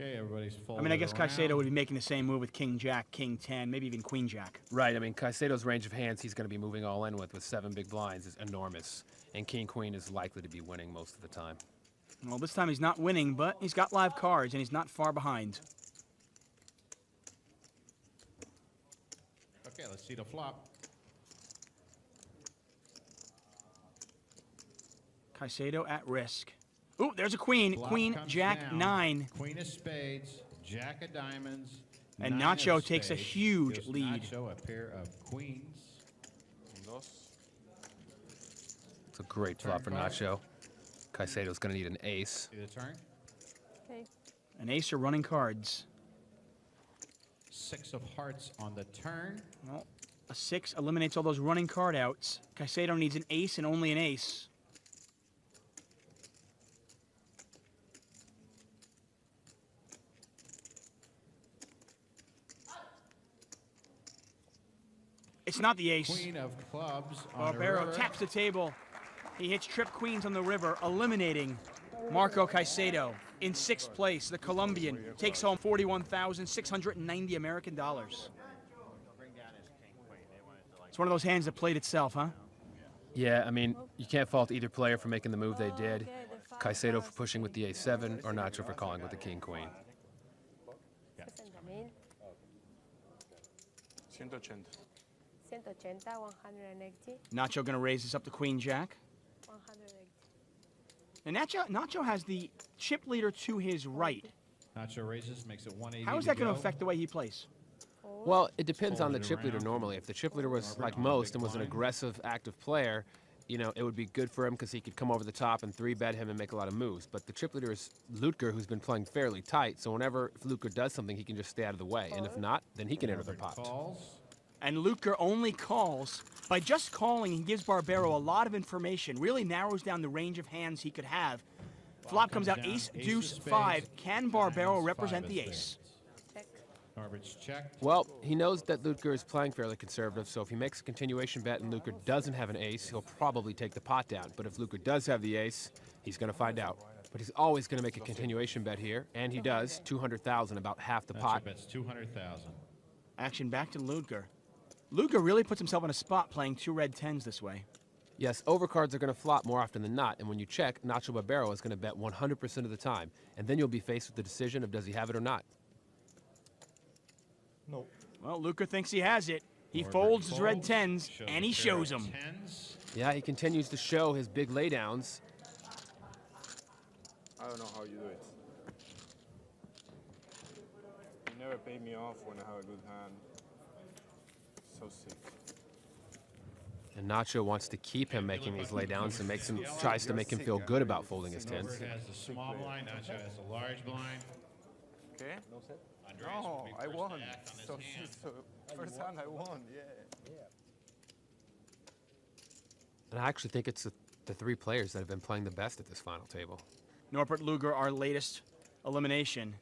[SPEAKER 8] Okay, everybody's full.
[SPEAKER 6] I mean, I guess Caicedo would be making the same move with king-jack, king-10, maybe even queen-jack.
[SPEAKER 12] Right, I mean, Caicedo's range of hands he's going to be moving all in with 7 big blinds is enormous, and king-queen is likely to be winning most of the time.
[SPEAKER 6] Well, this time he's not winning, but he's got live cards, and he's not far behind.
[SPEAKER 8] Okay, let's see the flop.
[SPEAKER 6] Caicedo at risk. Ooh, there's a queen.
[SPEAKER 8] Flop
[SPEAKER 6] Queen,
[SPEAKER 8] comes
[SPEAKER 6] jack,
[SPEAKER 8] down.
[SPEAKER 6] 9.
[SPEAKER 8] Queen of spades, jack of diamonds.
[SPEAKER 6] And
[SPEAKER 8] 9
[SPEAKER 6] Nacho
[SPEAKER 8] of
[SPEAKER 6] takes a
[SPEAKER 8] spades.
[SPEAKER 6] huge
[SPEAKER 8] Gives
[SPEAKER 6] lead.
[SPEAKER 8] Nacho a pair of queens.
[SPEAKER 12] It's a great flop for Nacho. Caicedo's going to need an ace.
[SPEAKER 8] See the turn?
[SPEAKER 24] Okay.
[SPEAKER 6] An ace or running cards.
[SPEAKER 8] 6 of hearts on the turn.
[SPEAKER 6] Well, a 6 eliminates all those running card outs. Caicedo needs an ace and only an ace. It's not the ace.
[SPEAKER 8] Queen of clubs on the
[SPEAKER 6] Barbero
[SPEAKER 8] river.
[SPEAKER 6] taps the table. He hits trip queens on the river, eliminating Marco Caicedo. In 6th place, the Colombian takes home 41,690 American dollars. It's one of those hands that played itself, huh?
[SPEAKER 12] Yeah, I mean, you can't fault either player for making the move they did. Caicedo for pushing with the ace-7, or Nacho for calling with the king-queen.
[SPEAKER 17] 180.
[SPEAKER 9] 180.
[SPEAKER 6] Nacho going to raise this up to Queen Jack.
[SPEAKER 9] 180.
[SPEAKER 6] And Nacho has the chip leader to his right.
[SPEAKER 8] Nacho raises, makes it 180.
[SPEAKER 6] How is that going to affect the way he plays?
[SPEAKER 12] Well, it depends on the chip leader normally. If the chip leader was like most and was an aggressive, active player, you know, it would be good for him because he could come over the top and 3-bet him and make a lot of moves. But the chip leader is Lutger, who's been playing fairly tight, so whenever Lutger does something, he can just stay out of the way. And if not, then he can enter the pot.
[SPEAKER 6] And Lutger only calls. By just calling, he gives Barbero a lot of information, really narrows down the range of hands he could have. Flop comes out ace, deuce, 5. Can Barbero represent the ace?
[SPEAKER 8] Norbert's checked.
[SPEAKER 12] Well, he knows that Lutger is playing fairly conservative, so if he makes a continuation bet and Lutger doesn't have an ace, he'll probably take the pot down. But if Lutger does have the ace, he's going to find out. But he's always going to make a continuation bet here, and he does, 200,000, about half the pot.
[SPEAKER 8] Bets 200,000.
[SPEAKER 6] Action back to Lutger. Lutger really puts himself in a spot playing 2 red 10s this way.
[SPEAKER 12] Yes, overcards are going to flop more often than not, and when you check, Nacho Barbero is going to bet 100% of the time. And then you'll be faced with the decision of does he have it or not.
[SPEAKER 6] No. Well, Lutger thinks he has it. He folds his red 10s, and he shows them.
[SPEAKER 12] Yeah, he continues to show his big laydowns.
[SPEAKER 17] I don't know how you do it. You never pay me off when I have a good hand. So sick.
[SPEAKER 12] And Nacho wants to keep him making these laydowns and tries to make him feel good about folding his 10s.
[SPEAKER 8] Norbert has the small blind, Nacho has the large blind.
[SPEAKER 4] Okay. No, I won. So first hand I won, yeah.
[SPEAKER 12] And I actually think it's the 3 players that have been playing the best at this final table.
[SPEAKER 6] Norbert Luger, our latest elimination.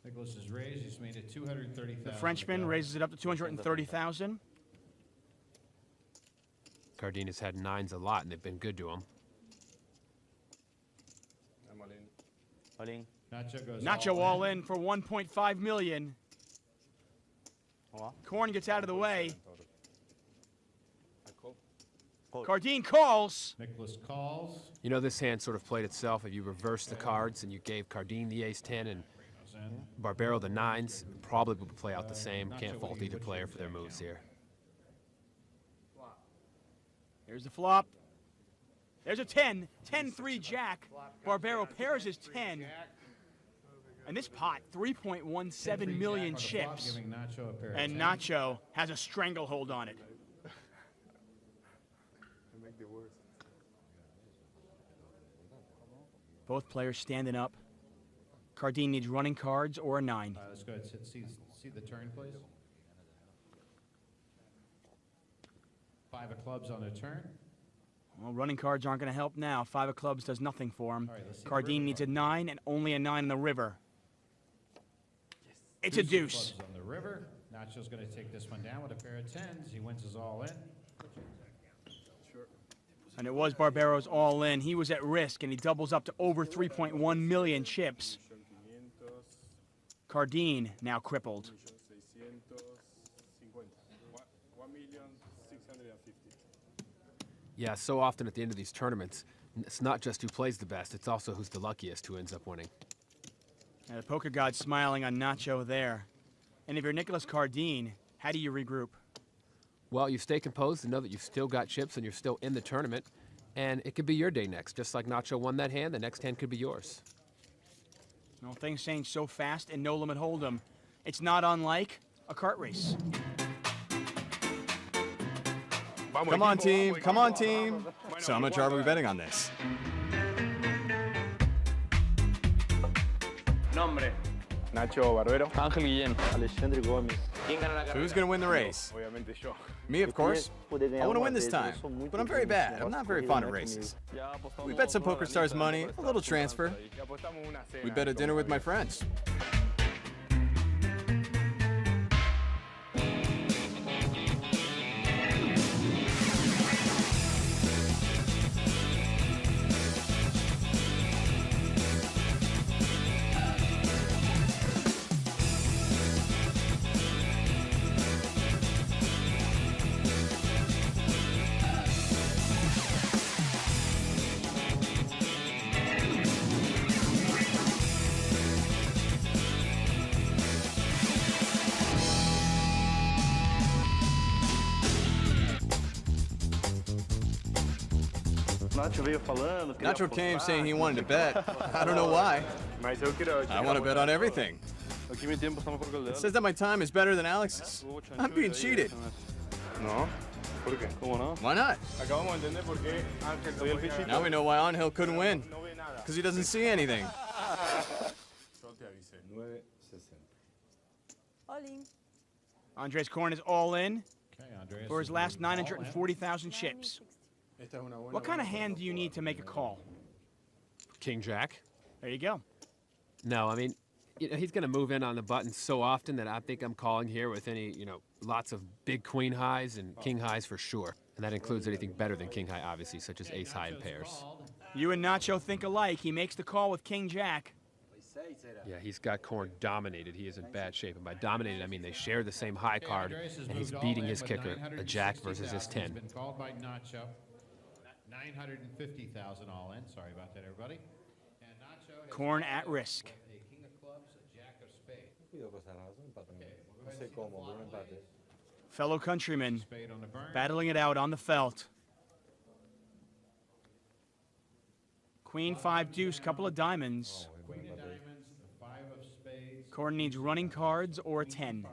[SPEAKER 8] Nicholas has raised. He's made it 230,000.
[SPEAKER 6] The Frenchman raises it up to 230,000.
[SPEAKER 12] Cardin has had 9s a lot, and they've been good to him.
[SPEAKER 17] I'm all in.
[SPEAKER 21] All in.
[SPEAKER 6] Nacho all in for 1.5 million. Korn gets out of the way. Cardin calls.
[SPEAKER 8] Nicholas calls.
[SPEAKER 12] You know, this hand sort of played itself. If you reversed the cards and you gave Cardin the ace 10 and Barbero the 9s, probably would play out the same. Can't fault either player for their moves here.
[SPEAKER 6] Here's the flop. There's a 10. 10-3 jack. Barbero pairs his 10. And this pot, 3.17 million chips. And Nacho has a stranglehold on it. Both players standing up. Cardin needs running cards or a 9.
[SPEAKER 8] Let's go ahead and see the turn, please. 5 of clubs on the turn.
[SPEAKER 6] Well, running cards aren't going to help now. 5 of clubs does nothing for him.
[SPEAKER 8] Right,
[SPEAKER 6] Cardin needs a 9 and only a 9 in the river. It's a deuce.
[SPEAKER 8] Clubs on the river. Nacho's going to take this one down with a pair of 10s. He wins his all in.
[SPEAKER 6] And it was Barbero's all in. He was at risk, and he doubles up to over 3.1 million chips. Cardin now crippled.
[SPEAKER 12] Yeah, so often at the end of these tournaments, it's not just who plays the best, it's also who's the luckiest who ends up winning.
[SPEAKER 6] And the poker god's smiling on Nacho there. And if you're Nicholas Cardin, how do you regroup?
[SPEAKER 12] Well, you stay composed and know that you've still got chips and you're still in the tournament. And it could be your day next. Just like Nacho won that hand, the next hand could be yours.
[SPEAKER 6] Well, things change so fast in No Limit Hold'em. It's not unlike a kart race.
[SPEAKER 18] Come on, team. Come on, team. So how much are we betting on this?
[SPEAKER 15] Nombre. Nacho Barbero.
[SPEAKER 21] Ángel Guillén. Alexandre Gómez.
[SPEAKER 18] So who's going to win the race? Me, of course. I want to win this time, but I'm very bad. I'm not very fond of races. We bet some PokerStars money, a little transfer. We bet a dinner with my friends. Nacho came saying he wanted to bet. I don't know why. I want to bet on everything. It says that my time is better than Alex's. I'm being cheated.
[SPEAKER 17] No. ¿Por qué? ¿Cómo no?
[SPEAKER 18] Why not?
[SPEAKER 17] Acabamos de entender por qué Ángel soy el pichito.
[SPEAKER 18] Now we know why Angel couldn't win. Because he doesn't see anything.
[SPEAKER 6] Andres Korn is all in for his last 940,000 chips. What kind of hand do you need to make a call?
[SPEAKER 12] King Jack.
[SPEAKER 6] There you go.
[SPEAKER 12] No, I mean, you know, he's going to move in on the button so often that I think I'm calling here with any, lots of big queen highs and king highs for sure. And that includes anything better than king high, obviously, such as ace high and pairs.
[SPEAKER 6] You and Nacho think alike. He makes the call with King Jack.
[SPEAKER 12] Yeah, he's got Korn dominated. He is in bad shape. And by dominated, I mean they share the same high card, and he's beating his kicker, a jack versus his 10.
[SPEAKER 8] Been called by Nacho. 950,000 all in. Sorry about that, everybody. And Nacho
[SPEAKER 6] Korn at risk.
[SPEAKER 8] a king of clubs, a jack of spades.
[SPEAKER 6] Fellow countrymen battling it out on the felt. Queen 5 deuce, couple of diamonds.
[SPEAKER 8] Queen of diamonds, the 5 of spades.
[SPEAKER 6] Korn needs running cards or a 10.
[SPEAKER 8] 5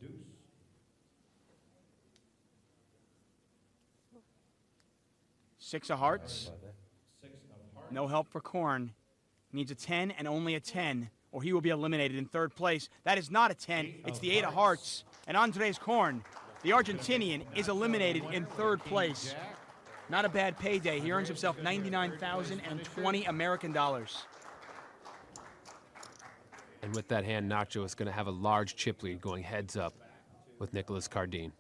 [SPEAKER 8] deuce.
[SPEAKER 6] Six of hearts.
[SPEAKER 8] 6 of hearts.
[SPEAKER 6] No help for Korn. Needs a 10 and only a 10, or he will be eliminated in third place. That is not a 10. It's the 8 of hearts. And Andres Korn, the Argentinian, is eliminated in third place. Not a bad payday. He earns himself $99,020 American dollars.
[SPEAKER 12] And with that hand, Nacho is going to have a large chip lead going heads up with Nicholas Cardine.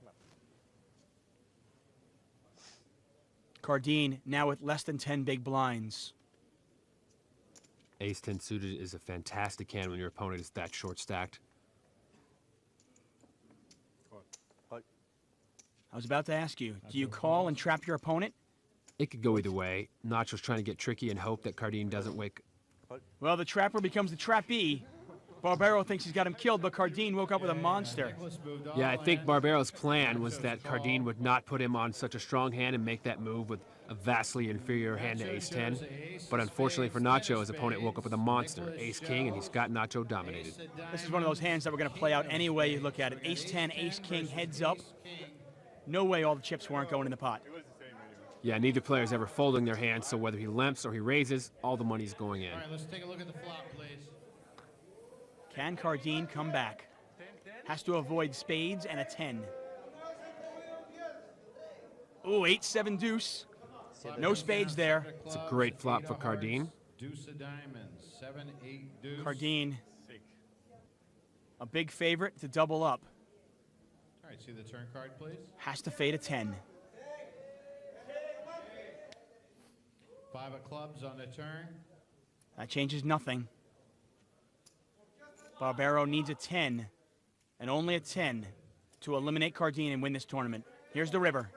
[SPEAKER 6] Cardine now with less than 10 big blinds.
[SPEAKER 12] Ace-10 suited is a fantastic hand when your opponent is that short stacked.
[SPEAKER 6] I was about to ask you, do you call and trap your opponent?
[SPEAKER 12] It could go either way. Nacho's trying to get tricky and hope that Cardine doesn't wake.
[SPEAKER 6] Well, the trapper becomes the trappee. Barbero thinks he's got him killed, but Cardine woke up with a monster.
[SPEAKER 12] Yeah, I think Barbero's plan was that Cardine would not put him on such a strong hand and make that move with a vastly inferior hand to ace-10. But unfortunately for Nacho, his opponent woke up with a monster, ace-king, and he's got Nacho dominated.
[SPEAKER 6] This is one of those hands that we're going to play out any way you look at it. Ace-10, ace-king, heads up. No way all the chips weren't going in the pot.
[SPEAKER 12] Yeah, neither player's ever folding their hands, so whether he limps or he raises, all the money's going in.
[SPEAKER 8] All right, let's take a look at the flop, please.
[SPEAKER 6] Can Cardine come back? Has to avoid spades and a 10. Ooh, 8-7 deuce. No spades there.
[SPEAKER 12] It's a great flop for Cardine.
[SPEAKER 8] Deuce of diamonds, 7-8 deuce.
[SPEAKER 6] Cardine, a big favorite to double up.
[SPEAKER 8] All right, see the turn card, please.
[SPEAKER 6] Has to fade a 10.
[SPEAKER 8] 5 of clubs on the turn.
[SPEAKER 6] That changes nothing. Barbero needs a 10, and only a 10, to eliminate Cardine and win this tournament. Here's the river.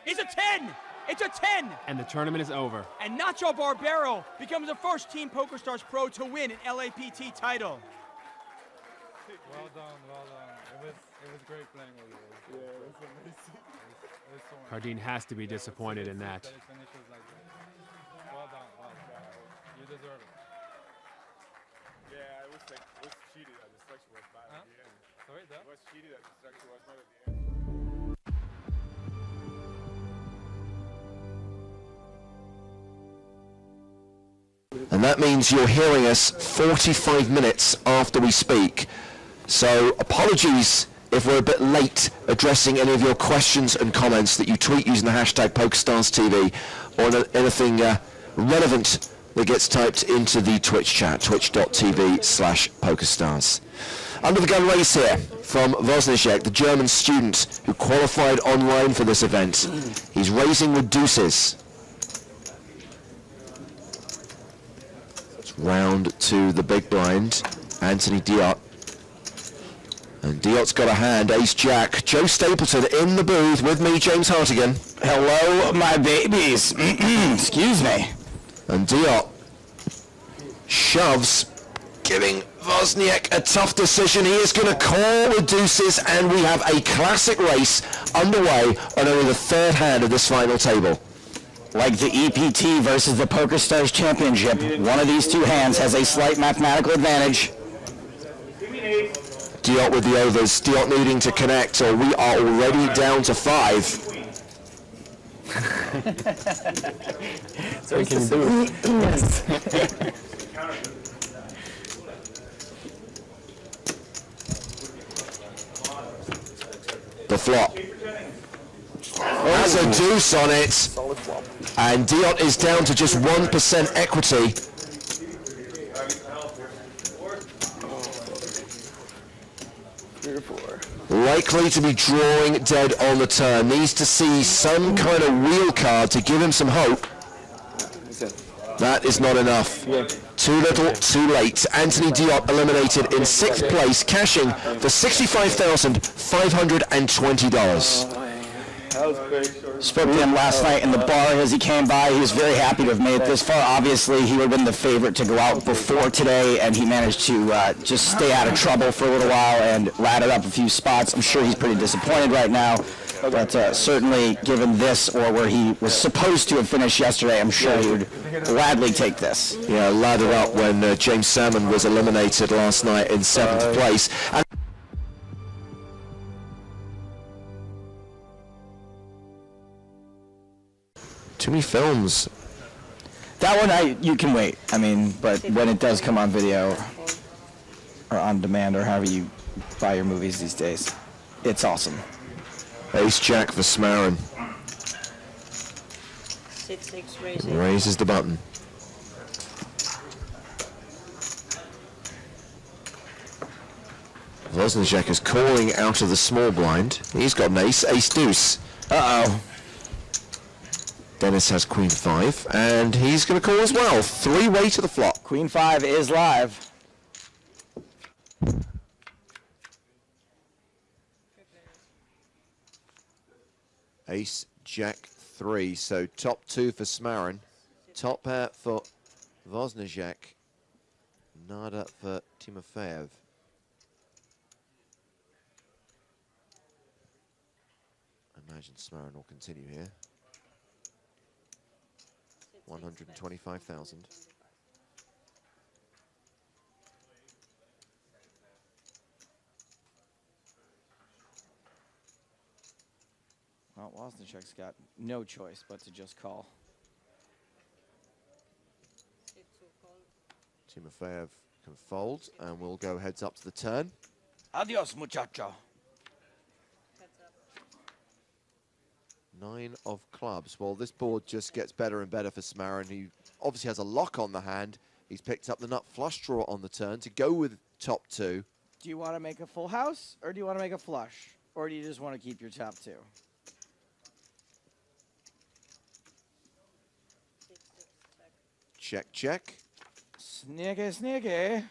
[SPEAKER 6] It's a 10! It's a 10!
[SPEAKER 12] And the tournament is over.
[SPEAKER 6] And Nacho Barbero becomes the first Team PokerStars Pro to win an LAPT title.
[SPEAKER 4] Well done, well done. It was great playing with you. Yeah, it was amazing. It was so much.
[SPEAKER 12] Cardine has to be disappointed in that.
[SPEAKER 4] Well done, well done. You deserve it.
[SPEAKER 15] Yeah, it was cheated that the structure was bad at the end.
[SPEAKER 4] Sorry, that?
[SPEAKER 15] It was cheated that the structure was bad at the end.
[SPEAKER 2] And that means you're hearing us 45 minutes after we speak. So apologies if we're a bit late addressing any of your questions and comments that you tweet using the hashtag PokerStarsTV or anything relevant that gets typed into the Twitch chat, twitch.tv/PokerStars. Under the gun race here from Wozniacek, the German student who qualified online for this event. He's raising with deuces. It's round to the big blind, Anthony Diot. And Diot's got a hand, ace-jack. Joe Stapleton in the booth with me, James Hartigan.
[SPEAKER 3] Hello, my babies. Excuse me.
[SPEAKER 2] And Diot shoves, giving Wozniak a tough decision. He is going to call with deuces, and we have a classic race underway on only the third hand of this final table.
[SPEAKER 9] Like the EPT versus the PokerStars Championship, one of these two hands has a slight mathematical advantage.
[SPEAKER 2] Diot with the overs. Diot needing to connect, or we are already down to 5.
[SPEAKER 9] So what can you do? Yes.
[SPEAKER 2] The flop. That's a deuce on it. And Diot is down to just 1% equity. Likely to be drawing dead on the turn. Needs to see some kind of wheel card to give him some hope. That is not enough. Too little, too late. Anthony Diot eliminated in 6th place, cashing for $65,520.
[SPEAKER 9] Spoke to him last night in the bar as he came by. He was very happy to have made it this far. Obviously, he would have been the favorite to go out before today, and he managed to just stay out of trouble for a little while and laddered up a few spots. I'm sure he's pretty disappointed right now, but certainly given this or where he was supposed to have finished yesterday, I'm sure he would gladly take this.
[SPEAKER 2] Yeah, laddered up when James Salmon was eliminated last night in 7th place. And too many films.
[SPEAKER 9] That one, you can wait. I mean, but when it does come on video or on demand or however you buy your movies these days, it's awesome.
[SPEAKER 2] Ace Jack for Smarin.
[SPEAKER 24] 6-6 raises.
[SPEAKER 2] Raises the button. Wozniak is calling out of the small blind. He's got an ace, ace deuce.
[SPEAKER 9] Uh-oh.
[SPEAKER 2] Dennis has queen 5, and he's going to call as well. 3-way to the flop.
[SPEAKER 9] Queen 5 is live.
[SPEAKER 2] Ace, Jack 3, so top 2 for Smarin. Top pair for Wozniak. Nada for Timofeyev. I imagine Smarin will continue here. 125,000.
[SPEAKER 7] Well, Wozniak's got no choice but to just call.
[SPEAKER 2] Timofeyev can fold, and we'll go heads up to the turn.
[SPEAKER 7] Adios, muchacho.
[SPEAKER 2] 9 of clubs. Well, this board just gets better and better for Smarin. He obviously has a lock on the hand. He's picked up the nut flush draw on the turn to go with top 2.
[SPEAKER 7] Do you want to make a full house, or do you want to make a flush? Or do you just want to keep your top 2?
[SPEAKER 2] Check, check.
[SPEAKER 7] Sneaky, sneaky.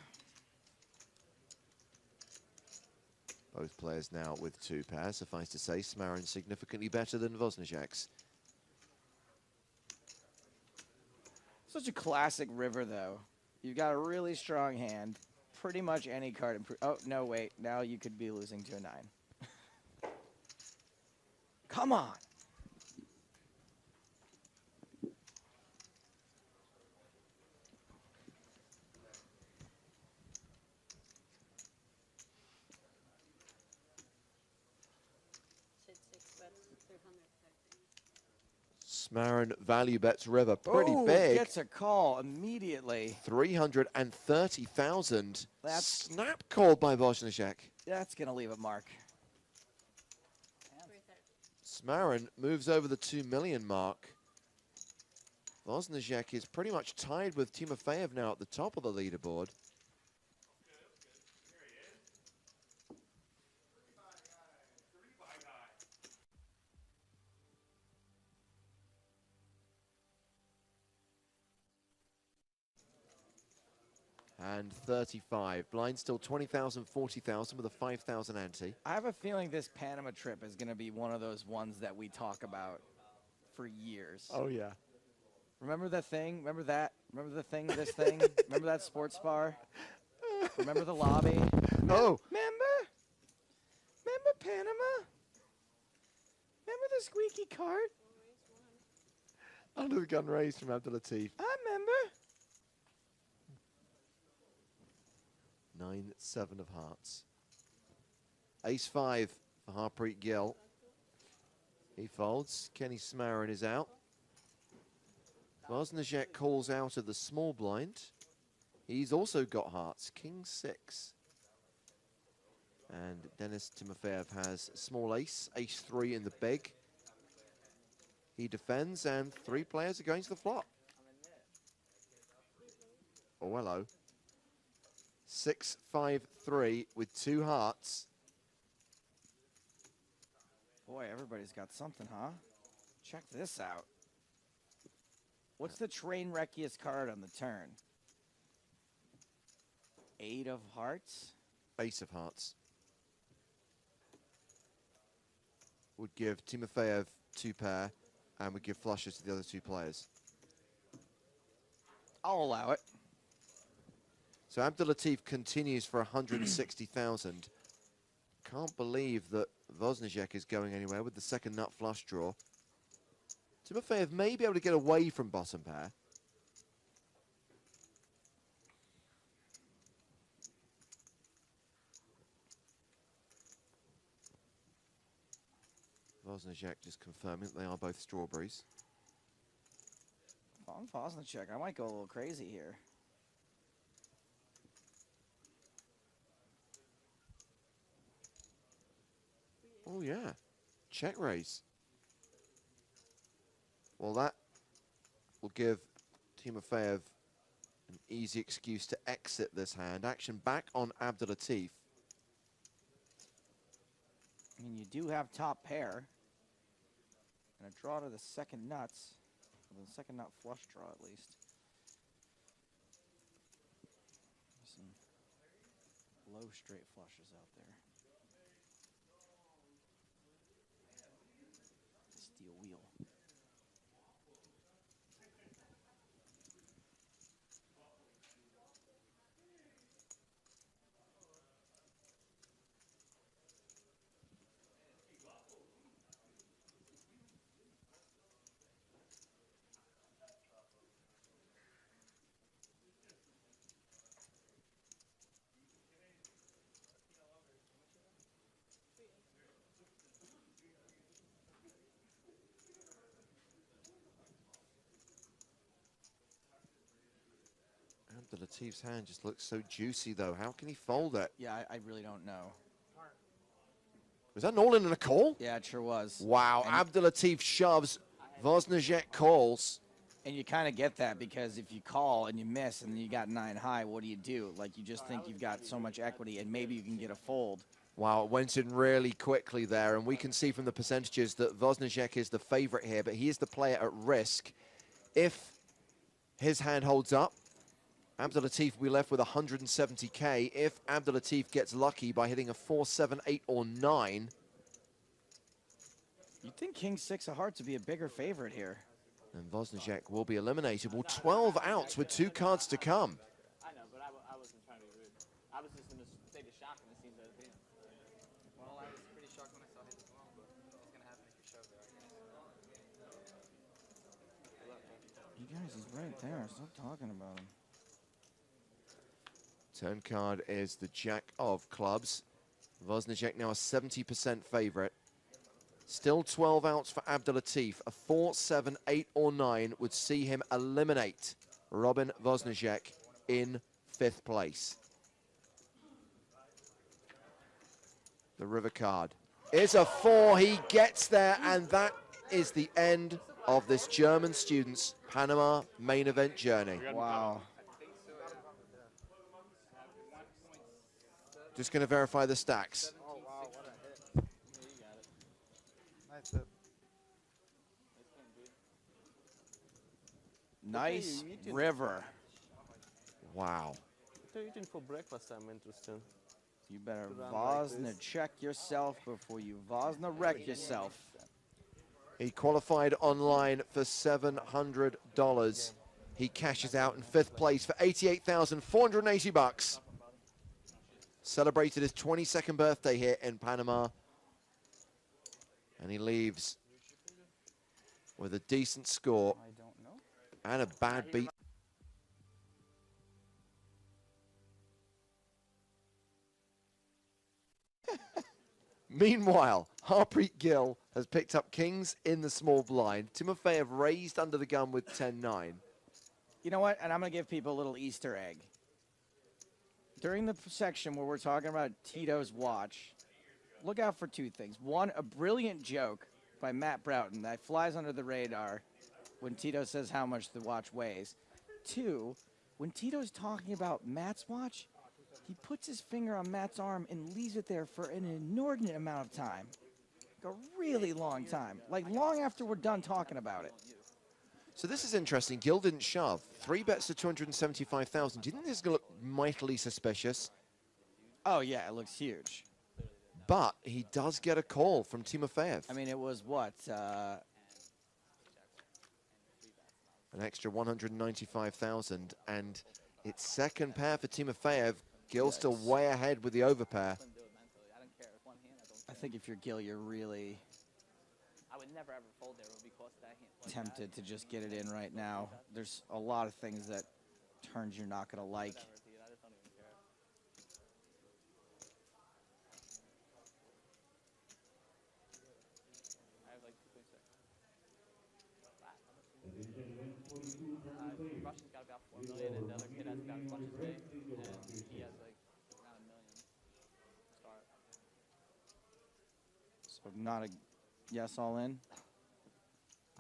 [SPEAKER 2] Both players now with 2 pairs. Suffice to say, Smarin significantly better than Wozniak's.
[SPEAKER 7] Such a classic river, though. You've got a really strong hand. Pretty much any card. Oh, no, wait. Now you could be losing to a 9. Come on.
[SPEAKER 2] Smarin value bets river pretty
[SPEAKER 7] Ooh,
[SPEAKER 2] big.
[SPEAKER 7] Gets a call immediately.
[SPEAKER 2] 330,000.
[SPEAKER 7] That's
[SPEAKER 2] snap called by Wozniak.
[SPEAKER 7] That's going to leave a mark.
[SPEAKER 2] Smarin moves over the 2 million mark. Wozniak is pretty much tied with Timofeyev now at the top of the leaderboard. And 35. Blind still 20,000, 40,000 with a 5,000 ante.
[SPEAKER 7] I have a feeling this Panama trip is going to be one of those ones that we talk about for years.
[SPEAKER 2] Oh, yeah.
[SPEAKER 7] Remember the thing? Remember that? Remember the thing, this thing? Remember that sports bar? Remember the lobby?
[SPEAKER 2] Oh.
[SPEAKER 7] Remember? Remember Panama? Remember the squeaky cart?
[SPEAKER 2] Under the gun raise from Abdulatif.
[SPEAKER 7] I remember.
[SPEAKER 2] 9-7 of hearts. Ace-5 for Harpreet Gill. He folds. Kenny Smarin is out. Vosnijek calls out of the small blind. He's also got hearts. King-6. And Denis Timofeyev has small ace. Ace-3 in the big. He defends, and 3 players are going to the flop. Oh, hello. 6-5-3 with 2 hearts.
[SPEAKER 7] Boy, everybody's got something, huh? Check this out. What's the train wreckiest card on the turn? 8 of hearts?
[SPEAKER 2] Ace of hearts. Would give Timofeyev 2 pair, and would give flushes to the other 2 players.
[SPEAKER 7] I'll allow it.
[SPEAKER 2] So Abdulatif continues for 160,000. Can't believe that Vosnijek is going anywhere with the second nut flush draw. Timofeyev may be able to get away from bottom pair. Vosnijek just confirming that they are both strawberries.
[SPEAKER 7] On Vosnijek, I might go a little crazy here.
[SPEAKER 2] Oh, yeah. Check raise. Well, that will give Timofeyev an easy excuse to exit this hand. Action back on Abdulatif.
[SPEAKER 7] I mean, you do have top pair. And a draw to the second nuts. Well, the second nut flush draw, at least. There's some low straight flushes out there. Steel wheel.
[SPEAKER 2] Abdulatif's hand just looks so juicy, though. How can he fold it?
[SPEAKER 7] Yeah, I really don't know.
[SPEAKER 2] Was that an all-in and a call?
[SPEAKER 7] Yeah, it sure was.
[SPEAKER 2] Wow, Abdulatif shoves, Vosnijek calls.
[SPEAKER 7] And you kind of get that because if you call and you miss and you got 9 high, what do? Like, you just think you've got so much equity and maybe you can get a fold.
[SPEAKER 2] Wow, it went in really quickly there, and we can see from the percentages that Vosnijek is the favorite here, but he is the player at risk. If his hand holds up, Abdulatif will be left with 170K. If Abdulatif gets lucky by hitting a 4, 7, 8, or 9.
[SPEAKER 7] You'd think King-6 of hearts would be a bigger favorite here.
[SPEAKER 2] And Vosnijek will be eliminated. Well, 12 outs with 2 cards to come.
[SPEAKER 21] I know, but I wasn't trying to be rude. I was just in a state of shock when it seems that it's Well, I was pretty shocked when I saw his as well, but it's going to happen if you shove there, I guess.
[SPEAKER 7] You guys, he's right there. Stop talking about him.
[SPEAKER 2] Turn card is the Jack of clubs. Vosnijek now a 70% favorite. Still 12 outs for Abdulatif. A 4, 7, 8, or 9 would see him eliminate Robin Vosnijek in 5th place. The river card is a 4. He gets there, and that is the end of this German student's Panama main event journey.
[SPEAKER 7] Wow.
[SPEAKER 2] Just going to verify the stacks.
[SPEAKER 21] Oh, wow, what a hit. Yeah, you got it. Nice hit.
[SPEAKER 7] Nice river.
[SPEAKER 2] Wow.
[SPEAKER 11] What are you eating for breakfast? I'm interested.
[SPEAKER 7] You better Vosna check yourself before you Vosna wreck yourself.
[SPEAKER 2] He qualified online for $700. He cashes out in 5th place for $88,480. Celebrated his 22nd birthday here in Panama. And he leaves with a decent score And a bad beat. Meanwhile, Harpreet Gill has picked up kings in the small blind. Timofeyev raised under the gun with 10-9.
[SPEAKER 7] You know what? And I'm going to give people a little Easter egg. During the section where we're talking about Tito's watch, look out for two things. One, a brilliant joke by Matt Broughton that flies under the radar when Tito says how much the watch weighs. Two, when Tito's talking about Matt's watch, he puts his finger on Matt's arm and leaves it there for an inordinate amount of time. Like a really long time. Like long after we're done talking about it.
[SPEAKER 2] So this is interesting. Gill didn't shove. 3 bets to 275,000. Do you think this is going to look mightily suspicious?
[SPEAKER 7] Oh, yeah, it looks huge.
[SPEAKER 2] But he does get a call from Timofeyev.
[SPEAKER 7] I mean, it was what?
[SPEAKER 2] An extra 195,000. And it's second pair for Timofeyev. Gill's still way ahead with the overpair.
[SPEAKER 7] I think if you're Gill, you're really
[SPEAKER 21] I would never ever fold there. It would be close to that hand. Like
[SPEAKER 7] tempted to just get it in right now. There's a lot of things that turns you're not going to like.
[SPEAKER 21] I just don't even care. I have like 2.6. Russian's got about 4 million, and the other kid has about as much as me, and he has like around $1 million. Start.
[SPEAKER 7] So not a yes all in?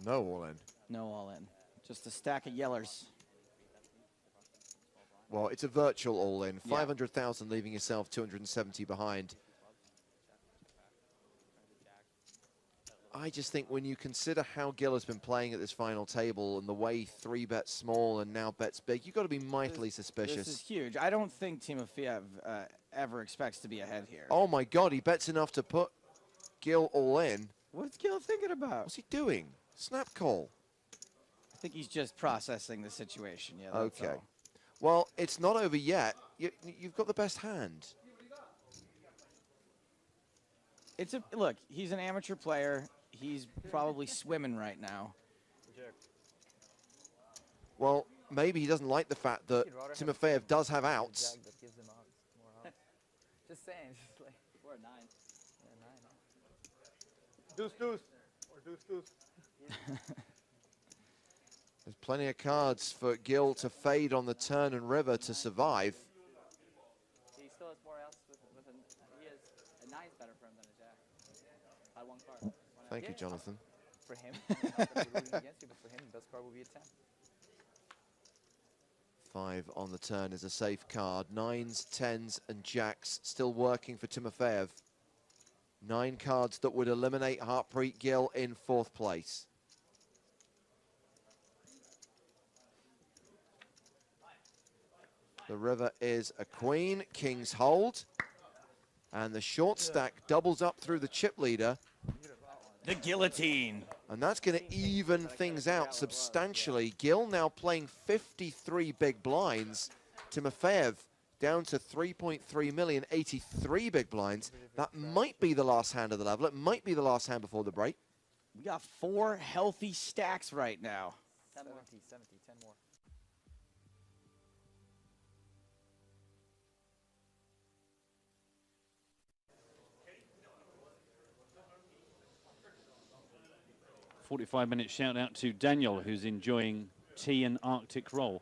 [SPEAKER 2] No all in.
[SPEAKER 7] No all in. Just a stack of yellers.
[SPEAKER 2] Well, it's a virtual all in.
[SPEAKER 7] Yeah.
[SPEAKER 2] 500,000 leaving yourself 270 behind. I just think when you consider how Gill has been playing at this final table and the way 3 bets small and now bets big, you've got to be mightily suspicious.
[SPEAKER 7] This is huge. I don't think Timofeyev ever expects to be ahead here.
[SPEAKER 2] Oh my God, he bets enough to put Gill all in.
[SPEAKER 7] What's Gill thinking about?
[SPEAKER 2] What's he doing? Snap call.
[SPEAKER 7] I think he's just processing the situation. Yeah. That's
[SPEAKER 2] Okay.
[SPEAKER 7] all.
[SPEAKER 2] Well, it's not over yet. You've got the best hand.
[SPEAKER 7] It's a look. He's an amateur player. He's probably swimming right now.
[SPEAKER 2] Well, maybe he doesn't like the fact that Timofeyev does have outs.
[SPEAKER 1] Just saying, just like
[SPEAKER 21] We're at 9.
[SPEAKER 1] Yeah, 9.
[SPEAKER 4] Deuce, deuce. Or deuce, deuce.
[SPEAKER 2] There's plenty of cards for Gill to fade on the turn and river to survive.
[SPEAKER 21] He still has more outs with he has a 9's better for him than a jack. By 1 card.
[SPEAKER 2] Thank you, Jonathan.
[SPEAKER 1] For him, I mean, not that we're rooting against you, but for him, the best card will be a 10.
[SPEAKER 2] 5 on the turn is a safe card. 9s, 10s, and jacks still working for Timofeyev. 9 cards that would eliminate Harpreet Gill in 4th place. The river is a queen, king's hold, and the short stack doubles up through the chip leader.
[SPEAKER 7] The guillotine.
[SPEAKER 2] And that's going to even things out substantially. Gill now playing 53 big blinds. Timofeyev down to 3.3 million, 83 big blinds. That might be the last hand of the level. It might be the last hand before the break.
[SPEAKER 7] We got 4 healthy stacks right now.
[SPEAKER 1] 70, 10 more.
[SPEAKER 10] .45-minute shout out to Daniel, who's enjoying tea and Arctic roll.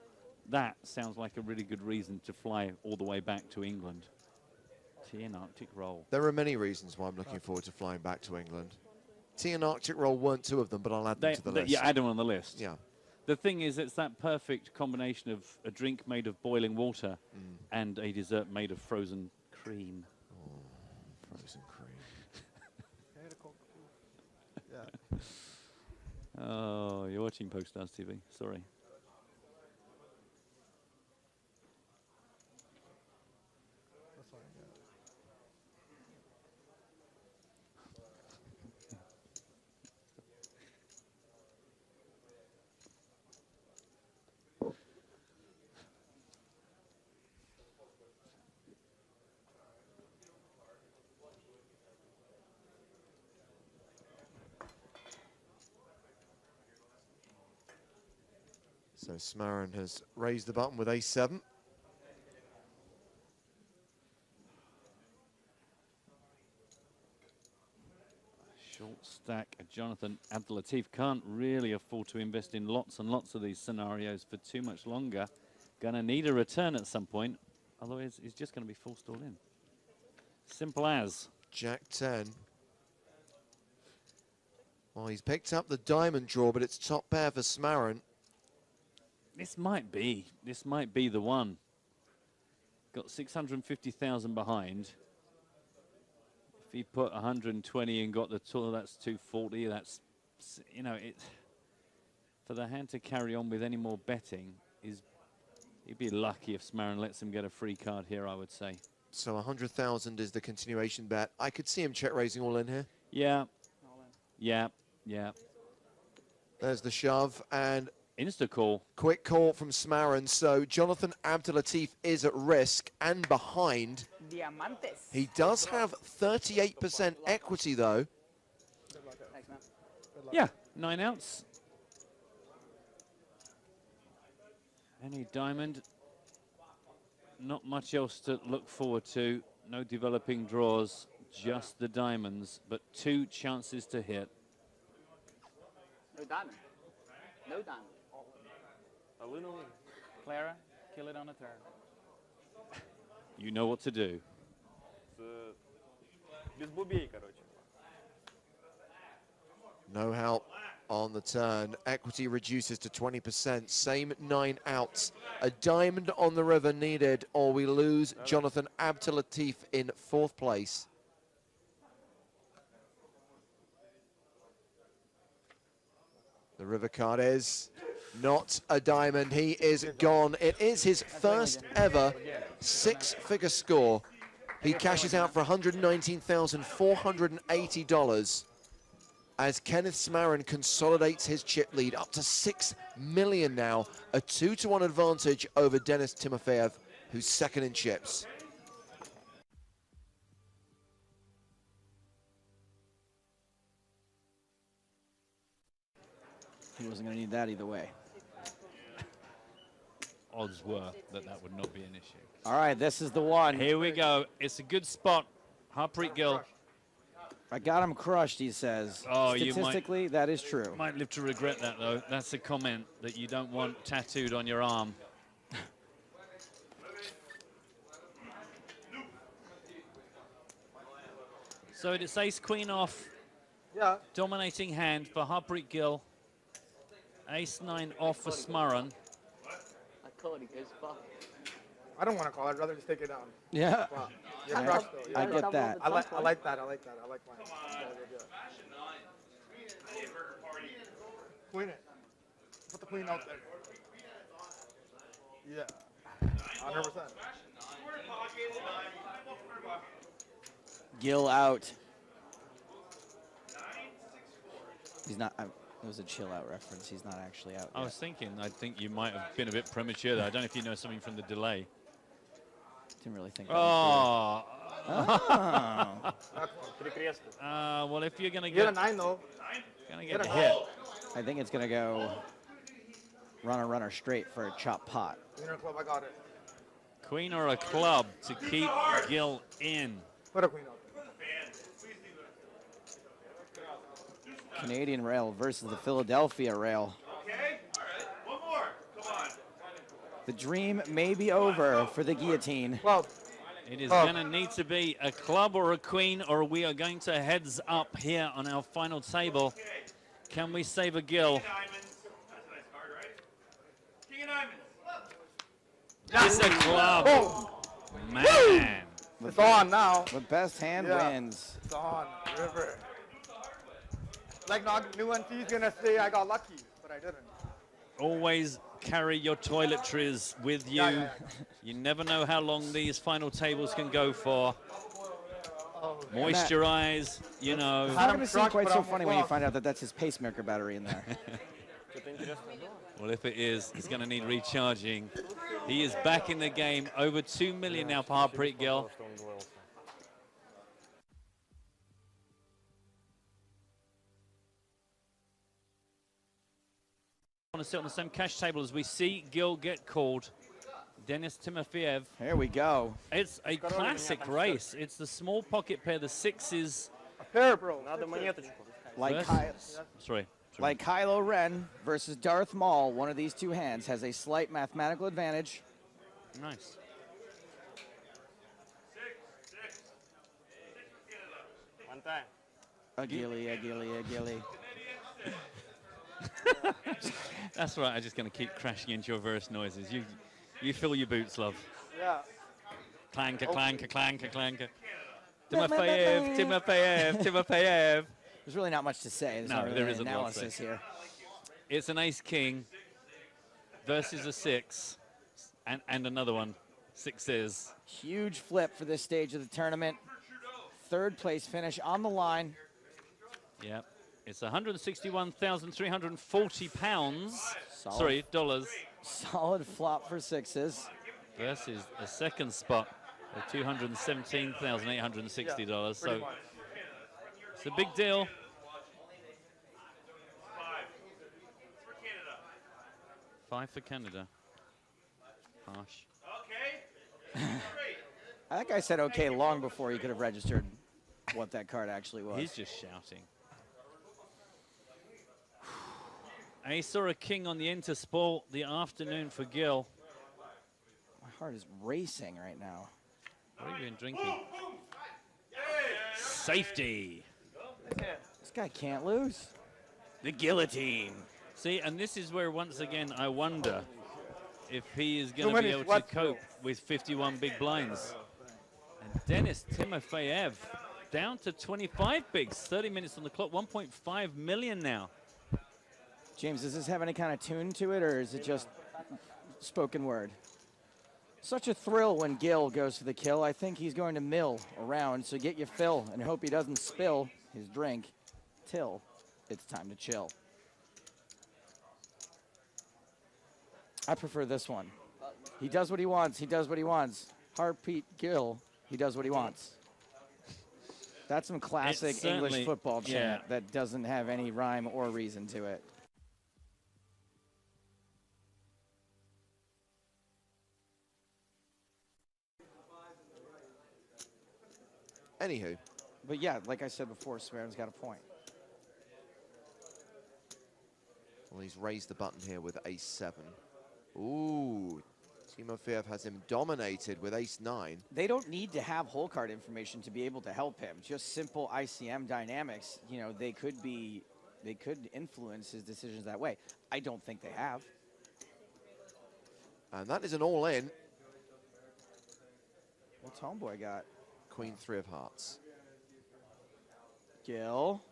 [SPEAKER 10] That sounds like a really good reason to fly all the way back to England. Tea and Arctic roll.
[SPEAKER 2] There are many reasons why I'm looking forward to flying back to England. Tea and Arctic roll weren't 2 of them, but I'll add them to the list.
[SPEAKER 10] Yeah, add them on the list.
[SPEAKER 2] Yeah.
[SPEAKER 10] The thing is, it's that perfect combination of a drink made of boiling water and a dessert made of frozen cream.
[SPEAKER 2] Oh, frozen cream.
[SPEAKER 1] Yeah.
[SPEAKER 10] Oh, you're watching PokerStars TV. Sorry.
[SPEAKER 2] So Smarin has raised the button with ace-7.
[SPEAKER 10] Short stack. Jonathan Abdelatif can't really afford to invest in lots and lots of these scenarios for too much longer. Gonna need a return at some point, otherwise he's just gonna be forced all in. Simple as.
[SPEAKER 2] Jack 10. Well, he's picked up the diamond draw, but it's top pair for Smarin.
[SPEAKER 10] This might be the one. Got 650,000 behind. If he put 120 and got the tour, that's 240. That's, you know, it. For the hand to carry on with any more betting is, he'd be lucky if Smarin lets him get a free card here, I would say.
[SPEAKER 2] So 100,000 is the continuation bet. I could see him check raising all in here.
[SPEAKER 10] Yeah. Yeah. Yeah.
[SPEAKER 2] There's the shove and
[SPEAKER 10] insta call.
[SPEAKER 2] Quick call from Smarin. So Jonathan Abdelatif is at risk and behind.
[SPEAKER 3] Diamantes.
[SPEAKER 2] He does have 38% equity though.
[SPEAKER 3] Thanks, man.
[SPEAKER 10] Yeah, 9 outs. Any diamond. Not much else to look forward to. No developing draws, just the diamonds, but 2 chances to hit.
[SPEAKER 21] No diamond. No diamond.
[SPEAKER 6] Clara, kill it on a turn.
[SPEAKER 10] You know what to do.
[SPEAKER 2] No help on the turn. Equity reduces to 20%. Same 9 outs. A diamond on the river needed, or we lose Jonathan Abdelatif in 4th place. The river card is not a diamond. He is gone. It is his first ever 6-figure score. He cashes out for $119,480 as Kenneth Smarin consolidates his chip lead up to 6 million now. A 2-to-1 advantage over Denis Timofeyev, who's second in chips.
[SPEAKER 7] He wasn't going to need that either way.
[SPEAKER 10] Odds were that that would not be an issue.
[SPEAKER 7] All right, this is the one.
[SPEAKER 10] Here we go. It's a good spot. Harpreet Gill.
[SPEAKER 7] I got him crushed, he says.
[SPEAKER 10] Oh, you
[SPEAKER 7] statistically, that is true.
[SPEAKER 10] Might live to regret that, though. That's a comment that you don't want tattooed on your arm. So it's ace-queen off.
[SPEAKER 4] Yeah.
[SPEAKER 10] Dominating hand for Harpreet Gill. Ace-9 off for Smarin.
[SPEAKER 21] I call it a good spot.
[SPEAKER 4] I don't want to call it. I'd rather just take it down.
[SPEAKER 7] Yeah.
[SPEAKER 4] Wow. You're crushed, though.
[SPEAKER 7] I get that.
[SPEAKER 4] I like that. I like that. I like mine. Queen it. Put the queen out there. Yeah. 100%.
[SPEAKER 7] Gill out. He's not. It was a chill out reference. He's not actually out.
[SPEAKER 10] I was thinking, I think you might have been a bit premature there. I don't know if you know something from the delay.
[SPEAKER 7] Didn't really think.
[SPEAKER 10] Oh.
[SPEAKER 7] Oh.
[SPEAKER 10] Well, if you're going to
[SPEAKER 4] Get
[SPEAKER 10] get
[SPEAKER 4] a 9, though.
[SPEAKER 10] Gonna get a hit.
[SPEAKER 7] I think it's going to go runner straight for a chop pot.
[SPEAKER 4] Queen or club, I got it.
[SPEAKER 10] Queen or a club to keep Gill in.
[SPEAKER 4] Put a queen out.
[SPEAKER 7] Canadian rail versus the Philadelphia rail.
[SPEAKER 14] Okay, all right, one more. Come on.
[SPEAKER 7] The dream may be over for the guillotine.
[SPEAKER 4] Well,
[SPEAKER 10] it is going to need to be a club or a queen, or we are going to heads up here on our final table. Can we save a Gill?
[SPEAKER 14] King of diamonds.
[SPEAKER 10] It's a club.
[SPEAKER 4] Oh.
[SPEAKER 10] Man.
[SPEAKER 4] It's on now.
[SPEAKER 7] The best hand wins.
[SPEAKER 4] It's on. River. Like, not new NT's gonna say I got lucky, but I didn't.
[SPEAKER 10] Always carry your toiletries with you.
[SPEAKER 4] Yeah.
[SPEAKER 10] You never know how long these final tables can go for. Moisturize, you know.
[SPEAKER 7] It's not going to seem quite so funny when you find out that that's his pacemaker battery in there.
[SPEAKER 10] Well, if it is, he's going to need recharging. He is back in the game. Over 2 million now for Harpreet Gill. want to sit on the same cash table as we see Gil get called. Denis Timofeyev.
[SPEAKER 7] Here we go.
[SPEAKER 10] It's a classic race. It's the small pocket pair, the sixes.
[SPEAKER 7] Like,
[SPEAKER 10] Sorry.
[SPEAKER 7] like Kylo Ren versus Darth Maul, one of these two hands has a slight mathematical advantage.
[SPEAKER 10] Nice.
[SPEAKER 7] A gilly, a gilly, a gilly.
[SPEAKER 10] That's right. I'm just going to keep crashing into your verse noises. You fill your boots, love.
[SPEAKER 19] Yeah.
[SPEAKER 10] Clanker, clanker, clanker, clanker. Timofeyev, Timofeyev, Timofeyev.
[SPEAKER 7] There's really not much to say. There's
[SPEAKER 10] No,
[SPEAKER 7] not really
[SPEAKER 10] there
[SPEAKER 7] any
[SPEAKER 10] isn't
[SPEAKER 7] analysis here.
[SPEAKER 10] It's an ace-king versus a six, and another one. Sixes.
[SPEAKER 7] Huge flip for this stage of the tournament. Third place finish on the line.
[SPEAKER 10] Yep. It's 161,340 pounds.
[SPEAKER 7] Solid.
[SPEAKER 10] Sorry, dollars.
[SPEAKER 7] Solid flop for sixes.
[SPEAKER 10] Versus a second spot of $217,860. So it's a big deal. Five for Canada. Harsh.
[SPEAKER 7] I think I said okay long before he could have registered what that card actually was.
[SPEAKER 10] He's just shouting. Ace or a king on the Intersport, the afternoon for Gil.
[SPEAKER 7] My heart is racing right now.
[SPEAKER 10] What have you been drinking? Safety.
[SPEAKER 7] This guy can't lose.
[SPEAKER 10] The guillotine. See, and this is where, once again, I wonder if he is going to be able to cope with 51 big blinds. And Denis Timofeyev down to 25 bigs, 30 minutes on the clock, 1.5 million now.
[SPEAKER 7] James, does this have any kind of tune to it, or is it just spoken word? Such a thrill when Gil goes for the kill. I think he's going to mill around, so get your fill and hope he doesn't spill his drink till it's time to chill. I prefer this one. He does what he wants. He does what he wants. Harpreet Gill, he does what he wants. That's some classic English football chant that doesn't have any rhyme or reason to it.
[SPEAKER 2] Anywho.
[SPEAKER 7] But yeah, like I said before, Swearen's got a point.
[SPEAKER 2] Well, he's raised the button here with ace-7. Ooh, Timofeyev has him dominated with ace-9.
[SPEAKER 7] They don't need to have hole card information to be able to help him. Just simple ICM dynamics, you know, they could influence his decisions that way. I don't think they have.
[SPEAKER 2] And that is an all-in.
[SPEAKER 7] What's Homeboy got?
[SPEAKER 2] Queen 3 of hearts.
[SPEAKER 7] Gil.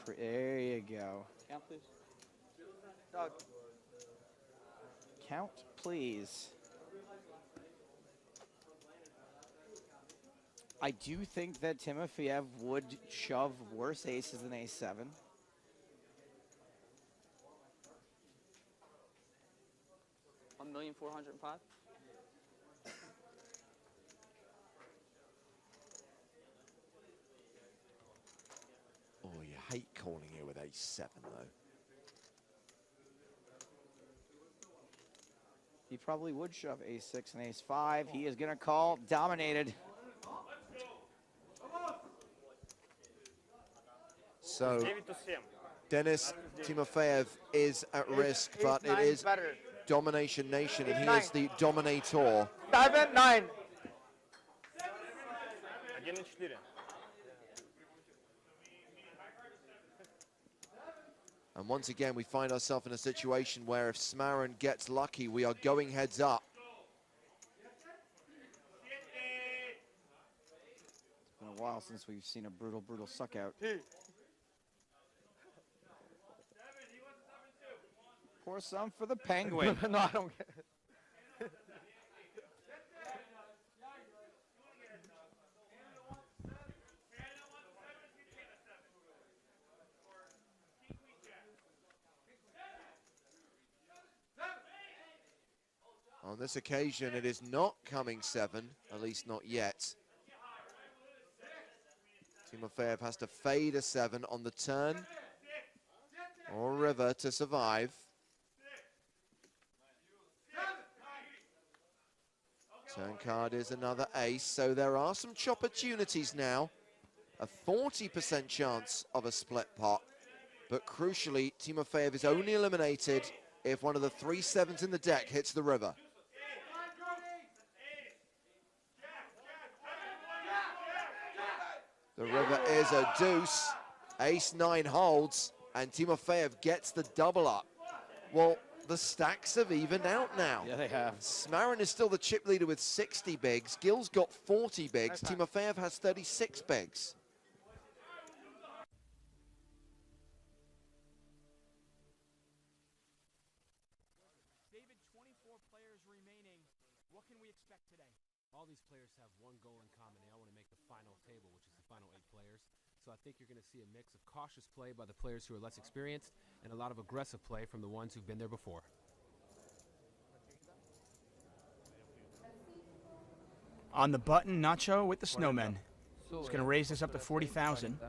[SPEAKER 7] There you go.
[SPEAKER 21] Count, please.
[SPEAKER 7] Count, please. I do think that Timofeyev would shove worse aces than ace-7.
[SPEAKER 21] $1,405,000.
[SPEAKER 2] Oh, you hate calling here with ace-7, though.
[SPEAKER 7] He probably would shove ace-6 and ace-5. He is going to call dominated.
[SPEAKER 2] So, Denis Timofeyev is at risk, but it is Domination Nation, and he is the dominator.
[SPEAKER 19] 7-9.
[SPEAKER 2] And once again, we find ourselves in a situation where if Smarin gets lucky, we are going heads up.
[SPEAKER 7] It's been a while since we've seen a brutal, brutal suck out. Pour some for the Penguin.
[SPEAKER 19] No, I don't get it.
[SPEAKER 2] On this occasion, it is not coming 7, at least not yet. Timofeyev has to fade a 7 on the turn or river to survive. Turn card is another ace, so there are some opportunities now. A 40% chance of a split pot, but crucially, Timofeyev is only eliminated if one of the 3 7s in the deck hits the river. The river is a deuce. Ace-9 holds, and Timofeyev gets the double up. Well, the stacks have evened out now.
[SPEAKER 7] Yeah, they have.
[SPEAKER 2] Smarin is still the chip leader with 60 bigs. Gill's got 40 bigs. Timofeyev has 36 bigs.
[SPEAKER 6] David, 24 players remaining. What can we expect today?
[SPEAKER 12] All these players have one goal in common. They all want to make the final table, which is the final 8 players. So I think you're going to see a mix of cautious play by the players who are less experienced and a lot of aggressive play from the ones who've been there before.
[SPEAKER 6] On the button, Nacho with the snowmen. He's going to raise this up to 40,000.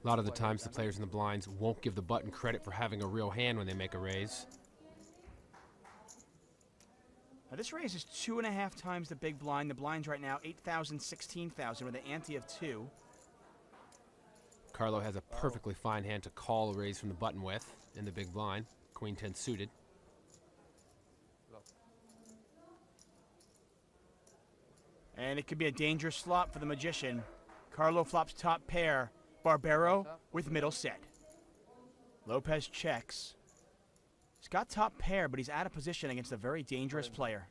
[SPEAKER 12] A lot of the times the players in the blinds won't give the button credit for having a real hand when they make a raise.
[SPEAKER 6] Now this raise is 2.5 times the big blind. The blind's right now 8,000, 16,000 with an ante of 2.
[SPEAKER 12] Carlo has a perfectly fine hand to call a raise from the button with in the big blind. Queen 10 suited.
[SPEAKER 6] And it could be a dangerous flop for the magician. Carlo flops top pair. Barbero with middle set. Lopez checks. He's got top pair, but he's out of position against a very dangerous player.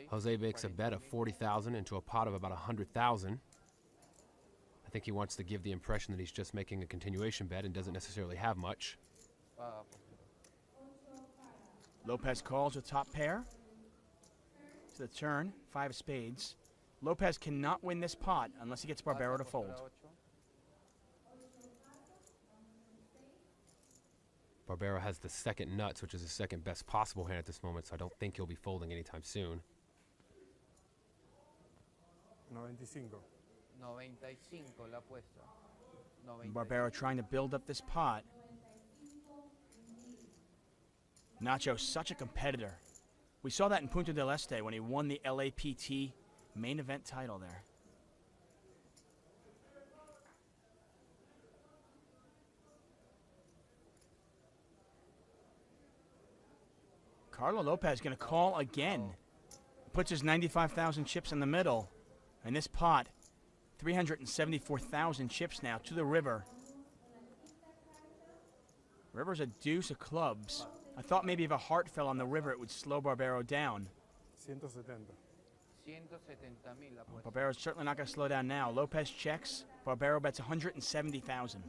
[SPEAKER 12] Jose makes a bet of 40,000 into a pot of about 100,000. I think he wants to give the impression that he's just making a continuation bet and doesn't necessarily have much.
[SPEAKER 6] Lopez calls with top pair. To the turn, 5 of spades. Lopez cannot win this pot unless he gets Barbero to fold.
[SPEAKER 12] Barbero has the second nuts, which is his second best possible hand at this moment, so I don't think he'll be folding anytime soon.
[SPEAKER 16] 95.
[SPEAKER 20] 95 la apuesta.
[SPEAKER 6] Barbero trying to build up this pot. Nacho, such a competitor. We saw that in Punta del Este when he won the LAPT main event title there. Carlo Lopez going to call again. Puts his 95,000 chips in the middle. And this pot, 374,000 chips now to the river. River's a deuce of clubs. I thought maybe if a heart fell on the river, it would slow Barbero down.
[SPEAKER 16] 170.
[SPEAKER 6] Barbero's certainly not going to slow down now. Lopez checks. Barbero bets 170,000.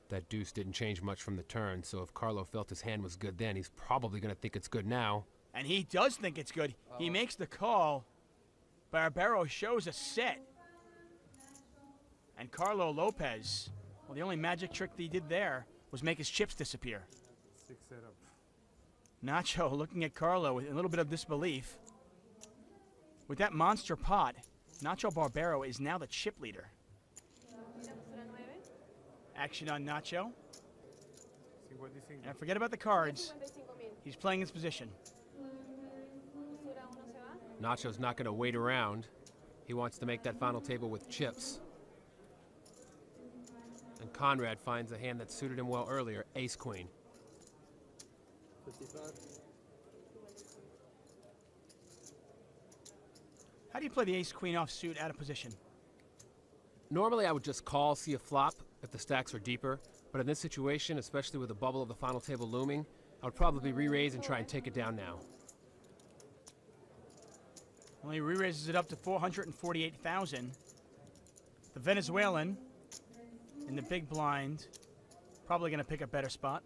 [SPEAKER 12] That deuce didn't change much from the turn, so if Carlo felt his hand was good then, he's probably going to think it's good now.
[SPEAKER 6] And he does think it's good. He makes the call. Barbero shows a set. And Carlo Lopez, well, the only magic trick that he did there was make his chips disappear.
[SPEAKER 16] 6 setup.
[SPEAKER 6] Nacho looking at Carlo with a little bit of disbelief. With that monster pot, Nacho Barbero is now the chip leader. Action on Nacho. And forget about the cards. He's playing his position.
[SPEAKER 12] Nacho's not going to wait around. He wants to make that final table with chips. And Conrad finds a hand that suited him well earlier, ace-queen.
[SPEAKER 16] 55.
[SPEAKER 6] How do you play the ace-queen offsuit out of position?
[SPEAKER 12] Normally I would just call, see a flop if the stacks are deeper, but in this situation, especially with the bubble of the final table looming, I would probably re-raise and try and take it down now.
[SPEAKER 6] Well, he re-raises it up to 448,000. The Venezuelan in the big blind, probably going to pick a better spot.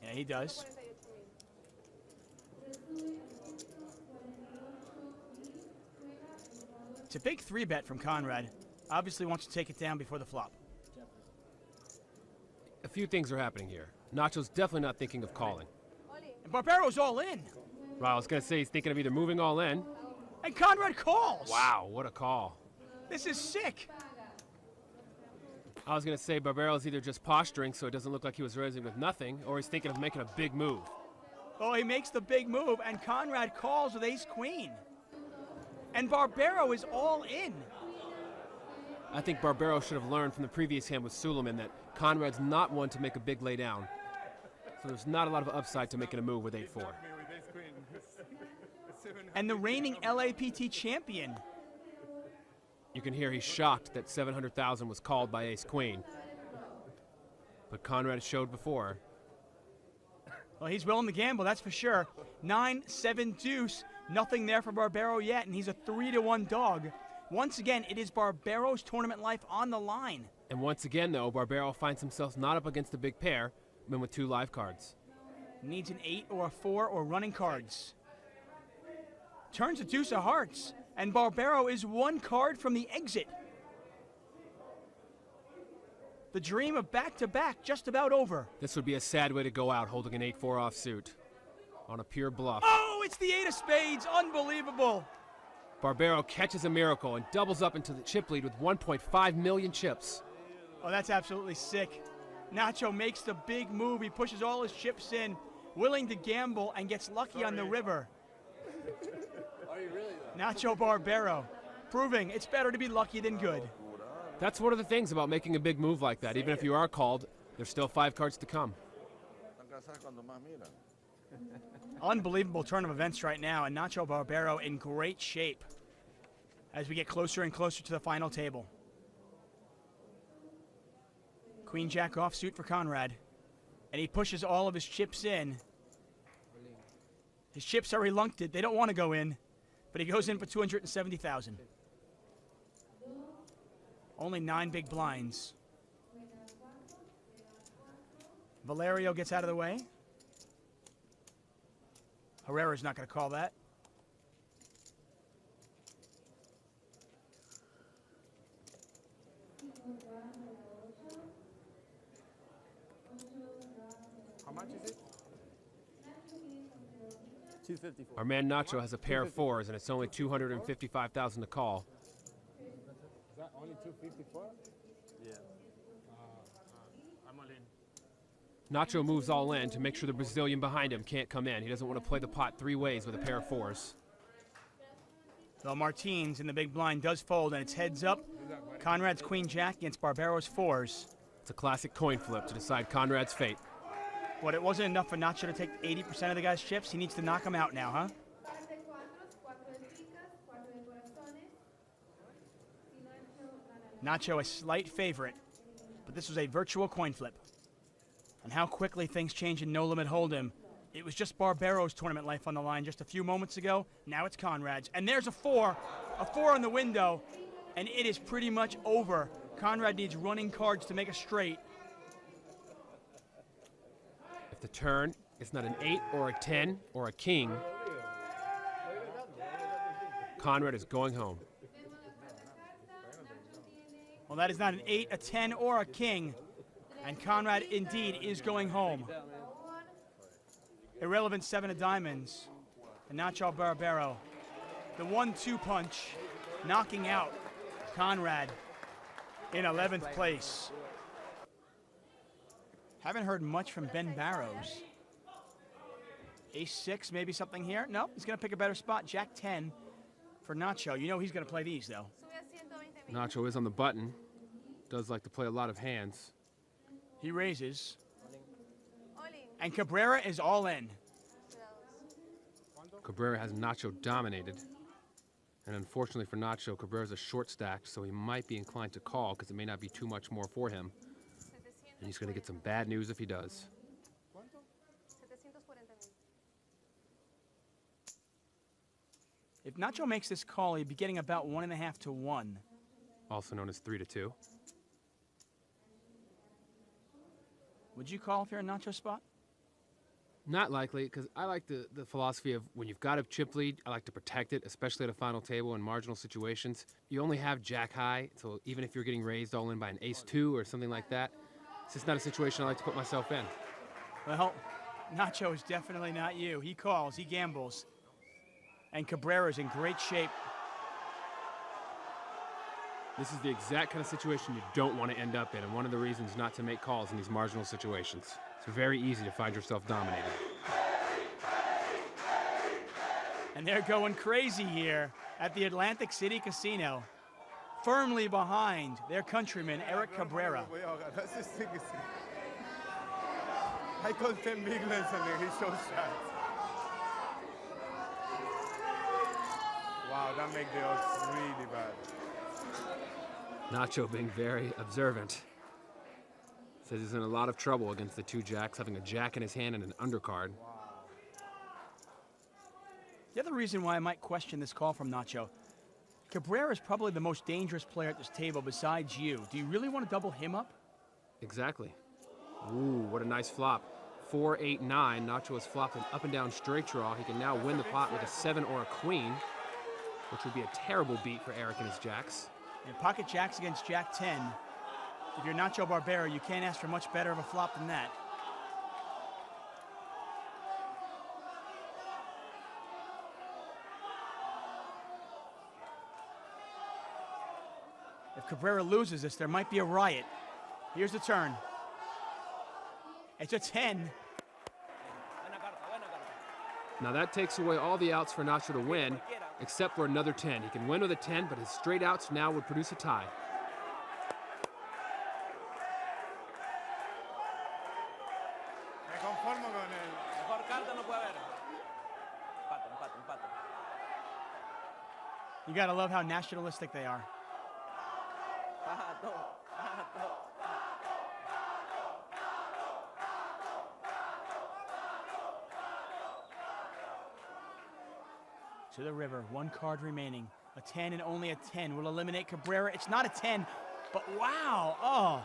[SPEAKER 6] Yeah, he does. It's a big 3-bet from Conrad. Obviously wants to take it down before the flop.
[SPEAKER 12] A few things are happening here. Nacho's definitely not thinking of calling.
[SPEAKER 6] And Barbero's all in.
[SPEAKER 12] Well, I was going to say he's thinking of either moving all in.
[SPEAKER 6] And Conrad calls.
[SPEAKER 12] Wow, what a call.
[SPEAKER 6] This is sick.
[SPEAKER 12] I was going to say Barbero's either just posturing so it doesn't look like he was raising with nothing, or he's thinking of making a big move.
[SPEAKER 6] Oh, he makes the big move, and Conrad calls with ace-queen. And Barbero is all in.
[SPEAKER 12] I think Barbero should have learned from the previous hand with Suleiman that Conrad's not one to make a big lay down. So there's not a lot of upside to making a move with 8-4.
[SPEAKER 6] And the reigning LAPT champion.
[SPEAKER 12] You can hear he's shocked that 700,000 was called by ace-queen. But Conrad showed before.
[SPEAKER 6] Well, he's willing to gamble, that's for sure. 9-7 deuce, nothing there for Barbero yet, and he's a 3-1 dog. Once again, it is Barbero's tournament life on the line.
[SPEAKER 12] And once again, though, Barbero finds himself not up against a big pair, but with 2 live cards.
[SPEAKER 6] Needs an 8 or a 4 or running cards. Turns a deuce of hearts, and Barbero is 1 card from the exit. The dream of back-to-back just about over.
[SPEAKER 12] This would be a sad way to go out holding an 8-4 offsuit on a pure bluff.
[SPEAKER 6] Oh, it's the 8 of spades, unbelievable.
[SPEAKER 12] Barbero catches a miracle and doubles up into the chip lead with 1.5 million chips.
[SPEAKER 6] Oh, that's absolutely sick. Nacho makes the big move. He pushes all his chips in, willing to gamble, and gets lucky on the river.
[SPEAKER 15] Are you really?
[SPEAKER 6] Nacho Barbero, proving it's better to be lucky than good.
[SPEAKER 12] That's one of the things about making a big move like that. Even if you are called, there's still 5 cards to come.
[SPEAKER 6] Unbelievable turn of events right now, and Nacho Barbero in great shape as we get closer and closer to the final table. Queen Jack offsuit for Conrad, and he pushes all of his chips in. His chips are reluctant; they don't want to go in, but he goes in for 270,000. Only 9 big blinds. Valerio gets out of the way. Herrera's not going to call that.
[SPEAKER 16] How much is it? 254.
[SPEAKER 12] Our man Nacho has a pair of 4s, and it's only 255,000 to call.
[SPEAKER 16] Is that only 254? Yeah. I'm all in.
[SPEAKER 12] Nacho moves all in to make sure the Brazilian behind him can't come in. He doesn't want to play the pot 3 ways with a pair of 4s.
[SPEAKER 6] Well, Martins in the big blind does fold, and it's heads up. Conrad's Queen Jack against Barbero's 4s.
[SPEAKER 12] It's a classic coin flip to decide Conrad's fate.
[SPEAKER 6] What, it wasn't enough for Nacho to take 80% of the guy's chips? He needs to knock him out now, huh? Nacho a slight favorite, but this was a virtual coin flip. And how quickly things change in No Limit Hold'em. It was just Barbero's tournament life on the line just a few moments ago. Now it's Conrad's. And there's a 4 on the window, and it is pretty much over. Conrad needs running cards to make a straight.
[SPEAKER 12] If the turn is not an 8 or a 10 or a king, Conrad is going home.
[SPEAKER 6] Well, that is not an 8, a 10, or a king. And Conrad indeed is going home. Irrelevant 7 of diamonds. And Nacho Barbero. The 1-2 punch, knocking out Conrad in 11th place. Haven't heard much from Ben Barrows. Ace-6, maybe something here? No, he's going to pick a better spot. Jack-10 for Nacho. You know he's going to play these, though.
[SPEAKER 12] Nacho is on the button. Does like to play a lot of hands.
[SPEAKER 6] He raises. And Cabrera is all in.
[SPEAKER 12] Cabrera has Nacho dominated. And unfortunately for Nacho, Cabrera's a short stack, so he might be inclined to call because it may not be too much more for him. And he's going to get some bad news if he does.
[SPEAKER 6] If Nacho makes this call, he'd be getting about 1.5 to 1.
[SPEAKER 12] Also known as 3-2.
[SPEAKER 6] Would you call if you're in Nacho's spot?
[SPEAKER 12] Not likely, because I like the philosophy of when you've got a chip lead, I like to protect it, especially at a final table in marginal situations. You only have jack high, so even if you're getting raised all in by an ace-2 or something like that, it's just not a situation I like to put myself in.
[SPEAKER 6] Well, Nacho is definitely not you. He calls, he gambles. And Cabrera's in great shape.
[SPEAKER 12] This is the exact kind of situation you don't want to end up in, and one of the reasons not to make calls in these marginal situations. It's very easy to find yourself dominated.
[SPEAKER 6] And they're going crazy here at the Atlantic City Casino, firmly behind their countryman, Eric Cabrera.
[SPEAKER 4] I told 10 big lens and then he shows shots. Wow, that makes the odds really bad.
[SPEAKER 12] Nacho being very observant. Says he's in a lot of trouble against the 2 jacks, having a jack in his hand and an undercard.
[SPEAKER 6] The other reason why I might question this call from Nacho, Cabrera is probably the most dangerous player at this table besides you. Do you really want to double him up?
[SPEAKER 12] Exactly. Ooh, what a nice flop. 4, 8, 9. Nacho has flopped an up and down straight draw. He can now win the pot with a 7 or a queen, which would be a terrible beat for Eric and his jacks.
[SPEAKER 6] And pocket jacks against Jack 10. If you're Nacho Barbera, you can't ask for much better of a flop than that. If Cabrera loses this, there might be a riot. Here's the turn. It's a 10.
[SPEAKER 12] Now that takes away all the outs for Nacho to win, except for another 10. He can win with a 10, but his straight outs now would produce a tie.
[SPEAKER 6] You gotta love how nationalistic they are. To the river, 1 card remaining. A 10 and only a 10 will eliminate Cabrera. It's not a 10, but wow, oh.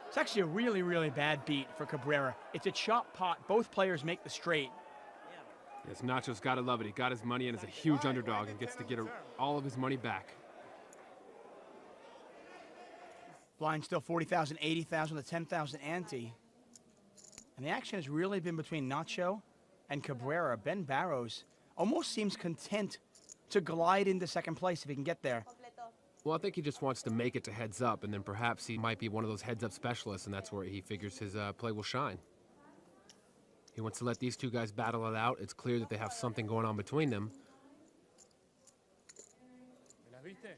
[SPEAKER 6] It's actually a really, really bad beat for Cabrera. It's a chop pot. Both players make the straight.
[SPEAKER 12] Yes, Nacho's gotta love it. He got his money in as a huge underdog and gets to get all of his money back.
[SPEAKER 6] Blind still 40,000, 80,000, the 10,000 ante. And the action has really been between Nacho and Cabrera. Ben Barrows almost seems content to glide into second place if he can get there.
[SPEAKER 12] Well, I think he just wants to make it to heads up, and then perhaps he might be one of those heads-up specialists, and that's where he figures his play will shine. He wants to let these 2 guys battle it out. It's clear that they have something going on between them.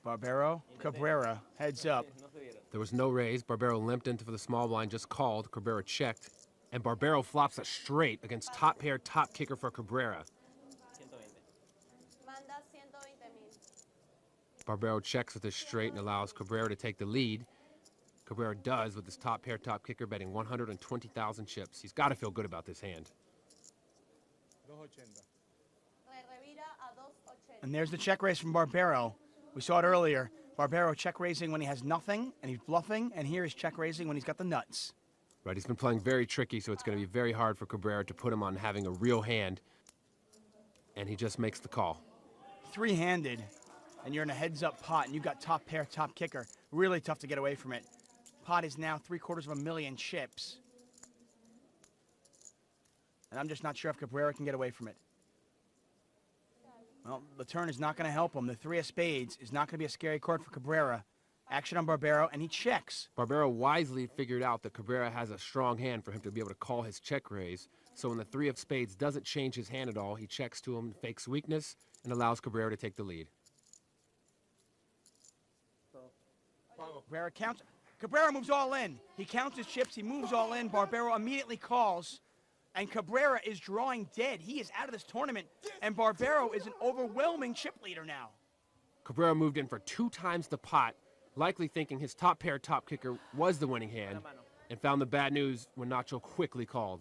[SPEAKER 6] Barbero, Cabrera, heads up.
[SPEAKER 12] There was no raise. Barbero limped into for the small blind, just called. Cabrera checked, and Barbero flops a straight against top pair, top kicker for Cabrera. Barbero checks with his straight and allows Cabrera to take the lead. Cabrera does with his top pair, top kicker, betting 120,000 chips. He's got to feel good about this hand.
[SPEAKER 6] And there's the check raise from Barbero. We saw it earlier. Barbero check raising when he has nothing, and he's bluffing, and here is check raising when he's got the nuts.
[SPEAKER 12] Right, he's been playing very tricky, so it's going to be very hard for Cabrera to put him on having a real hand. And he just makes the call.
[SPEAKER 6] 3-handed, and you're in a heads-up pot, and you've got top pair, top kicker. Really tough to get away from it. Pot is now 750,000 chips. And I'm just not sure if Cabrera can get away from it. Well, the turn is not going to help him. The 3 of spades is not going to be a scary card for Cabrera. Action on Barbero, and he checks.
[SPEAKER 12] Barbero wisely figured out that Cabrera has a strong hand for him to be able to call his check raise. So when the 3 of spades doesn't change his hand at all, he checks to him, fakes weakness, and allows Cabrera to take the lead.
[SPEAKER 6] Cabrera counts. Cabrera moves all in. He counts his chips. He moves all in. Barbero immediately calls. And Cabrera is drawing dead. He is out of this tournament. And Barbero is an overwhelming chip leader now.
[SPEAKER 12] Cabrera moved in for 2 times the pot, likely thinking his top pair, top kicker was the winning hand, and found the bad news when Nacho quickly called.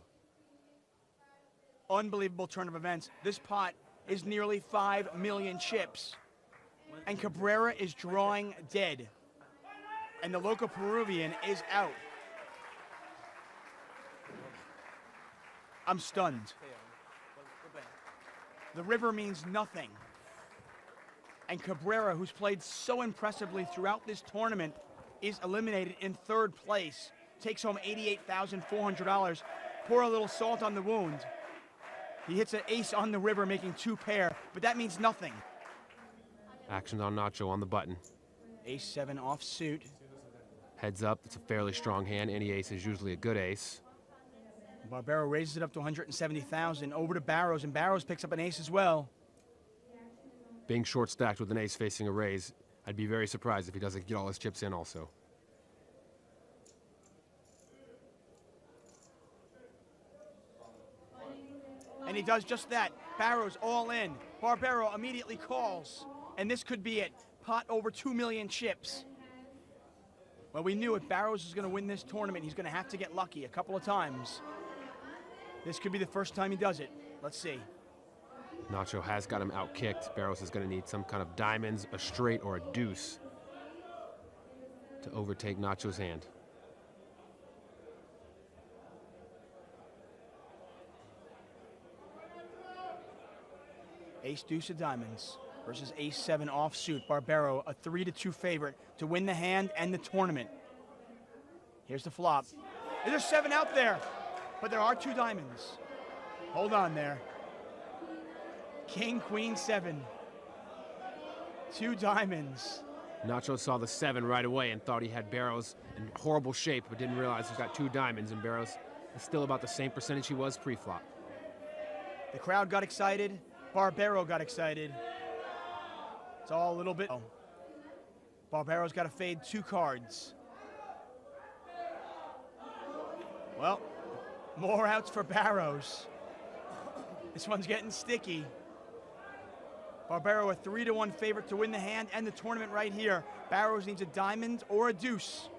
[SPEAKER 6] Unbelievable turn of events. This pot is nearly 5 million chips. And Cabrera is drawing dead. And the local Peruvian is out. I'm stunned. The river means nothing. And Cabrera, who's played so impressively throughout this tournament, is eliminated in 3rd place. Takes home $88,400. Pour a little salt on the wound. He hits an ace on the river, making 2 pair, but that means nothing.
[SPEAKER 12] Action on Nacho on the button.
[SPEAKER 6] Ace-7 offsuit.
[SPEAKER 12] Heads up, it's a fairly strong hand. Any ace is usually a good ace.
[SPEAKER 6] Barbero raises it up to 170,000. Over to Barrows, and Barrows picks up an ace as well.
[SPEAKER 12] Being short stacked with an ace facing a raise, I'd be very surprised if he doesn't get all his chips in also.
[SPEAKER 6] And he does just that. Barrows all in. Barbero immediately calls. And this could be it. Pot over 2 million chips. Well, we knew if Barrows is going to win this tournament, he's going to have to get lucky a couple of times. This could be the first time he does it. Let's see.
[SPEAKER 12] Nacho has got him out-kicked. Barrows is going to need some kind of diamonds, a straight, or a deuce to overtake Nacho's hand.
[SPEAKER 6] Ace-deuce of diamonds versus ace-7 offsuit. Barbero, a 3-2 favorite to win the hand and the tournament. Here's the flop. There's a 7 out there, but there are 2 diamonds. Hold on there. King, queen, 7. 2 diamonds.
[SPEAKER 12] Nacho saw the 7 right away and thought he had Barrows in horrible shape, but didn't realize he's got 2 diamonds, and Barrows is still about the same percentage he was pre-flop.
[SPEAKER 6] The crowd got excited. Barbero got excited. It's all a little bit. Barbero's got to fade 2 cards. Well, more outs for Barrows. This one's getting sticky. Barbero a 3-1 favorite to win the hand and the tournament right here. Barrows needs a diamond or a deuce.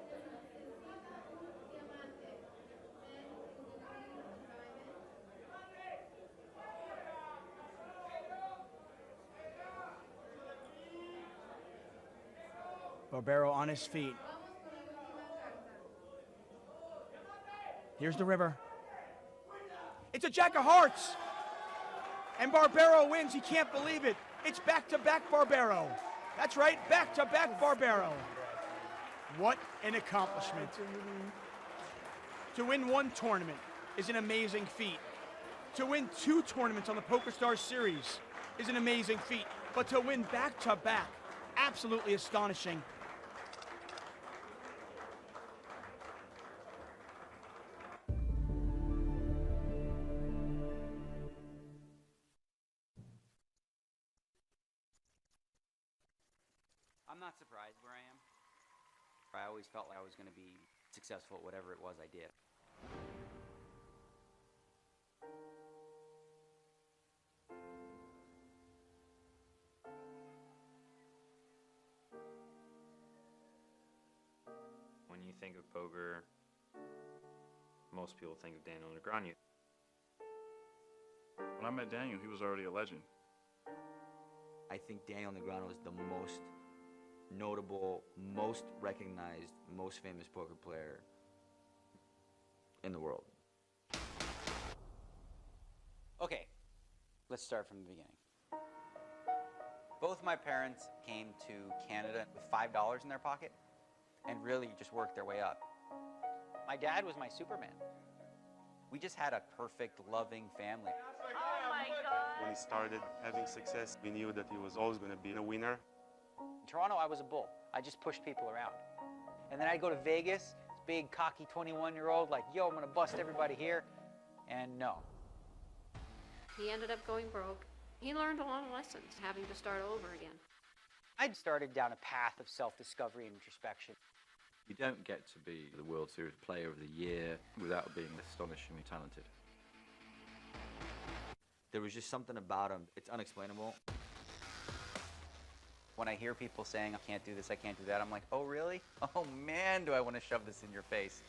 [SPEAKER 6] Barbero on his feet. Here's the river. It's a jack of hearts. And Barbero wins. He can't believe it. It's back-to-back Barbero. That's right, back-to-back Barbero. What an accomplishment. To win 1 tournament is an amazing feat. To win 2 tournaments on the PokerStars series is an amazing feat. But to win back-to-back, absolutely astonishing.
[SPEAKER 5] I'm not surprised where I am. I always felt like I was going to be successful at whatever it was I did.
[SPEAKER 13] When you think of poker, most people think of Daniel Negreanu.
[SPEAKER 22] When I met Daniel, he was already a legend.
[SPEAKER 5] I think Daniel Negreanu is the most notable, most recognized, most famous poker player in the world. Okay, let's start from the beginning. Both my parents came to Canada with $5 in their pocket and really just worked their way up. My dad was my Superman. We just had a perfect, loving family.
[SPEAKER 17] Oh my God. When he started having success, we knew that he was always going to be a winner.
[SPEAKER 5] In Toronto, I was a bull. I just pushed people around. And then I'd go to Vegas, this big, cocky 21-year-old, like, yo, I'm gonna bust everybody here. And no.
[SPEAKER 23] He ended up going broke. He learned a lot of lessons, having to start over again.
[SPEAKER 5] I'd started down a path of self-discovery and introspection.
[SPEAKER 13] You don't get to be the World Series Player of the Year without being astonishingly talented.
[SPEAKER 5] There was just something about him. It's unexplainable. When I hear people saying, I can't do this, I can't do that, I'm like, oh, really? Oh, man, do I want to shove this in your face.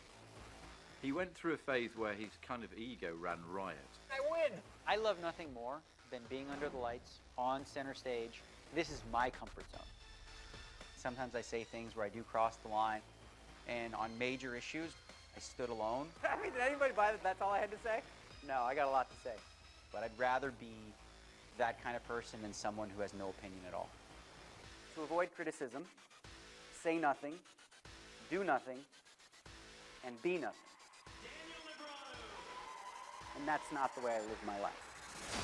[SPEAKER 13] He went through a phase where his kind of ego ran riot.
[SPEAKER 5] I win! I love nothing more than being under the lights, on center stage. This is my comfort zone. Sometimes I say things where I do cross the line, and on major issues, I stood alone. I mean, did anybody buy that that's all I had to say? No, I got a lot to say. But I'd rather be that kind of person than someone who has no opinion at all. To avoid criticism, say nothing, do nothing, and be nothing. And that's not the way I live my life.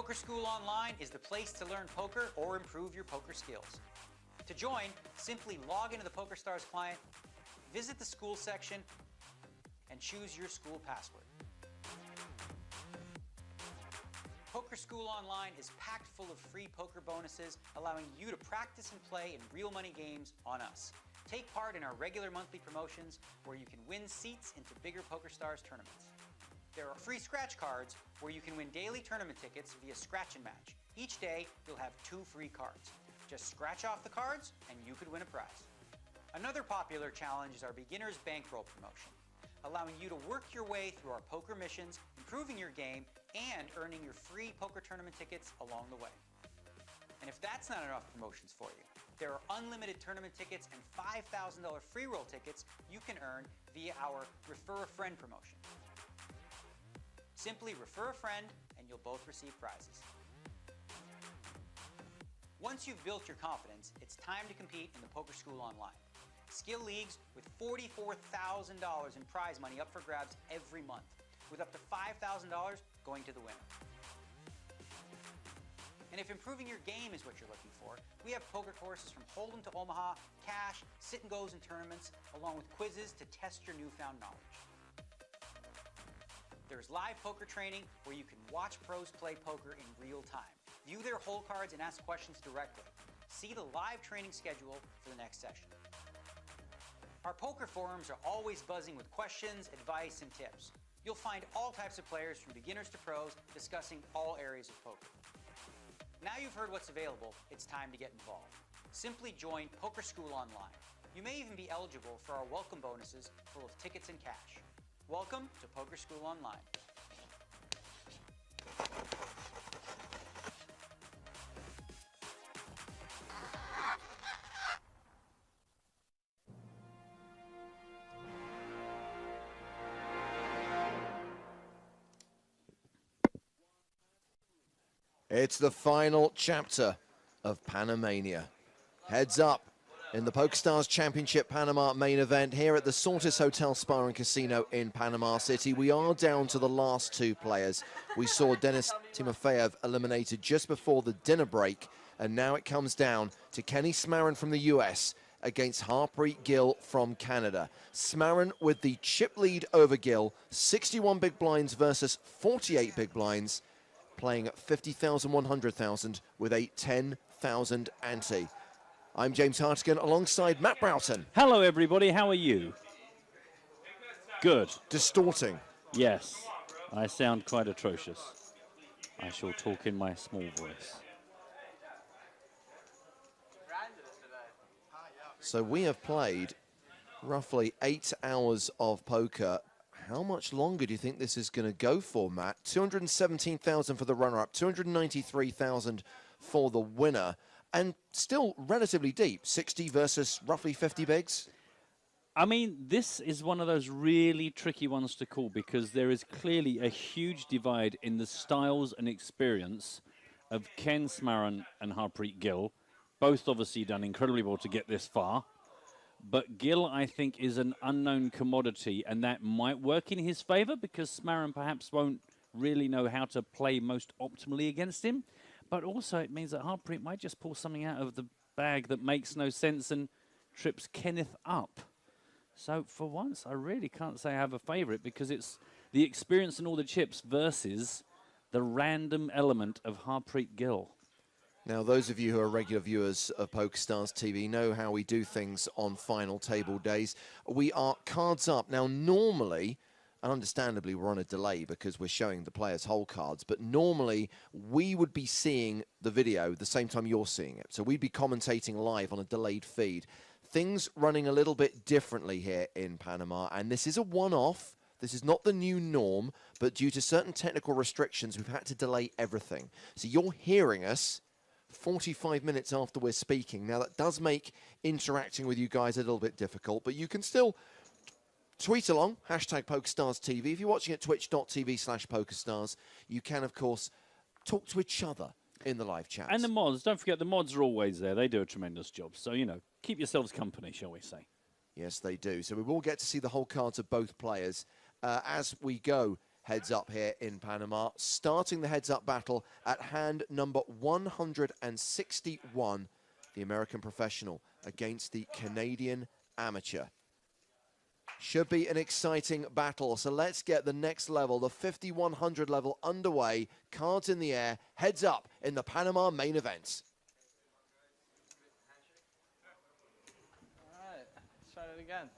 [SPEAKER 5] Poker School Online is the place to learn poker or improve your poker skills. To join, simply log into the PokerStars client, visit the school section, and choose your school password. Poker School Online is packed full of free poker bonuses, allowing you to practice and play in real money games on us. Take part in our regular monthly promotions where you can win seats into bigger PokerStars tournaments. There are free scratch cards where you can win daily tournament tickets via scratch and match. Each day, you'll have 2 free cards. Just scratch off the cards and you could win a prize. Another popular challenge is our Beginner's Bankroll promotion, allowing you to work your way through our poker missions, improving your game, and earning your free poker tournament tickets along the way. And if that's not enough promotions for you, there are unlimited tournament tickets and $5,000 free roll tickets you can earn via our Refer a Friend promotion. Simply refer a friend and you'll both receive prizes. Once you've built your confidence, it's time to compete in the Poker School Online. Skill leagues with $44,000 in prize money up for grabs every month, with up to $5,000 going to the winner. And if improving your game is what you're looking for, we have poker courses from Hold'em to Omaha, cash, sit-and-goes and tournaments, along with quizzes to test your newfound knowledge. There's live poker training where you can watch pros play poker in real time, view their hole cards and ask questions directly. See the live training schedule for the next session. Our poker forums are always buzzing with questions, advice, and tips. You'll find all types of players from beginners to pros discussing all areas of poker. Now you've heard what's available, it's time to get involved. Simply join Poker School Online. You may even be eligible for our welcome bonuses full of tickets and cash. Welcome to Poker School Online.
[SPEAKER 2] It's the final chapter of Panamania. Heads up in the PokerStars Championship Panama main event here at the Sortis Hotel Spa and Casino in Panama City. We are down to the last 2 players. We saw Denis Timofeyev eliminated just before the dinner break, and now it comes down to Kenny Smarin from the US against Harpreet Gill from Canada. Smarin with the chip lead over Gill, 61 big blinds versus 48 big blinds, playing at 50,000, 100,000 with a 10,000 ante. I'm James Hartigan alongside Matt Broughton.
[SPEAKER 10] Hello, everybody. How are you? Good.
[SPEAKER 2] Distorting.
[SPEAKER 10] Yes. I sound quite atrocious. I shall talk in my small voice.
[SPEAKER 2] So we have played roughly 8 hours of poker. How much longer do you think this is going to go for, Matt? 217,000 for the runner-up, 293,000 for the winner, and still relatively deep, 60 versus roughly 50 bigs.
[SPEAKER 10] I mean, this is one of those really tricky ones to call because there is clearly a huge divide in the styles and experience of Ken Smarin and Harpreet Gill. Both obviously done incredibly well to get this far. But Gill, I think, is an unknown commodity, and that might work in his favor because Smarin perhaps won't really know how to play most optimally against him. But also it means that Harpreet might just pull something out of the bag that makes no sense and trips Kenneth up. So for once, I really can't say I have a favorite because it's the experience and all the chips versus the random element of Harpreet Gill.
[SPEAKER 2] Now, those of you who are regular viewers of PokerStars TV know how we do things on final table days. We are cards up. Now, normally, and understandably, we're on a delay because we're showing the players' whole cards, but normally we would be seeing the video the same time you're seeing it. So we'd be commentating live on a delayed feed. Things running a little bit differently here in Panama, and this is a one-off. This is not the new norm, but due to certain technical restrictions, we've had to delay everything. So you're hearing us 45 minutes after we're speaking. Now, that does make interacting with you guys a little bit difficult, but you can still tweet along, hashtag PokerStarsTV. If you're watching at twitch.tv/PokerStars, you can, of course, talk to each other in the live chat.
[SPEAKER 10] And the mods, don't forget, the mods are always there. They do a tremendous job. So, you know, keep yourselves company, shall we say.
[SPEAKER 2] Yes, they do. So we will get to see the whole cards of both players as we go heads up here in Panama, starting the heads up battle at hand number 161, the American professional against the Canadian amateur. Should be an exciting battle, so let's get the next level, the 5100 level underway, cards in the air, heads up in the Panama main event.
[SPEAKER 21] All right, let's try it again.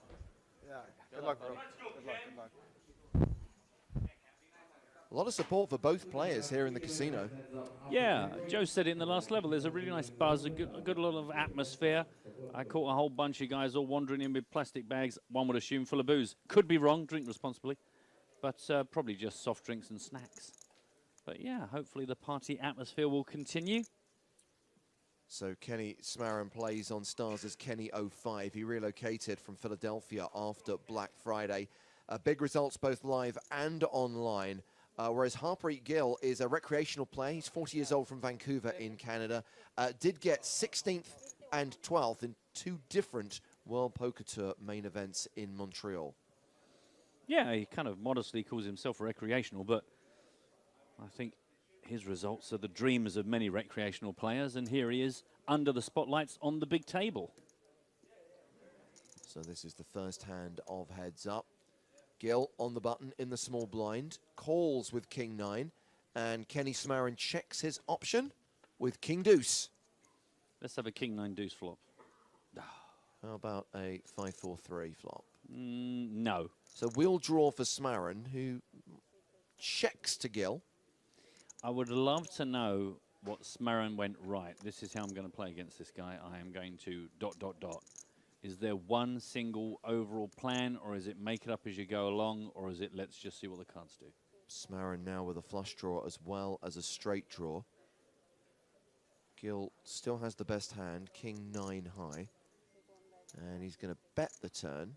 [SPEAKER 19] Yeah,
[SPEAKER 21] Good luck, bro.
[SPEAKER 19] Good luck, good luck.
[SPEAKER 2] A lot of support for both players here in the casino.
[SPEAKER 10] Yeah, Joe said it in the last level. There's a really nice buzz, a good lot of atmosphere. I caught a whole bunch of guys all wandering in with plastic bags, one would assume full of booze. Could be wrong, drink responsibly, but probably just soft drinks and snacks. But yeah, hopefully the party atmosphere will continue.
[SPEAKER 2] So Kenny Smarin plays on Stars as Kenny05. He relocated from Philadelphia after Black Friday. Big results both live and online. Whereas Harpreet Gill is a recreational player. He's 40 years old from Vancouver in Canada. Did get 16th and 12th in 2 different World Poker Tour main events in Montreal.
[SPEAKER 10] Yeah, he kind of modestly calls himself recreational, but I think his results are the dreams of many recreational players, and here he is under the spotlights on the big table.
[SPEAKER 2] So this is the first hand of heads up. Gill on the button in the small blind, calls with King 9, and Kenny Smarin checks his option with King Deuce.
[SPEAKER 10] Let's have a King 9 Deuce flop.
[SPEAKER 2] How about a 5-4-3 flop?
[SPEAKER 10] No.
[SPEAKER 2] So we'll draw for Smarin, who checks to Gill.
[SPEAKER 10] I would love to know what Smarin went right. This is how I'm going to play against this guy. I am going to ... Is there one single overall plan, or is it make it up as you go along, or is it let's just see what the cards do?
[SPEAKER 2] Smarin now with a flush draw as well as a straight draw. Gill still has the best hand, King 9 high. And he's going to bet the turn.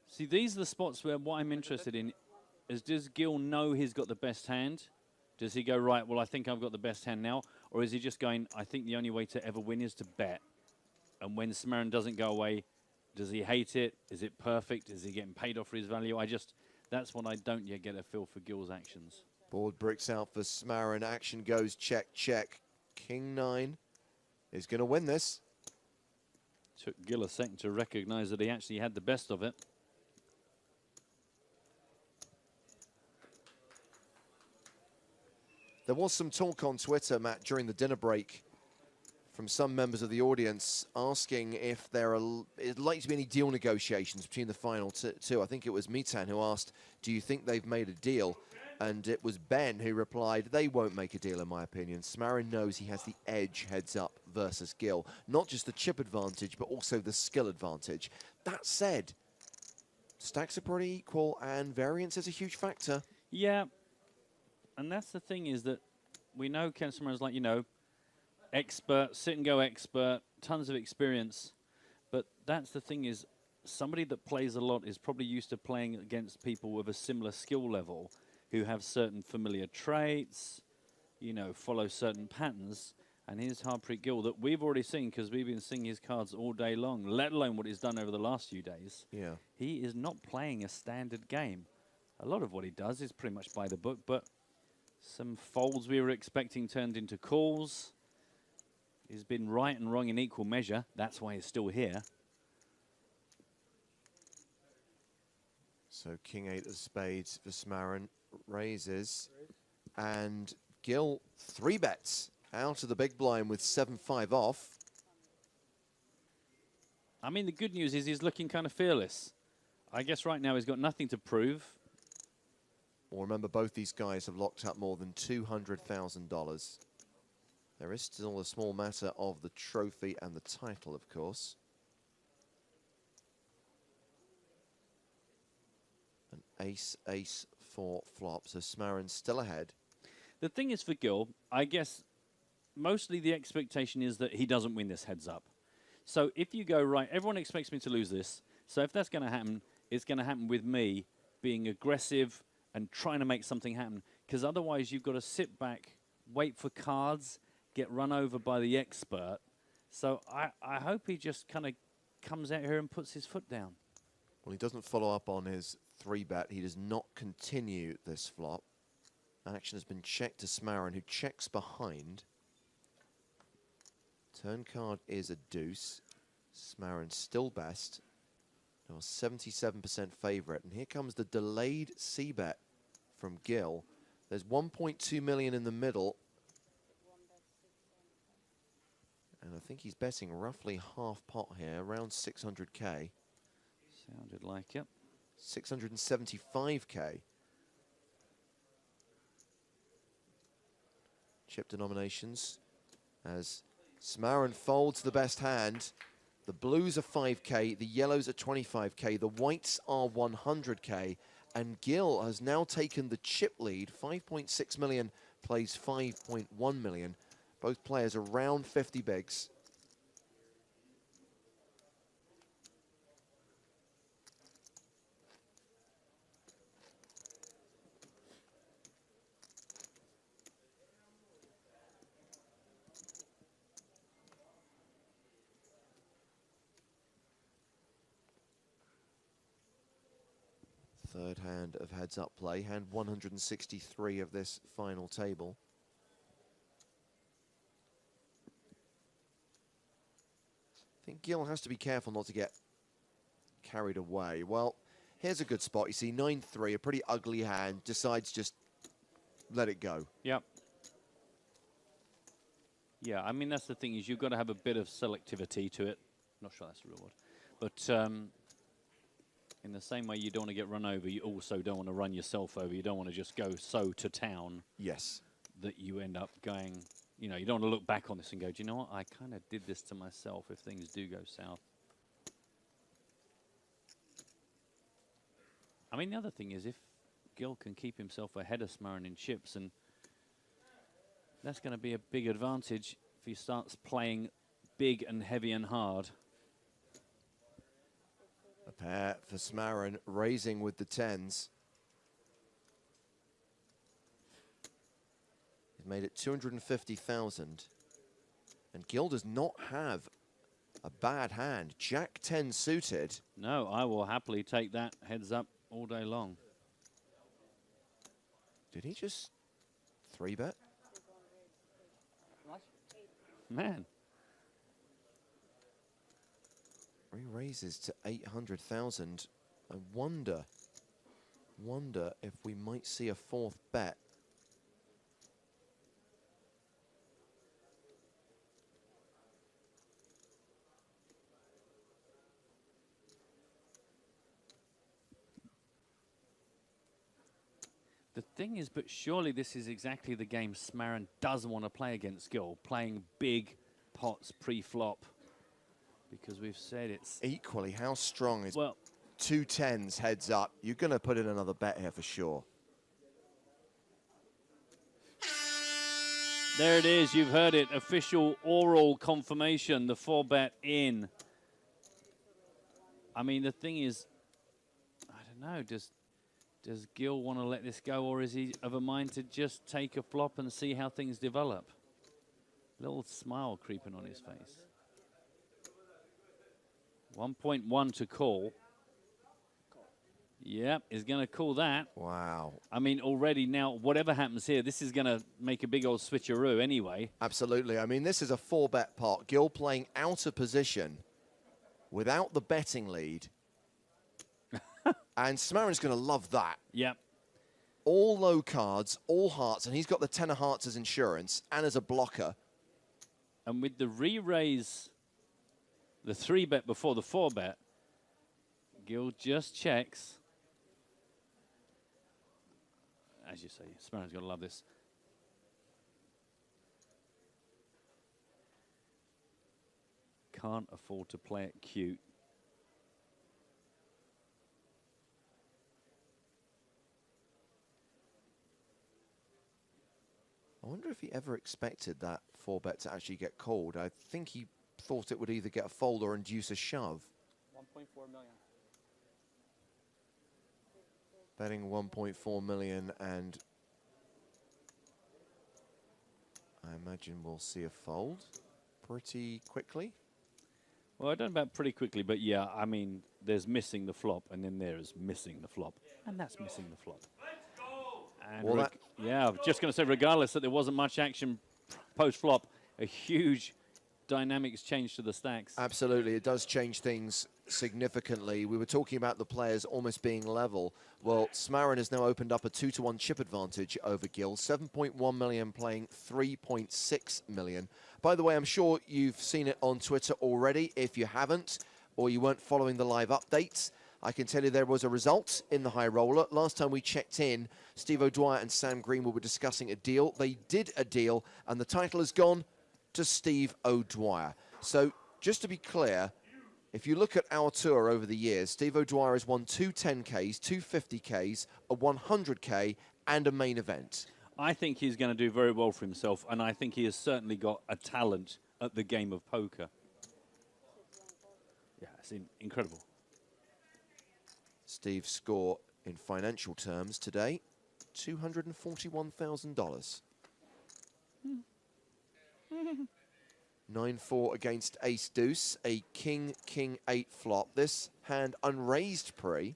[SPEAKER 10] See, these are the spots where what I'm interested in is, does Gill know he's got the best hand? Does he go, right, well, I think I've got the best hand now? Or is he just going, I think the only way to ever win is to bet? And when Smarin doesn't go away, does he hate it? Is it perfect? Is he getting paid off for his value? That's what I don't yet get a feel for Gill's actions.
[SPEAKER 2] Board bricks out for Smarin. Action goes check, check. King 9 is going to win this.
[SPEAKER 10] Took Gill a second to recognize that he actually had the best of it.
[SPEAKER 2] There was some talk on Twitter, Matt, during the dinner break from some members of the audience asking if there is likely to be any deal negotiations between the final two. I think it was Mitan who asked, do you think they've made a deal? And it was Ben who replied, they won't make a deal in my opinion. Smarin knows he has the edge heads up versus Gill. Not just the chip advantage, but also the skill advantage. That said, stacks are pretty equal and variance is a huge factor.
[SPEAKER 10] Yeah, and that's the thing, is that we know Ken Smarin's like, you know, expert, sit and go expert, tons of experience. But that's the thing, is somebody that plays a lot is probably used to playing against people with a similar skill level who have certain familiar traits, you know, follow certain patterns. And here's Harpreet Gill that we've already seen, because we've been seeing his cards all day long, let alone what he's done over the last few days.
[SPEAKER 2] Yeah.
[SPEAKER 10] He is not playing a standard game. A lot of what he does is pretty much by the book, but some folds we were expecting turned into calls. He's been right and wrong in equal measure. That's why he's still here.
[SPEAKER 2] So King 8 of spades for Smarin raises. And Gill 3 bets out of the big blind with 7-5 off.
[SPEAKER 10] I mean, the good news is he's looking kind of fearless. I guess right now he's got nothing to prove.
[SPEAKER 2] Well, remember, both these guys have locked up more than $200,000. There is still a small matter of the trophy and the title, of course. An ace, ace, 4 flop. So Smarin's still ahead.
[SPEAKER 10] The thing is for Gill, I guess mostly the expectation is that he doesn't win this heads up. So if you go, right, everyone expects me to lose this. So if that's going to happen, it's going to happen with me being aggressive and trying to make something happen. Because otherwise you've got to sit back, wait for cards, get run over by the expert. So I hope he just kind of comes out here and puts his foot down.
[SPEAKER 2] Well, he doesn't follow up on his 3-bet. He does not continue this flop. Action has been checked to Smarin, who checks behind. Turn card is a deuce. Smarin still best. Now 77% favorite. And here comes the delayed c-bet from Gil. There's 1.2 million in the middle. And I think he's betting roughly half pot here, around 600k.
[SPEAKER 10] Sounded like it.
[SPEAKER 2] 675k. Chip denominations as Smarin folds the best hand. The blues are 5k, the yellows are 25k, the whites are 100k, and Gil has now taken the chip lead. 5.6 million plays 5.1 million. Both players around 50 bigs. Third hand of heads-up play, hand 163 of this final table. I think Gil has to be careful not to get carried away. Well, here's a good spot. You see 9-3, a pretty ugly hand, decides just let it go.
[SPEAKER 10] Yep. Yeah, I mean, that's the thing, is you've got to have a bit of selectivity to it. Not sure that's a reward. But in the same way you don't want to get run over, you also don't want to run yourself over. You don't want to just go so to town.
[SPEAKER 2] Yes.
[SPEAKER 10] That you end up going, you know, you don't want to look back on this and go, do you know what, I kind of did this to myself if things do go south. I mean, the other thing is if Gil can keep himself ahead of Smarin in chips, and that's going to be a big advantage if he starts playing big and heavy and hard.
[SPEAKER 2] A pair for Smarin, raising with the 10s. He's made it 250,000. And Gil does not have a bad hand. Jack 10 suited.
[SPEAKER 10] No, I will happily take that heads up all day long.
[SPEAKER 2] Did he just 3-bet?
[SPEAKER 10] Man.
[SPEAKER 2] Re-raises to 800,000. I wonder if we might see a fourth bet.
[SPEAKER 10] The thing is, but surely this is exactly the game Smarin does want to play against Gil, playing big pots pre-flop. Because we've said it's...
[SPEAKER 2] Equally, how strong is...
[SPEAKER 10] Well,
[SPEAKER 2] 2 10s heads up? You're going to put in another bet here for sure.
[SPEAKER 10] there it is. You've heard it. Official oral confirmation. The 4-bet in. I mean, the thing is, I don't know. Does Gil want to let this go, or is he of a mind to just take a flop and see how things develop? Little smile creeping on his face. 1.1 to call. Yep, he's going to call that.
[SPEAKER 2] Wow.
[SPEAKER 10] I mean, already now, whatever happens here, this is going to make a big old switcheroo anyway.
[SPEAKER 2] Absolutely. I mean, this is a 4-bet pot. Gil playing out of position without the betting lead. And Smarin's going to love that.
[SPEAKER 10] Yep.
[SPEAKER 2] All low cards, all hearts, and he's got the 10 of hearts as insurance and as a blocker.
[SPEAKER 10] And with the re-raise, the 3-bet before the 4-bet, Gil just checks. As you say, Smarin's going to love this. Can't afford to play it cute.
[SPEAKER 2] I wonder if he ever expected that 4-bet to actually get called. I think he thought it would either get a fold or induce a shove.
[SPEAKER 21] 1.4 million.
[SPEAKER 2] Betting 1.4 million, and I imagine we'll see a fold pretty quickly.
[SPEAKER 10] Well, I don't know about pretty quickly, but yeah, I mean, there's missing the flop, and then there is missing the flop. And that's missing the flop. And
[SPEAKER 2] Well,
[SPEAKER 10] yeah, I'm just going to say, regardless that there wasn't much action post-flop, a huge dynamics change to the stacks.
[SPEAKER 2] Absolutely, it does change things significantly. We were talking about the players almost being level. Well, Smarin has now opened up a 2-to-1 chip advantage over Gill. 7.1 million playing 3.6 million. By the way, I'm sure you've seen it on Twitter already. If you haven't, or you weren't following the live updates, I can tell you there was a result in the high roller. Last time we checked in, Steve O'Dwyer and Sam Greenwood were discussing a deal. They did a deal, and the title has gone to Steve O'Dwyer. So just to be clear, if you look at our tour over the years, Steve O'Dwyer has won 2 10Ks, 2 50Ks, a 100K, and a main event.
[SPEAKER 10] I think he's going to do very well for himself, and I think he has certainly got a talent at the game of poker. Yeah, it's incredible.
[SPEAKER 2] Steve's score in financial terms today, $241,000. 9-4 against Ace Deuce, a King, King 8 flop. This hand unraised pre.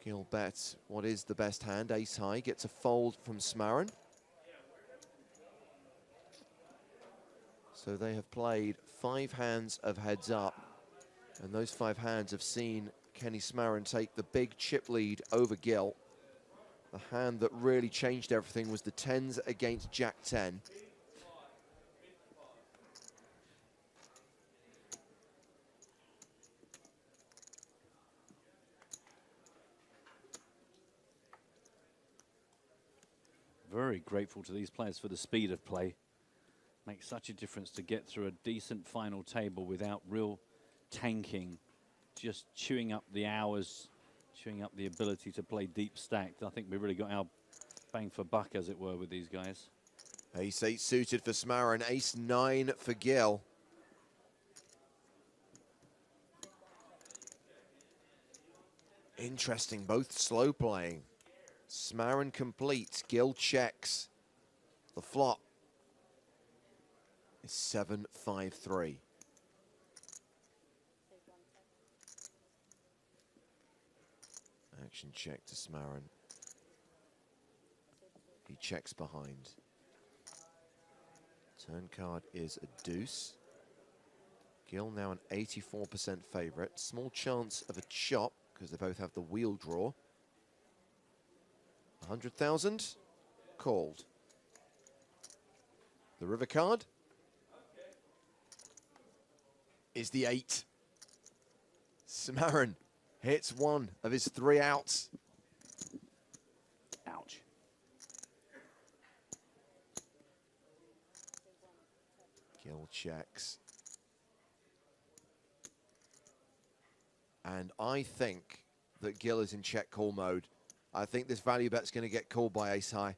[SPEAKER 2] Gill bets what is the best hand. Ace high gets a fold from Smarin. So they have played 5 hands of heads up, and those 5 hands have seen Kenny Smarin take the big chip lead over Gill. The hand that really changed everything was the 10s against Jack 10.
[SPEAKER 10] Very grateful to these players for the speed of play. Makes such a difference to get through a decent final table without real tanking, just chewing up the hours, chewing up the ability to play deep stacked. I think we really got our bang for buck, as it were, with these guys.
[SPEAKER 2] Ace 8 suited for Smarin, Ace 9 for Gill. Interesting, both slow playing. Smarin completes, Gill checks. The flop is 7-5-3. Action check to Smarin. He checks behind. Turn card is a deuce. Gill now an 84% favorite. Small chance of a chop because they both have the wheel draw. 100,000 called. The river card is the 8. Smarin hits one of his 3 outs.
[SPEAKER 10] Ouch.
[SPEAKER 2] Gill checks. And I think that Gill is in check call mode. I think this value bet's going to get called by Ace High.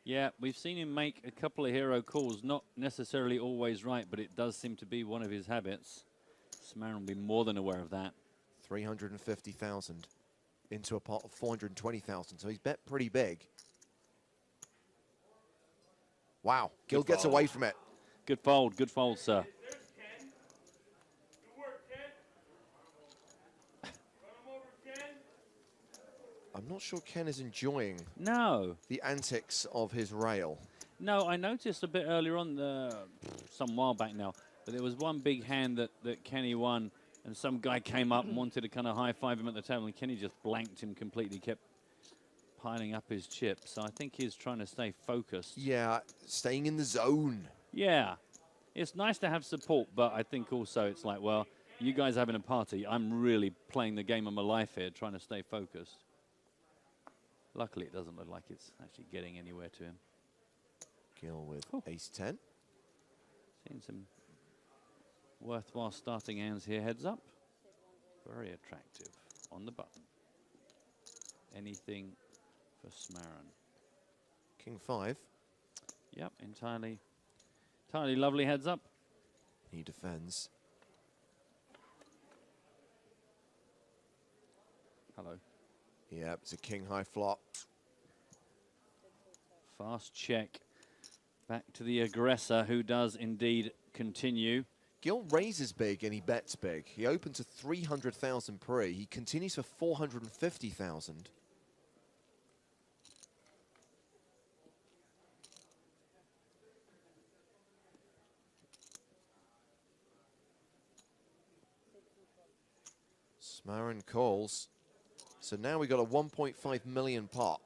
[SPEAKER 10] Yeah, we've seen him make a couple of hero calls, not necessarily always right, but it does seem to be one of his habits. Smarin will be more than aware of that.
[SPEAKER 2] 350,000 into a pot of 420,000, so he's bet pretty big. Wow, Gill gets away from it.
[SPEAKER 10] Good fold, sir.
[SPEAKER 2] I'm not sure Ken is enjoying
[SPEAKER 10] the
[SPEAKER 2] antics of his rail.
[SPEAKER 10] No, I noticed a bit earlier on, some while back now, but there was one big hand that Kenny won, and some guy came up and wanted to kind of high-five him at the table, and Kenny just blanked him completely, kept piling up his chips. So I think he's trying to stay focused.
[SPEAKER 2] Yeah, staying in the zone.
[SPEAKER 10] Yeah, it's nice to have support, but I think also it's like, well, you guys are having a party. I'm really playing the game of my life here, trying to stay focused. Luckily, it doesn't look like it's actually getting anywhere to him.
[SPEAKER 2] Gill with Ace 10.
[SPEAKER 10] Seeing some worthwhile starting hands here, heads up. Very attractive on the button. Anything for Smarin.
[SPEAKER 2] King 5.
[SPEAKER 10] Yep, entirely lovely heads up.
[SPEAKER 2] He defends.
[SPEAKER 10] Hello.
[SPEAKER 2] Yep, it's a king high flop.
[SPEAKER 10] Fast check back to the aggressor, who does indeed continue.
[SPEAKER 2] Gil raises big and he bets big. He opened to 300,000 pre. He continues for 450,000. Smarin calls. So now we've got a 1.5 million pot.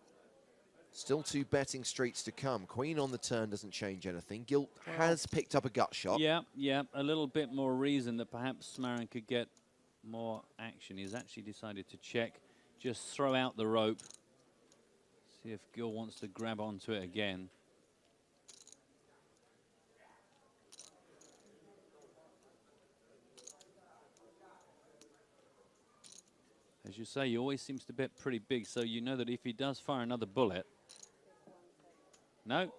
[SPEAKER 2] Still 2 betting streets to come. Queen on the turn doesn't change anything. Gil has picked up a gut shot.
[SPEAKER 10] Yeah, yeah, a little bit more reason that perhaps Smarin could get more action. He's actually decided to check, just throw out the rope, see if Gil wants to grab onto it again. As you say, he always seems to bet pretty big, so you know that if he does fire another bullet, no,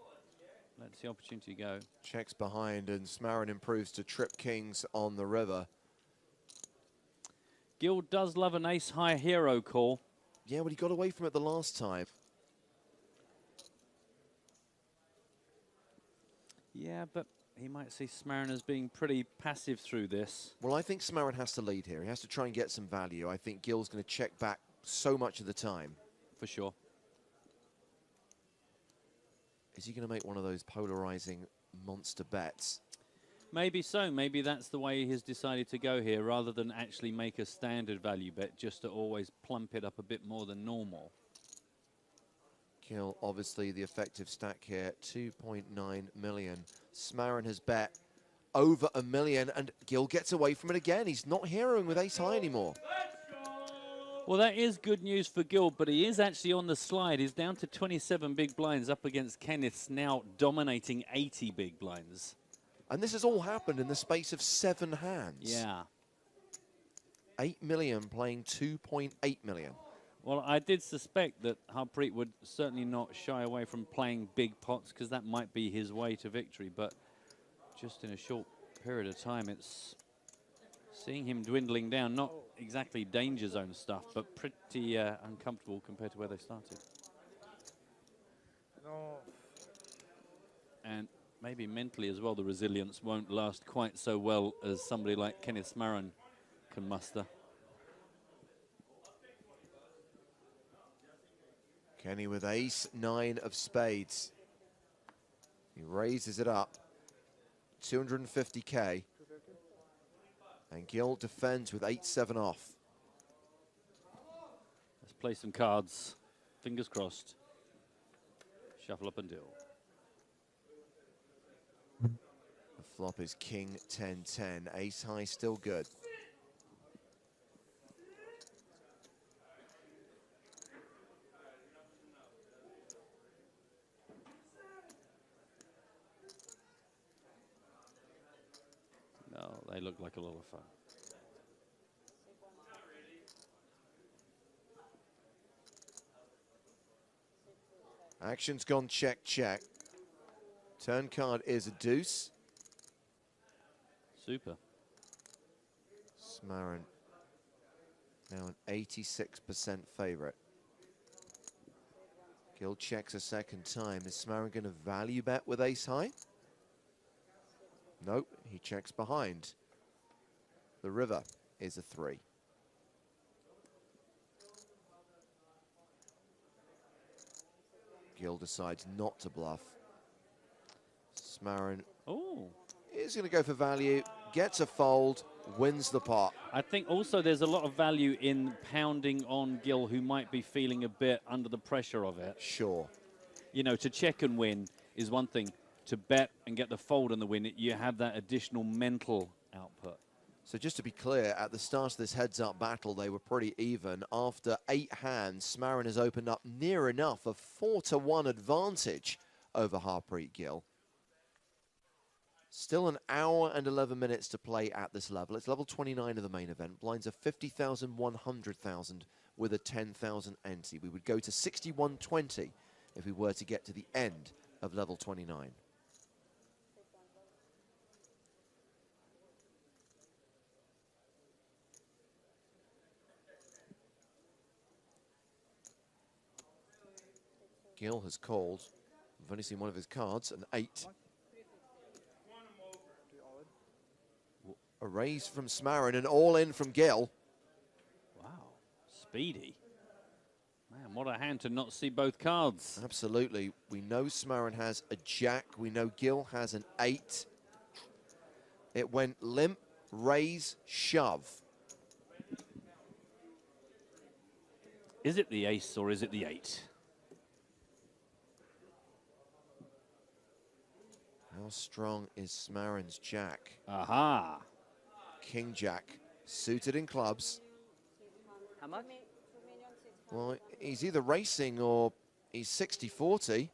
[SPEAKER 10] lets the opportunity go.
[SPEAKER 2] Checks behind, and Smarin improves to trip kings on the river.
[SPEAKER 10] Gil does love an ace-high hero call.
[SPEAKER 2] Yeah, but he got away from it the last time.
[SPEAKER 10] Yeah, but he might see Smarin as being pretty passive through this.
[SPEAKER 2] Well, I think Smarin has to lead here. He has to try and get some value. I think Gil's going to check back so much of the time.
[SPEAKER 10] For sure.
[SPEAKER 2] Is he going to make one of those polarizing monster bets?
[SPEAKER 10] Maybe so. Maybe that's the way he has decided to go here, rather than actually make a standard value bet, just to always plump it up a bit more than normal.
[SPEAKER 2] Gil, obviously, the effective stack here, 2.9 million. Smarin has bet over $1 million, and Gil gets away from it again. He's not heroing with ace-high anymore.
[SPEAKER 10] Well, that is good news for Gil, but he is actually on the slide. He's down to 27 big blinds up against Kenneth's now dominating 80 big blinds.
[SPEAKER 2] And this has all happened in the space of 7 hands.
[SPEAKER 10] Yeah.
[SPEAKER 2] 8 million playing 2.8 million.
[SPEAKER 10] Well, I did suspect that Harpreet would certainly not shy away from playing big pots, because that might be his way to victory, but just in a short period of time, it's seeing him dwindling down, not exactly danger zone stuff, but pretty uncomfortable compared to where they started.
[SPEAKER 4] No.
[SPEAKER 10] And maybe mentally as well, the resilience won't last quite so well as somebody like Kenneth Smarin can muster.
[SPEAKER 2] Kenny with ace-9 of spades. He raises it up, 250K. And Gil defends with 8-7 off.
[SPEAKER 10] Let's play some cards. Fingers crossed. Shuffle up and deal.
[SPEAKER 2] The flop is king 10-10. Ace-high still good.
[SPEAKER 10] No, they look like a lot of fun.
[SPEAKER 2] Action's gone check, check. Turn card is a deuce.
[SPEAKER 10] Super.
[SPEAKER 2] Smarin now an 86% favorite. Gil checks a second time. Is Smarin going to value bet with ace-high? Nope, he checks behind. The river is a 3. Gil decides not to bluff. Smarin is going to go for value, gets a fold, wins the pot.
[SPEAKER 10] I think also there's a lot of value in pounding on Gil, who might be feeling a bit under the pressure of it.
[SPEAKER 2] Sure.
[SPEAKER 10] You know, to check and win is one thing. To bet and get the fold and the win, you have that additional mental output.
[SPEAKER 2] So just to be clear, at the start of this heads-up battle, they were pretty even. After 8 hands, Smarin has opened up near enough a 4-1 advantage over Harpreet Gill. Still an hour and 11 minutes to play at this level. It's level 29 of the main event. Blinds are 50,000, 100,000 with a 10,000 ante. We would go to 61.20 if we were to get to the end of level 29. Gil has called. We've only seen one of his cards, an 8. A raise from Smarin and all in from Gill.
[SPEAKER 10] Wow, speedy. Man, what a hand to not see both cards.
[SPEAKER 2] Absolutely. We know Smarin has a jack. We know Gill has an 8. It went limp, raise, shove.
[SPEAKER 10] Is it the ace or is it the 8?
[SPEAKER 2] How strong is Smarin's jack?
[SPEAKER 10] Aha.
[SPEAKER 2] King jack, suited in clubs.
[SPEAKER 21] How much?
[SPEAKER 2] Well, he's either racing or he's 60-40.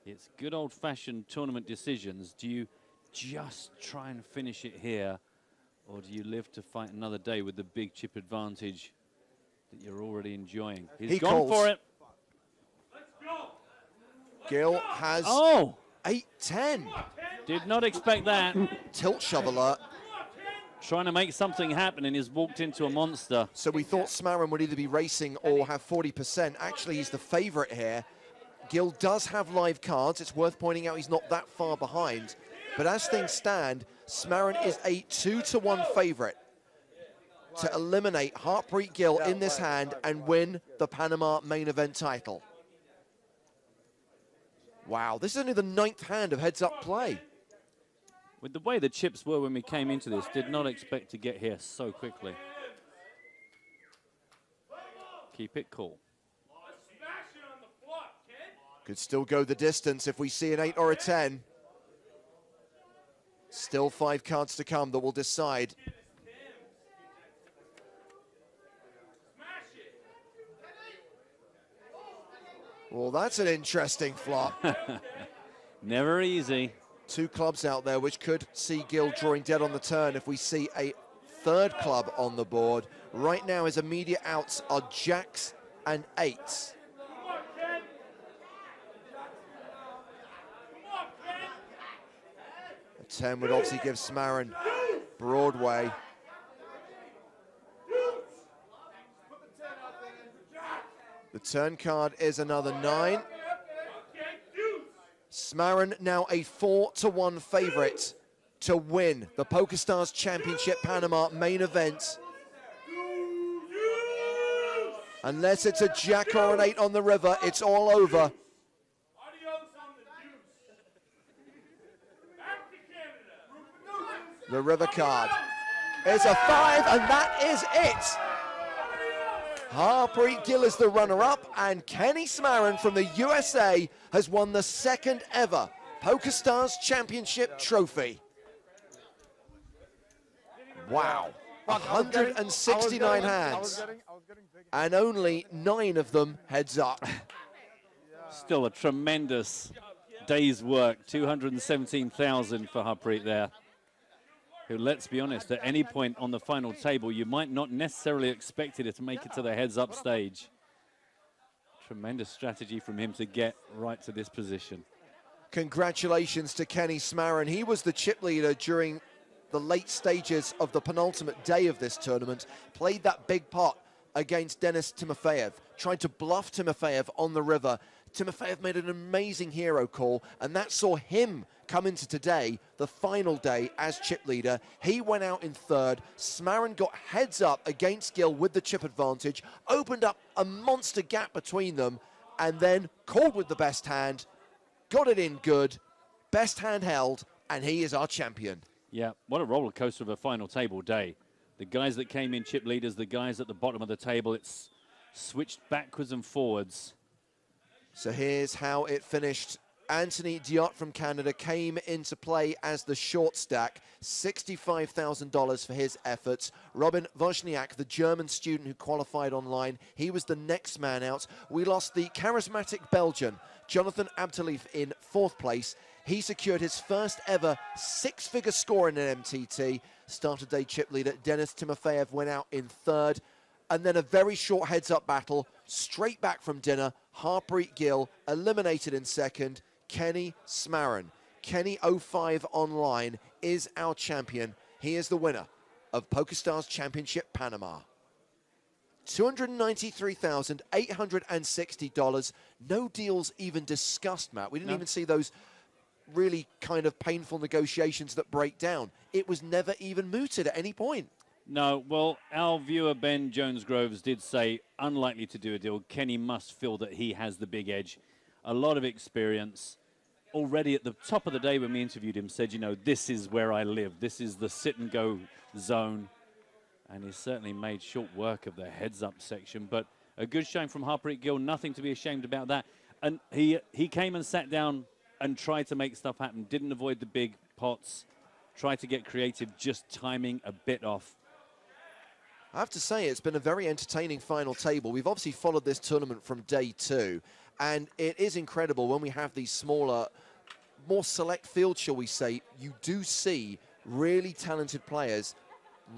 [SPEAKER 10] It's good old-fashioned tournament decisions. Do you just try and finish it here, or do you live to fight another day with the big chip advantage that you're already enjoying? He's gone
[SPEAKER 2] calls.
[SPEAKER 10] for it.
[SPEAKER 2] Gill has 8-10.
[SPEAKER 10] Did not expect that.
[SPEAKER 2] Tilt shove alert.
[SPEAKER 10] Trying to make something happen and he's walked into a monster.
[SPEAKER 2] So we thought Smarin would either be racing or have 40%. Actually, he's the favorite here. Gill does have live cards. It's worth pointing out he's not that far behind. But as things stand, Smarin is a 2-1 favorite to eliminate Heartbreak Gill in this hand and win the Panama main event title. Wow, this is only the 9th hand of heads-up play.
[SPEAKER 10] With the way the chips were when we came into this, did not expect to get here so quickly. Keep it cool.
[SPEAKER 2] Could still go the distance if we see an 8 or a 10. Still 5 cards to come that will decide. Well, that's an interesting flop.
[SPEAKER 10] Never easy.
[SPEAKER 2] 2 clubs out there, which could see Gill drawing dead on the turn if we see a 3rd club on the board. Right now, his immediate outs are jacks and 8s. A 10 would obviously give Smarin Broadway. The turn card is another 9. Smarin now a 4-1 favorite to win the PokerStars Championship Panama main event. Unless it's a jack or an 8 on the river, it's all over. The river card is a 5, and that is it. Heartbreak Gill is the runner-up, and Kenny Smarin from the USA has won the 2nd ever PokerStars Championship trophy. Wow, 169 hands, and only 9 of them heads up.
[SPEAKER 10] Still a tremendous day's work, 217,000 for Heartbreak there. Who, let's be honest, at any point on the final table, you might not necessarily expect it to make it to the heads-up stage. Tremendous strategy from him to get right to this position.
[SPEAKER 2] Congratulations to Kenny Smarin. He was the chip leader during the late stages of the penultimate day of this tournament. Played that big pot against Denis Timofeyev. Tried to bluff Timofeyev on the river. Timofeyev made an amazing hero call, and that saw him come into today, the final day as chip leader. He went out in 3rd. Smarin got heads up against Gill with the chip advantage, opened up a monster gap between them, and then called with the best hand, got it in good, best hand held, and he is our champion.
[SPEAKER 10] Yeah, what a roller coaster of a final table day. The guys that came in chip leaders, the guys at the bottom of the table, it's switched backwards and forwards.
[SPEAKER 2] So here's how it finished. Anthony Diot from Canada came into play as the short stack, $65,000 for his efforts. Robin Wozniak, the German student who qualified online, he was the next man out. We lost the charismatic Belgian, Jonathan Abtalif, in 4th place. He secured his first ever 6-figure score in an MTT. Starter day chip leader Denis Timofeyev went out in 3rd. And then a very short heads-up battle, straight back from dinner. Heartbreak Gill eliminated in 2nd. Kenny Smarin. Kenny 05 Online is our champion. He is the winner of PokerStars Championship Panama. $293,860. No deals even discussed, Matt. We didn't even see those really kind of painful negotiations that break down. It was never even mooted at any point.
[SPEAKER 10] No, well, our viewer, Ben Jones-Groves, did say, unlikely to do a deal. Kenny must feel that he has the big edge. A lot of experience. Already at the top of the day when we interviewed him, said, you know, this is where I live. This is the sit-and-go zone. And he's certainly made short work of the heads-up section. But a good showing from Harpreet Gill. Nothing to be ashamed about that. And he came and sat down and tried to make stuff happen. Didn't avoid the big pots. Tried to get creative, just timing a bit off.
[SPEAKER 2] I have to say, it's been a very entertaining final table. We've obviously followed this tournament from day 2, and it is incredible when we have these smaller, more select fields, shall we say. You do see really talented players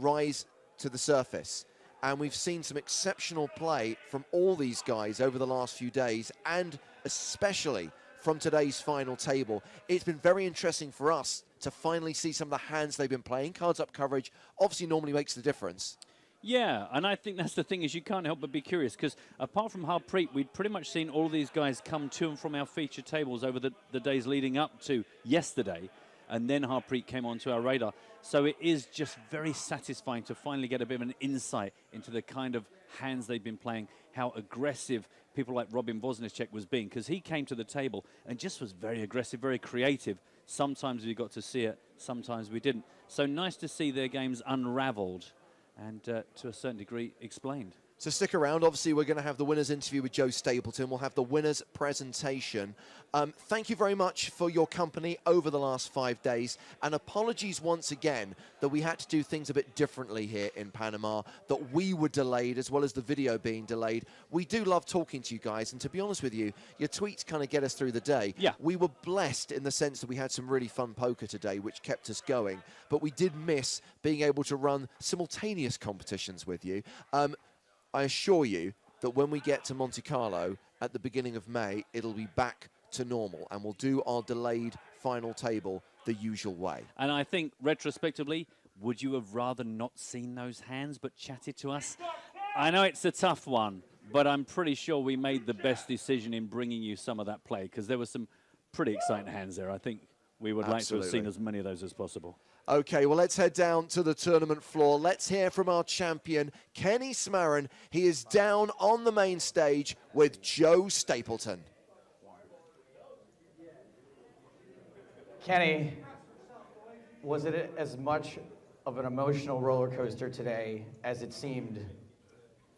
[SPEAKER 2] rise to the surface, and we've seen some exceptional play from all these guys over the last few days, and especially from today's final table. It's been very interesting for us to finally see some of the hands they've been playing. Cards Up coverage obviously normally makes the difference.
[SPEAKER 10] Yeah, and I think that's the thing, is you can't help but be curious, because apart from Harpreet, we'd pretty much seen all these guys come to and from our feature tables over the days leading up to yesterday, and then Harpreet came onto our radar. So it is just very satisfying to finally get a bit of an insight into the kind of hands they've been playing, how aggressive people like Robin Wozniacek was being, because he came to the table and just was very aggressive, very creative. Sometimes we got to see it, sometimes we didn't. So nice to see their games unraveled and to a certain degree explained.
[SPEAKER 2] So stick around. Obviously, we're going to have the winners interview with Joe Stapleton. We'll have the winners presentation. Thank you very much for your company over the last 5 days. And apologies once again that we had to do things a bit differently here in Panama, that we were delayed as well as the video being delayed. We do love talking to you guys. And to be honest with you, your tweets kind of get us through the day.
[SPEAKER 10] Yeah.
[SPEAKER 2] We were blessed in the sense that we had some really fun poker today, which kept us going. But we did miss being able to run simultaneous competitions with you. I assure you that when we get to Monte Carlo at the beginning of May, it'll be back to normal, and we'll do our delayed final table the usual way.
[SPEAKER 10] And I think, retrospectively, would you have rather not seen those hands but chatted to us? I know it's a tough one, but I'm pretty sure we made the best decision in bringing you some of that play, because there were some pretty exciting hands there. I think we would like to have seen as many of those as possible.
[SPEAKER 2] Okay, well, let's head down to the tournament floor. Let's hear from our champion, Kenny Smarin. He is down on the main stage with Joe Stapleton.
[SPEAKER 3] Kenny, was it as much of an emotional roller coaster today as it seemed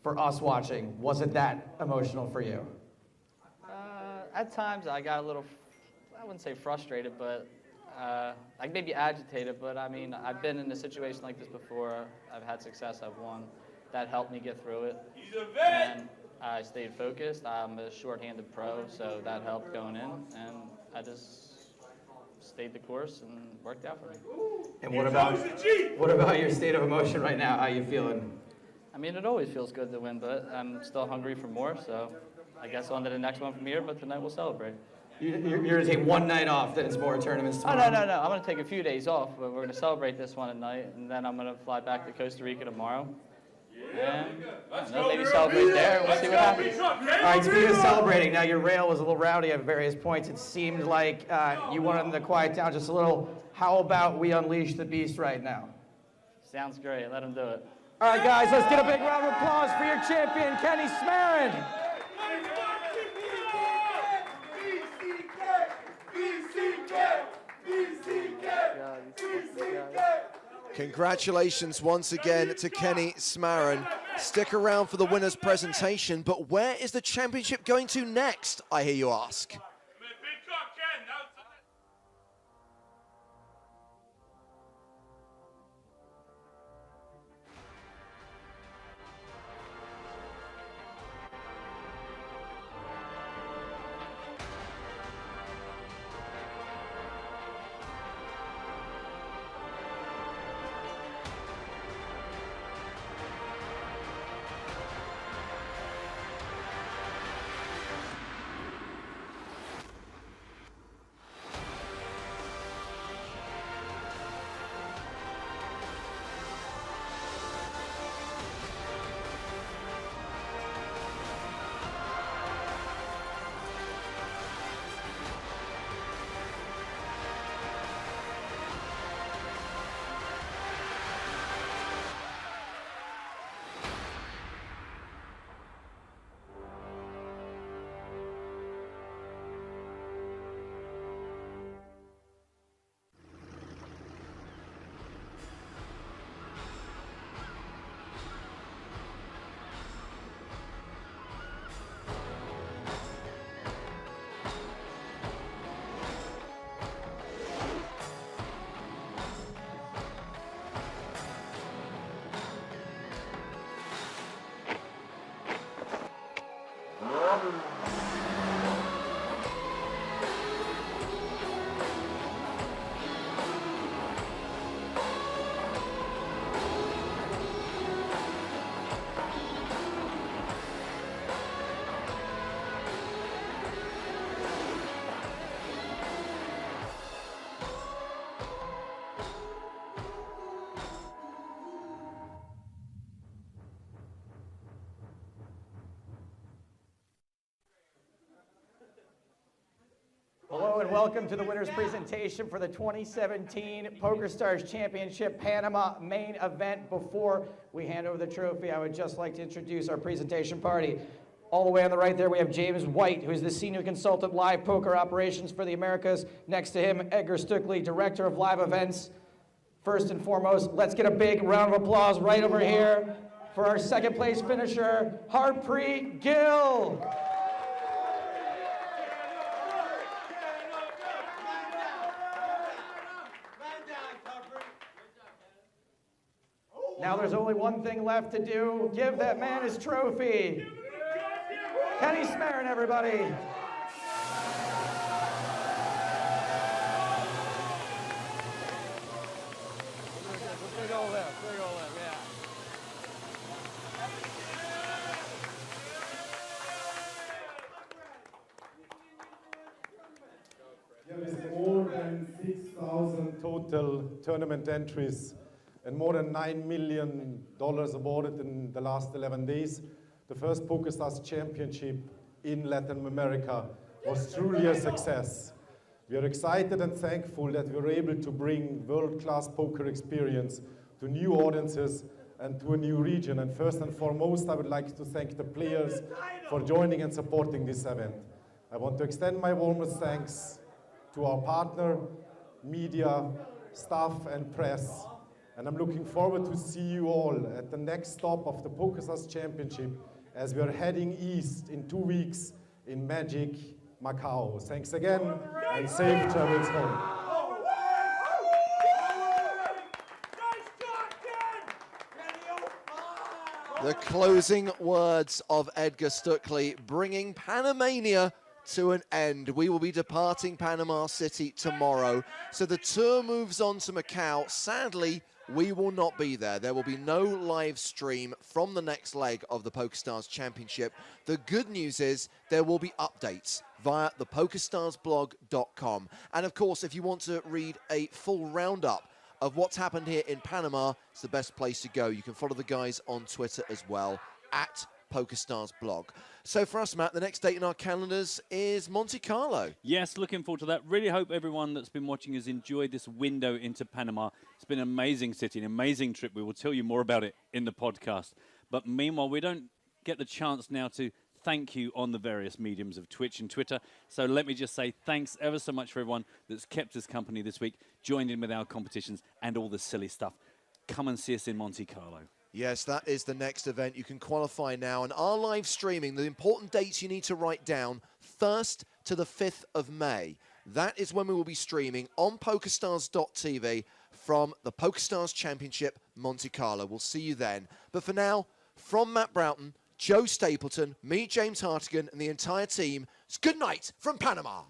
[SPEAKER 3] for us watching? Was it that emotional for you?
[SPEAKER 21] At times I got a little, I wouldn't say frustrated, but like maybe agitated, but I mean, I've been in a situation like this before. I've had success, I've won. That helped me get through it. And I stayed focused. I'm a short-handed pro, so that helped going in. And I just stayed the course and worked out for me.
[SPEAKER 3] And what about your state of emotion right now? How are you feeling?
[SPEAKER 21] I mean, it always feels good to win, but I'm still hungry for more, so I guess on to the next one from here, but tonight we'll celebrate.
[SPEAKER 3] You're going to take one night off, then it's more tournaments tomorrow?
[SPEAKER 21] Oh, no. I'm going to take a few days off, but we're going to celebrate this one tonight, and then I'm going to fly back to Costa Rica tomorrow. And maybe celebrate there. We'll see what happens.
[SPEAKER 3] All right, speaking of celebrating, now your rail was a little rowdy at various points. It seemed like you wanted them to quiet down just a little. How about we unleash the beast right now?
[SPEAKER 21] Sounds great. Let him do it.
[SPEAKER 3] All right, guys, let's get a big round of applause for your champion, Kenny Smarin.
[SPEAKER 2] Congratulations once again to Kenny Smarin. Stick around for the winner's presentation, but where is the championship going to next, I hear you ask?
[SPEAKER 3] and welcome to the winner's presentation for the 2017 PokerStars Championship Panama main event. Before we hand over the trophy, I would just like to introduce our presentation party. All the way on the right there, we have James White, who is the Senior Consultant Live Poker Operations for the Americas. Next to him, Edgar Stuckley, Director of Live Events. First and foremost, let's get a big round of applause right over here for our second place finisher, Harpreet Gill. Now there's only one thing left to do. Give that man his trophy. Kenny Smarin, everybody.
[SPEAKER 8] With more than 6,000 total tournament entries and more than $9 million awarded in the last 11 days, the first PokerStars Championship in Latin America was truly a success. We are excited and thankful that we were able to bring world-class poker experience to new audiences and to a new region. And first and foremost, I would like to thank the players for joining and supporting this event. I want to extend my warmest thanks to our partner, media, staff, and press. And I'm looking forward to see you all at the next stop of the PokerStars Championship as we are heading east in 2 weeks in Magic, Macau. Thanks again, and safe travels home.
[SPEAKER 2] The closing words of Edgar Stuckley, bringing Panamania to an end. We will be departing Panama City tomorrow. So the tour moves on to Macau. Sadly, we will not be there. There will be no live stream from the next leg of the PokerStars Championship. The good news is there will be updates via the PokerStarsblog.com. And of course, if you want to read a full roundup of what's happened here in Panama, it's the best place to go. You can follow the guys on Twitter as well, at PokerStarsBlog. So for us, Matt, the next date in our calendars is Monte Carlo.
[SPEAKER 10] Yes, looking forward to that. Really hope everyone that's been watching has enjoyed this window into Panama. It's been an amazing city, an amazing trip. We will tell you more about it in the podcast. But meanwhile, we don't get the chance now to thank you on the various mediums of Twitch and Twitter. So let me just say thanks ever so much for everyone that's kept us company this week, joined in with our competitions and all the silly stuff. Come and see us in Monte Carlo.
[SPEAKER 2] Yes, that is the next event. You can qualify now. And our live streaming, the important dates you need to write down, 1st to the 5th of May. That is when we will be streaming on PokerStars.tv from the PokerStars Championship Monte Carlo. We'll see you then. But for now, from Matt Broughton, Joe Stapleton, me, James Hartigan, and the entire team, it's good night from Panama.